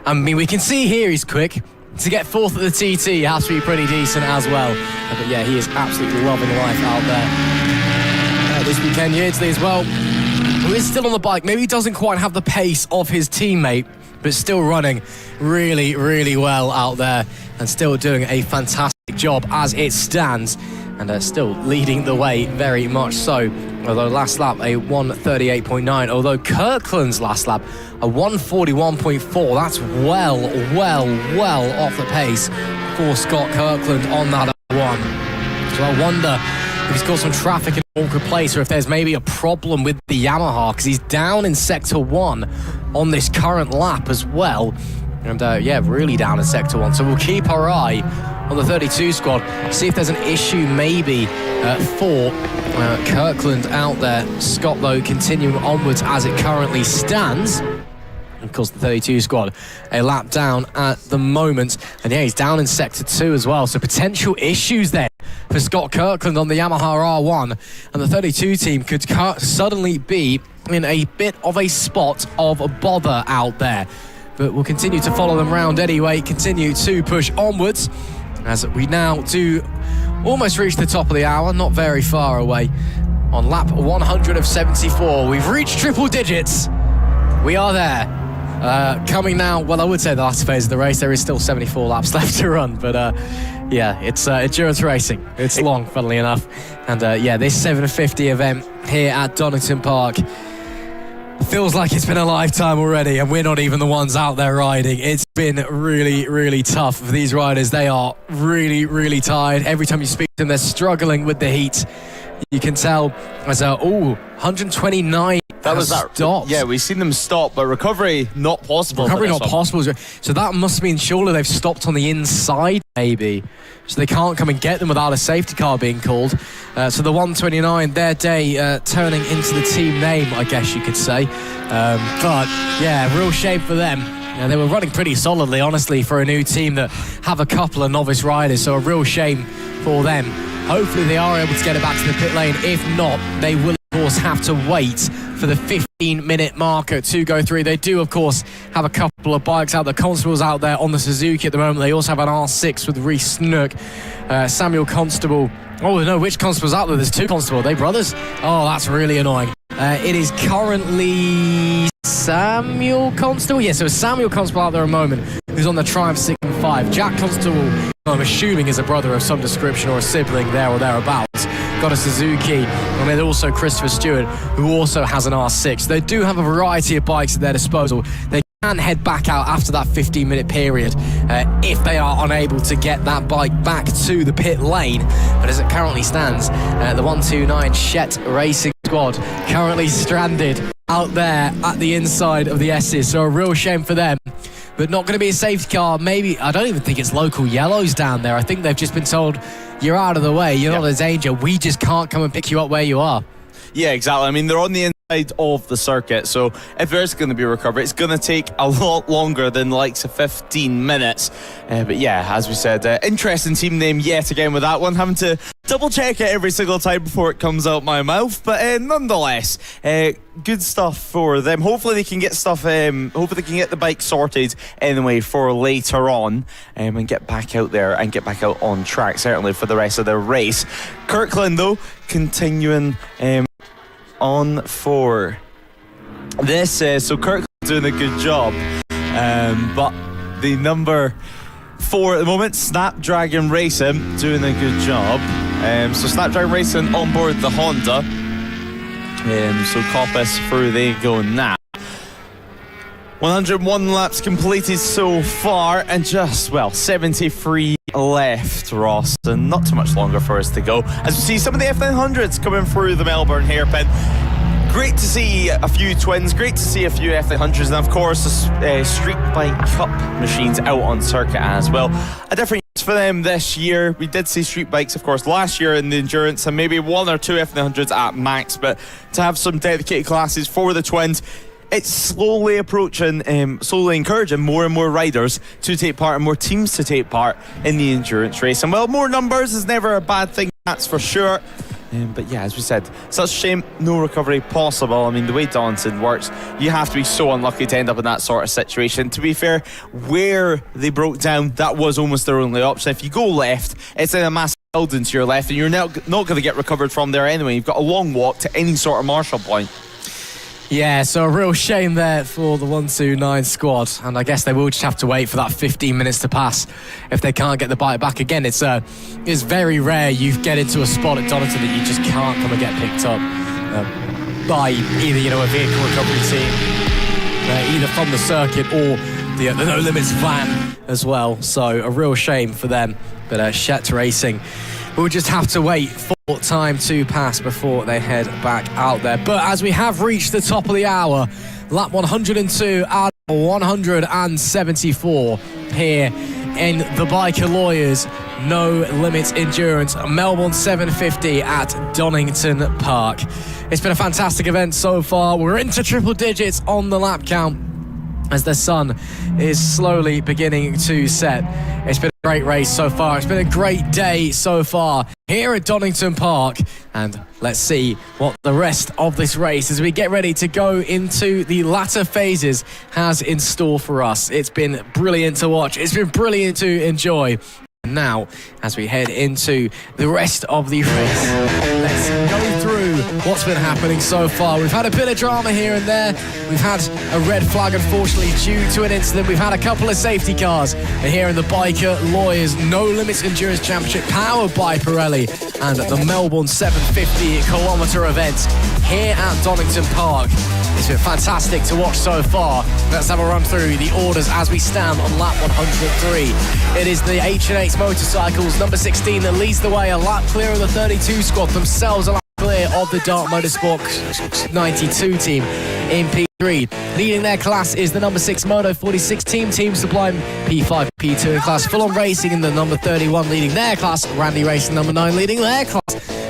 I mean, we can see here he's quick. To get 4th at the TT, he has to be pretty decent as well. But yeah, he is absolutely loving life out there. This weekend, Yeardsley as well, who is still on the bike. Maybe he doesn't quite have the pace of his teammate, but still running really well out there and still doing a fantastic job as it stands, and still leading the way very much so. Although last lap a 1:38.9, although Kirkland's last lap a 1:41.4. That's well off the pace for Scott Kirkland on that one. So I wonder if he's got some traffic in awkward place, or if there's maybe a problem with the Yamaha, because he's down in Sector 1 on this current lap as well. And yeah, really down in Sector 1. So we'll keep our eye on the 32 squad, see if there's an issue maybe for Kirkland out there. Scott, though, continuing onwards as it currently stands. Of course, the 32 squad a lap down at the moment, and yeah, he's down in Sector 2 as well, so potential issues there for Scott Kirkland on the Yamaha R1, and the 32 team could suddenly be in a bit of a spot of bother out there. But we'll continue to follow them round anyway, continue to push onwards as we now do almost reach the top of the hour, not very far away. On lap 100 of 74, we've reached triple digits. We are there. Coming now, well, I would say the last phase of the race. There is still 74 laps left to run, but yeah, it's endurance racing. It's long, funnily enough. And yeah, this 750 event here at Donington Park feels like it's been a lifetime already, and we're not even the ones out there riding. It's been really tough for these riders. They are really tired. Every time you speak to them, they're struggling with the heat. You can tell as 129 that was that stopped. Yeah, we've seen them stop, but recovery not possible. Recovery not possible. So that must mean surely they've stopped on the inside, maybe. So they can't come and get them without a safety car being called. So the 129, their day turning into the team name, I guess you could say. But yeah, real shame for them. Yeah, they were running pretty solidly, honestly, for a new team that have a couple of novice riders, so a real shame for them. Hopefully they are able to get it back to the pit lane. If not, they will, of course, have to wait for the 15-minute marker to go through. They do, of course, have a couple of bikes out. The Constable's out there on the Suzuki at the moment. They also have an R6 with Reece Snook, Samuel Constable. Oh, no, which Constable's out there? There's two Constables. Are they brothers? Oh, that's really annoying. It is currently Samuel Constable. Yeah, so Samuel Constable out there at the moment, who's on the Triumph 6.5. Jack Constable, I'm assuming, is a brother of some description or a sibling there or thereabouts. Got a Suzuki, and then also Christopher Stewart, who also has an R6. They do have a variety of bikes at their disposal. They can head back out after that 15-minute period if they are unable to get that bike back to the pit lane. But as it currently stands, the 129 Shet Racing Squad currently stranded out there at the inside of the S's. So a real shame for them. But not going to be a safety car. Maybe, I don't even think it's local yellows down there. I think they've just been told, you're out of the way, you're not a danger, we just can't come and pick you up where you are. Yeah, exactly. I mean, they're on the inside of the circuit, so if there's going to be a recovery, it's going to take a lot longer than the likes of 15 minutes. But yeah, as we said, interesting team name yet again with that one. Having to double check it every single time before it comes out my mouth. But nonetheless, good stuff for them. Hopefully they can get stuff, hopefully they can get the bike sorted anyway for later on, and get back out there and get back out on track, certainly for the rest of the race. Kirkland, though, continuing on for this. So Kirkland's doing a good job, but the number 4 at the moment, Snapdragon Racing, doing a good job. So Snapdragon Racing on board the Honda. So Coppice through they go now. 101 laps completed so far, and just, 73 left, Ross, and not too much longer for us to go. As we see some of the F900s coming through the Melbourne hairpin. Great to see a few twins, great to see a few F900s, and of course the Street Bike Cup machines out on circuit as well. A different use for them this year. We did see street bikes, of course, last year in the endurance, and maybe 1 or 2 F900s at max, but to have some dedicated classes for the twins, it's slowly approaching, slowly encouraging more and more riders to take part and more teams to take part in the endurance race. And more numbers is never a bad thing, that's for sure. But yeah, as we said, such a shame, no recovery possible. I mean, the way Donington works, you have to be so unlucky to end up in that sort of situation. To be fair, where they broke down, that was almost their only option. If you go left, it's in a massive building to your left, and you're not going to get recovered from there anyway. You've got a long walk to any sort of marshal point. Yeah, so a real shame there for the 129 squad, and I guess they will just have to wait for that 15 minutes to pass if they can't get the bike back. Again, it's very rare you get into a spot at Donington that you just can't come and get picked up by either a vehicle recovery team, either from the circuit or the No Limits van as well. So a real shame for them, but Shet Racing will just have to wait for time to pass before they head back out there. But as we have reached the top of the hour, lap 102 out of 174 here in the Biker Lawyers No Limits Endurance Melbourne 750 at Donington Park. It's been a fantastic event so far. We're into triple digits on the lap count as the sun is slowly beginning to set. It's been a great race so far. It's been a great day so far here at Donington Park, and let's see what the rest of this race, as we get ready to go into the latter phases, has in store for us. It's been brilliant to watch. It's been brilliant to enjoy. Now, as we head into the rest of the race, let's go through what's been happening so far. We've had a bit of drama here and there. We've had a red flag, unfortunately, due to an incident. We've had a couple of safety cars here in the Biker Lawyers No Limits Endurance Championship, powered by Pirelli, and the Melbourne 750-kilometre event here at Donington Park. It's been fantastic to watch so far. Let's have a run through the orders as we stand on lap 103. It is the H&H Motorcycles, number 16, that leads the way, a lap clear of the 32 squad, themselves a lap clear of the Dart Motorsports 92 team in P3. Leading their class is the number 6 Moto 46 team, Team Sublime P5, P2 in class. Full On Racing in the number 31 leading their class. Randy Racing number 9 leading their class.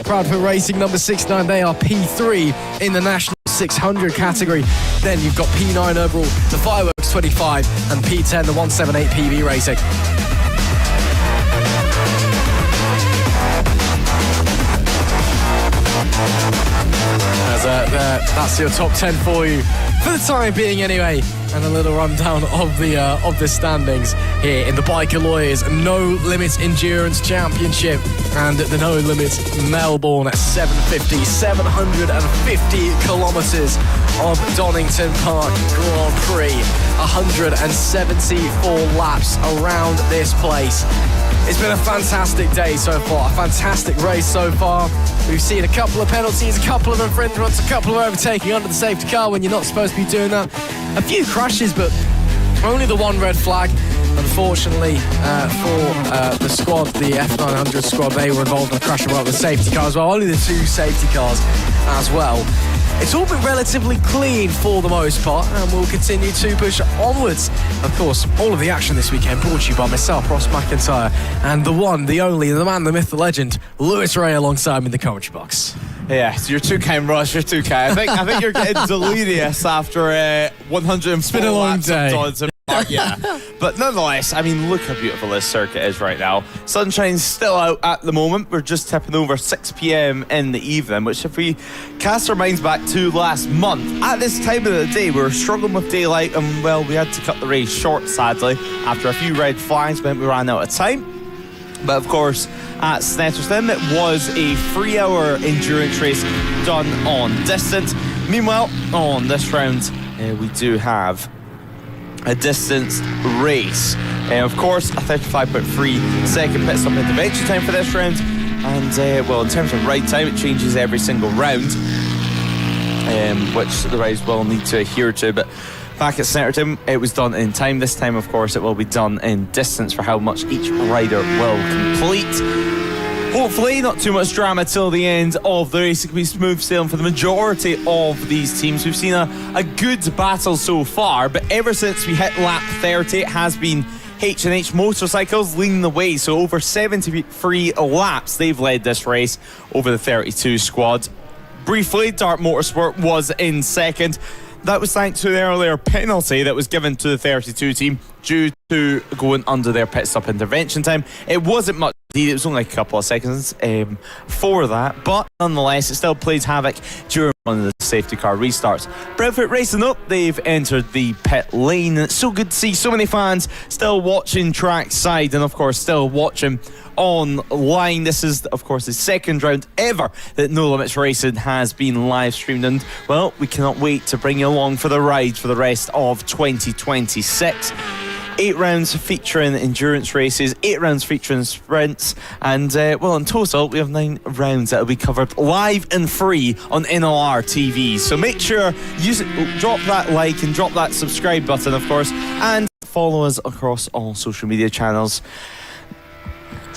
Proudfoot Racing number 69, they are P3 in the National 600 category. Then you've got P9 overall, the Fireworks 25, and P10, the 178 PB Racing. That's your top 10 for you for the time being anyway, and a little rundown of the standings here in the Biker Lawyers No Limits Endurance Championship and the No Limits Melbourne 750 kilometres of Donington Park Grand Prix, 174 laps around this place. It's been a fantastic day so far, a fantastic race so far. We've seen a couple of penalties, a couple of infringements, a couple of overtaking under the safety car when you're not supposed to be doing that. A few crashes, but only the one red flag. Unfortunately, for the squad, the F900 squad, they were involved in a crash around the safety car as well. Only the two safety cars as well. It's all been relatively clean for the most part, and we'll continue to push onwards. Of course, all of the action this weekend brought to you by myself, Ross McIntyre, and the one, the only, the man, the myth, the legend, Lewis Ray alongside me in the commentary box. Yeah, so you're too kind, Ross. You're too kind. I think you're getting delirious after 104 It's been a long day. Yeah, but nonetheless, I mean, look how beautiful this circuit is right now. Sunshine's still out at the moment. We're just tipping over 6 p.m. in the evening, which if we cast our minds back to last month, at this time of the day, we were struggling with daylight and, well, we had to cut the race short, sadly. After a few red flags meant we ran out of time. But of course, at Snetterton, it was a 3-hour endurance race done on distance. Meanwhile, on this round, we do have a distance race. Of course, a 35.3 second pit stop intervention time for this round. And, well, in terms of ride time, it changes every single round, which the riders will need to adhere to. But back at Snetterton, it was done in time. This time, of course, it will be done in distance for how much each rider will complete. Hopefully, not too much drama till the end of the race. It can be smooth sailing for the majority of these teams. We've seen a good battle so far, but ever since we hit lap 30, it has been H&H Motorcycles leading the way. So over 73 laps, they've led this race over the 32 squad. Briefly, Dart Motorsport was in second. That was thanks to an earlier penalty that was given to the 32 team due to going under their pit stop intervention time. It wasn't much, indeed. It was only a couple of seconds for that, but nonetheless, it still plays havoc during one of the safety car restarts. Brentford Racing up, they've entered the pit lane. It's so good to see so many fans still watching trackside and, of course, still watching online. This is, of course, the second round ever that No Limits Racing has been live streamed, and, well, we cannot wait to bring you along for the ride for the rest of 2026. 8 rounds featuring endurance races, 8 rounds featuring sprints, and, well, in total, we have 9 rounds that will be covered live and free on NLR TV. So make sure you drop that like and drop that subscribe button, of course, and follow us across all social media channels.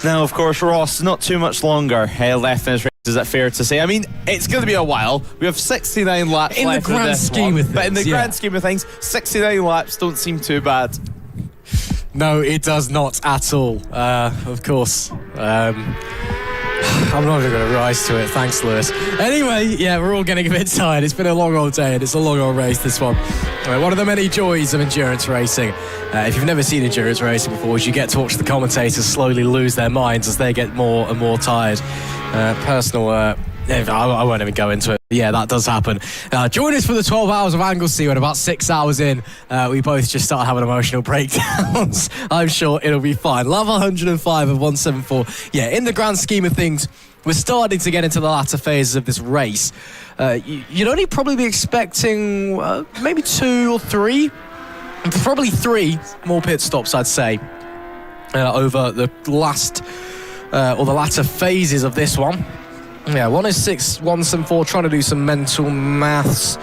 Now, of course, Ross, not too much longer left in this race. Is that fair to say? I mean, it's going to be a while. We have 69 laps in left the grand scheme of things. But in the grand scheme of things, 69 laps don't seem too bad. No, it does not at all. Of course. I'm not even going to rise to it. Thanks, Lewis. Anyway, yeah, we're all getting a bit tired. It's been a long old day and it's a long old race, this one. One of the many joys of endurance racing, if you've never seen endurance racing before, is you get to watch the commentators slowly lose their minds as they get more and more tired. I won't even go into it. Yeah, that does happen. Join us for the 12 hours of Anglesey when about 6 hours in, we both just start having emotional breakdowns. I'm sure it'll be fine. Love 105 of 174. Yeah, in the grand scheme of things, we're starting to get into the latter phases of this race. You'd only probably be expecting maybe 2 or 3, probably 3 more pit stops, I'd say, over the last or the latter phases of this one. Yeah, 1 is 6, 1 and 4, trying to do some mental maths.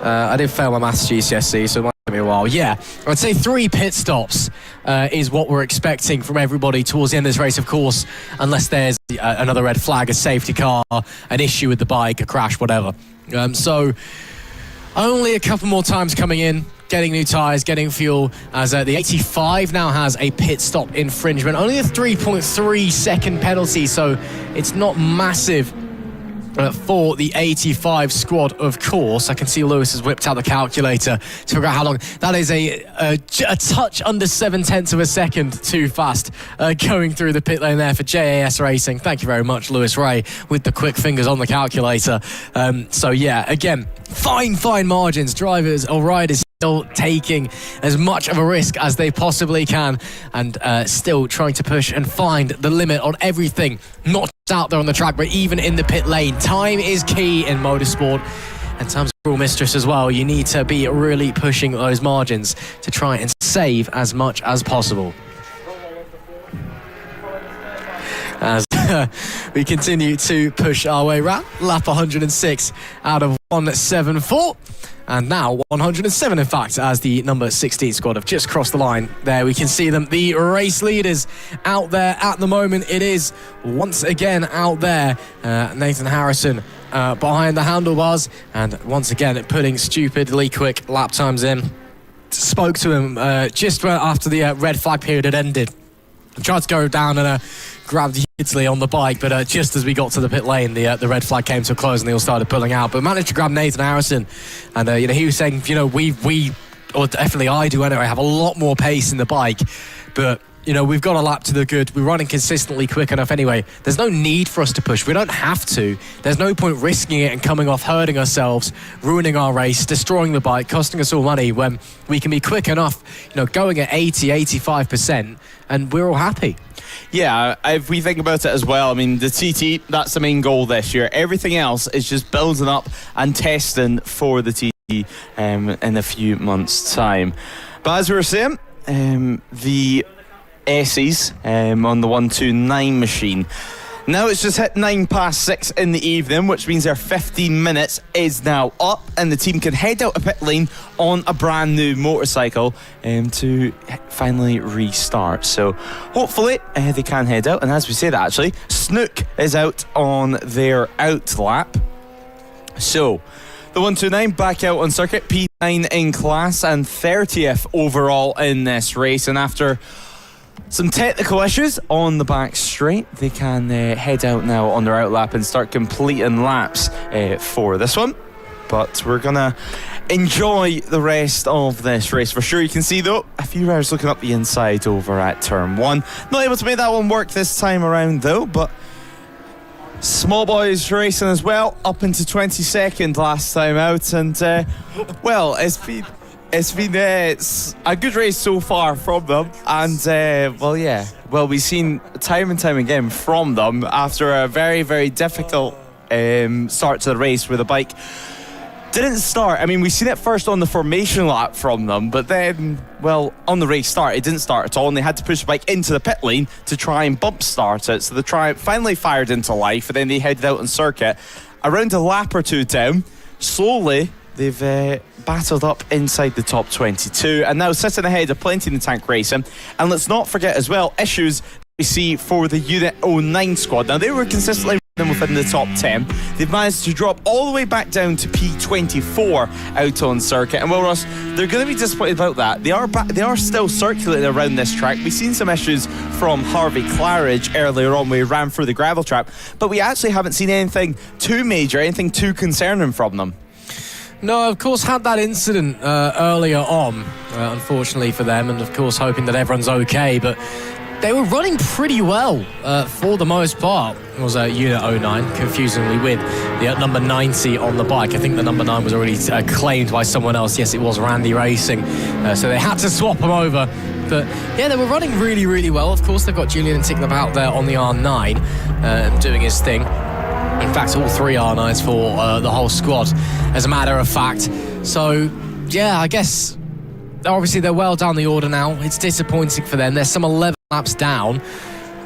I did fail my maths GCSE, so it might take me a while. Yeah, I'd say 3 pit stops is what we're expecting from everybody towards the end of this race, of course, unless there's another red flag, a safety car, an issue with the bike, a crash, whatever. So only a couple more times coming in, getting new tyres, getting fuel, as the 85 now has a pit stop infringement. Only a 3.3 second penalty, so it's not massive. But for the 85 squad, of course, I can see Lewis has whipped out the calculator to figure out how long. That is a touch under 0.7 of a second too fast going through the pit lane there for JAS Racing. Thank you very much, Lewis Ray, with the quick fingers on the calculator. So yeah, again, fine margins. Drivers or riders still taking as much of a risk as they possibly can, and still trying to push and find the limit on everything, not just out there on the track, but even in the pit lane. Time is key in motorsport, and time's a cruel mistress as well. You need to be really pushing those margins to try and save as much as possible. As we continue to push our way around, lap 106 out of 174. And now 107, in fact, as the number 16 squad have just crossed the line. There we can see them, the race leaders out there at the moment. It is once again out there, Nathan Harrison behind the handlebars, and once again putting stupidly quick lap times in. Spoke to him just after the red flag period had ended. Tried to go down and grabbed Italy on the bike, but just as we got to the pit lane, the red flag came to a close and they all started pulling out. But managed to grab Nathan Harrison, and he was saying, we, or definitely I do anyway, have a lot more pace in the bike, but we've got a lap to the good. We're running consistently quick enough anyway. There's no need for us to push. We don't have to. There's no point risking it and coming off, hurting ourselves, ruining our race, destroying the bike, costing us all money, when we can be quick enough, going at 80-85%, and we're all happy. Yeah, if we think about it as well, I mean, the TT, that's the main goal this year. Everything else is just building up and testing for the TT in a few months' time. But as we were saying, the S's on the 129 machine. Now it's just hit 6:09 in the evening, which means their 15 minutes is now up, and the team can head out a pit lane on a brand new motorcycle to finally restart. So hopefully they can head out. And as we say that, actually, Snook is out on their out lap. So the 129 back out on circuit, P9 in class and 30th overall in this race. And after some technical issues on the back straight, they can head out now on their out lap and start completing laps for this one. But we're gonna enjoy the rest of this race for sure. You can see though a few riders looking up the inside over at turn 1. Not able to make that one work this time around though, but small boys racing as well, up into 22nd last time out, and well, it's been a good race so far from them, and we've seen time and time again from them after a very, very difficult start to the race where the bike didn't start. I mean, we've seen it first on the formation lap from them, but then, on the race start, it didn't start at all, and they had to push the bike into the pit lane to try and bump start it. So the Triumph finally fired into life, and then they headed out on circuit. Around a lap or two down, slowly they've battled up inside the top 22 and now sitting ahead of Plenty in the Tank Racing. And let's not forget as well, issues we see for the Unit 09 squad. Now, they were consistently within the top 10. They've managed to drop all the way back down to P24 out on circuit. And Ross, they're going to be disappointed about that. They are still circulating around this track. We've seen some issues from Harvey Claridge earlier on where he ran through the gravel trap, but we actually haven't seen anything too major, anything too concerning from them. No, of course, had that incident earlier on, unfortunately for them, and of course hoping that everyone's okay, but they were running pretty well for the most part. It was Unit 09, confusingly with the number 90 on the bike. I think the number 9 was already claimed by someone else. Yes, it was Randy Racing, so they had to swap them over. But yeah, they were running really, really well. Of course, they've got Julian Ticknap out there on the R9 doing his thing. In fact, all 3 R9s for the whole squad, as a matter of fact. So, yeah, I guess obviously they're well down the order now. It's disappointing for them. There's some 11 laps down.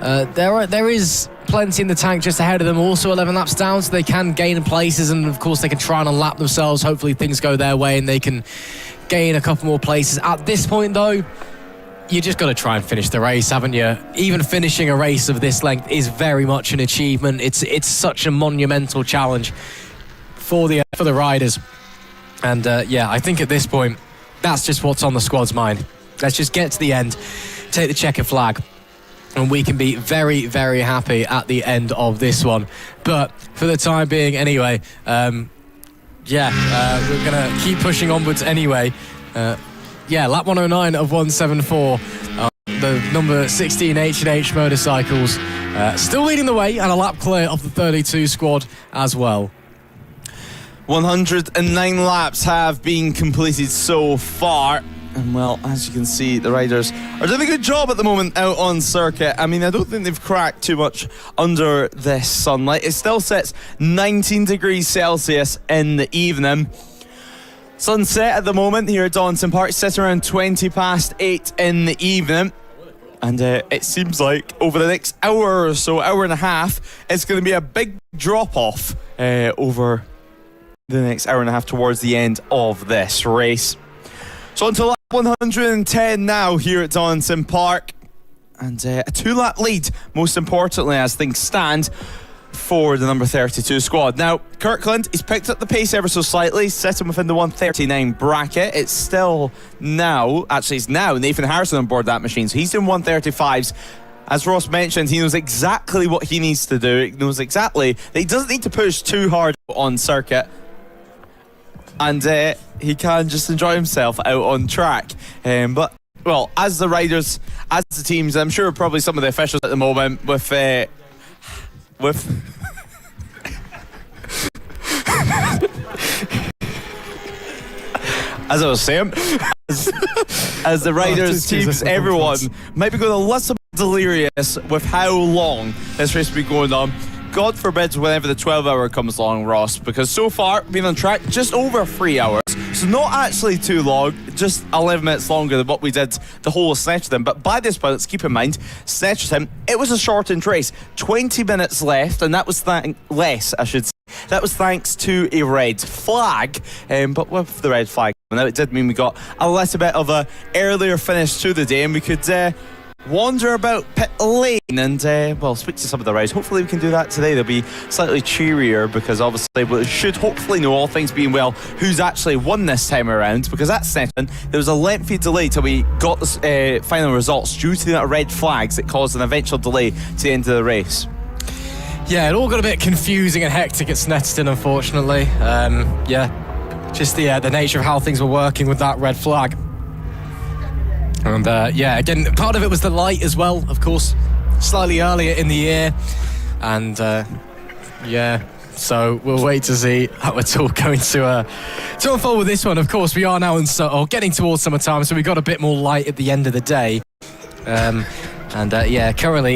There is Plenty in the Tank just ahead of them, also 11 laps down, so they can gain places, and of course they can try and unlap themselves. Hopefully things go their way and they can gain a couple more places. At this point, though, you just got to try and finish the race, haven't you? Even finishing a race of this length is very much an achievement. It's such a monumental challenge for the riders. And I think at this point, that's just what's on the squad's mind. Let's just get to the end, take the checkered flag, and we can be very, very happy at the end of this one. But for the time being anyway, we're going to keep pushing onwards anyway. Lap 109 of 174. The number 16 H&H motorcycles still leading the way, and a lap clear of the 32 squad as well. 109 laps have been completed so far. And well, as you can see, the riders are doing a good job at the moment out on circuit. I mean, I don't think they've cracked too much under this sunlight. It still sits 19 degrees Celsius in the evening. Sunset at the moment here at Donington Park sits around 20 past 8 in the evening. And it seems like over the next hour or so, hour and a half, it's going to be a big drop-off over the next hour and a half towards the end of this race. So until lap 110 now here at Donington Park. And a 2-lap lead, most importantly, as things stand, for the number 32 squad. Now, Kirkland, he's picked up the pace ever so slightly, sitting within the 139 bracket. It's now Nathan Harrison on board that machine, so he's doing 135s. As Ross mentioned, he knows exactly what he needs to do. He knows exactly that he doesn't need to push too hard on circuit. And he can just enjoy himself out on track. But, well, as the riders, as the teams, I'm sure probably some of the officials at the moment with as I was saying, as the riders, teams, everyone might be going a little bit delirious with how long this race will be going on. God forbid whenever the 12-hour comes along, Ross, because so far we've been on track just over 3 hours. So not actually too long, just 11 minutes longer than what we did the whole of Snetterton. But by this point, let's keep in mind, Snetterton, it was a shortened race. 20 minutes left, and that was less, I should say. That was thanks to a red flag. But with the red flag, now it did mean we got a little bit of a earlier finish to the day, and we could wander about pit lane and speak to some of the riders. Hopefully we can do that today. They'll be slightly cheerier because obviously we should hopefully know, all things being well, who's actually won this time around, because at Snetterton there was a lengthy delay till we got the final results due to that red flags that caused an eventual delay to the end of the race. Yeah, it all got a bit confusing and hectic at Snetterton, unfortunately. Just the nature of how things were working with that red flag. And again, part of it was the light as well, of course, slightly earlier in the year. And so we'll wait to see how it's all going to unfold with this one. Of course, we are now getting towards summertime, so we've got a bit more light at the end of the day. Currently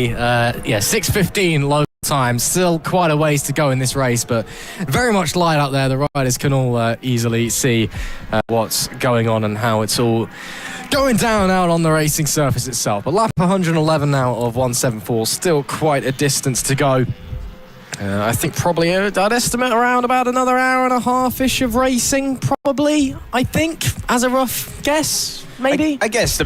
6:15 local time. Still quite a ways to go in this race, but very much light out there. The riders can all easily see what's going on and how it's all going down out on the racing surface itself. But lap 111 now of 174, still quite a distance to go. I think probably I'd estimate around about another hour and a half-ish of racing, probably, I think, as a rough guess. Maybe? I guess.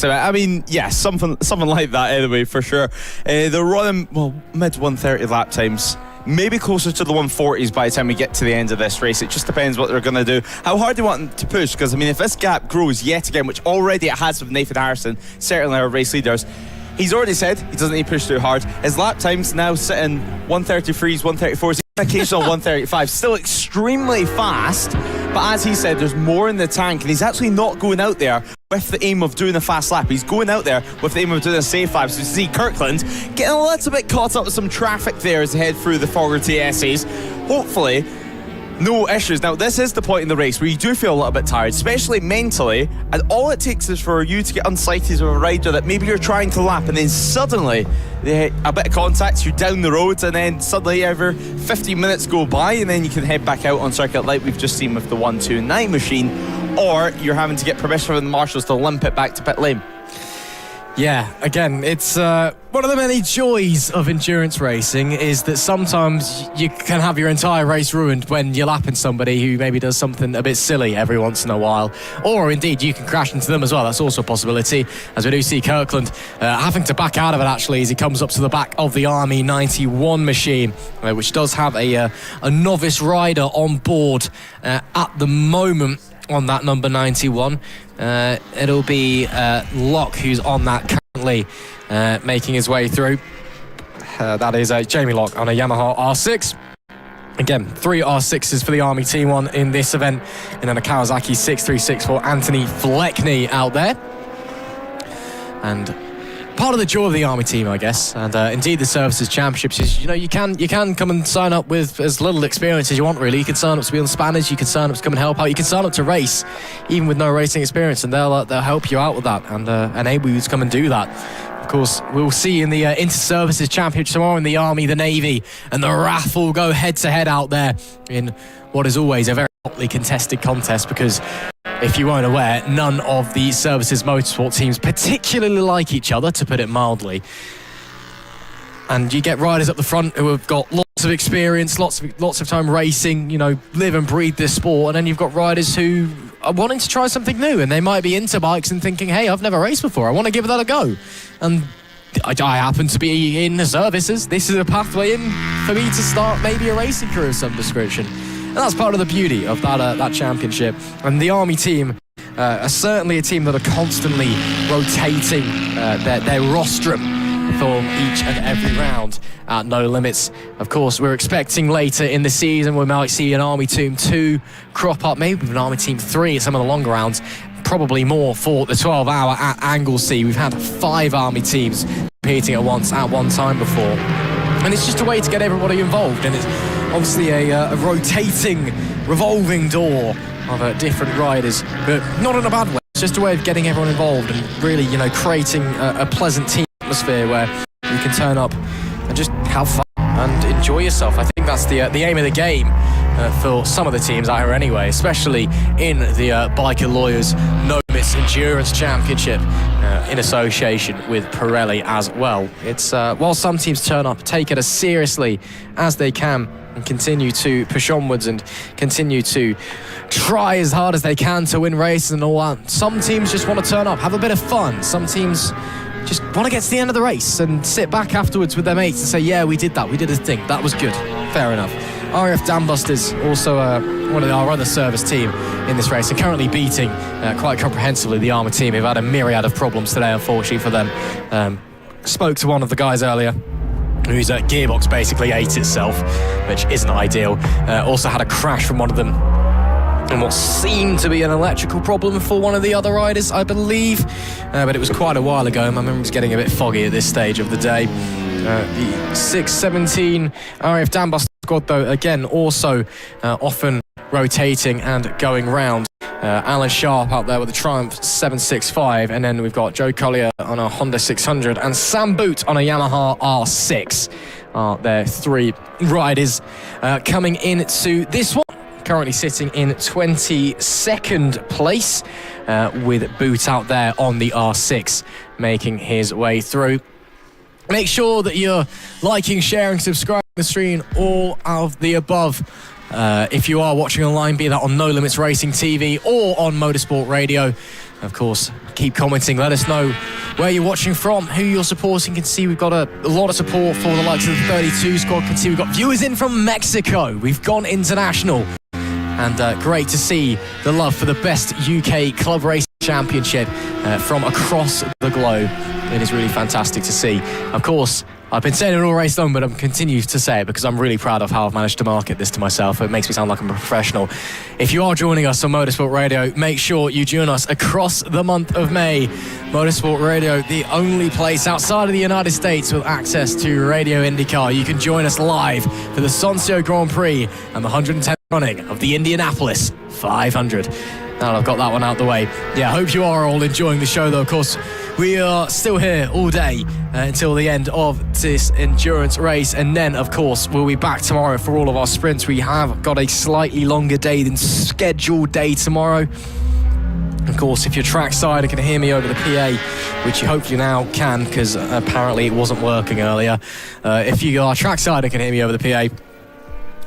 I mean, yeah, something like that anyway, for sure. They're running, mid 130 lap times. Maybe closer to the 140s by the time we get to the end of this race. It just depends what they're going to do, how hard they want to push, because, I mean, if this gap grows yet again, which already it has with Nathan Harrison, certainly our race leaders, he's already said he doesn't need to push too hard. His lap time's now sitting 133s, 134s, occasional 135, still extremely fast. But as he said, there's more in the tank, and he's actually not going out there with the aim of doing a fast lap. He's going out there with the aim of doing a safe lap. So you see Kirkland getting a little bit caught up with some traffic there as they head through the forward TSAs. Hopefully, no issues. Now, this is the point in the race where you do feel a little bit tired, especially mentally, and all it takes is for you to get unsighted with a rider that maybe you're trying to lap, and then suddenly they hit a bit of contact, you're down the road, and then suddenly every 15 minutes go by, and then you can head back out on circuit like we've just seen with the 129 machine, or you're having to get permission from the marshals to limp it back to pit lane. Yeah, again, it's one of the many joys of endurance racing is that sometimes you can have your entire race ruined when you're lapping somebody who maybe does something a bit silly every once in a while. Or indeed, you can crash into them as well. That's also a possibility, as we do see Kirkland having to back out of it, actually, as he comes up to the back of the Army 91 machine, which does have a novice rider on board at the moment on that number 91. It'll be Locke who's on that making his way through. That is Jamie Locke on a Yamaha R6. Again, 3 R6s for the Army team, one in this event, and then a Kawasaki 636 for Anthony Fleckney out there. And part of the joy of the Army team, I guess, and indeed the Services Championships is, you can come and sign up with as little experience as you want, really. You can sign up to be on Spanish, you can sign up to come and help out, you can sign up to race, even with no racing experience, and they'll help you out with that and enable you to come and do that. Of course, we'll see in the Inter-Services Championship tomorrow in the Army, the Navy, and the RAF will go head-to-head out there in what is always a very hotly contested contest, because if you weren't aware, none of the Services Motorsport teams particularly like each other, to put it mildly. And you get riders up the front who have got lots of experience, lots of time racing, live and breathe this sport, and then you've got riders who are wanting to try something new, and they might be into bikes and thinking, hey, I've never raced before, I want to give that a go. And I happen to be in the services. This is a pathway in for me to start maybe a racing career of some description. And that's part of the beauty of that championship. And the Army team are certainly a team that are constantly rotating their rostrum for each and every round at No Limits. Of course, we're expecting later in the season we might see an Army Team 2 crop up, maybe an Army Team 3 at some of the longer rounds, probably more for the 12-hour at Anglesey. We've had 5 Army teams competing at one time before. And it's just a way to get everybody involved, and it's obviously a rotating, revolving door of different riders, but not in a bad way. It's just a way of getting everyone involved and really, creating a pleasant team atmosphere where you can turn up and just have fun and enjoy yourself. I think that's the aim of the game for some of the teams out here anyway, especially in the Biker Lawyers No Limits Endurance Championship in association with Pirelli as well. It's while some teams turn up, take it as seriously as they can and continue to push onwards and continue to try as hard as they can to win races and all that. Some teams just want to turn up, have a bit of fun. Some teams just want to get to the end of the race and sit back afterwards with their mates and say, yeah, we did that, we did a thing, that was good. Fair enough. RAF Dambusters, also one of our other service team in this race, and currently beating quite comprehensively the Armour team, who've had a myriad of problems today, unfortunately for them. Spoke to one of the guys earlier, whose gearbox basically ate itself, which isn't ideal. Also had a crash from one of them, and what seemed to be an electrical problem for one of the other riders, I believe. But it was quite a while ago. My memory's getting a bit foggy at this stage of the day. The 617 RAF Dambuster squad, though, again, also often rotating and going round. Alan Sharp out there with the Triumph 765, and then we've got Joe Collier on a Honda 600 and Sam Boot on a Yamaha R6. There 3 riders coming into this one. Currently sitting in 22nd place with Boot out there on the R6 making his way through. Make sure that you're liking, sharing, subscribing to the stream, all of the above. If you are watching online, be that on No Limits Racing TV or on Motorsport Radio. Of course, keep commenting. Let us know where you're watching from, who you're supporting. You can see we've got a lot of support for the likes of the 32 squad. You can see we've got viewers in from Mexico. We've gone international. And great to see the love for the best UK club racing championship from across the globe. It is really fantastic to see. Of course, I've been saying it all race long, but I'm continuing to say it because I'm really proud of how I've managed to market this to myself. It makes me sound like I'm a professional. If you are joining us on Motorsport Radio, make sure you join us across the month of May. Motorsport Radio, the only place outside of the United States with access to Radio IndyCar. You can join us live for the Soncio Grand Prix and the 110th running of the Indianapolis 500. Now I've got that one out the way. Yeah, I hope you are all enjoying the show, though. Of course, we are still here all day until the end of this endurance race, and then, of course, we'll be back tomorrow for all of our sprints. We have got a slightly longer day than scheduled day tomorrow. Of course, if you're trackside and can hear me over the PA, which you hopefully now can, because apparently it wasn't working earlier. If you are trackside and can hear me over the PA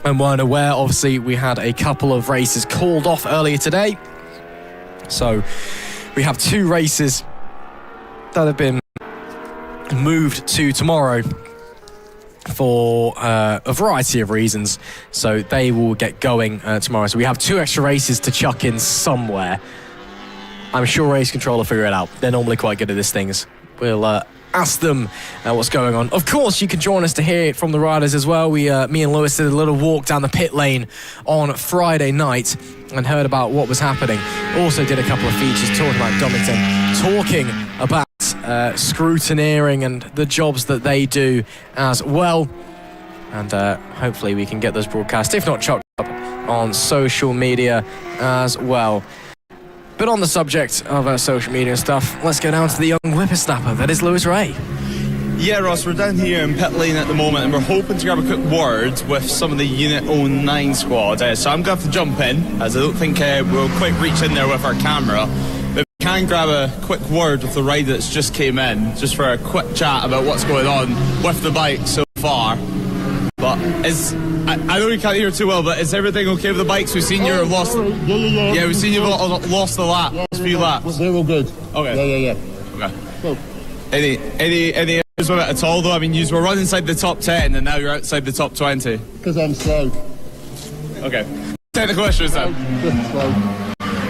and weren't aware, obviously we had a couple of races called off earlier today. So we have 2 races that have been moved to tomorrow for a variety of reasons. So they will get going tomorrow. So we have 2 extra races to chuck in somewhere. I'm sure Race Control will figure it out. They're normally quite good at these things. we'll ask them what's going on. Of course, you can join us to hear it from the riders as well. Me and Lewis did a little walk down the pit lane on Friday night and heard about what was happening. Also did a couple of features talking about Donington, talking about scrutineering and the jobs that they do as well. And hopefully we can get those broadcast, if not chopped up, on social media as well. But on the subject of social media and stuff, let's go down to the young whippersnapper that is Lewis Ray. Yeah, Ross, we're down here in pit lane at the moment and we're hoping to grab a quick word with some of the Unit 09 squad. So I'm going to have to jump in, as I don't think we'll quite reach in there with our camera. But we can grab a quick word with the rider that's just came in, just for a quick chat about what's going on with the bike so far. But I know you can't hear too well, but is everything okay with the bikes? We've seen you've lost. Yeah, we've seen you've lost a lap, a few laps. They're all good. Okay. Yeah. Okay. Cool. Any issues with it at all though? I mean, you were running inside the top 10 and now you're outside the top 20. Because I'm slow. Okay. Technical issues then. Just slow.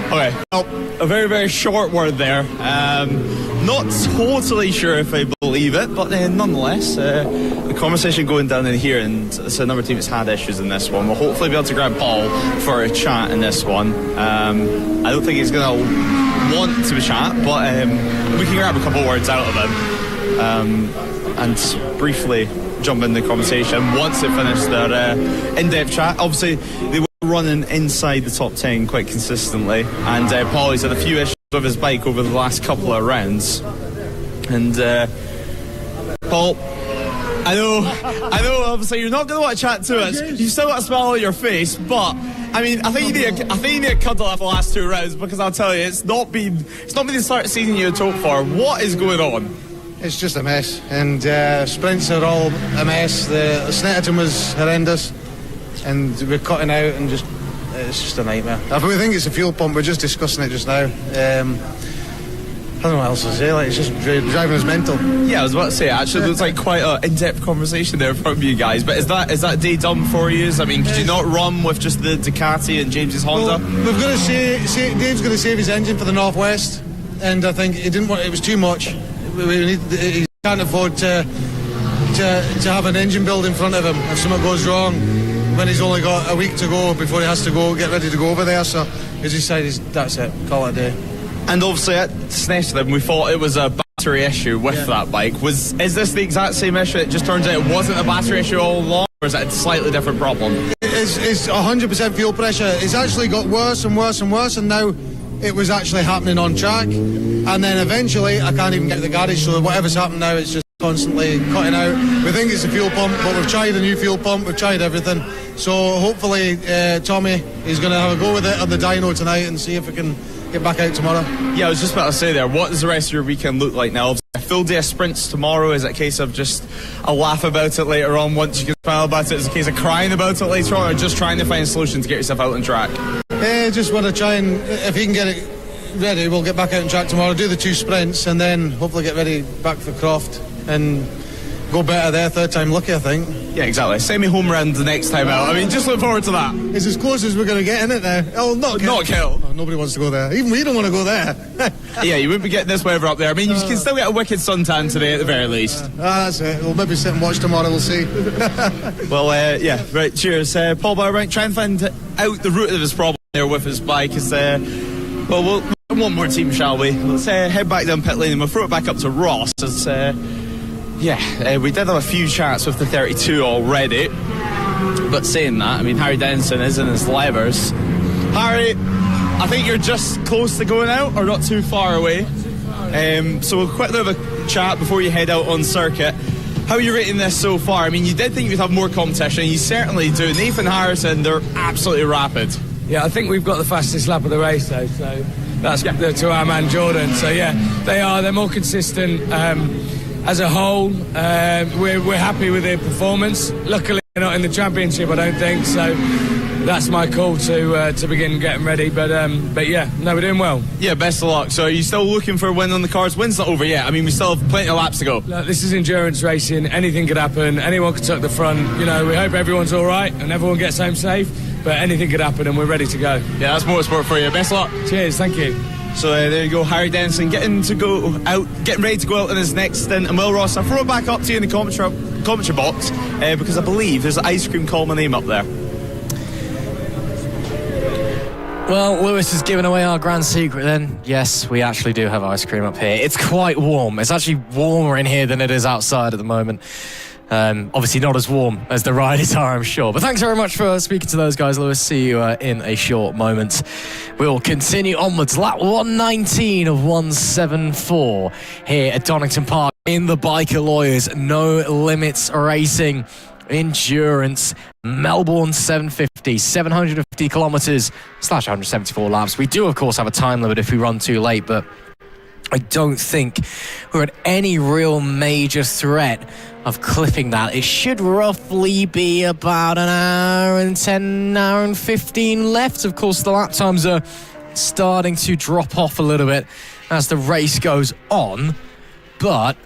Okay. Well, a very, very short word there. Not totally sure if I believe it, but nonetheless, the conversation going down in here, and it's another team that's had issues in this one. We'll hopefully be able to grab Paul for a chat in this one. I don't think he's going to want to chat, but we can grab a couple of words out of him and briefly jump in the conversation once they finish their in-depth chat. Obviously, they were running inside the top 10 quite consistently, and Paul, he's had a few issues with his bike over the last couple of rounds. And Paul, I know obviously you're not going to want to chat to us. You've still got a smile on your face, but I mean, I think you need a cuddle after the last 2 rounds, because I'll tell you, it's not been the start of the season you had hoped for. What is going on? It's just a mess, and sprints are all a mess. The Snetterton was horrendous, and we're cutting out, and it's just a nightmare. We think it's a fuel pump. We're just discussing it just now. I don't know what else to say. Like, it's just driving us mental. Yeah, I was about to say, actually, it looks like quite an in-depth conversation there from you guys. But is that day done for you? I mean, could you not run with just the Ducati and James's Honda? Well, we've got to say Dave's going to save his engine for the Northwest, and I think he didn't want. It was too much. He can't afford to have an engine build in front of him if something goes wrong when he's only got a week to go before he has to get ready to go over there. So he's decided that's it, call it a day. And obviously at Snetterton we thought it was a battery issue with that bike. Is this the exact same issue? It just turns out it wasn't a battery issue all along, or is it a slightly different problem? It's 100% fuel pressure. It's actually got worse and worse and worse, and now it was actually happening on track, and then eventually I can't even get to the garage, so whatever's happened now, it's just constantly cutting out. We think it's a fuel pump, but we've tried a new fuel pump, we've tried everything, so hopefully Tommy is going to have a go with it on the dyno tonight and see if we can get back out tomorrow. Yeah, I was just about to say there, what does the rest of your weekend look like now? A full day of sprints tomorrow? Is it a case of just a laugh about it later on once you can smile about it? Is it a case of crying about it later on, or just trying to find a solution to get yourself out on track? Just want to try and, if he can get it ready, we'll get back out on track tomorrow, do the 2 sprints, and then hopefully get ready back for Croft and go better there, third time lucky, I think. Yeah, exactly. Send me home round the next time out. I mean, just look forward to that. It's as close as we're going to get, isn't it, now? Oh, not kill. Oh, nobody wants to go there. Even we don't want to go there. Yeah, you wouldn't be getting this weather up there. I mean, you can still get a wicked suntan today at the very least. That's it. We'll maybe sit and watch tomorrow, we'll see. Well, yeah, right, cheers. Paul Bauer, try and find out the root of his problem there with his bike. We'll one more team, shall we? Let's head back down pit lane and we'll throw it back up to Ross. We did have a few chats with the 32 already, but saying that, I mean, Harry Denson is in his levers. Harry, I think you're just close to going out, or not too far away. So we'll quickly have a chat before you head out on circuit. How are you rating this so far? I mean, you did think you'd have more competition, you certainly do. Nathan Harrison, they're absolutely rapid. Yeah, I think we've got the fastest lap of the race, though, so that's to our man Jordan. So, yeah, they're more consistent. As a whole, we're happy with their performance. Luckily, they're not in the championship, I don't think, so that's my call to begin getting ready. But yeah, no, we're doing well. Yeah, best of luck. So are you still looking for a win on the cards? Win's not over yet. I mean, we still have plenty of laps to go. Look, this is endurance racing. Anything could happen. Anyone could tuck the front. You know, we hope everyone's all right and everyone gets home safe. But anything could happen and we're ready to go. Yeah, that's motorsport for you. Best of luck. Cheers, thank you. So there you go, Harry Denison getting ready to go out in his next stint. And Will Ross, I'll throw it back up to you in the commentary box because I believe there's an ice cream call my name up there. Well, Lewis has given away our grand secret then. Yes, we actually do have ice cream up here. It's quite warm. It's actually warmer in here than it is outside at the moment. Obviously not as warm as the riders are, I'm sure. But thanks very much for speaking to those guys, Lewis. See you in a short moment. We'll continue onwards. Lap 119 of 174 here at Donington Park in the Biker Lawyers No Limits Racing Endurance Melbourne 750, 750 kilometres / 174 laps. We do, of course, have a time limit if we run too late, but I don't think we're at any real major threat of clipping that. It should roughly be about an hour and 10, hour and 15 left. Of course, the lap times are starting to drop off a little bit as the race goes on, but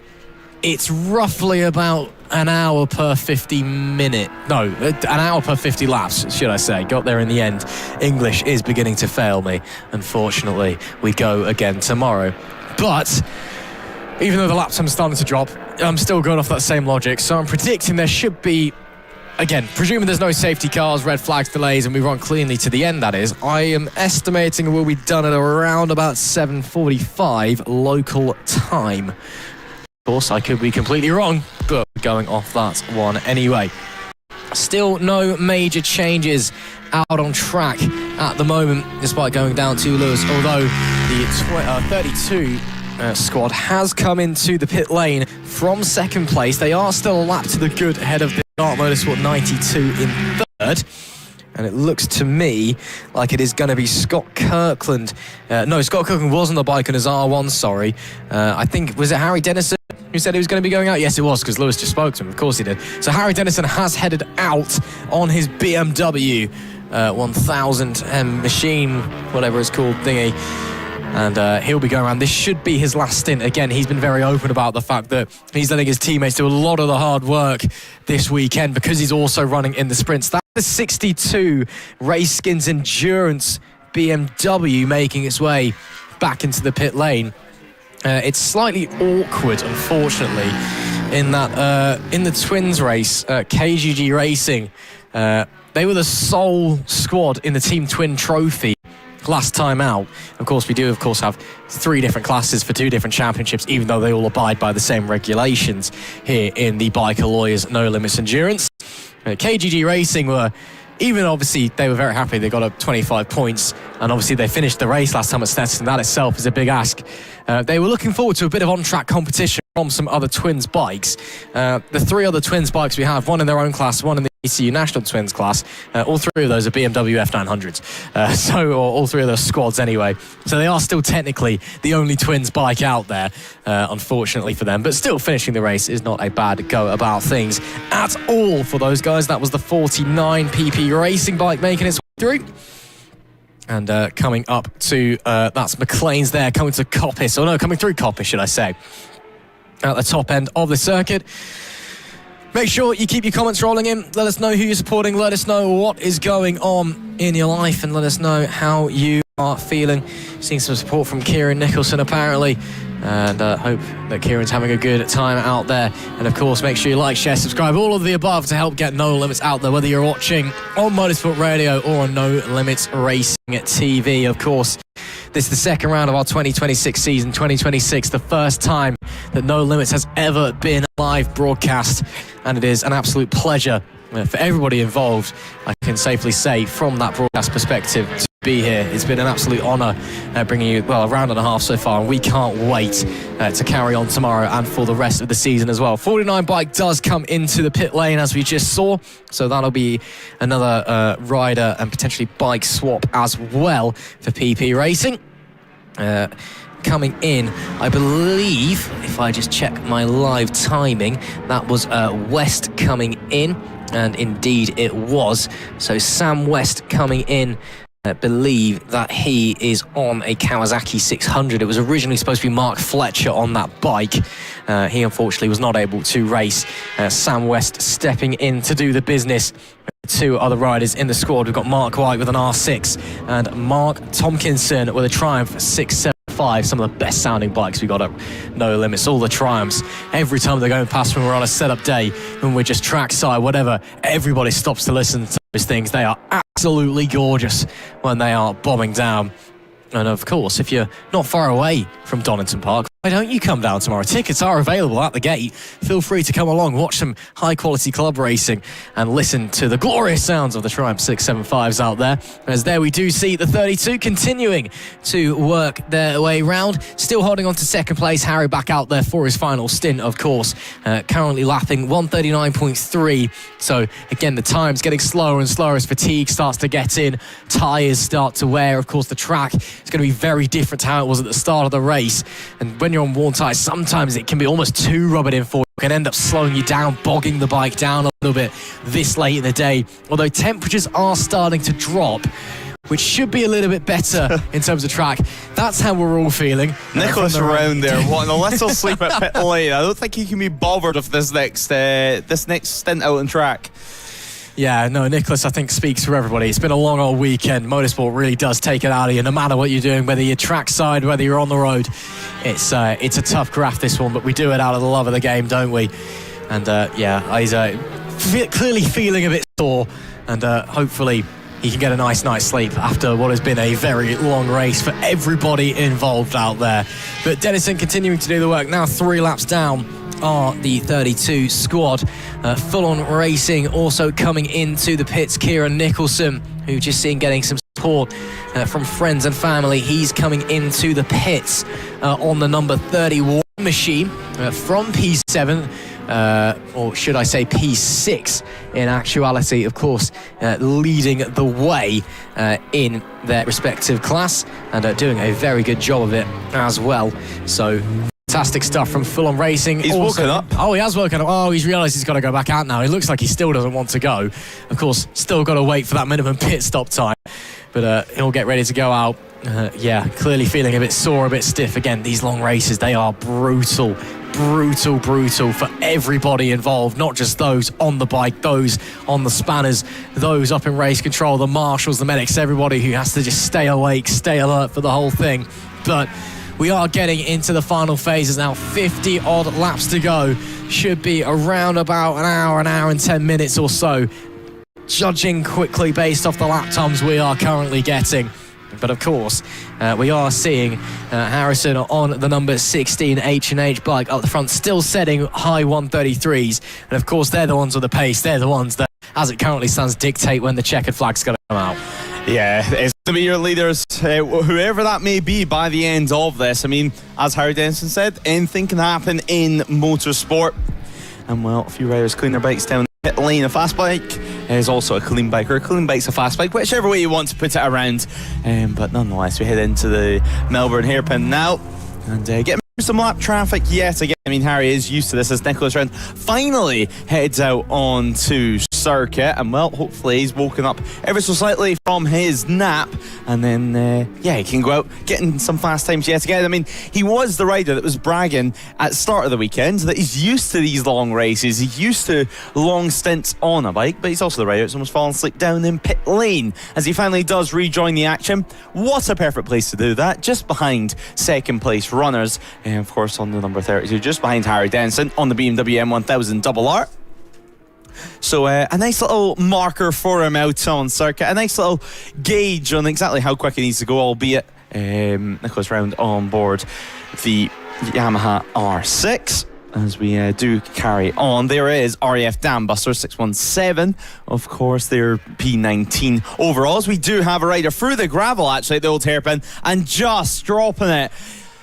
it's roughly about an hour per 50 minute. No, an hour per 50 laps, should I say. Got there in the end. English is beginning to fail me. Unfortunately, we go again tomorrow. But even though the lap time's starting to drop, I'm still going off that same logic. So I'm predicting there should be, again, presuming there's no safety cars, red flags, delays, and we run cleanly to the end, that is, I am estimating we'll be done at around about 7:45 local time. Of course, I could be completely wrong, but we're going off that one anyway. Still no major changes out on track at the moment, despite going down to Lewis, although the 32 squad has come into the pit lane from second place. They are still a lap to the good ahead of the Dark Motorsport 92 in third. And it looks to me like it is going to be Scott Kirkland. No, Scott Kirkland wasn't the bike on his R1, sorry. I think, was it Harry Dennison who said he was going to be going out? Yes, it was, because Lewis just spoke to him. Of course he did. So Harry Dennison has headed out on his BMW 1000 machine, whatever it's called, thingy. And he'll be going around. This should be his last stint. Again, he's been very open about the fact that he's letting his teammates do a lot of the hard work this weekend because he's also running in the sprints. That's the 62 Race Skins Endurance BMW making its way back into the pit lane. It's slightly awkward, unfortunately, in that in the twins race, KGG Racing, they were the sole squad in the Team Twin Trophy last time out. Of course, we do, of course, have 3 different classes for 2 different championships, even though they all abide by the same regulations here in the Biker Lawyers No Limits Endurance. KGG Racing were, even obviously, they were very happy. They got up 25 points, and obviously they finished the race last time at Stetson. That itself is a big ask. They were looking forward to a bit of on-track competition from some other twins bikes. The 3 other twins bikes we have, one in their own class, one in the ECU National Twins class. All 3 of those are BMW F900s. Or all 3 of those squads anyway. So they are still technically the only twins bike out there, unfortunately for them. But still, finishing the race is not a bad go about things at all for those guys. That was the 49 PP Racing bike making its way through. And coming up to, that's McLean's there, coming to Coppice. Or no, coming through Coppice, should I say. At the top end of the circuit. Make sure you keep your comments rolling in. Let us know who you're supporting. Let us know what is going on in your life. And let us know how you are feeling. Seeing some support from Kieran Nicholson, apparently. And hope that Kieran's having a good time out there. And of course, make sure you like, share, subscribe, all of the above to help get No Limits out there, whether you're watching on Motorsport Radio or on No Limits Racing TV. Of course, this is the second round of our 2026 season. 2026, the first time that No Limits has ever been a live broadcast. And it is an absolute pleasure for everybody involved, I can safely say, from that broadcast perspective, to be here. It's been an absolute honour bringing you, well, a round and a half so far, and we can't wait to carry on tomorrow and for the rest of the season as well. 49 bike does come into the pit lane, as we just saw, so that'll be another rider and potentially bike swap as well for PP Racing. Coming in, I believe, if I just check my live timing, that was West coming in, and indeed it was. So Sam West coming in, I believe that he is on a Kawasaki 600. It was originally supposed to be Mark Fletcher on that bike. He unfortunately was not able to race. Sam West stepping in to do the business. 2 other riders in the squad. We've got Mark White with an R6 and Mark Tompkinson with a Triumph 675. 675, some of the best sounding bikes we got at No Limits, all the Triumphs. Every time they're going past when we're on a setup day, when we're just trackside, whatever, everybody stops to listen to those things. They are absolutely gorgeous when they are bombing down. And of course, if you're not far away from Donington Park, why don't you come down tomorrow? Tickets are available at the gate. Feel free to come along, watch some high-quality club racing and listen to the glorious sounds of the Triumph 675s out there. As there we do see the 32 continuing to work their way round. Still holding on to second place. Harry back out there for his final stint, of course. Currently lapping 139.3. So, again, the time's getting slower and slower as fatigue starts to get in. Tyres start to wear. Of course, the track is going to be very different to how it was at the start of the race. And when you're on worn tyres, sometimes it can be almost too rubbing in for you. It can end up slowing you down, bogging the bike down a little bit this late in the day. Although temperatures are starting to drop, which should be a little bit better in terms of track. That's how we're all feeling. Nicholas around there wanting a little sleep at pit lane. I don't think he can be bothered with this next stint out on track. Yeah, no, Nicholas, I think, speaks for everybody. It's been a long old weekend. Motorsport really does take it out of you, no matter what you're doing, whether you're trackside, whether you're on the road. It's a tough graft, this one, but we do it out of the love of the game, don't we? And, he's clearly feeling a bit sore, and hopefully he can get a nice night's sleep after what has been a very long race for everybody involved out there. But Dennison continuing to do the work, now 3 laps down are the 32 squad. Full On Racing also coming into the pits. Kieran Nicholson, who just seen getting some support from friends and family. He's coming into the pits on the number 31 machine from P7. Or should I say P6 in actuality, of course, leading the way in their respective class and doing a very good job of it as well. So fantastic stuff from Full On Racing. He's woken up. Oh, he has woken up. Oh, he's realised he's got to go back out now. He looks like he still doesn't want to go. Of course, still got to wait for that minimum pit stop time. But he'll get ready to go out. Clearly feeling a bit sore, a bit stiff. Again, these long races, they are brutal for everybody involved, not just those on the bike, those on the spanners, those up in race control, the marshals, the medics, everybody who has to just stay awake, stay alert for the whole thing. But we are getting into the final phases now. 50 odd laps to go. Should be around about an hour and 10 minutes or so, judging quickly based off the lap times we are currently getting. But of course, we are seeing Harrison on the number 16 H&H bike up the front, still setting high 133s. And of course, they're the ones with the pace. They're the ones that, as it currently stands, dictate when the checkered flag's going to come out. Yeah, it's going to be your leaders, whoever that may be by the end of this. I mean, as Harry Denson said, anything can happen in motorsport. And well, a few riders clean their bikes down the pit lane. A fast bike is also a clean bike, or a clean bike's a fast bike, whichever way you want to put it around. But nonetheless, we head into the Melbourne hairpin now and get some lap traffic yet again. I mean, Harry is used to this as Nicholas Round finally heads out onto circuit, and well, hopefully he's woken up ever so slightly from his nap, and then he can go out getting some fast times yet again. I mean, he was the rider that was bragging at the start of the weekend that he's used to these long races, he's used to long stints on a bike, but he's also the rider that's almost fallen asleep down in pit lane as he finally does rejoin the action. What a perfect place to do that, just behind second place runners, and of course on the number 32, just behind Harry Denson on the BMW M1000 RR. So a nice little marker for him out on circuit, a nice little gauge on exactly how quick he needs to go, albeit Nicholas Round on board the Yamaha R6. As we do carry on, there is RAF Dambuster 617, of course, their P19 overalls. We do have a rider through the gravel actually at the old hairpin and just dropping it.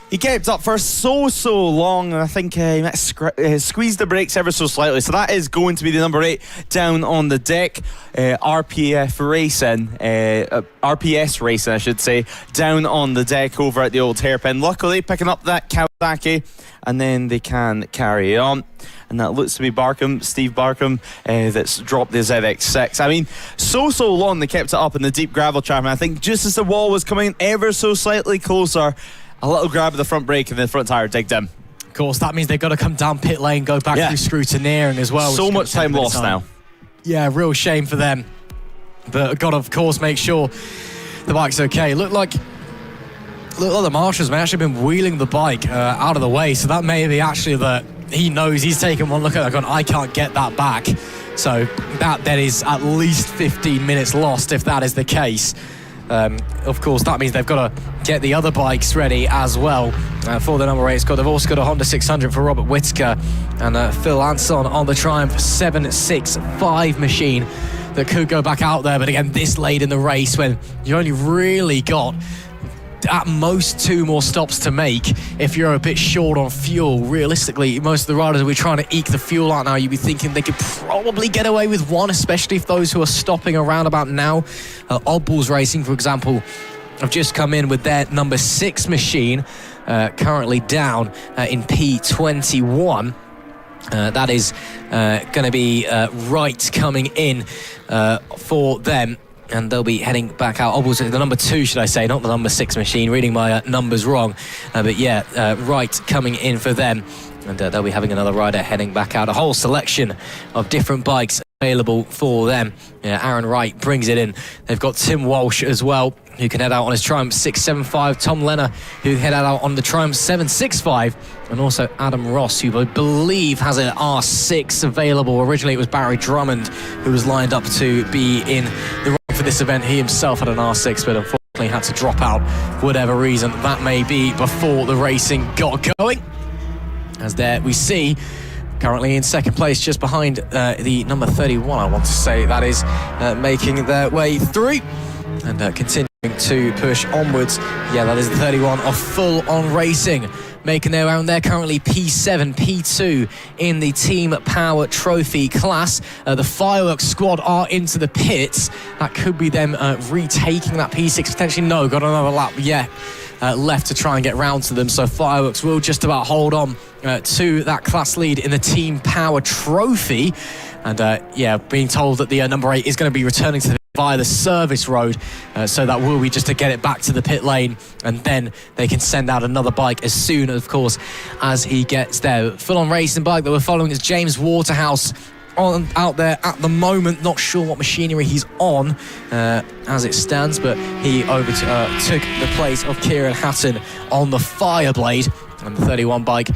He kept up for so long, and I think he might squeezed the brakes ever so slightly. So that is going to be the number 8 down on the deck. RPS Racing, I should say, down on the deck over at the old hairpin. Luckily, picking up that Kawasaki, and then they can carry on. And that looks to be Steve Barkham, that's dropped the ZX6. I mean, so long they kept it up in the deep gravel trap, and I think just as the wall was coming ever so slightly closer, a little grab of the front brake and the front tyre digged in. Of course, that means they've got to come down pit lane, go back through scrutineering as well. So much time lost now. Yeah, real shame for them. But got to, of course, make sure the bike's okay. Looked like look like the marshals may actually been wheeling the bike out of the way, so that may be actually that he knows he's taken one look at it going, I can't get that back. So that then is at least 15 minutes lost if that is the case. Of course, that means they've got to get the other bikes ready as well for the number 8 squad. They've also got a Honda 600 for Robert Whittaker and Phil Anson on the Triumph 765 machine that could go back out there. But again, this late in the race when you only really got at most 2 more stops to make if you're a bit short on fuel. Realistically, most of the riders will be trying to eke the fuel out now. You'd be thinking they could probably get away with 1, especially if those who are stopping around about now. Oddballs Racing, for example, have just come in with their number 6 machine, currently down in P21. That is going to be Wright coming in for them. And they'll be heading back out. Oddballs, the number 2, should I say, not the number 6 machine. Reading my numbers wrong. But yeah, Wright coming in for them. And they'll be having another rider heading back out. A whole selection of different bikes available for them. Yeah, Aaron Wright brings it in. They've got Tim Walsh as well, who can head out on his Triumph 675. Tom Lenner, who head out on the Triumph 765. And also Adam Ross, who I believe has an R6 available. Originally it was Barry Drummond who was lined up to be in the for this event. He himself had an R6, but unfortunately had to drop out for whatever reason that may be before the racing got going. As there we see, currently in second place, just behind the number 31, I want to say, that is making their way through and continuing to push onwards. Yeah, that is the 31 of Full On Racing, making their way around. They're currently P7, P2 in the Team Power Trophy class. The Fireworks squad are into the pits. That could be them retaking that P6, potentially. No, got another lap left to try and get round to them. So Fireworks will just about hold on to that class lead in the Team Power Trophy. And being told that the number 8 is going to be returning to the via the service road, so that will be just to get it back to the pit lane, and then they can send out another bike as soon, of course, as he gets there. Full On Racing bike that we're following is James Waterhouse out there at the moment. Not sure what machinery he's on as it stands, but he took the place of Kieran Hatton on the Fireblade, and the 31 bike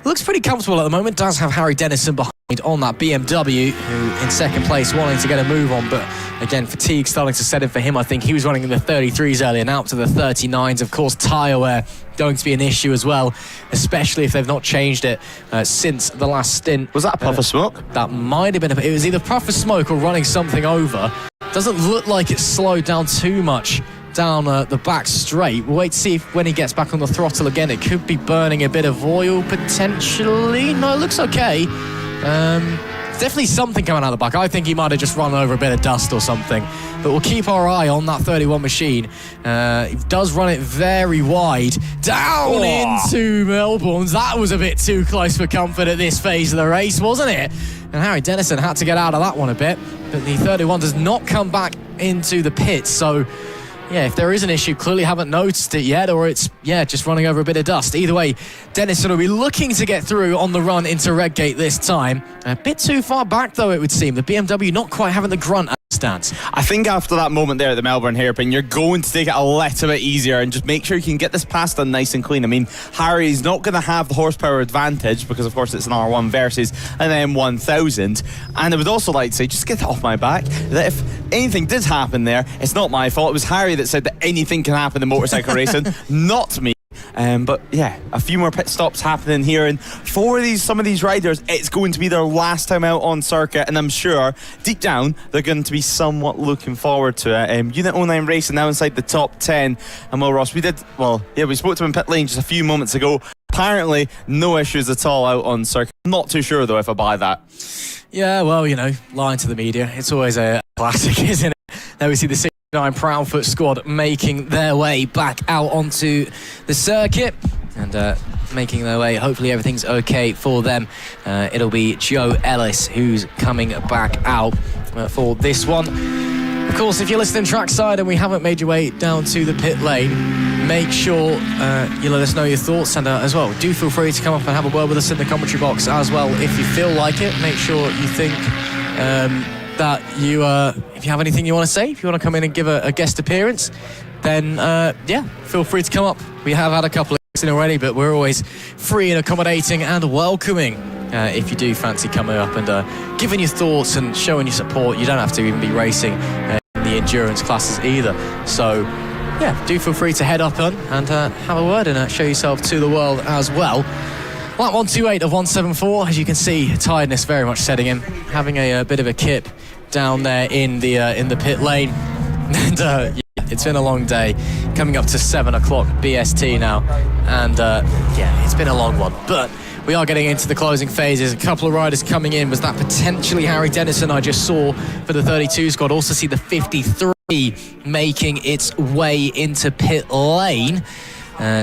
looks pretty comfortable at the moment. Does have Harry Dennison behind on that BMW, who in second place wanting to get a move on, but again, fatigue starting to set in for him. I think he was running in the 33s earlier, now up to the 39s. Of course, tyre wear going to be an issue as well, especially if they've not changed it since the last stint. Was that a puff of smoke? That might have been. It was either puff of smoke or running something over. Doesn't look like it slowed down too much down the back straight. We'll wait to see if when he gets back on the throttle again, it could be burning a bit of oil potentially. No, it looks okay. Definitely something coming out of the back. I think he might have just run over a bit of dust or something, but we'll keep our eye on that 31 machine. He does run it very wide down into Melbourne. That was a bit too close for comfort at this phase of the race, wasn't it? And Harry Dennison had to get out of that one a bit, but the 31 does not come back into the pits. So yeah, if there is an issue, clearly haven't noticed it yet, or it's, just running over a bit of dust. Either way, Dennison will be looking to get through on the run into Redgate this time. A bit too far back, though, it would seem. The BMW not quite having the grunt as it stands. I think after that moment there at the Melbourne hairpin, you're going to take it a little bit easier and just make sure you can get this past done nice and clean. I mean, Harry's not going to have the horsepower advantage because, of course, it's an R1 versus an M1000. And I would also like to say, just get it off my back, that if anything did happen there, it's not my fault. It was Harry that said that anything can happen in motorcycle racing, not me. But yeah, a few more pit stops happening here, and for some of these riders, it's going to be their last time out on circuit, and I'm sure deep down they're going to be somewhat looking forward to it. Unit 09 Racing now inside the top 10, and Will Ross, we spoke to him in pit lane just a few moments ago. Apparently no issues at all out on circuit. I'm not too sure though if I buy that. Yeah, well, lying to the media, it's always a classic, isn't it? There we see the 69 Proudfoot squad making their way back out onto the circuit and making their way. Hopefully everything's okay for them. It'll be Joe Ellis who's coming back out for this one. Of course, if you're listening trackside and we haven't made your way down to the pit lane, make sure you let us know your thoughts, and as well, do feel free to come up and have a word with us in the commentary box as well if you feel like it. Make sure you think that if you have anything you want to say, if you want to come in and give a guest appearance, then feel free to come up. We have had a couple of in already, but we're always free and accommodating and welcoming if you do fancy coming up and giving your thoughts and showing your support. You don't have to even be racing in the endurance classes either. So do feel free to head up on and have a word and show yourself to the world as well. Lap 128 of 174, as you can see, tiredness very much setting in, having a bit of a kip down there in the pit lane. And it's been a long day, coming up to 7 o'clock BST now, and it's been a long one, but we are getting into the closing phases. A couple of riders coming in. Was that potentially Harry Dennison I just saw for the 32 squad? Also see the 53 making its way into pit lane.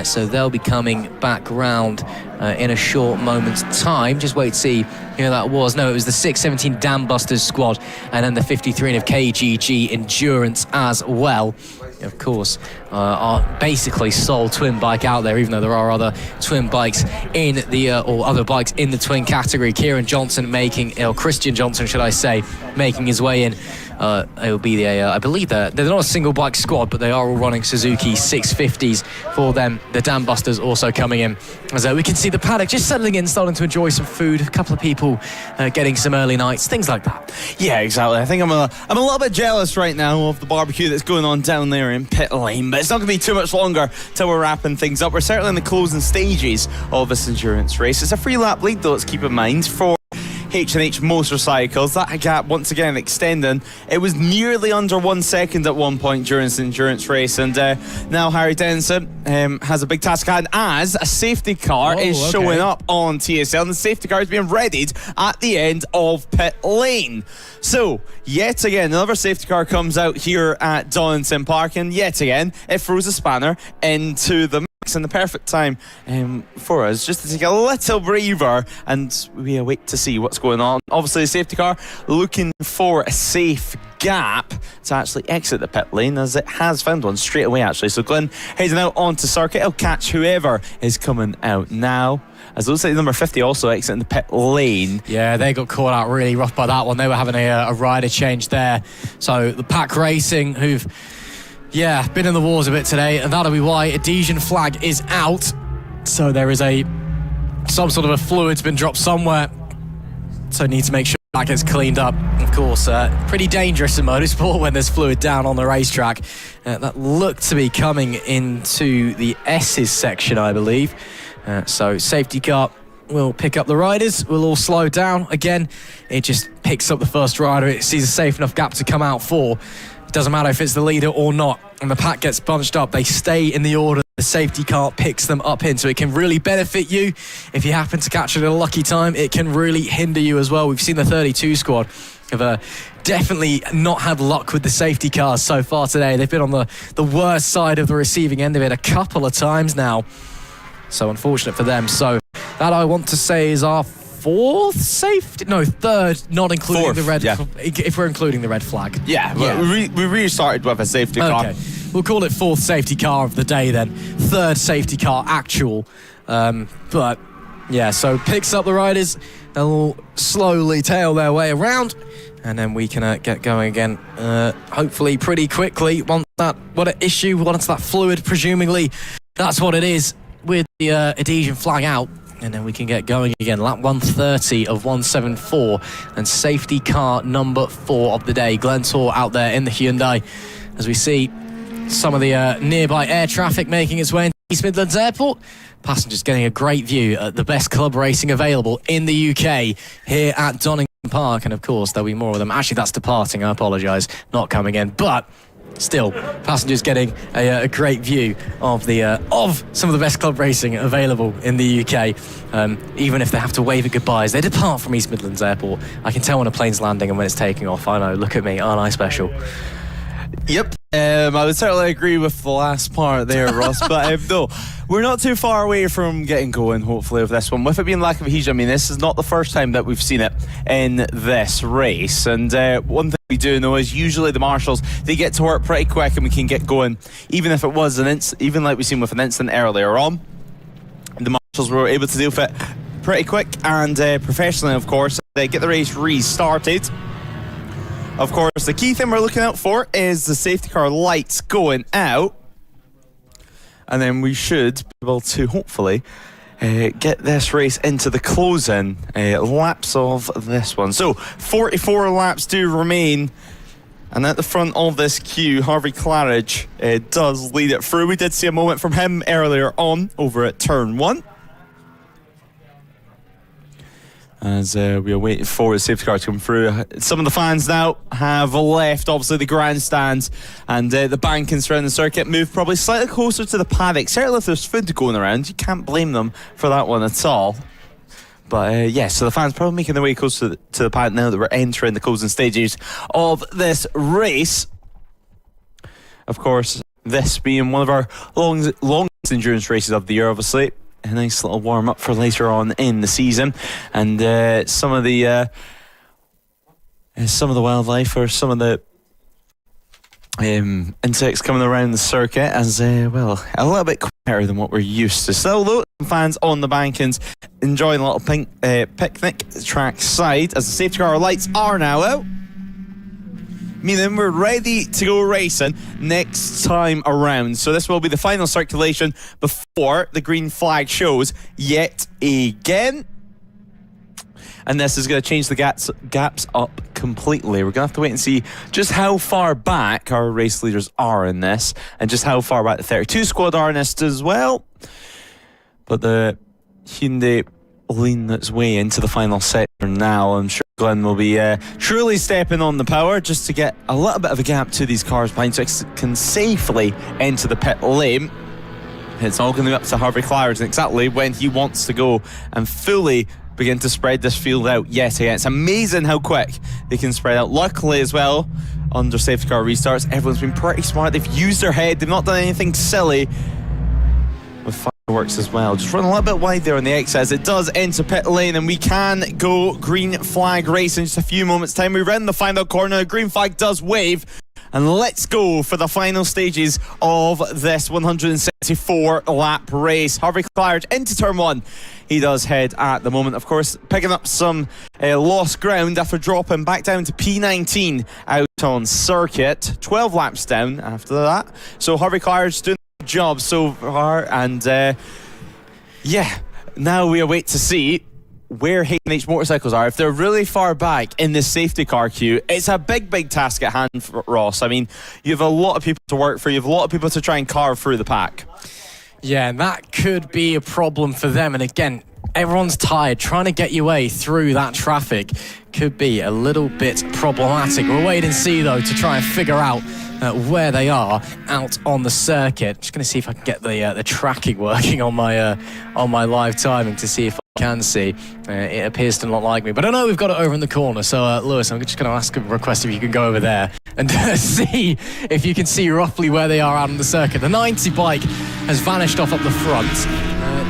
So they'll be coming back round in a short moment's time. Just wait to see who that was. No, it was the 617 Dam Busters squad, and then the 53 of KGG Endurance as well. Of course, our basically sole twin bike out there, even though there are other twin bikes in the or other bikes in the twin category. Christian Johnson, should I say, making his way in. It will be I believe they're not a single bike squad, but they are all running Suzuki 650s for them. The Dam Busters also coming in. As we can see the paddock just settling in, starting to enjoy some food. A couple of people getting some early nights, things like that. Yeah, exactly. I think I'm a little bit jealous right now of the barbecue that's going on down there in pit lane, but it's not going to be too much longer till we're wrapping things up. We're certainly in the closing stages of this endurance race. It's a free lap lead, though, let's keep in mind, for H&H motorcycles. That gap once again extending. It was nearly under 1 second at one point during this endurance race, and now Harry Dennison has a big task ahead as a safety car is showing up on TSL, and the safety car is being readied at the end of pit lane. So yet again another safety car comes out here at Donington Park, and yet again it throws a spanner into the and the perfect time for us just to take a little breather, and we await to see what's going on. Obviously the safety car looking for a safe gap to actually exit the pit lane, as it has found one straight away actually. So Glenn heading out onto circuit, he'll catch whoever is coming out now. As it looks like number 50 also exiting the pit lane. Yeah, they got caught out really rough by that one. They were having a rider change there. So the Pack Racing, who've been in the wars a bit today, and that'll be why Adhesion flag is out. So there is some sort of a fluid's been dropped somewhere. So need to make sure that gets cleaned up. Of course, pretty dangerous in motorsport when there's fluid down on the racetrack. That looked to be coming into the S's section, I believe. So safety car will pick up the riders. We'll all slow down. Again, it just picks up the first rider. It sees a safe enough gap to come out for. It doesn't matter if it's the leader or not. And the pack gets bunched up. They stay in the order. The safety car picks them up in. So it can really benefit you. If you happen to catch it at a lucky time, it can really hinder you as well. We've seen the 32 squad have definitely not had luck with the safety cars so far today. They've been on the worst side of the receiving end of it a couple of times now. So unfortunate for them. So that, I want to say, is our third, not including the red. If we're including the red flag. We restarted with a safety car. Okay, we'll call it fourth safety car of the day then. Third safety car actual. But yeah, so picks up the riders. They'll slowly tail their way around, and then we can get going again. Hopefully pretty quickly. Once that fluid, presumably that's what it is, with the adhesion flag out. And then we can get going again. Lap 130 of 174, and safety car number 4 of the day. Glenn Tor out there in the Hyundai, as we see some of the nearby air traffic making its way into East Midlands Airport. Passengers getting a great view at the best club racing available in the UK here at Donington Park. And of course, there'll be more of them. Actually, that's departing. I apologise, not coming in. But still, passengers getting a great view of some of the best club racing available in the UK. Even if they have to wave it goodbye as they depart from East Midlands Airport. I can tell when a plane's landing and when it's taking off. I know, look at me, aren't I special? Yep, I would certainly agree with the last part there, Ross. But no, we're not too far away from getting going, hopefully, with this one. With it being lack of adhesion, I mean, this is not the first time that we've seen it in this race. And one thing we do know is usually the marshals, they get to work pretty quick and we can get going. Even if it was even like we've seen with an incident earlier on, the marshals were able to deal with it pretty quick and professionally, of course. They get the race restarted. Of course, the key thing we're looking out for is the safety car lights going out. and then we should be able to hopefully get this race into the closing laps of this one. So 44 laps do remain, and at the front of this queue, Harvey Claridge does lead it through. We did see a moment from him earlier on over at turn 1 as we are waiting for the safety car to come through. Some of the fans now have left, obviously, the grandstands and the bankings around the circuit, moved probably slightly closer to the paddock. Certainly if there's food going around, you can't blame them for that one at all. But so the fans probably making their way closer to the paddock now that we're entering the closing stages of this race. Of course, this being one of our longest endurance races of the year, obviously. A nice little warm up for later on in the season, and some of the wildlife or some of the insects coming around the circuit as well, a little bit quieter than what we're used to. So, although fans on the bankings enjoying a little picnic track side as the safety car lights are now out, meaning we're ready to go racing next time around. So this will be the final circulation before the green flag shows yet again. And this is going to change the gaps up completely. We're going to have to wait and see just how far back our race leaders are in this, and just how far back the 32 squad are in this as well. But the Hyundai lean its way into the final sector now. I'm sure Glenn will be truly stepping on the power just to get a little bit of a gap to these cars behind so it can safely enter the pit lane. It's all going to be up to Harvey Claridge exactly when he wants to go and fully begin to spread this field out yet again. It's amazing how quick they can spread out. Luckily as well, under safety car restarts, everyone's been pretty smart. They've used their head. They've not done anything silly with fireworks as well. Just run a little bit wide there on the X as it does enter pit lane, and we can go green flag race in just a few moments time. We run the final corner, the green flag does wave, and let's go for the final stages of this 174 lap race. Harvey Claridge into turn 1. He does head at the moment, of course, picking up some lost ground after dropping back down to P19 out on circuit. 12 laps down after that. So Harvey Claridge doing a good job so far, and now we await to see where H&H motorcycles are. If they're really far back in this safety car queue, it's a big task at hand for Ross. I mean, you have a lot of people to work for, you have a lot of people to try and carve through the pack. Yeah, that could be a problem for them. And again, everyone's tired. Trying to get your way through that traffic could be a little bit problematic. We'll wait and see, though, to try and figure out where they are out on the circuit. Just going to see if I can get the tracking working on my live timing to see if I can see. It appears to not like me, but I know we've got it over in the corner. So Lewis, I'm just going to ask a request if you can go over there and see if you can see roughly where they are out on the circuit. The 90 bike has vanished off up the front.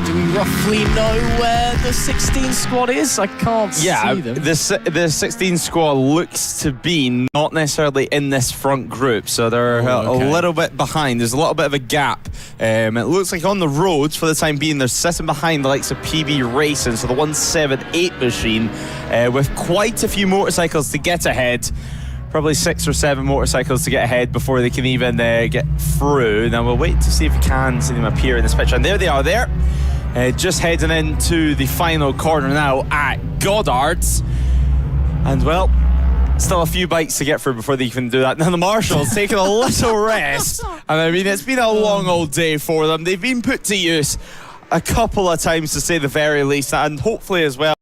Do we roughly know where the 16 squad is? I can't see them. The 16 squad looks to be not necessarily in this front group, so they're a little bit behind. There's a little bit of a gap. It looks like on the roads for the time being, they're sitting behind the likes of PB Racing, so the 178 machine, with quite a few motorcycles to get ahead. Probably 6 or 7 motorcycles to get ahead before they can even get through. Now we'll wait to see if we can see them appear in this picture. And there they are there. Just heading into the final corner now at Goddard's. And well, still a few bikes to get through before they can do that. Now the Marshall's taking a little rest. And I mean, it's been a long old day for them. They've been put to use a couple of times to say the very least. And hopefully as well,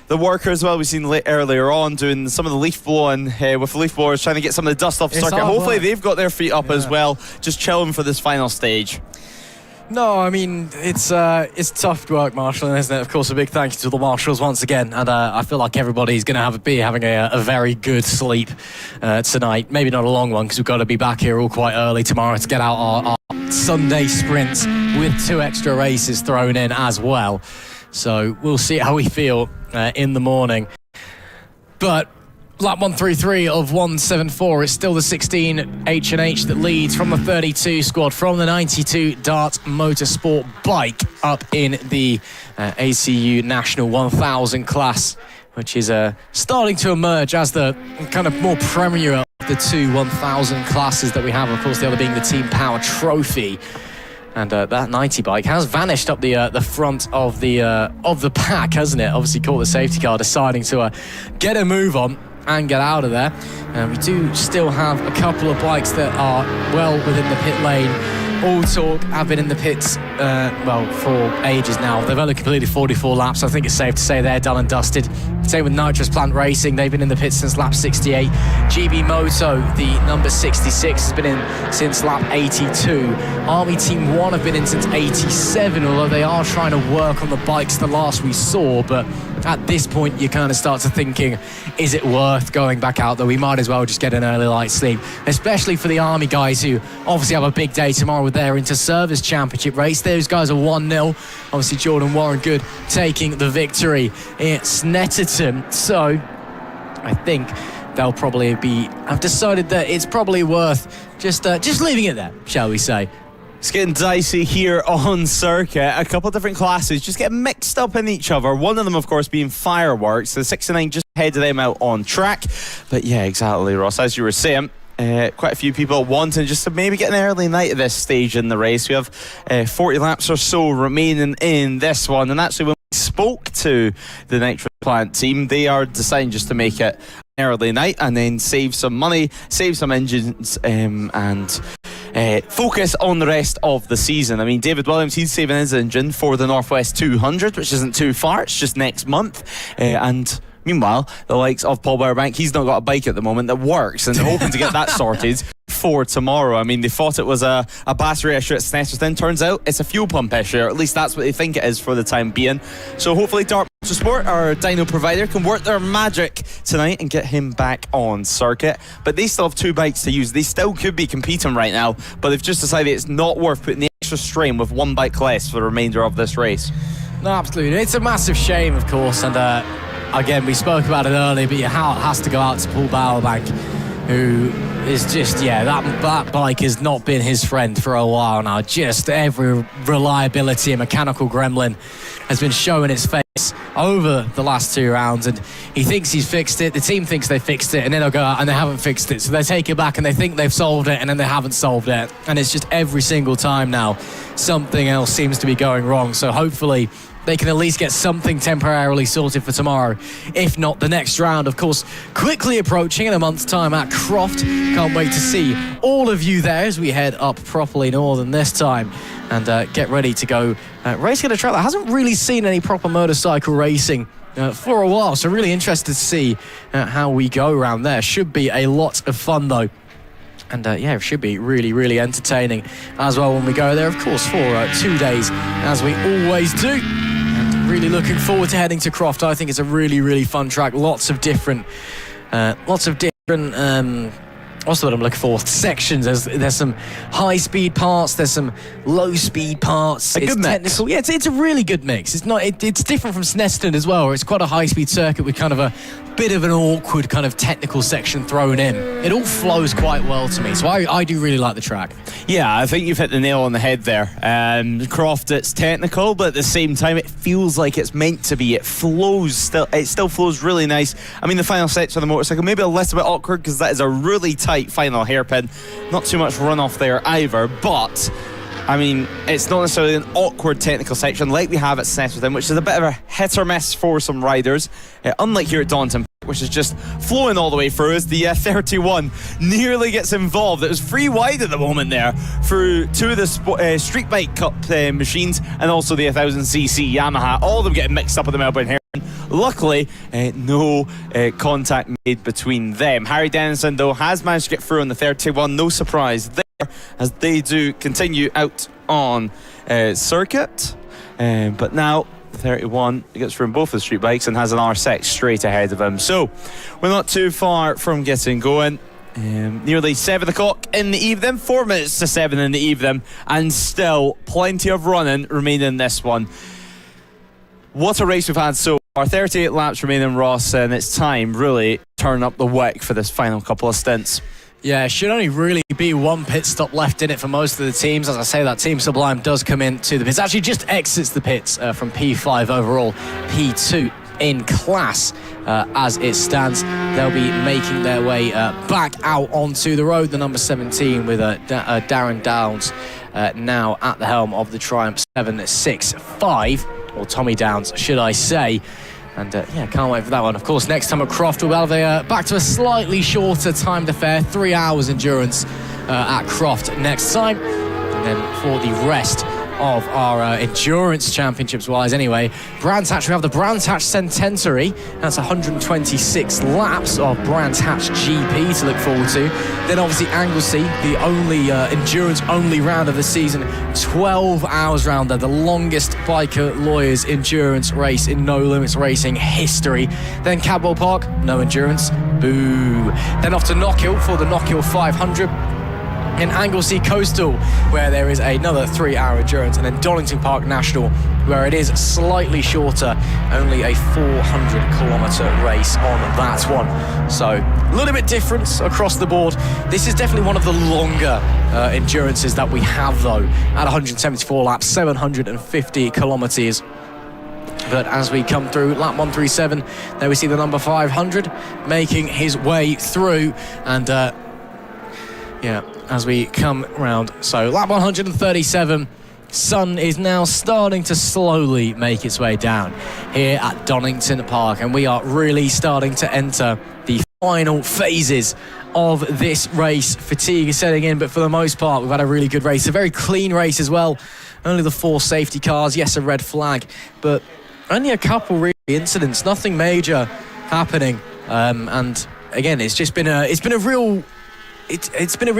the worker as well, we've seen earlier on doing some of the leaf blowing with the leaf blowers, trying to get some of the dust off the circuit. Hopefully they've got their feet up as well, just chilling for this final stage. No, I mean, it's tough work, Marshall, isn't it? Of course, a big thank you to the Marshals once again. And I feel like everybody's going to be having a very good sleep tonight. Maybe not a long one, because we've got to be back here all quite early tomorrow to get out our Sunday sprints with 2 extra races thrown in as well. So we'll see how we feel in the morning. But lap 133 of 174 is still the 16 H&H that leads from the 32 squad, from the 92 Dart Motorsport bike up in the ACU National 1000 class, which is starting to emerge as the kind of more premier of the 2 1000 classes that we have. Of course, the other being the Team Power Trophy. And that 90 bike has vanished up the front of the pack, hasn't it? Obviously caught the safety car, deciding to get a move on and get out of there. We do still have a couple of bikes that are well within the pit lane. All Talk have been in the pits, for ages now. They've only completed 44 laps. I think it's safe to say they're done and dusted. Same with Nitrous Plant Racing. They've been in the pits since lap 68. GB Moto, the number 66, has been in since lap 82. Army Team 1 have been in since 87, although they are trying to work on the bikes the last we saw. But at this point, you kind of start to thinking, is it worth going back out there? We might as well just get an early light sleep, especially for the Army guys who obviously have a big day tomorrow with their Inter-Service Championship race. Those guys are 1-0. Obviously, Jordan Warren Good taking the victory at Snetterton. So I think they'll probably have decided that it's probably worth just leaving it there, shall we say. It's getting dicey here on circuit. A couple of different classes just get mixed up in each other. One of them, of course, being fireworks. The 69 just ahead of them out on track. But yeah, exactly, Ross. As you were saying, quite a few people wanting just to maybe get an early night at this stage in the race. We have 40 laps or so remaining in this one. And actually, when we spoke to the Nitrous Plant team, they are deciding just to make it an early night and then save some money, save some engines, and focus on the rest of the season. I mean, David Williams, he's saving his engine for the Northwest 200, which isn't too far. It's just next month. And meanwhile, the likes of Paul Bowerbank, he's not got a bike at the moment that works, and they're hoping to get that sorted for tomorrow. I mean, they thought it was a battery issue at Snetterton. Turns out it's a fuel pump issue, or at least that's what they think it is for the time being. So hopefully Dart Motorsport, our dyno provider, can work their magic tonight and get him back on circuit. But they still have two bikes to use. They still could be competing right now, but they've just decided it's not worth putting the extra strain with one bike less for the remainder of this race. No, absolutely. It's a massive shame, of course, and again, we spoke about it earlier, but your hat has to go out to Paul Bowerbank, who is just, that bike has not been his friend for a while now. Just every reliability and mechanical gremlin has been showing its face over the last two rounds, and he thinks he's fixed it. The team thinks they fixed it, and then they'll go out and they haven't fixed it. So they take it back and they think they've solved it, and then they haven't solved it. And it's just every single time now something else seems to be going wrong. So hopefully they can at least get something temporarily sorted for tomorrow, if not the next round. Of course, quickly approaching in a month's time at Croft. Can't wait to see all of you there as we head up properly northern this time and get ready to go racing at a track that hasn't really seen any proper motorcycle racing for a while. So really interested to see how we go around there. Should be a lot of fun though. And it should be really, really entertaining as well when we go there, of course, for 2 days, as we always do. And really looking forward to heading to Croft. I think it's a really, really fun track. Lots of different what's the word I'm looking for? Sections. There's some high-speed parts. There's some low-speed parts. It's good technical. Mix. Yeah, it's a really good mix. It's different from Snetterton as well, where it's quite a high-speed circuit with kind of a bit of an awkward kind of technical section thrown in. It all flows quite well to me, so I do really like the track. Yeah, I think you've hit the nail on the head there. Croft, it's technical, but at the same time, it feels like it's meant to be. It still flows really nice. I mean, the final section of the motorcycle, maybe a little bit awkward because that is a really tight final hairpin. Not too much runoff there either, but I mean, it's not necessarily an awkward technical section like we have at Snetterton, which is a bit of a hit or miss for some riders, unlike here at Donington Park, which is just flowing all the way through as the 31 nearly gets involved. It was free wide at the moment there through two of the Street Bike Cup machines and also the 1000cc Yamaha, all of them getting mixed up with the Melbourne hairpin. Luckily, no contact made between them. Harry Dennison, though, has managed to get through on the 31. No surprise there, as they do continue out on circuit. But now 31 gets through both the street bikes and has an R6 straight ahead of him. So we're not too far from getting going. Nearly 7 o'clock in the evening, 4 minutes to 7 in the evening, and still plenty of running remaining in this one. What a race we've had so far. 38 laps remaining, Ross, and it's time really turn up the wick for this final couple of stints. Yeah, should only really be one pit stop left in it for most of the teams. As I say, that Team Sublime does come into the pits. Actually, just exits the pits from P5 overall, P2 in class as it stands. They'll be making their way back out onto the road. The number 17 with Darren Downs now at the helm of the Triumph 765, or Tommy Downs, should I say. And can't wait for that one. Of course, next time at Croft, we'll have back to a slightly shorter timed affair, 3 hours endurance at Croft next time. And then for the rest of our endurance championships wise anyway, Brands Hatch, we have the Brands Hatch Centenary. That's 126 laps of Brands Hatch GP to look forward to. Then obviously Anglesey, the only endurance only round of the season, 12 hours round there, the longest biker lawyers endurance race in No Limits Racing history. Then Cadwell Park, no endurance, boo. Then off to Knockhill for the Knockhill 500. In Anglesey Coastal, where there is another 3-hour endurance, and then Donington Park National, where it is slightly shorter, only a 400-kilometre race on that one. So a little bit different across the board. This is definitely one of the longer endurances that we have, though, at 174 laps, 750 kilometres. But as we come through lap 137, there we see the number 500 making his way through, and as we come round. So lap 137, sun is now starting to slowly make its way down here at Donington Park, and we are really starting to enter the final phases of this race. Fatigue is setting in, but for the most part we've had a really good race, a very clean race as well. Only the 4 safety cars, yes, a red flag, but only a couple really incidents, nothing major happening. And again, it's been a real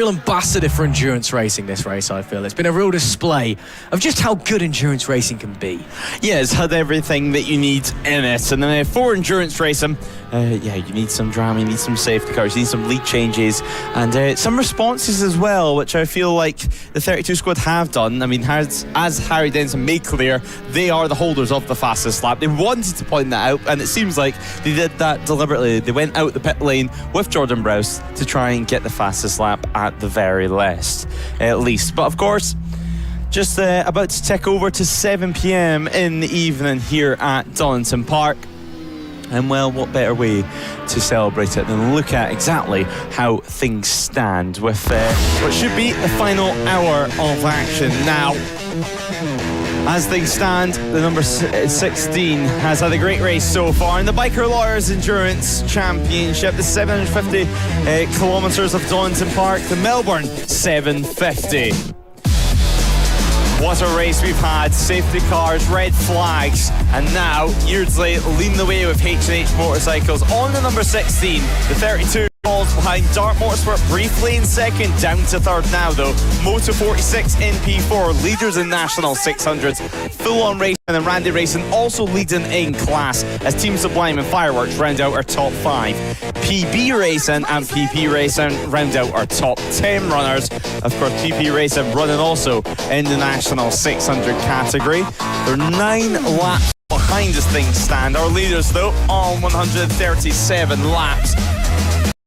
ambassador for endurance racing, this race, I feel. It's been a real display of just how good endurance racing can be. Yeah, it's had everything that you need in it. And then for endurance racing, you need some drama, you need some safety cars, you need some lead changes, and some responses as well, which I feel like the 32 squad have done. I mean, as Harry Denson made clear, they are the holders of the fastest lap. They wanted to point that out, and it seems like they did that deliberately. They went out the pit lane with Jordan Browse to try and get the fastest lap at the very least. But of course, just about to tick over to 7 p.m. in the evening here at Donington Park. And well, what better way to celebrate it than look at exactly how things stand with what should be the final hour of action now. As things stand, the number 16 has had a great race so far in the Biker Lawyers Endurance Championship, the 750 kilometres of Donington Park, the Melbourne 750. What a race we've had. Safety cars, red flags, and now Yeardsley leading the way with H&H Motorcycles on the number 16. The 32 falls behind Dart Motorsport briefly in second, down to third now though. Moto 46 in P4, leaders in National 600s. Full On Racing and Randy Racing also leading in class as Team Sublime and Fireworks round out our top 5. PB Racing and PP Racing round out our top 10 runners. Of course, PP Racing running also in the National 600 category. They're 9 laps behind as things stand. Our leaders though on 137 laps.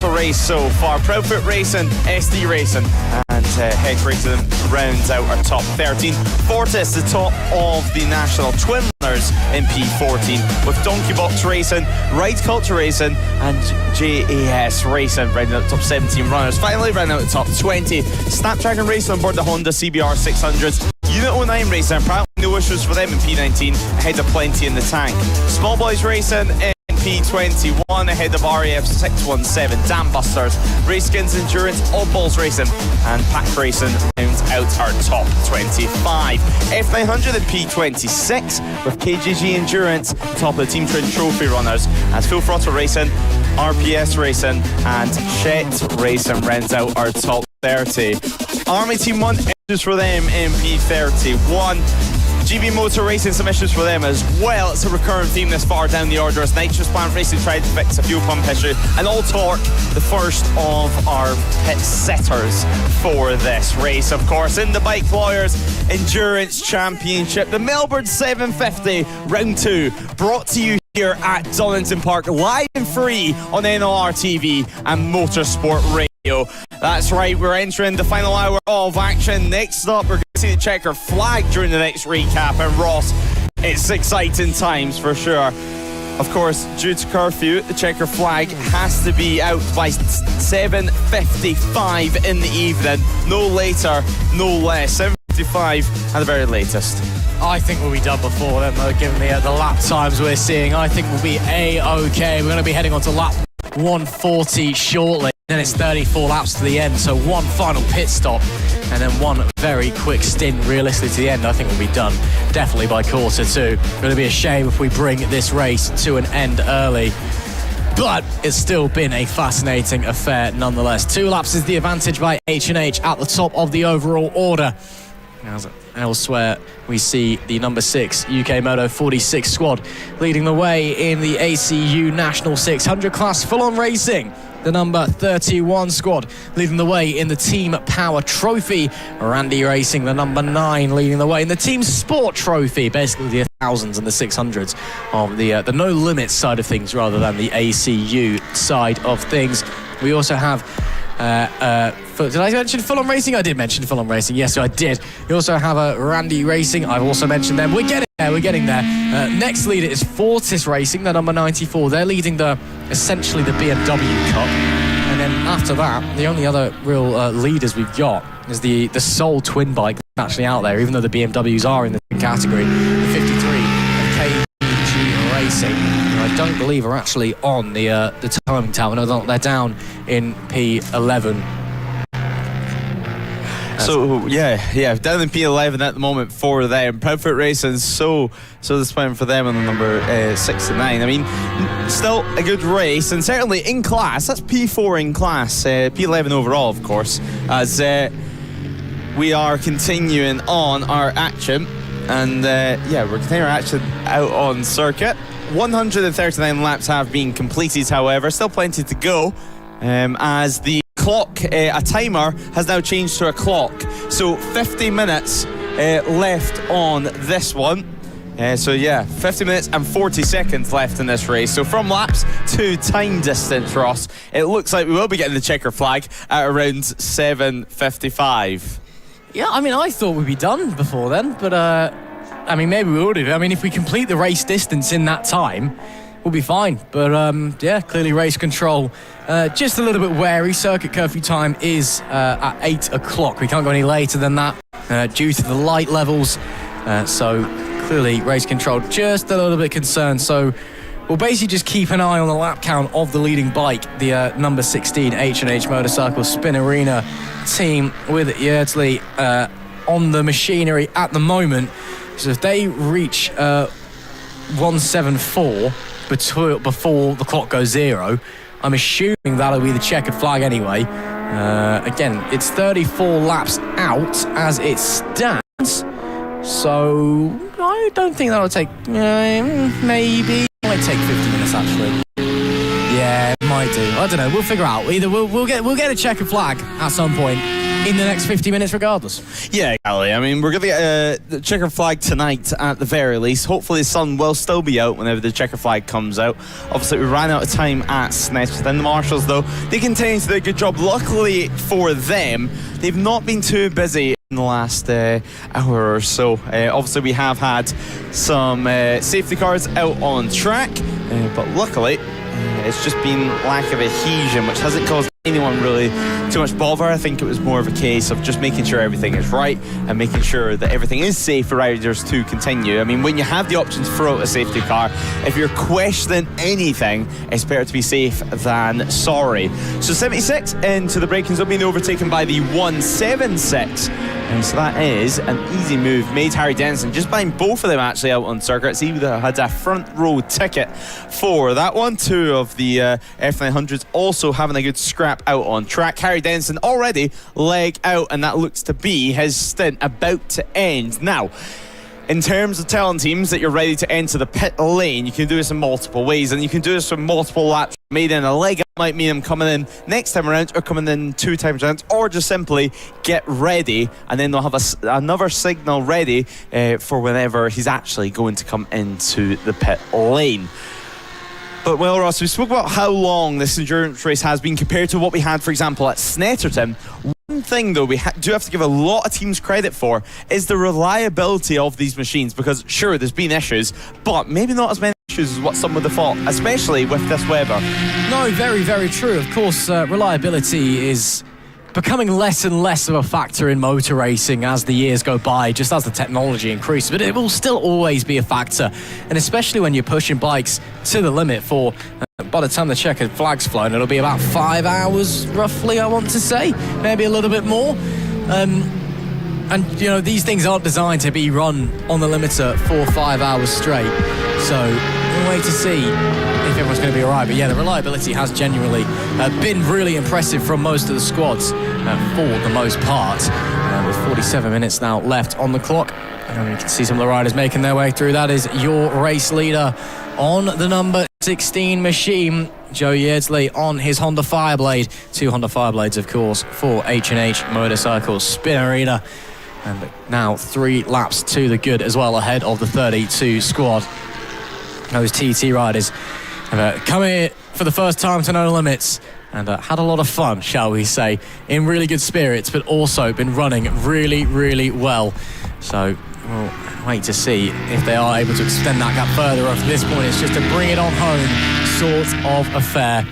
The race so far. Proudfoot Racing, SD Racing, and Heck Racing rounds out our top 13. Fortis the top of the National Twin Runners in P14, with Donkey Box Racing, Ride Culture Racing, and JAS Racing rounding out the top 17 runners. Finally rounding out the top 20. Snapdragon Racing on board the Honda CBR 600s. Unit 09 Racing, apparently no issues for them in P19, ahead of plenty in the tank. Small Boys Racing in P21 ahead of RAF 617, Dam Busters, Raceskins Endurance, Oddballs Racing, and Pack Racing rounds out our top 25. F900 in P26 with KGG Endurance top of the Team Trend Trophy runners, and Full Throttle Racing, RPS Racing, and Chet Racing rounds out our top 30. Army Team 1 issues for them in P31. GB Motor Racing, some issues for them as well. It's a recurrent theme this far down the order as Nitrous Plant Racing tried to fix a fuel pump issue, and All Torque, the first of our pit setters for this race. Of course, in the Bike Lawyers Endurance Championship, the Melbourne 750 Round 2, brought to you here at Donington Park, live and free on NLR TV and Motorsport Radio. That's right, we're entering the final hour of action. Next up, we're going to see the checker flag during the next recap. And Ross, it's exciting times for sure. Of course, due to curfew, the checker flag has to be out by 7:55 in the evening. No later, no less. 7:55 1:55 at the very latest. I think we'll be done before then, though, given the lap times we're seeing. I think we'll be A-OK. We're going to be heading on to lap 140 shortly. Then it's 34 laps to the end, so one final pit stop and then one very quick stint realistically to the end. I think we'll be done definitely by quarter two. Going to be a shame if we bring this race to an end early, but it's still been a fascinating affair nonetheless. 2 laps is the advantage by H&H at the top of the overall order. As elsewhere, we see the number 6 UK Moto 46 squad leading the way in the ACU National 600 class full-on racing. The number 31 squad leading the way in the Team Power Trophy. Randy Racing, the number 9, leading the way in the Team Sport Trophy. Basically the 1000s and the 600s of the no limits side of things rather than the ACU side of things. We also have did I mention Fulham Racing? I did mention Fulham Racing. Yes, I did. We also have Randy Racing. I've also mentioned them. We're getting there. Next leader is Fortis Racing, the number 94. They're leading essentially the BMW Cup. And then after that, the only other real leaders we've got is the sole twin bike that's actually out there, even though the BMWs are in the category. The 53 of KG Racing. I don't believe are actually on the timing tower. No, they're down in P11. So down in P11 at the moment for them. Proudfoot Racing, so disappointing for them on the number 6 and 9. I mean, still a good race, and certainly in class. That's P4 in class, P11 overall, of course. As we are continuing on our action, and we're continuing our action out on circuit. 139 laps have been completed, however, still plenty to go, as the clock, a timer has now changed to a clock, so 50 minutes left on this one. 50 minutes and 40 seconds left in this race. So from laps to time distance, Ross, it looks like we will be getting the checker flag at around 7:55. Yeah, I mean, I thought we'd be done before then, but maybe we would have. I mean, if we complete the race distance in that time, we'll be fine. But clearly race control just a little bit wary. Circuit curfew time is at 8 o'clock. We can't go any later than that due to the light levels. So clearly race control just a little bit concerned. So we'll basically just keep an eye on the lap count of the leading bike, the number 16 H&H Motorcycle Spin Arena team with Yardley on the machinery at the moment. So if they reach 174 before the clock goes zero, I'm assuming that'll be the checkered flag anyway. Again, it's 34 laps out as it stands, so I don't think that'll take maybe it might take 50 minutes actually. Yeah, it might do. I don't know. We'll figure out. Either we'll get a checkered flag at some point in the next 50 minutes regardless. Yeah, exactly. I mean, we're going to get the checker flag tonight at the very least. Hopefully the sun will still be out whenever the checker flag comes out. Obviously we ran out of time at Snetterton. The marshals, though, they continue to do a good job. Luckily for them, they've not been too busy in the last hour or so. Obviously we have had some safety cars out on track, but luckily it's just been lack of adhesion, which hasn't caused anyone really too much bother. I think it was more of a case of just making sure everything is right and making sure that everything is safe for riders to continue. I mean, when you have the option to throw out a safety car, if you're questioning anything, it's better to be safe than sorry. So 76 into the braking zone, being overtaken by the 176. And so that is an easy move made. Harry Denson just behind both of them actually out on circuits. He had a front row ticket for that one. 2 of the F900s also having a good scrap out on track. Harry Denson already leg out, and that looks to be his stint about to end. Now, in terms of telling teams that you're ready to enter the pit lane, you can do this in multiple ways, and you can do this with multiple laps made in. A leg up might mean him coming in next time around, or coming in 2 times around, or just simply get ready, and then they'll have another signal ready for whenever he's actually going to come into the pit lane. But well, Ross, we spoke about how long this endurance race has been compared to what we had, for example, at Snetterton. One thing, though, we do have to give a lot of teams credit for is the reliability of these machines, because sure, there's been issues, but maybe not as many issues as what some would have thought, especially with this weather. No, very, very true. Of course, reliability is becoming less and less of a factor in motor racing as the years go by, just as the technology increases, but it will still always be a factor, and especially when you're pushing bikes to the limit for by the time the checkered flag's flown, it'll be about 5 hours roughly, I want to say, maybe a little bit more. And you know, these things aren't designed to be run on the limiter for 5 hours straight, so we'll wait to see if everyone's going to be alright. But yeah, the reliability has genuinely been really impressive from most of the squads for the most part, with 47 minutes now left on the clock, and you can see some of the riders making their way through. That is your race leader on the number 16 machine, Joe Yeardsley, on his Honda Fireblade. 2 Honda Fireblades, of course, for H&H Motorcycles Spin Arena. And now 3 laps to the good as well, ahead of the 32 squad. Those TT riders have come here for the first time to No Limits and had a lot of fun, shall we say, in really good spirits, but also been running really, really well. So we'll wait to see if they are able to extend that gap further. At this point, it's just a bring it on home sort of affair.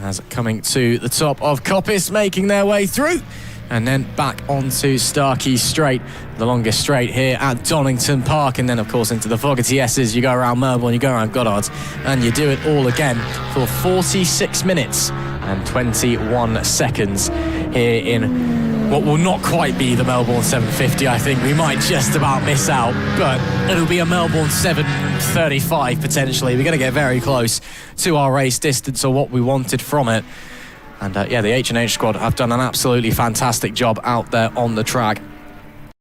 As coming to the top of Coppice, making their way through, and then back onto Starkey Straight, the longest straight here at Donington Park, and then of course into the Fogarty S's. You go around Melbourne, you go around Goddard's, and you do it all again for 46 minutes and 21 seconds here in what will not quite be the Melbourne 750. I think we might just about miss out, but it'll be a Melbourne 735 potentially. We're going to get very close to our race distance or what we wanted from it. And yeah, the H&H squad have done an absolutely fantastic job out there on the track.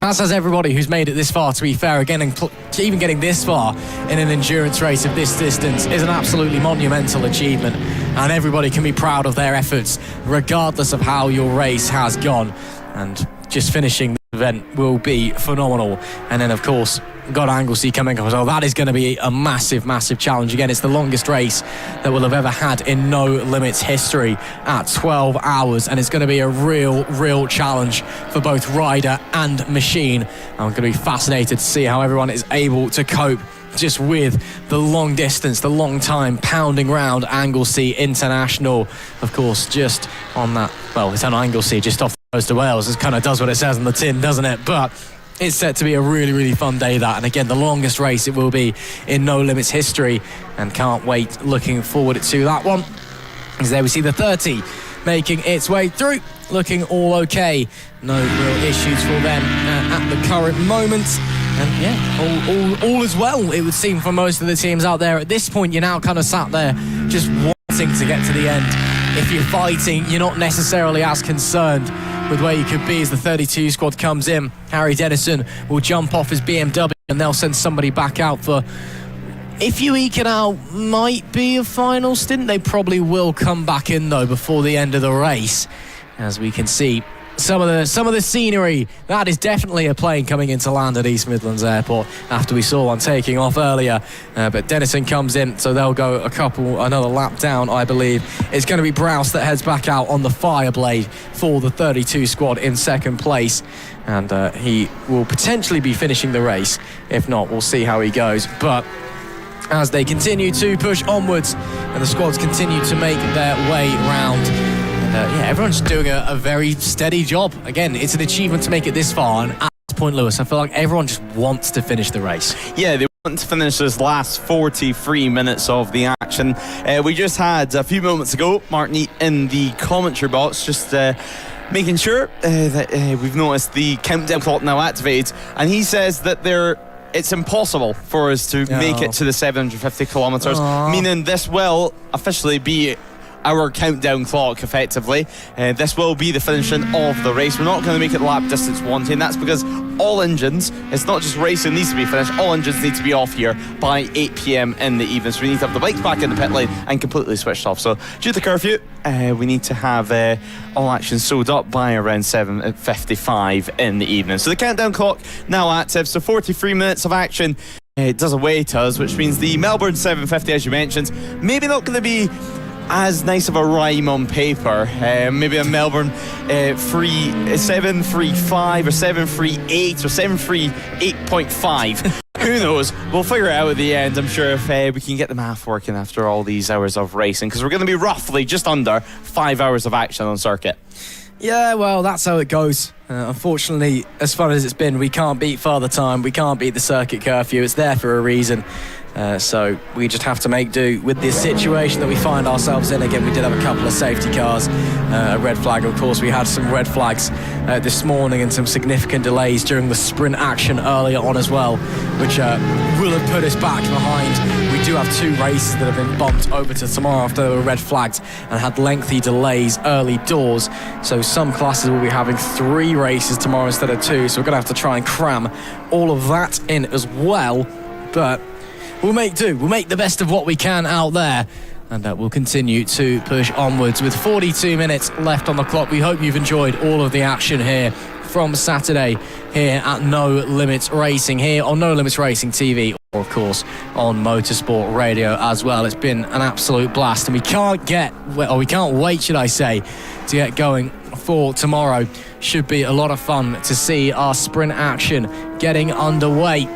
As has everybody who's made it this far, to be fair. Again, even getting this far in an endurance race of this distance is an absolutely monumental achievement, and everybody can be proud of their efforts regardless of how your race has gone. And just finishing the event will be phenomenal. And then of course got Anglesey coming up as well. That is going to be a massive, massive challenge. Again, it's the longest race that we'll have ever had in No Limits history at 12 hours, and it's going to be a real challenge for both rider and machine. I'm going to be fascinated to see how everyone is able to cope just with the long distance, the long time pounding round Anglesey International. Of course, just on that, well, it's on Anglesey, just off the coast of Wales. It kind of does what it says on the tin, doesn't it? But it's set to be a really fun day, that, and again, the longest race it will be in No Limits history, and can't wait, looking forward to that one. As there we see the 30 making its way through, looking all okay, no real issues for them at the current moment. And yeah, all is well, it would seem, for most of the teams out there. At this point, you're now kind of sat there just wanting to get to the end. If you're fighting, you're not necessarily as concerned with where you could be as the 32 squad comes in. Harry Dennison will jump off his BMW and they'll send somebody back out for, if you eke it out, might be a final stint. They probably will come back in though before the end of the race. As we can see, some of the scenery, that is definitely a plane coming into land at East Midlands Airport after we saw one taking off earlier. But Dennison comes in, so they'll go another lap down, I believe. It's going to be Browse that heads back out on the Fireblade for the 32 squad in second place. And he will potentially be finishing the race. If not, we'll see how he goes. But as they continue to push onwards and the squads continue to make their way round, yeah, everyone's doing a very steady job. Again, it's an achievement to make it this far, and at this point, Lewis, I feel like everyone just wants to finish the race. Yeah, they want to finish this last 43 minutes of the action. We just had, a few moments ago, Martin in the commentary box, just making sure that we've noticed the countdown clock now activated, and he says that it's impossible for us to make it to the 750 kilometres, meaning this will officially be our countdown clock, effectively. This will be the finishing of the race. We're not going to make it lap distance wanting, and that's because all engines, it's not just racing needs to be finished, all engines need to be off here by 8 p.m. in the evening. So we need to have the bikes back in the pit lane and completely switched off. So due to the curfew, we need to have all action sold up by around 7:55 in the evening. So the countdown clock now active, so 43 minutes of action. It does await us, which means the Melbourne 750, as you mentioned, maybe not going to be as nice of a rhyme on paper. Maybe a Melbourne 735 or 738 or 738.5. Who knows? We'll figure it out at the end, I'm sure, if we can get the math working after all these hours of racing, because we're going to be roughly just under 5 hours of action on circuit. Yeah, well, that's how it goes. Unfortunately, as fun as it's been, we can't beat Father Time, we can't beat the circuit curfew. It's there for a reason. So we just have to make do with this situation that we find ourselves in. Again, we did have a couple of safety cars, a red flag. Of course, we had some red flags this morning and some significant delays during the sprint action earlier on as well, which will have put us back behind. We do have 2 races that have been bumped over to tomorrow after they were red flagged and had lengthy delays early doors. So some classes will be having 3 races tomorrow instead of 2. So we're going to have to try and cram all of that in as well. But we'll make do. We'll make the best of what we can out there. And we'll continue to push onwards with 42 minutes left on the clock. We hope you've enjoyed all of the action here from Saturday here at No Limits Racing, here on No Limits Racing TV, or of course on Motorsport Radio as well. It's been an absolute blast, and we can't wait, should I say, to get going for tomorrow. Should be a lot of fun to see our sprint action getting underway.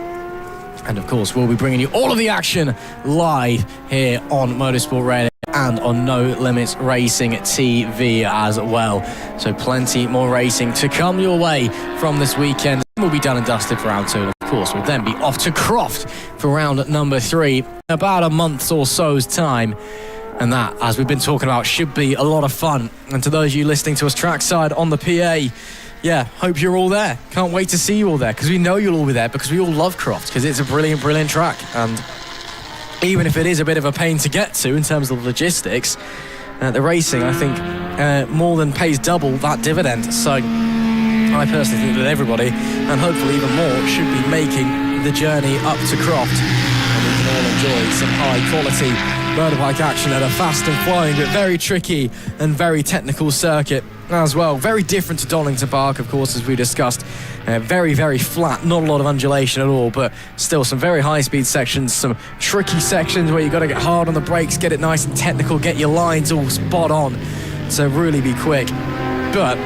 And of course, we'll be bringing you all of the action live here on Motorsport Radio and on No Limits Racing TV as well. So plenty more racing to come your way from this weekend. We'll be done and dusted for round 2. And of course, we'll then be off to Croft for round number 3 in about a month or so's time. And that, as we've been talking about, should be a lot of fun. And to those of you listening to us trackside on the PA, yeah, hope you're all there. Can't wait to see you all there, because we know you'll all be there, because we all love Croft, because it's a brilliant, brilliant track. And even if it is a bit of a pain to get to in terms of logistics, the racing, I think, more than pays double that dividend. So I personally think that everybody, and hopefully even more, should be making the journey up to Croft. And we can all enjoy some high-quality motorbike action at a fast and flying, but very tricky and very technical circuit as well. Very different to Donington Park, of course, as we discussed. Very, very flat, not a lot of undulation at all, but still some very high-speed sections, some tricky sections where you've got to get hard on the brakes, get it nice and technical, get your lines all spot on to really be quick. But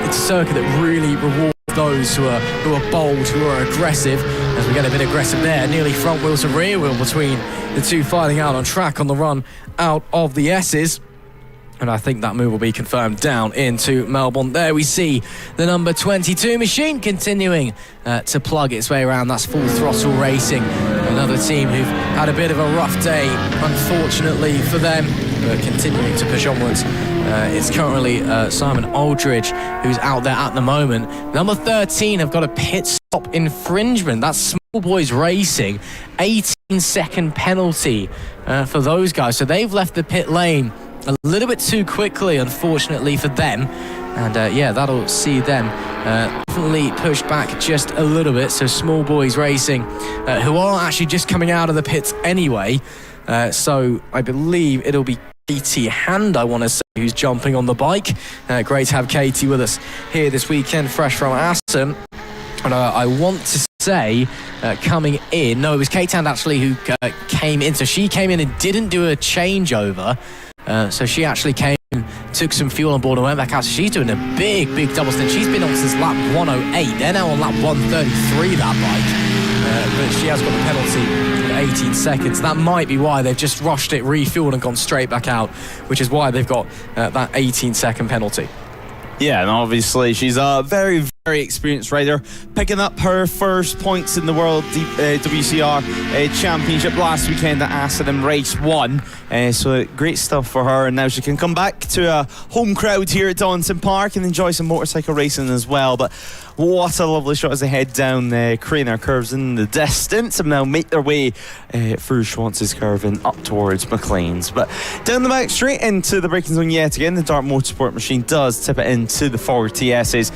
it's a circuit that really rewards those who are bold, who are aggressive, as we get a bit aggressive there, nearly front wheel to rear wheel between the two fighting out on track on the run out of the S's. And I think that move will be confirmed down into Melbourne. There we see the number 22 machine continuing to plug its way around. That's Full Throttle Racing, another team who've had a bit of a rough day, unfortunately for them, but continuing to push onwards. It's currently Simon Aldridge who's out there at the moment. Number 13 have got a pit stop infringement. That's Small Boys Racing. 18-second penalty for those guys. So they've left the pit lane a little bit too quickly, unfortunately for them. And yeah, that'll see them definitely pushed back just a little bit. So Small Boys Racing, who are actually just coming out of the pits anyway. So I believe it'll be Katie Hand, I want to say, who's jumping on the bike. Great to have Katie with us here this weekend, fresh from Aston. And I want to say, coming in, no, it was Kate Hand actually who came in. So she came in and didn't do a changeover. So she actually came, took some fuel on board and went back out. So she's doing a big, big double stint. She's been on since lap 108. They're now on lap 133, that bike. But she has got the penalty in 18 seconds. That might be why they've just rushed it, refueled and gone straight back out, which is why they've got that 18-second penalty. Yeah, and obviously she's a very, very experienced rider, picking up her first points in the World WCR Championship last weekend at Aston in race 1. So great stuff for her, and now she can come back to a home crowd here at Donington Park and enjoy some motorcycle racing as well. But what a lovely shot as they head down Craner curves in the distance and now make their way through Schwantz's curve and up towards McLean's. But down the back straight into the braking zone yet again. The Dart Motorsport machine does tip it into the forward TS's.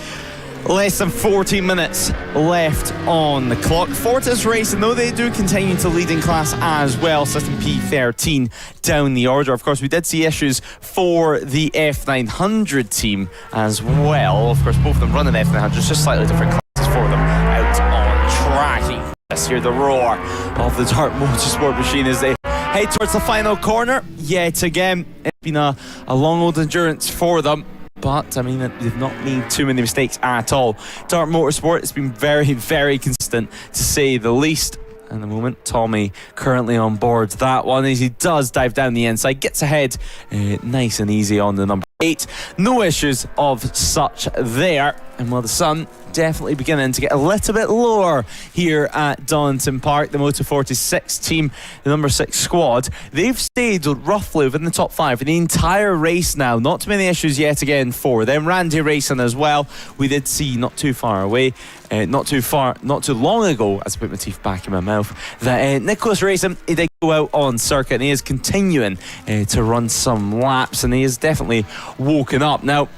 Less than 14 minutes left on the clock. Fortis Racing, though, they do continue to lead in class as well, sitting P13 down the order. Of course, we did see issues for the F900 team as well. Of course, both of them running F900s, just slightly different classes for them out on track. Let's hear the roar of the Dart Motorsport machine as they head towards the final corner. Yet again, it's been a long old endurance for them. But, I mean, they've not made too many mistakes at all. Dart Motorsport has been very, very consistent, to say the least. In the moment, Tommy currently on board that one as he does dive down the inside, gets ahead nice and easy on the number 8. No issues of such there. And while the sun definitely beginning to get a little bit lower here at Donington Park, the Moto 46 team, the number 6 squad, they've stayed roughly within the top 5 for the entire race now. Not too many issues yet again for them. Randy racing as well. We did see not too far away, not too long ago, as I put my teeth back in my mouth, that Nicholas Racing, he did go out on circuit and he is continuing to run some laps, and he is definitely woken up. Now,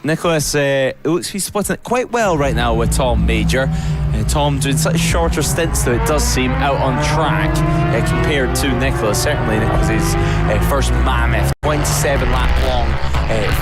Nicholas looks to be splitting it quite well right now with Tom Major. Tom doing such shorter stints, though it does seem, out on track compared to Nicholas. Certainly Nicholas's first mammoth 27 lap long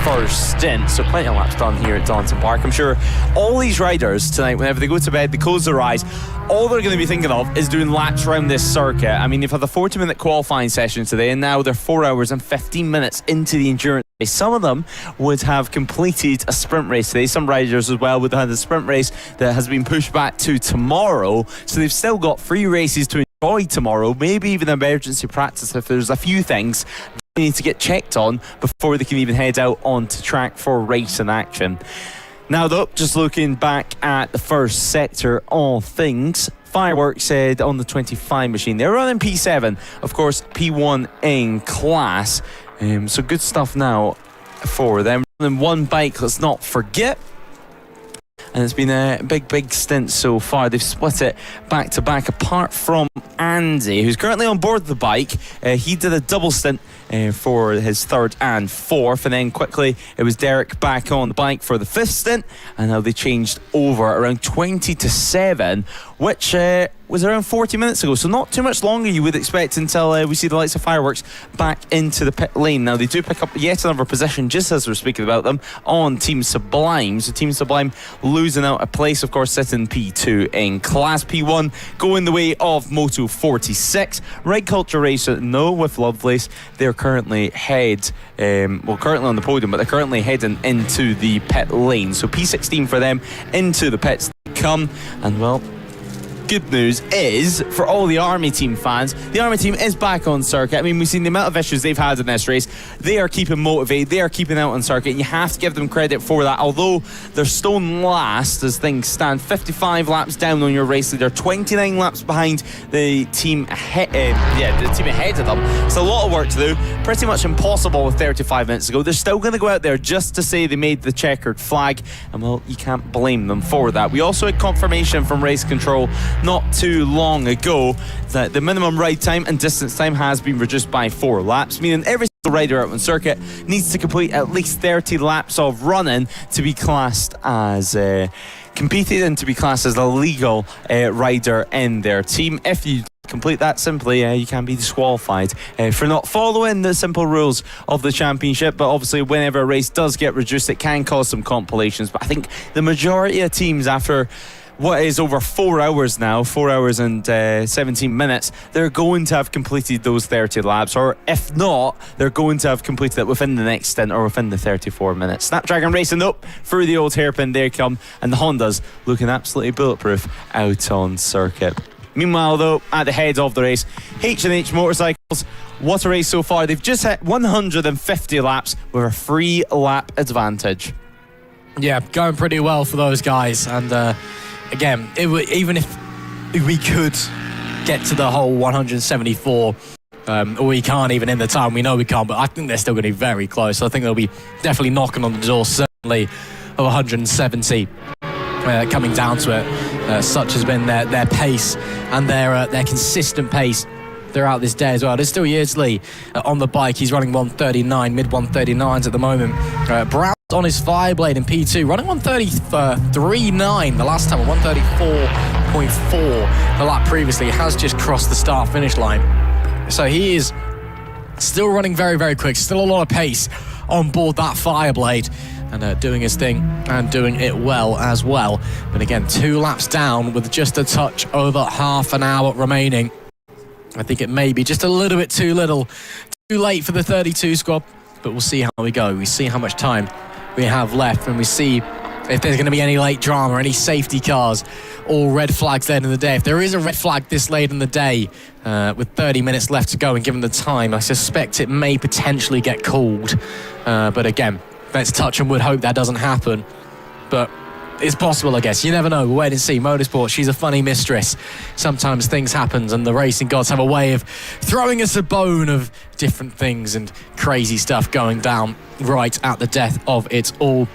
first stint, so plenty of laps done here at Donington Park. I'm sure all these riders tonight, whenever they go to bed, they close their eyes, all they're going to be thinking of is doing laps around this circuit. I mean, they've had a 40-minute qualifying session today, and now they're 4 hours and 15 minutes into the endurance race. Some of them would have completed a sprint race today. Some riders as well would have had a sprint race that has been pushed back to tomorrow, so they've still got 3 races to enjoy tomorrow, maybe even emergency practice if there's a few things they need to get checked on before they can even head out onto track for race and action. Now though, just looking back at the first sector of things, Fireworks on the 25 machine. They're running P7, of course P1 in class, so good stuff now for them. Running one bike, let's not forget, and it's been a big stint so far. They've split it back to back, apart from Andy, who's currently on board the bike. He did a double stint for his 3rd and 4th, and then quickly it was Derek back on the bike for the 5th stint, and now they changed over around 20 to 7, which was around 40 minutes ago, so not too much longer you would expect until we see the lights of Fireworks back into the pit lane. Now they do pick up yet another position, just as we're speaking about them, on Team Sublime. So Team Sublime losing out a place, of course, sitting P2 in class. P1 going the way of Moto 46. Red Culture Racer, no, with Lovelace. They're currently currently on the podium, but they're currently heading into the pit lane. So P16 for them, into the pits they come, and well, good news is, for all the Army team fans, the Army team is back on circuit. I mean, we've seen the amount of issues they've had in this race. They are keeping motivated, they are keeping out on circuit, and you have to give them credit for that. Although they're stone last as things stand, 55 laps down on your race leader, 29 laps behind the team ahead of them. It's a lot of work to do, pretty much impossible with 35 minutes to go. They're still going to go out there just to say they made the checkered flag, and well, you can't blame them for that. We also had confirmation from race control not too long ago that the minimum ride time and distance time has been reduced by 4 laps, meaning every single rider out on circuit needs to complete at least 30 laps of running to be classed as competed and to be classed as a legal rider in their team. If you complete that simply, you can be disqualified for not following the simple rules of the championship. But obviously whenever a race does get reduced, it can cause some compilations. But I think the majority of teams, after what is over 4 hours now, 4 hours and 17 minutes, they're going to have completed those 30 laps, or if not, they're going to have completed it within the next stint or within the 34 minutes. Snapdragon racing up through the old hairpin, they come, and the Hondas looking absolutely bulletproof out on circuit. Meanwhile though, at the head of the race, H&H Motorcycles, what a race so far. They've just hit 150 laps with a 3 lap advantage. Yeah, going pretty well for those guys, and again, even if we could get to the whole 174, we can't even in the time. We know we can't, but I think they're still going to be very close. I think they'll be definitely knocking on the door, certainly, of 170 coming down to it. Such has been their pace and their consistent pace throughout this day as well. There's still Yeardsley on the bike. He's running 139, mid 139s at the moment. Brown on his Fireblade in P2, running 133.9 the last time, 134.4 the lap previously. Has just crossed the start-finish line. So he is still running very, very quick. Still a lot of pace on board that Fireblade, and doing his thing and doing it well as well. But again, 2 laps down with just a touch over half an hour remaining. I think it may be just a little bit too late for the 32 squad, but we'll see how we go. We see how much time we have left, and we see if there's going to be any late drama, any safety cars or red flags late in the day. If there is a red flag this late in the day, with 30 minutes left to go and given the time, I suspect it may potentially get called. But again, let's touch and wood hope that doesn't happen. But it's possible, I guess. You never know. We'll wait and see. Motorsport, she's a funny mistress. Sometimes things happen, and the racing gods have a way of throwing us a bone of different things and crazy stuff going down right at the death of it all.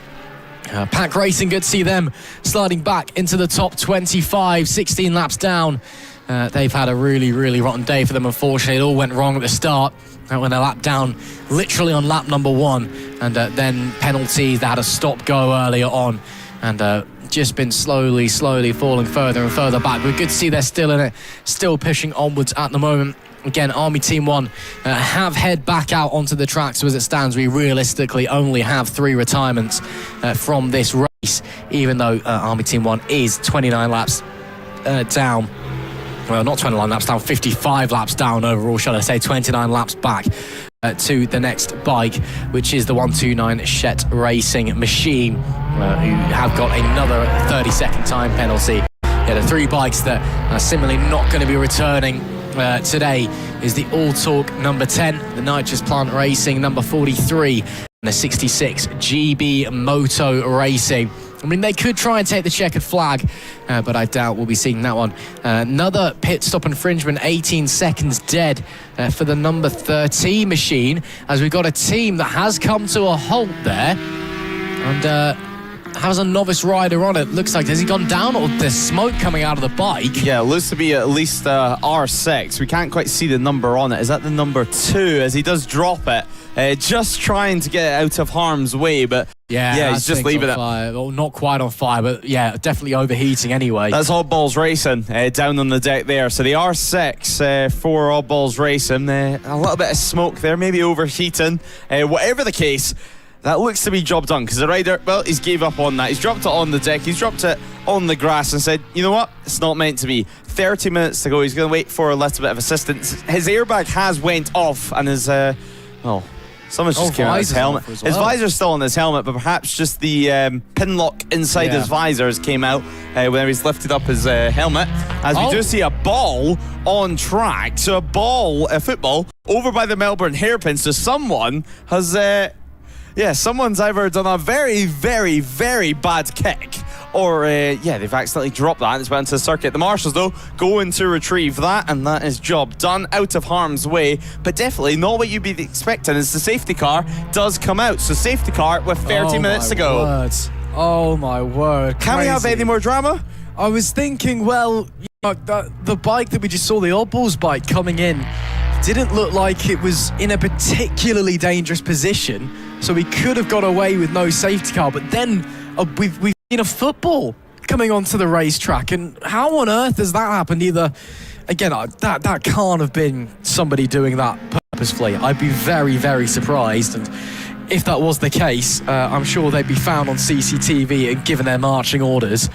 Pack Racing, good to see them sliding back into the top 25, 16 laps down. They've had a really, really rotten day for them, unfortunately. It all went wrong at the start. When a lap down, literally on lap number 1, and then penalties. They had a stop-go earlier on, and just been slowly falling further and further back. But good to see they're still in it, still pushing onwards at the moment. Again, Army Team 1 have head back out onto the track, so as it stands, we realistically only have 3 retirements from this race, even though Army Team 1 is 29 laps down. Well, not 29 laps down, 55 laps down overall, shall I say, 29 laps back to the next bike, which is the 129 Shet Racing machine, who have got another 30-second time penalty. Yeah, the 3 bikes that are similarly not going to be returning today is the All Talk number 10, the Nitrous Plant Racing number 43, and the 66 GB Moto Racing. I mean, they could try and take the checkered flag, but I doubt we'll be seeing that one. Another pit stop infringement, 18 seconds dead for the number 13 machine, as we've got a team that has come to a halt there, and has a novice rider on it. Looks like, has he gone down, or there's smoke coming out of the bike? Yeah, it looks to be at least R6. We can't quite see the number on it. Is that the number 2? As he does drop it, just trying to get it out of harm's way, but yeah, he's just leaving it. Well, not quite on fire, but yeah, definitely overheating anyway. That's Oddballs Racing down on the deck there. So the R6 for Oddballs Racing, a little bit of smoke there, maybe overheating. Whatever the case, that looks to be job done, because the rider, well, he's gave up on that. He's dropped it on the deck, he's dropped it on the grass and said, you know what, it's not meant to be. 30 minutes to go, he's going to wait for a little bit of assistance. His airbag has went off, and his, someone's just came out his helmet. Well. His visor's still on his helmet, but perhaps just the pin lock inside his visors came out when he's lifted up his helmet. As we do see a ball on track, so a football, over by the Melbourne hairpin, so someone has... someone's either done a very, very, very bad kick, or they've accidentally dropped that and it's went into the circuit. The marshals, though, going to retrieve that, and that is job done, out of harm's way, but definitely not what you'd be expecting as the safety car does come out. So safety car with 30 minutes to go. Oh my word. Can we have any more drama? I was thinking, well, the bike that we just saw, the Oddballs bike coming in, didn't look like it was in a particularly dangerous position, so we could have got away with no safety car. But then we've seen a football coming onto the racetrack, and how on earth has that happened? Either, again, that can't have been somebody doing that purposefully. I'd be very, very surprised, and if that was the case, I'm sure they'd be found on CCTV and given their marching orders.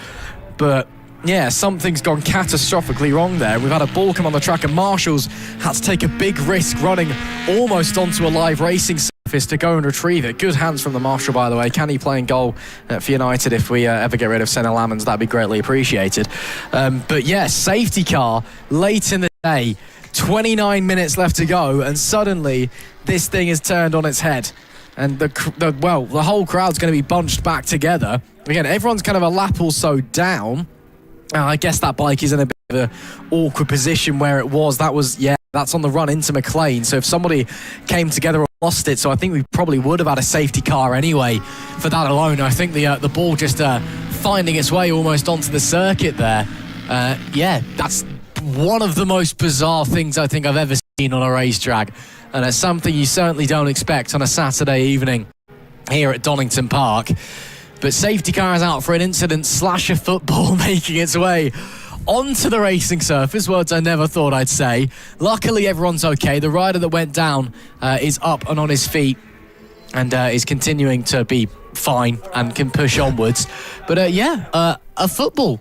But yeah, something's gone catastrophically wrong there. We've had a ball come on the track, and marshals had to take a big risk running almost onto a live racing surface to go and retrieve it. Good hands from the marshal, by the way. Can he play in goal for United if we ever get rid of Senna Lamans? That'd be greatly appreciated. But yeah, safety car late in the day, 29 minutes left to go, and suddenly this thing is turned on its head. And the whole crowd's going to be bunched back together. Again, everyone's kind of a lap or so down. I guess that bike is in a bit of an awkward position where it was. That's on the run into McLean. So if somebody came together or lost it, so I think we probably would have had a safety car anyway for that alone. I think the ball just finding its way almost onto the circuit there. That's one of the most bizarre things I think I've ever seen on a racetrack. And it's something you certainly don't expect on a Saturday evening here at Donington Park. But safety car is out for an incident / a football making its way onto the racing surface. Words I never thought I'd say. Luckily, everyone's okay. The rider that went down is up and on his feet and is continuing to be fine and can push onwards. But a football.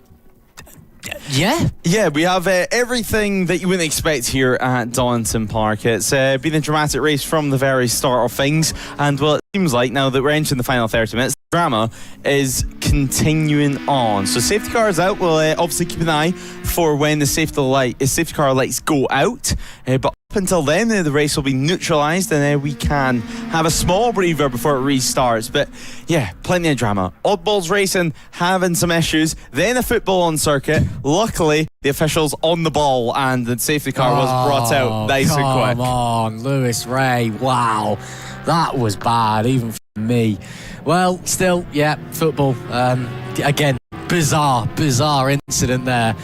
Yeah, we have everything that you wouldn't expect here at Donington Park. It's been a dramatic race from the very start of things, and well, it seems like now that we're entering the final 30 minutes, the drama is continuing on. So safety car is out. We'll obviously keep an eye for when the safety car lights go out, but up until then, the race will be neutralised, and then we can have a small breather before it restarts. But yeah, plenty of drama. Oddballs Racing having some issues. Then a football on circuit. Luckily, the officials on the ball, and the safety car was brought out nice and quick. Come on, Lewis Ray. Wow, that was bad, even for me. Well, still, yeah, football. Again, bizarre incident there.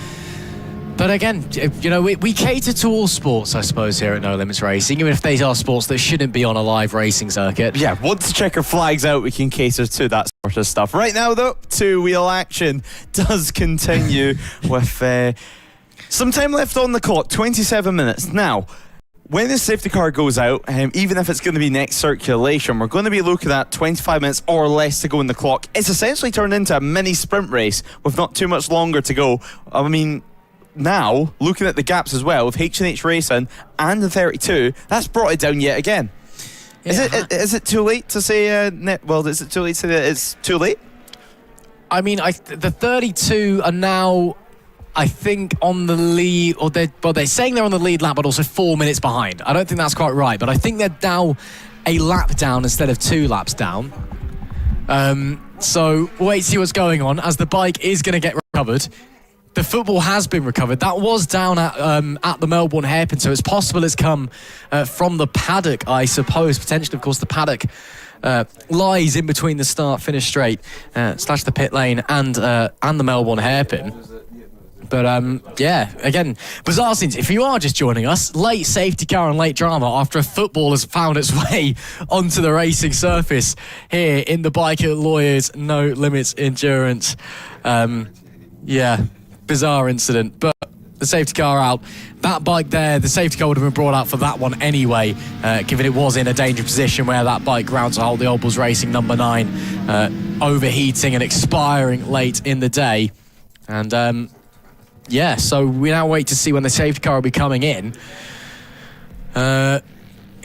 But again, you know, we cater to all sports, I suppose, here at No Limits Racing, even if they are sports that shouldn't be on a live racing circuit. Yeah, once the checker flags out, we can cater to that sort of stuff. Right now, though, two-wheel action does continue with some time left on the clock, 27 minutes. Now, when the safety car goes out, even if it's going to be next circulation, we're going to be looking at 25 minutes or less to go in the clock. It's essentially turned into a mini sprint race with not too much longer to go. I mean, now, looking at the gaps as well, with H&H Racing and the 32, that's brought it down yet again. Yeah. Is it too late to say, is it too late to say that it's too late? I mean, the 32 are now, I think, on the lead, or they're saying they're on the lead lap, but also 4 minutes behind. I don't think that's quite right, but I think they're now a lap down instead of 2 laps down. So we'll wait to see what's going on, as the bike is going to get recovered. The football has been recovered. That was down at the Melbourne hairpin, so it's possible it's come from the paddock, I suppose. Potentially, of course, the paddock lies in between the start-finish straight / the pit lane and the Melbourne hairpin. But yeah, again, bizarre scenes. If you are just joining us, late safety car and late drama after a football has found its way onto the racing surface here in the Biker Lawyers No Limits Endurance. Yeah. Bizarre incident, but the safety car out. That bike there, the safety car would have been brought out for that one anyway, given it was in a dangerous position where that bike ground to hold the Oddballs Racing number 9 overheating and expiring late in the day. And yeah, so we now wait to see when the safety car will be coming in.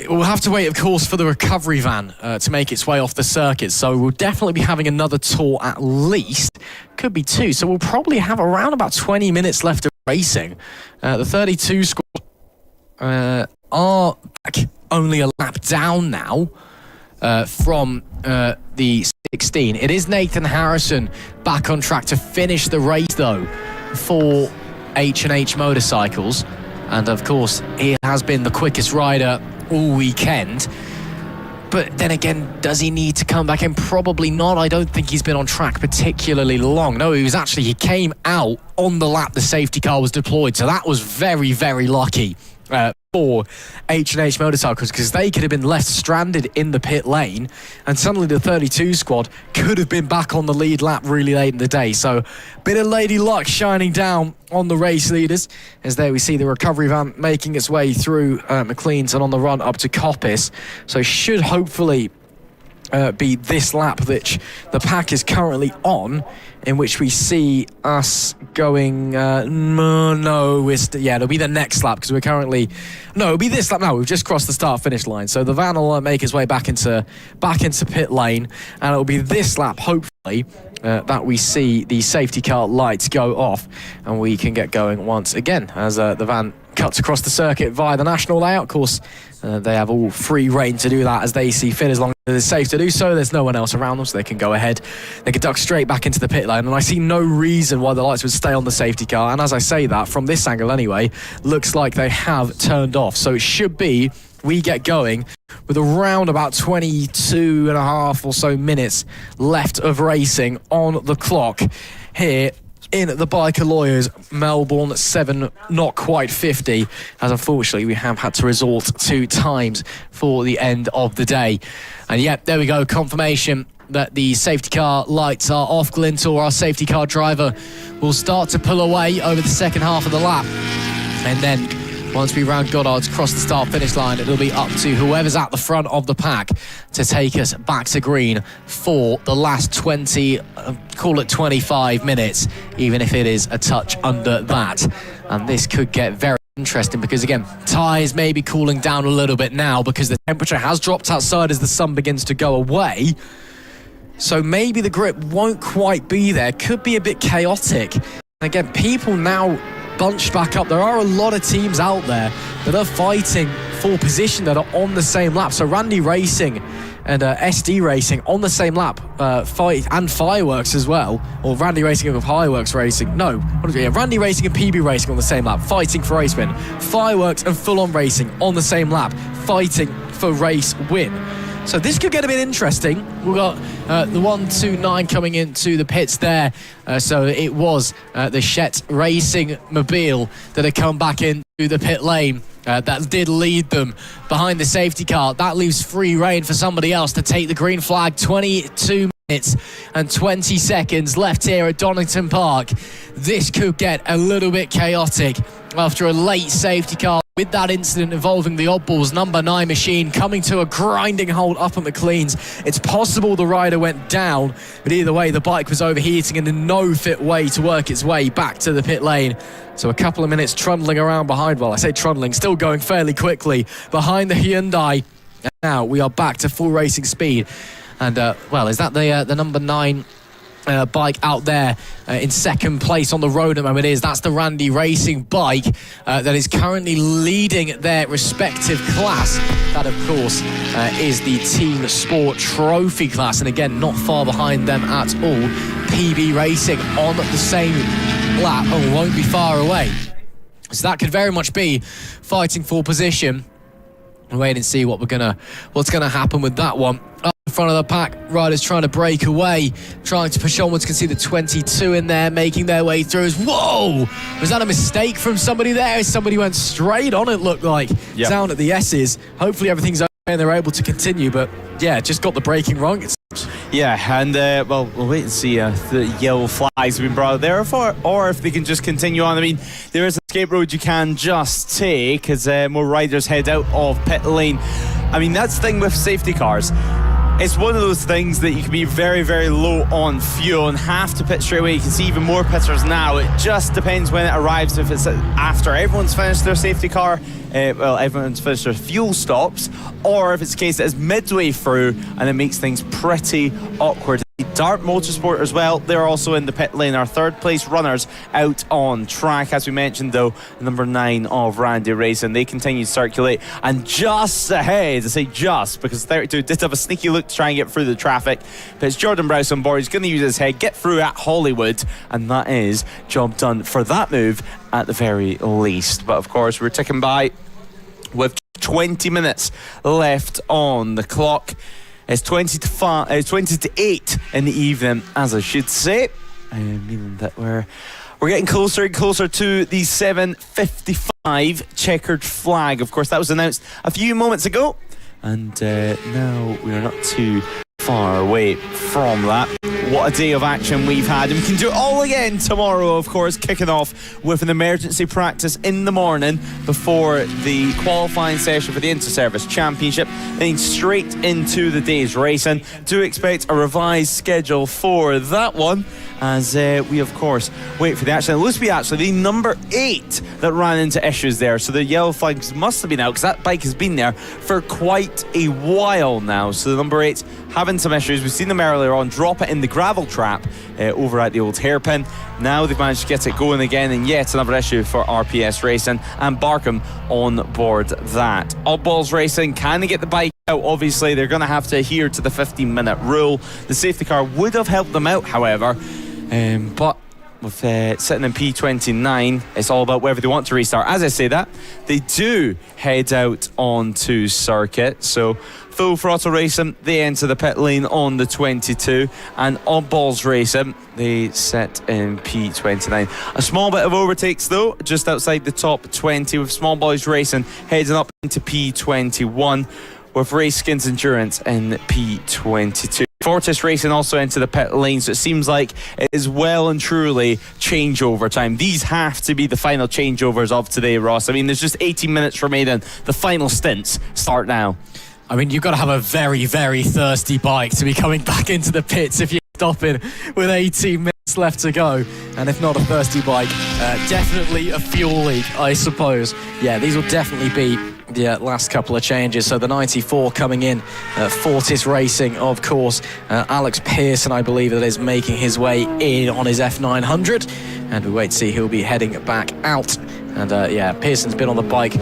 We'll have to wait, of course, for the recovery van to make its way off the circuit. So we'll definitely be having another tour at least. Could be 2. So we'll probably have around about 20 minutes left of racing. The 32 squad are back only a lap down now from the 16. It is Nathan Harrison back on track to finish the race, though, for H&H Motorcycles. And, of course, he has been the quickest rider all weekend. But then again, does he need to come back in? Probably not. I don't think he's been on track particularly long. No, he came out on the lap the safety car was deployed. So that was very, very lucky for H&H Motorcycles, because they could have been left stranded in the pit lane, and suddenly the 32 squad could have been back on the lead lap really late in the day. So bit of lady luck shining down on the race leaders, as there we see the recovery van making its way through McLean's and on the run up to Coppice. So should hopefully be this lap that the pack is currently on, in which we see us going it'll be the next lap, because we're currently it'll be this lap now. We've just crossed the start finish line, so the van will make its way back into pit lane, and it'll be this lap hopefully that we see the safety car lights go off and we can get going once again, as the van cuts across the circuit via the national layout. Of course, they have all free reign to do that as they see fit, as long as it's safe to do so. There's no one else around them, so they can go ahead. They can duck straight back into the pit lane, and I see no reason why the lights would stay on the safety car. And as I say that, from this angle anyway, looks like they have turned off. So it should be we get going with around about 22 and a half or so minutes left of racing on the clock here in the Biker Lawyers Melbourne 7, not quite 50, as unfortunately we have had to resort to times for the end of the day. And yep, there we go, confirmation that the safety car lights are off. Glintor, our safety car driver, will start to pull away over the second half of the lap, and then once we round Goddard's cross the start-finish line, it'll be up to whoever's at the front of the pack to take us back to green for the last 20, call it 25 minutes, even if it is a touch under that. And this could get very interesting, because again, tyres may be cooling down a little bit now because the temperature has dropped outside as the sun begins to go away. So maybe the grip won't quite be there. Could be a bit chaotic. And again, people now bunched back up. There are a lot of teams out there that are fighting for position that are on the same lap. So Randy Racing and SD Racing on the same lap, fight, and Fireworks as well, or Randy Racing and Fireworks Racing. No, Randy Racing and PB Racing on the same lap, fighting for race win. Fireworks and Full On Racing on the same lap, fighting for race win. So this could get a bit interesting. We've got the 129 coming into the pits there. So it was the Shet Racing Mobile that had come back into the pit lane. That did lead them behind the safety car. That leaves free rein for somebody else to take the green flag. 22 minutes and 20 seconds left here at Donington Park. This could get a little bit chaotic after a late safety car with that incident involving the oddballs number 9 machine coming to a grinding halt up at McLean's. It's possible the rider went down, but either way the bike was overheating and in no fit way to work its way back to the pit lane. So a couple of minutes trundling around behind, well, I say trundling, still going fairly quickly behind the Hyundai. And now we are back to full racing speed. And well, is that the number 9 bike out there in second place on the road at the moment? That's the Randy Racing bike that is currently leading their respective class. That, of course, is the Team Sport Trophy class, and again, not far behind them at all. PB Racing on the same lap and won't be far away. So that could very much be fighting for position. We'll wait and see what's gonna happen with that one. Up in front of the pack, riders trying to break away, trying to push onwards. Can see the 22 in there making their way through. Whoa! Was that a mistake from somebody there? Somebody went straight on, it looked like, down at the S's. Hopefully everything's okay and they're able to continue, but yeah, just got the braking wrong. Yeah, and well, we'll wait and see if the yellow flags have been brought out there or if they can just continue on. I mean, there is an escape road you can just take as more riders head out of pit lane. I mean, that's the thing with safety cars. It's one of those things that you can be very, very low on fuel and have to pit straight away. You can see even more pitters now. It just depends when it arrives. If it's after everyone's finished their safety car, everyone's finished their fuel stops, or if it's a case that is midway through and it makes things pretty awkward. Dart Motorsport as well, they're also in the pit lane. Our third place runners out on track. As we mentioned though, number 9 of Randy Racing, they continue to circulate, and just ahead, I say just because 32 did have a sneaky look to try and get through the traffic, but it's Jordan Browse on board. He's going to use his head, get through at Hollywood, and that is job done for that move at the very least. But of course we're ticking by with 20 minutes left on the clock. It's 20 to 8 in the evening, as I should say. Meaning that we're getting closer and closer to the 7:55 checkered flag. Of course, that was announced a few moments ago, and now we are not too far away from that. What a day of action we've had, and we can do it all again tomorrow, of course, kicking off with an emergency practice in the morning before the qualifying session for the Inter-Service Championship, then straight into the day's racing. Do expect a revised schedule for that one, as we of course wait for the action. It looks to be actually the number 8 that ran into issues there, so the yellow flags must have been out because that bike has been there for quite a while now. So the number 8 having some issues. We've seen them earlier on drop it in the gravel trap over at the old hairpin. Now they've managed to get it going again, and yet another issue for RPS Racing and Barkham on board that. Oddballs Racing, can they get the bike out? Obviously they're going to have to adhere to the 15-minute rule. The safety car would have helped them out, however, but with sitting in P29, it's all about whether they want to restart. As I say that, they do head out onto circuit, so Full Throttle Racing, they enter the pit lane on the 22, and Oddballs Racing, they sit in P29. A small bit of overtakes though, just outside the top 20, with Small Boys Racing heading up into P21, with Race Skins Endurance in P22. Fortis Racing also into the pit lane, so it seems like it is well and truly changeover time. These have to be the final changeovers of today, Ross. I mean, there's just 18 minutes remaining. The final stints start now. I mean, you've got to have a very, very thirsty bike to be coming back into the pits if you're stopping with 18 minutes left to go. And if not a thirsty bike, definitely a fuel leak, I suppose. Yeah, these will definitely be the last couple of changes. So the 94 coming in, Fortis Racing, of course. Alex Pearson, I believe, that is making his way in on his F900. And we wait to see who'll be heading back out And Pearson's been on the bike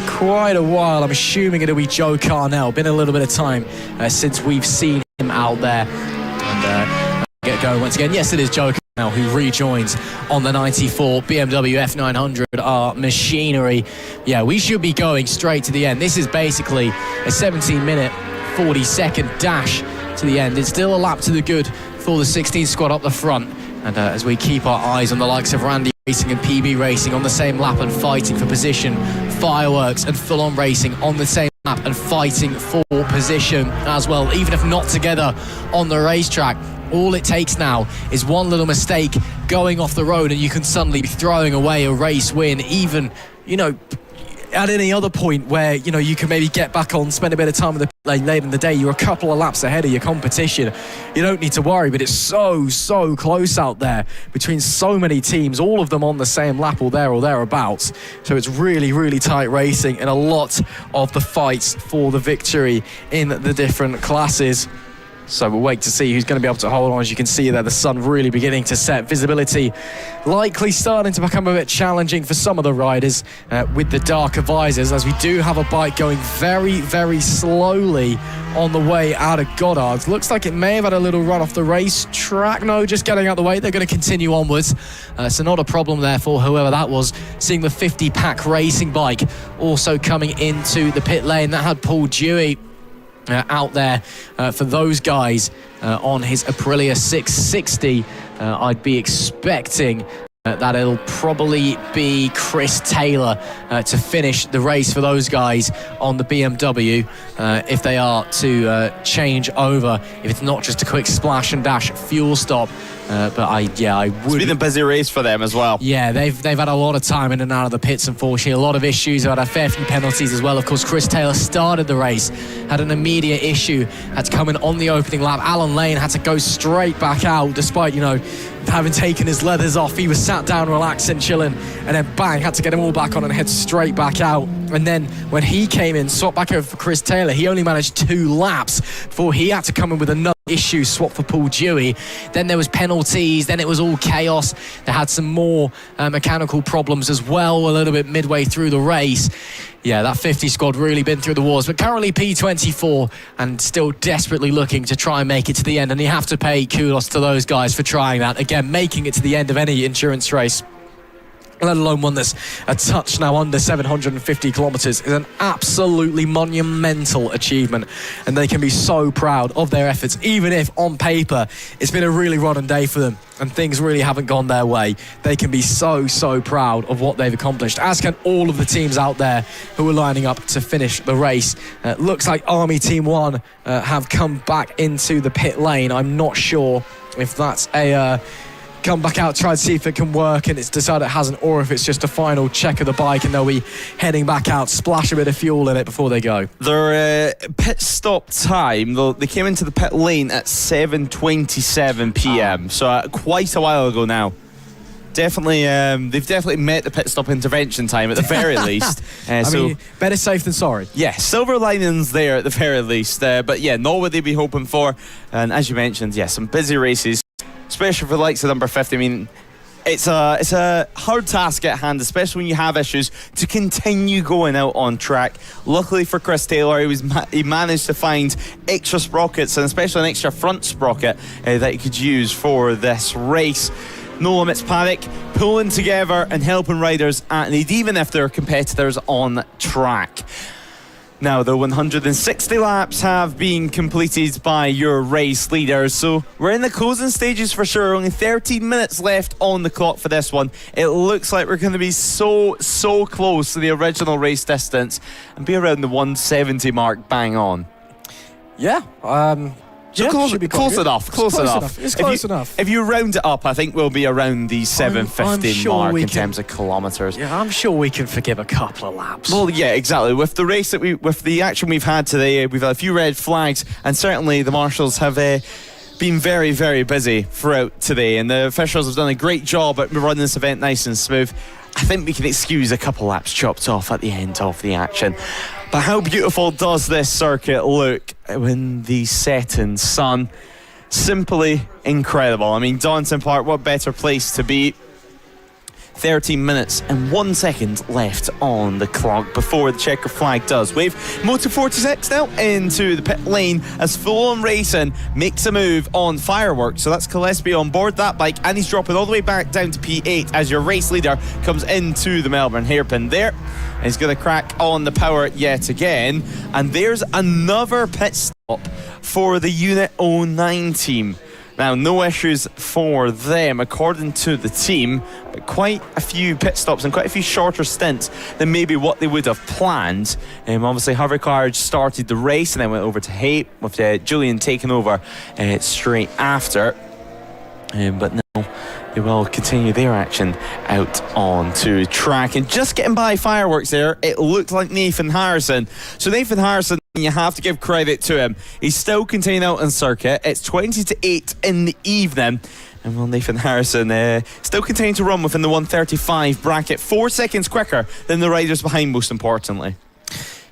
quite a while. I'm assuming it'll be Joe Carnell. Been a little bit of time since we've seen him out there. And get going once again. Yes, it is Joe Carnell who rejoins on the 94 BMW F900R machinery. Yeah, we should be going straight to the end. This is basically a 17-minute, 40-second dash to the end. It's still a lap to the good for the 16 squad up the front. And as we keep our eyes on the likes of Randy Racing and PB Racing on the same lap and fighting for position, Fireworks and Full On Racing on the same lap and fighting for position as well, even if not together on the racetrack. All it takes now is one little mistake going off the road and you can suddenly be throwing away a race win, even, at any other point where, you can maybe get back on, spend a bit of time with the lane later in the day. You're a couple of laps ahead of your competition. You don't need to worry, but it's so close out there between so many teams, all of them on the same lap or thereabouts. So it's really tight racing and a lot of the fights for the victory in the different classes. So we'll wait to see who's going to be able to hold on. As you can see there, the sun really beginning to set. Visibility likely starting to become a bit challenging for some of the riders with the darker visors, as we do have a bike going very slowly on the way out of Goddard. Looks like it may have had a little run off the racetrack. No, just getting out the way. They're going to continue onwards. So not a problem there for whoever that was. Seeing the 50 pack racing bike also coming into the pit lane. That had Paul Dewey out there for those guys on his Aprilia 660. I'd be expecting that it'll probably be Chris Taylor to finish the race for those guys on the BMW if they are to change over, if it's not just a quick splash and dash fuel stop. But I would. It's been a busy race for them as well. Yeah, they've had a lot of time in and out of the pits, unfortunately. A lot of issues. They've had a fair few penalties as well. Of course, Chris Taylor started the race, had an immediate issue, had to come in on the opening lap. Alan Lane had to go straight back out, despite, having taken his leathers off. He was sat down, relaxing, chilling, and then bang, had to get him all back on and head straight back out. And then when he came in, swapped back over for Chris Taylor, he only managed 2 laps before he had to come in with another issue, swap for Paul Dewey. Then there was penalties, then it was all chaos. They had some more mechanical problems as well a little bit midway through the race. Yeah, that 50 squad really been through the wars, but currently P24 and still desperately looking to try and make it to the end. And you have to pay kudos to those guys for trying that. Again, making it to the end of any endurance race, let alone one that's a touch now under 750 kilometres, is an absolutely monumental achievement, and they can be so proud of their efforts, even if on paper it's been a really rotten day for them and things really haven't gone their way. They can be so proud of what they've accomplished, as can all of the teams out there who are lining up to finish the race. Looks like Army Team 1 have come back into the pit lane. I'm not sure if that's a come back out, try and see if it can work, and it's decided it hasn't, or if it's just a final check of the bike and they'll be heading back out, splash a bit of fuel in it before they go. Their pit stop time, they came into the pit lane at 7:27 p.m, so quite a while ago now. Definitely, they've definitely met the pit stop intervention time at the very least. I mean, better safe than sorry. Yeah, silver linings there at the very least. But yeah, not what they'd be hoping for. And as you mentioned, some busy races, especially for the likes of number 50. I mean, it's a hard task at hand, especially when you have issues, to continue going out on track. Luckily for Chris Taylor, he managed to find extra sprockets, and especially an extra front sprocket that he could use for this race. No Limits Paddock pulling together and helping riders at need, even if they're competitors on track. Now, the 160 laps have been completed by your race leaders, so we're in the closing stages for sure. Only 13 minutes left on the clock for this one. It looks like we're going to be so close to the original race distance and be around the 170 mark, bang on. Yeah, close enough. It's close enough. If you round it up, I think we'll be around the 7:15 mark in terms of kilometres. Yeah, I'm sure we can forgive a couple of laps. Well, yeah, exactly. With the race with the action we've had today, we've had a few red flags, and certainly the marshals have been very busy throughout today, and the officials have done a great job at running this event nice and smooth. I think we can excuse a couple laps chopped off at the end of the action. But how beautiful does this circuit look when the setting sun? Simply incredible. I mean, Donington Park, what better place to be? 13 minutes and 1 second left on the clock before the checker flag does wave. Motor 46 now into the pit lane as Full On Racing makes a move on Fireworks. So that's Gillespie on board that bike, and he's dropping all the way back down to P8 as your race leader comes into the Melbourne hairpin there. And he's going to crack on the power yet again. And there's another pit stop for the Unit 09 team. Now, no issues for them, according to the team, but quite a few pit stops and quite a few shorter stints than maybe what they would have planned. Obviously, Harvey Clarge started the race and then went over to Hay, with Julian taking over straight after. But now they will continue their action out onto track. And just getting by Fireworks there, it looked like Nathan Harrison. So Nathan Harrison, you have to give credit to him. He's still continuing out on circuit. It's 20 to 8 in the evening. And well, Nathan Harrison still continuing to run within the 135 bracket. 4 seconds quicker than the riders behind, most importantly.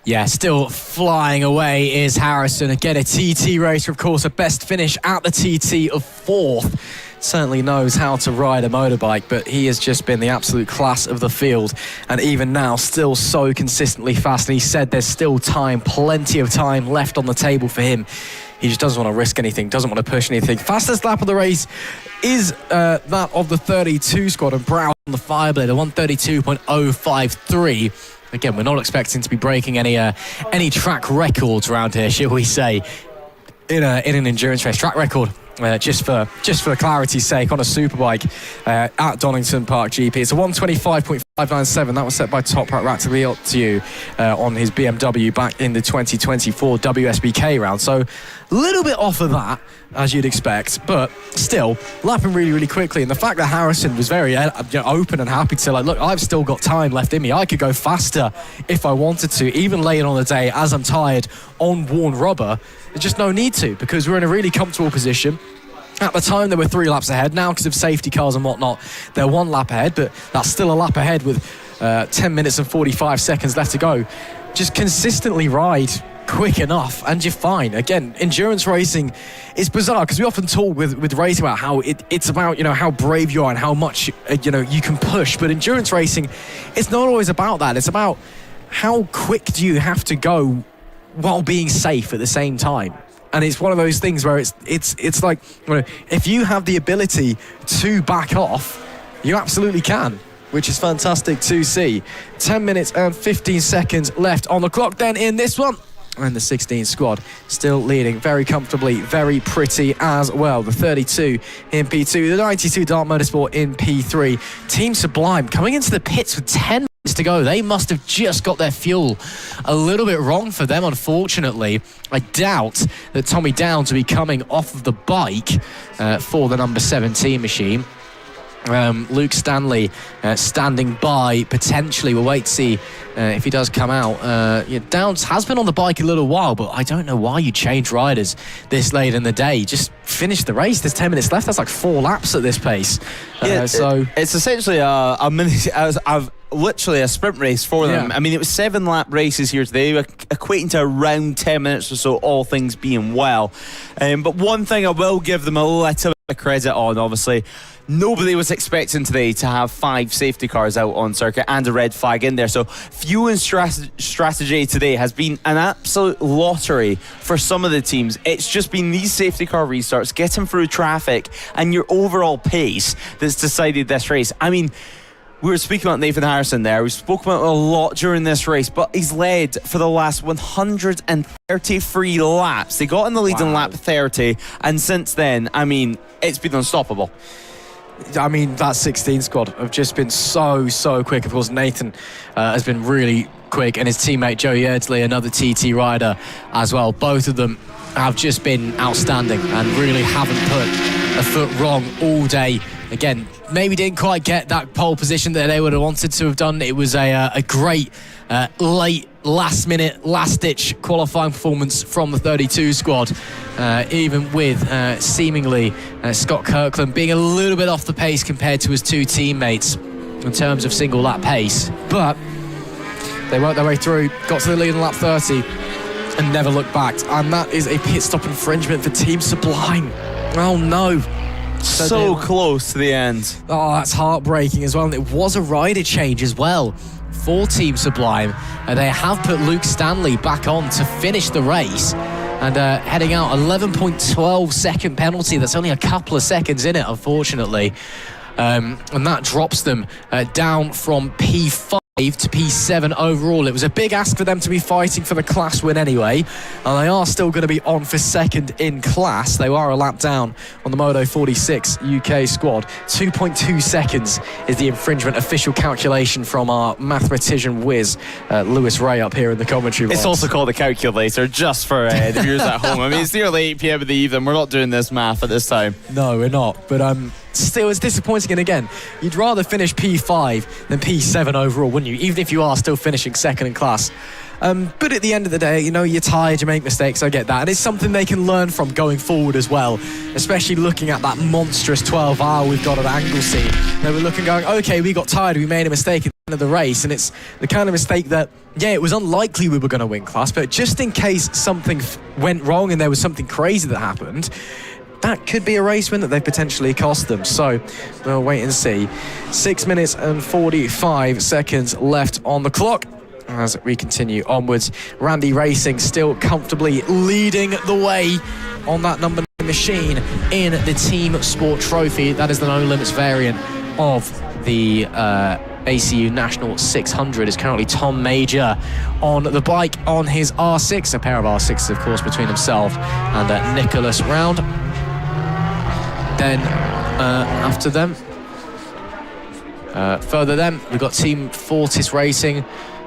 Yeah, still flying away is Harrison. Again, a TT racer, of course, a best finish at the TT of 4th. Certainly knows how to ride a motorbike, but he has just been the absolute class of the field, and even now still so consistently fast. And he said there's still time, plenty of time left on the table for him. He just doesn't want to risk anything, doesn't want to push anything. Fastest lap of the race is that of the 32 squad, and Brown on the Fireblade, a 132.053. Again, we're not expecting to be breaking any track records around here, shall we say, in an endurance race. Track record, just for clarity's sake, on a superbike at Donington Park GP. It's a 125.597. That was set by Top Hat Rattigliotto on his BMW back in the 2024 WSBK round. So a little bit off of that, as you'd expect, but still lapping really, really quickly. And the fact that Harrison was very open and happy to look, I've still got time left in me. I could go faster if I wanted to, even later on the day, as I'm tired on worn rubber. There's just no need to, because we're in a really comfortable position. At the time, they were 3 laps ahead. Now, because of safety cars and whatnot, they're 1 lap ahead, but that's still a lap ahead with 10 minutes and 45 seconds left to go. Just consistently ride quick enough and you're fine. Again, endurance racing is bizarre, because we often talk with racing about how it's about, how brave you are and how much, you can push. But endurance racing, it's not always about that. It's about how quick do you have to go while being safe at the same time. And it's one of those things where it's like, if you have the ability to back off, you absolutely can, which is fantastic to see. 10 minutes and 15 seconds left on the clock then in this one. And the 16 squad still leading very comfortably, very pretty as well. The 32 in P2, the 92 Dart Motorsport in P3. Team Sublime coming into the pits with 10 minutes to go. They must have just got their fuel a little bit wrong for them, unfortunately. I doubt that Tommy Downs will be coming off of the bike for the number 17 machine. Luke Stanley standing by potentially. We'll wait to see if he does come out. Downs has been on the bike a little while, but I don't know why you change riders this late in the day. Just finish the race. There's 10 minutes left. That's like 4 laps at this pace. So it's essentially a minute. I've literally a sprint race for them. I mean, it was 7 lap races here today, equating to around 10 minutes or so, all things being well. But one thing I will give them a little bit of credit on, obviously, nobody was expecting today to have 5 safety cars out on circuit and a red flag in there. So fueling strategy today has been an absolute lottery for some of the teams. It's just been these safety car restarts, getting through traffic, and your overall pace that's decided this race. I mean, we were speaking about Nathan Harrison there. We've spoken about it a lot during this race, but he's led for the last 133 laps. They got in the lead in lap 30, and since then, I mean, it's been unstoppable. I mean, that 16 squad have just been so quick. Of course, Nathan has been really quick, and his teammate Joe Yeardsley, another TT rider as well. Both of them have just been outstanding and really haven't put a foot wrong all day. Again, maybe didn't quite get that pole position that they would have wanted to have done. It was a great late, last-minute, last-ditch qualifying performance from the 32 squad, even with seemingly Scott Kirkland being a little bit off the pace compared to his 2 teammates in terms of single-lap pace. But they worked their way through, got to the lead in lap 30, and never looked back. And that is a pit stop infringement for Team Sublime. Oh, no. So close to the end. Oh, that's heartbreaking as well. And it was a rider change as well for Team Sublime. They have put Luke Stanley back on to finish the race. And heading out, 11.12 second penalty. That's only a couple of seconds in it, unfortunately. And that drops them down from P5 to P7 overall. It was a big ask for them to be fighting for the class win anyway, and they are still going to be on for second in class. They are a lap down on the Moto 46 UK squad. 2.2 seconds is the infringement official calculation from our mathematician whiz, Lewis Ray, up here in the commentary box. It's also called a calculator, just for the viewers at home. I mean, it's nearly 8 p.m. in the evening. We're not doing this math at this time. No, we're not. But still, it's disappointing. And again, you'd rather finish P5 than P7 overall, wouldn't you? Even if you are still finishing second in class. But at the end of the day, you know, you're tired, you make mistakes, I get that. And it's something they can learn from going forward as well, especially looking at that monstrous 12-hour we've got at Anglesey. They were looking, going, okay, we got tired, we made a mistake at the end of the race. And it's the kind of mistake that, yeah, it was unlikely we were going to win class, but just in case something went wrong and there was something crazy that happened, that could be a race win that they potentially cost them. So we'll wait and see. 6 minutes and 45 seconds left on the clock as we continue onwards. Randy Racing still comfortably leading the way on that number 9 machine in the Team Sport Trophy. That is the No Limits variant of the ACU National 600. Is currently Tom Major on the bike on his R6, a pair of R6s of course between himself and Nicholas Round. Then after them, further them, we've got Team Fortis Racing,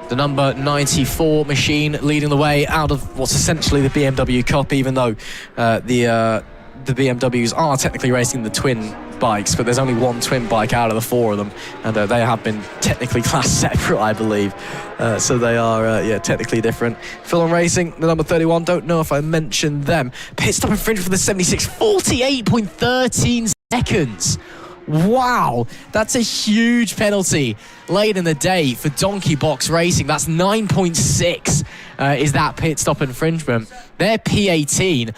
the number 94 machine leading the way out of what's essentially the BMW Cup, even though the BMWs are technically racing the twin bikes, but there's only one twin bike out of the 4 of them, and they have been technically class separate, I believe. So they are, technically different. Phil Racing, the number 31, don't know if I mentioned them. Pit stop infringement for the 76, 48.13 seconds. Wow, that's a huge penalty late in the day for Donkey Box Racing. That's 9.6 is that pit stop infringement. They're P18.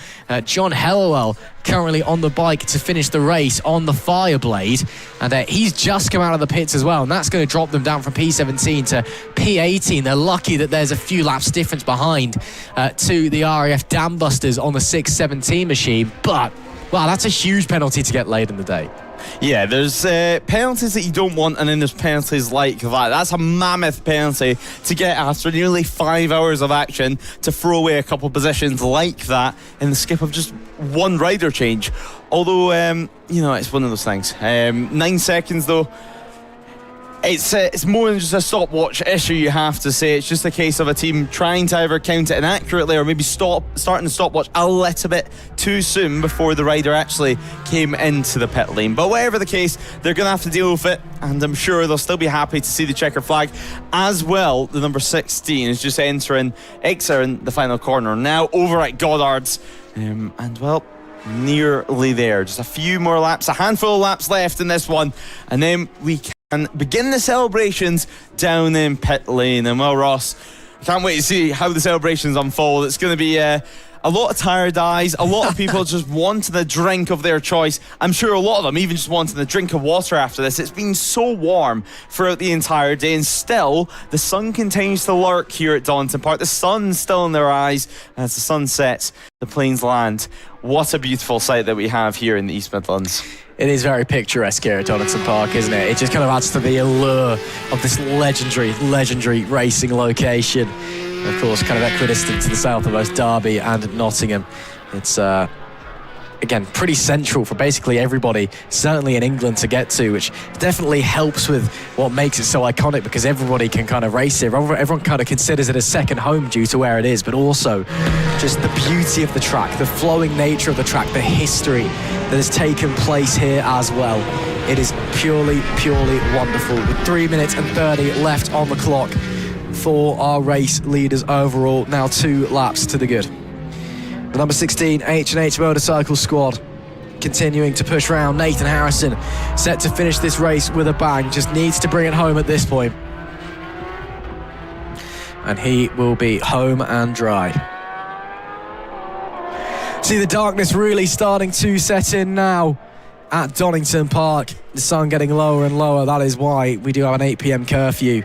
John Hellowell currently on the bike to finish the race on the Fireblade, and he's just come out of the pits as well, and that's going to drop them down from P17 to P18. They're lucky that there's a few laps difference behind to the RAF Dambusters on the 617 machine, but wow, that's a huge penalty to get late in the day. Yeah, there's penalties that you don't want, and then there's penalties like that. That's a mammoth penalty to get after nearly 5 hours of action, to throw away a couple of positions like that in the skip of just one rider change. Although, it's one of those things. 9 seconds, though. It's more than just a stopwatch issue, you have to say. It's just a case of a team trying to either count it inaccurately or maybe starting the stopwatch a little bit too soon before the rider actually came into the pit lane. But whatever the case, they're going to have to deal with it, and I'm sure they'll still be happy to see the checker flag. As well, the number 16 is just exiting the final corner now over at Goddard's. Nearly there. Just a few more laps, a handful of laps left in this one, and then we can begin the celebrations down in pit lane. And well, Ross, I can't wait to see how the celebrations unfold. It's going to be a lot of tired eyes, a lot of people just wanting a drink of their choice. I'm sure a lot of them even just wanting a drink of water after this. It's been so warm throughout the entire day, and still the sun continues to lurk here at Donington Park. The sun's still in their eyes, and as the sun sets, the planes land. What a beautiful sight that we have here in the East Midlands. It is very picturesque here at Donington Park, isn't it? It just kind of adds to the allure of this legendary racing location. Of course, kind of equidistant to the south of both Derby and Nottingham. It's, again, pretty central for basically everybody, certainly in England, to get to, which definitely helps with what makes it so iconic, because everybody can kind of race here. Everyone kind of considers it a second home due to where it is, but also just the beauty of the track, the flowing nature of the track, the history that has taken place here as well. It is purely wonderful. With 3 minutes and 30 left on the clock for our race leaders overall. Now 2 laps to the good. The number 16 H&H Motorcycle Squad continuing to push round. Nathan Harrison set to finish this race with a bang. Just needs to bring it home at this point. And he will be home and dry. See the darkness really starting to set in now at Donington Park. The sun getting lower and lower. That is why we do have an 8 p.m. curfew,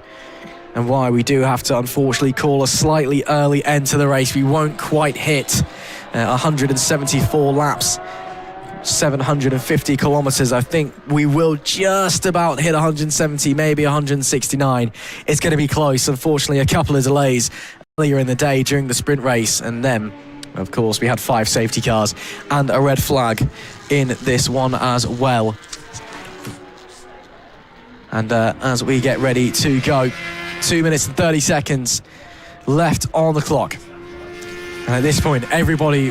and why we do have to unfortunately call a slightly early end to the race. We won't quite hit 174 laps, 750 kilometres. I think we will just about hit 170, maybe 169. It's going to be close. Unfortunately, a couple of delays earlier in the day during the sprint race, and then of course we had 5 safety cars and a red flag in this one as well. And as we get ready to go, 2 minutes and 30 seconds left on the clock, and at this point everybody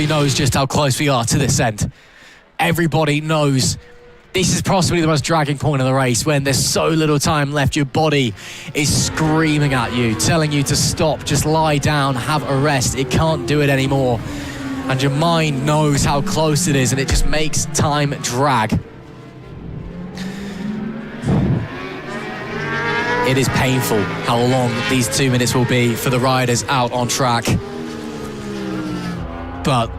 knows just how close we are to this end. Everybody knows this is possibly the most dragging point of the race, when there's so little time left. Your body is screaming at you, telling you to stop, just lie down, have a rest. It can't do it anymore. And your mind knows how close it is, and it just makes time drag. It is painful how long these 2 minutes will be for the riders out on track. But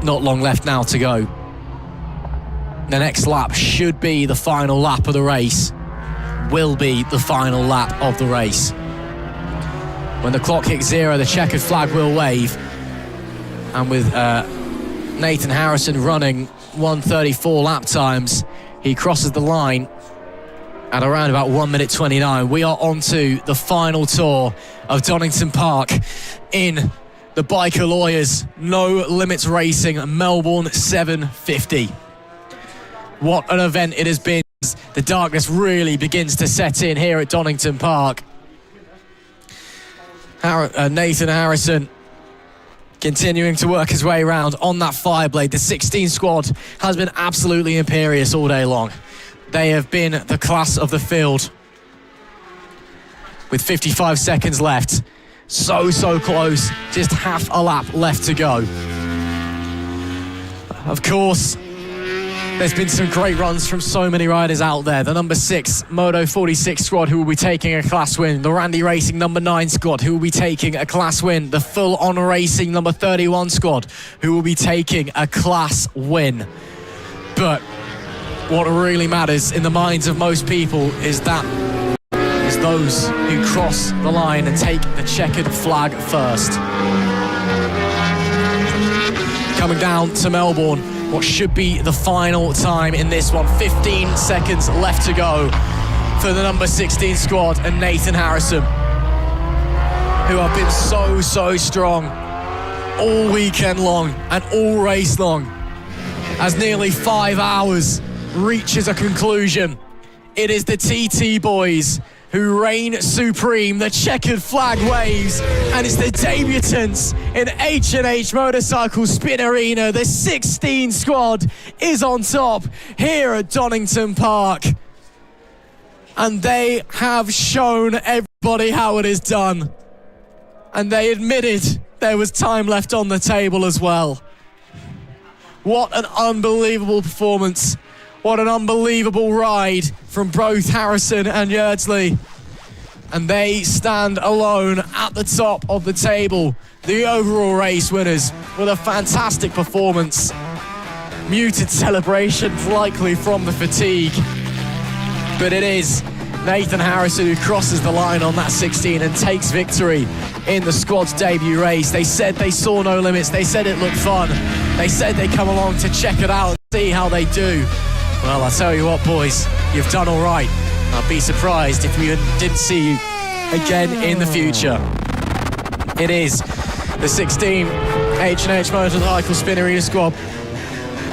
not long left now to go. The next lap should be the final lap of the race. Will be the final lap of the race. When the clock hits 0, the checkered flag will wave. And with Nathan Harrison running 1:34 lap times, he crosses the line at around about 1 minute 29. We are on to the final tour of Donington Park in the Biker Lawyers No Limits Racing Melbourne 750. What an event it has been. The darkness really begins to set in here at Donington Park. Nathan Harrison continuing to work his way around on that Fireblade. The 16 squad has been absolutely imperious all day long. They have been the class of the field. With 55 seconds left. So close. Just half a lap left to go. Of course, there's been some great runs from so many riders out there. The number 6 Moto 46 squad, who will be taking a class win. The Randy Racing number 9 squad, who will be taking a class win. The Full On Racing number 31 squad, who will be taking a class win. But what really matters in the minds of most people is those who cross the line and take the checkered flag first. Coming down to Melbourne, what should be the final time in this one. 15 seconds left to go for the number 16 squad and Nathan Harrison, who have been so strong all weekend long and all race long. As nearly 5 hours reaches a conclusion, it is the TT boys who reign supreme. The checkered flag waves, and it's the debutants in H&H Motorcycle Spin Arena. The 16 squad is on top here at Donington Park, and they have shown everybody how it is done, and they admitted there was time left on the table as well. What an unbelievable performance. What an unbelievable ride from both Harrison and Yeardsley. And they stand alone at the top of the table, the overall race winners, with a fantastic performance. Muted celebrations likely from the fatigue. But it is Nathan Harrison who crosses the line on that 16 and takes victory in the squad's debut race. They said they saw no limits. They said it looked fun. They said they'd come along to check it out and see how they do. Well, I'll tell you what, boys, you've done all right. I'd be surprised if we didn't see you again in the future. It is the 16 H&H Motorcycle Spin Arena squad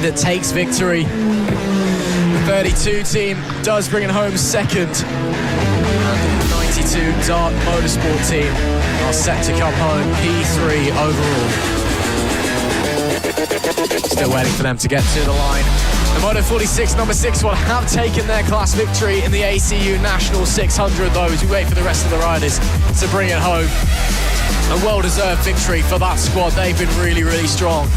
that takes victory. The 32 team does bring it home second. And the 92 Dart Motorsport team are set to come home P3 overall. Still waiting for them to get to the line. The Moto 46 number 6 will have taken their class victory in the ACU National 600. Those who wait for the rest of the riders to bring it home. A well-deserved victory for that squad. They've been really strong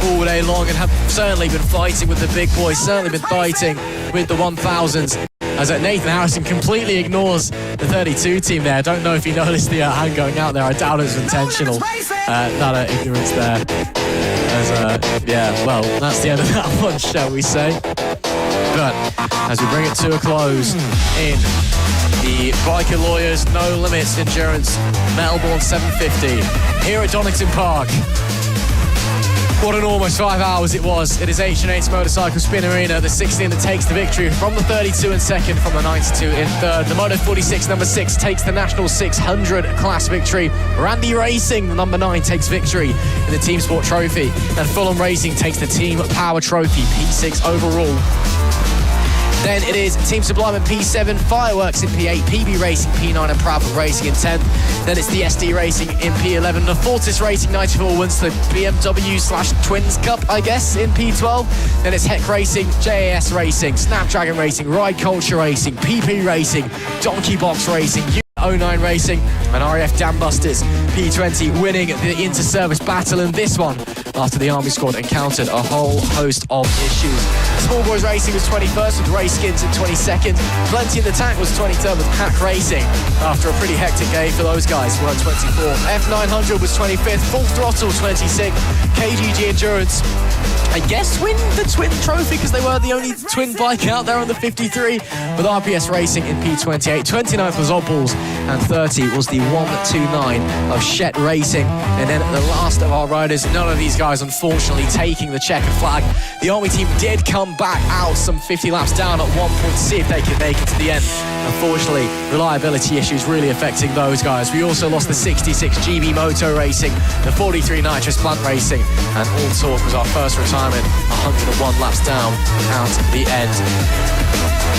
all day long and have certainly been fighting with the big boys, certainly been fighting with the 1000s as Nathan Harrison completely ignores the 32 team there. I don't know if he noticed the hand going out there. I doubt it was intentional. That ignorance there. Well, that's the end of that one, shall we say. But as we bring it to a close in the Biker Lawyers No Limits Endurance Melbourne 750 here at Donington Park. What an almost 5 hours it was. It is H&H Motorcycle Spin Arena, the 16 that takes the victory from the 32 in second, from the 92 in third. The Moto 46 number 6 takes the National 600 class victory. Randy Racing, the number 9, takes victory in the Team Sport Trophy. And Fulham Racing takes the Team Power Trophy, P6 overall. Then it is Team Sublime in P7, Fireworks in P8, PB Racing P9 and Proudfoot Racing in 10th. Then it's the SD Racing in P11, the Fortis Racing 94 wins the BMW/Twins Cup, I guess, in P12. Then it's Heck Racing, JAS Racing, Snapdragon Racing, Ride Culture Racing, PP Racing, Donkey Box Racing, 09 Racing and RAF Dambusters. P20 winning the inter-service battle in this one after the Army squad encountered a whole host of issues. Small Boys Racing was 21st with Race Skins in 22nd. Plenty in the Tank was 23rd with Pack Racing after a pretty hectic game for those guys. We're on 24th. F900 was 25th. Full Throttle 26th. KGG Endurance, I guess, win the twin trophy because they were the only twin bike out there on the 53 with RPS Racing in P28. 29th was Oddballs and 30 was the 129 of Shet Racing. And then the last of our riders, none of these guys unfortunately taking the checkered flag. The Army team did come back out some 50 laps down at one point to see if they could make it to the end. Unfortunately, reliability issues really affecting those guys. We also lost the 66 GB Moto Racing, the 43 Nitrous Blunt Racing, and All Talk was our first retirement, 101 laps down out the end.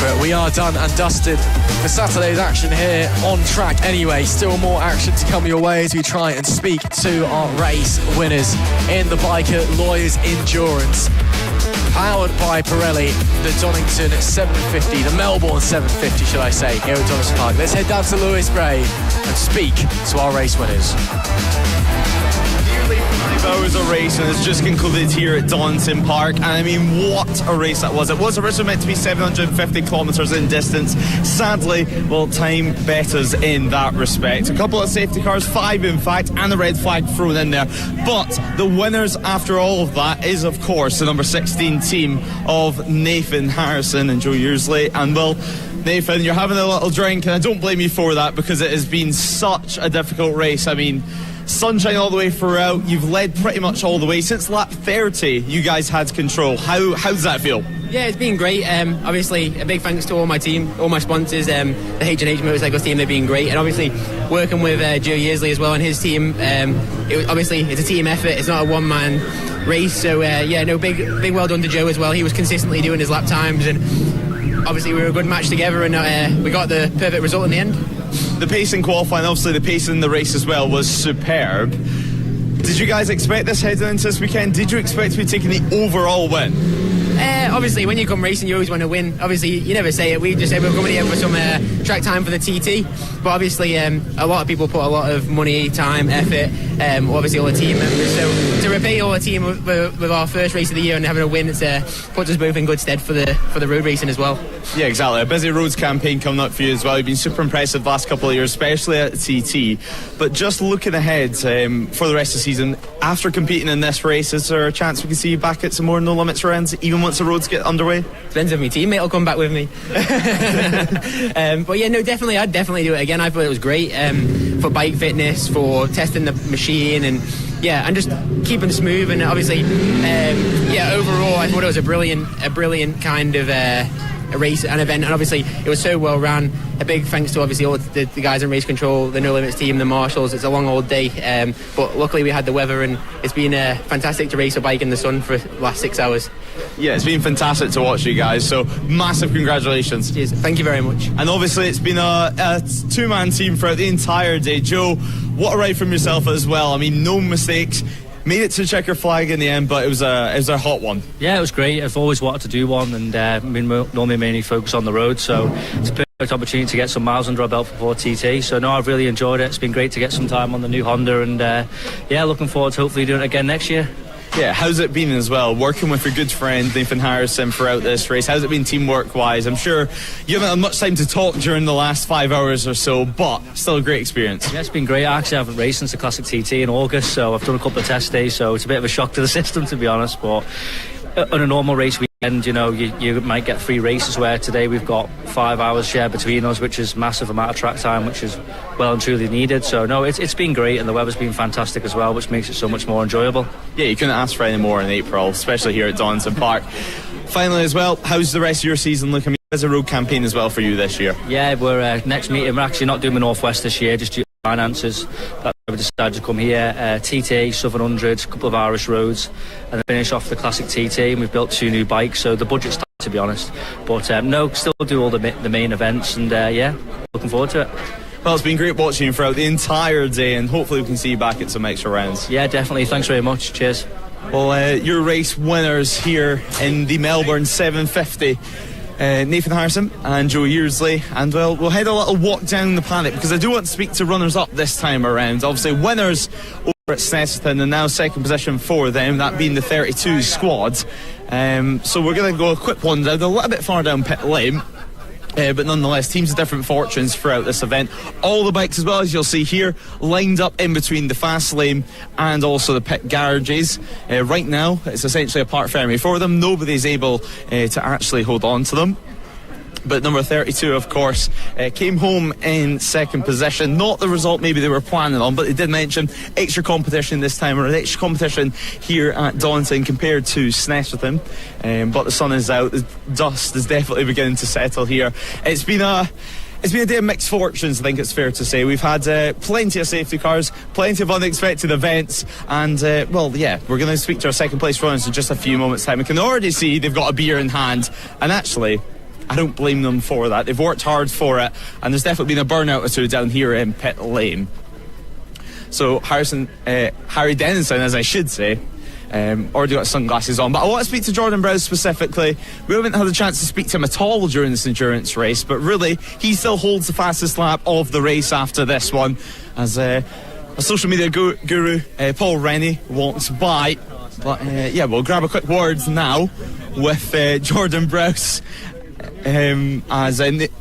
But we are done and dusted for Saturday's action here on track anyway. Still more action to come your way as we try and speak to our race winners in the Biker Lawyers Endurance. Powered by Pirelli, the Donington 750, the Melbourne 750, should I say, here at Donington Park. Let's head down to Lewis Bray and speak to our race winners. 5 hours of racing has just concluded here at Donington Park, and I mean, what a race that was. It was originally meant to be 750 kilometres in distance. Sadly, well, time bet us in that respect. A couple of safety cars, 5 in fact, and a red flag thrown in there. But the winners after all of that is, of course, the number 16 team of Nathan Harrison and Joe Yearsley. And well, Nathan, you're having a little drink, and I don't blame you for that because it has been such a difficult race. I mean, sunshine all the way throughout. You've led pretty much all the way since lap 30. You guys had control. How does that feel? Yeah, it's been great. Obviously, a big thanks to all my team, all my sponsors, the H&H Motorcycles team. They've been great, and obviously working with Joe Yearsley as well and his team. Obviously, it's a team effort. It's not a one-man race. So big well done to Joe as well. He was consistently doing his lap times, and obviously we were a good match together, and we got the perfect result in the end. The pace in qualifying, obviously the pace in the race as well, was superb. Did you guys expect this heading into this weekend? Did you expect to be taking the overall win? Obviously, when you come racing, you always want to win. Obviously, you never say it. We just said we're coming here for some track time for the TT. But obviously, a lot of people put a lot of money, time, effort, obviously all the team members. So to repay all the team with our first race of the year and having a win, puts us both in good stead for the road racing as well. Yeah, exactly. A busy roads campaign coming up for you as well. You've been super impressive the last couple of years, especially at TT. But just looking ahead for the rest of the season, after competing in this race, is there a chance we can see you back at some more no limits rounds, even once the roads get underway? Depends if my teammate will come back with me. But yeah, no, definitely, I'd definitely do it again. I thought it was great for bike fitness, for testing the machine, and yeah, and just keeping smooth. And obviously, overall, I thought it was a brilliant kind of a race, an event, and obviously it was so well run. A big thanks to obviously all the guys in race control, the No Limits team, the marshals. It's a long old day, but luckily we had the weather, and it's been fantastic to race a bike in the sun for the last 6 hours. Yeah, it's been fantastic to watch you guys, so massive congratulations. Cheers. Thank you very much. And obviously it's been a two-man team throughout the entire day. Joe, what a ride from yourself as well. I mean, no mistakes. Made it to checker flag in the end, but it was a hot one. Yeah, it was great. I've always wanted to do one, and normally mainly focus on the road, so it's a perfect opportunity to get some miles under our belt before TT. So no, I've really enjoyed it. It's been great to get some time on the new Honda, and looking forward to hopefully doing it again next year. Yeah, how's it been as well, working with your good friend Nathan Harrison throughout this race? How's it been teamwork-wise? I'm sure you haven't had much time to talk during the last 5 hours or so, but still a great experience. Yeah, it's been great. I actually haven't raced since the Classic TT in August, so I've done a couple of test days, so it's a bit of a shock to the system, to be honest, but on a normal race weekend, you know, you might get 3 races, where today we've got 5 hours shared between us, which is massive amount of track time, which is well and truly needed. So no, it's been great, and the weather's been fantastic as well, which makes it so much more enjoyable. Yeah, you couldn't ask for any more in April, especially here at Donington Park. Finally as well, how's the rest of your season looking? There's a road campaign as well for you this year. Yeah, we're next meeting, we're actually not doing the Northwest this year, just due to finances. That's why we decided to come here. TT, Southern 100, a couple of Irish roads, and then finish off the Classic TT, and we've built 2 new bikes, so the budget's tight, to be honest. But no, still do all the main events, and yeah, looking forward to it. Well, it's been great watching you throughout the entire day, and hopefully we can see you back at some extra rounds. Yeah, definitely. Thanks very much. Cheers. Well, your race winners here in the Melbourne 750. Nathan Harrison and Joe Yearsley, and well, we'll head a little walk down the paddock, because I do want to speak to runners up this time around. Obviously winners over at Snetterton, and now second position for them, that being the 32 squad. So we're going to go a quick one down, a little bit far down pit lane. But nonetheless, teams of different fortunes throughout this event. All the bikes, as well as you'll see here, lined up in between the fast lane and also the pit garages. Right now, it's essentially a parc fermé for them. Nobody's able to actually hold on to them. But number 32, of course, came home in second position. Not the result maybe they were planning on, but they did mention extra competition this time, or an extra competition here at Donington compared to Snetterton. But the sun is out, the dust is definitely beginning to settle here. It's been a day of mixed fortunes, I think it's fair to say. We've had plenty of safety cars, plenty of unexpected events, and well, yeah, we're going to speak to our second place runners in just a few moments' time. We can already see they've got a beer in hand, and actually, I don't blame them for that. They've worked hard for it, and there's definitely been a burnout or two down here in pit lane. So Harry Denison, as I should say, already got sunglasses on. But I want to speak to Jordan Browse specifically. We haven't had a chance to speak to him at all during this endurance race, but really, he still holds the fastest lap of the race after this one, as a social media guru, Paul Rennie, walks by. But yeah, we'll grab a quick word now with Jordan Browse. As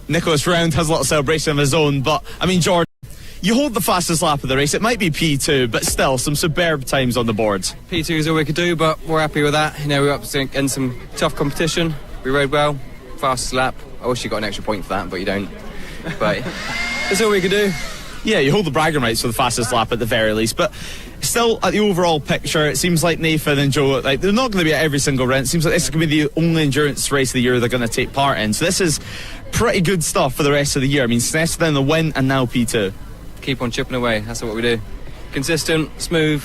Nicholas Round has a little celebration of his own. But I mean, Jordan, you hold the fastest lap of the race. It might be P2, but still some superb times on the board. P2 is all we could do, but we're happy with that. You know, we're up in some tough competition. We rode well, fastest lap. I wish you got an extra point for that, but you don't. But that's all we could do. Yeah, you hold the bragging rights for the fastest lap at the very least, but still, at the overall picture, it seems like Nathan and Joe, like, they're not going to be at every single round. It seems like this is going to be the only endurance race of the year they're going to take part in. So this is pretty good stuff for the rest of the year. I mean, Snetterton the win, and now P2. Keep on chipping away. That's what we do. Consistent, smooth,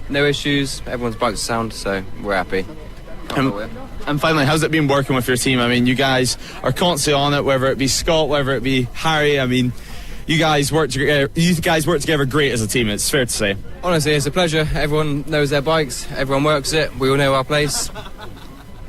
no issues. Everyone's bikes sound, so we're happy. And finally, how's it been working with your team? I mean, you guys are constantly on it, whether it be Scott, whether it be Harry. I mean, you guys work together great as a team, it's fair to say. Honestly, it's a pleasure. Everyone knows their bikes, everyone works it, we all know our place.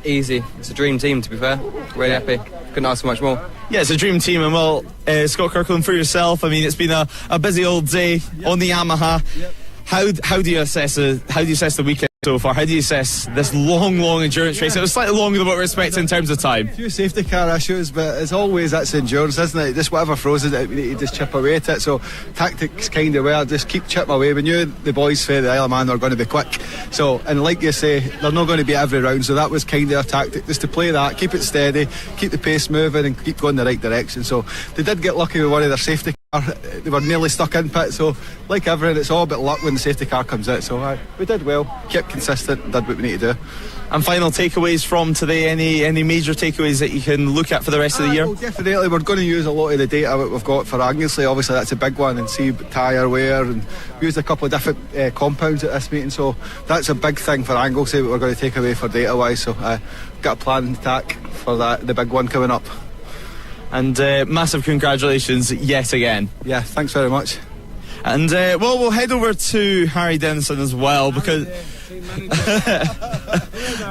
Easy. It's a dream team, to be fair. Really happy. Couldn't ask for much more. Yeah, it's a dream team, and well, Scott Kirkland, for yourself, I mean, it's been a busy old day on the Yamaha. Yep. How do you assess the weekend so far? How do you assess this long endurance race? It was slightly longer than what we're expecting in terms of time. A few safety car issues, but as always, that's endurance, isn't it? Just whatever throws it, we need to just chip away at it. So tactics kind of were just keep chipping away. We knew the boys for the Isle of Man were going to be quick. So, and like you say, they're not going to be every round. So that was kind of our tactic, just to play that, keep it steady, keep the pace moving, and keep going the right direction. So they did get lucky with one of their safety car. They were nearly stuck in pit. So like everything, it's all about luck when the safety car comes out. So we did well, kept consistent, did what we need to do. And final takeaways from today, any major takeaways that you can look at for the rest of the year? Well, definitely, we're going to use a lot of the data that we've got for Anglesey. Obviously that's a big one, and see tyre wear, and we used a couple of different compounds at this meeting, so that's a big thing for Anglesey that we're going to take away for data wise. So got a plan and tack for that, the big one coming up. And massive congratulations yet again. Yeah, thanks very much. And well, we'll head over to Harry Denison as well, because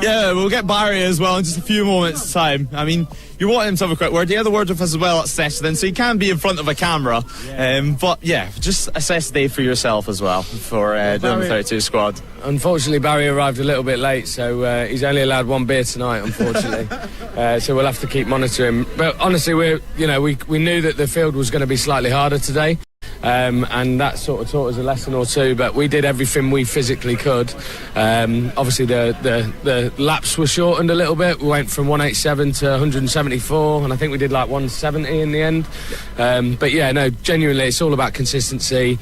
Yeah, we'll get Barry as well in just a few moments' time. I mean, you're wanting him to have a quick word. He had a word with us as well at session, so you can be in front of a camera. But yeah, just assess the day for yourself as well for the under 32 squad. Unfortunately, Barry arrived a little bit late, so he's only allowed one beer tonight, unfortunately. So we'll have to keep monitoring. But honestly, we knew that the field was going to be slightly harder today. And that sort of taught us a lesson or two, but we did everything we physically could. Obviously the laps were shortened a little bit. We went from 187 to 174, and I think we did like 170 in the end. But yeah, no, genuinely it's all about consistency.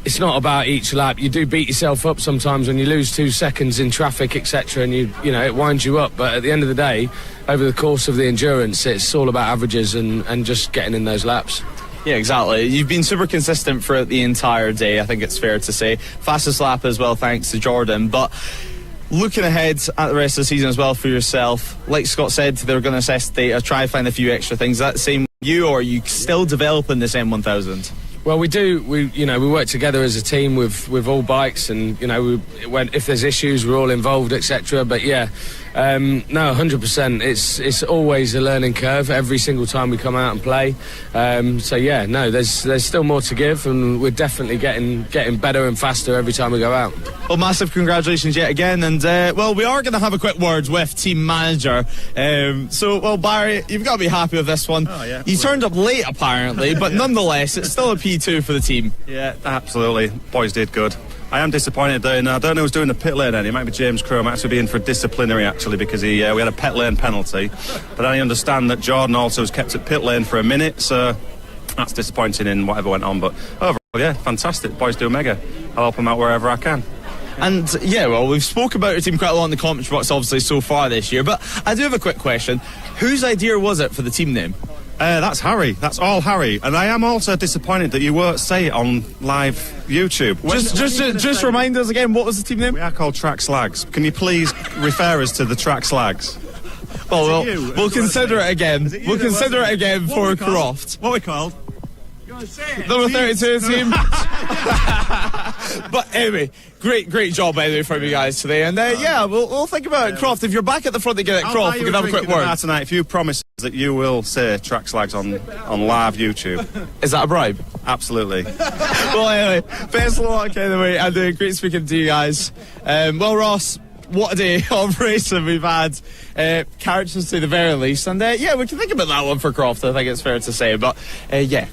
It's not about each lap. You do beat yourself up sometimes when you lose 2 seconds in traffic, etc., and you know it winds you up. But at the end of the day, over the course of the endurance, it's all about averages and just getting in those laps. Yeah, exactly. You've been super consistent throughout the entire day, I think it's fair to say. Fastest lap as well, thanks to Jordan. But looking ahead at the rest of the season as well for yourself, like Scott said, they're going to assess the data, try and find a few extra things. Is that the same with you, or are you still developing this M1000? Well, we do. We work together as a team with all bikes, and if there's issues, we're all involved, etc. But yeah, no, 100%. It's always a learning curve every single time we come out and play. So yeah, no, there's still more to give, and we're definitely getting better and faster every time we go out. Well, massive congratulations yet again, and we are going to have a quick word with team manager. Barry, you've got to be happy with this one. Oh, yeah. You turned up late apparently, but nonetheless, it's still a P2 for the team. Yeah, absolutely. Boys did good. I am disappointed though, and I don't know who's doing the pit lane. It might be James Crowe. Might actually be in for disciplinary actually, because we had a pit lane penalty. But I understand that Jordan also was kept at pit lane for a minute, so that's disappointing in whatever went on. But overall, yeah, fantastic. Boys do mega. I'll help them out wherever I can. And yeah, well, we've spoke about your team quite a lot in the commentary box, obviously, so far this year. But I do have a quick question. Whose idea was it for the team name? That's Harry. That's all Harry. And I am also disappointed that you won't say it on live YouTube. Just remind us again, what was the team name? We are called Track Slags. Can you please refer us to the Track Slags? Well, we'll consider it again. We'll consider it again for Croft. What are we called? Number 32 team. But anyway, great job anyway from you guys today. And we'll think about it. Croft, if you're back at the front again at Croft, we can have a quick word tonight. If you promise that you will say Track Slags on live YouTube. Is that a bribe? Absolutely. Well, anyway, best of luck anyway, and great speaking to you guys. Ross, what a day of racing we've had. Characters to the very least, and we can think about that one for Croft, I think it's fair to say. But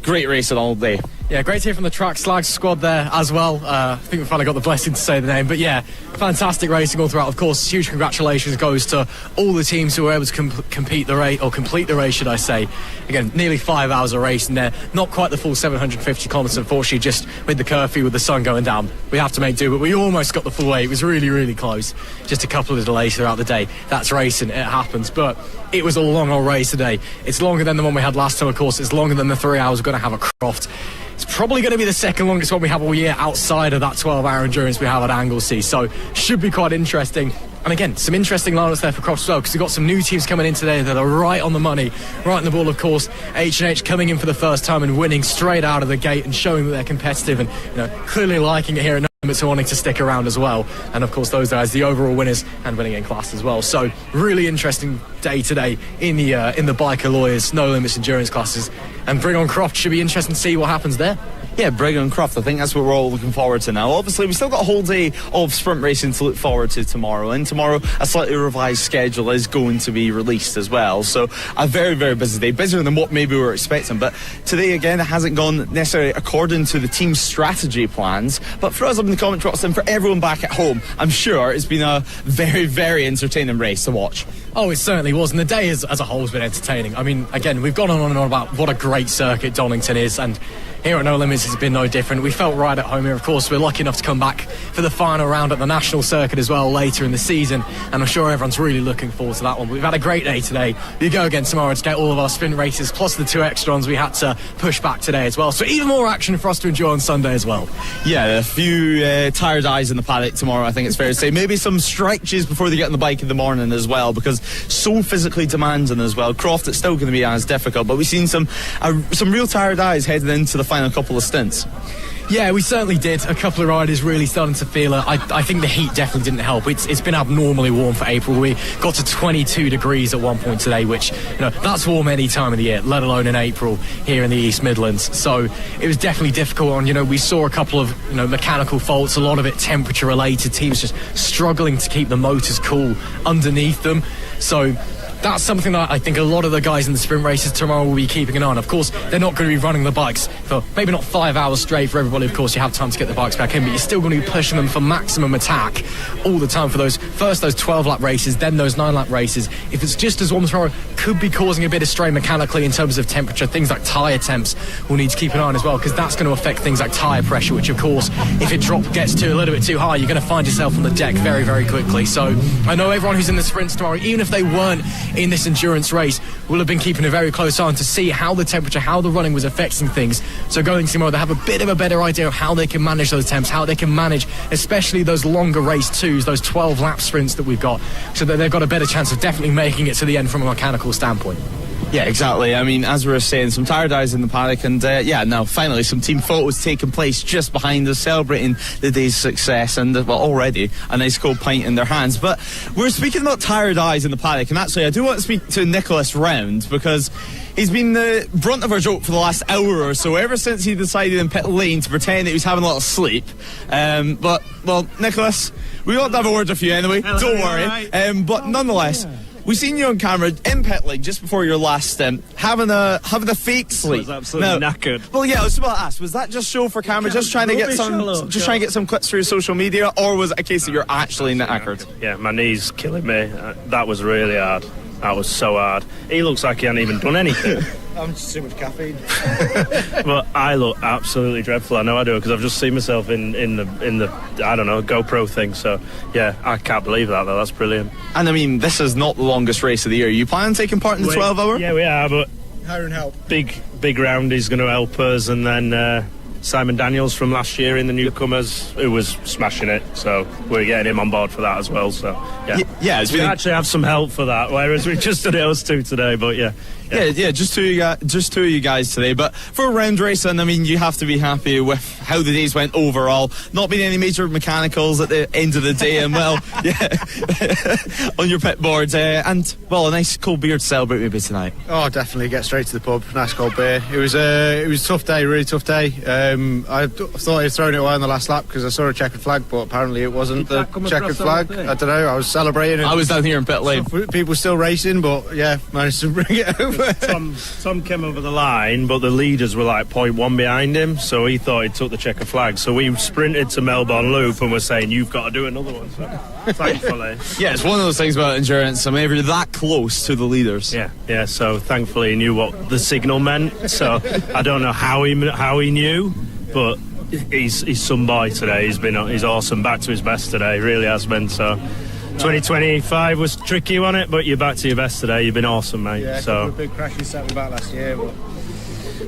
great racing all day. Yeah, great to hear from the Track Slags squad there as well. I think we finally got the blessing to say the name. But yeah, fantastic racing all throughout. Of course, huge congratulations goes to all the teams who were able to complete the race, should I say. Again, nearly 5 hours of racing there. Not quite the full 750 kilometres, unfortunately, just with the curfew, with the sun going down. We have to make do, but we almost got the full 8. It was really, really close. Just a couple of delays throughout the day. That's racing. It happens. But it was a long old race today. It's longer than the one we had last time, of course. It's longer than the 3 hours we're going to have at Croft. It's probably going to be the second longest one we have all year outside of that 12-hour endurance we have at Anglesey. So should be quite interesting. And again, some interesting lineups there for Croft as well, because we've got some new teams coming in today that are right on the money, right on the ball, of course. H&H coming in for the first time and winning straight out of the gate and showing that they're competitive and clearly liking it here at Limits and wanting to stick around as well. And of course, those guys, the overall winners and winning in class as well. So really interesting day today in the biker lawyers, no limits endurance classes. And Bring On Croft should be interesting to see what happens there. Yeah, Bring On Croft, I think that's what we're all looking forward to now. Obviously, we've still got a whole day of sprint racing to look forward to tomorrow. And tomorrow, a slightly revised schedule is going to be released as well. So a very, very busy day. Busier than what maybe we were expecting. But today, again, it hasn't gone necessarily according to the team's strategy plans. But for us up in the commentary box and for everyone back at home, I'm sure it's been a very, very entertaining race to watch. Oh, it certainly was. And the day as a whole has been entertaining. I mean, again, we've gone on and on about what a great circuit Donington is. And here at No Limits it's been no different. We felt right at home here. Of course, we're lucky enough to come back for the final round at the national circuit as well later in the season, and I'm sure everyone's really looking forward to that one. But we've had a great day today. We go again tomorrow to get all of our sprint races plus the 2 extra ones we had to push back today as well, so even more action for us to enjoy on Sunday as well. Yeah, a few tired eyes in the paddock tomorrow, I think it's fair to say. Maybe some stretches before they get on the bike in the morning as well, because so physically demanding as well. Croft, it's still going to be as difficult, but we've seen some real tired eyes heading into the final couple of stints. Yeah, we certainly did. A couple of riders really starting to feel it. I think the heat definitely didn't help. It's been abnormally warm for April. We got to 22 degrees at one point today, which, that's warm any time of the year, let alone in April here in the East Midlands. So it was definitely difficult. And, we saw a couple of, mechanical faults, a lot of it temperature related. Teams just struggling to keep the motors cool underneath them. So that's something that I think a lot of the guys in the sprint races tomorrow will be keeping an eye on. Of course, they're not going to be running the bikes for maybe not 5 hours straight for everybody. Of course, you have time to get the bikes back in, but you're still going to be pushing them for maximum attack all the time for those 12-lap races, then those 9-lap races. If it's just as warm tomorrow, could be causing a bit of strain mechanically in terms of temperature. Things like tyre temps we'll need to keep an eye on as well, because that's going to affect things like tyre pressure, which, of course, if it gets a little bit too high, you're going to find yourself on the deck very, very quickly. So I know everyone who's in the sprints tomorrow, even if they weren't in this endurance race, will have been keeping a very close eye on to see how the temperature, how the running was affecting things. So going tomorrow, they have a bit of a better idea of how they can manage those temps, how they can manage especially those longer race twos, those 12-lap sprints that we've got, so that they've got a better chance of definitely making it to the end from a mechanical standpoint. Yeah, exactly. I mean, as we were saying, some tyre dyes in the paddock, and now finally some team photos taking place just behind us, celebrating the day's success, and already a nice cold pint in their hands. But we're speaking about tyre dyes in the paddock, and actually I do want to speak to Nicholas Round, because he's been the brunt of our joke for the last hour or so, ever since he decided in pit lane to pretend that he was having a little sleep. But Nicholas, we want to have a word with you anyway. Hello, don't worry. right. But nonetheless, we've seen you on camera in pit lane just before your last stint, having a fake sleep. I was absolutely knackered. Well, yeah, I was about to ask, was that just show for camera, just trying to get some clips through social media, or was it a case that you're actually knackered? Yeah, my knee's killing me. That was really hard. That was so hard. He looks like he hadn't even done anything. I'm just too much caffeine. But I look absolutely dreadful. I know I do, because I've just seen myself in the I don't know, GoPro thing. So yeah, I can't believe that though. That's brilliant. And I mean, this is not the longest race of the year. Are you planning on taking part in the 12-hour? Yeah, we are. But Hiring help. Big Roundy's going to help us, and then Simon Daniels from last year in the newcomers, who was smashing it. So we're getting him on board for that as well. So yeah, we actually have some help for that, whereas we just did it us two today. But yeah, just two of you guys today. But for a round racing, I mean, you have to be happy with how the days went overall. Not been any major mechanicals at the end of the day, and on your pit board, and a nice cold beer to celebrate maybe tonight. Oh, definitely get straight to the pub. Nice cold beer. It was a tough day, really tough day. I thought I'd thrown it away on the last lap because I saw a checkered flag, but apparently it wasn't the checkered flag. I don't know. I was celebrating. I was down here in pit lane. People still racing, but yeah, managed to bring it over. Tom came over the line, but the leaders were like 0.1 behind him, so he thought he took the checkered flag. So we sprinted to Melbourne Loop and were saying, you've got to do another one. So, thankfully. Yeah, it's one of those things about endurance. I mean, you're that close to the leaders. Yeah, so thankfully he knew what the signal meant. So I don't know how he knew, but he's some boy today. He's awesome. Back to his best today. He really has been. So 2025 was tricky on it, but you're back to your best today. You've been awesome, mate. Yeah, so a couple of big crashes set me back last year, but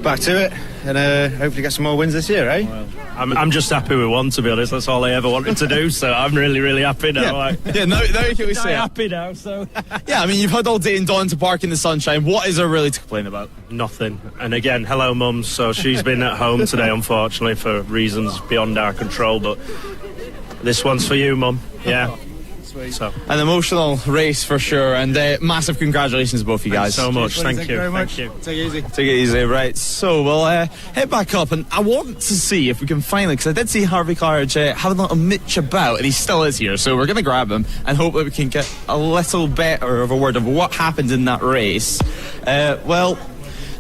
back to it, and hopefully get some more wins this year, eh? Well, I'm just happy with one, to be honest. That's all I ever wanted to do, so I'm really, really happy now. Now you can say I'm happy now, so... Yeah, I mean, you've had all day in Donington Park in the sunshine. What is there really to complain about? Nothing. And again, hello, Mum. So she's been at home today, unfortunately, for reasons beyond our control, but this one's for you, Mum. Yeah. So. An emotional race for sure, and massive congratulations to both you guys. Thanks so much. Thank you very much. Thank you. Take it easy. Take it easy, right. So we'll head back up, and I want to see if we can finally, because I did see Harvey Clarge having a little mitch about, and he still is here, so we're going to grab him and hope that we can get a little better of a word of what happened in that race.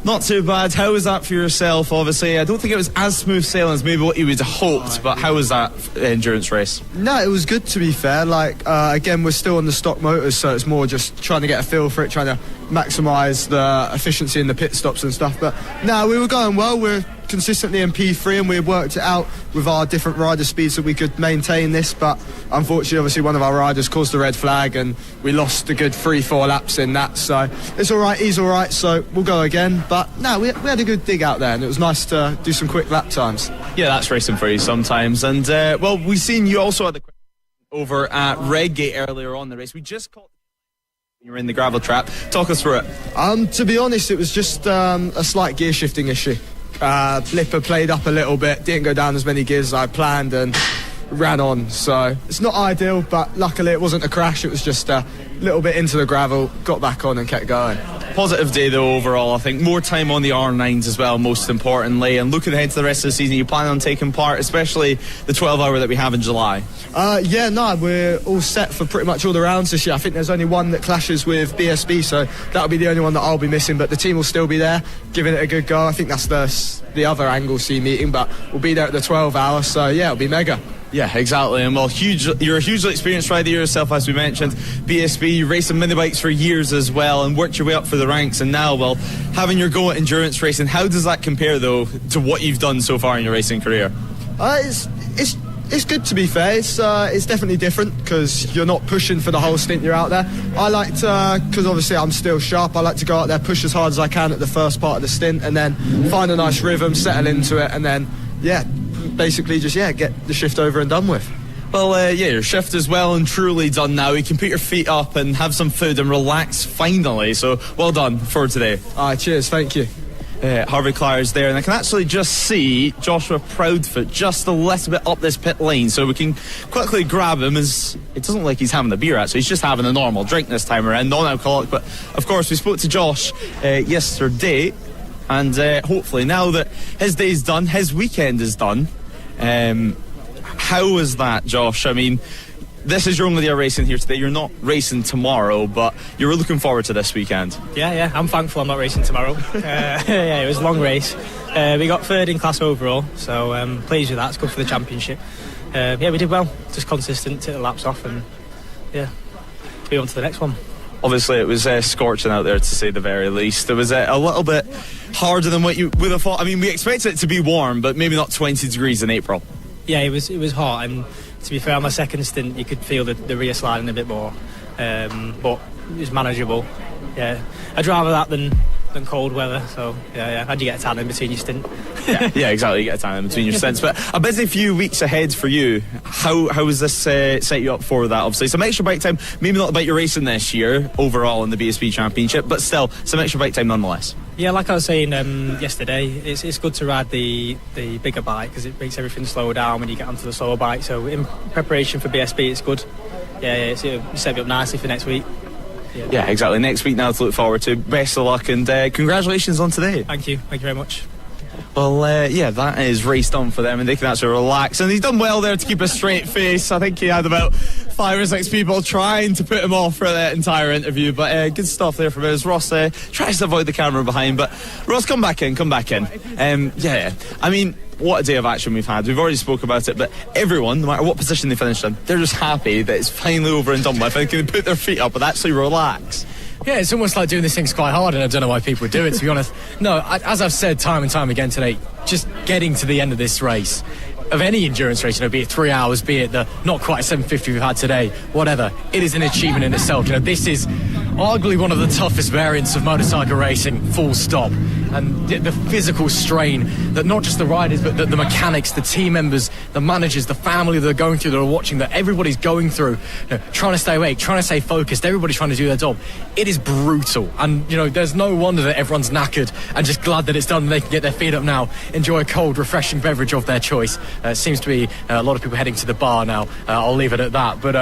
Not too bad. How was that for yourself? Obviously, I don't think it was as smooth sailing as maybe what you would have hoped, but how was that endurance race? No, it was good, to be fair. Again, we're still on the stock motors, so it's more just trying to get a feel for it, trying to maximise the efficiency in the pit stops and stuff. But no, we were going well. We're consistently in P3, and we worked it out with our different rider speeds that we could maintain this, but unfortunately, obviously, one of our riders caused the red flag, and we lost a good 3-4 laps in that. So it's all right, he's all right, so we'll go again. But no, we had a good dig out there, and it was nice to do some quick lap times. Yeah, that's racing for you sometimes. And we've seen you also at the over at Redgate earlier on in the race. We just caught you were in the gravel trap. Talk us through it. To be honest, it was just a slight gear shifting issue. Blipper played up a little bit, didn't go down as many gears as I planned, and ran on. So it's not ideal, but luckily it wasn't a crash, it was just a little bit into the gravel, got back on and kept going. Positive day though overall. I think more time on the R9s as well, most importantly, and looking ahead to the rest of the season, you plan on taking part, especially the 12-hour that we have in July? We're all set for pretty much all the rounds this year. I think there's only one that clashes with BSB, so that'll be the only one that I'll be missing, but the team will still be there giving it a good go. I think that's the other Anglesey meeting, but we'll be there at the 12-hour, so yeah, it'll be mega. Yeah, exactly. And well, you're a hugely experienced rider yourself, as we mentioned. BSB, you raced some mini bikes for years as well and worked your way up for the ranks, and now, well, having your go at endurance racing, how does that compare though to what you've done so far in your racing career? It's good, to be fair. It's definitely different because you're not pushing for the whole stint you're out there. I like to, because obviously I'm still sharp, I like to go out there, push as hard as I can at the first part of the stint, and then find a nice rhythm, settle into it, and then basically just get the shift over and done with. Well, your shift is well and truly done now. You can put your feet up and have some food and relax finally, so well done for today. Cheers, thank you. Harvey Clare's there, and I can actually just see Joshua Proudfoot just a little bit up this pit lane, so we can quickly grab him, as it doesn't look like he's having a beer actually, he's just having a normal drink this time around, non-alcoholic. But of course we spoke to Josh yesterday, and hopefully now that his day's done, his weekend is done. How was that, Josh? I mean, this is your only day of racing here today. You're not racing tomorrow, but you're looking forward to this weekend. Yeah, I'm thankful I'm not racing tomorrow. It was a long race. We got third in class overall, so pleased with that. It's good for the championship. We did well, just consistent, took the laps off, and be on to the next one. Obviously, it was scorching out there, to say the very least. It was a little bit harder than what you would have thought. I mean, we expected it to be warm, but maybe not 20 degrees in April. Yeah, it was hot, and to be fair, on my second stint, you could feel the rear sliding a bit more, but it was manageable. Yeah, I'd rather that than cold weather. So yeah. How'd you get a tan in between your stint? Yeah, exactly. You get a tan in between your stints. But a busy few weeks ahead for you. How has this set you up for that? Obviously, some extra bike time. Maybe not about your racing this year overall in the BSB Championship, but still some extra bike time nonetheless. Yeah, like I was saying yesterday, it's good to ride the bigger bike because it makes everything slow down when you get onto the slower bike. So in preparation for BSB, it's good. It's set me up nicely for next week. Yeah, exactly. Next week now to look forward to. Best of luck, and congratulations on today. Thank you very much. Well, that is race done for them, and they can actually relax. And he's done well there to keep a straight face. I think he had about 5 or 6 people trying to put him off for that entire interview. But good stuff there from us. Ross tries to avoid the camera behind, but Ross, come back in. I mean, what a day of action we've had. We've already spoke about it, but everyone, no matter what position they finished in, they're just happy that it's finally over and done with and can put their feet up and actually relax. Yeah, it's almost like doing this thing's quite hard, and I don't know why people would do it, to be honest. No, as I've said time and time again today, just getting to the end of this race, of any endurance race, be it 3 hours, be it the not quite 750 we've had today, whatever, it is an achievement in itself. This is arguably one of the toughest variants of motorcycle racing, full stop. And the physical strain that not just the riders, but the mechanics, the team members, the managers, the family that are going through, that are watching, that everybody's going through, trying to stay awake, trying to stay focused, everybody's trying to do their job. It is brutal. And, there's no wonder that everyone's knackered and just glad that it's done and they can get their feet up now, enjoy a cold, refreshing beverage of their choice. Seems to be a lot of people heading to the bar now. I'll leave it at that. But,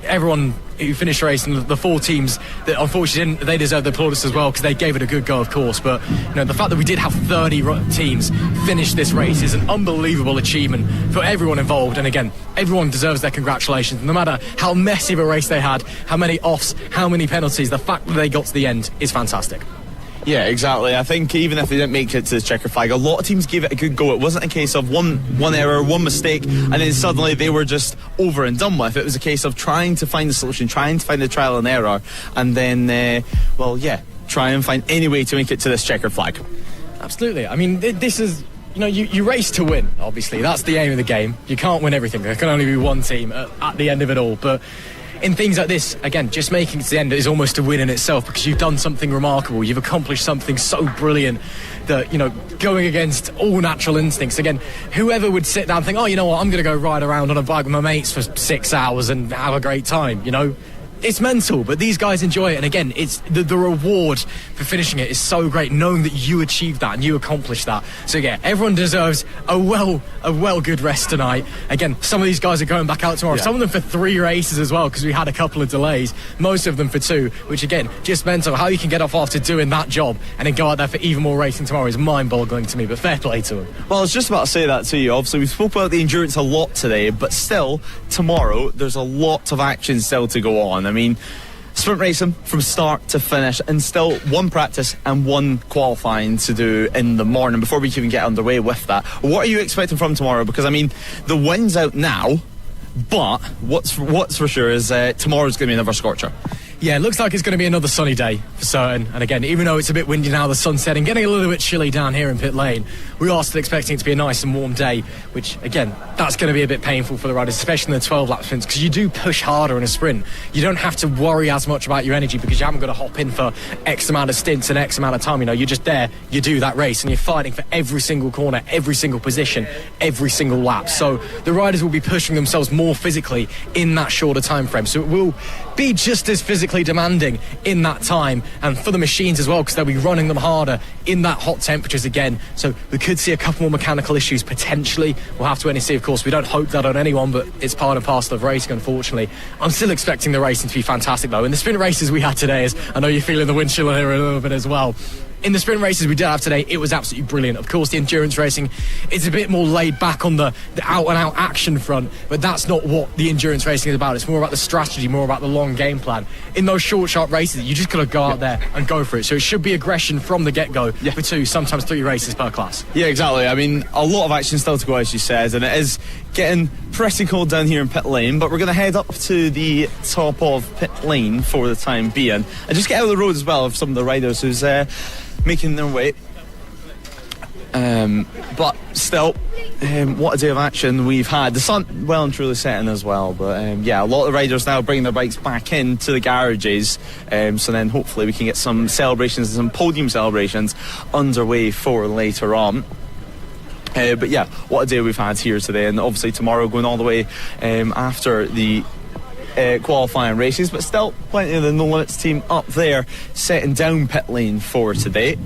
everyone who finished the race, and the 4 teams that unfortunately didn't, they deserve the plaudits as well because they gave it a good go, of course. But the fact that we did have 30 teams finish this race is an unbelievable achievement for everyone involved. And again, everyone deserves their congratulations. No matter how messy of a race they had, how many offs, how many penalties, the fact that they got to the end is fantastic. Yeah, exactly. I think even if they didn't make it to the checker flag, a lot of teams gave it a good go. It wasn't a case of one error, one mistake, and then suddenly they were just over and done with. It was a case of trying to find the solution, trying to find the trial and error, and then, try and find any way to make it to this checker flag. Absolutely. I mean, this is... you race to win, obviously. That's the aim of the game. You can't win everything. There can only be one team at the end of it all. But in things like this, again, just making it to the end is almost a win in itself because you've done something remarkable. You've accomplished something so brilliant that, going against all natural instincts. Again, whoever would sit down and think, oh, you know what, I'm going to go ride around on a bike with my mates for 6 hours and have a great time, it's mental, but these guys enjoy it, and again, it's the reward for finishing it is so great, knowing that you achieved that and you accomplished that. So yeah, everyone deserves a well good rest tonight. Again, some of these guys are going back out tomorrow, some of them for 3 races as well, because we had a couple of delays, most of them for 2, which again, just mental. How you can get off after doing that job and then go out there for even more racing tomorrow is mind-boggling to me, but fair play to them. Well, I was just about to say that to you. Obviously, we spoke about the endurance a lot today, but still, tomorrow, there's a lot of action still to go on. I mean, sprint racing from start to finish, and still 1 practice and 1 qualifying to do in the morning before we can even get underway with that. What are you expecting from tomorrow? Because, I mean, the wind's out now, but what's for sure is tomorrow's going to be another scorcher. Yeah, it looks like it's going to be another sunny day for certain. And again, even though it's a bit windy now, the sun's setting, getting a little bit chilly down here in pit lane, we are still expecting it to be a nice and warm day, which, again, that's going to be a bit painful for the riders, especially in the 12-lap sprints, because you do push harder in a sprint. You don't have to worry as much about your energy because you haven't got to hop in for X amount of stints and X amount of time. You know, you're just there, you do that race, and you're fighting for every single corner, every single position, every single lap. So the riders will be pushing themselves more physically in that shorter time frame. So it will be just as physically demanding in that time, and for the machines as well, because they'll be running them harder in that hot temperatures again. So we could see a couple more mechanical issues potentially. We'll have to wait and see. Of course, we don't hope that on anyone, but it's part and parcel of racing, unfortunately. I'm still expecting the racing to be fantastic though. In the sprint races we had today, is I know you're feeling the wind chill here a little bit as well. In the sprint races we did have today, it was absolutely brilliant. Of course, the endurance racing is a bit more laid back on the out-and-out action front, but that's not what the endurance racing is about. It's more about the strategy, more about the long game plan. In those short, sharp races, you just got to go out there and go for it. So it should be aggression from the get-go for 2, sometimes 3 races per class. Yeah, exactly. I mean, a lot of action still to go, as you said, and it is getting pretty cold down here in pit lane, but we're going to head up to the top of pit lane for the time being and just get out of the road as well of some of the riders who's making their way. But still, what a day of action we've had. The sun well and truly setting as well, but yeah, a lot of riders now bringing their bikes back into the garages, so then hopefully we can get some celebrations and some podium celebrations underway for later on. But yeah, what a day we've had here today, and obviously tomorrow going all the way after the qualifying races, but still plenty of the No Limits team up there setting down pit lane for today,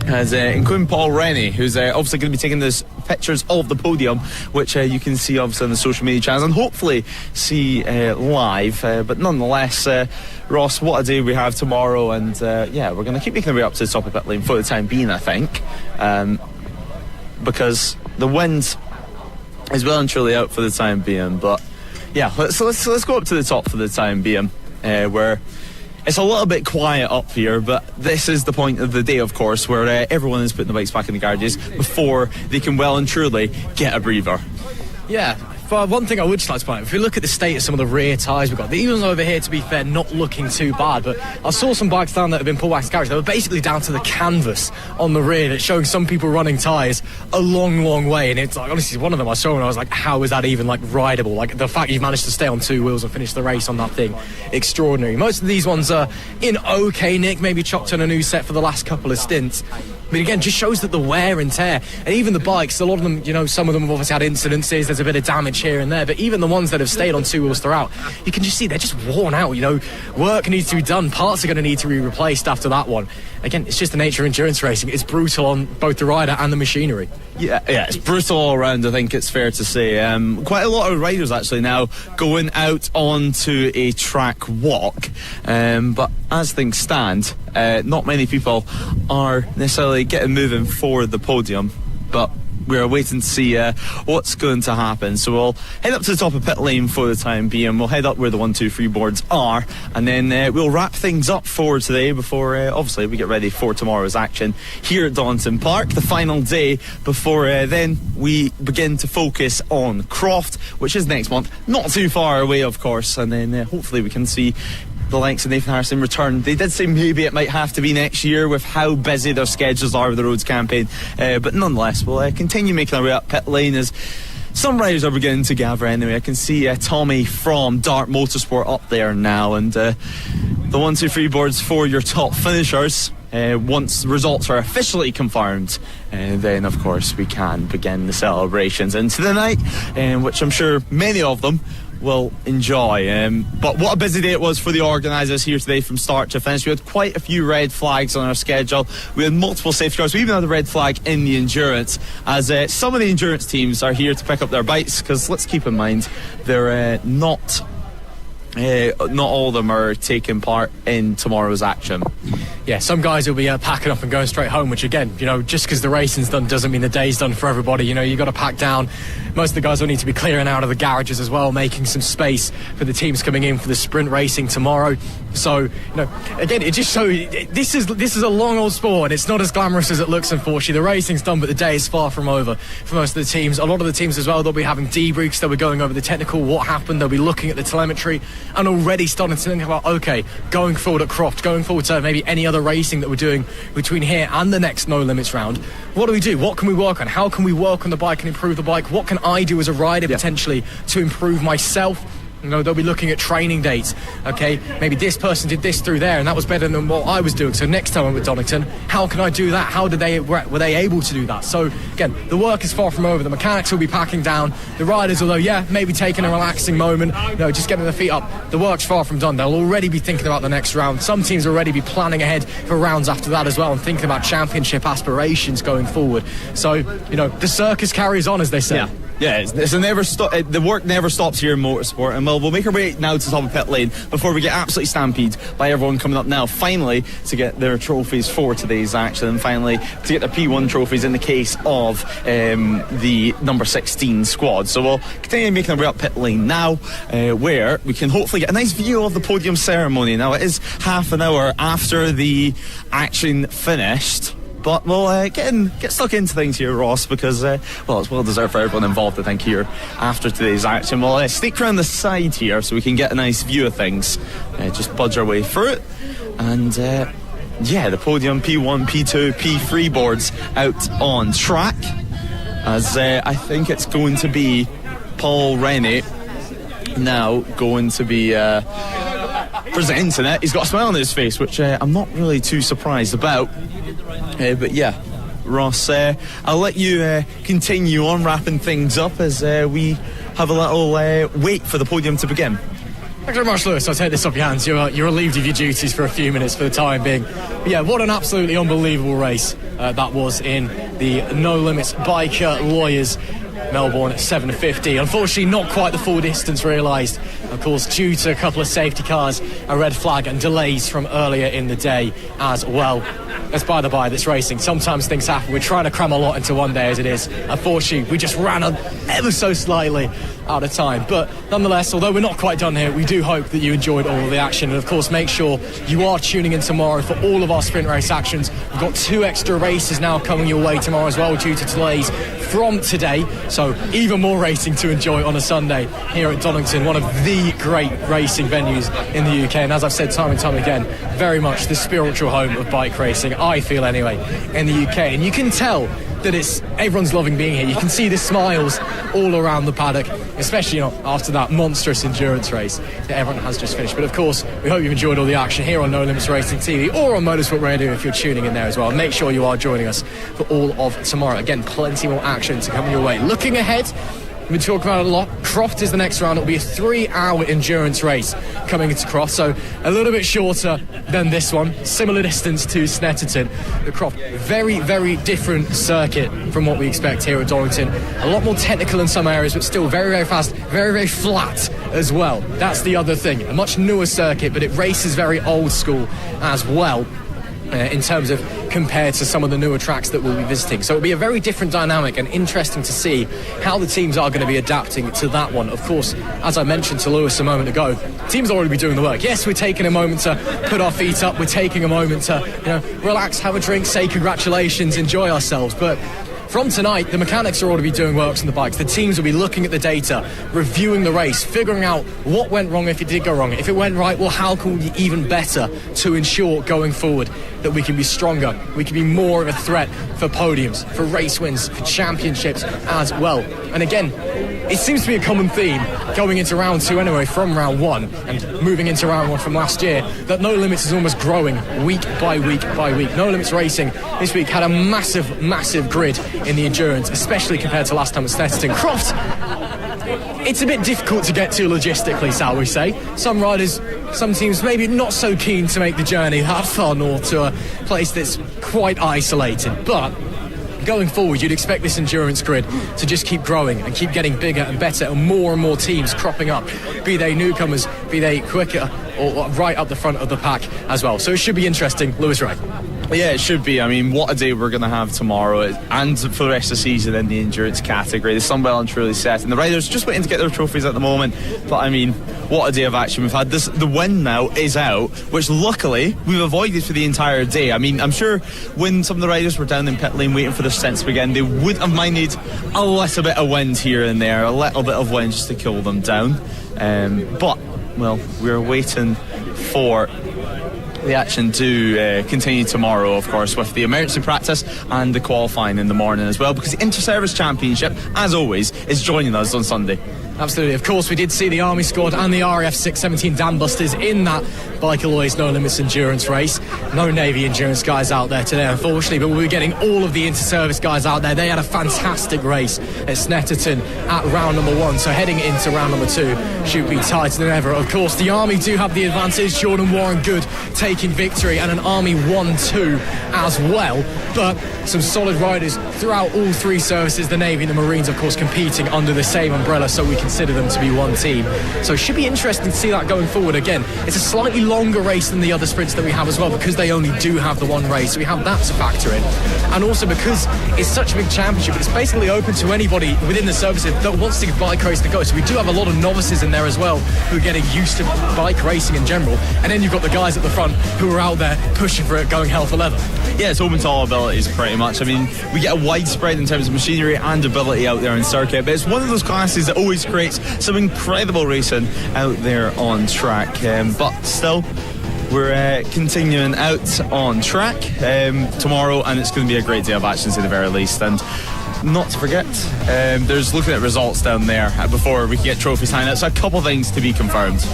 as including Paul Rennie, who's obviously going to be taking those pictures of the podium, which you can see obviously on the social media channels and hopefully see live, but nonetheless, Ross, what a day we have tomorrow, and yeah, we're going to keep making our way up to the top of pit lane for the time being, I think, because the wind is well and truly out for the time being. But yeah, let's go up to the top for the time being, where it's a little bit quiet up here, but this is the point of the day, of course, where everyone is putting the bikes back in the garages before they can well and truly get a breather. Yeah, but one thing I would just like to point out, if we look at the state of some of the rear tyres we've got, even over here, to be fair, not looking too bad, but I saw some bikes down that have been pulled back to the garage. They were basically down to the canvas on the rear, that's showing some people running tyres a long, long way, and it's like, honestly, one of them I saw and I was like, how is that even like rideable? Like, the fact you've managed to stay on 2 wheels and finish the race on that thing, extraordinary. Most of these ones are in okay nick, maybe chopped on a new set for the last couple of stints. But again, just shows that the wear and tear, and even the bikes, a lot of them, you know, some of them have obviously had incidences, there's a bit of damage here and there, but even the ones that have stayed on 2 wheels throughout, you can just see they're just worn out, you know. Work needs to be done, parts are going to need to be replaced after that one. Again, it's just the nature of endurance racing. It's brutal on both the rider and the machinery. Yeah, it's brutal all around, I think it's fair to say. Quite a lot of riders actually now going out onto a track walk, but as things stand, not many people are necessarily getting moving for the podium, but we're waiting to see what's going to happen. So we'll head up to the top of pit lane for the time being. We'll head up where the 1, 2, 3 boards are, and then we'll wrap things up for today before obviously we get ready for tomorrow's action here at Donington Park, the final day before then we begin to focus on Croft, which is next month, not too far away of course, and then hopefully we can see the likes of Nathan Harrison return. They did say maybe it might have to be next year with how busy their schedules are with the Roads campaign, but nonetheless we'll continue making our way up pit lane as some riders are beginning to gather anyway. I can see Tommy from Dart Motorsport up there now, and the 1, 2, 3 boards for your top finishers. Once the results are officially confirmed, then of course we can begin the celebrations into the night, which I'm sure many of them will enjoy. But what a busy day it was for the organisers here today from start to finish. We had quite a few red flags on our schedule. We had multiple safety cars. We even had a red flag in the endurance, as some of the endurance teams are here to pick up their bikes, because let's keep in mind they're not all of them are taking part in tomorrow's action. Yeah, some guys will be packing up and going straight home, which again, just because the racing's done doesn't mean the day's done for everybody. You've got to pack down. Most of the guys will need to be clearing out of the garages as well, making some space for the teams coming in for the sprint racing tomorrow. So, again, it just shows this is a long old sport, and it's not as glamorous as it looks, unfortunately. The racing's done, but the day is far from over for most of the teams. A lot of the teams as well, they'll be having debriefs, they'll be going over the technical, what happened, they'll be looking at the telemetry, and already starting to think about, okay, going forward at Croft, going forward to maybe any other racing that we're doing between here and the next No Limits round. What do we do? What can we work on? How can we work on the bike and improve the bike? What can I do as a rider potentially to improve myself? They'll be looking at training dates. Okay, maybe this person did this through there and that was better than what I was doing, so next time I'm at Donington, how can I do that? How were they able to do that? So again, the work is far from over. The mechanics will be packing down. The riders, although maybe taking a relaxing moment, just getting their feet up, the work's far from done. They'll already be thinking about the next round. Some teams already be planning ahead for rounds after that as well, and thinking about championship aspirations going forward. So the circus carries on, as they say. Yeah, it's a never stop. The work never stops here in motorsport, and we'll make our way now to the top of pit lane before we get absolutely stampeded by everyone coming up now, finally to get their trophies for today's action, and finally to get their P1 trophies in the case of the number 16 squad. So we'll continue making our way up pit lane now, where we can hopefully get a nice view of the podium ceremony. Now it is half an hour after the action finished, but we'll get stuck into things here, Ross, because it's well deserved for everyone involved, I think, here after today's action. We'll sneak around the side here so we can get a nice view of things, just budge our way through it, and the podium P1, P2, P3 boards out on track, as I think it's going to be Paul Rennie now going to be presenting it. He's got a smile on his face, which I'm not really too surprised about. But yeah, Ross, I'll let you continue on wrapping things up as we have a little wait for the podium to begin. Thanks very much, Lewis. I'll take this off your hands. You're relieved of your duties for a few minutes for the time being. But yeah, what an absolutely unbelievable race that was in the No Limits Biker Lawyers Melbourne 750. Unfortunately, not quite the full distance realised, of course, due to a couple of safety cars, a red flag and delays from earlier in the day as well. That's by the by, this racing. Sometimes things happen. We're trying to cram a lot into one day as it is. Unfortunately, we just ran ever so slightly out of time. But nonetheless, although we're not quite done here, we do hope that you enjoyed all of the action. And of course, make sure you are tuning in tomorrow for all of our sprint race actions. We've got 2 extra races now coming your way tomorrow as well, due to delays from today. So even more racing to enjoy on a Sunday here at Donington, one of the great racing venues in the UK. And as I've said time and time again, very much the spiritual home of bike racing, I feel anyway, in the UK. And you can tell that everyone's loving being here. You can see the smiles all around the paddock, especially after that monstrous endurance race that everyone has just finished. But of course, we hope you've enjoyed all the action here on No Limits Racing TV or on Motorsport Radio if you're tuning in there as well. Make sure you are joining us for all of tomorrow. Again, plenty more action to come your way. Looking ahead, we've been talking about it a lot. Croft is the next round. It'll be a 3-hour endurance race coming into Croft, so a little bit shorter than this one. Similar distance to Snetterton. The Croft, very, very different circuit from what we expect here at Donington. A lot more technical in some areas, but still very, very fast, very, very flat as well. That's the other thing. A much newer circuit, but it races very old school as well. In terms of compared to some of the newer tracks that we'll be visiting. So it'll be a very different dynamic, and interesting to see how the teams are going to be adapting to that one. Of course, as I mentioned to Lewis a moment ago, teams will already be doing the work. Yes, we're taking a moment to put our feet up, we're taking a moment to relax, have a drink, say congratulations, enjoy ourselves, but from tonight, the mechanics are already doing works on the bikes. The teams will be looking at the data, reviewing the race, figuring out what went wrong if it did go wrong. If it went right, well, how can we be even better to ensure going forward that we can be stronger, we can be more of a threat for podiums, for race wins, for championships as well. And again, it seems to be a common theme going into round 2 anyway, from round 1 and moving into round 1 from last year, that No Limits is almost growing week by week by week. No Limits Racing this week had a massive, massive grid in the endurance, especially compared to last time at Snetterton. Croft it's a bit difficult to get to logistically, shall we say. Some riders, some teams maybe not so keen to make the journey that far north to a place that's quite isolated, but going forward, you'd expect this endurance grid to just keep growing and keep getting bigger and better, and more teams cropping up, be they newcomers, be they quicker, or right up the front of the pack as well. So it should be interesting. Lewis Ray. Yeah, it should be. I mean, what a day we're going to have tomorrow, and for the rest of the season in the endurance category. The sun well and truly set, and the riders just waiting to get their trophies at the moment. But I mean, what a day of action we've had. The wind now is out, which luckily we've avoided for the entire day. I mean, I'm sure when some of the riders were down in pit lane waiting for their stints to begin, they wouldn't have minded a little bit of wind here and there, a little bit of wind just to cool them down. But, well, we're waiting for the action to continue tomorrow, of course, with the emergency practice and the qualifying in the morning as well, because the Inter-Service Championship, as always, is joining us on Sunday. Absolutely. Of course, we did see the Army squad and the RAF 617 Dam Busters in that Bike Alloys No Limits endurance race. No Navy endurance guys out there today, unfortunately, but we were getting all of the inter-service guys out there. They had a fantastic race at Snetterton at round number 1, so heading into round number 2 should be tighter than ever. Of course, the Army do have the advantage. Jordan Warren Good taking victory, and an Army 1-2 as well, but some solid riders throughout all 3 services. The Navy and the Marines, of course, competing under the same umbrella, so we consider them to be one team. So it should be interesting to see that going forward. Again, it's a slightly longer race than the other sprints that we have as well, because they only do have the one race, so we have that to factor in. And also because it's such a big championship, it's basically open to anybody within the services that wants to give bike race to go. So we do have a lot of novices in there as well who are getting used to bike racing in general, and then you've got the guys at the front who are out there pushing for it, going hell for leather. Yeah, it's open to all abilities pretty much. I mean, we get a widespread in terms of machinery and ability out there in circuit, but it's one of those classes that always creates some incredible racing out there on track. But still, we're continuing out on track tomorrow, and it's going to be a great day of action to the very least. And not to forget, there's looking at results down there before we can get trophies handed out, so a couple things to be confirmed.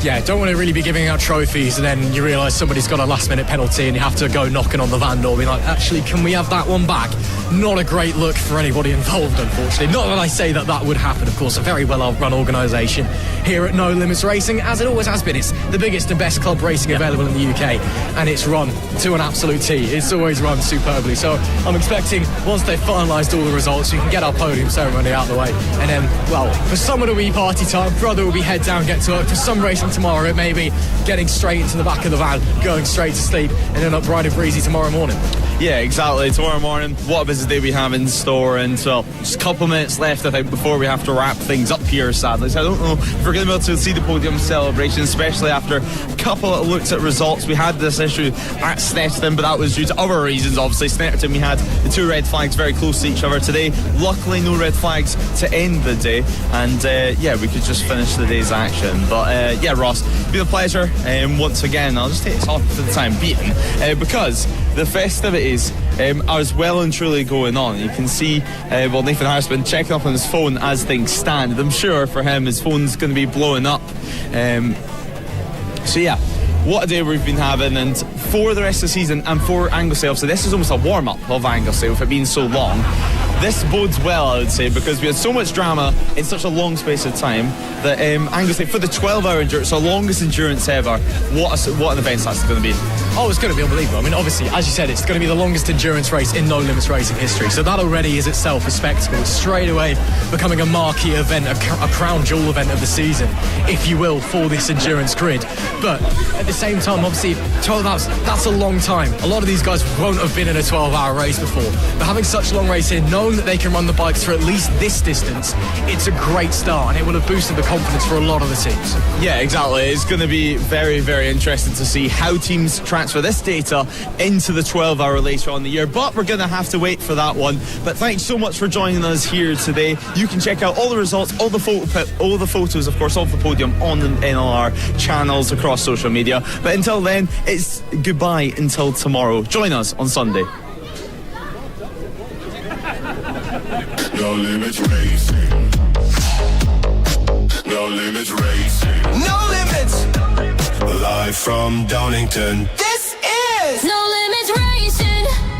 Yeah, don't want to really be giving out trophies and then you realise somebody's got a last minute penalty and you have to go knocking on the van door, being like, actually, can we have that one back? Not a great look for anybody involved, unfortunately. Not that I say that that would happen, of course. A very well run organisation here at No Limits Racing, as it always has been. It's the biggest and best club racing available in the UK, and it's run to an absolute T. It's always run superbly. So I'm expecting, once they've finalised all the results, we can get our podium ceremony out of the way, and then, well, for some it'll be party time, for other will be head down, get to work. For some racing tomorrow, it may be getting straight into the back of the van, going straight to sleep, and then up bright and breezy tomorrow morning. Yeah, exactly. Tomorrow morning, what a busy day we have in store, and so just a couple of minutes left, I think, before we have to wrap things up here, sadly. So I don't know if we're going to be able to see the podium celebration, especially after a couple of looks at results. We had this issue at Snetterton, but that was due to other reasons, obviously. Snetterton, we had the 2 red flags very close to each other today. Luckily, no red flags to end the day, and yeah, we could just finish the day's action. But yeah, Ross, it's been a pleasure. Once again, I'll just take this off for the time being, because the festivities are well and truly going on. You can see, well, Nathan Harris has been checking up on his phone as things stand. I'm sure for him his phone's going to be blowing up. So yeah, what a day we've been having, and for the rest of the season and for Anglesey, so this is almost a warm-up of Anglesey with it being so long. This bodes well, I would say, because we had so much drama in such a long space of time that Anglesey, for the 12-hour endurance, the longest endurance ever, what an event that's going to be. Oh, it's going to be unbelievable. I mean, obviously, as you said, it's going to be the longest endurance race in No Limits Racing history. So that already is itself a spectacle. It's straight away becoming a marquee event, a crown jewel event of the season, if you will, for this endurance grid. But at the same time, obviously, 12 hours, that's a long time. A lot of these guys won't have been in a 12-hour race before. But having such long race here, knowing that they can run the bikes for at least this distance, it's a great start, and it will have boosted the confidence for a lot of the teams. Yeah, exactly. It's going to be very, very interesting to see how teams transfer this data into the 12-hour later on in the year, but we're going to have to wait for that one. But thanks so much for joining us here today. You can check out all the results, all the photos, of course, of the podium on the NLR channels across social media. But until then, it's goodbye until tomorrow. Join us on Sunday. No Limits Racing. No Limits Racing. No Limits. Live from Donington. This is No Limits Racing.